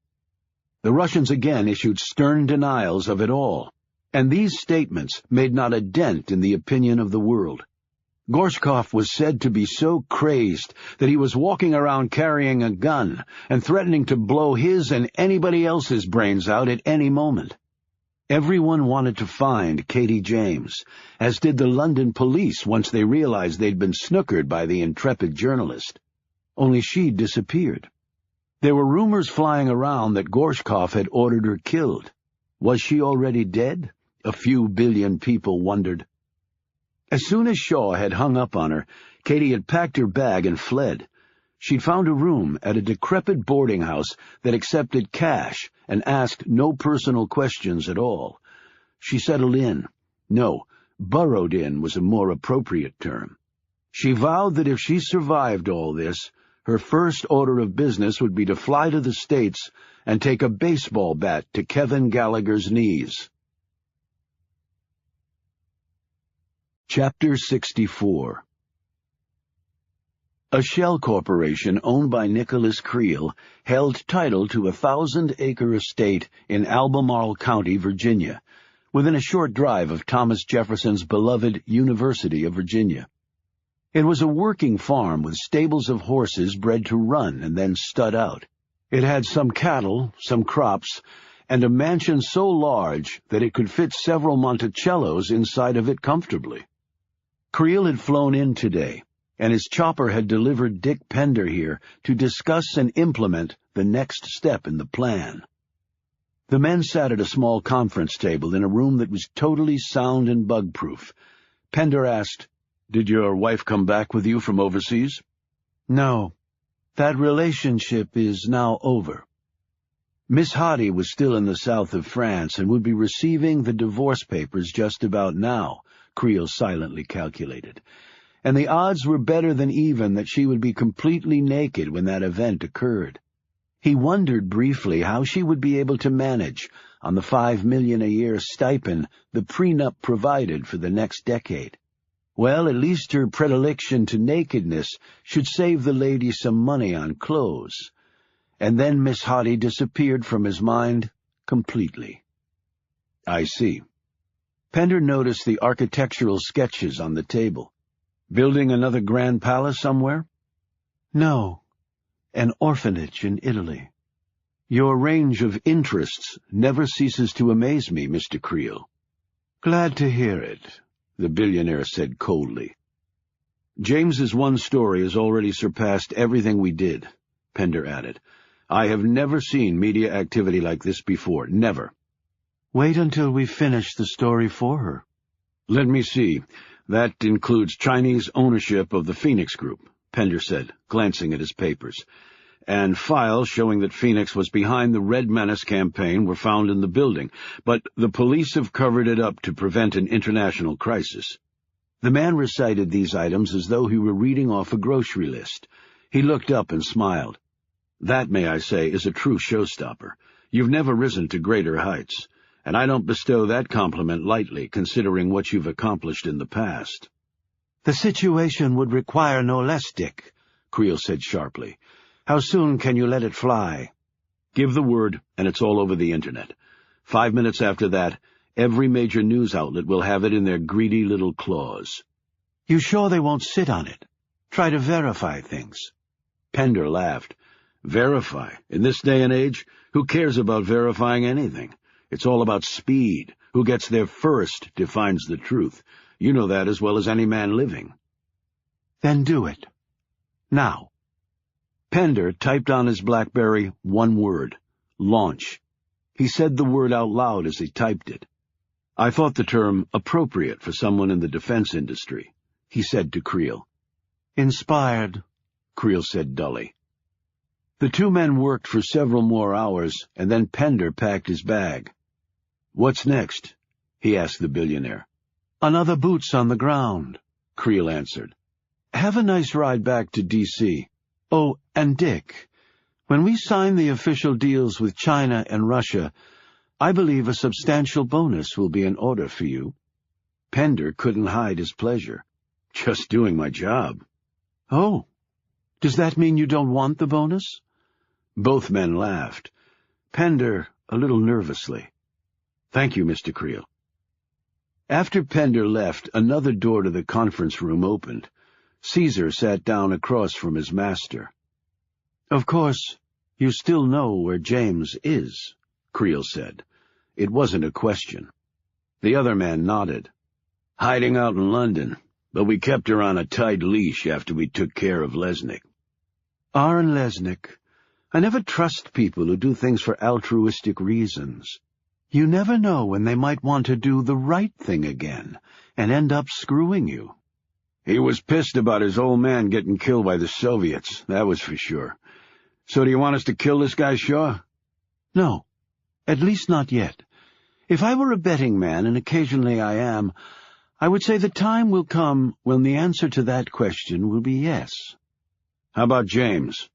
The Russians again issued stern denials of it all, and these statements made not a dent in the opinion of the world. Gorshkov was said to be so crazed that he was walking around carrying a gun and threatening to blow his and anybody else's brains out at any moment. Everyone wanted to find Katie James, as did the London police once they realized they'd been snookered by the intrepid journalist. Only she'd disappeared. There were rumors flying around that Gorshkov had ordered her killed. Was she already dead? A few billion people wondered. As soon as Shaw had hung up on her, Katie had packed her bag and fled. She'd found a room at a decrepit boarding house that accepted cash and asked no personal questions at all. She settled in. No, burrowed in was a more appropriate term. She vowed that if she survived all this, her first order of business would be to fly to the States and take a baseball bat to Kevin Gallagher's knees. Chapter 64. A shell corporation owned by Nicholas Creel held title to a 1,000-acre estate in Albemarle County, Virginia, within a short drive of Thomas Jefferson's beloved University of Virginia. It was a working farm with stables of horses bred to run and then stud out. It had some cattle, some crops, and a mansion so large that it could fit several Monticellos inside of it comfortably. Creel had flown in today, and his chopper had delivered Dick Pender here to discuss and implement the next step in the plan. The men sat at a small conference table in a room that was totally sound and bug-proof. Pender asked, "Did your wife come back with you from overseas?" "No. That relationship is now over." Miss Hardy was still in the south of France and would be receiving the divorce papers just about now, Creel silently calculated, and the odds were better than even that she would be completely naked when that event occurred. He wondered briefly how she would be able to manage, on the $5 million a year stipend the prenup provided for the next decade. Well, at least her predilection to nakedness should save the lady some money on clothes. And then Miss Hardy disappeared from his mind completely. "I see." Pender noticed the architectural sketches on the table. "Building another grand palace somewhere?" "No. An orphanage in Italy." "Your range of interests never ceases to amaze me, Mr. Creel." "Glad to hear it," the billionaire said coldly. "James's one story has already surpassed everything we did," Pender added. "I have never seen media activity like this before, never." "Wait until we finish the story for her." "Let me see. That includes Chinese ownership of the Phoenix Group," Pender said, glancing at his papers. "And files showing that Phoenix was behind the Red Menace campaign were found in the building, but the police have covered it up to prevent an international crisis." The man recited these items as though he were reading off a grocery list. He looked up and smiled. "That, may I say, is a true showstopper. You've never risen to greater heights, and I don't bestow that compliment lightly, considering what you've accomplished in the past." "The situation would require no less, Dick," Creel said sharply. "How soon can you let it fly?" "Give the word, and it's all over the Internet. 5 minutes after that, every major news outlet will have it in their greedy little claws." "You sure they won't sit on it? Try to verify things?" Pender laughed. "Verify? In this day and age, who cares about verifying anything? It's all about speed. Who gets there first defines the truth. You know that as well as any man living." "Then do it. Now." Pender typed on his BlackBerry one word: launch. He said the word out loud as he typed it. "I thought the term appropriate for someone in the defense industry," he said to Creel. "Inspired," Creel said dully. The two men worked for several more hours, and then Pender packed his bag. "What's next?" he asked the billionaire. "Another boots on the ground," Creel answered. "Have a nice ride back to D.C. Oh, and Dick, when we sign the official deals with China and Russia, I believe a substantial bonus will be in order for you." Pender couldn't hide his pleasure. Just doing my job. Oh, does that mean you don't want the bonus? Both men laughed. Pender a little nervously. Thank you, Mr. Creel. After Pender left, another door to the conference room opened. Caesar sat down across from his master. Of course, you still know where James is, Creel said. It wasn't a question. The other man nodded. Hiding out in London, but we kept her on a tight leash after we took care of Lesnick. Aaron Lesnick. I never trust people who do things for altruistic reasons. You never know when they might want to do the right thing again and end up screwing you. He was pissed about his old man getting killed by the Soviets, that was for sure. So do you want us to kill this guy, Shaw? No, at least not yet. If I were a betting man, and occasionally I am, I would say the time will come when the answer to that question will be yes. How about James?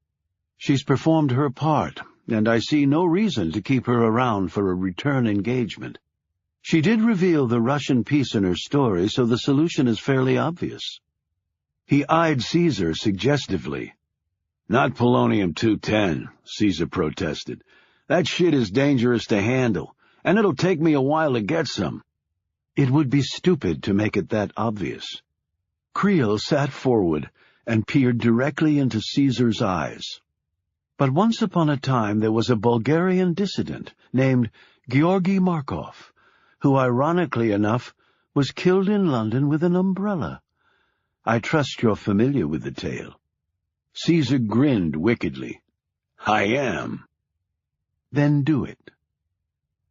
She's performed her part, and I see no reason to keep her around for a return engagement. She did reveal the Russian piece in her story, so the solution is fairly obvious. He eyed Caesar suggestively. Not polonium-210, Caesar protested. That shit is dangerous to handle, and it'll take me a while to get some. It would be stupid to make it that obvious. Creel sat forward and peered directly into Caesar's eyes. But once upon a time there was a Bulgarian dissident named Georgy Markov, who, ironically enough, was killed in London with an umbrella. I trust you're familiar with the tale. Caesar grinned wickedly. I am. Then do it.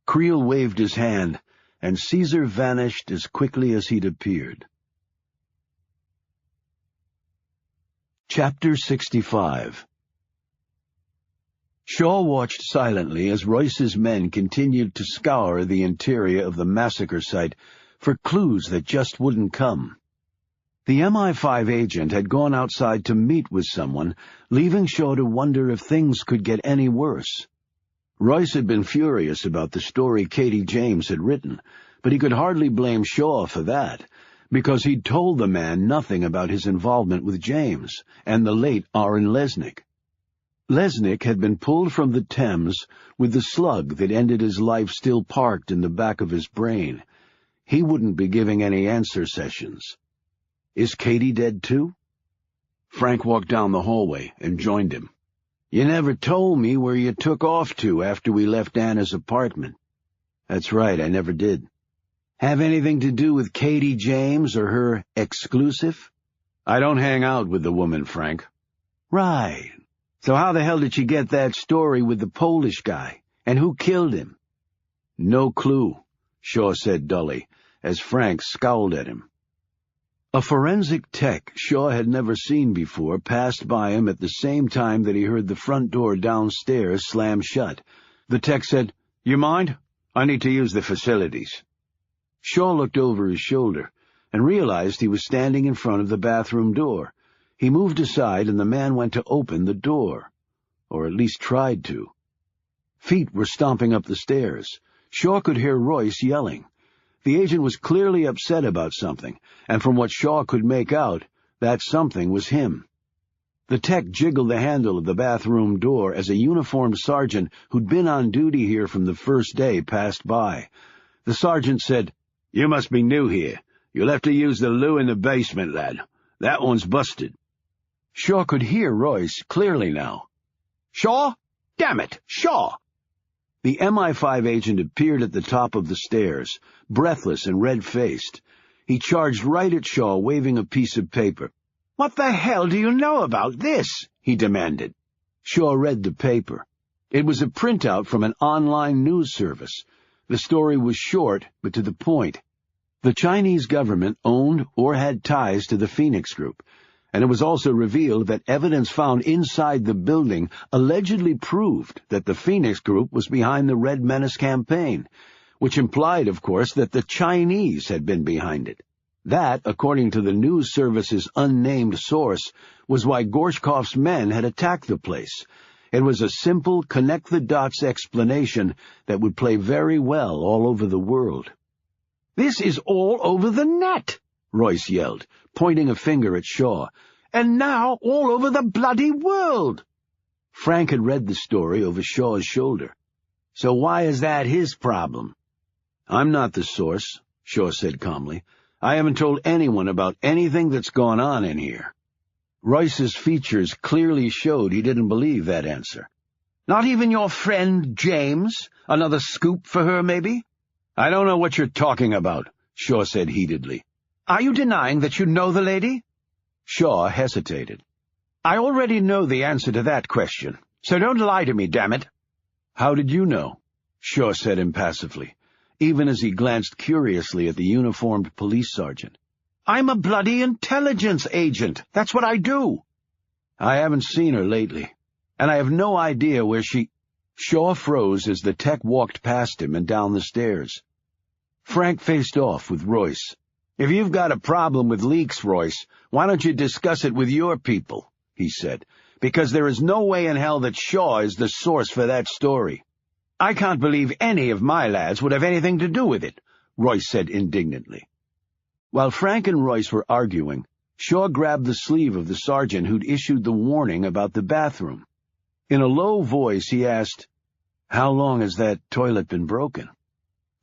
Creel waved his hand, and Caesar vanished as quickly as he'd appeared. Chapter 65. Shaw watched silently as Royce's men continued to scour the interior of the massacre site for clues that just wouldn't come. The MI5 agent had gone outside to meet with someone, leaving Shaw to wonder if things could get any worse. Royce had been furious about the story Katie James had written, but he could hardly blame Shaw for that, because he'd told the man nothing about his involvement with James and the late Aaron Lesnick. Lesnick had been pulled from the Thames with the slug that ended his life still parked in the back of his brain. He wouldn't be giving any answer sessions. Is Katie dead too? Frank walked down the hallway and joined him. You never told me where you took off to after we left Anna's apartment. That's right, I never did. Have anything to do with Katie James or her exclusive? I don't hang out with the woman, Frank. Right. So how the hell did she get that story with the Polish guy? And who killed him? No clue, Shaw said dully, as Frank scowled at him. A forensic tech Shaw had never seen before passed by him at the same time that he heard the front door downstairs slam shut. The tech said, "You mind? I need to use the facilities." Shaw looked over his shoulder and realized he was standing in front of the bathroom door. He moved aside, and the man went to open the door, or at least tried to. Feet were stomping up the stairs. Shaw could hear Royce yelling. The agent was clearly upset about something, and from what Shaw could make out, that something was him. The tech jiggled the handle of the bathroom door as a uniformed sergeant who'd been on duty here from the first day passed by. The sergeant said, "You must be new here. You'll have to use the loo in the basement, lad. That one's busted." Shaw could hear Royce clearly now. "Shaw? Damn it, Shaw!" The MI5 agent appeared at the top of the stairs, breathless and red-faced. He charged right at Shaw, waving a piece of paper. "What the hell do you know about this?" he demanded. Shaw read the paper. It was a printout from an online news service. The story was short, but to the point. The Chinese government owned or had ties to the Phoenix Group, and it was also revealed that evidence found inside the building allegedly proved that the Phoenix Group was behind the Red Menace campaign, which implied, of course, that the Chinese had been behind it. That, according to the news service's unnamed source, was why Gorshkov's men had attacked the place. It was a simple, connect-the-dots explanation that would play very well all over the world. "This is all over the net," Royce yelled, pointing a finger at Shaw. "And now all over the bloody world." Frank had read the story over Shaw's shoulder. "So why is that his problem?" "I'm not the source," Shaw said calmly. "I haven't told anyone about anything that's gone on in here." Royce's features clearly showed he didn't believe that answer. "Not even your friend James? Another scoop for her, maybe?" "I don't know what you're talking about," Shaw said heatedly. "Are you denying that you know the lady?" Shaw hesitated. "I already know the answer to that question, so don't lie to me, damn it." "How did you know?" Shaw said impassively, even as he glanced curiously at the uniformed police sergeant. "I'm a bloody intelligence agent. That's what I do." "I haven't seen her lately, and I have no idea where she—" Shaw froze as the tech walked past him and down the stairs. Frank faced off with Royce. "If you've got a problem with leaks, Royce, why don't you discuss it with your people?" he said, "because there is no way in hell that Shaw is the source for that story." "I can't believe any of my lads would have anything to do with it," Royce said indignantly. While Frank and Royce were arguing, Shaw grabbed the sleeve of the sergeant who'd issued the warning about the bathroom. In a low voice he asked, "How long has that toilet been broken?"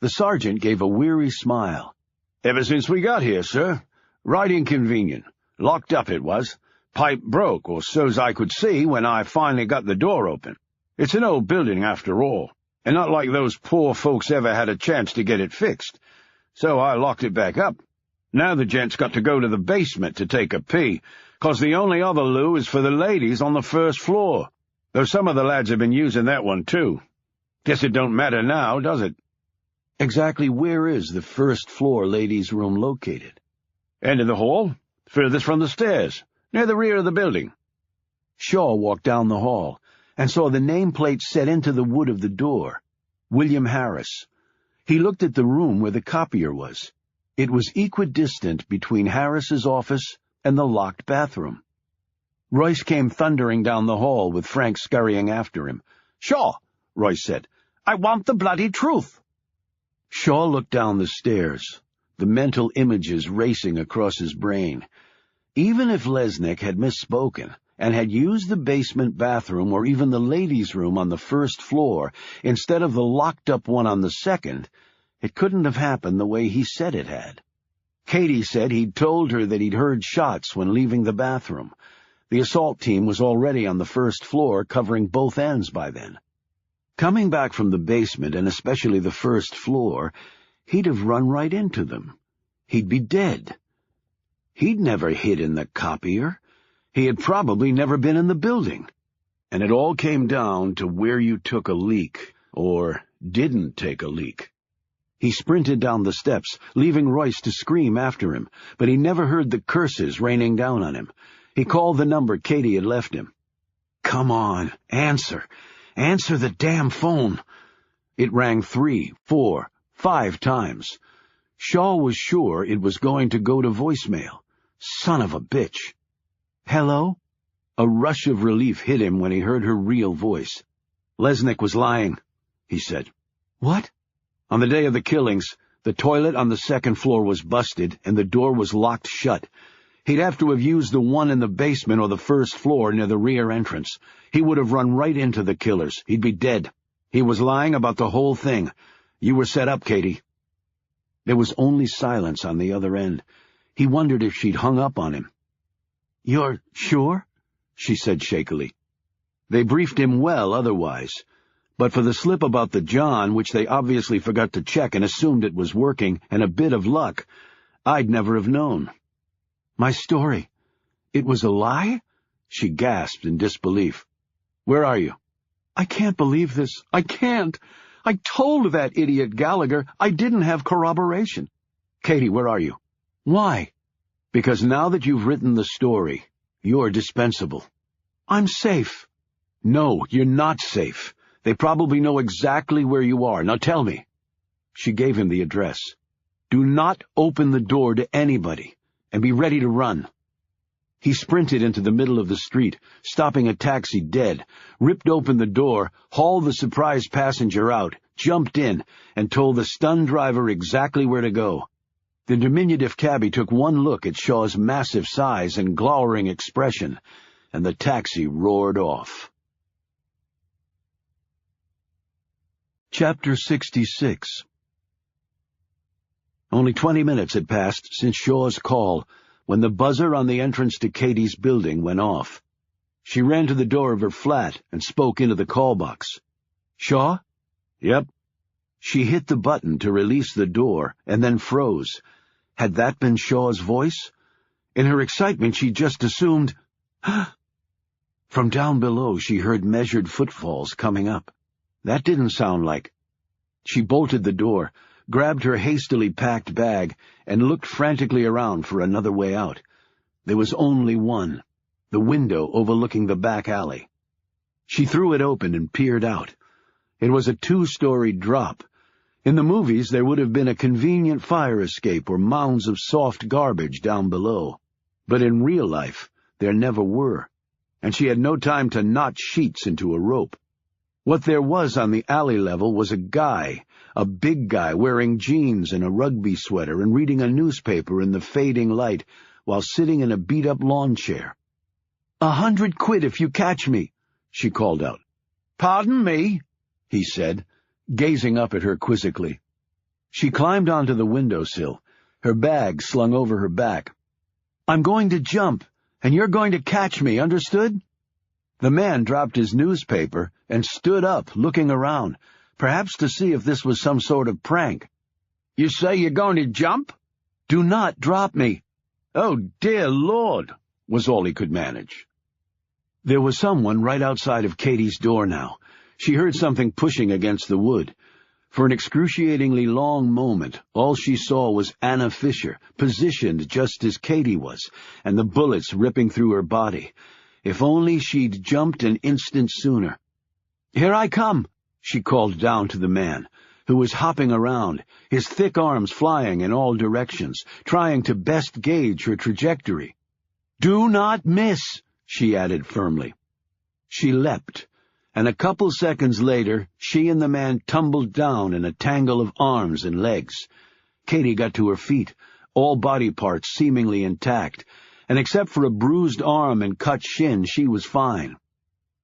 The sergeant gave a weary smile. "Ever since we got here, sir. Right inconvenient. Locked up it was. Pipe broke, or so's I could see when I finally got the door open. It's an old building after all, and not like those poor folks ever had a chance to get it fixed. So I locked it back up. Now the gent's got to go to the basement to take a pee, 'cause the only other loo is for the ladies on the first floor, though some of the lads have been using that one too. Guess it don't matter now, does it?" "Exactly where is the first-floor ladies' room located?" "End of the hall, furthest from the stairs, near the rear of the building." Shaw walked down the hall and saw the nameplate set into the wood of the door. William Harris. He looked at the room where the copier was. It was equidistant between Harris's office and the locked bathroom. Royce came thundering down the hall with Frank scurrying after him. "Shaw," Royce said, "I want the bloody truth." Shaw looked down the stairs, the mental images racing across his brain. Even if Lesnick had misspoken and had used the basement bathroom or even the ladies' room on the first floor instead of the locked-up one on the second, it couldn't have happened the way he said it had. Katie said he'd told her that he'd heard shots when leaving the bathroom. The assault team was already on the first floor, covering both ends by then. Coming back from the basement, and especially the first floor, he'd have run right into them. He'd be dead. He'd never hid in the copier. He had probably never been in the building. And it all came down to where you took a leak, or didn't take a leak. He sprinted down the steps, leaving Royce to scream after him, but he never heard the curses raining down on him. He called the number Katie had left him. "Come on, answer. Answer the damn phone." It rang 3, 4, 5 times. Shaw was sure it was going to go to voicemail. Son of a bitch. "Hello?" A rush of relief hit him when he heard her real voice. "Lesnick was lying," he said. "What?" "On the day of the killings, the toilet on the second floor was busted and the door was locked shut. He'd have to have used the one in the basement or the first floor near the rear entrance. He would have run right into the killers. He'd be dead. He was lying about the whole thing. You were set up, Katie." There was only silence on the other end. He wondered if she'd hung up on him. "You're sure?" she said shakily. They briefed him well otherwise, but for the slip about the John, which they obviously forgot to check and assumed it was working, and a bit of luck, I'd never have known. "My story. It was a lie?" She gasped in disbelief. "Where are you?" "I can't believe this. I can't. I told that idiot Gallagher I didn't have corroboration." "Katie, where are you?" "Why?" "Because now that you've written the story, you're dispensable." "I'm safe." "No, you're not safe. They probably know exactly where you are. Now tell me." She gave him the address. "Do not open the door to anybody, and be ready to run." He sprinted into the middle of the street, stopping a taxi dead, ripped open the door, hauled the surprised passenger out, jumped in, and told the stunned driver exactly where to go. The diminutive cabbie took one look at Shaw's massive size and glowering expression, and the taxi roared off. Chapter 66. Only 20 minutes had passed since Shaw's call when the buzzer on the entrance to Katie's building went off. She ran to the door of her flat and spoke into the call box. "Shaw?" "Yep." She hit the button to release the door and then froze. Had that been Shaw's voice? In her excitement, she just assumed... From down below, she heard measured footfalls coming up. That didn't sound like... She bolted the door, grabbed her hastily packed bag, and looked frantically around for another way out. There was only one, the window overlooking the back alley. She threw it open and peered out. It was a 2-story drop. In the movies, there would have been a convenient fire escape or mounds of soft garbage down below. But in real life, there never were, and she had no time to knot sheets into a rope. What there was on the alley level was a guy, a big guy wearing jeans and a rugby sweater and reading a newspaper in the fading light while sitting in a beat-up lawn chair. "100 quid if you catch me," she called out. "Pardon me?" he said, gazing up at her quizzically. She climbed onto the windowsill, her bag slung over her back. "I'm going to jump, and you're going to catch me, understood?" The man dropped his newspaper and stood up, looking around, perhaps to see if this was some sort of prank. "You say you're going to jump?" "Do not drop me." "Oh, dear Lord," was all he could manage. There was someone right outside of Katie's door now. She heard something pushing against the wood. For an excruciatingly long moment, all she saw was Anna Fisher, positioned just as Katie was, and the bullets ripping through her body. If only she'd jumped an instant sooner. "Here I come," she called down to the man, who was hopping around, his thick arms flying in all directions, trying to best gauge her trajectory. "Do not miss," she added firmly. She leapt, and a couple seconds later, she and the man tumbled down in a tangle of arms and legs. Katie got to her feet, all body parts seemingly intact, and except for a bruised arm and cut shin, she was fine.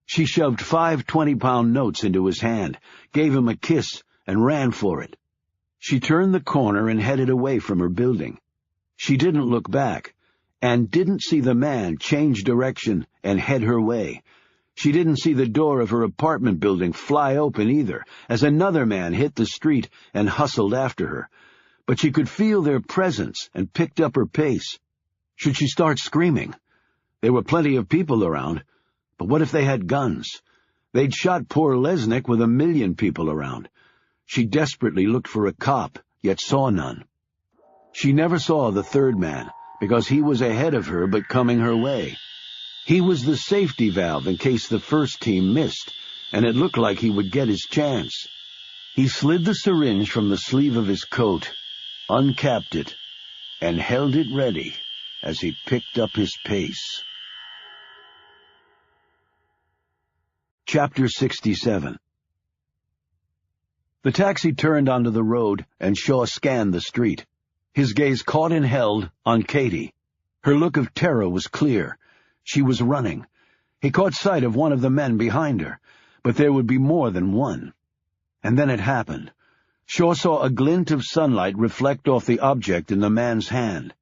She shoved 5 20-pound notes into his hand, gave him a kiss, and ran for it. She turned the corner and headed away from her building. She didn't look back, and didn't see the man change direction and head her way. She didn't see the door of her apartment building fly open either, as another man hit the street and hustled after her. But she could feel their presence and picked up her pace. Should she start screaming? There were plenty of people around, but what if they had guns? They'd shot poor Lesnick with 1 million people around. She desperately looked for a cop, yet saw none. She never saw the third man, because he was ahead of her but coming her way. He was the safety valve in case the first team missed, and it looked like he would get his chance. He slid the syringe from the sleeve of his coat, uncapped it, and held it ready as he picked up his pace. Chapter 67. The taxi turned onto the road, and Shaw scanned the street. His gaze caught and held on Katie. Her look of terror was clear. She was running. He caught sight of one of the men behind her, but there would be more than one. And then it happened. Shaw saw a glint of sunlight reflect off the object in the man's hand.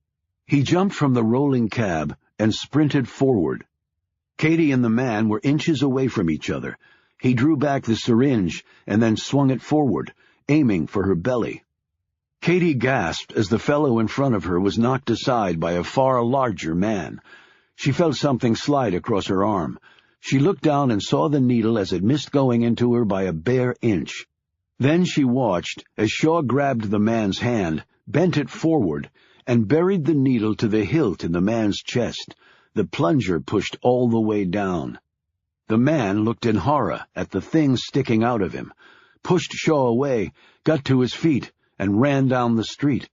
He jumped from the rolling cab and sprinted forward. Katie and the man were inches away from each other. He drew back the syringe and then swung it forward, aiming for her belly. Katie gasped as the fellow in front of her was knocked aside by a far larger man. She felt something slide across her arm. She looked down and saw the needle as it missed going into her by a bare inch. Then she watched as Shaw grabbed the man's hand, bent it forward, and buried the needle to the hilt in the man's chest. The plunger pushed all the way down. The man looked in horror at the thing sticking out of him, pushed Shaw away, got to his feet, and ran down the street.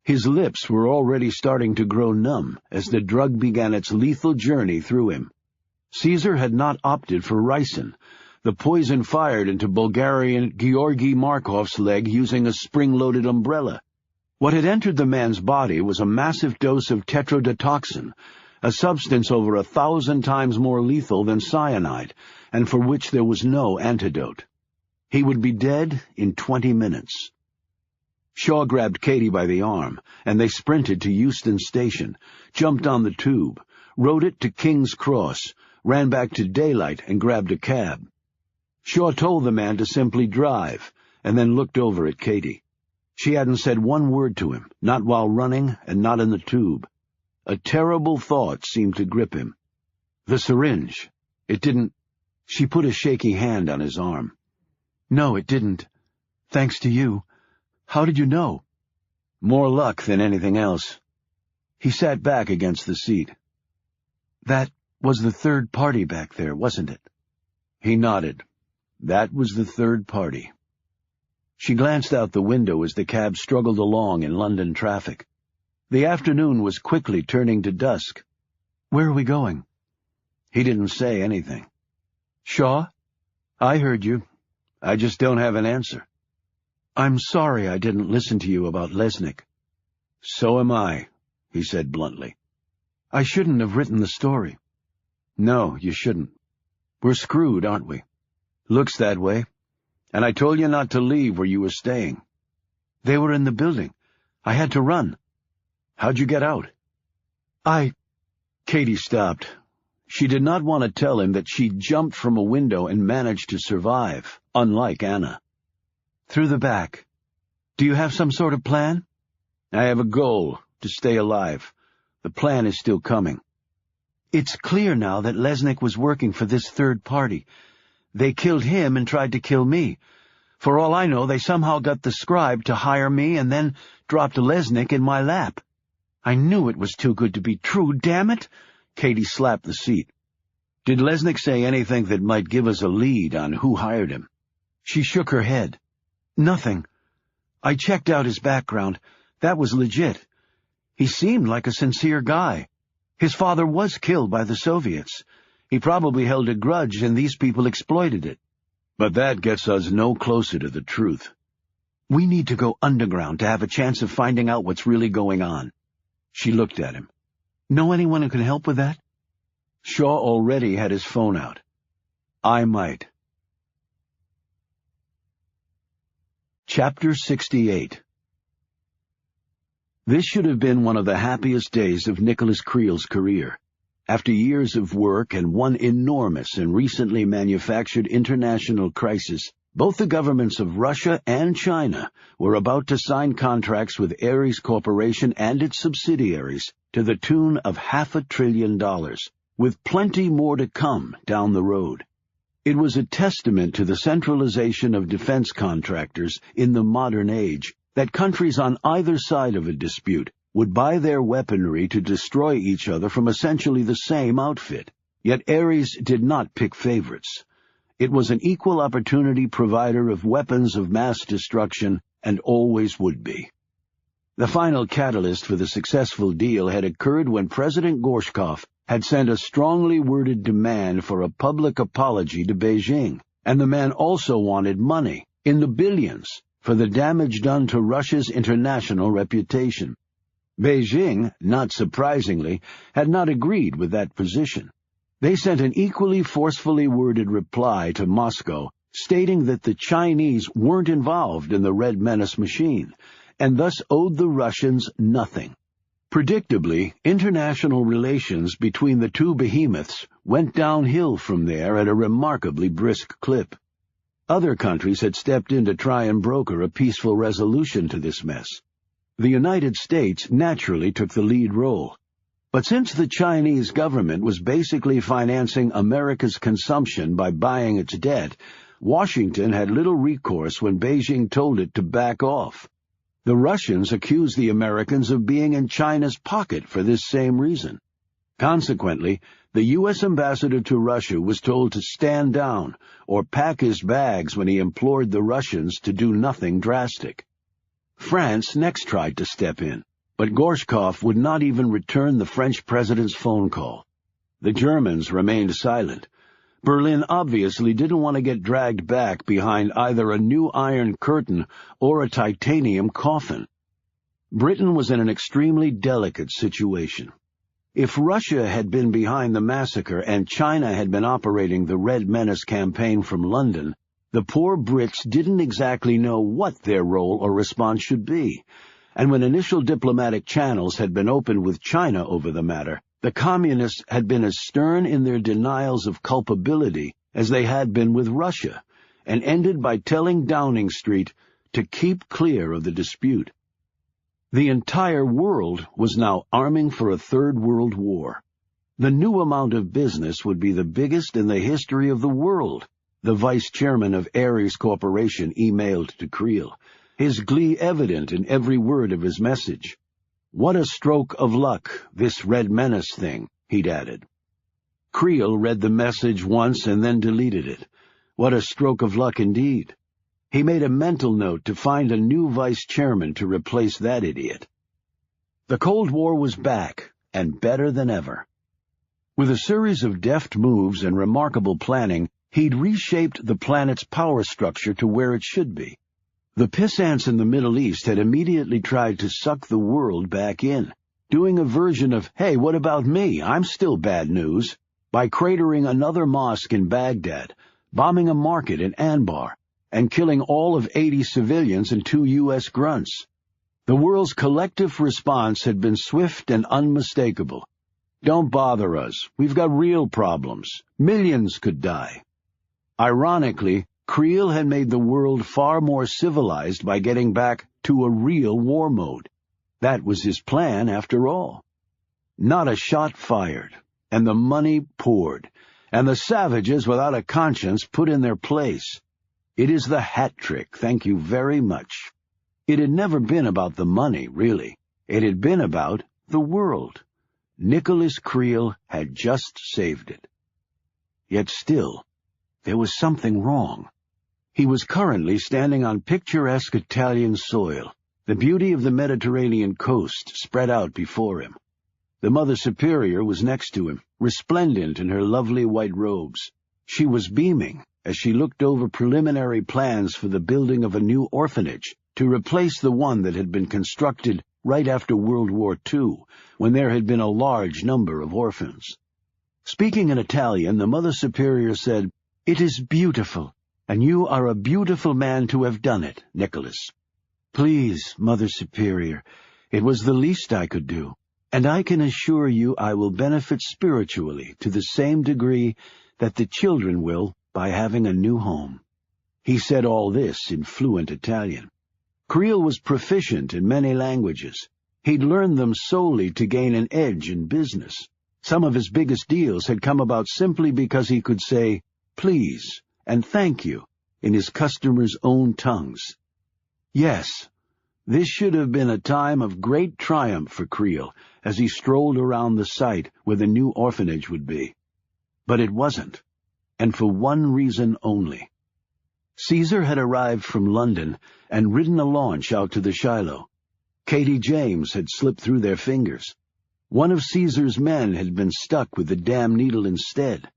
His lips were already starting to grow numb as the drug began its lethal journey through him. Caesar had not opted for ricin. The poison fired into Bulgarian Georgy Markov's leg using a spring-loaded umbrella. What had entered the man's body was a massive dose of tetrodotoxin, a substance over 1,000 times more lethal than cyanide, and for which there was no antidote. He would be dead in 20 minutes. Shaw grabbed Katie by the arm, and they sprinted to Euston Station, jumped on the tube, rode it to King's Cross, ran back to Daylight and grabbed a cab. Shaw told the man to simply drive, and then looked over at Katie. She hadn't said one word to him, not while running and not in the tube. A terrible thought seemed to grip him. The syringe. It didn't... She put a shaky hand on his arm. No, it didn't. Thanks to you. How did you know? More luck than anything else. He sat back against the seat. That was the third party back there, wasn't it? He nodded. That was the third party. She glanced out the window as the cab struggled along in London traffic. The afternoon was quickly turning to dusk. Where are we going? He didn't say anything. Shaw? I heard you. I just don't have an answer. I'm sorry I didn't listen to you about Lesnick. So am I, he said bluntly. I shouldn't have written the story. No, you shouldn't. We're screwed, aren't we? Looks that way. And I told you not to leave where you were staying. They were in the building. I had to run. How'd you get out? Katie stopped. She did not want to tell him that she'd jumped from a window and managed to survive, unlike Anna. Through the back. Do you have some sort of plan? I have a goal, to stay alive. The plan is still coming. It's clear now that Lesnick was working for this third party. They killed him and tried to kill me. For all I know, they somehow got the scribe to hire me and then dropped Lesnick in my lap. I knew it was too good to be true, damn it! Katie slapped the seat. Did Lesnick say anything that might give us a lead on who hired him? She shook her head. Nothing. I checked out his background. That was legit. He seemed like a sincere guy. His father was killed by the Soviets. He probably held a grudge, and these people exploited it. But that gets us no closer to the truth. We need to go underground to have a chance of finding out what's really going on. She looked at him. Know anyone who can help with that? Shaw already had his phone out. I might. Chapter 68. This should have been one of the happiest days of Nicholas Creel's career. After years of work and one enormous and recently manufactured international crisis, both the governments of Russia and China were about to sign contracts with Ares Corporation and its subsidiaries to the tune of $500 billion, with plenty more to come down the road. It was a testament to the centralization of defense contractors in the modern age that countries on either side of a dispute would buy their weaponry to destroy each other from essentially the same outfit. Yet Ares did not pick favorites. It was an equal opportunity provider of weapons of mass destruction and always would be. The final catalyst for the successful deal had occurred when President Gorshkov had sent a strongly worded demand for a public apology to Beijing, and the man also wanted money, in the billions, for the damage done to Russia's international reputation. Beijing, not surprisingly, had not agreed with that position. They sent an equally forcefully worded reply to Moscow, stating that the Chinese weren't involved in the Red Menace machine, and thus owed the Russians nothing. Predictably, international relations between the two behemoths went downhill from there at a remarkably brisk clip. Other countries had stepped in to try and broker a peaceful resolution to this mess. The United States naturally took the lead role. But since the Chinese government was basically financing America's consumption by buying its debt, Washington had little recourse when Beijing told it to back off. The Russians accused the Americans of being in China's pocket for this same reason. Consequently, the U.S. ambassador to Russia was told to stand down or pack his bags when he implored the Russians to do nothing drastic. France next tried to step in, but Gorshkov would not even return the French president's phone call. The Germans remained silent, Berlin obviously didn't want to get dragged back behind either a new iron curtain or a titanium coffin. Britain was in an extremely delicate situation. If Russia had been behind the massacre and China had been operating the Red Menace campaign from London, the poor Brits didn't exactly know what their role or response should be, and when initial diplomatic channels had been opened with China over the matter, the Communists had been as stern in their denials of culpability as they had been with Russia, and ended by telling Downing Street to keep clear of the dispute. The entire world was now arming for a Third World War. The new amount of business would be the biggest in the history of the world, the vice chairman of Ares Corporation emailed to Creel, his glee evident in every word of his message. "What a stroke of luck, this Red Menace thing," he'd added. Creel read the message once and then deleted it. What a stroke of luck indeed. He made a mental note to find a new vice chairman to replace that idiot. The Cold War was back, and better than ever. With a series of deft moves and remarkable planning, he'd reshaped the planet's power structure to where it should be. The pissants in the Middle East had immediately tried to suck the world back in, doing a version of, "Hey, what about me? I'm still bad news," by cratering another mosque in Baghdad, bombing a market in Anbar, and killing all of 80 civilians and 2 U.S. grunts. The world's collective response had been swift and unmistakable. "Don't bother us. We've got real problems. Millions could die." Ironically, Creel had made the world far more civilized by getting back to a real war mode. That was his plan, after all. Not a shot fired, and the money poured, and the savages without a conscience put in their place. It is the hat trick, thank you very much. It had never been about the money, really. It had been about the world. Nicholas Creel had just saved it. Yet still, there was something wrong. He was currently standing on picturesque Italian soil, the beauty of the Mediterranean coast spread out before him. The Mother Superior was next to him, resplendent in her lovely white robes. She was beaming as she looked over preliminary plans for the building of a new orphanage to replace the one that had been constructed right after World War II, when there had been a large number of orphans. Speaking in Italian, the Mother Superior said, "It is beautiful, and you are a beautiful man to have done it, Nicholas. Please, Mother Superior, it was the least I could do, and I can assure you I will benefit spiritually to the same degree that the children will by having a new home." He said all this in fluent Italian. Creel was proficient in many languages. He'd learned them solely to gain an edge in business. Some of his biggest deals had come about simply because he could say, "please," and "thank you," in his customers' own tongues. Yes, this should have been a time of great triumph for Creel as he strolled around the site where the new orphanage would be. But it wasn't, and for one reason only. Caesar had arrived from London and ridden a launch out to the Shiloh. Katie James had slipped through their fingers. One of Caesar's men had been stuck with the damn needle instead.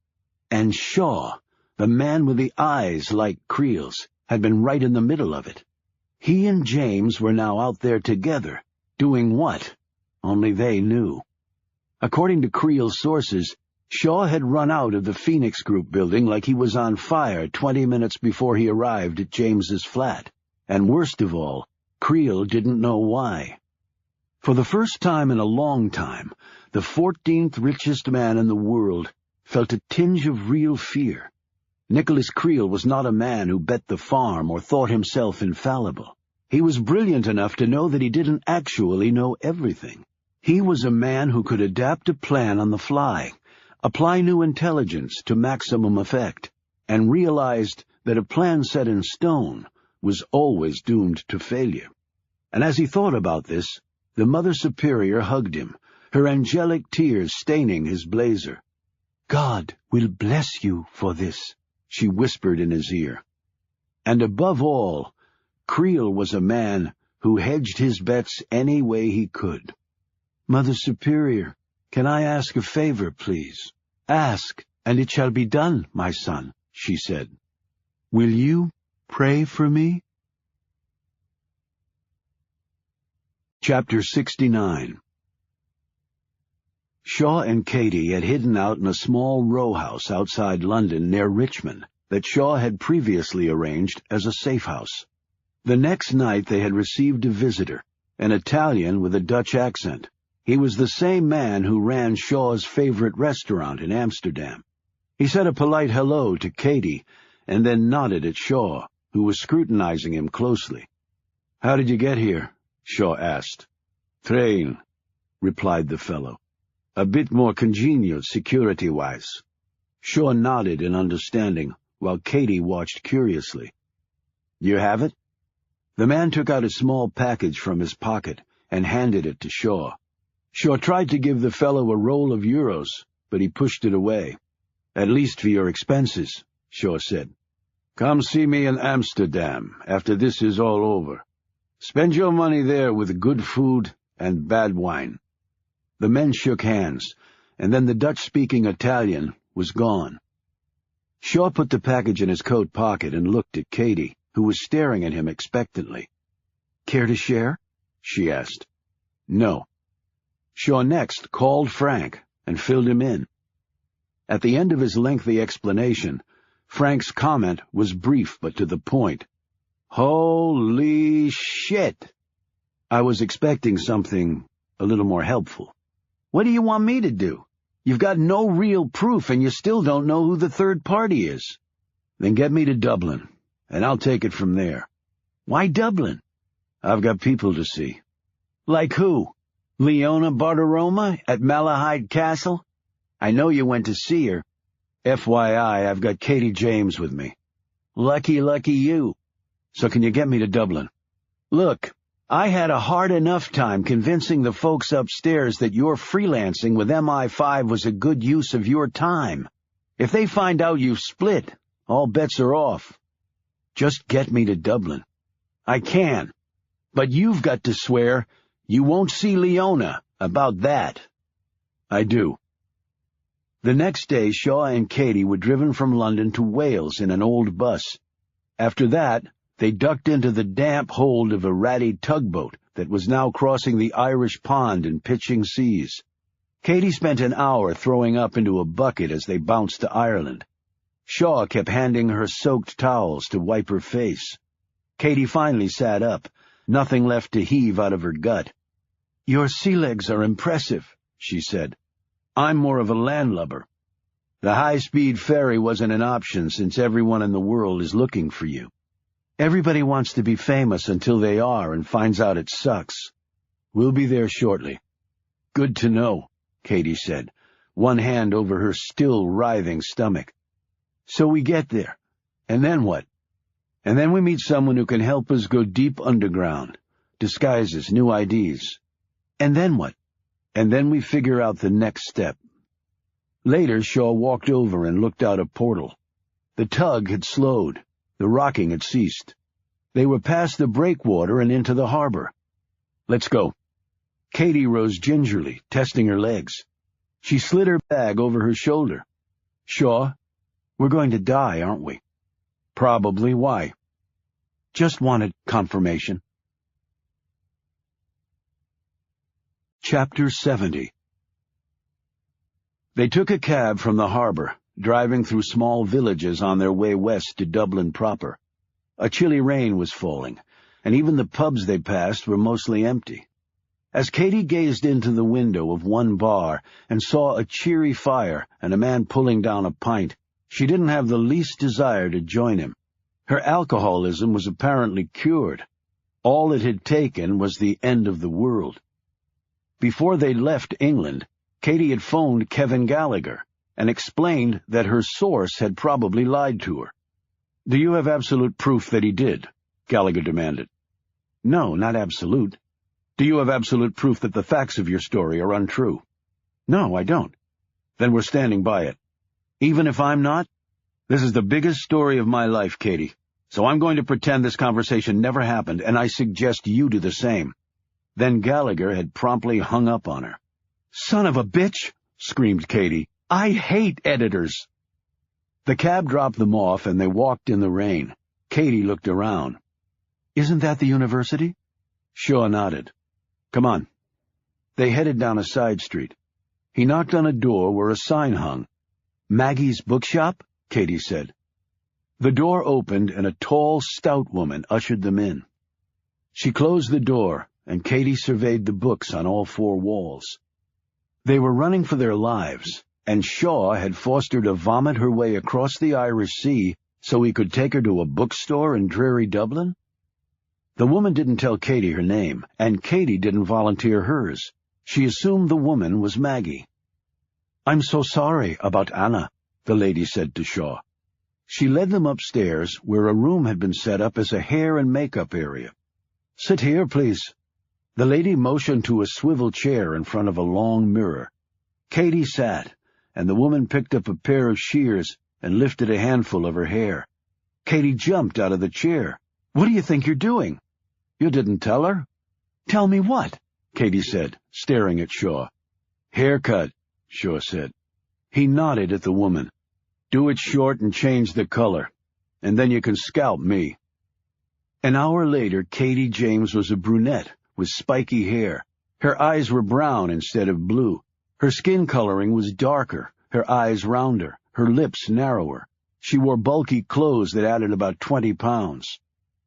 And Shaw, the man with the eyes like Creel's, had been right in the middle of it. He and James were now out there together, doing what? Only they knew. According to Creel's sources, Shaw had run out of the Phoenix Group building like he was on fire 20 minutes before he arrived at James's flat, and worst of all, Creel didn't know why. For the first time in a long time, the 14th richest man in the world felt a tinge of real fear. Nicholas Creel was not a man who bet the farm or thought himself infallible. He was brilliant enough to know that he didn't actually know everything. He was a man who could adapt a plan on the fly, apply new intelligence to maximum effect, and realized that a plan set in stone was always doomed to failure. And as he thought about this, the Mother Superior hugged him, her angelic tears staining his blazer. "God will bless you for this," she whispered in his ear. And above all, Creel was a man who hedged his bets any way he could. "Mother Superior, can I ask a favor, please?" "Ask," "And it shall be done, my son," she said. "Will you pray for me?" Chapter 69. Shaw and Katie had hidden out in a small row house outside London near Richmond that Shaw had previously arranged as a safe house. The next night they had received a visitor, an Italian with a Dutch accent. He was the same man who ran Shaw's favorite restaurant in Amsterdam. He said a polite hello to Katie and then nodded at Shaw, who was scrutinizing him closely. "How did you get here?" Shaw asked. "Train," replied the fellow. "A bit more congenial security-wise." Shaw nodded in understanding, while Katie watched curiously. "You have it?" The man took out a small package from his pocket and handed it to Shaw. Shaw tried to give the fellow a roll of euros, but he pushed it away. "At least for your expenses," Shaw said. "Come see me in Amsterdam after this is all over. Spend your money there with good food and bad wine." The men shook hands, and then the Dutch-speaking Italian was gone. Shaw put the package in his coat pocket and looked at Katie, who was staring at him expectantly. "Care to share?" she asked. "No." Shaw next called Frank and filled him in. At the end of his lengthy explanation, Frank's comment was brief but to the point. "Holy shit!" I was expecting something a little more helpful. "What do you want me to do? You've got no real proof and you still don't know who the third party is." "Then get me to Dublin, and I'll take it from there." "Why Dublin?" "I've got people to see." "Like who? Leona Bartiromo at Malahide Castle? I know you went to see her." "FYI, I've got Katie James with me." Lucky you. So can you get me to Dublin?" "Look, I had a hard enough time convincing the folks upstairs that your freelancing with MI5 was a good use of your time. If they find out you've split, all bets are off. Just get me to Dublin." "I can, but you've got to swear you won't see Leona about that." "I do." The next day, Shaw and Katie were driven from London to Wales in an old bus. After that, they ducked into the damp hold of a ratty tugboat that was now crossing the Irish pond in pitching seas. Katie spent an hour throwing up into a bucket as they bounced to Ireland. Shaw kept handing her soaked towels to wipe her face. Katie finally sat up, nothing left to heave out of her gut. "Your sea legs are impressive," she said. "I'm more of a landlubber. The high-speed ferry wasn't an option since everyone in the world is looking for you. Everybody wants to be famous until they are and finds out it sucks. We'll be there shortly." "Good to know," Katie said, one hand over her still writhing stomach. "So we get there, and then what?" "And then we meet someone who can help us go deep underground, disguises, new IDs." "And then what?" "And then we figure out the next step." Later, Shaw walked over and looked out a portal. The tug had slowed. The rocking had ceased. They were past the breakwater and into the harbor. "Let's go." Katie rose gingerly, testing her legs. She slid her bag over her shoulder. "Shaw, we're going to die, aren't we?" "Probably. Why?" "Just wanted confirmation." Chapter 70. They took a cab from the harbor, driving through small villages on their way west to Dublin proper. A chilly rain was falling, and even the pubs they passed were mostly empty. As Katie gazed into the window of one bar and saw a cheery fire and a man pulling down a pint, she didn't have the least desire to join him. Her alcoholism was apparently cured. All it had taken was the end of the world. Before they left England, Katie had phoned Kevin Gallagher and explained that her source had probably lied to her. "Do you have absolute proof that he did?" Gallagher demanded. "No, not absolute." "Do you have absolute proof that the facts of your story are untrue?" "No, I don't." "Then we're standing by it." "Even if I'm not?" "This is the biggest story of my life, Katie, so I'm going to pretend this conversation never happened, and I suggest you do the same." Then Gallagher had promptly hung up on her. "Son of a bitch!" screamed Katie. "I hate editors." The cab dropped them off, and they walked in the rain. Katie looked around. "Isn't that the university?" Shaw nodded. "Come on." They headed down a side street. He knocked on a door where a sign hung. "Maggie's Bookshop?" Katie said. The door opened, and a tall, stout woman ushered them in. She closed the door, and Katie surveyed the books on all four walls. They were running for their lives, and Shaw had forced her to vomit her way across the Irish Sea so he could take her to a bookstore in dreary Dublin? The woman didn't tell Katie her name, and Katie didn't volunteer hers. She assumed the woman was Maggie. "I'm so sorry about Anna," the lady said to Shaw. She led them upstairs, where a room had been set up as a hair and makeup area. "Sit here, please." The lady motioned to a swivel chair in front of a long mirror. Katie sat, and the woman picked up a pair of shears and lifted a handful of her hair. Katie jumped out of the chair. "What do you think you're doing?" "You didn't tell her?" "Tell me what?" Katie said, staring at Shaw. "Haircut," Shaw said. He nodded at the woman. "Do it short and change the color, and then you can scalp me." An hour later, Katie James was a brunette with spiky hair. Her eyes were brown instead of blue. Her skin coloring was darker, her eyes rounder, her lips narrower. She wore bulky clothes that added about 20 pounds.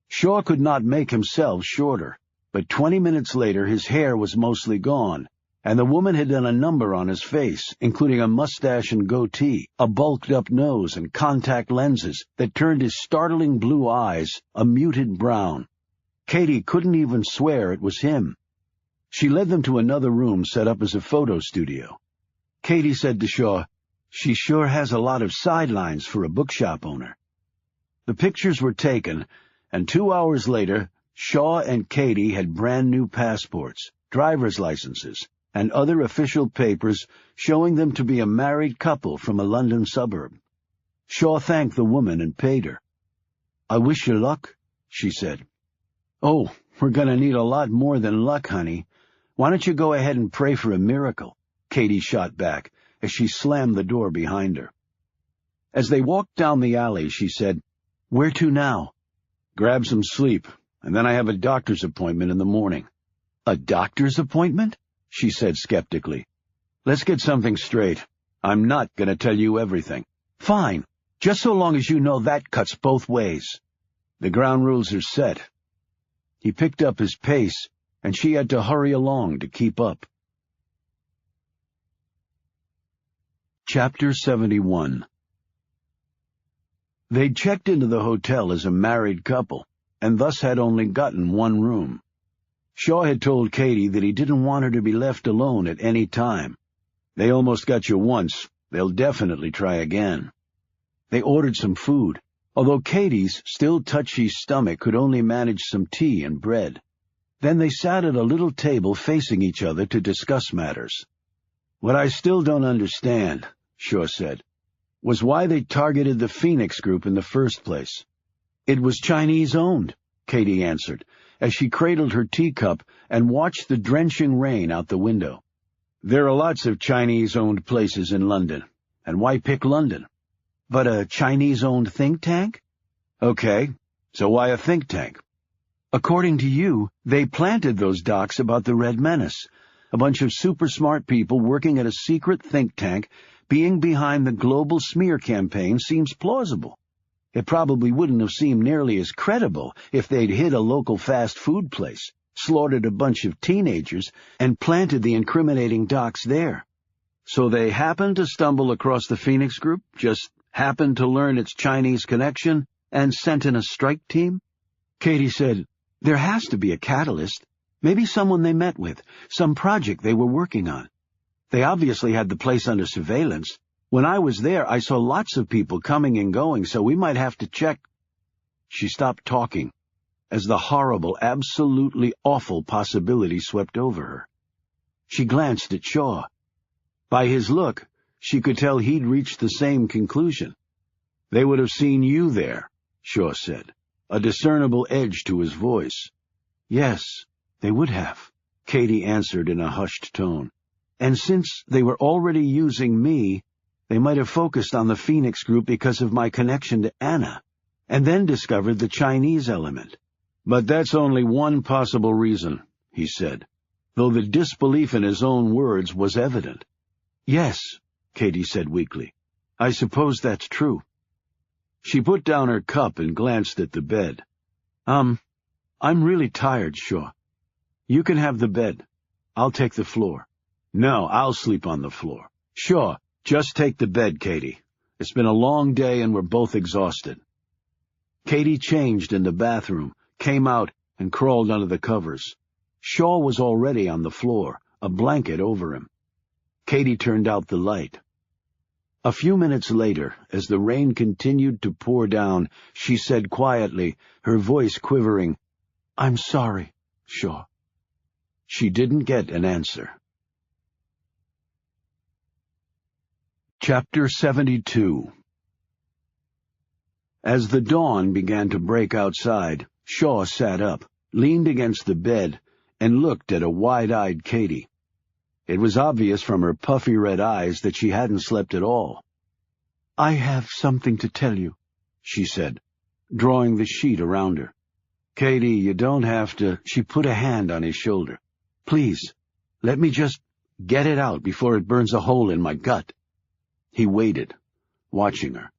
Shaw could not make himself shorter, but 20 minutes later his hair was mostly gone, and the woman had done a number on his face, including a mustache and goatee, a bulked-up nose, and contact lenses that turned his startling blue eyes a muted brown. Katie couldn't even swear it was him. She led them to another room set up as a photo studio. Katie said to Shaw, "She sure has a lot of sidelines for a bookshop owner." The pictures were taken, and 2 hours later, Shaw and Katie had brand-new passports, driver's licenses, and other official papers showing them to be a married couple from a London suburb. Shaw thanked the woman and paid her. "I wish you luck," she said. "Oh, we're going to need a lot more than luck, honey. Why don't you go ahead and pray for a miracle?" Katie shot back as she slammed the door behind her. As they walked down the alley, she said, "Where to now?" "Grab some sleep, and then I have a doctor's appointment in the morning." "A doctor's appointment?" she said skeptically. "Let's get something straight. I'm not going to tell you everything." "Fine, just so long as you know that cuts both ways." "The ground rules are set." He picked up his pace, and she had to hurry along to keep up. Chapter 71. They'd checked into the hotel as a married couple, and thus had only gotten one room. Shaw had told Katie that he didn't want her to be left alone at any time. "They almost got you once. They'll definitely try again." They ordered some food, although Katie's still touchy stomach could only manage some tea and bread. Then they sat at a little table facing each other to discuss matters. "What I still don't understand," Shaw said, "was why they targeted the Phoenix Group in the first place." "It was Chinese-owned," Katie answered, as she cradled her teacup and watched the drenching rain out the window. "There are lots of Chinese-owned places in London, and why pick London?" "But a Chinese-owned think tank?" "Okay, so why a think tank?" "According to you, they planted those docs about the Red Menace. A bunch of super-smart people working at a secret think tank being behind the global smear campaign seems plausible. It probably wouldn't have seemed nearly as credible if they'd hit a local fast food place, slaughtered a bunch of teenagers, and planted the incriminating docs there. So they happened to stumble across the Phoenix Group, just happened to learn its Chinese connection, and sent in a strike team?" Katie said, "There has to be a catalyst. Maybe someone they met with, some project they were working on. They obviously had the place under surveillance. When I was there, I saw lots of people coming and going, so we might have to check." She stopped talking, as the horrible, absolutely awful possibility swept over her. She glanced at Shaw. By his look, she could tell he'd reached the same conclusion. "They would have seen you there," Shaw said, a discernible edge to his voice. "Yes, they would have," Katie answered in a hushed tone. "And since they were already using me, They might have focused on the Phoenix group because of my connection to Anna, and then discovered the Chinese element. But that's only one possible reason, he said, though the disbelief in his own words was evident. Yes, Katie said weakly. I suppose that's true. She put down her cup and glanced at the bed. I'm really tired, Shaw. You can have the bed. I'll take the floor. No, I'll sleep on the floor. Sure, just take the bed, Katie. It's been a long day and we're both exhausted. Katie changed in the bathroom, came out, and crawled under the covers. Shaw was already on the floor, a blanket over him. Katie turned out the light. A few minutes later, as the rain continued to pour down, she said quietly, her voice quivering, "I'm sorry, Shaw." She didn't get an answer. Chapter 72. As the dawn began to break outside, Shaw sat up, leaned against the bed, and looked at a wide-eyed Katie. It was obvious from her puffy red eyes that she hadn't slept at all. "I have something to tell you," she said, drawing the sheet around her. "Katie, you don't have to—" She put a hand on his shoulder. "Please, let me just get it out before it burns a hole in my gut." He waited, watching her.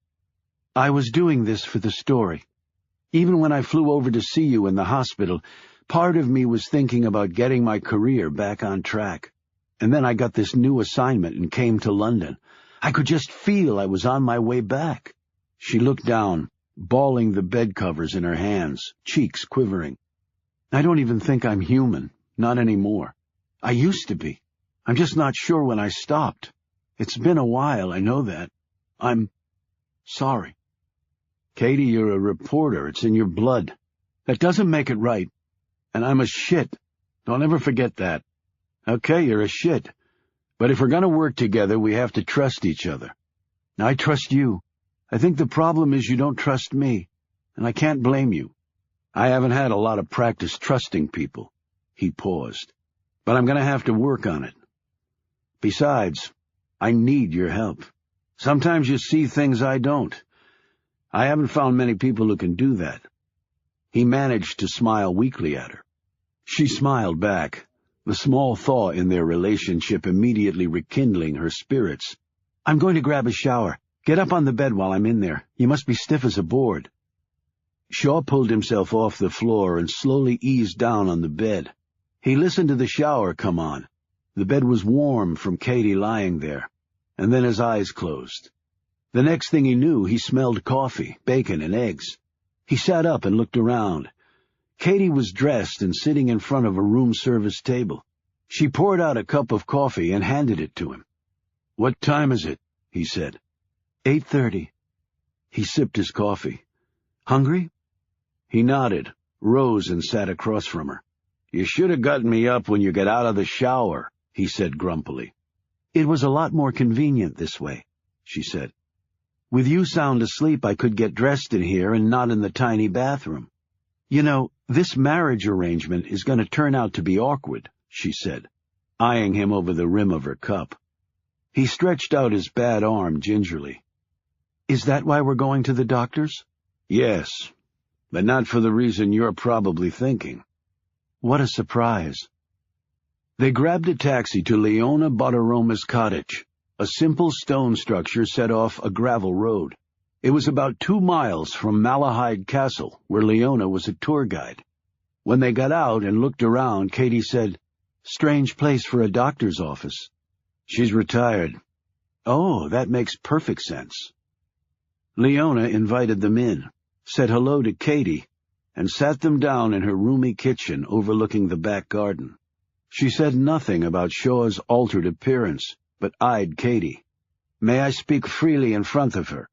"I was doing this for the story. Even when I flew over to see you in the hospital, part of me was thinking about getting my career back on track. And then I got this new assignment and came to London. I could just feel I was on my way back." She looked down, balling the bed covers in her hands, cheeks quivering. "I don't even think I'm human, not anymore. I used to be. I'm just not sure when I stopped. It's been a while, I know that. I'm sorry." "Katie, you're a reporter. It's in your blood." "That doesn't make it right. And I'm a shit. Don't ever forget that." "Okay, you're a shit. But if we're going to work together, we have to trust each other." "I trust you. I think the problem is you don't trust me, and I can't blame you." "I haven't had a lot of practice trusting people." He paused. "But I'm going to have to work on it. Besides, I need your help. Sometimes you see things I don't. I haven't found many people who can do that." He managed to smile weakly at her. She smiled back, the small thaw in their relationship immediately rekindling her spirits. "I'm going to grab a shower. Get up on the bed while I'm in there. You must be stiff as a board." Shaw pulled himself off the floor and slowly eased down on the bed. He listened to the shower come on. The bed was warm from Katie lying there, and then his eyes closed. The next thing he knew, he smelled coffee, bacon, and eggs. He sat up and looked around. Katie was dressed and sitting in front of a room service table. She poured out a cup of coffee and handed it to him. "What time is it?" he said. 8:30. He sipped his coffee. "Hungry?" He nodded, rose and sat across from her. "You should have gotten me up when you got out of the shower," he said grumpily. "It was a lot more convenient this way," she said. "With you sound asleep, I could get dressed in here and not in the tiny bathroom. You know, this marriage arrangement is going to turn out to be awkward," she said, eyeing him over the rim of her cup. He stretched out his bad arm gingerly. "Is that why we're going to the doctor's?" "Yes, but not for the reason you're probably thinking." "What a surprise." They grabbed a taxi to Leona Bottaroma's cottage, a simple stone structure set off a gravel road. It was about 2 miles from Malahide Castle, where Leona was a tour guide. When they got out and looked around, Katie said, "Strange place for a doctor's office." "She's retired." "Oh, that makes perfect sense." Leona invited them in, said hello to Katie, and sat them down in her roomy kitchen overlooking the back garden. She said nothing about Shaw's altered appearance, but eyed Katie. "May I speak freely in front of her?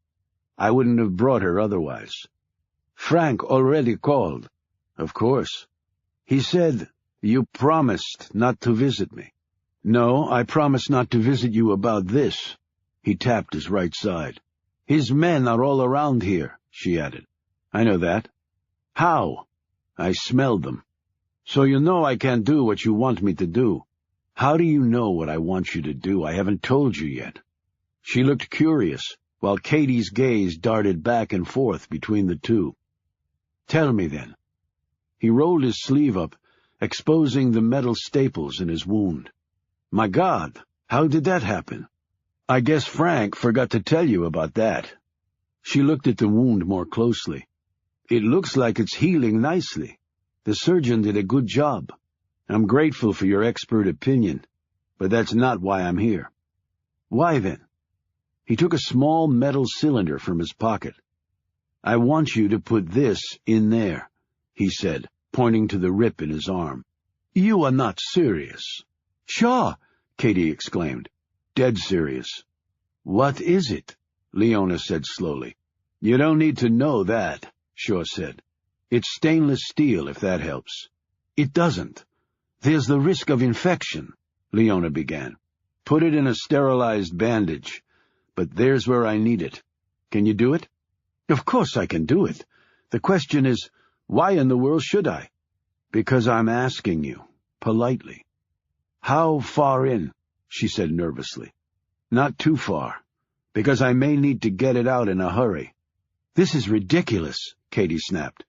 I wouldn't have brought her otherwise." "Frank already called." "Of course." "He said you promised not to visit me." "No, I promised not to visit you about this." He tapped his right side. "His men are all around here," she added. "I know that." "How?" "I smelled them." "So you know I can't do what you want me to do." "How do you know what I want you to do? I haven't told you yet." She looked curious, while Katie's gaze darted back and forth between the two. "Tell me, then." He rolled his sleeve up, exposing the metal staples in his wound. "My God, how did that happen? I guess Frank forgot to tell you about that." She looked at the wound more closely. "It looks like it's healing nicely. The surgeon did a good job. I'm grateful for your expert opinion, but that's not why I'm here." "Why, then?" He took a small metal cylinder from his pocket. "I want you to put this in there," he said, pointing to the rip in his arm. "You are not serious." "Sure," Katie exclaimed. "Dead serious." "What is it?" Leona said slowly. "You don't need to know that," Shaw said. "It's stainless steel, if that helps." "It doesn't. There's the risk of infection," Leona began. "Put it in a sterilized bandage. But there's where I need it. Can you do it?" "Of course I can do it. The question is, why in the world should I?" "Because I'm asking you, politely." "How far in?" she said nervously. "Not too far, because I may need to get it out in a hurry." "This is ridiculous," Katie snapped.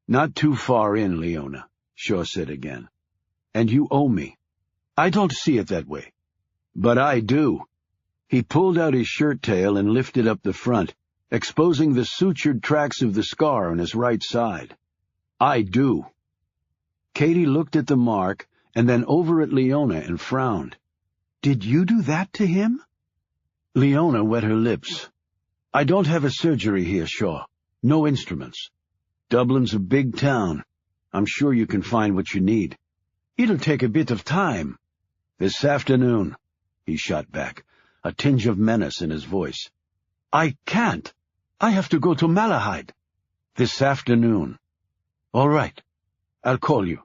"Not too far in, Leona," Shaw said again. "And you owe me." "I don't see it that way." "But I do." He pulled out his shirt tail and lifted up the front, exposing the sutured tracks of the scar on his right side. "I do." Katie looked at the mark and then over at Leona and frowned. "Did you do that to him?" Leona wet her lips. "I don't have a surgery here, Shaw. No instruments. Dublin's a big town. I'm sure you can find what you need. It'll take a bit of time." "This afternoon," he shot back, a tinge of menace in his voice. "I can't. I have to go to Malahide." "This afternoon." "All right. I'll call you."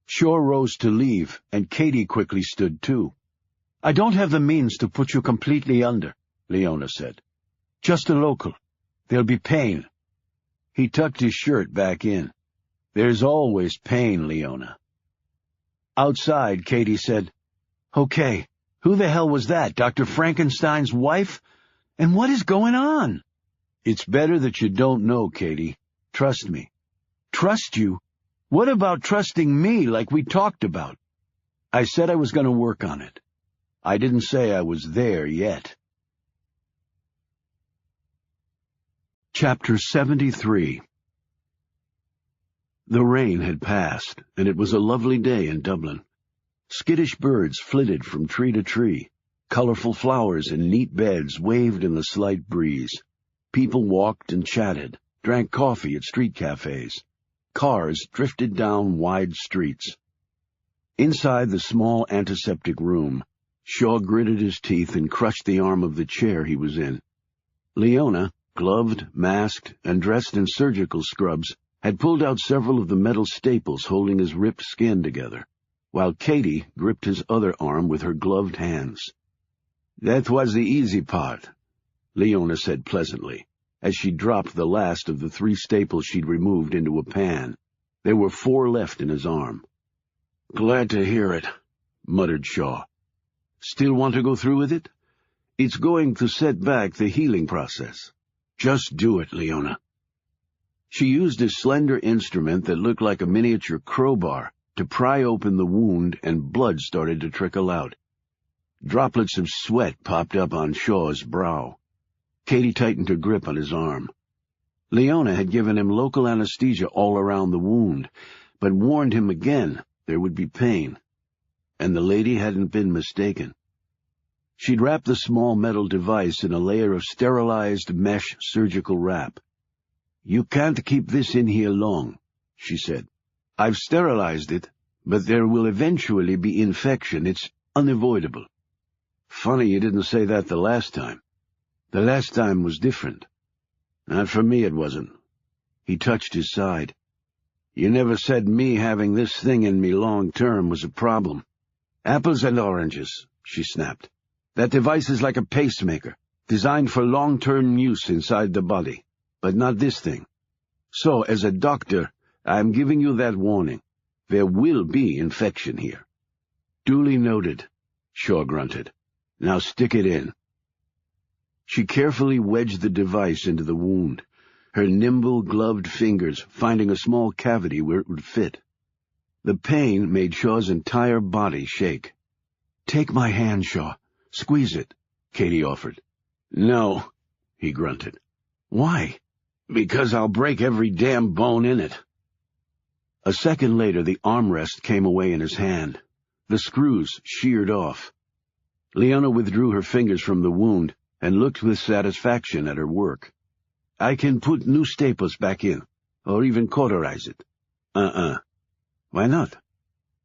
Shaw rose to leave, and Katie quickly stood too. "I don't have the means to put you completely under," Leona said. "Just a local. There'll be pain." He tucked his shirt back in. "There's always pain, Leona." Outside, Katie said, "Okay, who the hell was that, Dr. Frankenstein's wife? And what is going on?" "It's better that you don't know, Katie. Trust me." "Trust you? What about trusting me like we talked about?" "I said I was going to work on it. I didn't say I was there yet." Chapter 73. The rain had passed, and it was a lovely day in Dublin. Skittish birds flitted from tree to tree. Colorful flowers in neat beds waved in the slight breeze. People walked and chatted, drank coffee at street cafes. Cars drifted down wide streets. Inside the small antiseptic room, Shaw gritted his teeth and crushed the arm of the chair he was in. Leona, gloved, masked, and dressed in surgical scrubs, had pulled out several of the metal staples holding his ripped skin together, while Katie gripped his other arm with her gloved hands. "That was the easy part," Leona said pleasantly, as she dropped the last of the 3 staples she'd removed into a pan. There were 4 left in his arm. "Glad to hear it," muttered Shaw. "Still want to go through with it? It's going to set back the healing process." "Just do it, Leona." She used a slender instrument that looked like a miniature crowbar to pry open the wound, and blood started to trickle out. Droplets of sweat popped up on Shaw's brow. Katie tightened her grip on his arm. Leona had given him local anesthesia all around the wound, but warned him again there would be pain. And the lady hadn't been mistaken. She'd wrapped the small metal device in a layer of sterilized mesh surgical wrap. "You can't keep this in here long," she said. "I've sterilized it, but there will eventually be infection. It's unavoidable." "Funny you didn't say that the last time. The last time was different." "Not for me, it wasn't." He touched his side. "You never said me having this thing in me long-term was a problem." "Apples and oranges," she snapped. "That device is like a pacemaker, designed for long-term use inside the body, but not this thing. So, as a doctor, I'm giving you that warning. There will be infection here." "Duly noted," Shaw grunted. "Now stick it in." She carefully wedged the device into the wound, her nimble, gloved fingers finding a small cavity where it would fit. The pain made Shaw's entire body shake. "Take my hand, Shaw. Squeeze it," Katie offered. "No," he grunted. "Why?" "Because I'll break every damn bone in it." A second later, the armrest came away in his hand. The screws sheared off. Leona withdrew her fingers from the wound and looked with satisfaction at her work. "I can put new staples back in, or even cauterize it." "Why not?"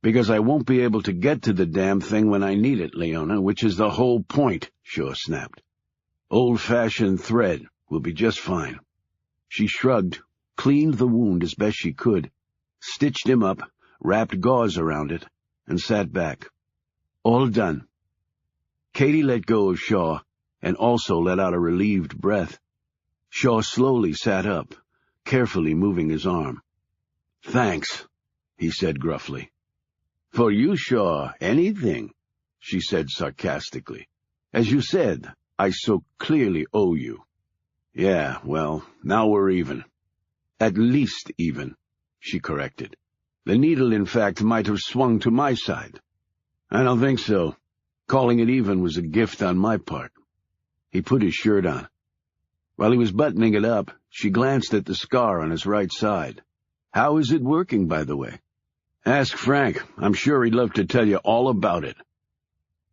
"Because I won't be able to get to the damn thing when I need it, Leona, which is the whole point," Shaw snapped. "Old-fashioned thread will be just fine." She shrugged, cleaned the wound as best she could, stitched him up, wrapped gauze around it, and sat back. "All done." Katie let go of Shaw and also let out a relieved breath. Shaw slowly sat up, carefully moving his arm. "Thanks," he said gruffly. "For you, Shaw, anything," she said sarcastically. "As you said, I so clearly owe you." "Yeah, well, now we're even." "At least even," she corrected. "The needle, in fact, might have swung to my side." "I don't think so. Calling it even was a gift on my part." He put his shirt on. While he was buttoning it up, she glanced at the scar on his right side. "How is it working, by the way?" "Ask Frank. I'm sure he'd love to tell you all about it."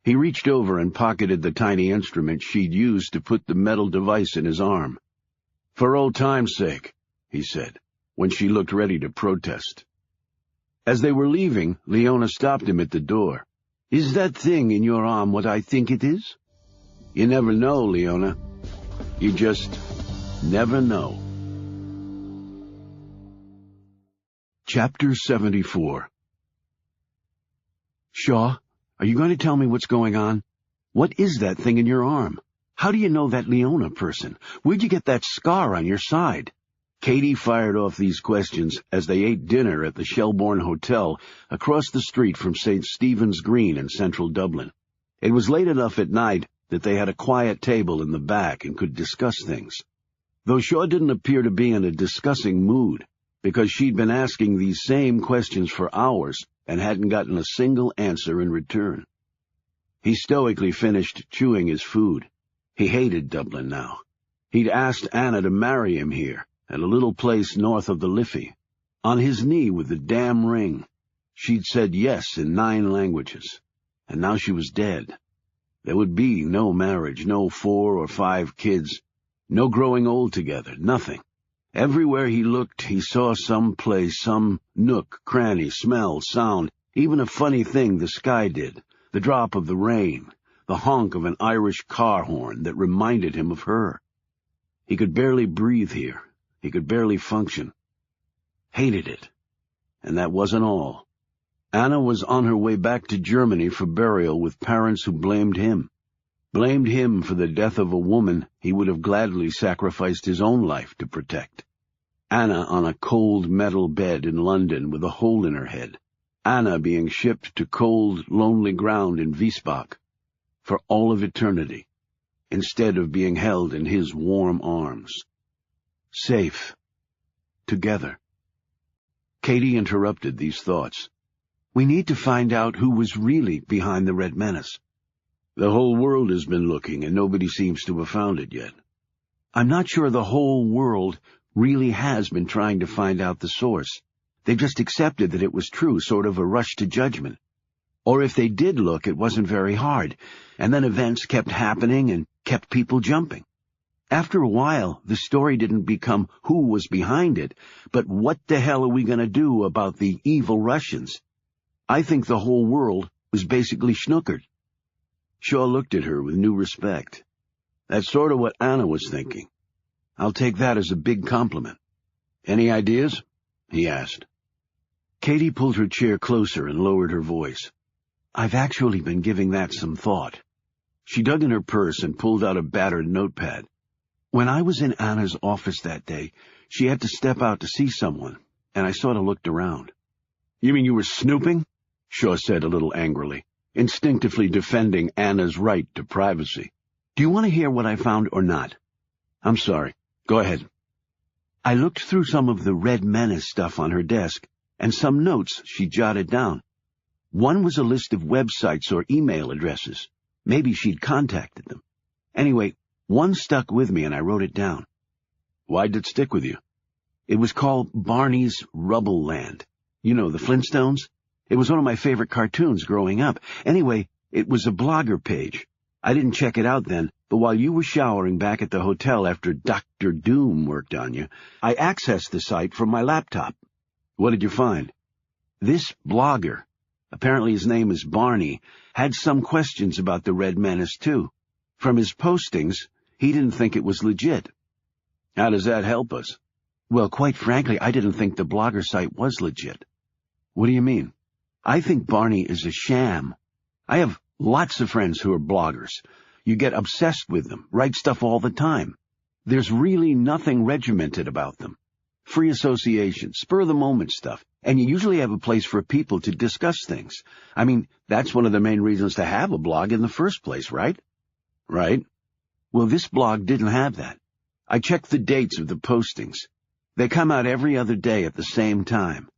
He reached over and pocketed the tiny instrument she'd used to put the metal device in his arm. "For old time's sake," he said, when she looked ready to protest. As they were leaving, Leona stopped him at the door. "Is that thing in your arm what I think it is?" "You never know, Leona. You just never know." Chapter 74. "Shaw, are you going to tell me what's going on? What is that thing in your arm? How do you know that Leona person? Where'd you get that scar on your side?" Katie fired off these questions as they ate dinner at the Shelbourne Hotel across the street from St. Stephen's Green in central Dublin. It was late enough at night that they had a quiet table in the back and could discuss things, though Shaw didn't appear to be in a discussing mood, because she'd been asking these same questions for hours and hadn't gotten a single answer in return. He stoically finished chewing his food. He hated Dublin now. He'd asked Anna to marry him here, at a little place north of the Liffey. On his knee with the damn ring. She'd said yes in 9 languages. And now she was dead. There would be no marriage, no 4 or 5 kids, no growing old together, nothing. Everywhere he looked, he saw some place, some nook, cranny, smell, sound, even a funny thing the sky did, the drop of the rain, the honk of an Irish car horn that reminded him of her. He could barely breathe here. He could barely function. Hated it. And that wasn't all. Anna was on her way back to Germany for burial with parents who blamed him for the death of a woman he would have gladly sacrificed his own life to protect. Anna on a cold metal bed in London with a hole in her head. Anna being shipped to cold, lonely ground in Wiesbach for all of eternity, instead of being held in his warm arms. Safe. Together. Katie interrupted these thoughts. "We need to find out who was really behind the Red Menace." "The whole world has been looking, and nobody seems to have found it yet." "I'm not sure the whole world really has been trying to find out the source. They've just accepted that it was true, sort of a rush to judgment. Or if they did look, it wasn't very hard, and then events kept happening and kept people jumping. After a while, the story didn't become who was behind it, but what the hell are we going to do about the evil Russians? I think the whole world was basically snookered." Shaw looked at her with new respect. "That's sort of what Anna was thinking. I'll take that as a big compliment." "Any ideas?" he asked. Katie pulled her chair closer and lowered her voice. "I've actually been giving that some thought." She dug in her purse and pulled out a battered notepad. "When I was in Anna's office that day, she had to step out to see someone, and I sort of looked around." "You mean you were snooping?" Shaw said a little angrily, instinctively defending Anna's right to privacy. Do you want to hear what I found or not? I'm sorry. Go ahead. I looked through some of the Red Menace stuff on her desk, and some notes she jotted down. One was a list of websites or email addresses. Maybe she'd contacted them. Anyway, one stuck with me and I wrote it down. Why did it stick with you? It was called Barney's Rubble Land. You know, the Flintstones? It was one of my favorite cartoons growing up. Anyway, it was a blogger page. I didn't check it out then, but while you were showering back at the hotel after Dr. Doom worked on you, I accessed the site from my laptop. What did you find? This blogger, apparently his name is Barney, had some questions about the Red Menace too. From his postings, he didn't think it was legit. How does that help us? Well, quite frankly, I didn't think the blogger site was legit. What do you mean? I think Barney is a sham. I have lots of friends who are bloggers. You get obsessed with them, write stuff all the time. There's really nothing regimented about them. Free association, spur-of-the-moment stuff, and you usually have a place for people to discuss things. I mean, that's one of the main reasons to have a blog in the first place, right? Right. Well, this blog didn't have that. I checked the dates of the postings. They come out every other day at the same time.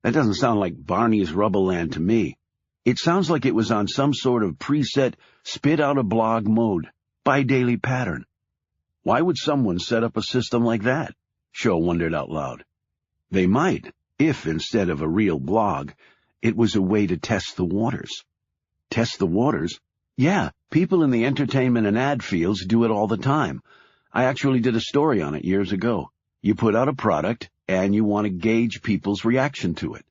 That doesn't sound like Barney's Rubble Land to me. It sounds like it was on some sort of preset spit-out-a-blog mode, bi-daily pattern. Why would someone set up a system like that? Shaw wondered out loud. They might, if instead of a real blog, it was a way to test the waters. Test the waters? Yeah, people in the entertainment and ad fields do it all the time. I actually did a story on it years ago. You put out a product, and you want to gauge people's reaction to it.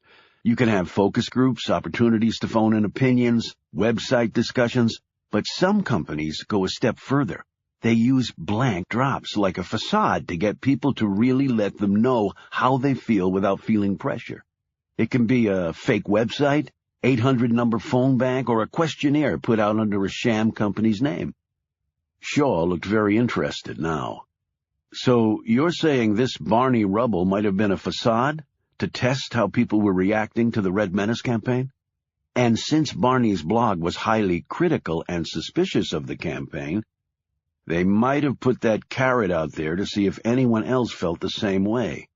You can have focus groups, opportunities to phone in opinions, website discussions, but some companies go a step further. They use blank drops like a facade to get people to really let them know how they feel without feeling pressure. It can be a fake website, 800-number phone bank, or a questionnaire put out under a sham company's name. Shaw looked very interested now. So you're saying this Barney Rubble might have been a facade to test how people were reacting to the Red Menace campaign? And since Barney's blog was highly critical and suspicious of the campaign, they might have put that carrot out there to see if anyone else felt the same way.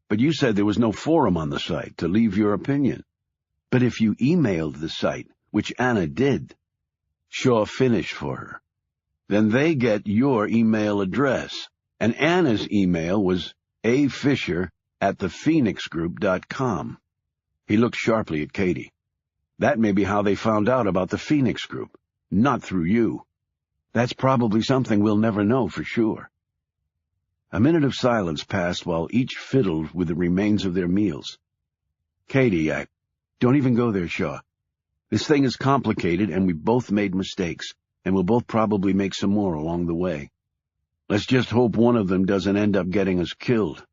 But you said there was no forum on the site to leave your opinion. But if you emailed the site, which Anna did, Shaw finished for her, then they get your email address. And Anna's email was afisher@thephoenixgroup.com. He looked sharply at Katie. That may be how they found out about the Phoenix Group, not through you. That's probably something we'll never know for sure. A minute of silence passed while each fiddled with the remains of their meals. Katie, don't even go there, Shaw. This thing is complicated, and we both made mistakes, and we'll both probably make some more along the way. Let's just hope one of them doesn't end up getting us killed.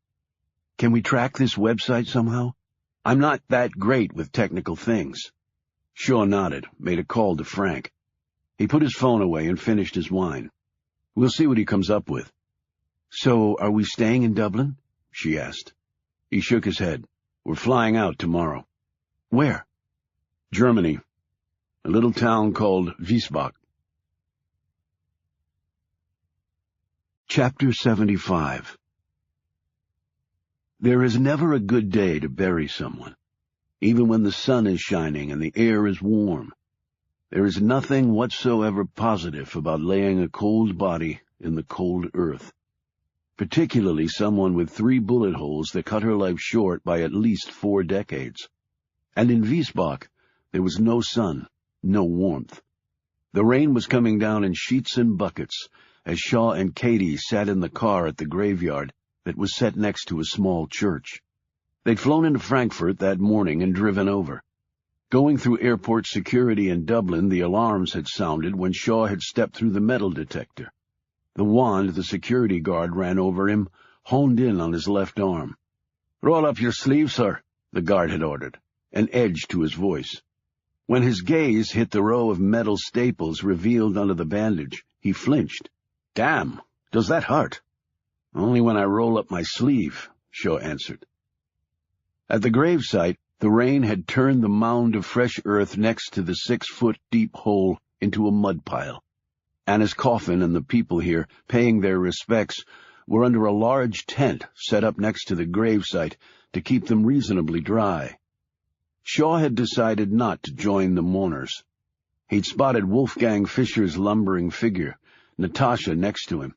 Can we track this website somehow? I'm not that great with technical things. Shaw nodded, made a call to Frank. He put his phone away and finished his wine. We'll see what he comes up with. So, are we staying in Dublin? She asked. He shook his head. We're flying out tomorrow. Where? Germany. A little town called Wiesbach. Chapter 75. There is never a good day to bury someone, even when the sun is shining and the air is warm. There is nothing whatsoever positive about laying a cold body in the cold earth, particularly someone with 3 bullet holes that cut her life short by at least 4 decades. And in Wiesbach, there was no sun, no warmth. The rain was coming down in sheets and buckets, as Shaw and Katie sat in the car at the graveyard that was set next to a small church. They'd flown into Frankfurt that morning and driven over. Going through airport security in Dublin, the alarms had sounded when Shaw had stepped through the metal detector. The wand the security guard ran over him honed in on his left arm. "Roll up your sleeve, sir," the guard had ordered, an edge to his voice. When his gaze hit the row of metal staples revealed under the bandage, he flinched. "Damn, does that hurt?" "Only when I roll up my sleeve," Shaw answered. At the gravesite, the rain had turned the mound of fresh earth next to the 6-foot-deep hole into a mud pile. Anna's coffin and the people here, paying their respects, were under a large tent set up next to the gravesite to keep them reasonably dry. Shaw had decided not to join the mourners. He'd spotted Wolfgang Fischer's lumbering figure, Natasha next to him.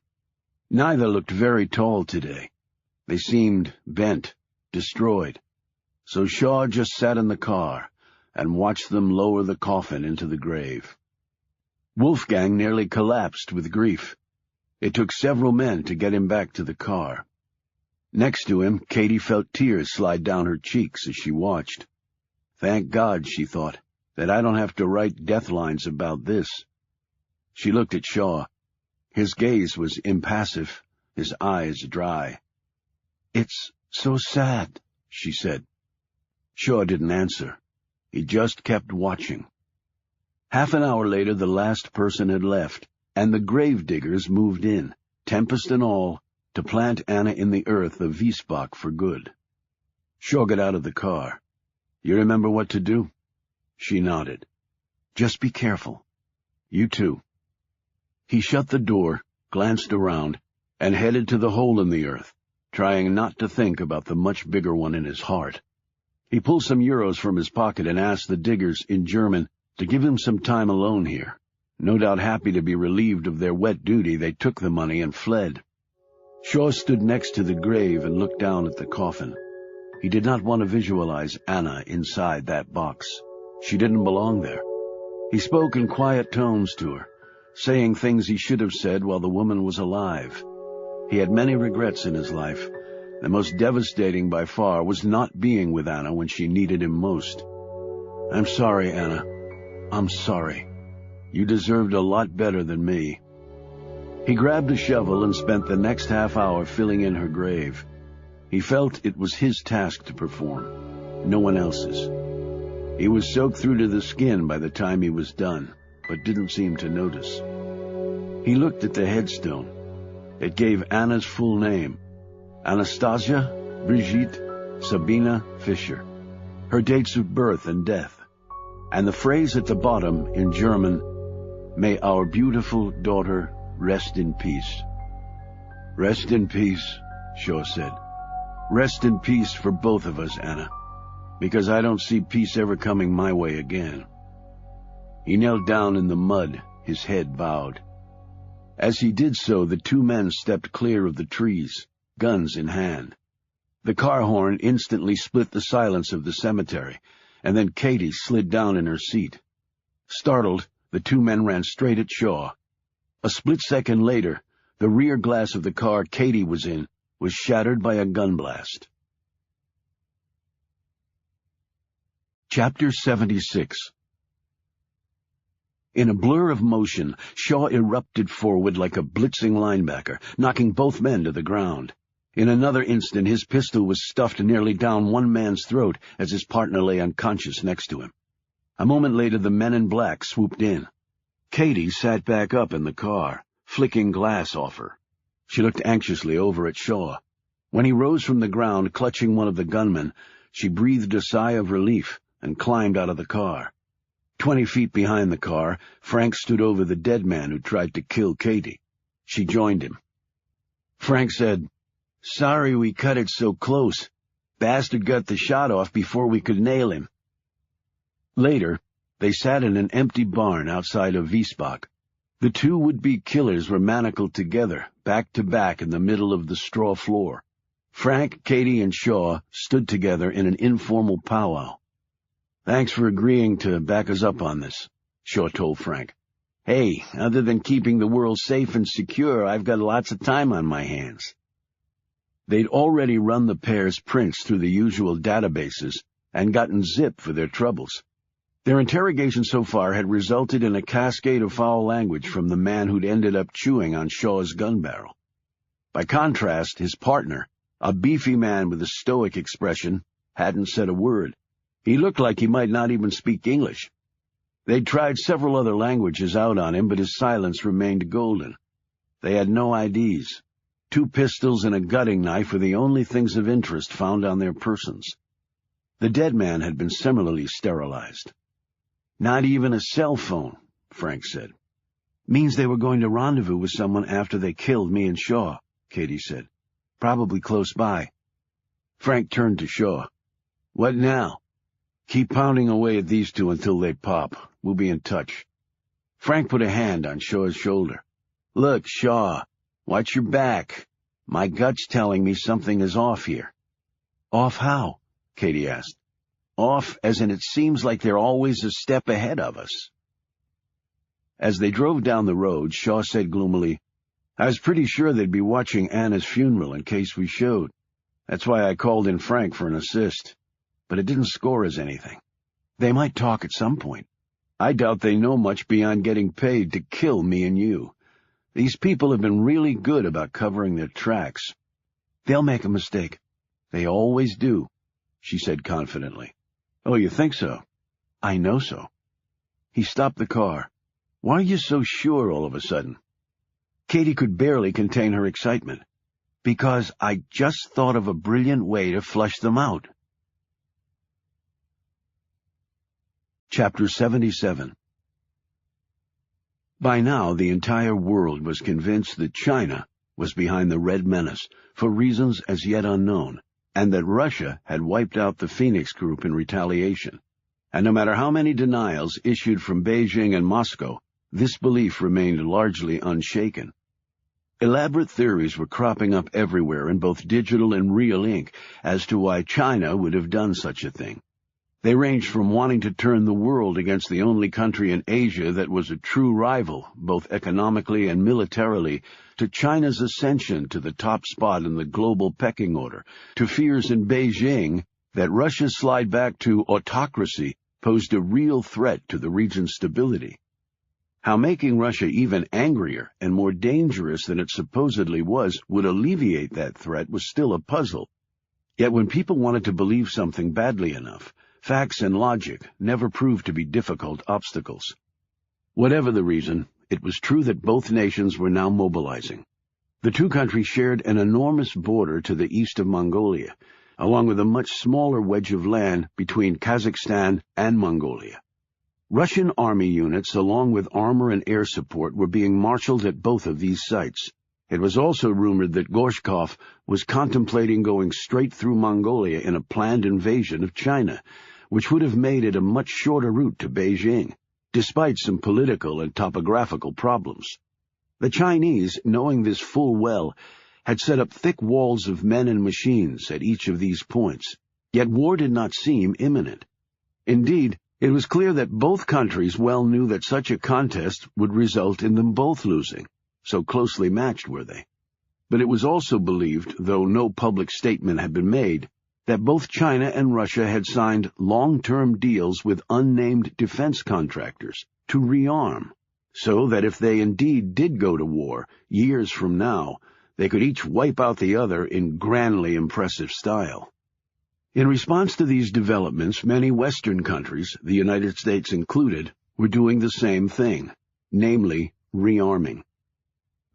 Neither looked very tall today. They seemed bent, destroyed. So Shaw just sat in the car and watched them lower the coffin into the grave. Wolfgang nearly collapsed with grief. It took several men to get him back to the car. Next to him, Katie felt tears slide down her cheeks as she watched. Thank God, she thought, that I don't have to write death lines about this. She looked at Shaw. His gaze was impassive, his eyes dry. "It's so sad," she said. Shaw didn't answer. He just kept watching. Half an hour later, the last person had left, and the grave diggers moved in, tempest and all, to plant Anna in the earth of Wiesbach for good. Shaw got out of the car. "You remember what to do?" She nodded. "Just be careful. You too." He shut the door, glanced around, and headed to the hole in the earth, trying not to think about the much bigger one in his heart. He pulled some euros from his pocket and asked the diggers, in German, to give him some time alone here. No doubt happy to be relieved of their wet duty, they took the money and fled. Shaw stood next to the grave and looked down at the coffin. He did not want to visualize Anna inside that box. She didn't belong there. He spoke in quiet tones to her, saying things he should have said while the woman was alive. He had many regrets in his life. The most devastating by far was not being with Anna when she needed him most. "I'm sorry, Anna. I'm sorry. You deserved a lot better than me." He grabbed a shovel and spent the next half hour filling in her grave. He felt it was his task to perform, no one else's. He was soaked through to the skin by the time he was done, but didn't seem to notice. He looked at the headstone. It gave Anna's full name, Anastasia Brigitte Sabina Fischer, her dates of birth and death, and the phrase at the bottom in German, "May our beautiful daughter rest in peace." "Rest in peace," Shaw said. "Rest in peace for both of us, Anna, because I don't see peace ever coming my way again." He knelt down in the mud, his head bowed. As he did so, the two men stepped clear of the trees, guns in hand. The car horn instantly split the silence of the cemetery, and then Katie slid down in her seat. Startled, the two men ran straight at Shaw. A split second later, the rear glass of the car Katie was in was shattered by a gun blast. Chapter 76. In a blur of motion, Shaw erupted forward like a blitzing linebacker, knocking both men to the ground. In another instant, his pistol was stuffed nearly down one man's throat as his partner lay unconscious next to him. A moment later, the men in black swooped in. Katie sat back up in the car, flicking glass off her. She looked anxiously over at Shaw. When he rose from the ground, clutching one of the gunmen, she breathed a sigh of relief and climbed out of the car. 20 feet behind the car, Frank stood over the dead man who tried to kill Katie. She joined him. Frank said, "Sorry we cut it so close. Bastard got the shot off before we could nail him." Later, they sat in an empty barn outside of Wiesbach. The two would-be killers were manacled together, back to back in the middle of the straw floor. Frank, Katie, and Shaw stood together in an informal powwow. "Thanks for agreeing to back us up on this," Shaw told Frank. "Hey, other than keeping the world safe and secure, I've got lots of time on my hands." They'd already run the pair's prints through the usual databases and gotten zip for their troubles. Their interrogation so far had resulted in a cascade of foul language from the man who'd ended up chewing on Shaw's gun barrel. By contrast, his partner, a beefy man with a stoic expression, hadn't said a word. He looked like he might not even speak English. They'd tried several other languages out on him, but his silence remained golden. They had no IDs. 2 pistols and a gutting knife were the only things of interest found on their persons. The dead man had been similarly sterilized. "Not even a cell phone," Frank said. Means they were going to rendezvous with someone after they killed me and Shaw, Katie said. Probably close by. Frank turned to Shaw. What now? Keep pounding away at these two until they pop. We'll be in touch. Frank put a hand on Shaw's shoulder. Look, Shaw, watch your back. My gut's telling me something is off here. Off how? Katie asked. Off as in it seems like they're always a step ahead of us. As they drove down the road, Shaw said gloomily, I was pretty sure they'd be watching Anna's funeral in case we showed. That's why I called in Frank for an assist. But it didn't score us anything. They might talk at some point. I doubt they know much beyond getting paid to kill me and you. These people have been really good about covering their tracks. They'll make a mistake. They always do, she said confidently. Oh, you think so? I know so. He stopped the car. Why are you so sure all of a sudden? Katie could barely contain her excitement. Because I just thought of a brilliant way to flush them out. Chapter 77. By now, the entire world was convinced that China was behind the Red Menace for reasons as yet unknown, and that Russia had wiped out the Phoenix Group in retaliation. And no matter how many denials issued from Beijing and Moscow, this belief remained largely unshaken. Elaborate theories were cropping up everywhere in both digital and real ink as to why China would have done such a thing. They ranged from wanting to turn the world against the only country in Asia that was a true rival, both economically and militarily, to China's ascension to the top spot in the global pecking order, to fears in Beijing that Russia's slide back to autocracy posed a real threat to the region's stability. How making Russia even angrier and more dangerous than it supposedly was would alleviate that threat was still a puzzle. Yet when people wanted to believe something badly enough, facts and logic never proved to be difficult obstacles. Whatever the reason, it was true that both nations were now mobilizing. The two countries shared an enormous border to the east of Mongolia, along with a much smaller wedge of land between Kazakhstan and Mongolia. Russian army units, along with armor and air support, were being marshaled at both of these sites. It was also rumored that Gorshkov was contemplating going straight through Mongolia in a planned invasion of China, which would have made it a much shorter route to Beijing, despite some political and topographical problems. The Chinese, knowing this full well, had set up thick walls of men and machines at each of these points, yet war did not seem imminent. Indeed, it was clear that both countries well knew that such a contest would result in them both losing, so closely matched were they. But it was also believed, though no public statement had been made, that both China and Russia had signed long-term deals with unnamed defense contractors to rearm, so that if they indeed did go to war, years from now, they could each wipe out the other in grandly impressive style. In response to these developments, many Western countries, the United States included, were doing the same thing, namely rearming.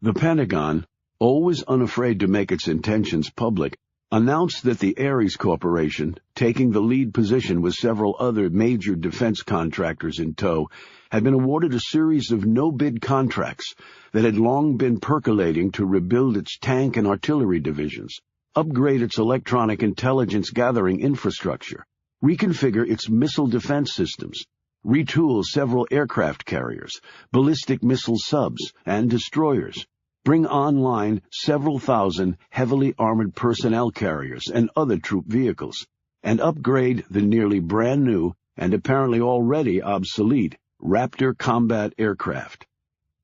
The Pentagon, always unafraid to make its intentions public, announced that the Ares Corporation, taking the lead position with several other major defense contractors in tow, had been awarded a series of no-bid contracts that had long been percolating to rebuild its tank and artillery divisions, upgrade its electronic intelligence gathering infrastructure, reconfigure its missile defense systems, retool several aircraft carriers, ballistic missile subs, and destroyers, bring online several thousand heavily armored personnel carriers and other troop vehicles, and upgrade the nearly brand-new and apparently already obsolete Raptor combat aircraft.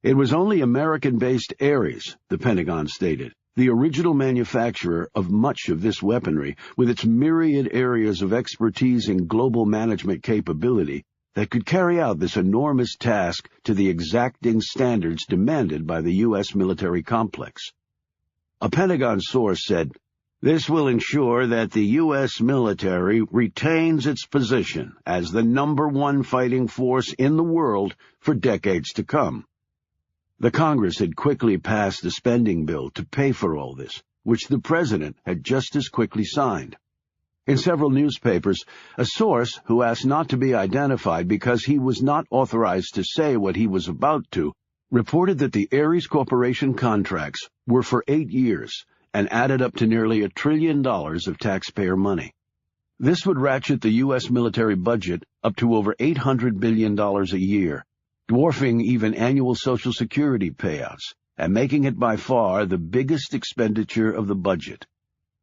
It was only American-based Ares, the Pentagon stated, the original manufacturer of much of this weaponry, with its myriad areas of expertise and global management capability, that could carry out this enormous task to the exacting standards demanded by the U.S. military complex. A Pentagon source said, "This will ensure that the U.S. military retains its position as the #1 fighting force in the world for decades to come." The Congress had quickly passed a spending bill to pay for all this, which the President had just as quickly signed. In several newspapers, a source who asked not to be identified because he was not authorized to say what he was about to, reported that the Ares Corporation contracts were for 8 years and added up to nearly $1 trillion of taxpayer money. This would ratchet the U.S. military budget up to over $800 billion a year, dwarfing even annual Social Security payouts, and making it by far the biggest expenditure of the budget.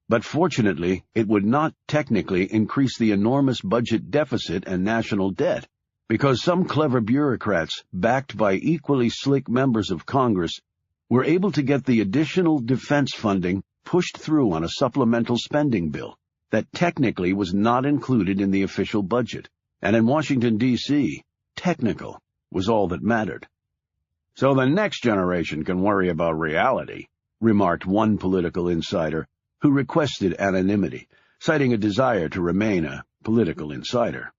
But fortunately, it would not technically increase the enormous budget deficit and national debt, because some clever bureaucrats, backed by equally slick members of Congress, were able to get the additional defense funding pushed through on a supplemental spending bill that technically was not included in the official budget, and in Washington, D.C., technical was all that mattered. So the next generation can worry about reality, remarked one political insider who requested anonymity, citing a desire to remain a political insider.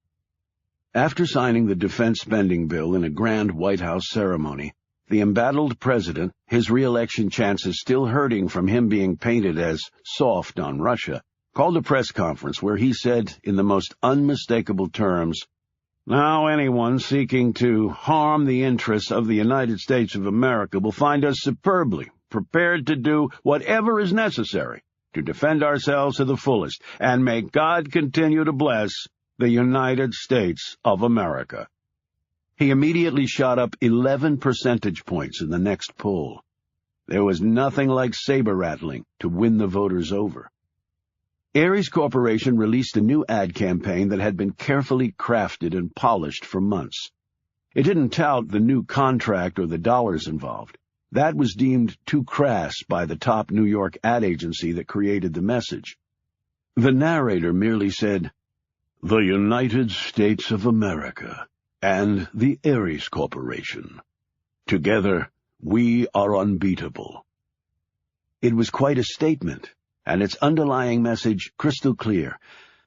After signing the defense spending bill in a grand White House ceremony, the embattled president, his re-election chances still hurting from him being painted as soft on Russia, called a press conference where he said in the most unmistakable terms, "Now anyone seeking to harm the interests of the United States of America will find us superbly prepared to do whatever is necessary to defend ourselves to the fullest, and may God continue to bless the United States of America." He immediately shot up 11 percentage points in the next poll. There was nothing like saber-rattling to win the voters over. Ares Corporation released a new ad campaign that had been carefully crafted and polished for months. It didn't tout the new contract or the dollars involved. That was deemed too crass by the top New York ad agency that created the message. The narrator merely said, "The United States of America and the Ares Corporation. Together, we are unbeatable." It was quite a statement, and its underlying message crystal clear.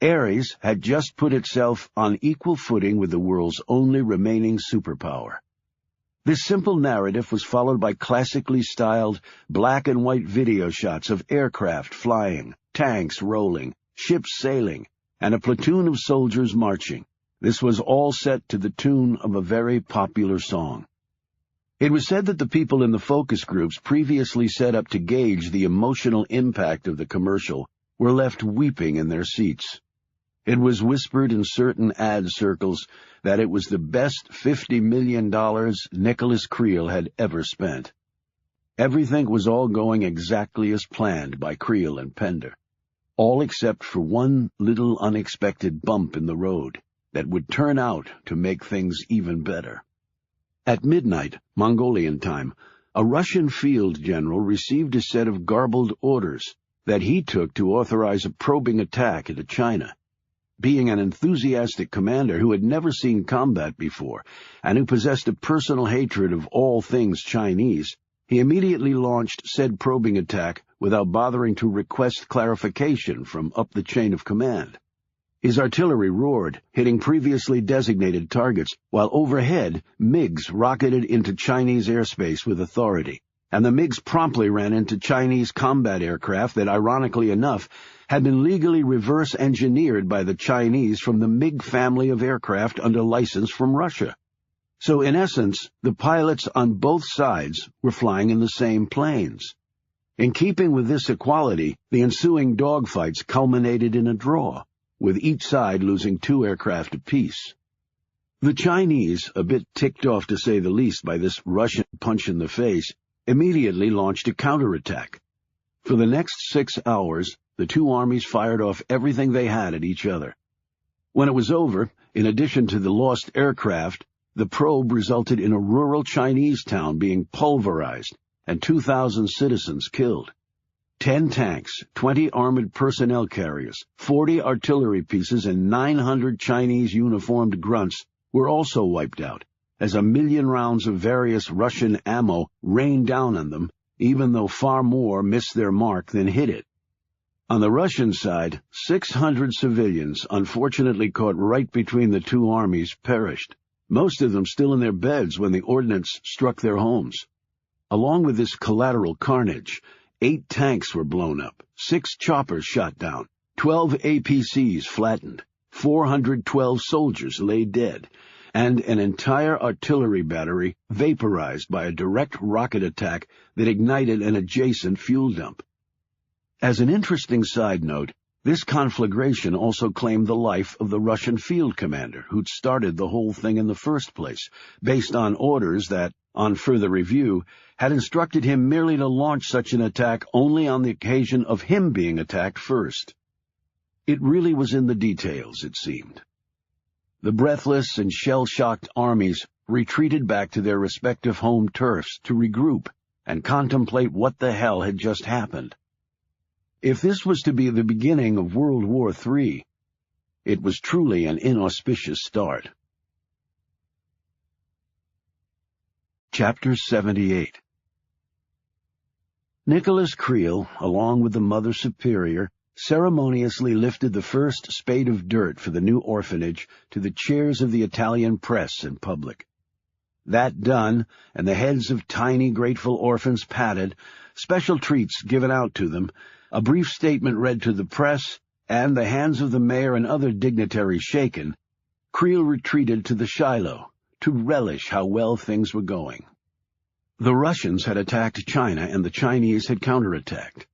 Ares had just put itself on equal footing with the world's only remaining superpower. This simple narrative was followed by classically styled black and white video shots of aircraft flying, tanks rolling, ships sailing, and a platoon of soldiers marching. This was all set to the tune of a very popular song. It was said that the people in the focus groups previously set up to gauge the emotional impact of the commercial were left weeping in their seats. It was whispered in certain ad circles that it was the best $50 million Nicholas Creel had ever spent. Everything was all going exactly as planned by Creel and Pender, all except for one little unexpected bump in the road that would turn out to make things even better. At midnight, Mongolian time, a Russian field general received a set of garbled orders that he took to authorize a probing attack into China. Being an enthusiastic commander who had never seen combat before and who possessed a personal hatred of all things Chinese, he immediately launched said probing attack without bothering to request clarification from up the chain of command. His artillery roared, hitting previously designated targets, while overhead MiGs rocketed into Chinese airspace with authority, and the MiGs promptly ran into Chinese combat aircraft that, ironically enough, had been legally reverse-engineered by the Chinese from the MiG family of aircraft under license from Russia. So, in essence, the pilots on both sides were flying in the same planes. In keeping with this equality, the ensuing dogfights culminated in a draw, with each side losing 2 aircraft apiece. The Chinese, a bit ticked off to say the least by this Russian punch in the face, immediately launched a counterattack. For the next 6 hours, the two armies fired off everything they had at each other. When it was over, in addition to the lost aircraft, the probe resulted in a rural Chinese town being pulverized and 2,000 citizens killed. 10 tanks, 20 armored personnel carriers, 40 artillery pieces, and 900 Chinese uniformed grunts were also wiped out, as 1 million rounds of various Russian ammo rained down on them, even though far more missed their mark than hit it. On the Russian side, 600 civilians, unfortunately caught right between the two armies, perished, most of them still in their beds when the ordnance struck their homes. Along with this collateral carnage, 8 tanks were blown up, 6 choppers shot down, 12 APCs flattened, 412 soldiers lay dead, and an entire artillery battery vaporized by a direct rocket attack that ignited an adjacent fuel dump. As an interesting side note, this conflagration also claimed the life of the Russian field commander who'd started the whole thing in the first place, based on orders that, on further review, had instructed him merely to launch such an attack only on the occasion of him being attacked first. It really was in the details, it seemed. The breathless and shell-shocked armies retreated back to their respective home turfs to regroup and contemplate what the hell had just happened. If this was to be the beginning of World War III, it was truly an inauspicious start. Chapter 78. Nicholas Creel, along with the Mother Superior, ceremoniously lifted the first spade of dirt for the new orphanage to the chairs of the Italian press and public. That done, and the heads of tiny, grateful orphans patted, special treats given out to them, a brief statement read to the press, and the hands of the mayor and other dignitaries shaken, Creel retreated to the Shiloh to relish how well things were going. The Russians had attacked China, and the Chinese had counterattacked.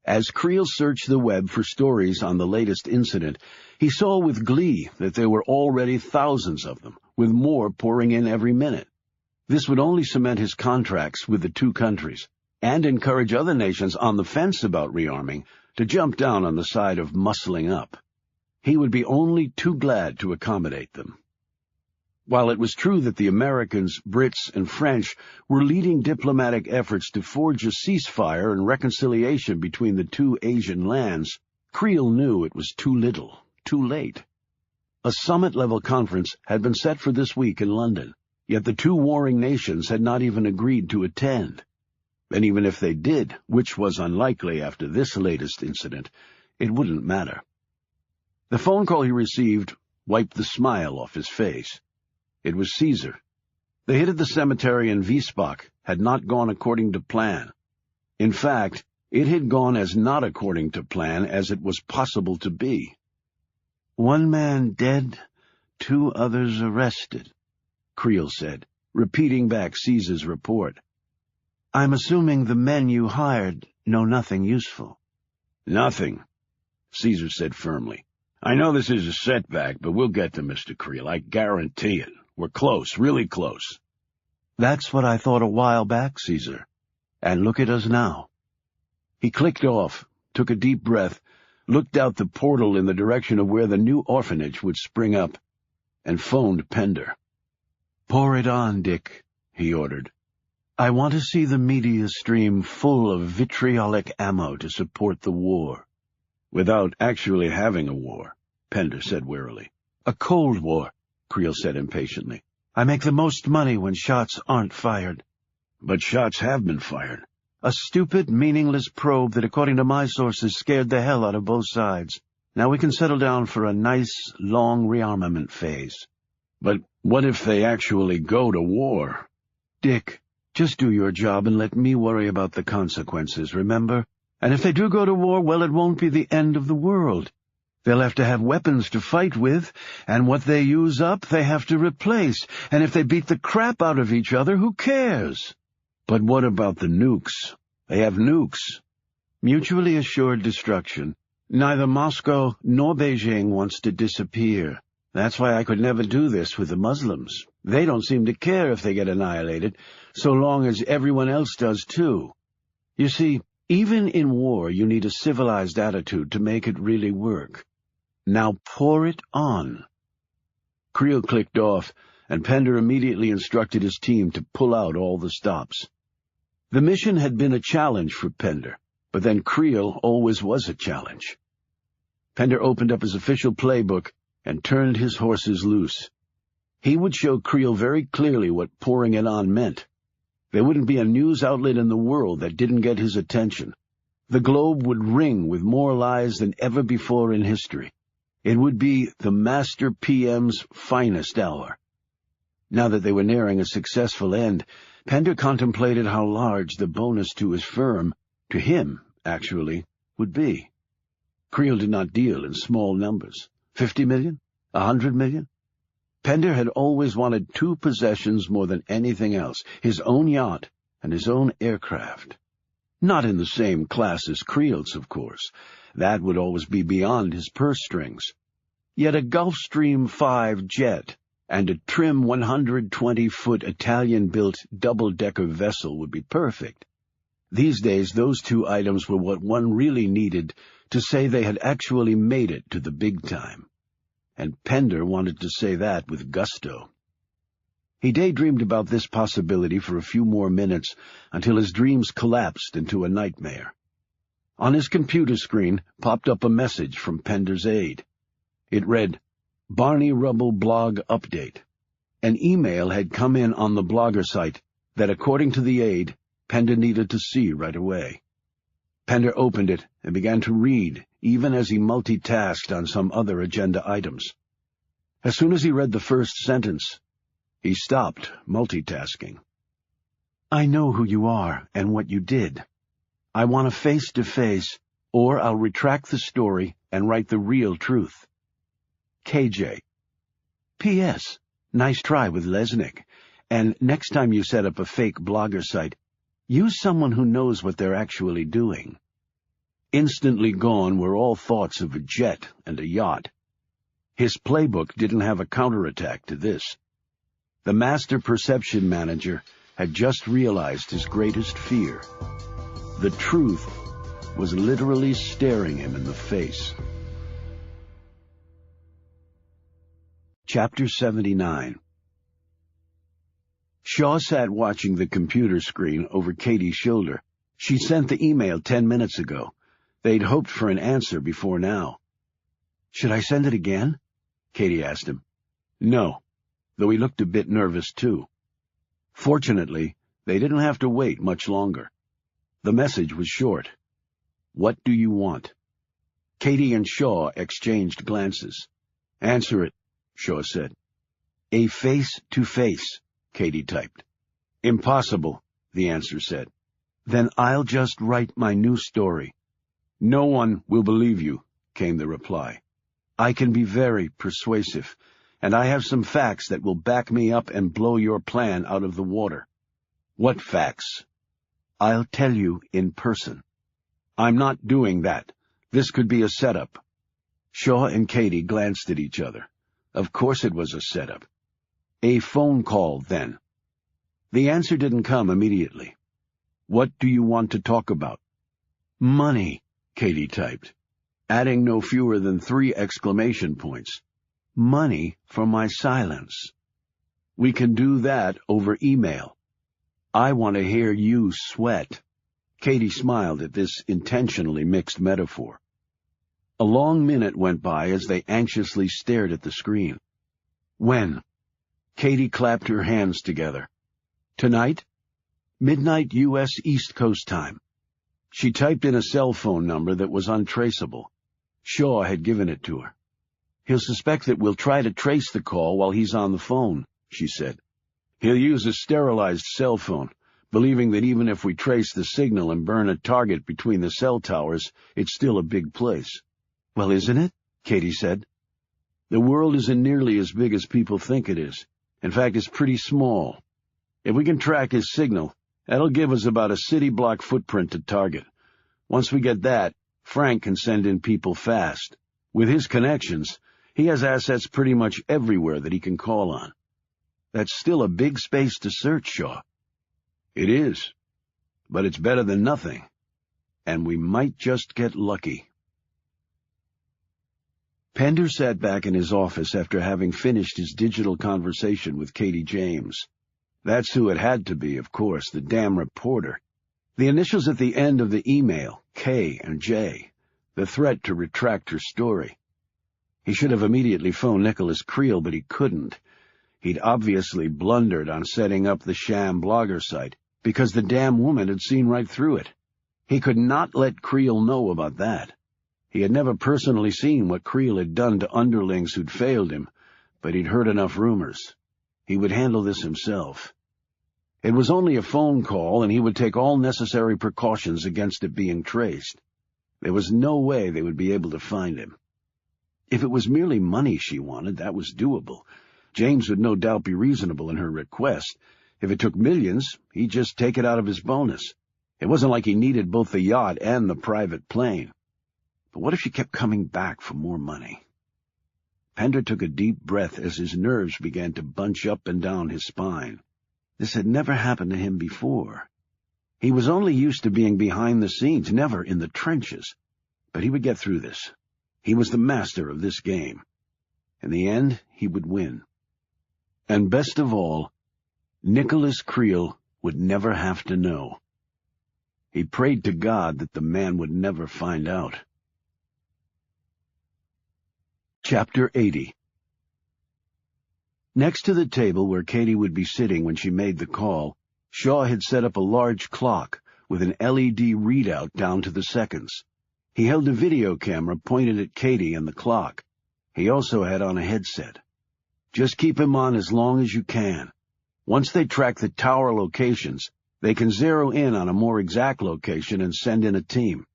As Creel searched the web for stories on the latest incident, he saw with glee that there were already thousands of them, with more pouring in every minute. This would only cement his contracts with the two countries, and encourage other nations on the fence about rearming to jump down on the side of muscling up. He would be only too glad to accommodate them. While it was true that the Americans, Brits, and French were leading diplomatic efforts to forge a ceasefire and reconciliation between the two Asian lands, Creel knew it was too little, too late. A summit-level conference had been set for this week in London, yet the two warring nations had not even agreed to attend. And even if they did, which was unlikely after this latest incident, it wouldn't matter. The phone call he received wiped the smile off his face. It was Caesar. The hit at the cemetery in Wiesbach had not gone according to plan. In fact, it had gone as not according to plan as it was possible to be. 1 man dead, 2 others arrested, Creel said, repeating back Caesar's report. I'm assuming the men you hired know nothing useful. Nothing, Caesar said firmly. I know this is a setback, but we'll get to Mr. Creel, I guarantee it. We're close, really close. That's what I thought a while back, Caesar. And look at us now. He clicked off, took a deep breath, looked out the portal in the direction of where the new orphanage would spring up, and phoned Pender. Pour it on, Dick, he ordered. I want to see the media stream full of vitriolic ammo to support the war. Without actually having a war, Pender said wearily. A Cold War, Creel said impatiently. I make the most money when shots aren't fired. But shots have been fired. A stupid, meaningless probe that, according to my sources, scared the hell out of both sides. Now we can settle down for a nice, long rearmament phase. But what if they actually go to war? Dick, just do your job and let me worry about the consequences, remember? And if they do go to war, well, it won't be the end of the world. They'll have to have weapons to fight with, and what they use up, they have to replace. And if they beat the crap out of each other, who cares? But what about the nukes? They have nukes. Mutually assured destruction. Neither Moscow nor Beijing wants to disappear. That's why I could never do this with the Muslims. They don't seem to care if they get annihilated, so long as everyone else does too. You see, even in war you need a civilized attitude to make it really work. Now pour it on. Creel clicked off, and Pender immediately instructed his team to pull out all the stops. The mission had been a challenge for Pender, but then Creel always was a challenge. Pender opened up his official playbook and turned his horses loose. He would show Creel very clearly what pouring it on meant. There wouldn't be a news outlet in the world that didn't get his attention. The globe would ring with more lies than ever before in history. It would be the Master PM's finest hour. Now that they were nearing a successful end, Pender contemplated how large the bonus to his firm, to him, actually, would be. Creel did not deal in small numbers. 50 million? 100 million? Pender had always wanted two possessions more than anything else, his own yacht and his own aircraft. Not in the same class as Creel's, of course. That would always be beyond his purse strings. Yet a Gulfstream 5 jet and a trim 120-foot Italian-built double-decker vessel would be perfect. These days, those two items were what one really needed to say they had actually made it to the big time. And Pender wanted to say that with gusto. He daydreamed about this possibility for a few more minutes until his dreams collapsed into a nightmare. On his computer screen popped up a message from Pender's aide. It read, "Barney Rubble blog update." An email had come in on the blogger site that, according to the aide, Pender needed to see right away. Pender opened it and began to read, even as he multitasked on some other agenda items. As soon as he read the first sentence, he stopped multitasking. "I know who you are and what you did. I want a face-to-face, or I'll retract the story and write the real truth. KJ. P.S. Nice try with Lesnick, and next time you set up a fake blogger site, use someone who knows what they're actually doing." Instantly gone were all thoughts of a jet and a yacht. His playbook didn't have a counterattack to this. The master perception manager had just realized his greatest fear. The truth was literally staring him in the face. Chapter 79. Shaw sat watching the computer screen over Katie's shoulder. She sent the email 10 minutes ago. They'd hoped for an answer before now. "Should I send it again?" Katie asked him. "No," though he looked a bit nervous too. Fortunately, they didn't have to wait much longer. The message was short. "What do you want?" Katie and Shaw exchanged glances. "Answer it," Shaw said. "A face-to-face," Katie typed. "Impossible," the answer said. "Then I'll just write my new story." "No one will believe you," came the reply. "I can be very persuasive, and I have some facts that will back me up and blow your plan out of the water." "What facts?" "I'll tell you in person." "I'm not doing that. This could be a setup." Shaw and Katie glanced at each other. Of course it was a setup. "A phone call, then." The answer didn't come immediately. "What do you want to talk about?" "Money," Katie typed, adding no fewer than 3 exclamation points. "Money for my silence." "We can do that over email." "I want to hear you sweat." Katie smiled at this intentionally mixed metaphor. A long minute went by as they anxiously stared at the screen. "When?" Katie clapped her hands together. "Tonight? Midnight U.S. East Coast time." She typed in a cell phone number that was untraceable. Shaw had given it to her. "He'll suspect that we'll try to trace the call while he's on the phone," she said. "He'll use a sterilized cell phone, believing that even if we trace the signal and burn a target between the cell towers, it's still a big place." "Well, isn't it?" Katie said. "The world isn't nearly as big as people think it is. In fact, it's pretty small. If we can track his signal, that'll give us about a city block footprint to target. Once we get that, Frank can send in people fast. With his connections, he has assets pretty much everywhere that he can call on." "That's still a big space to search, Shaw." "It is, but it's better than nothing, and we might just get lucky." Pender sat back in his office after having finished his digital conversation with Katie James. That's who it had to be, of course, the damn reporter. The initials at the end of the email, K and J, the threat to retract her story. He should have immediately phoned Nicholas Creel, but he couldn't. He'd obviously blundered on setting up the sham blogger site, because the damn woman had seen right through it. He could not let Creel know about that. He had never personally seen what Creel had done to underlings who'd failed him, but he'd heard enough rumors. He would handle this himself. It was only a phone call, and he would take all necessary precautions against it being traced. There was no way they would be able to find him. If it was merely money she wanted, that was doable, James would no doubt be reasonable in her request. If it took millions, he'd just take it out of his bonus. It wasn't like he needed both the yacht and the private plane. But what if she kept coming back for more money? Pender took a deep breath as his nerves began to bunch up and down his spine. This had never happened to him before. He was only used to being behind the scenes, never in the trenches. But he would get through this. He was the master of this game. In the end, he would win. And best of all, Nicholas Creel would never have to know. He prayed to God that the man would never find out. Chapter 80. Next to the table where Katie would be sitting when she made the call, Shaw had set up a large clock with an LED readout down to the seconds. He held a video camera pointed at Katie and the clock. He also had on a headset. Just keep him on as long as you can. Once they track the tower locations, they can zero in on a more exact location and send in a team.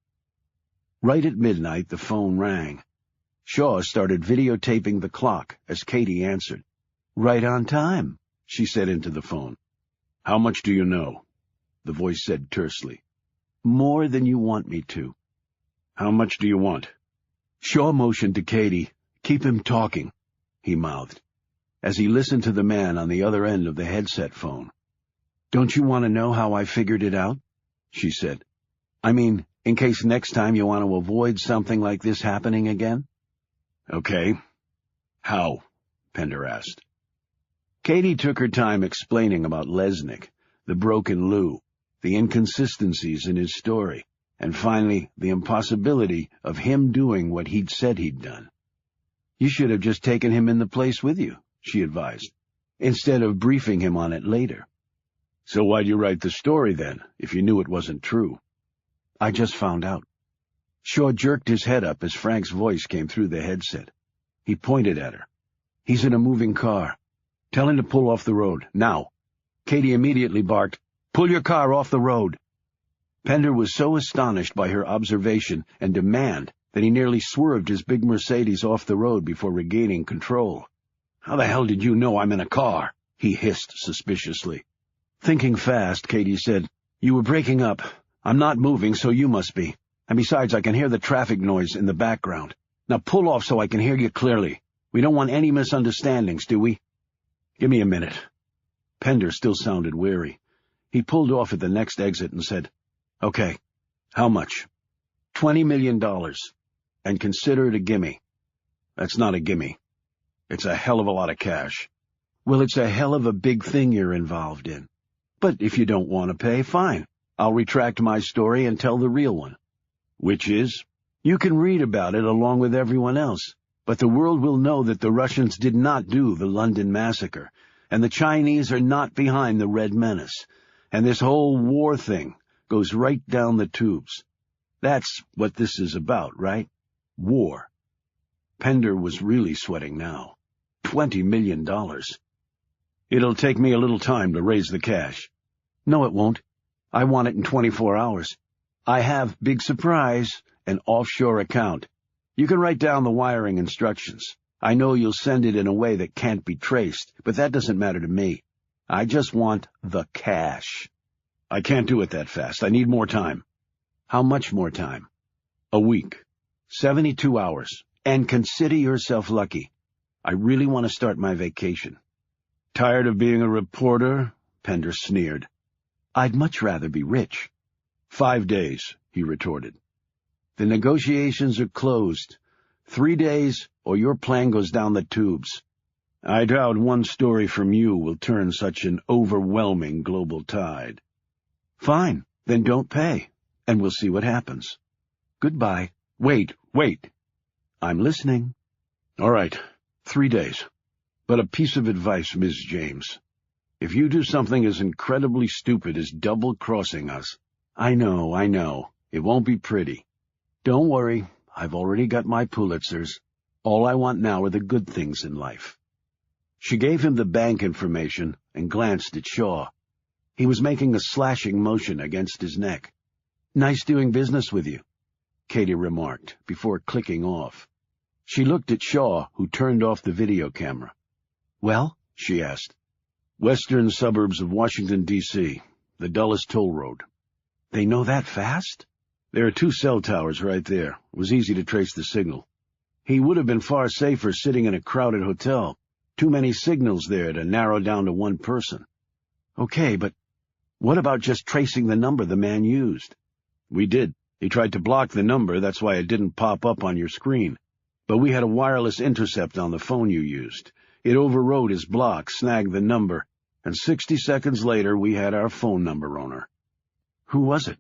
Right at midnight, the phone rang. Shaw started videotaping the clock as Katie answered. "Right on time," she said into the phone. "How much do you know?" the voice said tersely. "More than you want me to." "How much do you want?" Shaw motioned to Katie. "Keep him talking," he mouthed, as he listened to the man on the other end of the headset phone. "Don't you want to know how I figured it out?" she said. "I mean, in case next time you want to avoid something like this happening again?" "Okay. How?" Pender asked. Katie took her time explaining about Lesnick, the broken Lou, the inconsistencies in his story, and finally the impossibility of him doing what he'd said he'd done. "You should have just taken him in the place with you," she advised, "instead of briefing him on it later." "So why'd you write the story, then, if you knew it wasn't true?" "I just found out." Shaw jerked his head up as Frank's voice came through the headset. He pointed at her. "He's in a moving car. Tell him to pull off the road, now." Katie immediately barked, "Pull your car off the road." Pender was so astonished by her observation and demand that he nearly swerved his big Mercedes off the road before regaining control. "How the hell did you know I'm in a car?" he hissed suspiciously. Thinking fast, Katie said, "You were breaking up. I'm not moving, so you must be. And besides, I can hear the traffic noise in the background. Now pull off so I can hear you clearly. We don't want any misunderstandings, do we?" "Give me a minute." Pender still sounded wary. He pulled off at the next exit and said, "Okay, how much?" $20 million. And consider it a gimme." "That's not a gimme. It's a hell of a lot of cash." "Well, it's a hell of a big thing you're involved in. But if you don't want to pay, fine. I'll retract my story and tell the real one." "Which is?" "You can read about it along with everyone else, but the world will know that the Russians did not do the London massacre, and the Chinese are not behind the Red Menace, and this whole war thing goes right down the tubes. That's what this is about, right? War." Pender was really sweating now. $20 million. "It'll take me a little time to raise the cash." "No, it won't. I want it in 24 hours. I have, big surprise, an offshore account. You can write down the wiring instructions. I know you'll send it in a way that can't be traced, but that doesn't matter to me. I just want the cash." "I can't do it that fast. I need more time." "How much more time?" "A week. 72 hours. And consider yourself lucky. I really want to start my vacation." "Tired of being a reporter?" Pender sneered. "I'd much rather be rich." 5 days, he retorted. "The negotiations are closed. 3 days, or your plan goes down the tubes. I doubt one story from you will turn such an overwhelming global tide." "Fine, then don't pay, and we'll see what happens. Goodbye." Wait. "I'm listening." "All right, 3 days. But a piece of advice, Ms. James. If you do something as incredibly stupid as double-crossing us—" I know. It won't be pretty. Don't worry, I've already got my Pulitzers. All I want now are the good things in life." She gave him the bank information and glanced at Shaw. He was making a slashing motion against his neck. "Nice doing business with you," Katie remarked, before clicking off. She looked at Shaw, who turned off the video camera. Well? She asked. Western suburbs of Washington, D.C., the dullest toll road. They know that fast? There are 2 cell towers right there. It was easy to trace the signal. He would have been far safer sitting in a crowded hotel. Too many signals there to narrow down to one person. Okay, but what about just tracing the number the man used? We did. He tried to block the number, that's why it didn't pop up on your screen. But we had a wireless intercept on the phone you used. It overrode his block, snagged the number, and 60 seconds later we had our phone number on her. Who was it?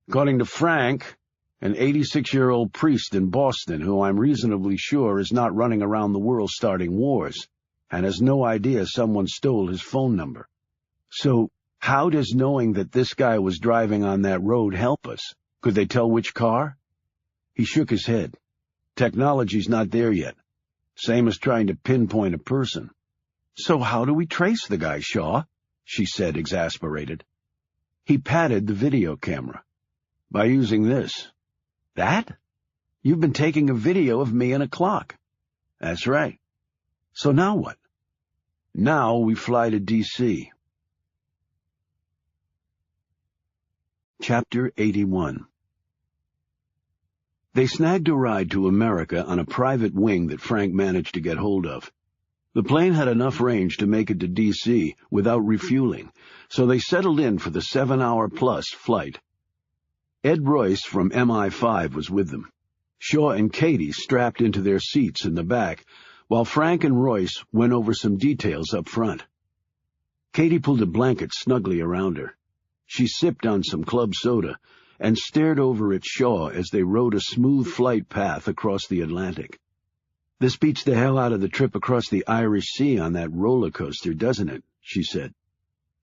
According to Frank, an 86-year-old priest in Boston who I'm reasonably sure is not running around the world starting wars, and has no idea someone stole his phone number. So, how does knowing that this guy was driving on that road help us? Could they tell which car? He shook his head. Technology's not there yet. Same as trying to pinpoint a person. So how do we trace the guy, Shaw? She said, exasperated. He patted the video camera. By using this. That? You've been taking a video of me and a clock. That's right. So now what? Now we fly to D.C. Chapter 81. They snagged a ride to America on a private wing that Frank managed to get hold of. The plane had enough range to make it to D.C. without refueling, so they settled in for the 7-hour-plus flight. Ed Royce from MI5 was with them. Shaw and Katie strapped into their seats in the back, while Frank and Royce went over some details up front. Katie pulled a blanket snugly around her. She sipped on some club soda and stared over at Shaw as they rode a smooth flight path across the Atlantic. "This beats the hell out of the trip across the Irish Sea on that roller coaster, doesn't it?" she said.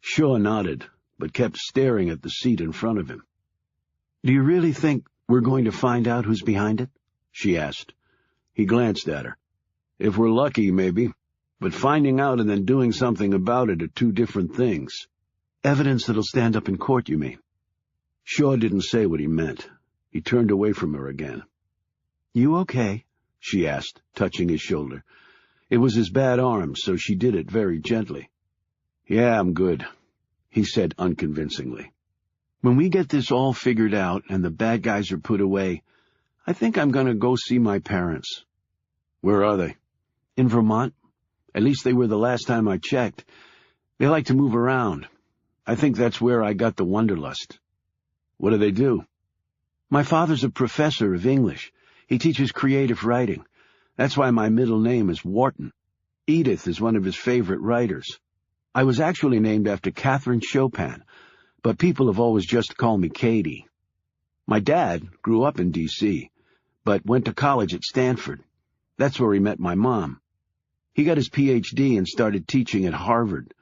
Shaw nodded, but kept staring at the seat in front of him. "Do you really think we're going to find out who's behind it?" she asked. He glanced at her. "If we're lucky, maybe. But finding out and then doing something about it are 2 different things." "Evidence that'll stand up in court, you mean?" Shaw didn't say what he meant. He turned away from her again. "You okay?" she asked, touching his shoulder. It was his bad arm, so she did it very gently. "Yeah, I'm good," he said unconvincingly. "When we get this all figured out and the bad guys are put away, I think I'm going to go see my parents." "Where are they?" "In Vermont. At least they were the last time I checked. They like to move around. I think that's where I got the wanderlust." "What do they do?" "My father's a professor of English. He teaches creative writing. That's why my middle name is Wharton. Edith is one of his favorite writers. I was actually named after Catherine Chopin, but people have always just called me Katie. My dad grew up in D.C., but went to college at Stanford. That's where he met my mom. He got his Ph.D. and started teaching at Harvard.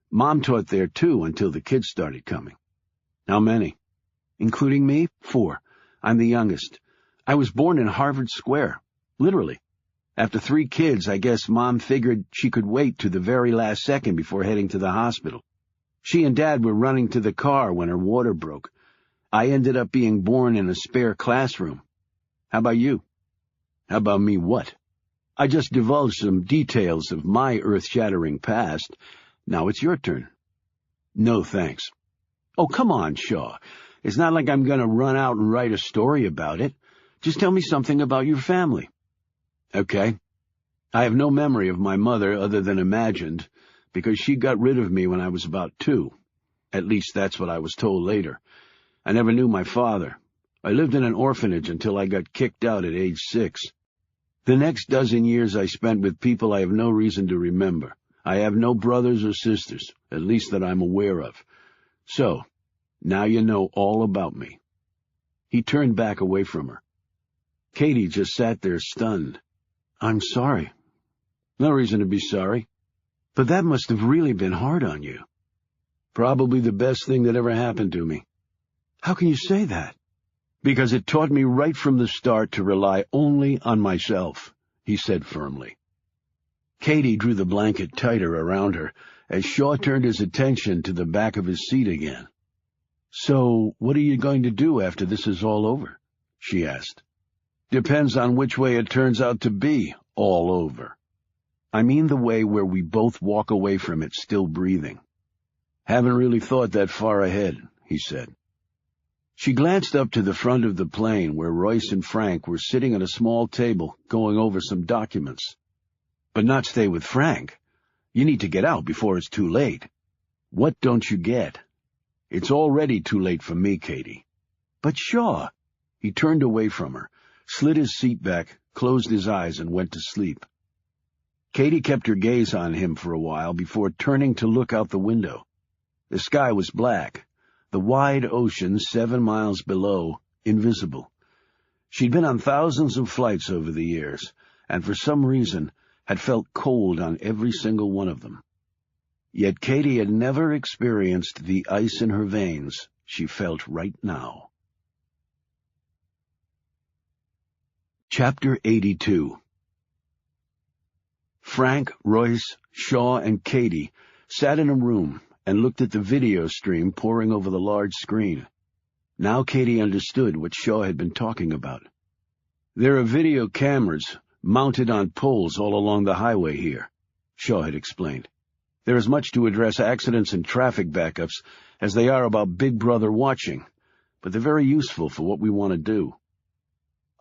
Mom taught there, too, until the kids started coming." "How many?" "Including me, 4. I'm the youngest. I was born in Harvard Square, literally. After 3 kids, I guess Mom figured she could wait to the very last second before heading to the hospital. She and Dad were running to the car when her water broke. I ended up being born in a spare classroom. How about you?" "How about me what?" "I just divulged some details of my earth-shattering past. Now it's your turn." "No, thanks." "Oh, come on, Shaw. It's not like I'm going to run out and write a story about it. Just tell me something about your family." "Okay. I have no memory of my mother other than imagined, because she got rid of me when I was about 2. At least that's what I was told later. I never knew my father. I lived in an orphanage until I got kicked out at age 6. The next dozen years I spent with people I have no reason to remember. I have no brothers or sisters, at least that I'm aware of. So, now you know all about me." He turned back away from her. Katie just sat there stunned. "I'm sorry." "No reason to be sorry." "But that must have really been hard on you." "Probably the best thing that ever happened to me." "How can you say that?" "Because it taught me right from the start to rely only on myself," he said firmly. Katie drew the blanket tighter around her as Shaw turned his attention to the back of his seat again. "So, what are you going to do after this is all over?" she asked. "Depends on which way it turns out to be all over." I mean the way where we both walk away from it still breathing." "Haven't really thought that far ahead," he said. She glanced up to the front of the plane where Royce and Frank were sitting at a small table going over some documents. "But not stay with Frank. You need to get out before it's too late." "What don't you get?" "It's already too late for me, Katie." "But Shaw—" He turned away from her, slid his seat back, closed his eyes, and went to sleep. Katie kept her gaze on him for a while before turning to look out the window. The sky was black, the wide ocean 7 miles below, invisible. She'd been on thousands of flights over the years, and for some reason had felt cold on every single one of them. Yet Katie had never experienced the ice in her veins she felt right now. Chapter 82. Frank, Royce, Shaw, and Katie sat in a room and looked at the video stream pouring over the large screen. Now Katie understood what Shaw had been talking about. "There are video cameras mounted on poles all along the highway here," Shaw had explained. "They're as much to address accidents and traffic backups as they are about Big Brother watching, but they're very useful for what we want to do."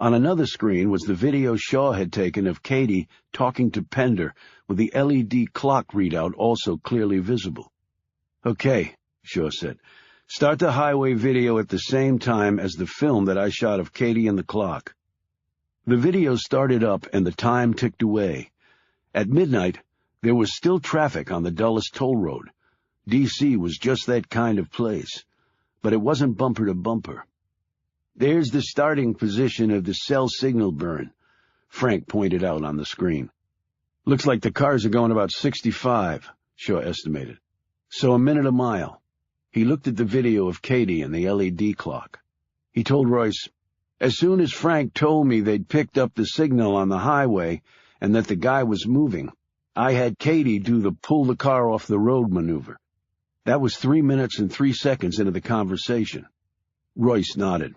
On another screen was the video Shaw had taken of Katie talking to Pender, with the LED clock readout also clearly visible. "Okay," Shaw said. "Start the highway video at the same time as the film that I shot of Katie and the clock." The video started up and the time ticked away. At midnight, there was still traffic on the dullest toll road. D.C. was just that kind of place, but it wasn't bumper to bumper. "There's the starting position of the cell signal burn," Frank pointed out on the screen. "Looks like the cars are going about 65, Shaw estimated. "So a minute a mile." He looked at the video of Katie and the LED clock. He told Royce, "As soon as Frank told me they'd picked up the signal on the highway and that the guy was moving, I had Katie do the pull the car off the road maneuver." That was 3 minutes and 3 seconds into the conversation. Royce nodded.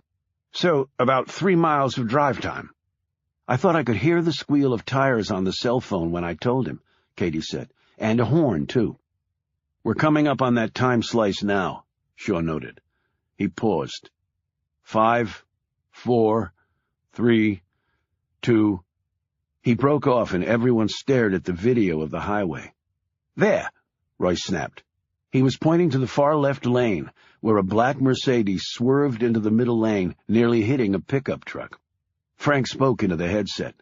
"So, about 3 miles of drive time." "I thought I could hear the squeal of tires on the cell phone when I told him," Katie said, "and a horn, too." "We're coming up on that time slice now," Shaw noted. He paused. 5, 4, 3, 2... He broke off and everyone stared at the video of the highway. "There!" Royce snapped. He was pointing to the far left lane, where a black Mercedes swerved into the middle lane, nearly hitting a pickup truck. Frank spoke into the headset.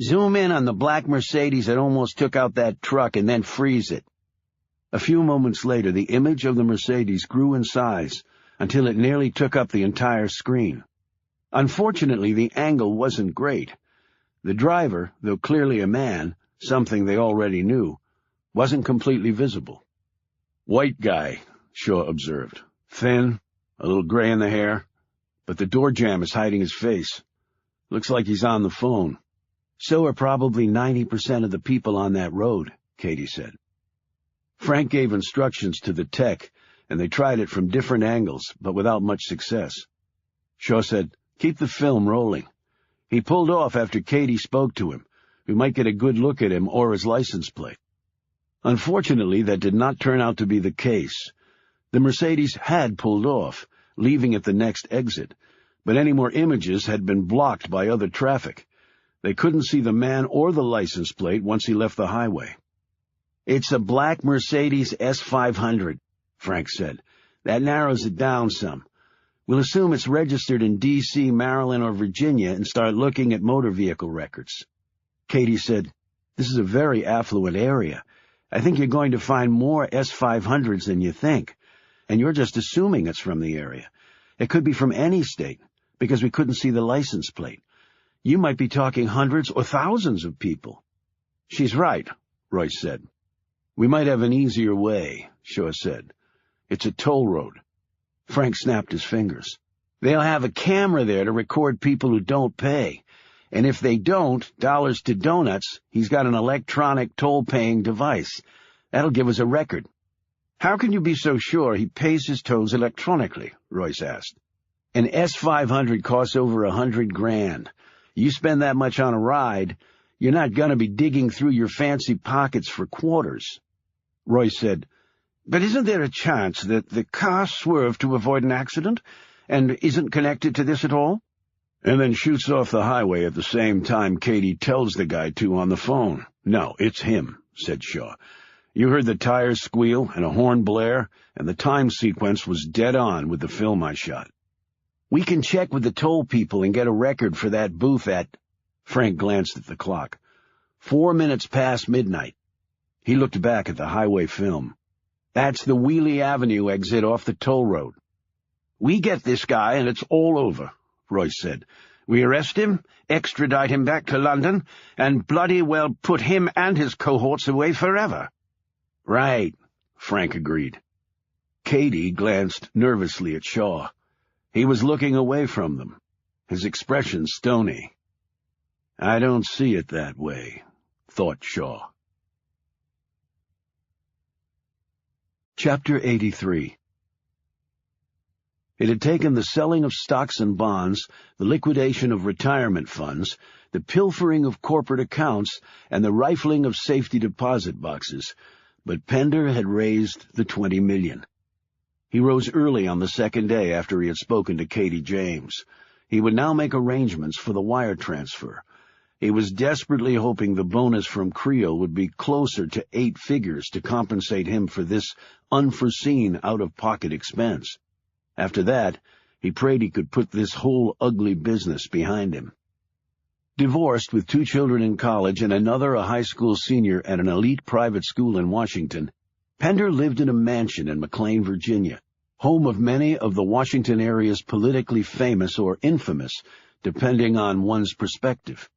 "Zoom in on the black Mercedes that almost took out that truck and then freeze it." A few moments later, the image of the Mercedes grew in size until it nearly took up the entire screen. Unfortunately, the angle wasn't great. The driver, though clearly a man, something they already knew, wasn't completely visible. "White guy," Shaw observed. "Thin, a little gray in the hair, but the door jamb is hiding his face. Looks like he's on the phone." "So are probably 90% of the people on that road," Katie said. Frank gave instructions to the tech, and they tried it from different angles, but without much success. Shaw said, "Keep the film rolling." He pulled off after Katie spoke to him. We might get a good look at him or his license plate. Unfortunately, that did not turn out to be the case. The Mercedes had pulled off, leaving at the next exit, but any more images had been blocked by other traffic. They couldn't see the man or the license plate once he left the highway. "It's a black Mercedes S500, Frank said. "That narrows it down some. We'll assume it's registered in D.C., Maryland, or Virginia and start looking at motor vehicle records." Katie said, "This is a very affluent area. I think you're going to find more S500s than you think, and you're just assuming it's from the area. It could be from any state, because we couldn't see the license plate. You might be talking hundreds or thousands of people." "She's right," Royce said. "We might have an easier way," Shaw said. "It's a toll road." Frank snapped his fingers. "They'll have a camera there to record people who don't pay. And if they don't, dollars to donuts, he's got an electronic toll-paying device. That'll give us a record." "How can you be so sure he pays his tolls electronically?" Royce asked. "An S500 costs over $100,000. You spend that much on a ride, You're not going to be digging through your fancy pockets for quarters." Royce said, "But isn't there a chance that the car swerved to avoid an accident and isn't connected to this at all?" "And then shoots off the highway at the same time Katie tells the guy to on the phone." "No, it's him," said Shaw. "You heard the tires squeal and a horn blare, and the time sequence was dead on with the film I shot." "We can check with the toll people and get a record for that booth at—" Frank glanced at the clock. 4 minutes past midnight. He looked back at the highway film. "That's the Wheelie Avenue exit off the toll road." "We get this guy and it's all over," Royce said. "We arrest him, extradite him back to London, and bloody well put him and his cohorts away forever." "Right," Frank agreed. Katie glanced nervously at Shaw. He was looking away from them, his expression stony. "I don't see it that way," thought Shaw. Chapter 83. It had taken the selling of stocks and bonds, the liquidation of retirement funds, the pilfering of corporate accounts, and the rifling of safety deposit boxes, but Pender had raised the $20 million. He rose early on the second day after he had spoken to Katie James. He would now make arrangements for the wire transfer. He was desperately hoping the bonus from Creel would be closer to 8 figures to compensate him for this unforeseen out-of-pocket expense. After that, he prayed he could put this whole ugly business behind him. Divorced with 2 children in college and another a high school senior at an elite private school in Washington, Pender lived in a mansion in McLean, Virginia, home of many of the Washington area's politically famous or infamous, depending on one's perspective.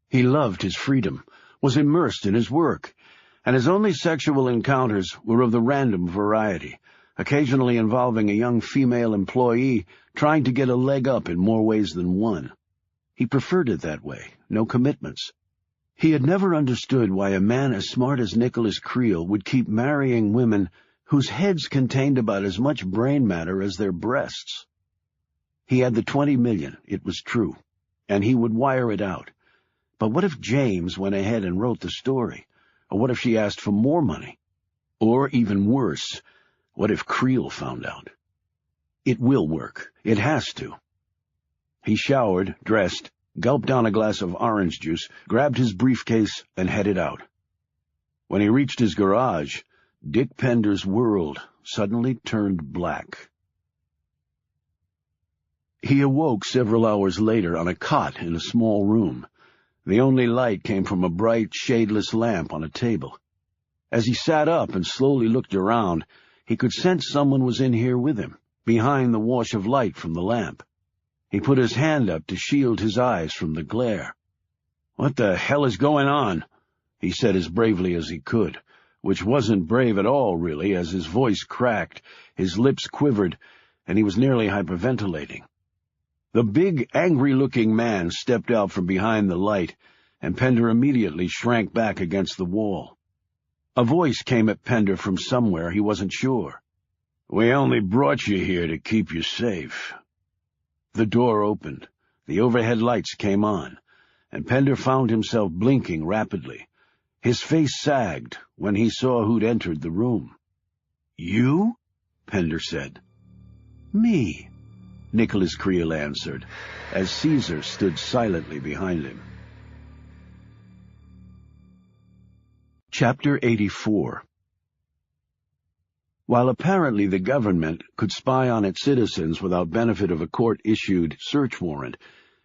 He loved his freedom, was immersed in his work, and his only sexual encounters were of the random variety, occasionally involving a young female employee trying to get a leg up in more ways than one. He preferred it that way, no commitments. He had never understood why a man as smart as Nicholas Creel would keep marrying women whose heads contained about as much brain matter as their breasts. He had the $20 million, it was true, and he would wire it out. But what if James went ahead and wrote the story? Or what if she asked for more money? Or, even worse, what if Creel found out? It will work. It has to. He showered, dressed, gulped down a glass of orange juice, grabbed his briefcase, and headed out. When he reached his garage, Dick Pender's world suddenly turned black. He awoke several hours later on a cot in a small room. The only light came from a bright, shadeless lamp on a table. As he sat up and slowly looked around, he could sense someone was in here with him, behind the wash of light from the lamp. He put his hand up to shield his eyes from the glare. "What the hell is going on?" he said as bravely as he could, which wasn't brave at all, really, as his voice cracked, his lips quivered, and he was nearly hyperventilating. The big, angry-looking man stepped out from behind the light, and Pender immediately shrank back against the wall. A voice came at Pender from somewhere, he wasn't sure. "We only brought you here to keep you safe." The door opened, the overhead lights came on, and Pender found himself blinking rapidly. His face sagged when he saw who'd entered the room. "You?" Pender said. "Me," Nicholas Creel answered, as Caesar stood silently behind him. Chapter 84. While apparently the government could spy on its citizens without benefit of a court-issued search warrant,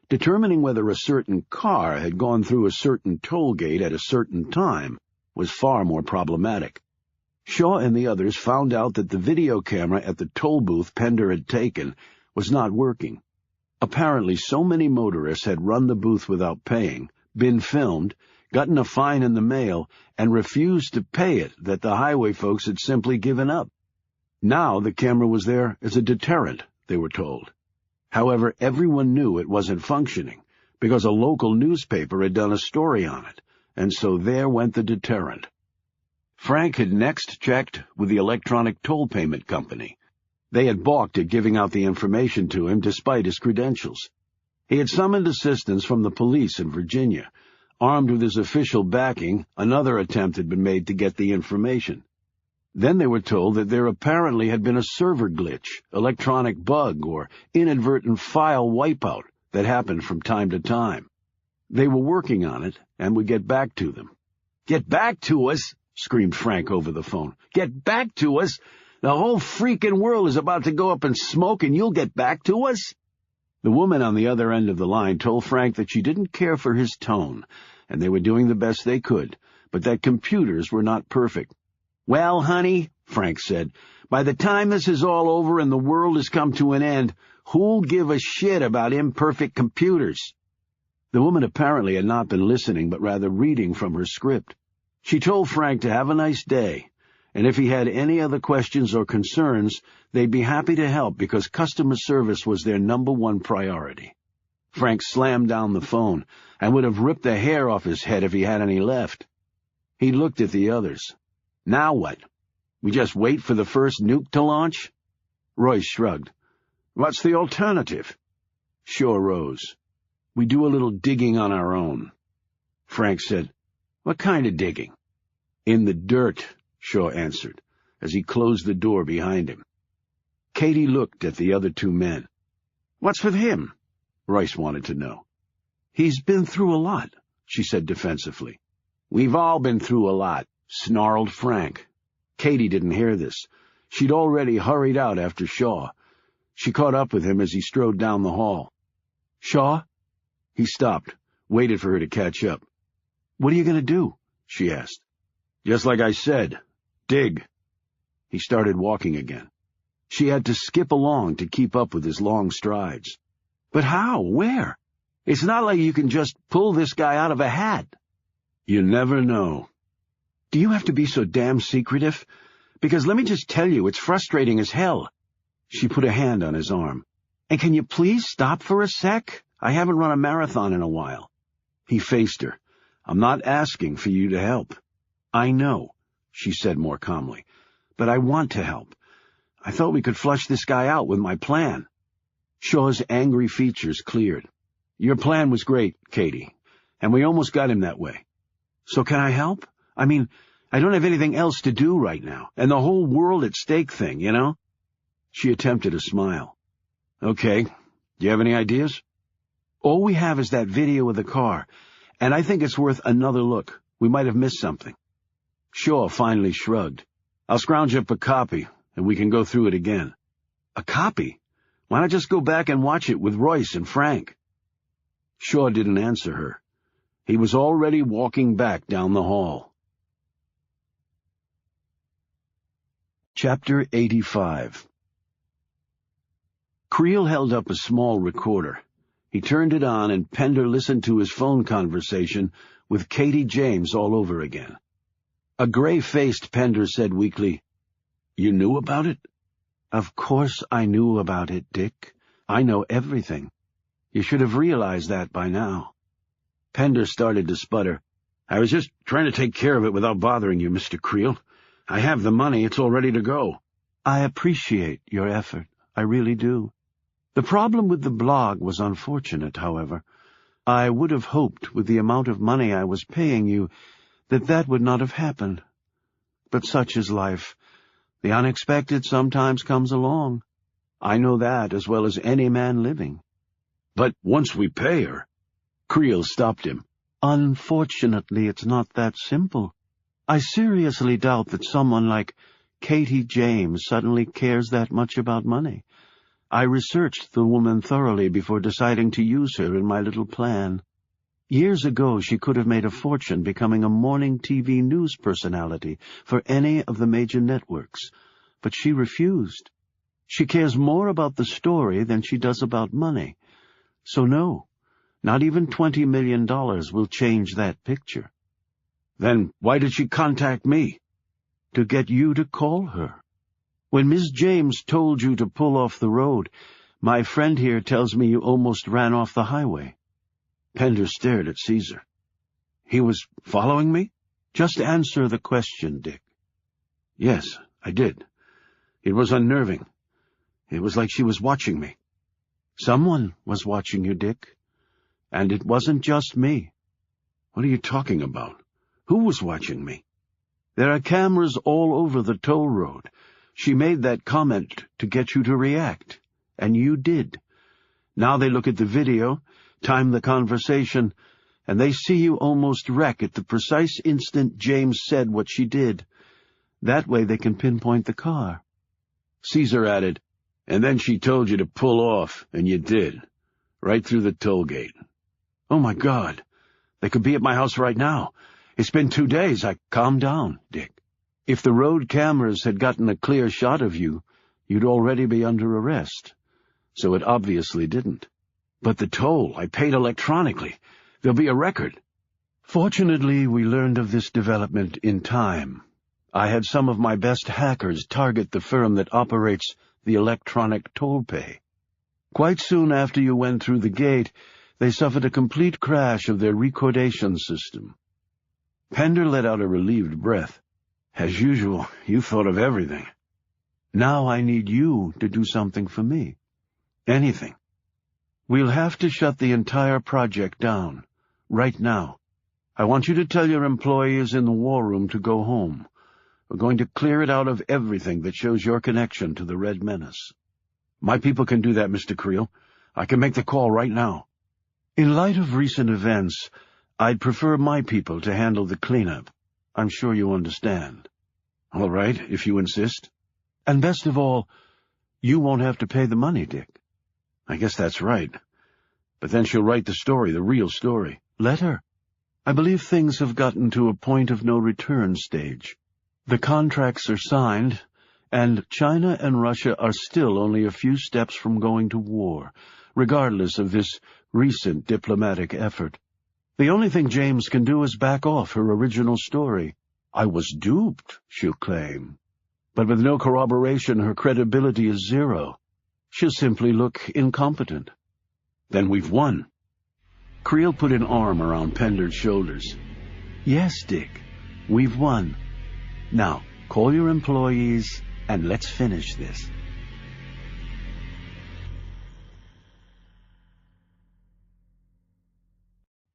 determining whether a certain car had gone through a certain toll gate at a certain time was far more problematic. Shaw and the others found out that the video camera at the toll booth Pender had taken was not working. Apparently so many motorists had run the booth without paying, been filmed, gotten a fine in the mail, and refused to pay it that the highway folks had simply given up. Now the camera was there as a deterrent, they were told. However, everyone knew it wasn't functioning, because a local newspaper had done a story on it, and so there went the deterrent. Frank had next checked with the electronic toll payment company. They had balked at giving out the information to him despite his credentials. He had summoned assistance from the police in Virginia, Armed with his official backing, another attempt had been made to get the information. Then they were told that there apparently had been a server glitch, electronic bug, or inadvertent file wipeout that happened from time to time. They were working on it and would get back to them. "Get back to us!" screamed Frank over the phone. "Get back to us! The whole freaking world is about to go up in smoke and you'll get back to us?" The woman on the other end of the line told Frank that she didn't care for his tone, and they were doing the best they could, but that computers were not perfect. "Well, honey," Frank said, "by the time this is all over and the world has come to an end, who'll give a shit about imperfect computers?" The woman apparently had not been listening, but rather reading from her script. She told Frank to have a nice day, and if he had any other questions or concerns, they'd be happy to help because customer service was their #1 priority. Frank slammed down the phone and would have ripped the hair off his head if he had any left. He looked at the others. "Now what? We just wait for the first nuke to launch?" Royce shrugged. "What's the alternative?" Shaw rose. "We do a little digging on our own." Frank said, "What kind of digging?" "In the dirt," Shaw answered, as he closed the door behind him. Katie looked at the other two men. "What's with him?" Royce wanted to know. "He's been through a lot," she said defensively. "We've all been through a lot," snarled Frank. Katie didn't hear this. She'd already hurried out after Shaw. She caught up with him as he strode down the hall. "Shaw?" He stopped, waited for her to catch up. "What are you going to do?" she asked. "Just like I said. Dig." He started walking again. She had to skip along to keep up with his long strides. "But how? Where? It's not like you can just pull this guy out of a hat." "You never know." "Do you have to be so damn secretive? Because let me just tell you, it's frustrating as hell." She put a hand on his arm. "And can you please stop for a sec? I haven't run a marathon in a while." He faced her. "I'm not asking for you to help." "I know," she said more calmly, "but I want to help. I thought we could flush this guy out with my plan." Shaw's angry features cleared. "Your plan was great, Katie, and we almost got him that way. So can I help? I mean, I don't have anything else to do right now, and the whole world at stake thing, you know?" She attempted a smile. "Okay. Do you have any ideas?" "All we have is that video of the car, and I think it's worth another look. We might have missed something." Shaw finally shrugged. "I'll scrounge up a copy, and we can go through it again." "A copy? Why not just go back and watch it with Royce and Frank?" Shaw didn't answer her. He was already walking back down the hall. Chapter 85. Creel held up a small recorder. He turned it on, and Pender listened to his phone conversation with Katie James all over again. A gray-faced Pender said weakly, "You knew about it?" "Of course I knew about it, Dick. I know everything. You should have realized that by now." Pender started to sputter. "I was just trying to take care of it without bothering you, Mr. Creel. I have the money. It's all ready to go." "I appreciate your effort. I really do. The problem with the blog was unfortunate, however. I would have hoped, with the amount of money I was paying you, that would not have happened. But such is life. The unexpected sometimes comes along. I know that as well as any man living." "But once we pay her—" Creel stopped him. "Unfortunately, it's not that simple. I seriously doubt that someone like Katie James suddenly cares that much about money. I researched the woman thoroughly before deciding to use her in my little plan. Years ago, she could have made a fortune becoming a morning TV news personality for any of the major networks, but she refused. She cares more about the story than she does about money. So no, not even $20 million will change that picture." "Then why did she contact me?" "To get you to call her. When Miss James told you to pull off the road, my friend here tells me you almost ran off the highway." Pender stared at Caesar. "He was following me?" "Just answer the question, Dick." "Yes, I did. It was unnerving. It was like she was watching me." "Someone was watching you, Dick. And it wasn't just me." What are you talking about? Who was watching me? There are cameras all over the toll road. She made that comment to get you to react, and you did. Now they look at the video, time the conversation, and they see you almost wreck at the precise instant James said what she did. That way they can pinpoint the car. Caesar added, and then she told you to pull off, and you did. Right through the toll gate. Oh, my God. They could be at my house right now. It's been 2 days. Calm down, Dick. If the road cameras had gotten a clear shot of you, you'd already be under arrest. So it obviously didn't. But the toll, I paid electronically. There'll be a record. Fortunately, we learned of this development in time. I had some of my best hackers target the firm that operates the electronic toll pay. Quite soon after you went through the gate, they suffered a complete crash of their recordation system. Pender let out a relieved breath. As usual, you thought of everything. Now I need you to do something for me. Anything. We'll have to shut the entire project down. Right now. I want you to tell your employees in the war room to go home. We're going to clear it out of everything that shows your connection to the Red Menace. My people can do that, Mr. Creel. I can make the call right now. In light of recent events, I'd prefer my people to handle the cleanup. I'm sure you understand. All right, if you insist. And best of all, you won't have to pay the money, Dick. I guess that's right. But then she'll write the story, the real story. Let her. I believe things have gotten to a point of no return stage. The contracts are signed, and China and Russia are still only a few steps from going to war, regardless of this recent diplomatic effort. The only thing James can do is back off her original story. I was duped, she'll claim. But with no corroboration, her credibility is zero. She'll simply look incompetent. Then we've won. Creel put an arm around Pender's shoulders. Yes, Dick, we've won. Now, call your employees, and let's finish this.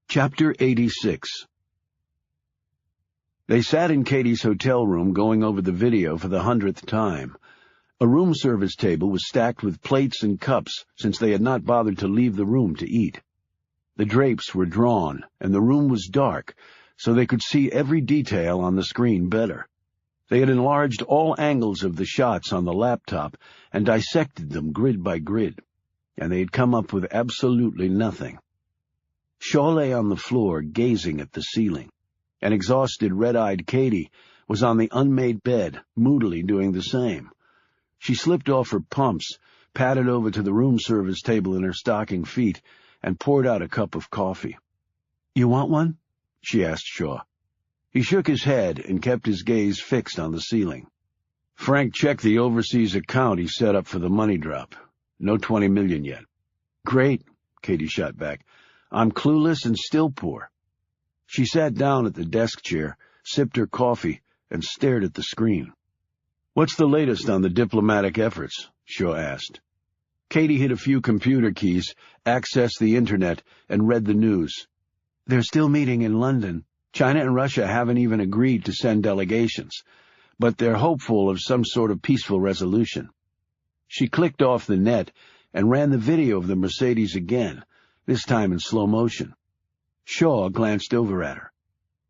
Chapter 86. They sat in Katie's hotel room going over the video for the 100th time. A room service table was stacked with plates and cups since they had not bothered to leave the room to eat. The drapes were drawn, and the room was dark, so they could see every detail on the screen better. They had enlarged all angles of the shots on the laptop and dissected them grid by grid, and they had come up with absolutely nothing. Shaw lay on the floor, gazing at the ceiling. An exhausted, red-eyed Katie was on the unmade bed, moodily doing the same. She slipped off her pumps, padded over to the room service table in her stocking feet, and poured out a cup of coffee. "You want one?" she asked Shaw. He shook his head and kept his gaze fixed on the ceiling. Frank checked the overseas account he set up for the money drop. No 20 million yet. "Great," Katie shot back. "I'm clueless and still poor." She sat down at the desk chair, sipped her coffee, and stared at the screen. "What's the latest on the diplomatic efforts?" Shaw asked. Katie hit a few computer keys, accessed the Internet, and read the news. "They're still meeting in London. China and Russia haven't even agreed to send delegations, but they're hopeful of some sort of peaceful resolution." She clicked off the net and ran the video of the Mercedes again, this time in slow motion. Shaw glanced over at her.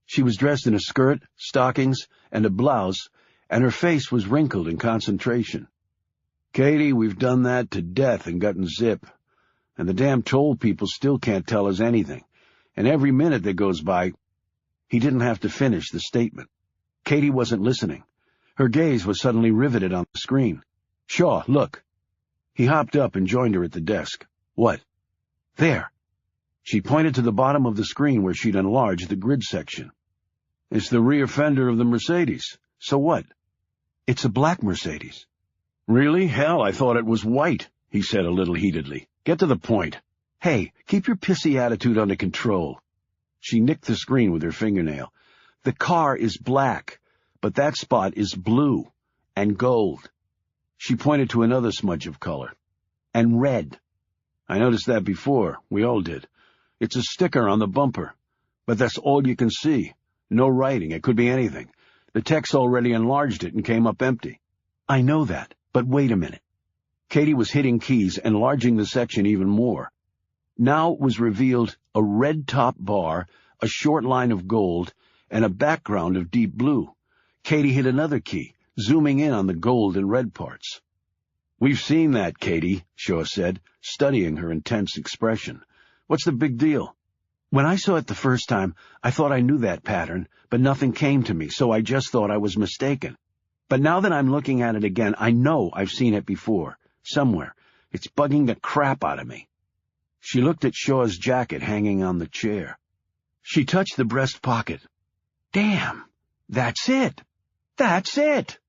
She was dressed in a skirt, stockings, and a blouse, and her face was wrinkled in concentration. "Katie, we've done that to death and gotten zip. And the damn toll people still can't tell us anything. And every minute that goes by—" He didn't have to finish the statement. Katie wasn't listening. Her gaze was suddenly riveted on the screen. "Shaw, look." He hopped up and joined her at the desk. "What?" "There." She pointed to the bottom of the screen where she'd enlarged the grid section. "It's the rear fender of the Mercedes. So what?" "It's a black Mercedes." "Really? Hell, I thought it was white," he said a little heatedly. "Get to the point." "Hey, keep your pissy attitude under control." She nicked the screen with her fingernail. "The car is black, but that spot is blue and gold." She pointed to another smudge of color. "And red." "I noticed that before. We all did. It's a sticker on the bumper. But that's all you can see. No writing. It could be anything. The text already enlarged it and came up empty. I know that, but wait a minute. Katie was hitting keys, enlarging the section even more. Now was revealed a red top bar, a short line of gold, and a background of deep blue. Katie hit another key, zooming in on the gold and red parts. "We've seen that, Katie," Shaw said, studying her intense expression. "What's the big deal?" When I saw it the first time, I thought I knew that pattern, but nothing came to me, so I just thought I was mistaken. But now that I'm looking at it again, I know I've seen it before, somewhere. It's bugging the crap out of me. She looked at Shaw's jacket hanging on the chair. She touched the breast pocket. Damn! That's it! That's it!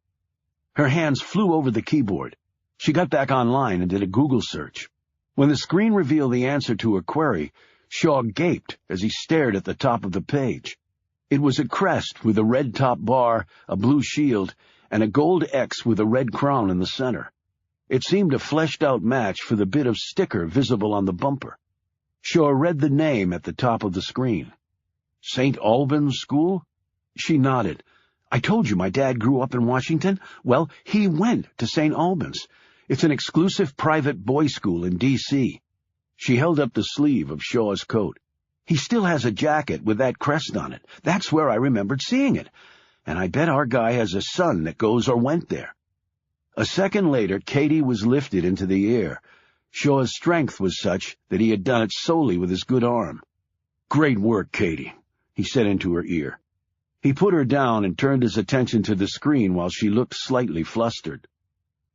Her hands flew over the keyboard. She got back online and did a Google search. When the screen revealed the answer to her query, Shaw gaped as he stared at the top of the page. It was a crest with a red top bar, a blue shield, and a gold X with a red crown in the center. It seemed a fleshed-out match for the bit of sticker visible on the bumper. Shaw read the name at the top of the screen. St. Albans School? She nodded. I told you my dad grew up in Washington. Well, he went to St. Albans. It's an exclusive private boys' school in D.C. She held up the sleeve of Shaw's coat. He still has a jacket with that crest on it. That's where I remembered seeing it. And I bet our guy has a son that goes or went there. A second later, Katie was lifted into the air. Shaw's strength was such that he had done it solely with his good arm. "Great work, Katie," he said into her ear. He put her down and turned his attention to the screen while she looked slightly flustered.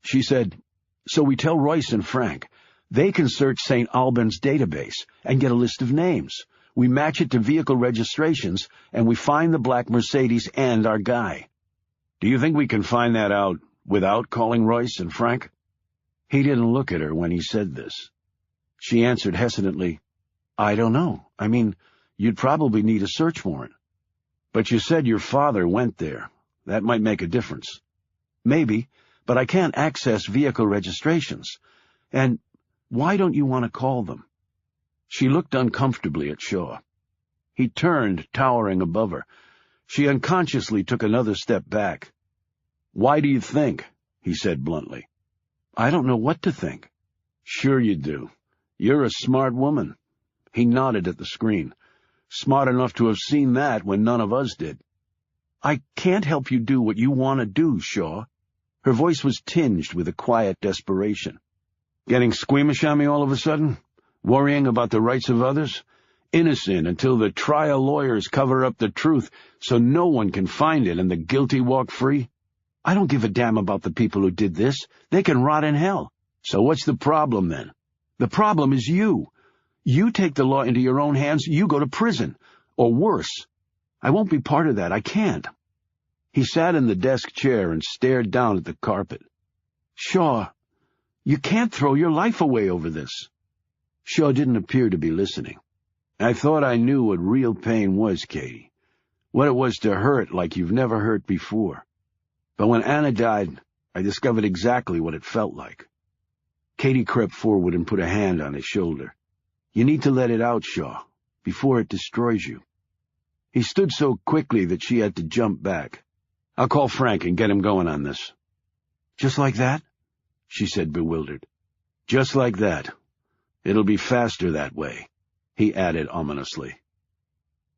She said, "So we tell Royce and Frank. They can search St. Albans' database and get a list of names. We match it to vehicle registrations, and we find the black Mercedes and our guy. Do you think we can find that out without calling Royce and Frank?" He didn't look at her when he said this. She answered hesitantly, "I don't know. I mean, you'd probably need a search warrant. But you said your father went there. That might make a difference." "Maybe, but I can't access vehicle registrations. And why don't you want to call them?" She looked uncomfortably at Shaw. He turned, towering above her. She unconsciously took another step back. "Why do you think?" he said bluntly. "I don't know what to think." "Sure you do. You're a smart woman." He nodded at the screen. "Smart enough to have seen that when none of us did." "I can't help you do what you want to do, Shaw." Her voice was tinged with a quiet desperation. "Getting squeamish on me all of a sudden? Worrying about the rights of others? Innocent until the trial lawyers cover up the truth so no one can find it and the guilty walk free? I don't give a damn about the people who did this. They can rot in hell." "So what's the problem, then?" "The problem is you. You take the law into your own hands, you go to prison. Or worse. I won't be part of that. I can't." He sat in the desk chair and stared down at the carpet. "Shaw, you can't throw your life away over this." Shaw didn't appear to be listening. "I thought I knew what real pain was, Katie. What it was to hurt like you've never hurt before. But when Anna died, I discovered exactly what it felt like." Katie crept forward and put a hand on his shoulder. "You need to let it out, Shaw, before it destroys you." He stood so quickly that she had to jump back. "I'll call Frank and get him going on this." "Just like that?" she said, bewildered. "Just like that. It'll be faster that way," he added ominously.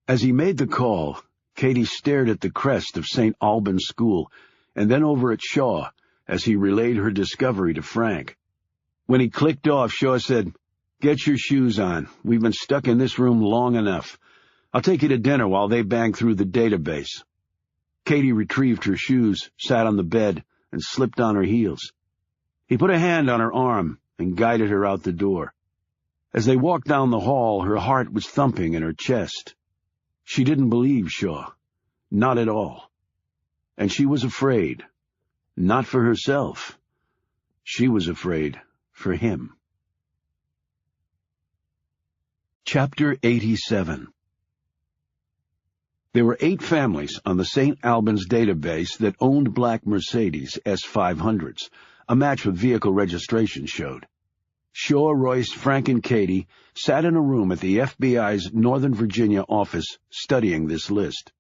As he made the call, Katie stared at the crest of St. Albans School and then over at Shaw as he relayed her discovery to Frank. When he clicked off, Shaw said, "Get your shoes on. We've been stuck in this room long enough. I'll take you to dinner while they bang through the database." Katie retrieved her shoes, sat on the bed, and slipped on her heels. He put a hand on her arm and guided her out the door. As they walked down the hall, her heart was thumping in her chest. She didn't believe Shaw. Not at all. And she was afraid. Not for herself. She was afraid for him. Chapter 87. There were 8 families on the St. Albans database that owned black Mercedes S500s, a match with vehicle registration showed. Shaw, Royce, Frank, and Katie sat in a room at the FBI's Northern Virginia office studying this list.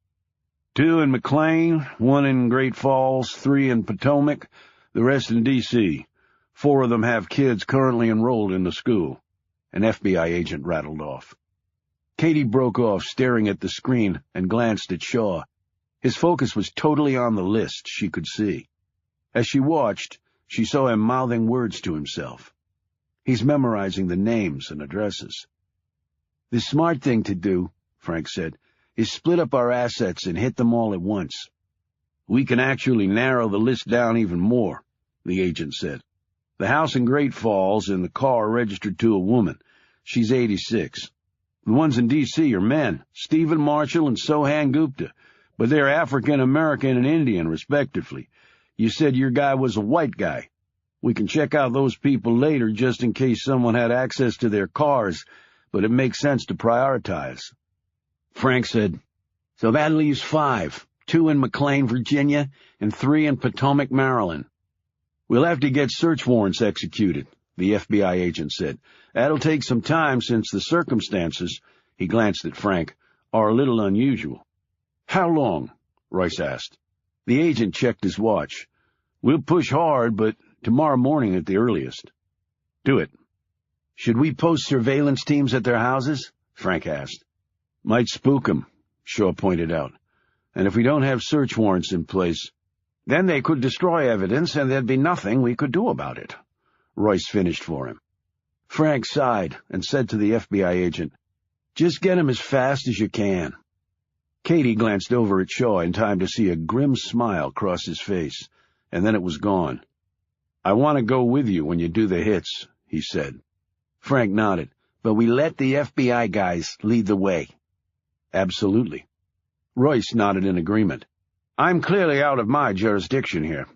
2 in McLean, 1 in Great Falls, 3 in Potomac, the rest in D.C. 4 of them have kids currently enrolled in the school, an FBI agent rattled off. Katie broke off, staring at the screen, and glanced at Shaw. His focus was totally on the list, she could see. As she watched, she saw him mouthing words to himself. He's memorizing the names and addresses. "The smart thing to do," Frank said, "is split up our assets and hit them all at once." "We can actually narrow the list down even more," the agent said. "The house in Great Falls and the car registered to a woman. She's 86. The ones in D.C. are men, Stephen Marshall and Sohan Gupta, but they're African-American and Indian, respectively. You said your guy was a white guy. We can check out those people later just in case someone had access to their cars, but it makes sense to prioritize." Frank said, "So that leaves 5, 2 in McLean, Virginia, and 3 in Potomac, Maryland." "We'll have to get search warrants executed," the FBI agent said. "That'll take some time since the circumstances," he glanced at Frank, "are a little unusual." "How long?" Royce asked. The agent checked his watch. "We'll push hard, but tomorrow morning at the earliest." "Do it." "Should we post surveillance teams at their houses?" Frank asked. "Might spook 'em," Shaw pointed out. "And if we don't have search warrants in place—" "Then they could destroy evidence, and there'd be nothing we could do about it," Royce finished for him. Frank sighed and said to the FBI agent, "Just get him as fast as you can." Katie glanced over at Shaw in time to see a grim smile cross his face, and then it was gone. "I want to go with you when you do the hits," he said. Frank nodded. "But we let the FBI guys lead the way." "Absolutely." Royce nodded in agreement. "I'm clearly out of my jurisdiction here."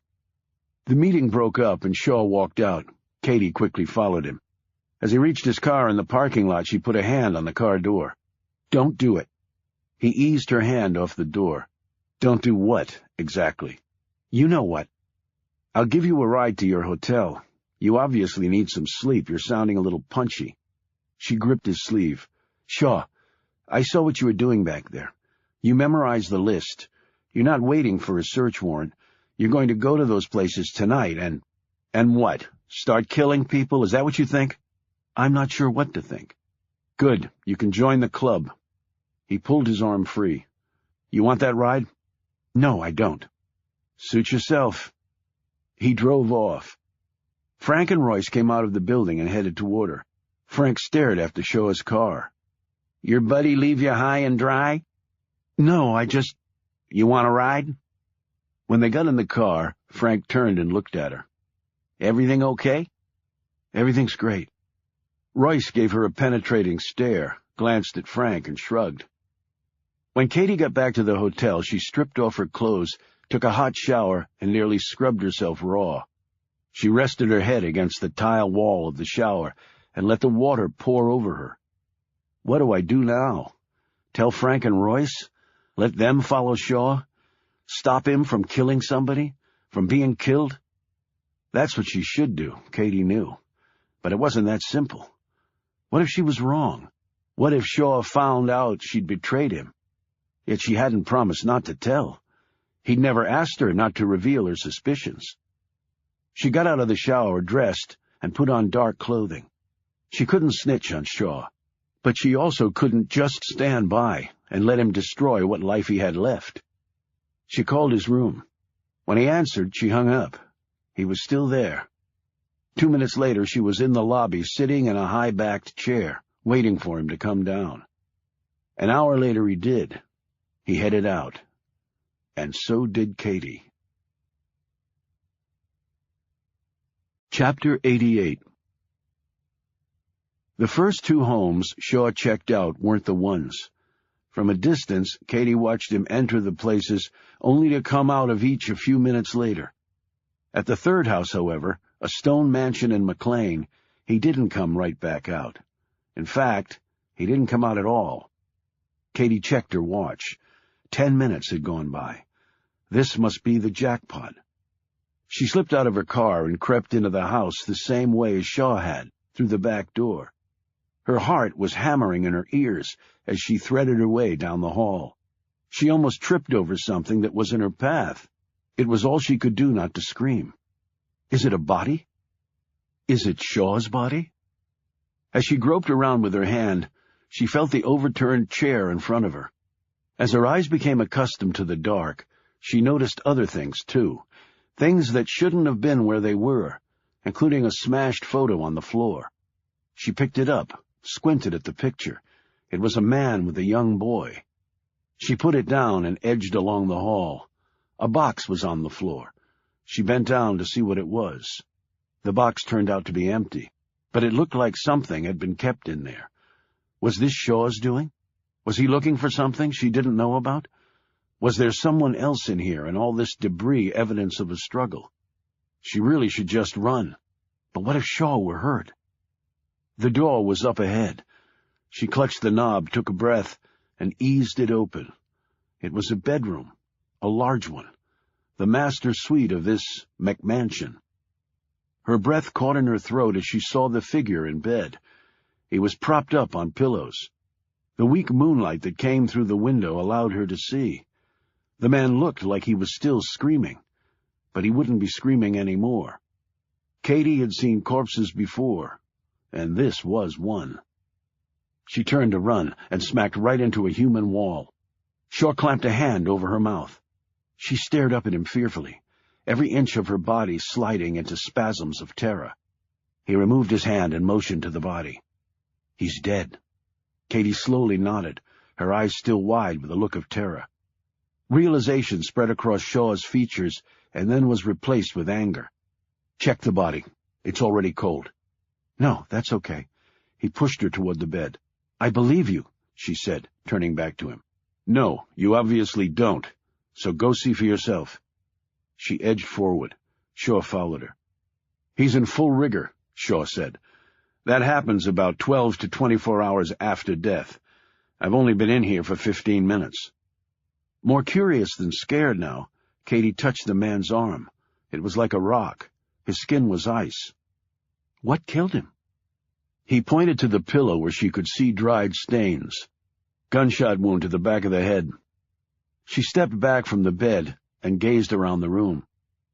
The meeting broke up and Shaw walked out. Katie quickly followed him. As he reached his car in the parking lot, she put a hand on the car door. "Don't do it." He eased her hand off the door. "Don't do what, exactly?" "You know what. I'll give you a ride to your hotel. You obviously need some sleep. You're sounding a little punchy." She gripped his sleeve. "Shaw, I saw what you were doing back there. You memorized the list. You're not waiting for a search warrant. You're going to go to those places tonight and what? Start killing people? Is that what you think?" "I'm not sure what to think." "Good. You can join the club." He pulled his arm free. "You want that ride?" "No, I don't." "Suit yourself." He drove off. Frank and Royce came out of the building and headed toward her. Frank stared after Shaw's car. "Your buddy leave you high and dry?" "No, You want a ride?" When they got in the car, Frank turned and looked at her. "Everything okay?" "Everything's great." Royce gave her a penetrating stare, glanced at Frank, and shrugged. When Katie got back to the hotel, she stripped off her clothes, took a hot shower, and nearly scrubbed herself raw. She rested her head against the tile wall of the shower and let the water pour over her. What do I do now? Tell Frank and Royce? Let them follow Shaw? Stop him from killing somebody? From being killed? That's what she should do, Katie knew. But it wasn't that simple. What if she was wrong? What if Shaw found out she'd betrayed him? Yet she hadn't promised not to tell. He'd never asked her not to reveal her suspicions. She got out of the shower, dressed, and put on dark clothing. She couldn't snitch on Shaw, but she also couldn't just stand by and let him destroy what life he had left. She called his room. When he answered, she hung up. He was still there. 2 minutes later, she was in the lobby, sitting in a high-backed chair, waiting for him to come down. An hour later, he did. He headed out. And so did Katie. Chapter 88. The first 2 homes Shaw checked out weren't the ones. From a distance, Katie watched him enter the places, only to come out of each a few minutes later. At the third house, however, a stone mansion in McLean, he didn't come right back out. In fact, he didn't come out at all. Katie checked her watch. 10 minutes had gone by. This must be the jackpot. She slipped out of her car and crept into the house the same way as Shaw had, through the back door. Her heart was hammering in her ears as she threaded her way down the hall. She almost tripped over something that was in her path. It was all she could do not to scream. Is it a body? Is it Shaw's body? As she groped around with her hand, she felt the overturned chair in front of her. As her eyes became accustomed to the dark, she noticed other things, too, things that shouldn't have been where they were, including a smashed photo on the floor. She picked it up, squinted at the picture. It was a man with a young boy. She put it down and edged along the hall. A box was on the floor. She bent down to see what it was. The box turned out to be empty, but it looked like something had been kept in there. Was this Shaw's doing? Was he looking for something she didn't know about? Was there someone else in here and all this debris evidence of a struggle? She really should just run. But what if Shaw were hurt? The door was up ahead. She clutched the knob, took a breath, and eased it open. It was a bedroom, a large one, the master suite of this McMansion. Her breath caught in her throat as she saw the figure in bed. He was propped up on pillows. The weak moonlight that came through the window allowed her to see. The man looked like he was still screaming, but he wouldn't be screaming anymore. Katie had seen corpses before, and this was one. She turned to run and smacked right into a human wall. Shaw clamped a hand over her mouth. She stared up at him fearfully, every inch of her body sliding into spasms of terror. He removed his hand and motioned to the body. He's dead. Katie slowly nodded, her eyes still wide with a look of terror. Realization spread across Shaw's features and then was replaced with anger. Check the body. It's already cold. No, that's okay. He pushed her toward the bed. I believe you, she said, turning back to him. No, you obviously don't, so go see for yourself. She edged forward. Shaw followed her. He's in full rigor, Shaw said. That happens about 12 to 24 hours after death. I've only been in here for 15 minutes. More curious than scared now, Katie touched the man's arm. It was like a rock. His skin was ice. What killed him? He pointed to the pillow where she could see dried stains. Gunshot wound to the back of the head. She stepped back from the bed and gazed around the room.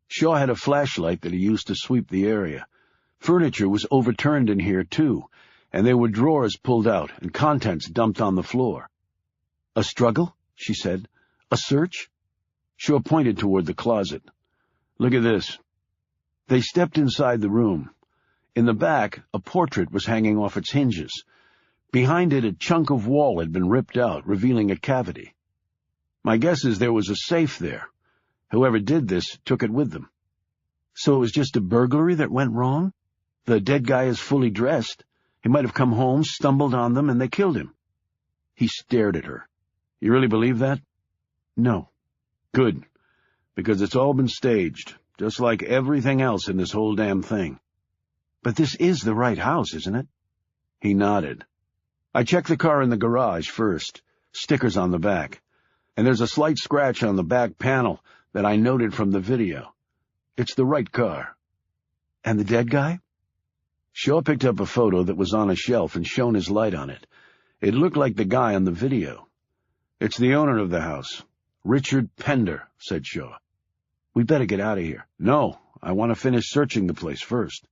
Shaw had a flashlight that he used to sweep the area. Furniture was overturned in here, too, and there were drawers pulled out and contents dumped on the floor. A struggle? She said. A search? Shaw pointed toward the closet. Look at this. They stepped inside the room. In the back, a portrait was hanging off its hinges. Behind it, a chunk of wall had been ripped out, revealing a cavity. My guess is there was a safe there. Whoever did this took it with them. So it was just a burglary that went wrong? The dead guy is fully dressed. He might have come home, stumbled on them, and they killed him. He stared at her. You really believe that? No. Good. Because it's all been staged, just like everything else in this whole damn thing. But this is the right house, isn't it? He nodded. I checked the car in the garage first, stickers on the back, and there's a slight scratch on the back panel that I noted from the video. It's the right car. And the dead guy? Shaw picked up a photo that was on a shelf and shone his light on it. It looked like the guy on the video. It's the owner of the house. Richard Pender, said Shaw. We better get out of here. No, I want to finish searching the place first.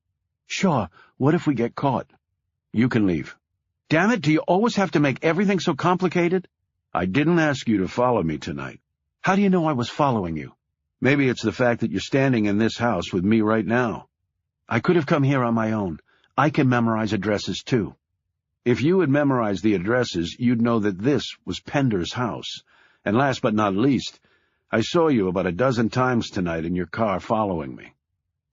Shaw, what if we get caught? You can leave. Damn it, do you always have to make everything so complicated? I didn't ask you to follow me tonight. How do you know I was following you? Maybe it's the fact that you're standing in this house with me right now. I could have come here on my own. I can memorize addresses, too. If you had memorized the addresses, you'd know that this was Pender's house. And last but not least, I saw you about a dozen times tonight in your car following me.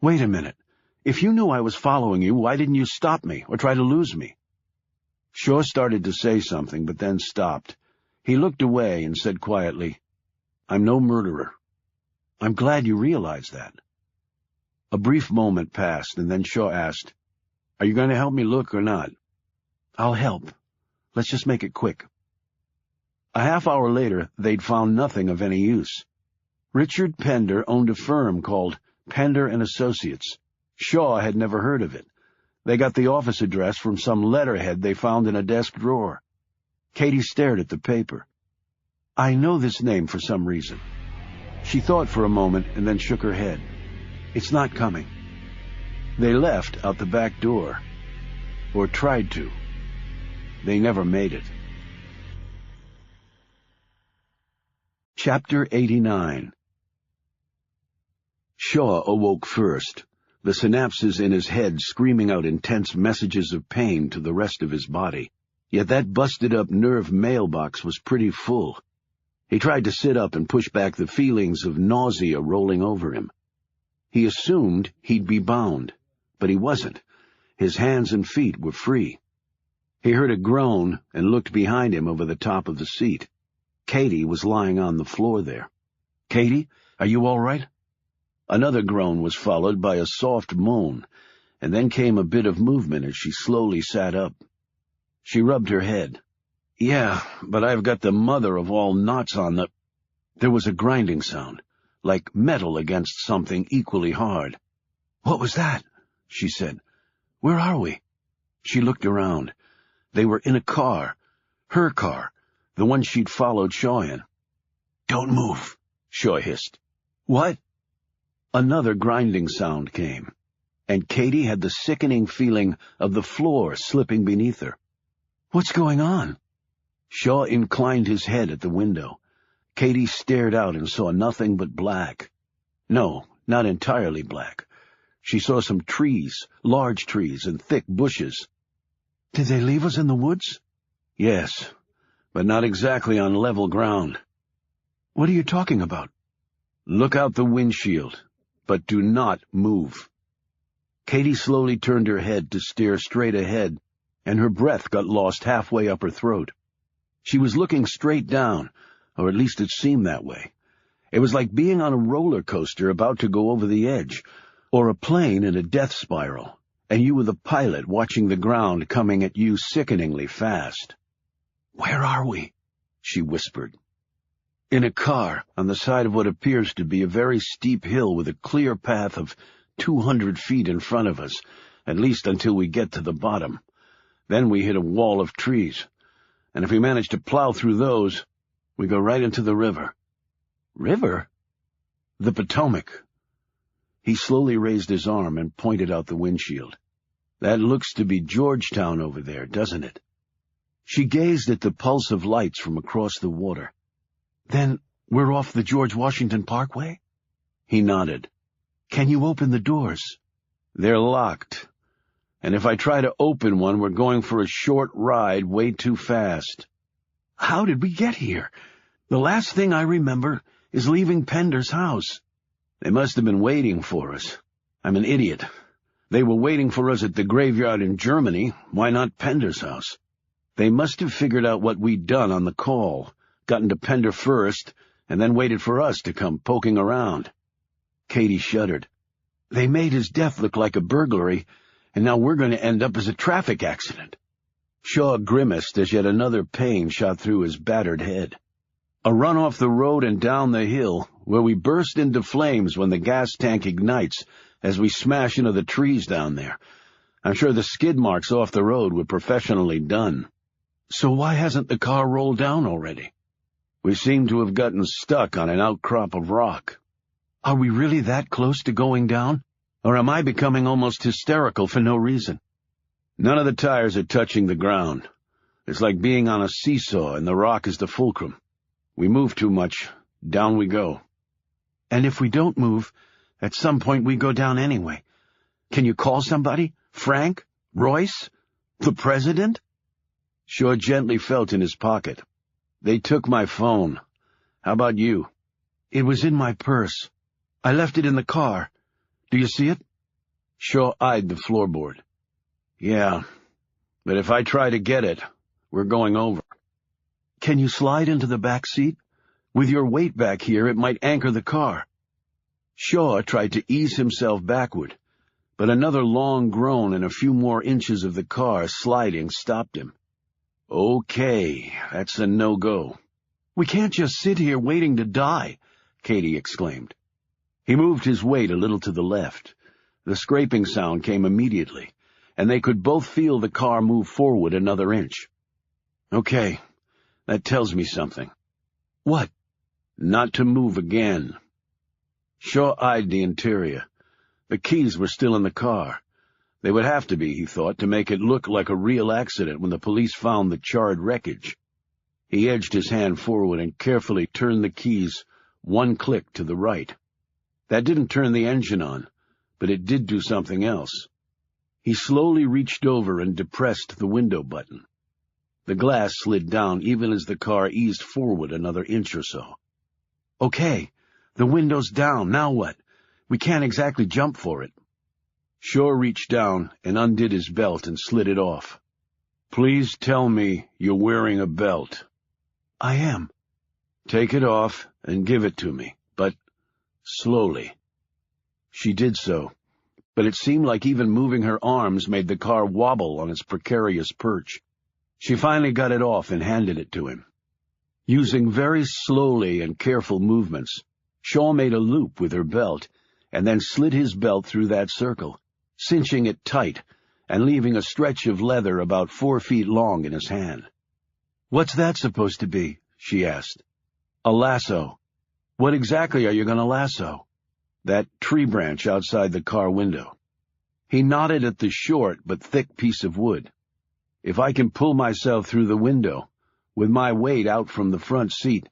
Wait a minute. If you knew I was following you, why didn't you stop me or try to lose me? Shaw started to say something, but then stopped. He looked away and said quietly, I'm no murderer. I'm glad you realize that. A brief moment passed, and then Shaw asked, Are you going to help me look or not? I'll help. Let's just make it quick. A half hour later, they'd found nothing of any use. Richard Pender owned a firm called Pender & Associates. Shaw had never heard of it. They got the office address from some letterhead they found in a desk drawer. Katie stared at the paper. I know this name for some reason. She thought for a moment and then shook her head. It's not coming. They left out the back door. Or tried to. They never made it. Chapter 89. Shaw awoke first, the synapses in his head screaming out intense messages of pain to the rest of his body. Yet that busted-up nerve mailbox was pretty full. He tried to sit up and push back the feelings of nausea rolling over him. He assumed he'd be bound, but he wasn't. His hands and feet were free. He heard a groan and looked behind him over the top of the seat. Katie was lying on the floor there. "Katie, are you all right?" Another groan was followed by a soft moan, and then came a bit of movement as she slowly sat up. She rubbed her head. "Yeah, but I've got the mother of all knots on the—" There was a grinding sound, like metal against something equally hard. "What was that?" she said. "Where are we?" She looked around. They were in a car. Her car, the one she'd followed Shaw in. "Don't move," Shaw hissed. "What?" Another grinding sound came, and Katie had the sickening feeling of the floor slipping beneath her. "What's going on?" Shaw inclined his head at the window. Katie stared out and saw nothing but black. No, not entirely black. She saw some trees, large trees and thick bushes. "Did they leave us in the woods?" "Yes, but not exactly on level ground." "What are you talking about?" "Look out the windshield, but do not move." Katie slowly turned her head to stare straight ahead, and her breath got lost halfway up her throat. She was looking straight down, or at least it seemed that way. It was like being on a roller coaster about to go over the edge, or a plane in a death spiral, and you were the pilot watching the ground coming at you sickeningly fast. "Where are we?" she whispered. "In a car on the side of what appears to be a very steep hill with a clear path of 200 feet in front of us, at least until we get to the bottom. Then we hit a wall of trees, and if we manage to plow through those, we go right into the river." "River?" "The Potomac." He slowly raised his arm and pointed out the windshield. "That looks to be Georgetown over there, doesn't it?" She gazed at the pulse of lights from across the water. "Then we're off the George Washington Parkway?" He nodded. "Can you open the doors?" "They're locked. And if I try to open one, we're going for a short ride way too fast." "How did we get here? The last thing I remember is leaving Pender's house." "They must have been waiting for us. I'm an idiot. They were waiting for us at the graveyard in Germany. Why not Pender's house? They must have figured out what we'd done on the call, gotten to Pender first, and then waited for us to come poking around." Katie shuddered. "They made his death look like a burglary, and now we're going to end up as a traffic accident." Shaw grimaced as yet another pain shot through his battered head. "A run off the road and down the hill, where we burst into flames when the gas tank ignites as we smash into the trees down there. I'm sure the skid marks off the road were professionally done." "So why hasn't the car rolled down already?" "We seem to have gotten stuck on an outcrop of rock." "Are we really that close to going down, or am I becoming almost hysterical for no reason?" "None of the tires are touching the ground. It's like being on a seesaw and the rock is the fulcrum. We move too much, down we go." "And if we don't move, at some point we go down anyway. Can you call somebody? Frank? Royce? The president?" Shaw gently felt in his pocket. "They took my phone. How about you?" "It was in my purse. I left it in the car. Do you see it?" Shaw eyed the floorboard. "Yeah, but if I try to get it, we're going over." "Can you slide into the back seat? With your weight back here, it might anchor the car." Shaw tried to ease himself backward, but another long groan and a few more inches of the car sliding stopped him. "Okay, that's a no-go." "We can't just sit here waiting to die," Katie exclaimed. He moved his weight a little to the left. The scraping sound came immediately, and they could both feel the car move forward another inch. Okay, that tells me something. What? Not to move again. Shaw eyed the interior. The keys were still in the car. They would have to be, he thought, to make it look like a real accident when the police found the charred wreckage. He edged his hand forward and carefully turned the keys one click to the right. That didn't turn the engine on, but it did do something else. He slowly reached over and depressed the window button. The glass slid down even as the car eased forward another inch or so. Okay, the window's down. Now what? We can't exactly jump for it. Shaw reached down and undid his belt and slid it off. Please tell me you're wearing a belt. I am. Take it off and give it to me, but slowly. She did so, but it seemed like even moving her arms made the car wobble on its precarious perch. She finally got it off and handed it to him. Using very slowly and careful movements, Shaw made a loop with her belt and then slid his belt through that circle, cinching it tight and leaving a stretch of leather about 4 feet long in his hand. What's that supposed to be? She asked. A lasso. What exactly are you going to lasso? That tree branch outside the car window. He nodded at the short but thick piece of wood. If I can pull myself through the window, with my weight out from the front seat,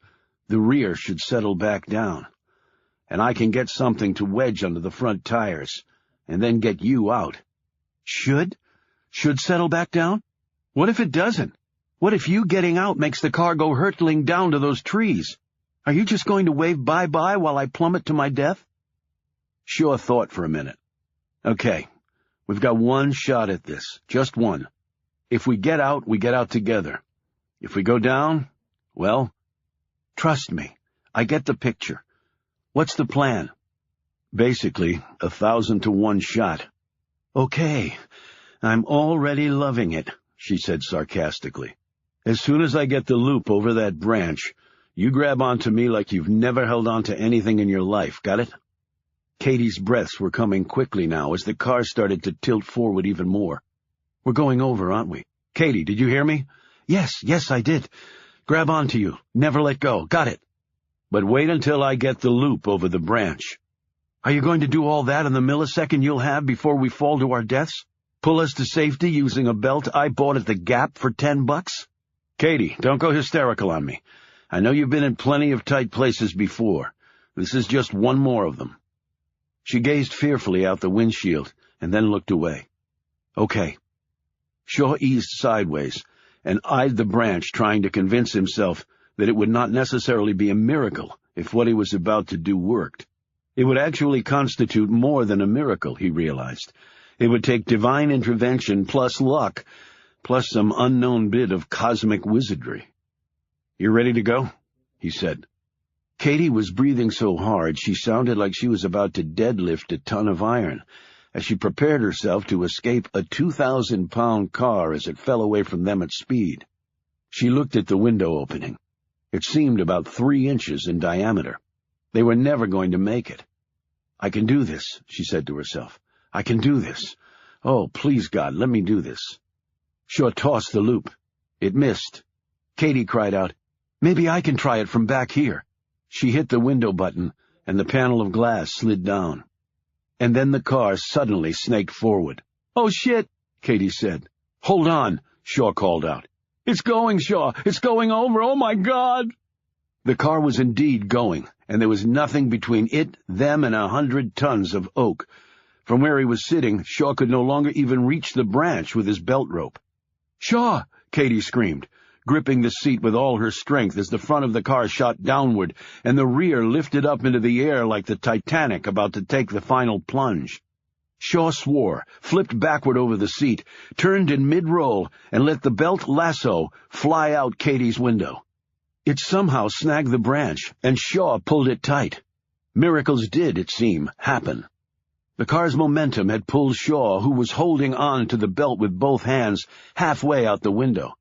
the rear should settle back down. And I can get something to wedge under the front tires, and then get you out. Should settle back down? What if it doesn't? What if you getting out makes the car go hurtling down to those trees? Are you just going to wave bye-bye while I plummet to my death? Shaw thought for a minute. Okay, we've got one shot at this, just one. If we get out together. If we go down, well, trust me, I get the picture. What's the plan? Basically, 1,000 to 1 shot. Okay, I'm already loving it, she said sarcastically. As soon as I get the loop over that branch, you grab onto me like you've never held onto anything in your life, got it? Katie's breaths were coming quickly now as the car started to tilt forward even more. We're going over, aren't we? Katie, did you hear me? Yes, I did. Grab onto you. Never let go. Got it. But wait until I get the loop over the branch. Are you going to do all that in the millisecond you'll have before we fall to our deaths? Pull us to safety using a belt I bought at the Gap for $10? Katie, don't go hysterical on me. I know you've been in plenty of tight places before. This is just one more of them. She gazed fearfully out the windshield and then looked away. Okay. Shaw eased sideways and eyed the branch, trying to convince himself that it would not necessarily be a miracle if what he was about to do worked. It would actually constitute more than a miracle, he realized. It would take divine intervention plus luck, plus some unknown bit of cosmic wizardry. You ready to go? He said. Katie was breathing so hard she sounded like she was about to deadlift a ton of iron, as she prepared herself to escape a 2,000-pound car as it fell away from them at speed. She looked at the window opening. It seemed about 3 inches in diameter. They were never going to make it. I can do this, she said to herself. I can do this. Oh, please, God, let me do this. Shaw tossed the loop. It missed. Katie cried out, Maybe I can try it from back here. She hit the window button, and the panel of glass slid down. And then the car suddenly snaked forward. Oh, shit, Katie said. Hold on, Shaw called out. It's going, Shaw. It's going over. Oh, my God. The car was indeed going, and there was nothing between it, them, and 100 tons of oak. From where he was sitting, Shaw could no longer even reach the branch with his belt rope. Shaw, Katie screamed, gripping the seat with all her strength as the front of the car shot downward and the rear lifted up into the air like the Titanic about to take the final plunge. Shaw swore, flipped backward over the seat, turned in mid-roll, and let the belt lasso fly out Katie's window. It somehow snagged the branch, and Shaw pulled it tight. Miracles did, it seemed, happen. The car's momentum had pulled Shaw, who was holding on to the belt with both hands, halfway out the window.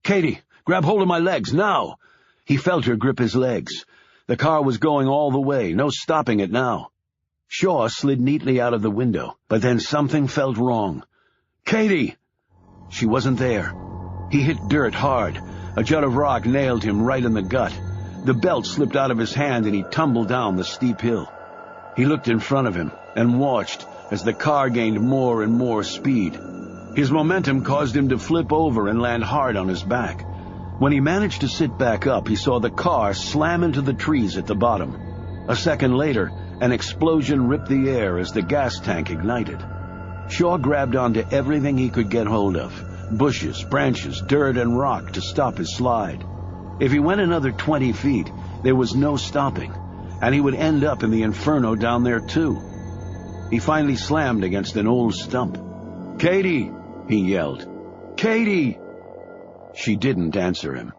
Katie, grab hold of my legs, now! He felt her grip his legs. The car was going all the way, no stopping it now. Shaw slid neatly out of the window, but then something felt wrong. Katie! She wasn't there. He hit dirt hard. A jut of rock nailed him right in the gut. The belt slipped out of his hand and he tumbled down the steep hill. He looked in front of him and watched as the car gained more and more speed. His momentum caused him to flip over and land hard on his back. When he managed to sit back up, he saw the car slam into the trees at the bottom. A second later, an explosion ripped the air as the gas tank ignited. Shaw grabbed onto everything he could get hold of, bushes, branches, dirt, and rock to stop his slide. If he went another 20 feet, there was no stopping, and he would end up in the inferno down there too. He finally slammed against an old stump. "Katie!" he yelled. "Katie!" She didn't answer him.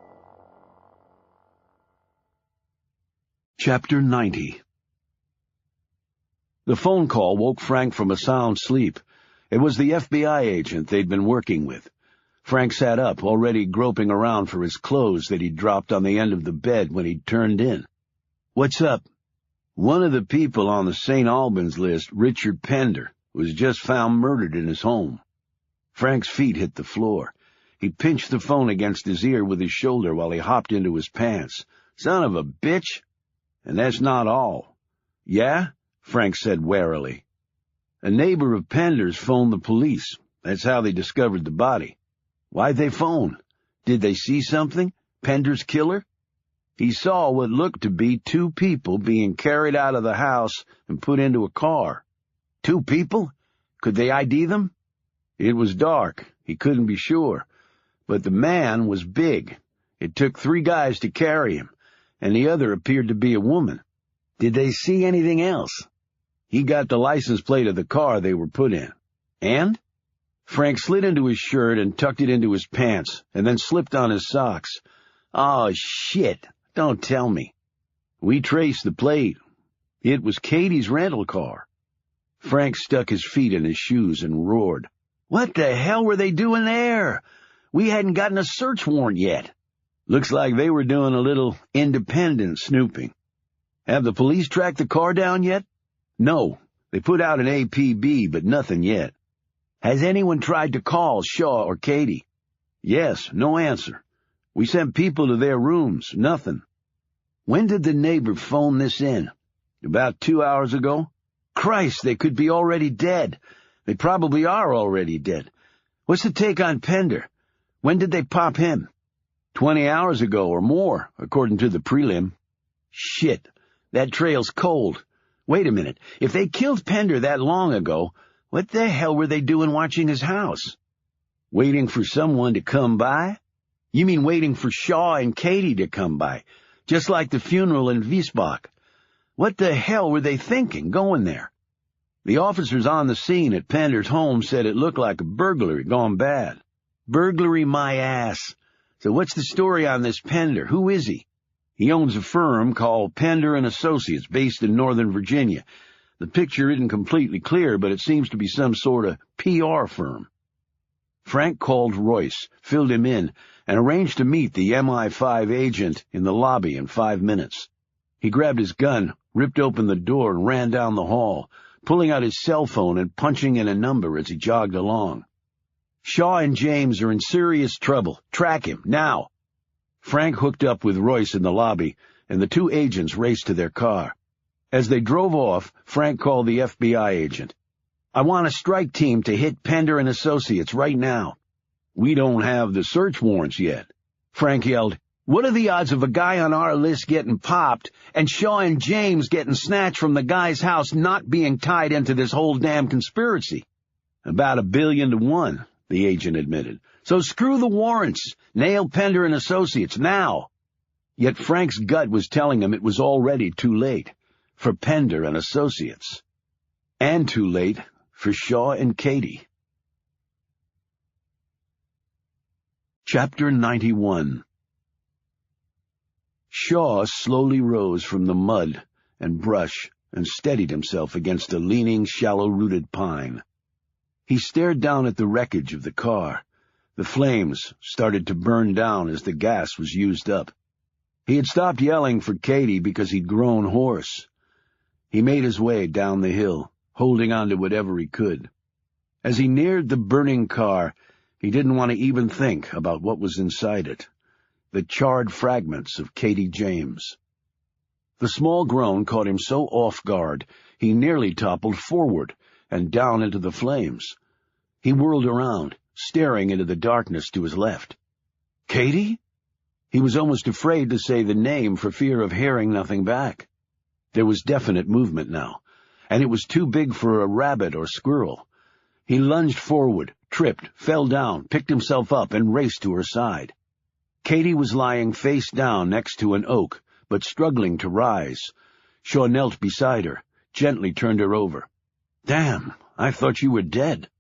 Chapter 90. The phone call woke Frank from a sound sleep. It was the FBI agent they'd been working with. Frank sat up, already groping around for his clothes that he'd dropped on the end of the bed when he'd turned in. "What's up?" "One of the people on the St. Albans list, Richard Pender, was just found murdered in his home." Frank's feet hit the floor. He pinched the phone against his ear with his shoulder while he hopped into his pants. "Son of a bitch! And that's not all." "Yeah?" Frank said warily. "A neighbor of Pender's phoned the police. That's how they discovered the body." "Why'd they phone? Did they see something? Pender's killer?" "He saw what looked to be two people being carried out of the house and put into a car." "Two people? Could they ID them?" "It was dark. He couldn't be sure. But the man was big. It took 3 guys to carry him, and the other appeared to be a woman." "Did they see anything else?" "He got the license plate of the car they were put in." "And?" Frank slid into his shirt and tucked it into his pants, and then slipped on his socks. "Oh, shit. Don't tell me." "We traced the plate. It was Katie's rental car." Frank stuck his feet in his shoes and roared. "What the hell were they doing there? We hadn't gotten a search warrant yet." "Looks like they were doing a little independent snooping." "Have the police tracked the car down yet?" "No. They put out an APB, but nothing yet." "Has anyone tried to call Shaw or Katie?" "Yes, no answer. We sent people to their rooms, nothing." "When did the neighbor phone this in?" "About 2 hours ago." "Christ, they could be already dead. They probably are already dead. What's the take on Pender? When did they pop him?" 20 hours ago or more, according to the prelim." "Shit, that trail's cold. Wait a minute. If they killed Pender that long ago, what the hell were they doing watching his house?" "Waiting for someone to come by?" "You mean waiting for Shaw and Katie to come by, just like the funeral in Wiesbach? What the hell were they thinking, going there?" "The officers on the scene at Pender's home said it looked like a burglary gone bad." "Burglary my ass. So what's the story on this Pender? Who is he?" "He owns a firm called Pender and Associates based in Northern Virginia. The picture isn't completely clear, but it seems to be some sort of PR firm." Frank called Royce, filled him in, and arranged to meet the MI5 agent in the lobby in 5 minutes. He grabbed his gun, ripped open the door, and ran down the hall, pulling out his cell phone and punching in a number as he jogged along. "Shaw and James are in serious trouble. Track him, now." Frank hooked up with Royce in the lobby, and the 2 agents raced to their car. As they drove off, Frank called the FBI agent. "I want a strike team to hit Pender and Associates right now." "We don't have the search warrants yet." Frank yelled, "What are the odds of a guy on our list getting popped and Shaw and James getting snatched from the guy's house not being tied into this whole damn conspiracy?" "About 1,000,000,000 to 1, the agent admitted. "So screw the warrants. Nail Pender and Associates now." Yet Frank's gut was telling him it was already too late for Pender and Associates. And too late for Shaw and Katie. Chapter 91. Shaw slowly rose from the mud and brush and steadied himself against a leaning, shallow-rooted pine. He stared down at the wreckage of the car. The flames started to burn down as the gas was used up. He had stopped yelling for Katie because he'd grown hoarse. He made his way down the hill, holding on to whatever he could. As he neared the burning car, he didn't want to even think about what was inside it. The charred fragments of Katie James. The small groan caught him so off guard, he nearly toppled forward and down into the flames. He whirled around, staring into the darkness to his left. Katie? He was almost afraid to say the name for fear of hearing nothing back. There was definite movement now, and it was too big for a rabbit or squirrel. He lunged forward, tripped, fell down, picked himself up, and raced to her side. Katie was lying face down next to an oak, but struggling to rise. Shaw knelt beside her, gently turned her over. "Damn, I thought you were dead."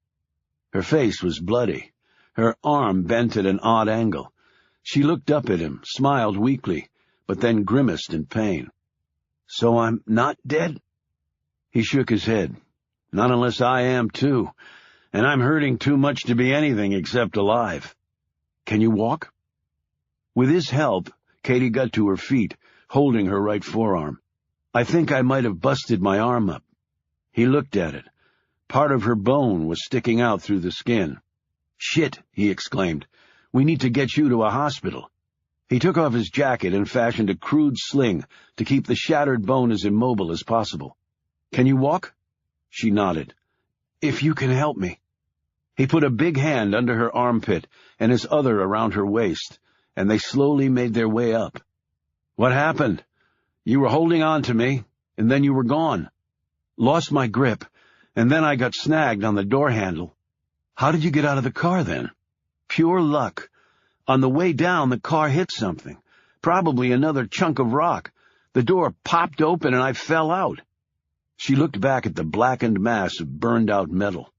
Her face was bloody, her arm bent at an odd angle. She looked up at him, smiled weakly, but then grimaced in pain. "So I'm not dead?" He shook his head. "Not unless I am, too, and I'm hurting too much to be anything except alive. Can you walk?" With his help, Katie got to her feet, holding her right forearm. "I think I might have busted my arm up." He looked at it. Part of her bone was sticking out through the skin. "Shit," he exclaimed. "We need to get you to a hospital." He took off his jacket and fashioned a crude sling to keep the shattered bone as immobile as possible. "Can you walk?" She nodded. "If you can help me." He put a big hand under her armpit and his other around her waist, and they slowly made their way up. "What happened? You were holding on to me, and then you were gone." "Lost my grip, and then I got snagged on the door handle." "How did you get out of the car, then?" "Pure luck. On the way down, the car hit something, probably another chunk of rock. The door popped open, and I fell out." She looked back at the blackened mass of burned-out metal.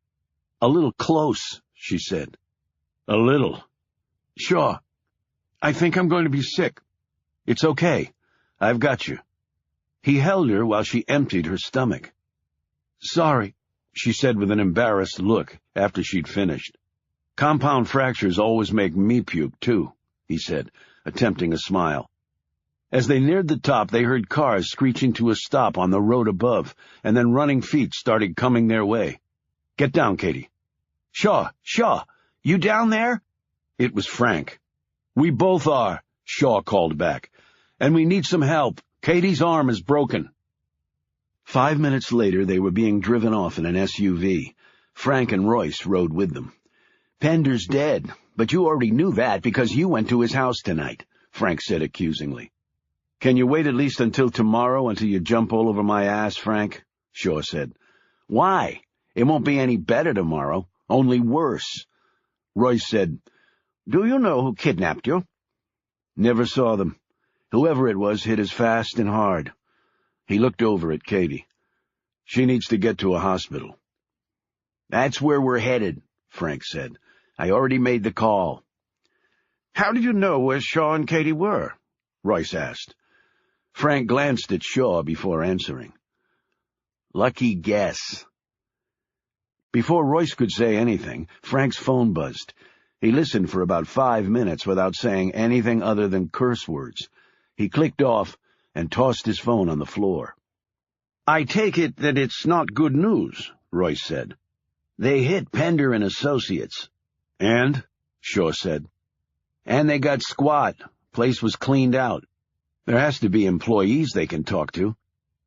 "A little close," she said. "A little." "Sure. I think I'm going to be sick." "It's okay. I've got you." He held her while she emptied her stomach. "Sorry," she said with an embarrassed look after she'd finished. "Compound fractures always make me puke, too," he said, attempting a smile. As they neared the top, they heard cars screeching to a stop on the road above, and then running feet started coming their way. "Get down, Katie." "Shaw, you down there?" It was Frank. "We both are," Shaw called back. "And we need some help. Katie's arm is broken." 5 minutes later, they were being driven off in an SUV. Frank and Royce rode with them. "Pender's dead, but you already knew that because you went to his house tonight," Frank said accusingly. "Can you wait at least until tomorrow until you jump all over my ass, Frank?" Shaw said. "Why? It won't be any better tomorrow, only worse." Royce said, "Do you know who kidnapped you?" "Never saw them. Whoever it was hit us fast and hard." He looked over at Katie. "She needs to get to a hospital." "That's where we're headed," Frank said. "I already made the call." "How did you know where Shaw and Katie were?" Royce asked. Frank glanced at Shaw before answering. "Lucky guess." Before Royce could say anything, Frank's phone buzzed. He listened for about 5 minutes without saying anything other than curse words. He clicked off and tossed his phone on the floor. "I take it that it's not good news," Royce said. "They hit Pender and Associates." "And?" Shaw said. "And they got squat. Place was cleaned out. There has to be employees they can talk to."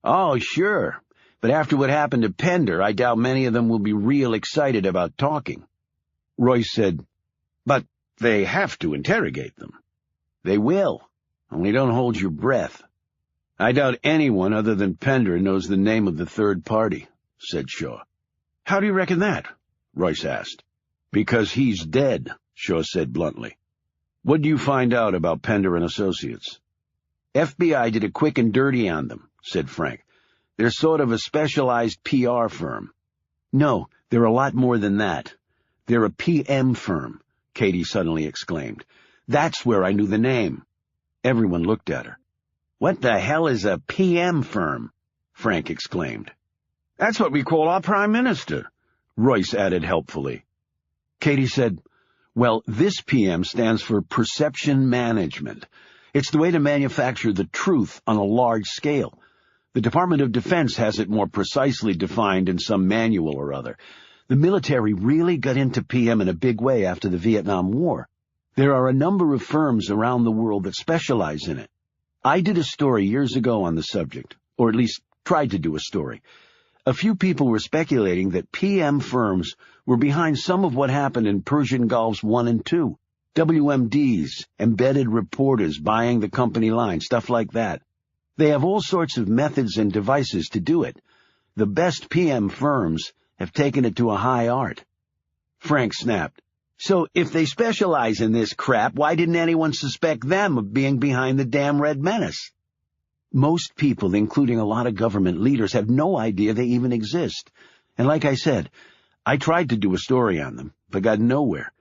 "Oh, sure. But after what happened to Pender, I doubt many of them will be real excited about talking." Royce said, "But they have to interrogate them." "They will. Only don't hold your breath." "I doubt anyone other than Pender knows the name of the third party," said Shaw. "How do you reckon that?" Royce asked. "Because he's dead," Shaw said bluntly. "What do you find out about Pender and Associates?" "FBI did a quick and dirty on them," said Frank. "They're sort of a specialized PR firm." "No, they're a lot more than that. They're a PM firm," Katie suddenly exclaimed. "That's where I knew the name." Everyone looked at her. "What the hell is a PM firm?" Frank exclaimed. "That's what we call our Prime Minister," Royce added helpfully. Katie said, "Well, this PM stands for Perception Management. It's the way to manufacture the truth on a large scale. The Department of Defense has it more precisely defined in some manual or other. The military really got into PM in a big way after the Vietnam War. There are a number of firms around the world that specialize in it. I did a story years ago on the subject, or at least tried to do a story. A few people were speculating that PM firms were behind some of what happened in Persian Gulfs 1 and 2. WMDs, embedded reporters buying the company line, stuff like that. They have all sorts of methods and devices to do it. The best PM firms have taken it to a high art. Frank snapped. So if they specialize in this crap, why didn't anyone suspect them of being behind the damn Red Menace? Most people, including a lot of government leaders, have no idea they even exist. And like I said, I tried to do a story on them, but got nowhere.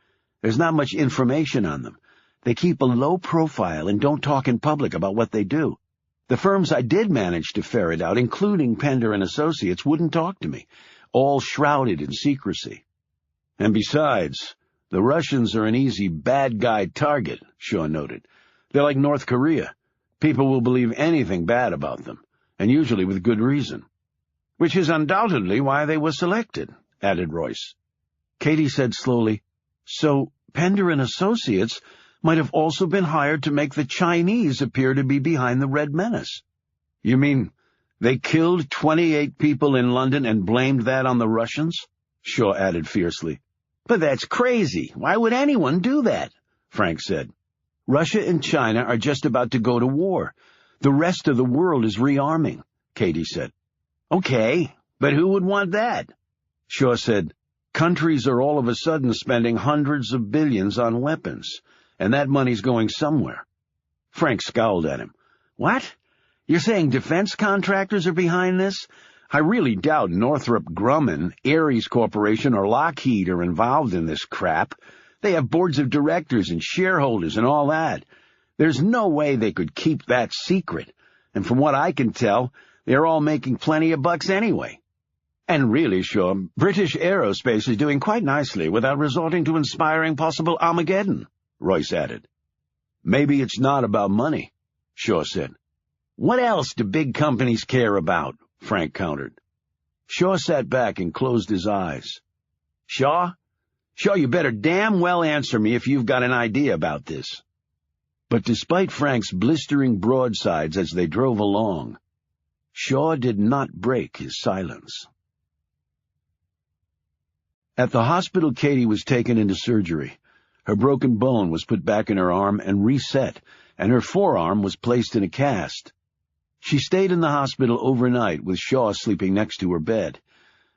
There's not much information on them. They keep a low profile and don't talk in public about what they do. The firms I did manage to ferret out, including Pender and Associates, wouldn't talk to me, all shrouded in secrecy. And besides, the Russians are an easy bad guy target, Shaw noted. They're like North Korea. People will believe anything bad about them, and usually with good reason. Which is undoubtedly why they were selected, added Royce. Katie said slowly, So Pender and Associates might have also been hired to make the Chinese appear to be behind the Red Menace. You mean they killed 28 people in London and blamed that on the Russians? Shaw added fiercely. But that's crazy. Why would anyone do that? Frank said. Russia and China are just about to go to war. The rest of the world is rearming, Katie said. Okay, but who would want that? Shaw said, Countries are all of a sudden spending hundreds of billions on weapons, and that money's going somewhere. Frank scowled at him. What? You're saying defense contractors are behind this? I really doubt Northrop Grumman, Ares Corporation, or Lockheed are involved in this crap. They have boards of directors and shareholders and all that. There's no way they could keep that secret, and from what I can tell, they're all making plenty of bucks anyway. And really, Shaw, British aerospace is doing quite nicely without resorting to inspiring possible Armageddon, Royce added. Maybe it's not about money, Shaw said. What else do big companies care about? Frank countered. Shaw sat back and closed his eyes. Shaw, you better damn well answer me if you've got an idea about this. But despite Frank's blistering broadsides as they drove along, Shaw did not break his silence. At the hospital, Katie was taken into surgery. Her broken bone was put back in her arm and reset, and her forearm was placed in a cast. She stayed in the hospital overnight with Shaw sleeping next to her bed.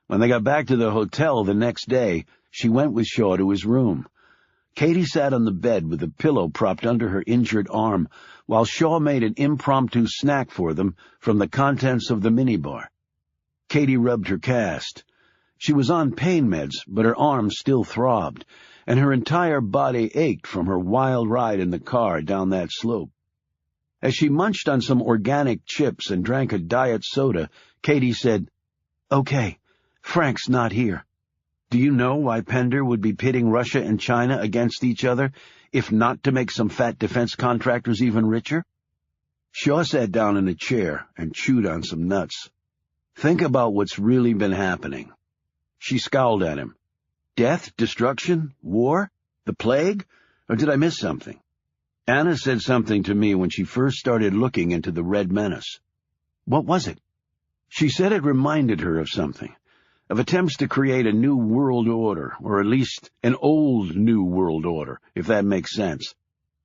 When they got back to the hotel the next day, she went with Shaw to his room. Katie sat on the bed with a pillow propped under her injured arm, while Shaw made an impromptu snack for them from the contents of the minibar. Katie rubbed her cast. She was on pain meds, but her arm still throbbed, and her entire body ached from her wild ride in the car down that slope. As she munched on some organic chips and drank a diet soda, Katie said, Okay, Frank's not here. Do you know why Pender would be pitting Russia and China against each other, if not to make some fat defense contractors even richer? Shaw sat down in a chair and chewed on some nuts. Think about what's really been happening. She scowled at him. Death, destruction, war, the plague, or did I miss something? Anna said something to me when she first started looking into the Red Menace. What was it? She said it reminded her of something, of attempts to create a new world order, or at least an old new world order, if that makes sense.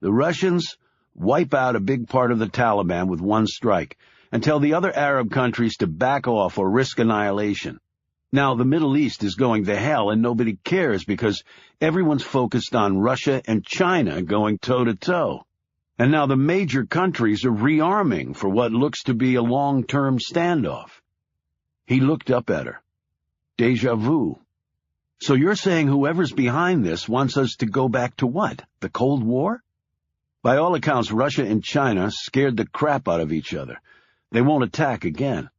The Russians wipe out a big part of the Taliban with one strike, and tell the other Arab countries to back off or risk annihilation. Now, the Middle East is going to hell, and nobody cares because everyone's focused on Russia and China going toe-to-toe. And now the major countries are rearming for what looks to be a long-term standoff. He looked up at her. Deja vu. So you're saying whoever's behind this wants us to go back to what? The Cold War? By all accounts, Russia and China scared the crap out of each other. They won't attack again.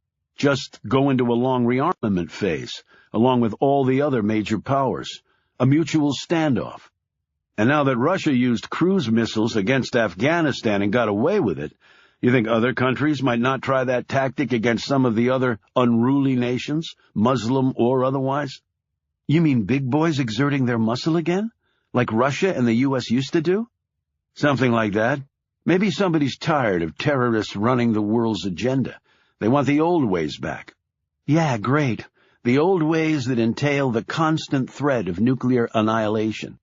Just go into a long rearmament phase, along with all the other major powers, a mutual standoff. And now that Russia used cruise missiles against Afghanistan and got away with it, you think other countries might not try that tactic against some of the other unruly nations, Muslim or otherwise? You mean big boys exerting their muscle again? Like Russia and the U.S. used to do? Something like that. Maybe somebody's tired of terrorists running the world's agenda. They want the old ways back. Yeah, great. The old ways that entail the constant threat of nuclear annihilation.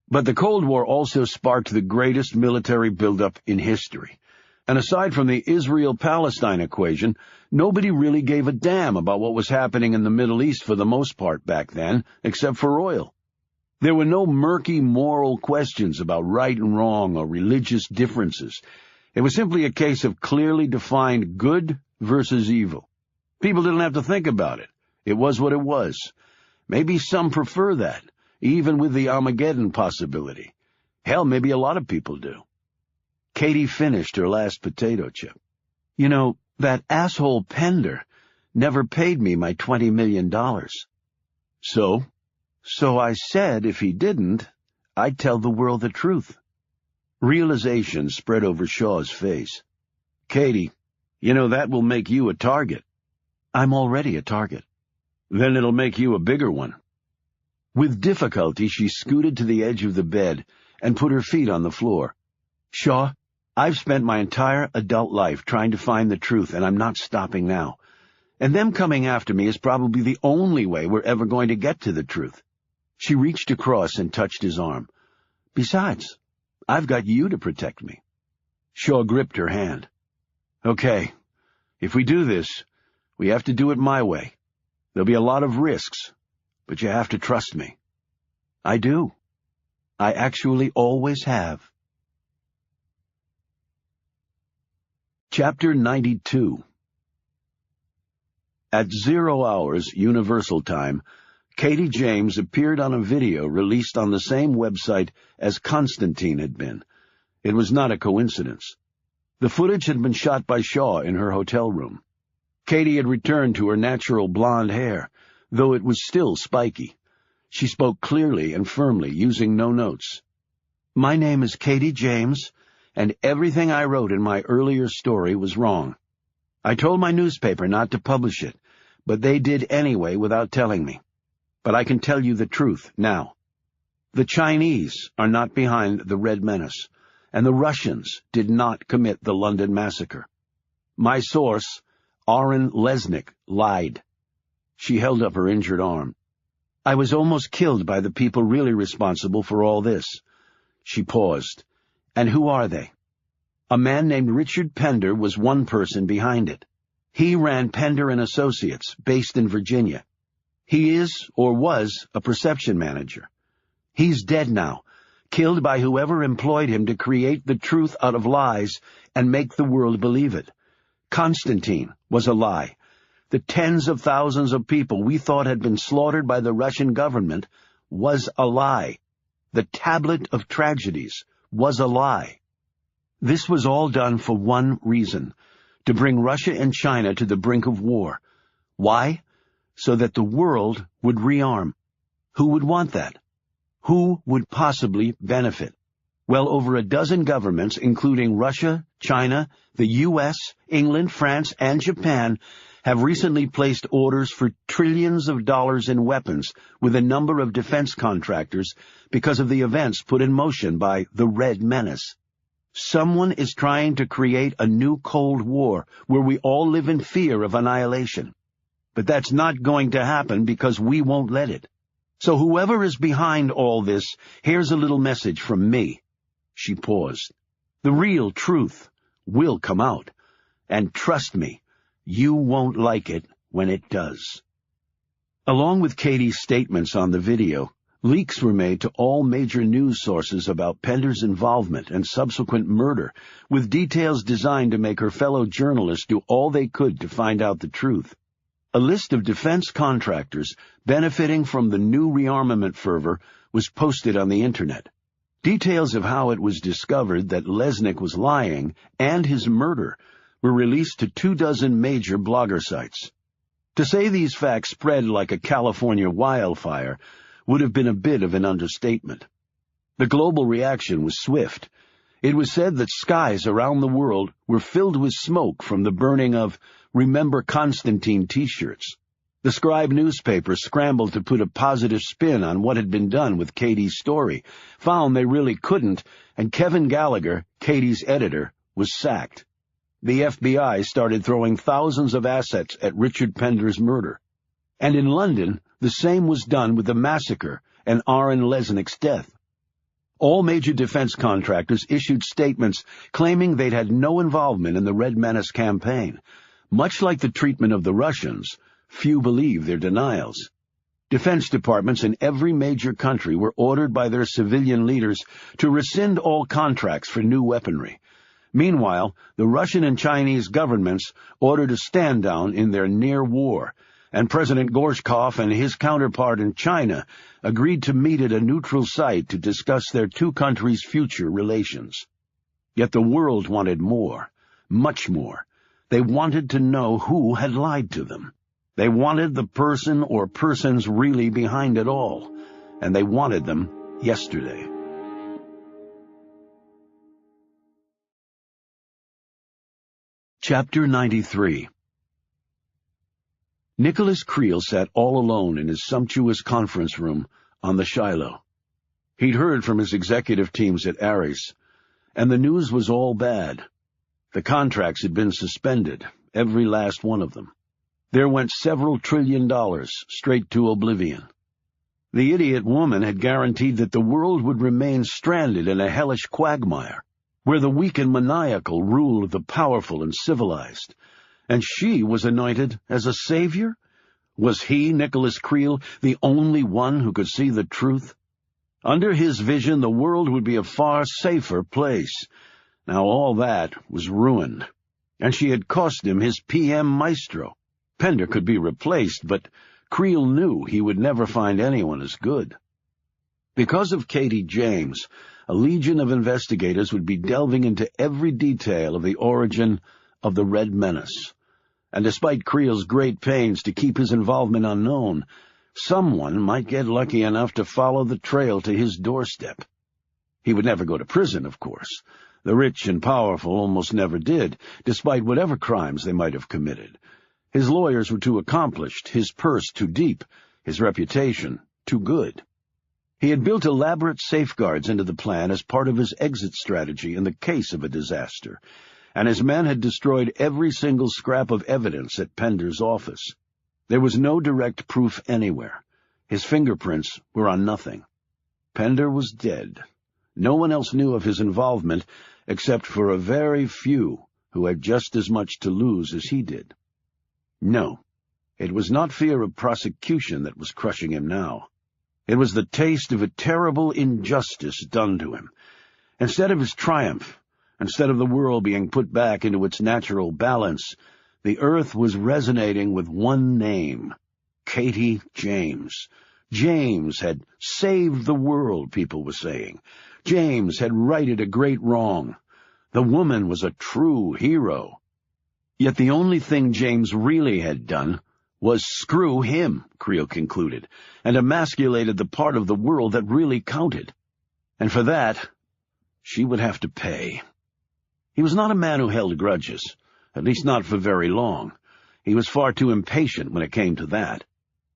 But the Cold War also sparked the greatest military buildup in history. And aside from the Israel-Palestine equation, nobody really gave a damn about what was happening in the Middle East for the most part back then, except for oil. There were no murky moral questions about right and wrong or religious differences. It was simply a case of clearly defined good versus evil. People didn't have to think about it. It was what it was. Maybe some prefer that, even with the Armageddon possibility. Hell, maybe a lot of people do. Katie finished her last potato chip. You know, that asshole Pender never paid me my $20 million. So? So I said if he didn't, I'd tell the world the truth. Realization spread over Shaw's face. Katie, you know that will make you a target. I'm already a target. Then it'll make you a bigger one. With difficulty, she scooted to the edge of the bed and put her feet on the floor. Shaw, I've spent my entire adult life trying to find the truth, and I'm not stopping now. And them coming after me is probably the only way we're ever going to get to the truth. She reached across and touched his arm. Besides, I've got you to protect me. Shaw gripped her hand. Okay, if we do this, we have to do it my way. There'll be a lot of risks, but you have to trust me. I do. I actually always have. Chapter 92. At 0 hours Universal Time, Katie James appeared on a video released on the same website as Constantine had been. It was not a coincidence. The footage had been shot by Shaw in her hotel room. Katie had returned to her natural blonde hair, though it was still spiky. She spoke clearly and firmly, using no notes. My name is Katie James, and everything I wrote in my earlier story was wrong. I told my newspaper not to publish it, but they did anyway without telling me. But I can tell you the truth now. The Chinese are not behind the Red Menace, and the Russians did not commit the London massacre. My source, Aaron Lesnick, lied. She held up her injured arm. I was almost killed by the people really responsible for all this. She paused. And who are they? A man named Richard Pender was one person behind it. He ran Pender and Associates, based in Virginia. He is, or was, a perception manager. He's dead now, killed by whoever employed him to create the truth out of lies and make the world believe it. Constantine was a lie. The tens of thousands of people we thought had been slaughtered by the Russian government was a lie. The tablet of tragedies was a lie. This was all done for one reason, to bring Russia and China to the brink of war. Why? So that the world would rearm. Who would want that? Who would possibly benefit? Well, over a dozen governments, including Russia, China, the U.S., England, France, and Japan, have recently placed orders for trillions of dollars in weapons with a number of defense contractors because of the events put in motion by the Red Menace. Someone is trying to create a new Cold War where we all live in fear of annihilation. But that's not going to happen because we won't let it. So whoever is behind all this, here's a little message from me. She paused. The real truth will come out. And trust me, you won't like it when it does. Along with Katie's statements on the video, leaks were made to all major news sources about Pender's involvement and subsequent murder, with details designed to make her fellow journalists do all they could to find out the truth. A list of defense contractors benefiting from the new rearmament fervor was posted on the Internet. Details of how it was discovered that Lesnick was lying and his murder were released to 24 major blogger sites. To say these facts spread like a California wildfire would have been a bit of an understatement. The global reaction was swift. It was said that skies around the world were filled with smoke from the burning of Remember Constantine t-shirts. The Scribe newspaper scrambled to put a positive spin on what had been done with Katie's story, found they really couldn't, and Kevin Gallagher, Katie's editor, was sacked. The FBI started throwing thousands of assets at Richard Pender's murder. And in London, the same was done with the massacre and Aaron Lesnick's death. All major defense contractors issued statements claiming they'd had no involvement in the Red Menace campaign. Much like the treatment of the Russians, few believed their denials. Defense departments in every major country were ordered by their civilian leaders to rescind all contracts for new weaponry. Meanwhile, the Russian and Chinese governments ordered a stand-down in their near war, and President Gorshkov and his counterpart in China agreed to meet at a neutral site to discuss their two countries' future relations. Yet the world wanted more, much more. They wanted to know who had lied to them. They wanted the person or persons really behind it all, and they wanted them yesterday. Chapter 93. Nicholas Creel sat all alone in his sumptuous conference room on the Shiloh. He'd heard from his executive teams at Ares, and the news was all bad. The contracts had been suspended, every last one of them. There went several $1 trillion straight to oblivion. The idiot woman had guaranteed that the world would remain stranded in a hellish quagmire, where the weak and maniacal ruled the powerful and civilized. And she was anointed as a savior? Was he, Nicholas Creel, the only one who could see the truth? Under his vision, the world would be a far safer place. Now all that was ruined, and she had cost him his PM Maestro. Pender could be replaced, but Creel knew he would never find anyone as good. Because of Katie James, a legion of investigators would be delving into every detail of the origin of the Red Menace. And despite Creel's great pains to keep his involvement unknown, someone might get lucky enough to follow the trail to his doorstep. He would never go to prison, of course. The rich and powerful almost never did, despite whatever crimes they might have committed. His lawyers were too accomplished, his purse too deep, his reputation too good. He had built elaborate safeguards into the plan as part of his exit strategy in the case of a disaster, and his men had destroyed every single scrap of evidence at Pender's office. There was no direct proof anywhere. His fingerprints were on nothing. Pender was dead. No one else knew of his involvement except for a very few who had just as much to lose as he did. No, it was not fear of prosecution that was crushing him now. It was the taste of a terrible injustice done to him. Instead of his triumph, instead of the world being put back into its natural balance, the earth was resonating with one name, Katie James. James had saved the world, people were saying. James had righted a great wrong. The woman was a true hero. Yet the only thing James really had done was screw him, Creel concluded, and emasculated the part of the world that really counted. And for that, she would have to pay. He was not a man who held grudges, at least not for very long. He was far too impatient when it came to that.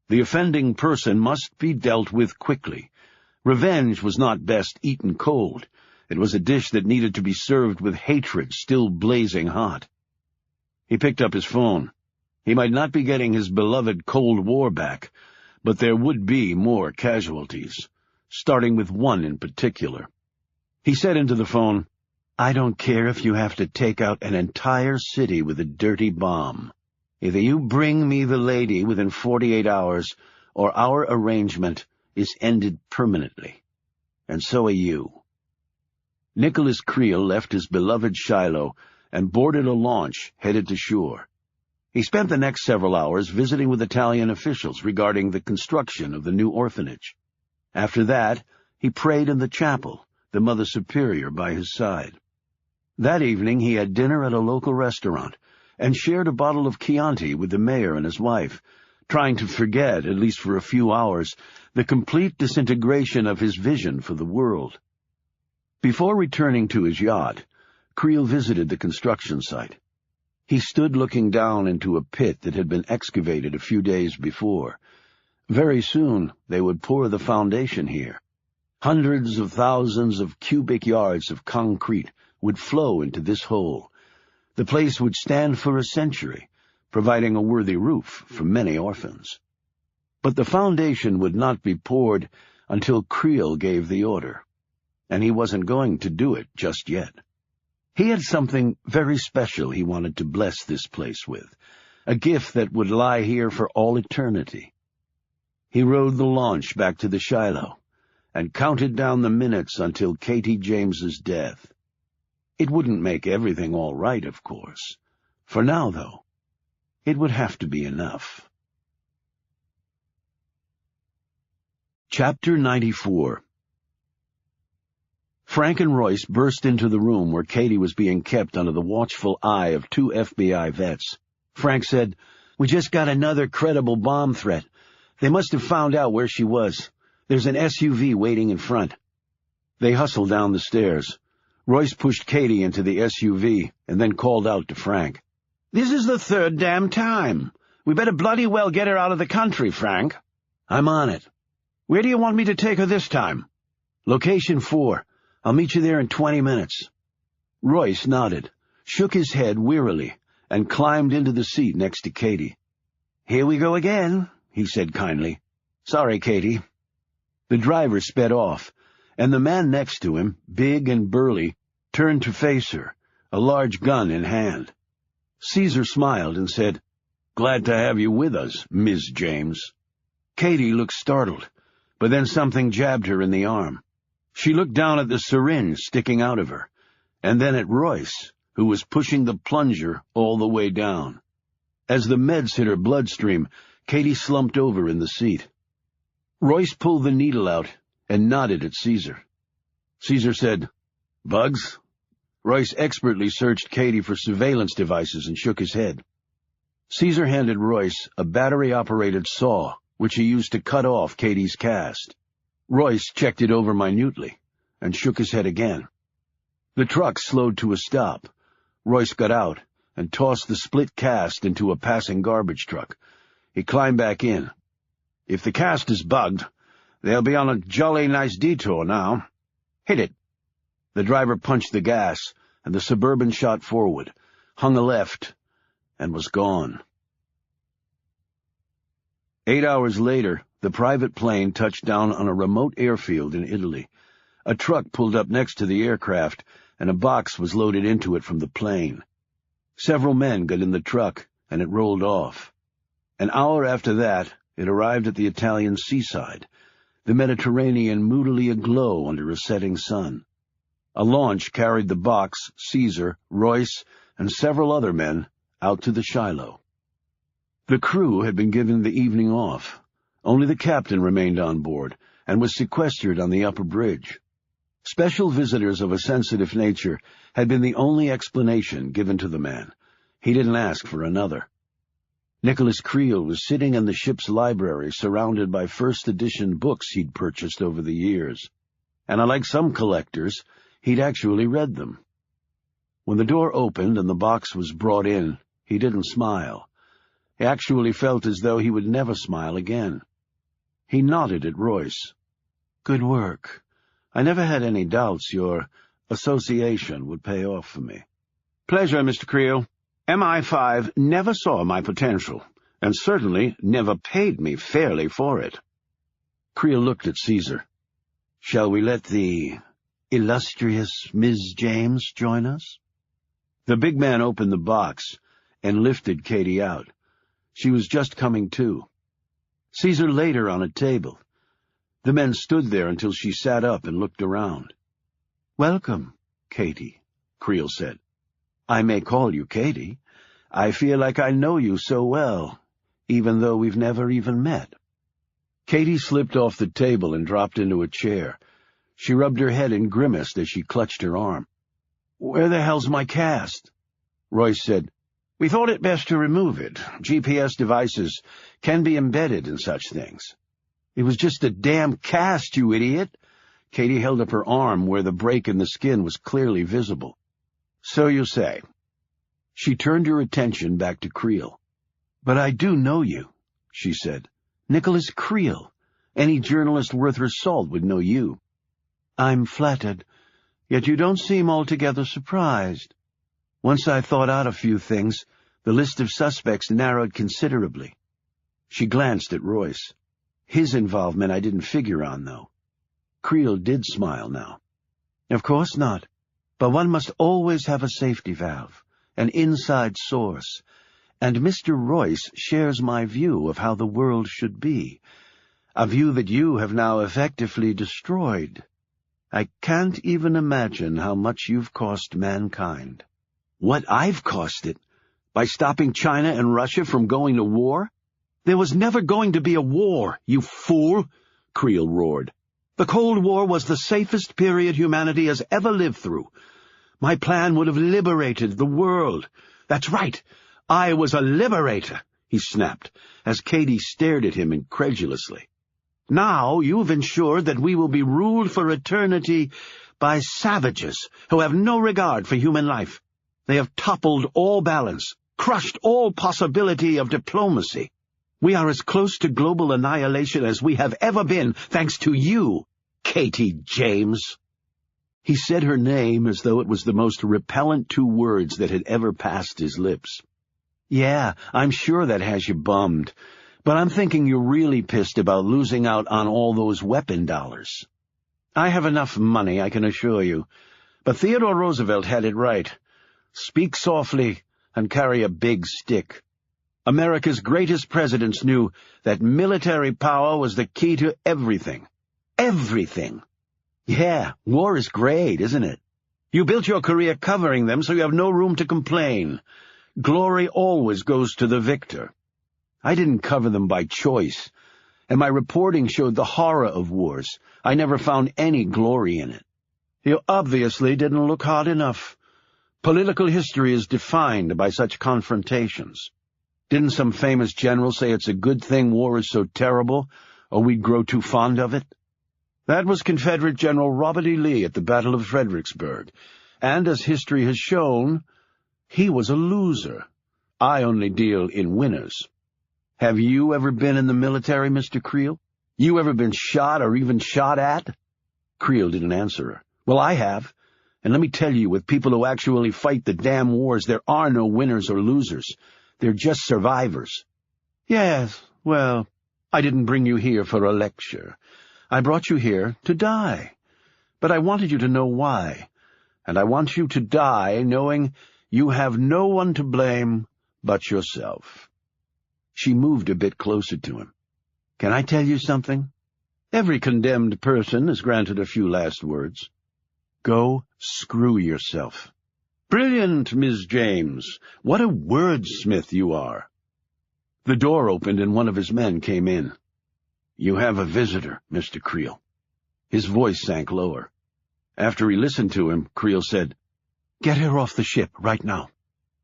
The offending person must be dealt with quickly. Revenge was not best eaten cold. It was a dish that needed to be served with hatred still blazing hot. He picked up his phone. He might not be getting his beloved Cold War back, but there would be more casualties, starting with one in particular. He said into the phone, "I don't care if you have to take out an entire city with a dirty bomb. Either you bring me the lady within 48 hours, or our arrangement is ended permanently. And so are you." Nicholas Creel left his beloved Shiloh and boarded a launch headed to shore. He spent the next several hours visiting with Italian officials regarding the construction of the new orphanage. After that, he prayed in the chapel, the Mother Superior by his side. That evening he had dinner at a local restaurant and shared a bottle of Chianti with the mayor and his wife, trying to forget, at least for a few hours, the complete disintegration of his vision for the world. Before returning to his yacht, Creel visited the construction site. He stood looking down into a pit that had been excavated a few days before. Very soon they would pour the foundation here. Hundreds of thousands of cubic yards of concrete would flow into this hole. The place would stand for a century, providing a worthy roof for many orphans. But the foundation would not be poured until Creel gave the order, and he wasn't going to do it just yet. He had something very special he wanted to bless this place with, a gift that would lie here for all eternity. He rowed the launch back to the Shiloh and counted down the minutes until Katie James's death. It wouldn't make everything all right, of course. For now, though, it would have to be enough. Chapter 94. Frank and Royce burst into the room where Katie was being kept under the watchful eye of 2 FBI vets. Frank said, "We just got another credible bomb threat. They must have found out where she was. There's an SUV waiting in front." They hustled down the stairs. Royce pushed Katie into the SUV and then called out to Frank. "This is the 3rd damn time. We better bloody well get her out of the country, Frank." "I'm on it. Where do you want me to take her this time?" "Location 4. I'll meet you there in 20 minutes. Royce nodded, shook his head wearily, and climbed into the seat next to Katie. "Here we go again," he said kindly. "Sorry, Katie." The driver sped off, and the man next to him, big and burly, turned to face her, a large gun in hand. Caesar smiled and said, "Glad to have you with us, Ms. James." Katie looked startled, but then something jabbed her in the arm. She looked down at the syringe sticking out of her, and then at Royce, who was pushing the plunger all the way down. As the meds hit her bloodstream, Katie slumped over in the seat. Royce pulled the needle out and nodded at Caesar. Caesar said, "Bugs?" Royce expertly searched Katie for surveillance devices and shook his head. Caesar handed Royce a battery-operated saw, which he used to cut off Katie's cast. Royce checked it over minutely and shook his head again. The truck slowed to a stop. Royce got out and tossed the split cast into a passing garbage truck. He climbed back in. "If the cast is bugged, they'll be on a jolly nice detour now. Hit it." The driver punched the gas, and the Suburban shot forward, hung a left, and was gone. 8 hours later, the private plane touched down on a remote airfield in Italy. A truck pulled up next to the aircraft, and a box was loaded into it from the plane. Several men got in the truck, and it rolled off. An hour after that, it arrived at the Italian seaside, the Mediterranean moodily aglow under a setting sun. A launch carried the box, Caesar, Royce, and several other men out to the Shiloh. The crew had been given the evening off. Only the captain remained on board and was sequestered on the upper bridge. Special visitors of a sensitive nature had been the only explanation given to the man. He didn't ask for another. Nicholas Creel was sitting in the ship's library surrounded by first-edition books he'd purchased over the years, and unlike some collectors, he'd actually read them. When the door opened and the box was brought in, he didn't smile. He actually felt as though he would never smile again. He nodded at Royce. "Good work. I never had any doubts your association would pay off for me." "Pleasure, Mr. Creel. MI5 never saw my potential, and certainly never paid me fairly for it." Creel looked at Caesar. "Shall we let the illustrious Ms. James join us?" The big man opened the box and lifted Katie out. She was just coming to. Caesar laid her on a table. The men stood there until she sat up and looked around. "Welcome, Katie," Creel said. "I may call you Katie. I feel like I know you so well, even though we've never even met." Katie slipped off the table and dropped into a chair. She rubbed her head and grimaced as she clutched her arm. "Where the hell's my cast?" Royce said, "We thought it best to remove it. GPS devices can be embedded in such things." "It was just a damn cast, you idiot." Katie held up her arm where the break in the skin was clearly visible. "So you say." She turned her attention back to Creel. "But I do know you," she said. "Nicholas Creel. Any journalist worth her salt would know you." "I'm flattered, yet you don't seem altogether surprised. Once I thought out a few things, the list of suspects narrowed considerably." She glanced at Royce. His involvement I didn't figure on, though. Creel did smile now. "Of course not, but one must always have a safety valve, an inside source, and Mr. Royce shares my view of how the world should be, a view that you have now effectively destroyed. I can't even imagine how much you've cost mankind." "What I've cost it? By stopping China and Russia from going to war?" "There was never going to be a war, you fool!" Creel roared. "The Cold War was the safest period humanity has ever lived through. My plan would have liberated the world. That's right, I was a liberator," he snapped, as Katie stared at him incredulously. "Now you've ensured that we will be ruled for eternity by savages who have no regard for human life. They have toppled all balance, crushed all possibility of diplomacy. We are as close to global annihilation as we have ever been, thanks to you, Katie James." He said her name as though it was the most repellent two words that had ever passed his lips. "Yeah, I'm sure that has you bummed, but I'm thinking you're really pissed about losing out on all those weapon dollars. I have enough money, I can assure you, but Theodore Roosevelt had it right. Speak softly and carry a big stick. America's greatest presidents knew that military power was the key to everything. Everything. Yeah, war is great, isn't it? You built your career covering them, so you have no room to complain. Glory always goes to the victor. I didn't cover them by choice, and my reporting showed the horror of wars. I never found any glory in it. You obviously didn't look hard enough. Political history is defined by such confrontations. Didn't some famous general say it's a good thing war is so terrible, or we'd grow too fond of it? That was Confederate General Robert E. Lee at the Battle of Fredericksburg, and as history has shown, he was a loser. I only deal in winners. Have you ever been in the military, Mr. Creel? You ever been shot or even shot at?" Creel didn't answer her. "Well, I have. And let me tell you, with people who actually fight the damn wars, there are no winners or losers. They're just survivors." "Yes, well, I didn't bring you here for a lecture. I brought you here to die. But I wanted you to know why. And I want you to die knowing you have no one to blame but yourself." She moved a bit closer to him. "Can I tell you something? Every condemned person is granted a few last words. Go screw yourself." "Brilliant, Ms. James. What a wordsmith you are." The door opened and one of his men came in. "You have a visitor, Mr. Creel." His voice sank lower. After he listened to him, Creel said, "Get her off the ship right now."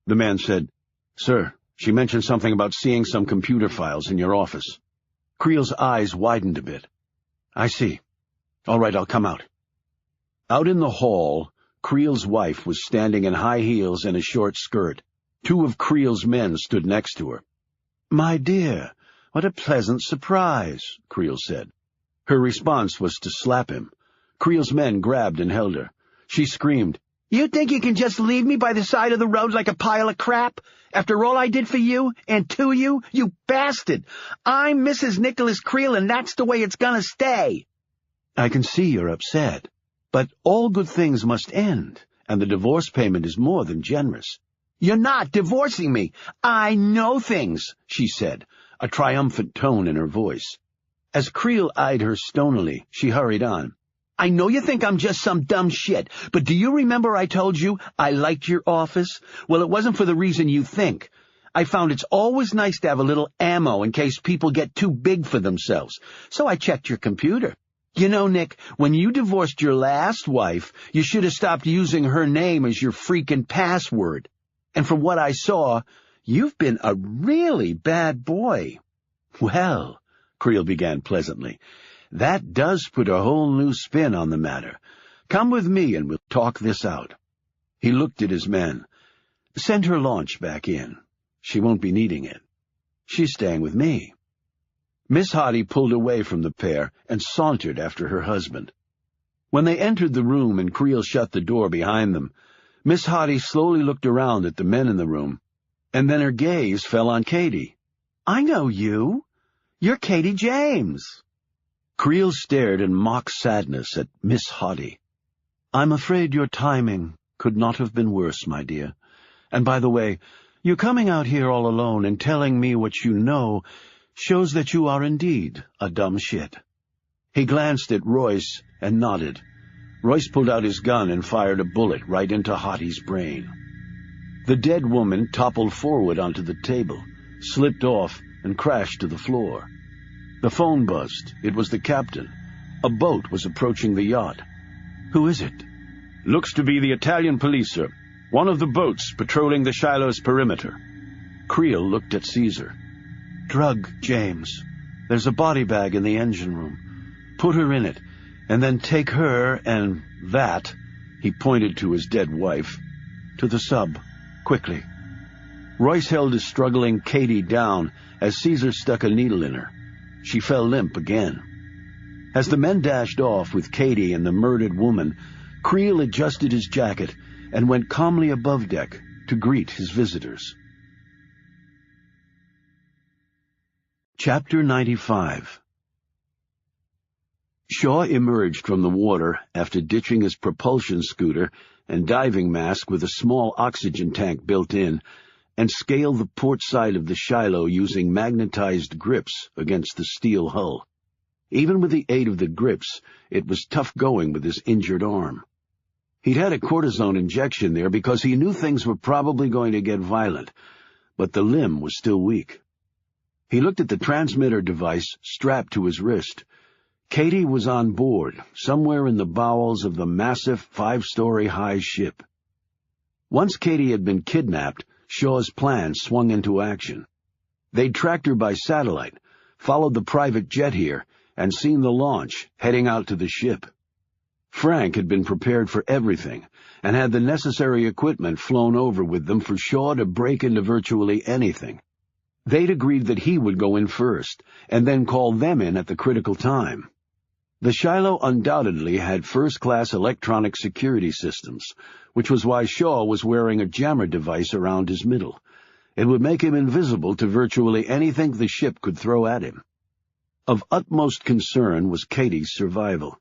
The man said, "Sir, she mentioned something about seeing some computer files in your office." Creel's eyes widened a bit. "I see. All right, I'll come out." Out in the hall, Creel's wife was standing in high heels and a short skirt. Two of Creel's men stood next to her. "My dear, what a pleasant surprise," Creel said. Her response was to slap him. Creel's men grabbed and held her. She screamed, "You think you can just leave me by the side of the road like a pile of crap? After all I did for you and to you, you bastard! I'm Mrs. Nicholas Creel, and that's the way it's gonna stay." "I can see you're upset. But all good things must end, and the divorce payment is more than generous." "You're not divorcing me. I know things," she said, a triumphant tone in her voice. As Creel eyed her stonily, she hurried on. "I know you think I'm just some dumb shit, but do you remember I told you I liked your office? Well, it wasn't for the reason you think. I found it's always nice to have a little ammo in case people get too big for themselves, so I checked your computer. You know, Nick, when you divorced your last wife, you should have stopped using her name as your freaking password. And from what I saw, you've been a really bad boy." "Well," Creel began pleasantly, "that does put a whole new spin on the matter. Come with me and we'll talk this out." He looked at his men. Send her launch back in. She won't be needing it. She's staying with me." Miss Hardy pulled away from the pair and sauntered after her husband. When they entered the room and Creel shut the door behind them, Miss Hardy slowly looked around at the men in the room, and then her gaze fell on Katie. "I know you. You're Katie James." Creel stared in mock sadness at Miss Hardy. "I'm afraid your timing could not have been worse, my dear. And by the way, you coming out here all alone and telling me what you know shows that you are indeed a dumb shit." He glanced at Royce and nodded. Royce pulled out his gun and fired a bullet right into Hardy's brain. The dead woman toppled forward onto the table, slipped off, and crashed to the floor. The phone buzzed. It was the captain. A boat was approaching the yacht. "Who is it?" "Looks to be the Italian police, sir. One of the boats patrolling the Shiloh's perimeter." Creel looked at Caesar. "Drug, James. There's a body bag in the engine room. Put her in it, and then take her and that," he pointed to his dead wife, "to the sub, quickly." Royce held his struggling Katie down as Caesar stuck a needle in her. She fell limp again. As the men dashed off with Katie and the murdered woman, Creel adjusted his jacket and went calmly above deck to greet his visitors. Chapter 95. Shaw emerged from the water after ditching his propulsion scooter and diving mask with a small oxygen tank built in, and scaled the port side of the Shiloh using magnetized grips against the steel hull. Even with the aid of the grips, it was tough going with his injured arm. He'd had a cortisone injection there because he knew things were probably going to get violent, but the limb was still weak. He looked at the transmitter device strapped to his wrist. Katie was on board, somewhere in the bowels of the massive 5-story high ship. Once Katie had been kidnapped, Shaw's plan swung into action. They'd tracked her by satellite, followed the private jet here, and seen the launch heading out to the ship. Frank had been prepared for everything, and had the necessary equipment flown over with them for Shaw to break into virtually anything. They'd agreed that he would go in first, and then call them in at the critical time. The Shiloh undoubtedly had first-class electronic security systems, which was why Shaw was wearing a jammer device around his middle. It would make him invisible to virtually anything the ship could throw at him. Of utmost concern was Katie's survival.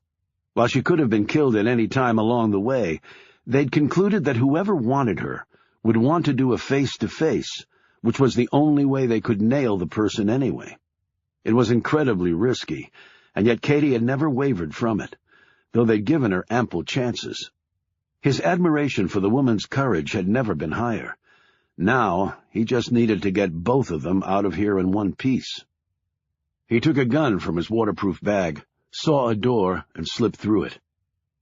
While she could have been killed at any time along the way, they'd concluded that whoever wanted her would want to do a face-to-face, which was the only way they could nail the person anyway. It was incredibly risky, and yet Katie had never wavered from it, though they'd given her ample chances. His admiration for the woman's courage had never been higher. Now he just needed to get both of them out of here in one piece. He took a gun from his waterproof bag, saw a door, and slipped through it.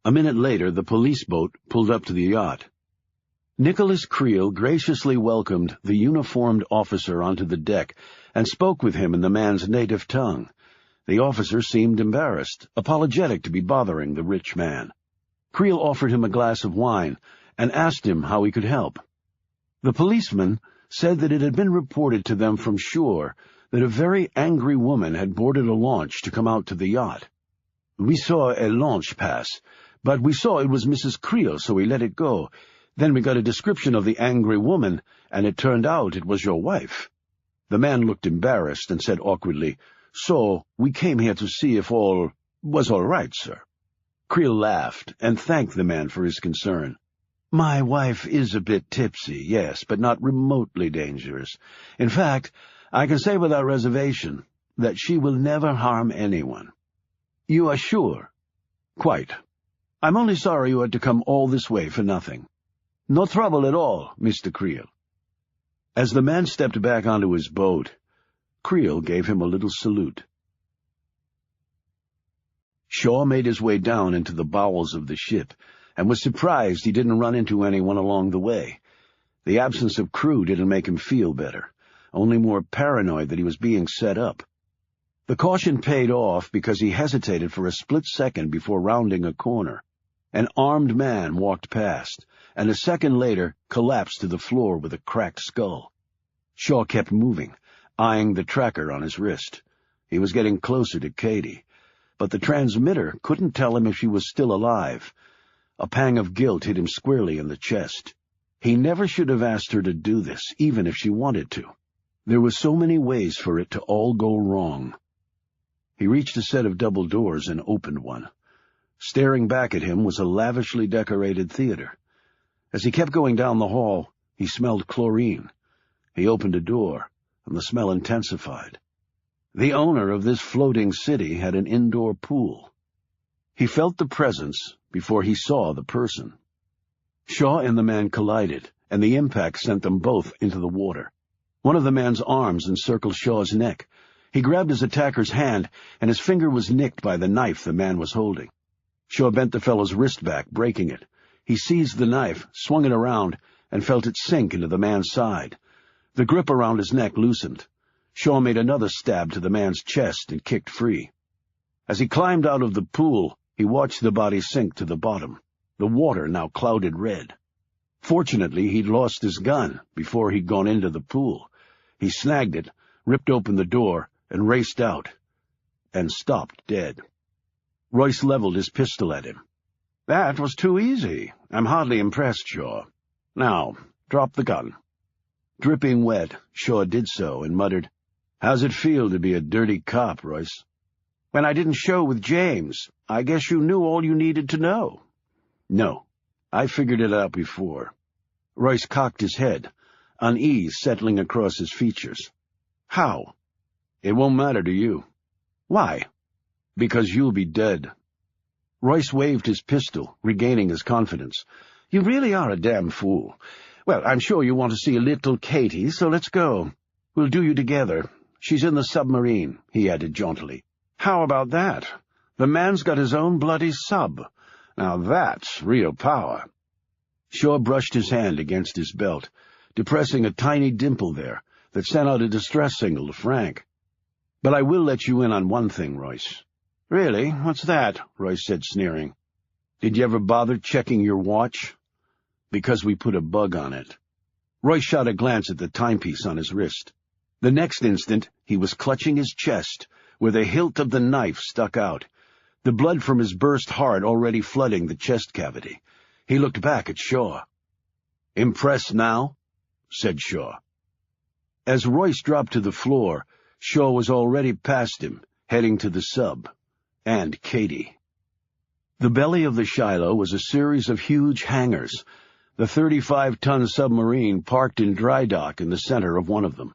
A minute later, the police boat pulled up to the yacht. Nicholas Creel graciously welcomed the uniformed officer onto the deck and spoke with him in the man's native tongue. The officer seemed embarrassed, apologetic to be bothering the rich man. Creel offered him a glass of wine and asked him how he could help. The policeman said that it had been reported to them from shore that a very angry woman had boarded a launch to come out to the yacht. "We saw a launch pass, but we saw it was Mrs. Creel, so we let it go. Then we got a description of the angry woman, and it turned out it was your wife." The man looked embarrassed and said awkwardly, "So we came here to see if all was all right, sir." Creel laughed and thanked the man for his concern. "My wife is a bit tipsy, yes, but not remotely dangerous. In fact, I can say without reservation that she will never harm anyone." "You are sure?" "Quite. I'm only sorry you had to come all this way for nothing." "No trouble at all, Mr. Creel." As the man stepped back onto his boat, Creel gave him a little salute. Shaw made his way down into the bowels of the ship, and was surprised he didn't run into anyone along the way. The absence of crew didn't make him feel better, only more paranoid that he was being set up. The caution paid off because he hesitated for a split second before rounding a corner. An armed man walked past, and a second later collapsed to the floor with a cracked skull. Shaw kept moving, eyeing the tracker on his wrist. He was getting closer to Katie, but the transmitter couldn't tell him if she was still alive. A pang of guilt hit him squarely in the chest. He never should have asked her to do this, even if she wanted to. There were so many ways for it to all go wrong. He reached a set of double doors and opened one. Staring back at him was a lavishly decorated theater. As he kept going down the hall, he smelled chlorine. He opened a door, and the smell intensified. The owner of this floating city had an indoor pool. He felt the presence before he saw the person. Shaw and the man collided, and the impact sent them both into the water. One of the man's arms encircled Shaw's neck. He grabbed his attacker's hand, and his finger was nicked by the knife the man was holding. Shaw bent the fellow's wrist back, breaking it. He seized the knife, swung it around, and felt it sink into the man's side. The grip around his neck loosened. Shaw made another stab to the man's chest and kicked free. As he climbed out of the pool, he watched the body sink to the bottom, the water now clouded red. Fortunately, he'd lost his gun before he'd gone into the pool. He snagged it, ripped open the door, and raced out, and stopped dead. Royce leveled his pistol at him. "That was too easy. I'm hardly impressed, Shaw. Now, drop the gun." Dripping wet, Shaw did so and muttered, "How's it feel to be a dirty cop, Royce?" "When I didn't show with James, I guess you knew all you needed to know." "No, I figured it out before." Royce cocked his head, unease settling across his features. "How?" "It won't matter to you." "Why?" "Because you'll be dead." Royce waved his pistol, regaining his confidence. "You really are a damn fool. Well, I'm sure you want to see little Katie, so let's go. We'll do you together. She's in the submarine," he added jauntily. "How about that? The man's got his own bloody sub. Now that's real power." Shaw brushed his hand against his belt, depressing a tiny dimple there that sent out a distress signal to Frank. "But I will let you in on one thing, Royce." "Really? What's that?" Royce said, sneering. "Did you ever bother checking your watch?" "Because we put a bug on it." Royce shot a glance at the timepiece on his wrist. The next instant, he was clutching his chest, where the hilt of the knife stuck out, the blood from his burst heart already flooding the chest cavity. He looked back at Shaw. "Impressed now?" said Shaw. As Royce dropped to the floor, Shaw was already past him, heading to the sub. And Katie. The belly of the Shiloh was a series of huge hangars, the 35-ton submarine parked in dry dock in the center of one of them.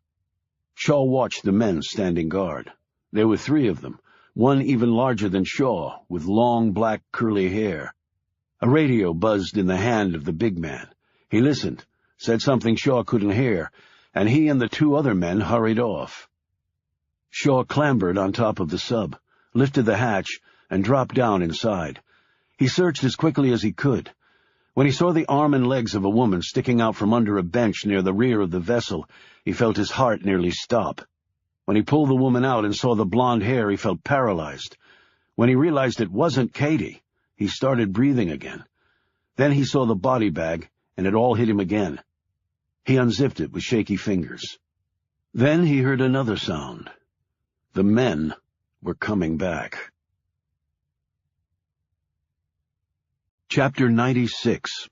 Shaw watched the men standing guard. There were 3 of them, one even larger than Shaw, with long black curly hair. A radio buzzed in the hand of the big man. He listened, said something Shaw couldn't hear, and he and the 2 other men hurried off. Shaw clambered on top of the sub, lifted the hatch, and dropped down inside. He searched as quickly as he could. When he saw the arm and legs of a woman sticking out from under a bench near the rear of the vessel, he felt his heart nearly stop. When he pulled the woman out and saw the blonde hair, he felt paralyzed. When he realized it wasn't Katie, he started breathing again. Then he saw the body bag, and it all hit him again. He unzipped it with shaky fingers. Then he heard another sound. The men were coming back. Chapter 96.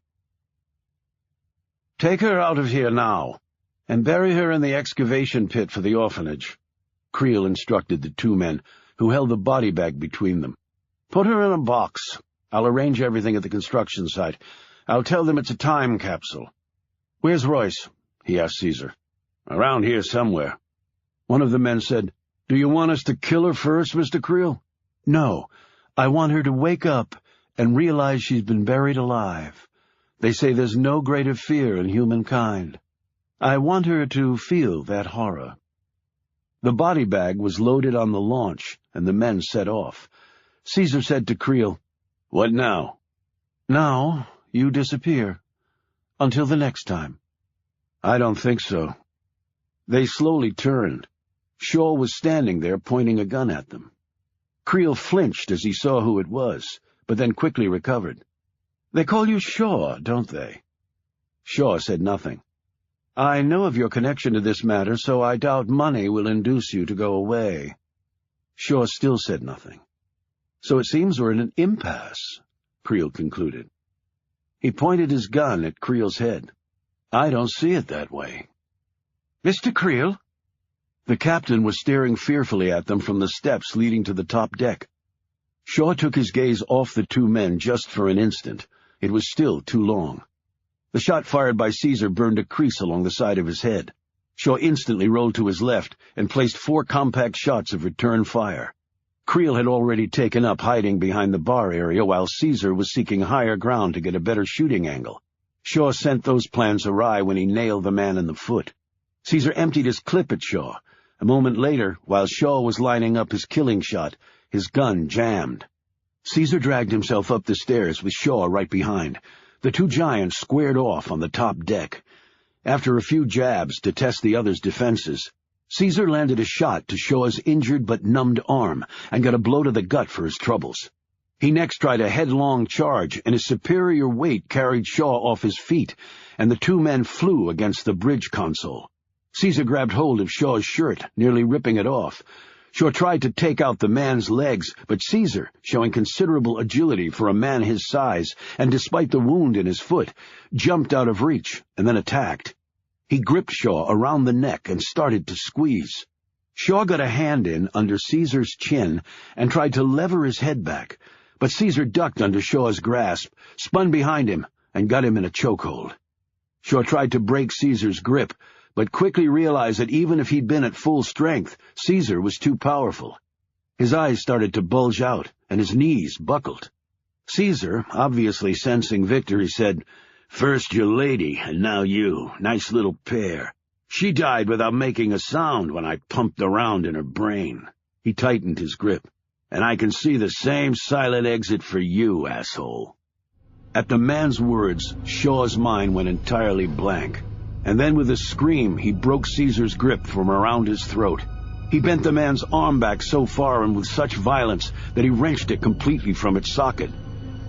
"Take her out of here now, and bury her in the excavation pit for the orphanage," Creel instructed the 2 men, who held the body bag between them. "Put her in a box. I'll arrange everything at the construction site. I'll tell them it's a time capsule." "Where's Royce?" he asked Caesar. "Around here somewhere." One of the men said, "Do you want us to kill her first, Mr. Creel?" "No, I want her to wake up and realize she's been buried alive. They say there's no greater fear in humankind. I want her to feel that horror." The body bag was loaded on the launch, and the men set off. Caesar said to Creel, "What now?" "Now you disappear. Until the next time." "I don't think so." They slowly turned. Shaw was standing there pointing a gun at them. Creel flinched as he saw who it was, but then quickly recovered. They call you Shaw, don't they?" Shaw said nothing. "I know of your connection to this matter, so I doubt money will induce you to go away." Shaw still said nothing. "So it seems we're in an impasse," Creel concluded. He pointed his gun at Creel's head. "I don't see it that way." "Mr. Creel?" The captain was staring fearfully at them from the steps leading to the top deck. Shaw took his gaze off the two men just for an instant. It was still too long. The shot fired by Caesar burned a crease along the side of his head. Shaw instantly rolled to his left and placed 4 compact shots of return fire. Creel had already taken up hiding behind the bar area while Caesar was seeking higher ground to get a better shooting angle. Shaw sent those plans awry when he nailed the man in the foot. Caesar emptied his clip at Shaw. A moment later, while Shaw was lining up his killing shot, his gun jammed. Caesar dragged himself up the stairs with Shaw right behind. The two giants squared off on the top deck. After a few jabs to test the other's defenses, Caesar landed a shot to Shaw's injured but numbed arm and got a blow to the gut for his troubles. He next tried a headlong charge, and his superior weight carried Shaw off his feet, and the two men flew against the bridge console. Caesar grabbed hold of Shaw's shirt, nearly ripping it off. Shaw tried to take out the man's legs, but Caesar, showing considerable agility for a man his size, and despite the wound in his foot, jumped out of reach and then attacked. He gripped Shaw around the neck and started to squeeze. Shaw got a hand in under Caesar's chin and tried to lever his head back, but Caesar ducked under Shaw's grasp, spun behind him, and got him in a chokehold. Shaw tried to break Caesar's grip, but quickly realized that even if he'd been at full strength, Caesar was too powerful. His eyes started to bulge out, and his knees buckled. Caesar, obviously sensing victory, said, "First your lady, and now you. Nice little pair. She died without making a sound when I pumped around in her brain." He tightened his grip. "And I can see the same silent exit for you, asshole." At the man's words, Shaw's mind went entirely blank. And then with a scream, he broke Caesar's grip from around his throat. He bent the man's arm back so far and with such violence that he wrenched it completely from its socket.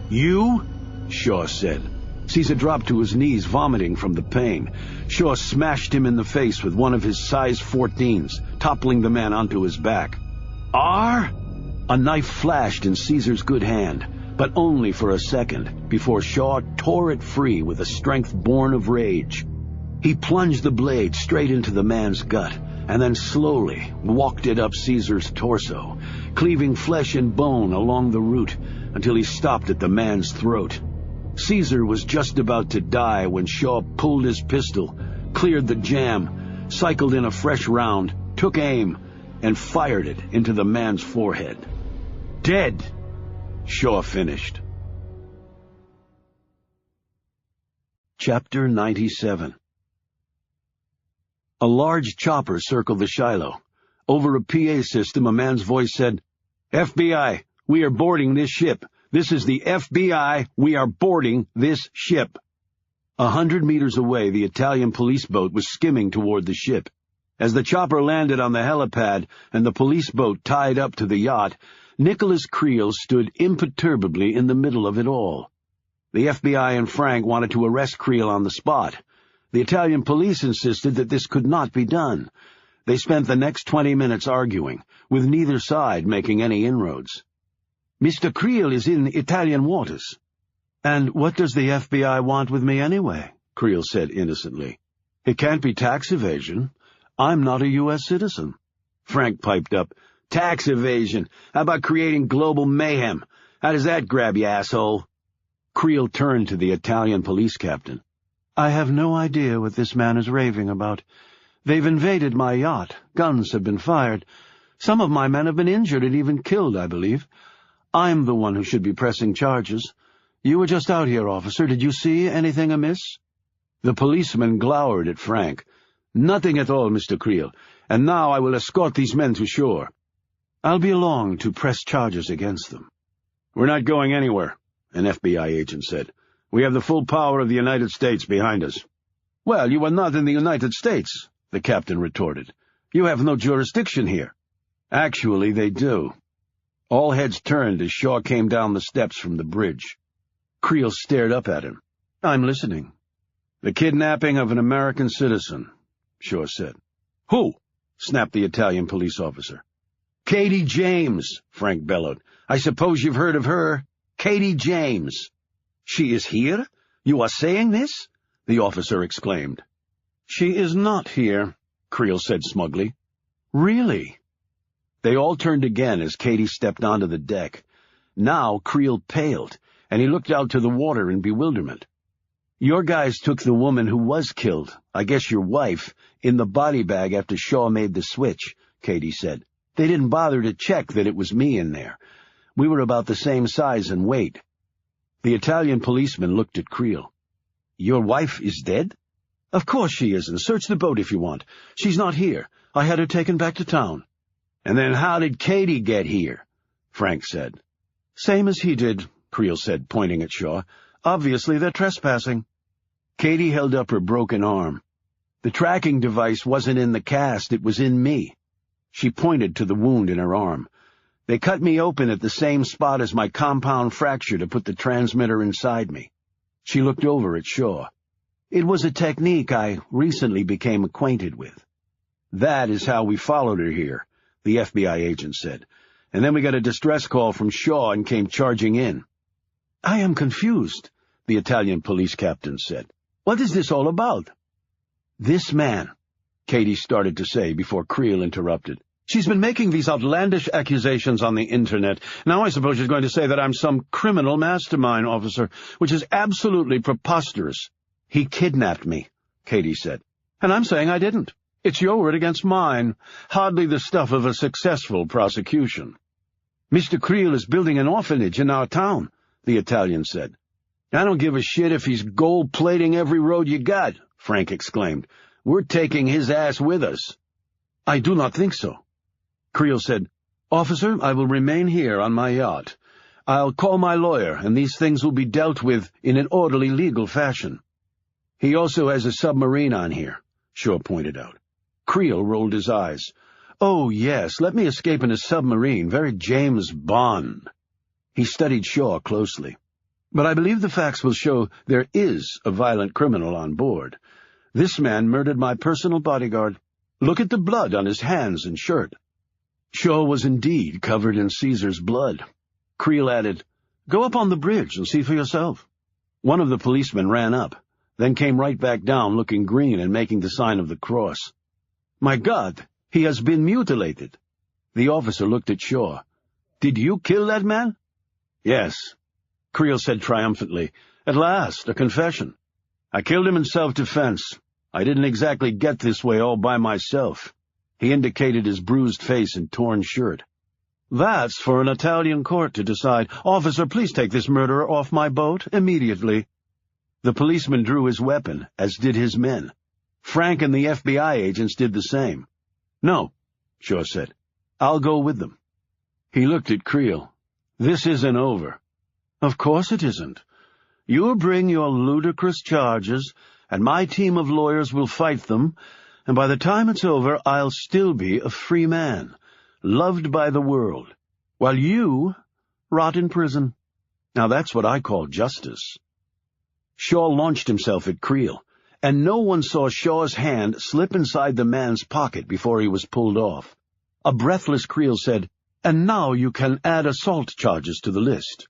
"You?" Shaw said. Caesar dropped to his knees, vomiting from the pain. Shaw smashed him in the face with one of his size 14s, toppling the man onto his back. "R?" A knife flashed in Caesar's good hand, but only for a second, before Shaw tore it free with a strength born of rage. He plunged the blade straight into the man's gut, and then slowly walked it up Caesar's torso, cleaving flesh and bone along the root until he stopped at the man's throat. Caesar was just about to die when Shaw pulled his pistol, cleared the jam, cycled in a fresh round, took aim, and fired it into the man's forehead. "Dead," Shaw finished. Chapter 97. A large chopper circled the Shiloh. Over a PA system, a man's voice said, "FBI, we are boarding this ship. This is the FBI. We are boarding this ship." 100 meters away, the Italian police boat was skimming toward the ship. As the chopper landed on the helipad and the police boat tied up to the yacht, Nicholas Creel stood imperturbably in the middle of it all. The FBI and Frank wanted to arrest Creel on the spot. The Italian police insisted that this could not be done. They spent the next 20 minutes arguing, with neither side making any inroads. "Mr. Creel is in Italian waters." "And what does the FBI want with me anyway?" Creel said innocently. "It can't be tax evasion. I'm not a U.S. citizen." Frank piped up, "Tax evasion? How about creating global mayhem? How does that grab you, asshole?" Creel turned to the Italian police captain. "I have no idea what this man is raving about. They've invaded my yacht. Guns have been fired. Some of my men have been injured and even killed, I believe. I'm the one who should be pressing charges. You were just out here, officer. Did you see anything amiss?" The policeman glowered at Frank. "Nothing at all, Mr. Creel, and now I will escort these men to shore." "I'll be along to press charges against them." "We're not going anywhere," an FBI agent said. "We have the full power of the United States behind us." "Well, you are not in the United States," the captain retorted. "You have no jurisdiction here." "Actually, they do." All heads turned as Shaw came down the steps from the bridge. Creel stared up at him. "I'm listening." "The kidnapping of an American citizen," Shaw said. "Who?" snapped the Italian police officer. "Katie James," Frank bellowed. "I suppose you've heard of her. Katie James." "She is here? You are saying this?" the officer exclaimed. "She is not here," Creel said smugly. "Really?" They all turned again as Katie stepped onto the deck. Now Creel paled, and he looked out to the water in bewilderment. "Your guys took the woman who was killed, I guess your wife, in the body bag after Shaw made the switch," Katie said. "They didn't bother to check that it was me in there. We were about the same size and weight." The Italian policeman looked at Creel. "Your wife is dead?" "Of course she isn't. Search the boat if you want. She's not here. I had her taken back to town." "And then how did Katie get here?" Frank said. "Same as he did," Creel said, pointing at Shaw. "Obviously they're trespassing." Katie held up her broken arm. "The tracking device wasn't in the cast, it was in me." She pointed to the wound in her arm. "They cut me open at the same spot as my compound fracture to put the transmitter inside me." She looked over at Shaw. "It was a technique I recently became acquainted with." "That is how we followed her here," the FBI agent said. "And then we got a distress call from Shaw and came charging in." "I am confused," the Italian police captain said. "What is this all about?" "This man," Katie started to say before Creel interrupted. "She's been making these outlandish accusations on the Internet. Now I suppose she's going to say that I'm some criminal mastermind, officer, which is absolutely preposterous." "He kidnapped me," Katie said. "And I'm saying I didn't. It's your word against mine. Hardly the stuff of a successful prosecution." "Mr. Creel is building an orphanage in our town," the Italian said. "I don't give a shit if he's gold-plating every road you got," Frank exclaimed. "We're taking his ass with us." "I do not think so." Creel said, "Officer, I will remain here on my yacht. I'll call my lawyer, and these things will be dealt with in an orderly legal fashion." "He also has a submarine on here," Shaw pointed out. Creel rolled his eyes. "Oh, yes, let me escape in a submarine, very James Bond." He studied Shaw closely. "But I believe the facts will show there is a violent criminal on board. This man murdered my personal bodyguard. Look at the blood on his hands and shirt." Shaw was indeed covered in Caesar's blood. Creel added, "Go up on the bridge and see for yourself." One of the policemen ran up, then came right back down looking green and making the sign of the cross. "My God, he has been mutilated." The officer looked at Shaw. "Did you kill that man?" "Yes," Creel said triumphantly. "At last, a confession. I killed him in self-defense. I didn't exactly get this way all by myself." He indicated his bruised face and torn shirt. "That's for an Italian court to decide. Officer, please take this murderer off my boat immediately." The policeman drew his weapon, as did his men. Frank and the FBI agents did the same. "No," Shaw said. "I'll go with them." He looked at Creel. "This isn't over." "Of course it isn't. You bring your ludicrous charges, and my team of lawyers will fight them, and by the time it's over, I'll still be a free man, loved by the world, while you rot in prison. Now that's what I call justice." Shaw launched himself at Creel, and no one saw Shaw's hand slip inside the man's pocket before he was pulled off. A breathless Creel said, "And now you can add assault charges to the list."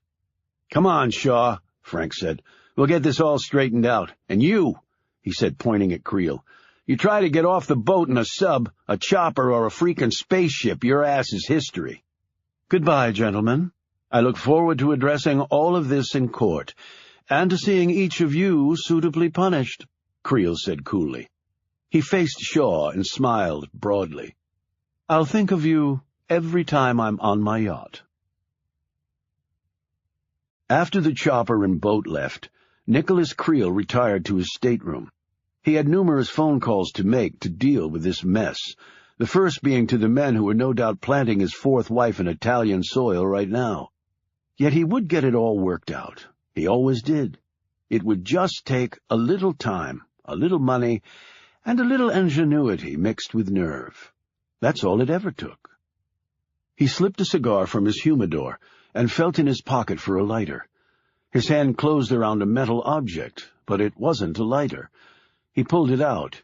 "Come on, Shaw," Frank said. "We'll get this all straightened out. And you," he said, pointing at Creel, "you try to get off the boat in a sub, a chopper, or a freaking spaceship, your ass is history." "Goodbye, gentlemen. I look forward to addressing all of this in court, and to seeing each of you suitably punished," Creel said coolly. He faced Shaw and smiled broadly. "I'll think of you every time I'm on my yacht." After the chopper and boat left, Nicholas Creel retired to his stateroom. He had numerous phone calls to make to deal with this mess, the first being to the men who were no doubt planting his fourth wife in Italian soil right now. Yet he would get it all worked out. He always did. It would just take a little time, a little money, and a little ingenuity mixed with nerve. That's all it ever took. He slipped a cigar from his humidor and felt in his pocket for a lighter. His hand closed around a metal object, but it wasn't a lighter. He pulled it out.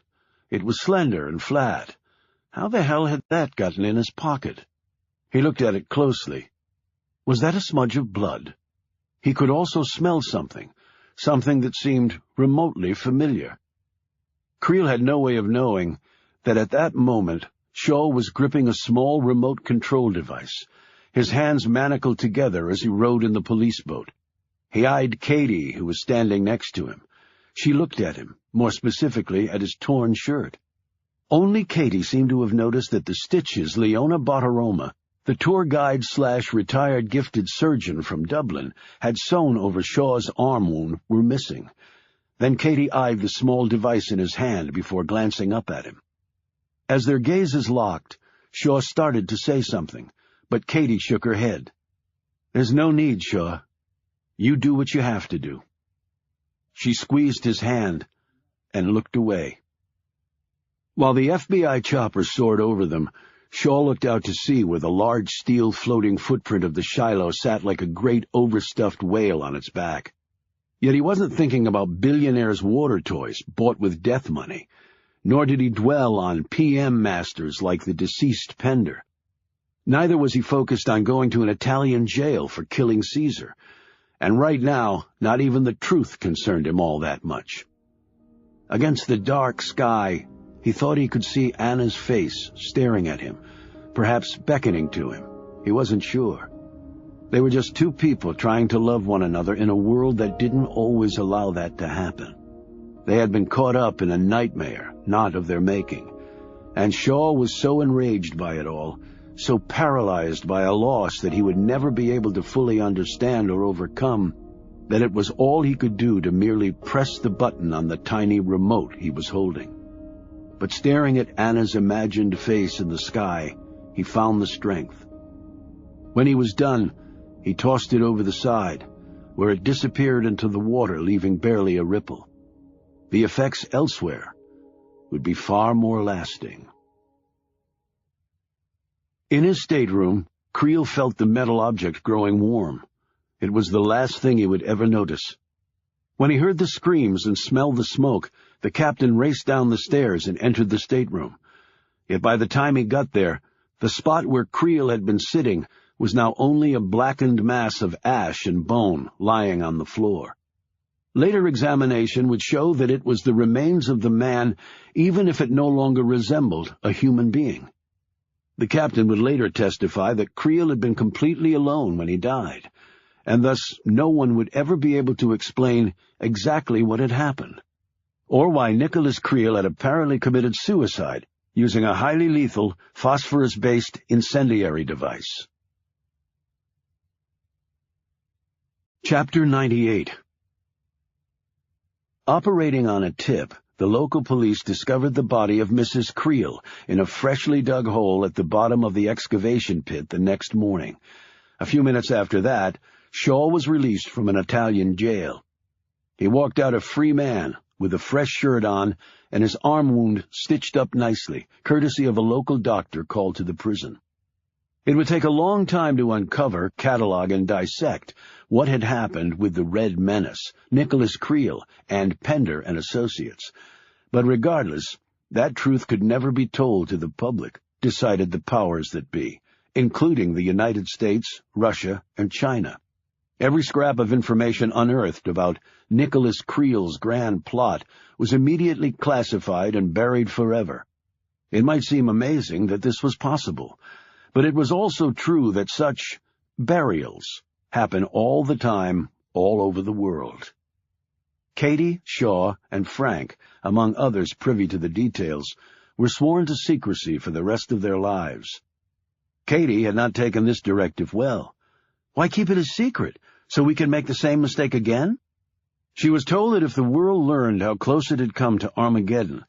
It was slender and flat. How the hell had that gotten in his pocket? He looked at it closely. Was that a smudge of blood? He could also smell something that seemed remotely familiar. Creel had no way of knowing that at that moment Shaw was gripping a small remote control device, his hands manacled together as he rowed in the police boat. He eyed Katie, who was standing next to him. She looked at him, more specifically at his torn shirt. Only Katie seemed to have noticed that the stitches Leona Bottaroma, the tour guide/retired gifted surgeon from Dublin, had sewn over Shaw's arm wound were missing. Then Katie eyed the small device in his hand before glancing up at him. As their gazes locked, Shaw started to say something, but Katie shook her head. "There's no need, Shaw. You do what you have to do." She squeezed his hand and looked away. While the FBI chopper soared over them, Shaw looked out to sea where the large steel floating footprint of the Shiloh sat like a great overstuffed whale on its back. Yet he wasn't thinking about billionaires' water toys bought with death money, nor did he dwell on PM masters like the deceased Pender. Neither was he focused on going to an Italian jail for killing Caesar, and right now not even the truth concerned him all that much. Against the dark sky, he thought he could see Anna's face staring at him, perhaps beckoning to him. He wasn't sure. They were just two people trying to love one another in a world that didn't always allow that to happen. They had been caught up in a nightmare, not of their making, and Shaw was so enraged by it all, so paralyzed by a loss that he would never be able to fully understand or overcome, that it was all he could do to merely press the button on the tiny remote he was holding. But staring at Anna's imagined face in the sky, he found the strength. When he was done, he tossed it over the side, where it disappeared into the water, leaving barely a ripple. The effects elsewhere would be far more lasting. In his stateroom, Creel felt the metal object growing warm. It was the last thing he would ever notice. When he heard the screams and smelled the smoke, the captain raced down the stairs and entered the stateroom. Yet by the time he got there, the spot where Creel had been sitting was now only a blackened mass of ash and bone lying on the floor. Later examination would show that it was the remains of the man, even if it no longer resembled a human being. The captain would later testify that Creel had been completely alone when he died, and thus no one would ever be able to explain exactly what had happened, or why Nicholas Creel had apparently committed suicide using a highly lethal, phosphorus-based incendiary device. Chapter 98. Operating on a tip, the local police discovered the body of Mrs. Creel in a freshly dug hole at the bottom of the excavation pit the next morning. A few minutes after that, Shaw was released from an Italian jail. He walked out a free man, with a fresh shirt on and his arm wound stitched up nicely, courtesy of a local doctor called to the prison. It would take a long time to uncover, catalog, and dissect what had happened with the Red Menace, Nicholas Creel, and Pender and Associates. But regardless, that truth could never be told to the public, decided the powers that be, including the United States, Russia, and China. Every scrap of information unearthed about Nicholas Creel's grand plot was immediately classified and buried forever. It might seem amazing that this was possible, but it was also true that such burials happen all the time, all over the world. Katie, Shaw, and Frank, among others privy to the details, were sworn to secrecy for the rest of their lives. Katie had not taken this directive well. Why keep it a secret, so we can make the same mistake again? She was told that if the world learned how close it had come to Armageddon,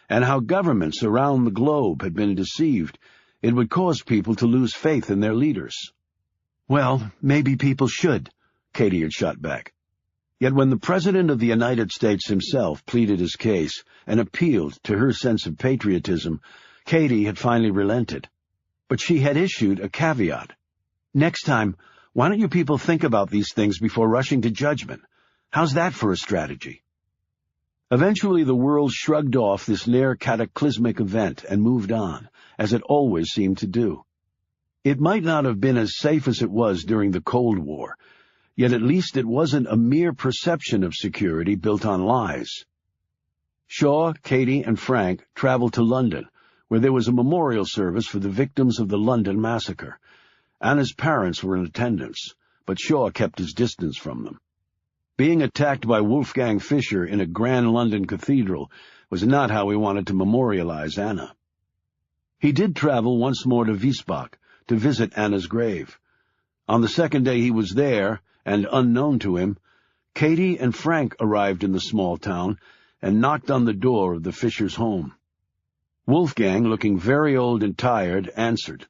and how governments around the globe had been deceived, it would cause people to lose faith in their leaders. Well, maybe people should, Katie had shot back. Yet when the President of the United States himself pleaded his case and appealed to her sense of patriotism, Katie had finally relented. But she had issued a caveat. Next time, Why don't you people think about these things before rushing to judgment? How's that for a strategy? Eventually the world shrugged off this near cataclysmic event and moved on, as it always seemed to do. It might not have been as safe as it was during the Cold War, yet at least it wasn't a mere perception of security built on lies. Shaw, Katie, and Frank traveled to London, where there was a memorial service for the victims of the London massacre. Anna's parents were in attendance, but Shaw kept his distance from them. Being attacked by Wolfgang Fischer in a grand London cathedral was not how he wanted to memorialize Anna. He did travel once more to Wiesbach to visit Anna's grave. On the second day he was there, and unknown to him, Katie and Frank arrived in the small town and knocked on the door of the Fischers' home. Wolfgang, looking very old and tired, answered.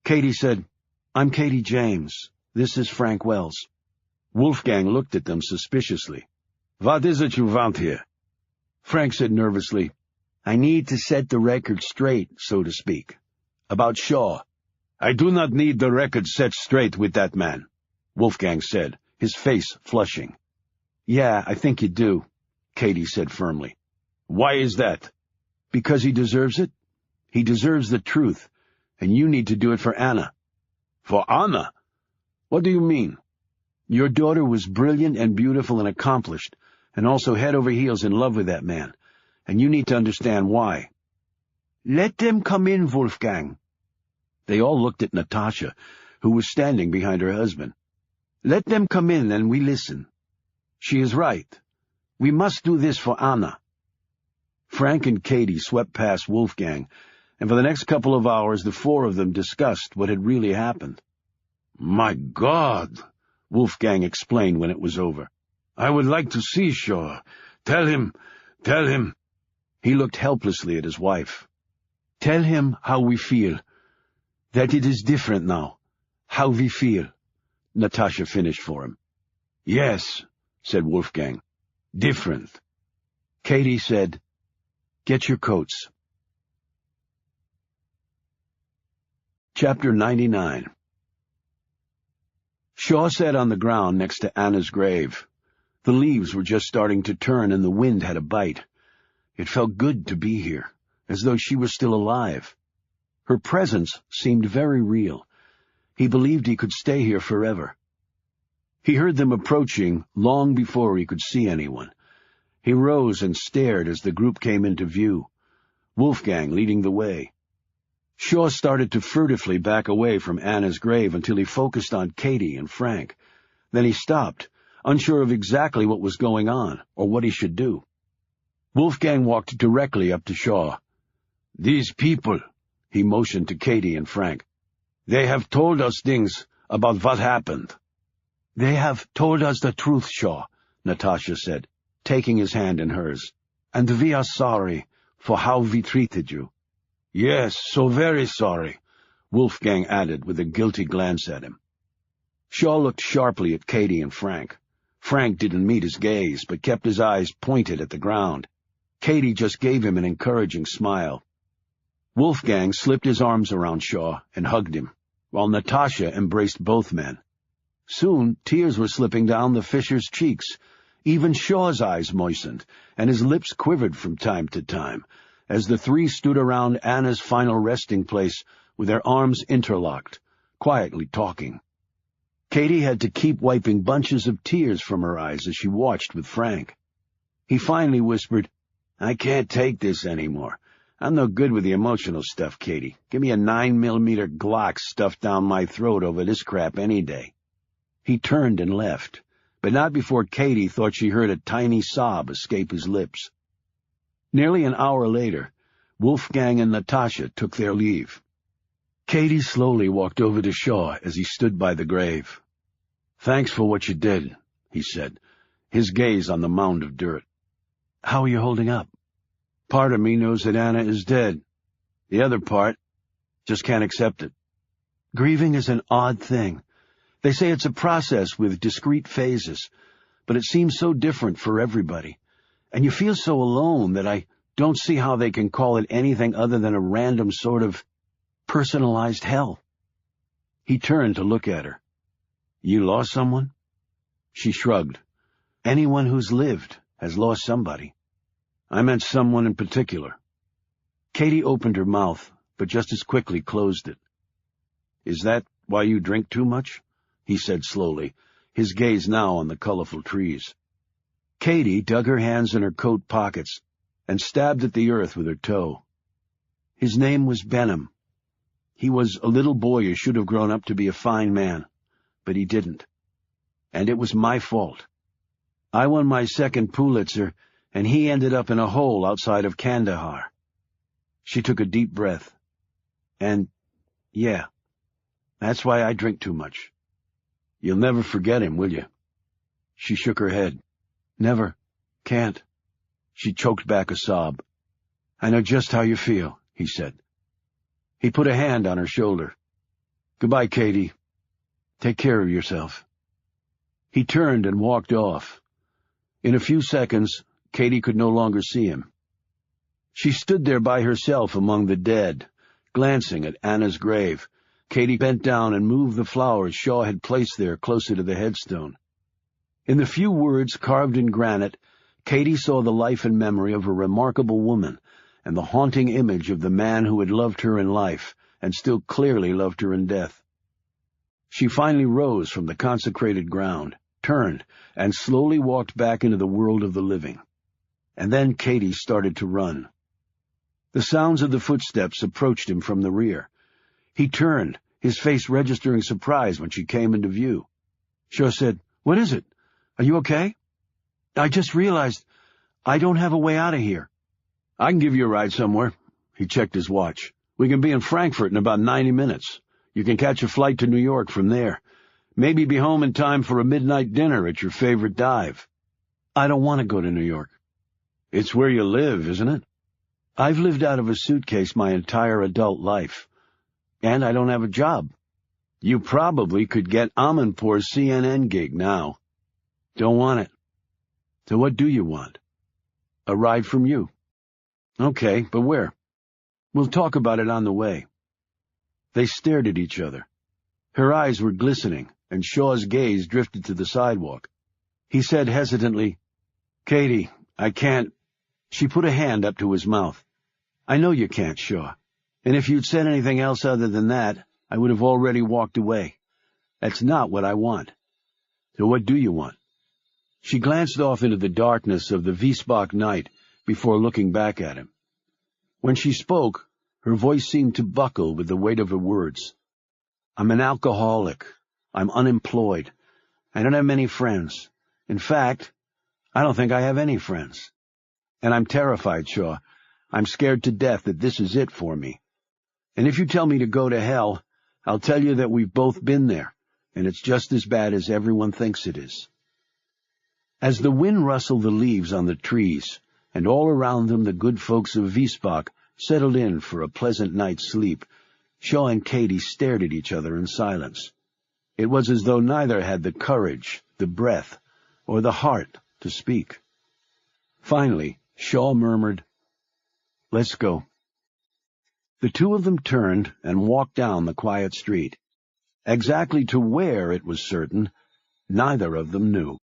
Katie said, "I'm Katie James. This is Frank Wells." Wolfgang looked at them suspiciously. "What is it you want here?" Frank said nervously, "I need to set the record straight, so to speak. About Shaw." "I do not need the record set straight with that man," Wolfgang said, his face flushing. "Yeah, I think you do," Katie said firmly. "Why is that?" "Because he deserves it. He deserves the truth, and you need to do it for Anna." "For Anna? What do you mean?" "Your daughter was brilliant and beautiful and accomplished, and also head over heels in love with that man, and you need to understand why." "Let them come in, Wolfgang." They all looked at Natasha, who was standing behind her husband. "Let them come in and we listen. She is right. We must do this for Anna." Frank and Katie swept past Wolfgang, and for the next couple of hours the four of them discussed what had really happened. "My God," Wolfgang explained when it was over. "I would like to see Shaw. Tell him. He looked helplessly at his wife. "Tell him how we feel. That it is different now. How we feel," Natasha finished for him. "Yes," said Wolfgang. "Different." Katie said, "Get your coats." Chapter 99. Shaw sat on the ground next to Anna's grave. The leaves were just starting to turn and the wind had a bite. It felt good to be here, as though she was still alive. Her presence seemed very real. He believed he could stay here forever. He heard them approaching long before he could see anyone. He rose and stared as the group came into view, Wolfgang leading the way. Shaw started to furtively back away from Anna's grave until he focused on Katie and Frank. Then he stopped, unsure of exactly what was going on or what he should do. Wolfgang walked directly up to Shaw. "These people," he motioned to Katie and Frank, "they have told us things about what happened." "They have told us the truth, Shaw," Natasha said, taking his hand in hers, "and we are sorry for how we treated you." "Yes, so very sorry," Wolfgang added with a guilty glance at him. Shaw looked sharply at Katie and Frank. Frank didn't meet his gaze, but kept his eyes pointed at the ground. Katie just gave him an encouraging smile. Wolfgang slipped his arms around Shaw and hugged him, while Natasha embraced both men. Soon tears were slipping down the Fischers' cheeks. Even Shaw's eyes moistened, and his lips quivered from time to time, as the three stood around Anna's final resting place with their arms interlocked, quietly talking. Katie had to keep wiping bunches of tears from her eyes as she watched with Frank. He finally whispered, "I can't take this anymore. I'm no good with the emotional stuff, Katie. Give me a 9mm Glock stuffed down my throat over this crap any day." He turned and left, but not before Katie thought she heard a tiny sob escape his lips. Nearly an hour later, Wolfgang and Natasha took their leave. Katie slowly walked over to Shaw as he stood by the grave. "Thanks for what you did," he said, his gaze on the mound of dirt. "How are you holding up?" "Part of me knows that Anna is dead. The other part just can't accept it." Grieving is an odd thing. They say it's a process with discrete phases, but it seems so different for everybody. And you feel so alone that I don't see how they can call it anything other than a random sort of personalized hell. He turned to look at her. You lost someone? She shrugged. Anyone who's lived has lost somebody. I meant someone in particular. Katie opened her mouth, but just as quickly closed it. Is that why you drink too much? He said slowly, his gaze now on the colorful trees. Katie dug her hands in her coat pockets and stabbed at the earth with her toe. His name was Benham. He was a little boy who should have grown up to be a fine man, but he didn't. And it was my fault. I won my second Pulitzer, and he ended up in a hole outside of Kandahar. She took a deep breath. And, yeah, that's why I drink too much. You'll never forget him, will you? She shook her head. Never. Can't. She choked back a sob. I know just how you feel, he said. He put a hand on her shoulder. Goodbye, Katie. Take care of yourself. He turned and walked off. In a few seconds, Katie could no longer see him. She stood there by herself among the dead, glancing at Anna's grave. Katie bent down and moved the flowers Shaw had placed there closer to the headstone. In the few words carved in granite, Katie saw the life and memory of a remarkable woman and the haunting image of the man who had loved her in life and still clearly loved her in death. She finally rose from the consecrated ground, turned, and slowly walked back into the world of the living. And then Katie started to run. The sounds of the footsteps approached him from the rear. He turned, his face registering surprise when she came into view. Shaw said, "What is it? Are you okay?" "I just realized I don't have a way out of here." "I can give you a ride somewhere." He checked his watch. "We can be in Frankfurt in about 90 minutes. You can catch a flight to New York from there. Maybe be home in time for a midnight dinner at your favorite dive." "I don't want to go to New York." "It's where you live, isn't it?" "I've lived out of a suitcase my entire adult life. And I don't have a job." "You probably could get Amanpour's CNN gig now." "Don't want it." "So what do you want?" "A ride from you." "Okay, but where?" "We'll talk about it on the way." They stared at each other. Her eyes were glistening, and Shaw's gaze drifted to the sidewalk. He said hesitantly, "Katie, I can't—" She put a hand up to his mouth. "I know you can't, Shaw. And if you'd said anything else other than that, I would have already walked away. That's not what I want." "So what do you want?" She glanced off into the darkness of the Wiesbach night before looking back at him. When she spoke, her voice seemed to buckle with the weight of her words. "I'm an alcoholic. I'm unemployed. I don't have many friends. In fact, I don't think I have any friends. And I'm terrified, Shaw. I'm scared to death that this is it for me. And if you tell me to go to hell, I'll tell you that we've both been there, and it's just as bad as everyone thinks it is." As the wind rustled the leaves on the trees, and all around them the good folks of Wiesbach settled in for a pleasant night's sleep, Shaw and Katie stared at each other in silence. It was as though neither had the courage, the breath, or the heart to speak. Finally, Shaw murmured, "Let's go." The two of them turned and walked down the quiet street. Exactly to where, it was certain, neither of them knew.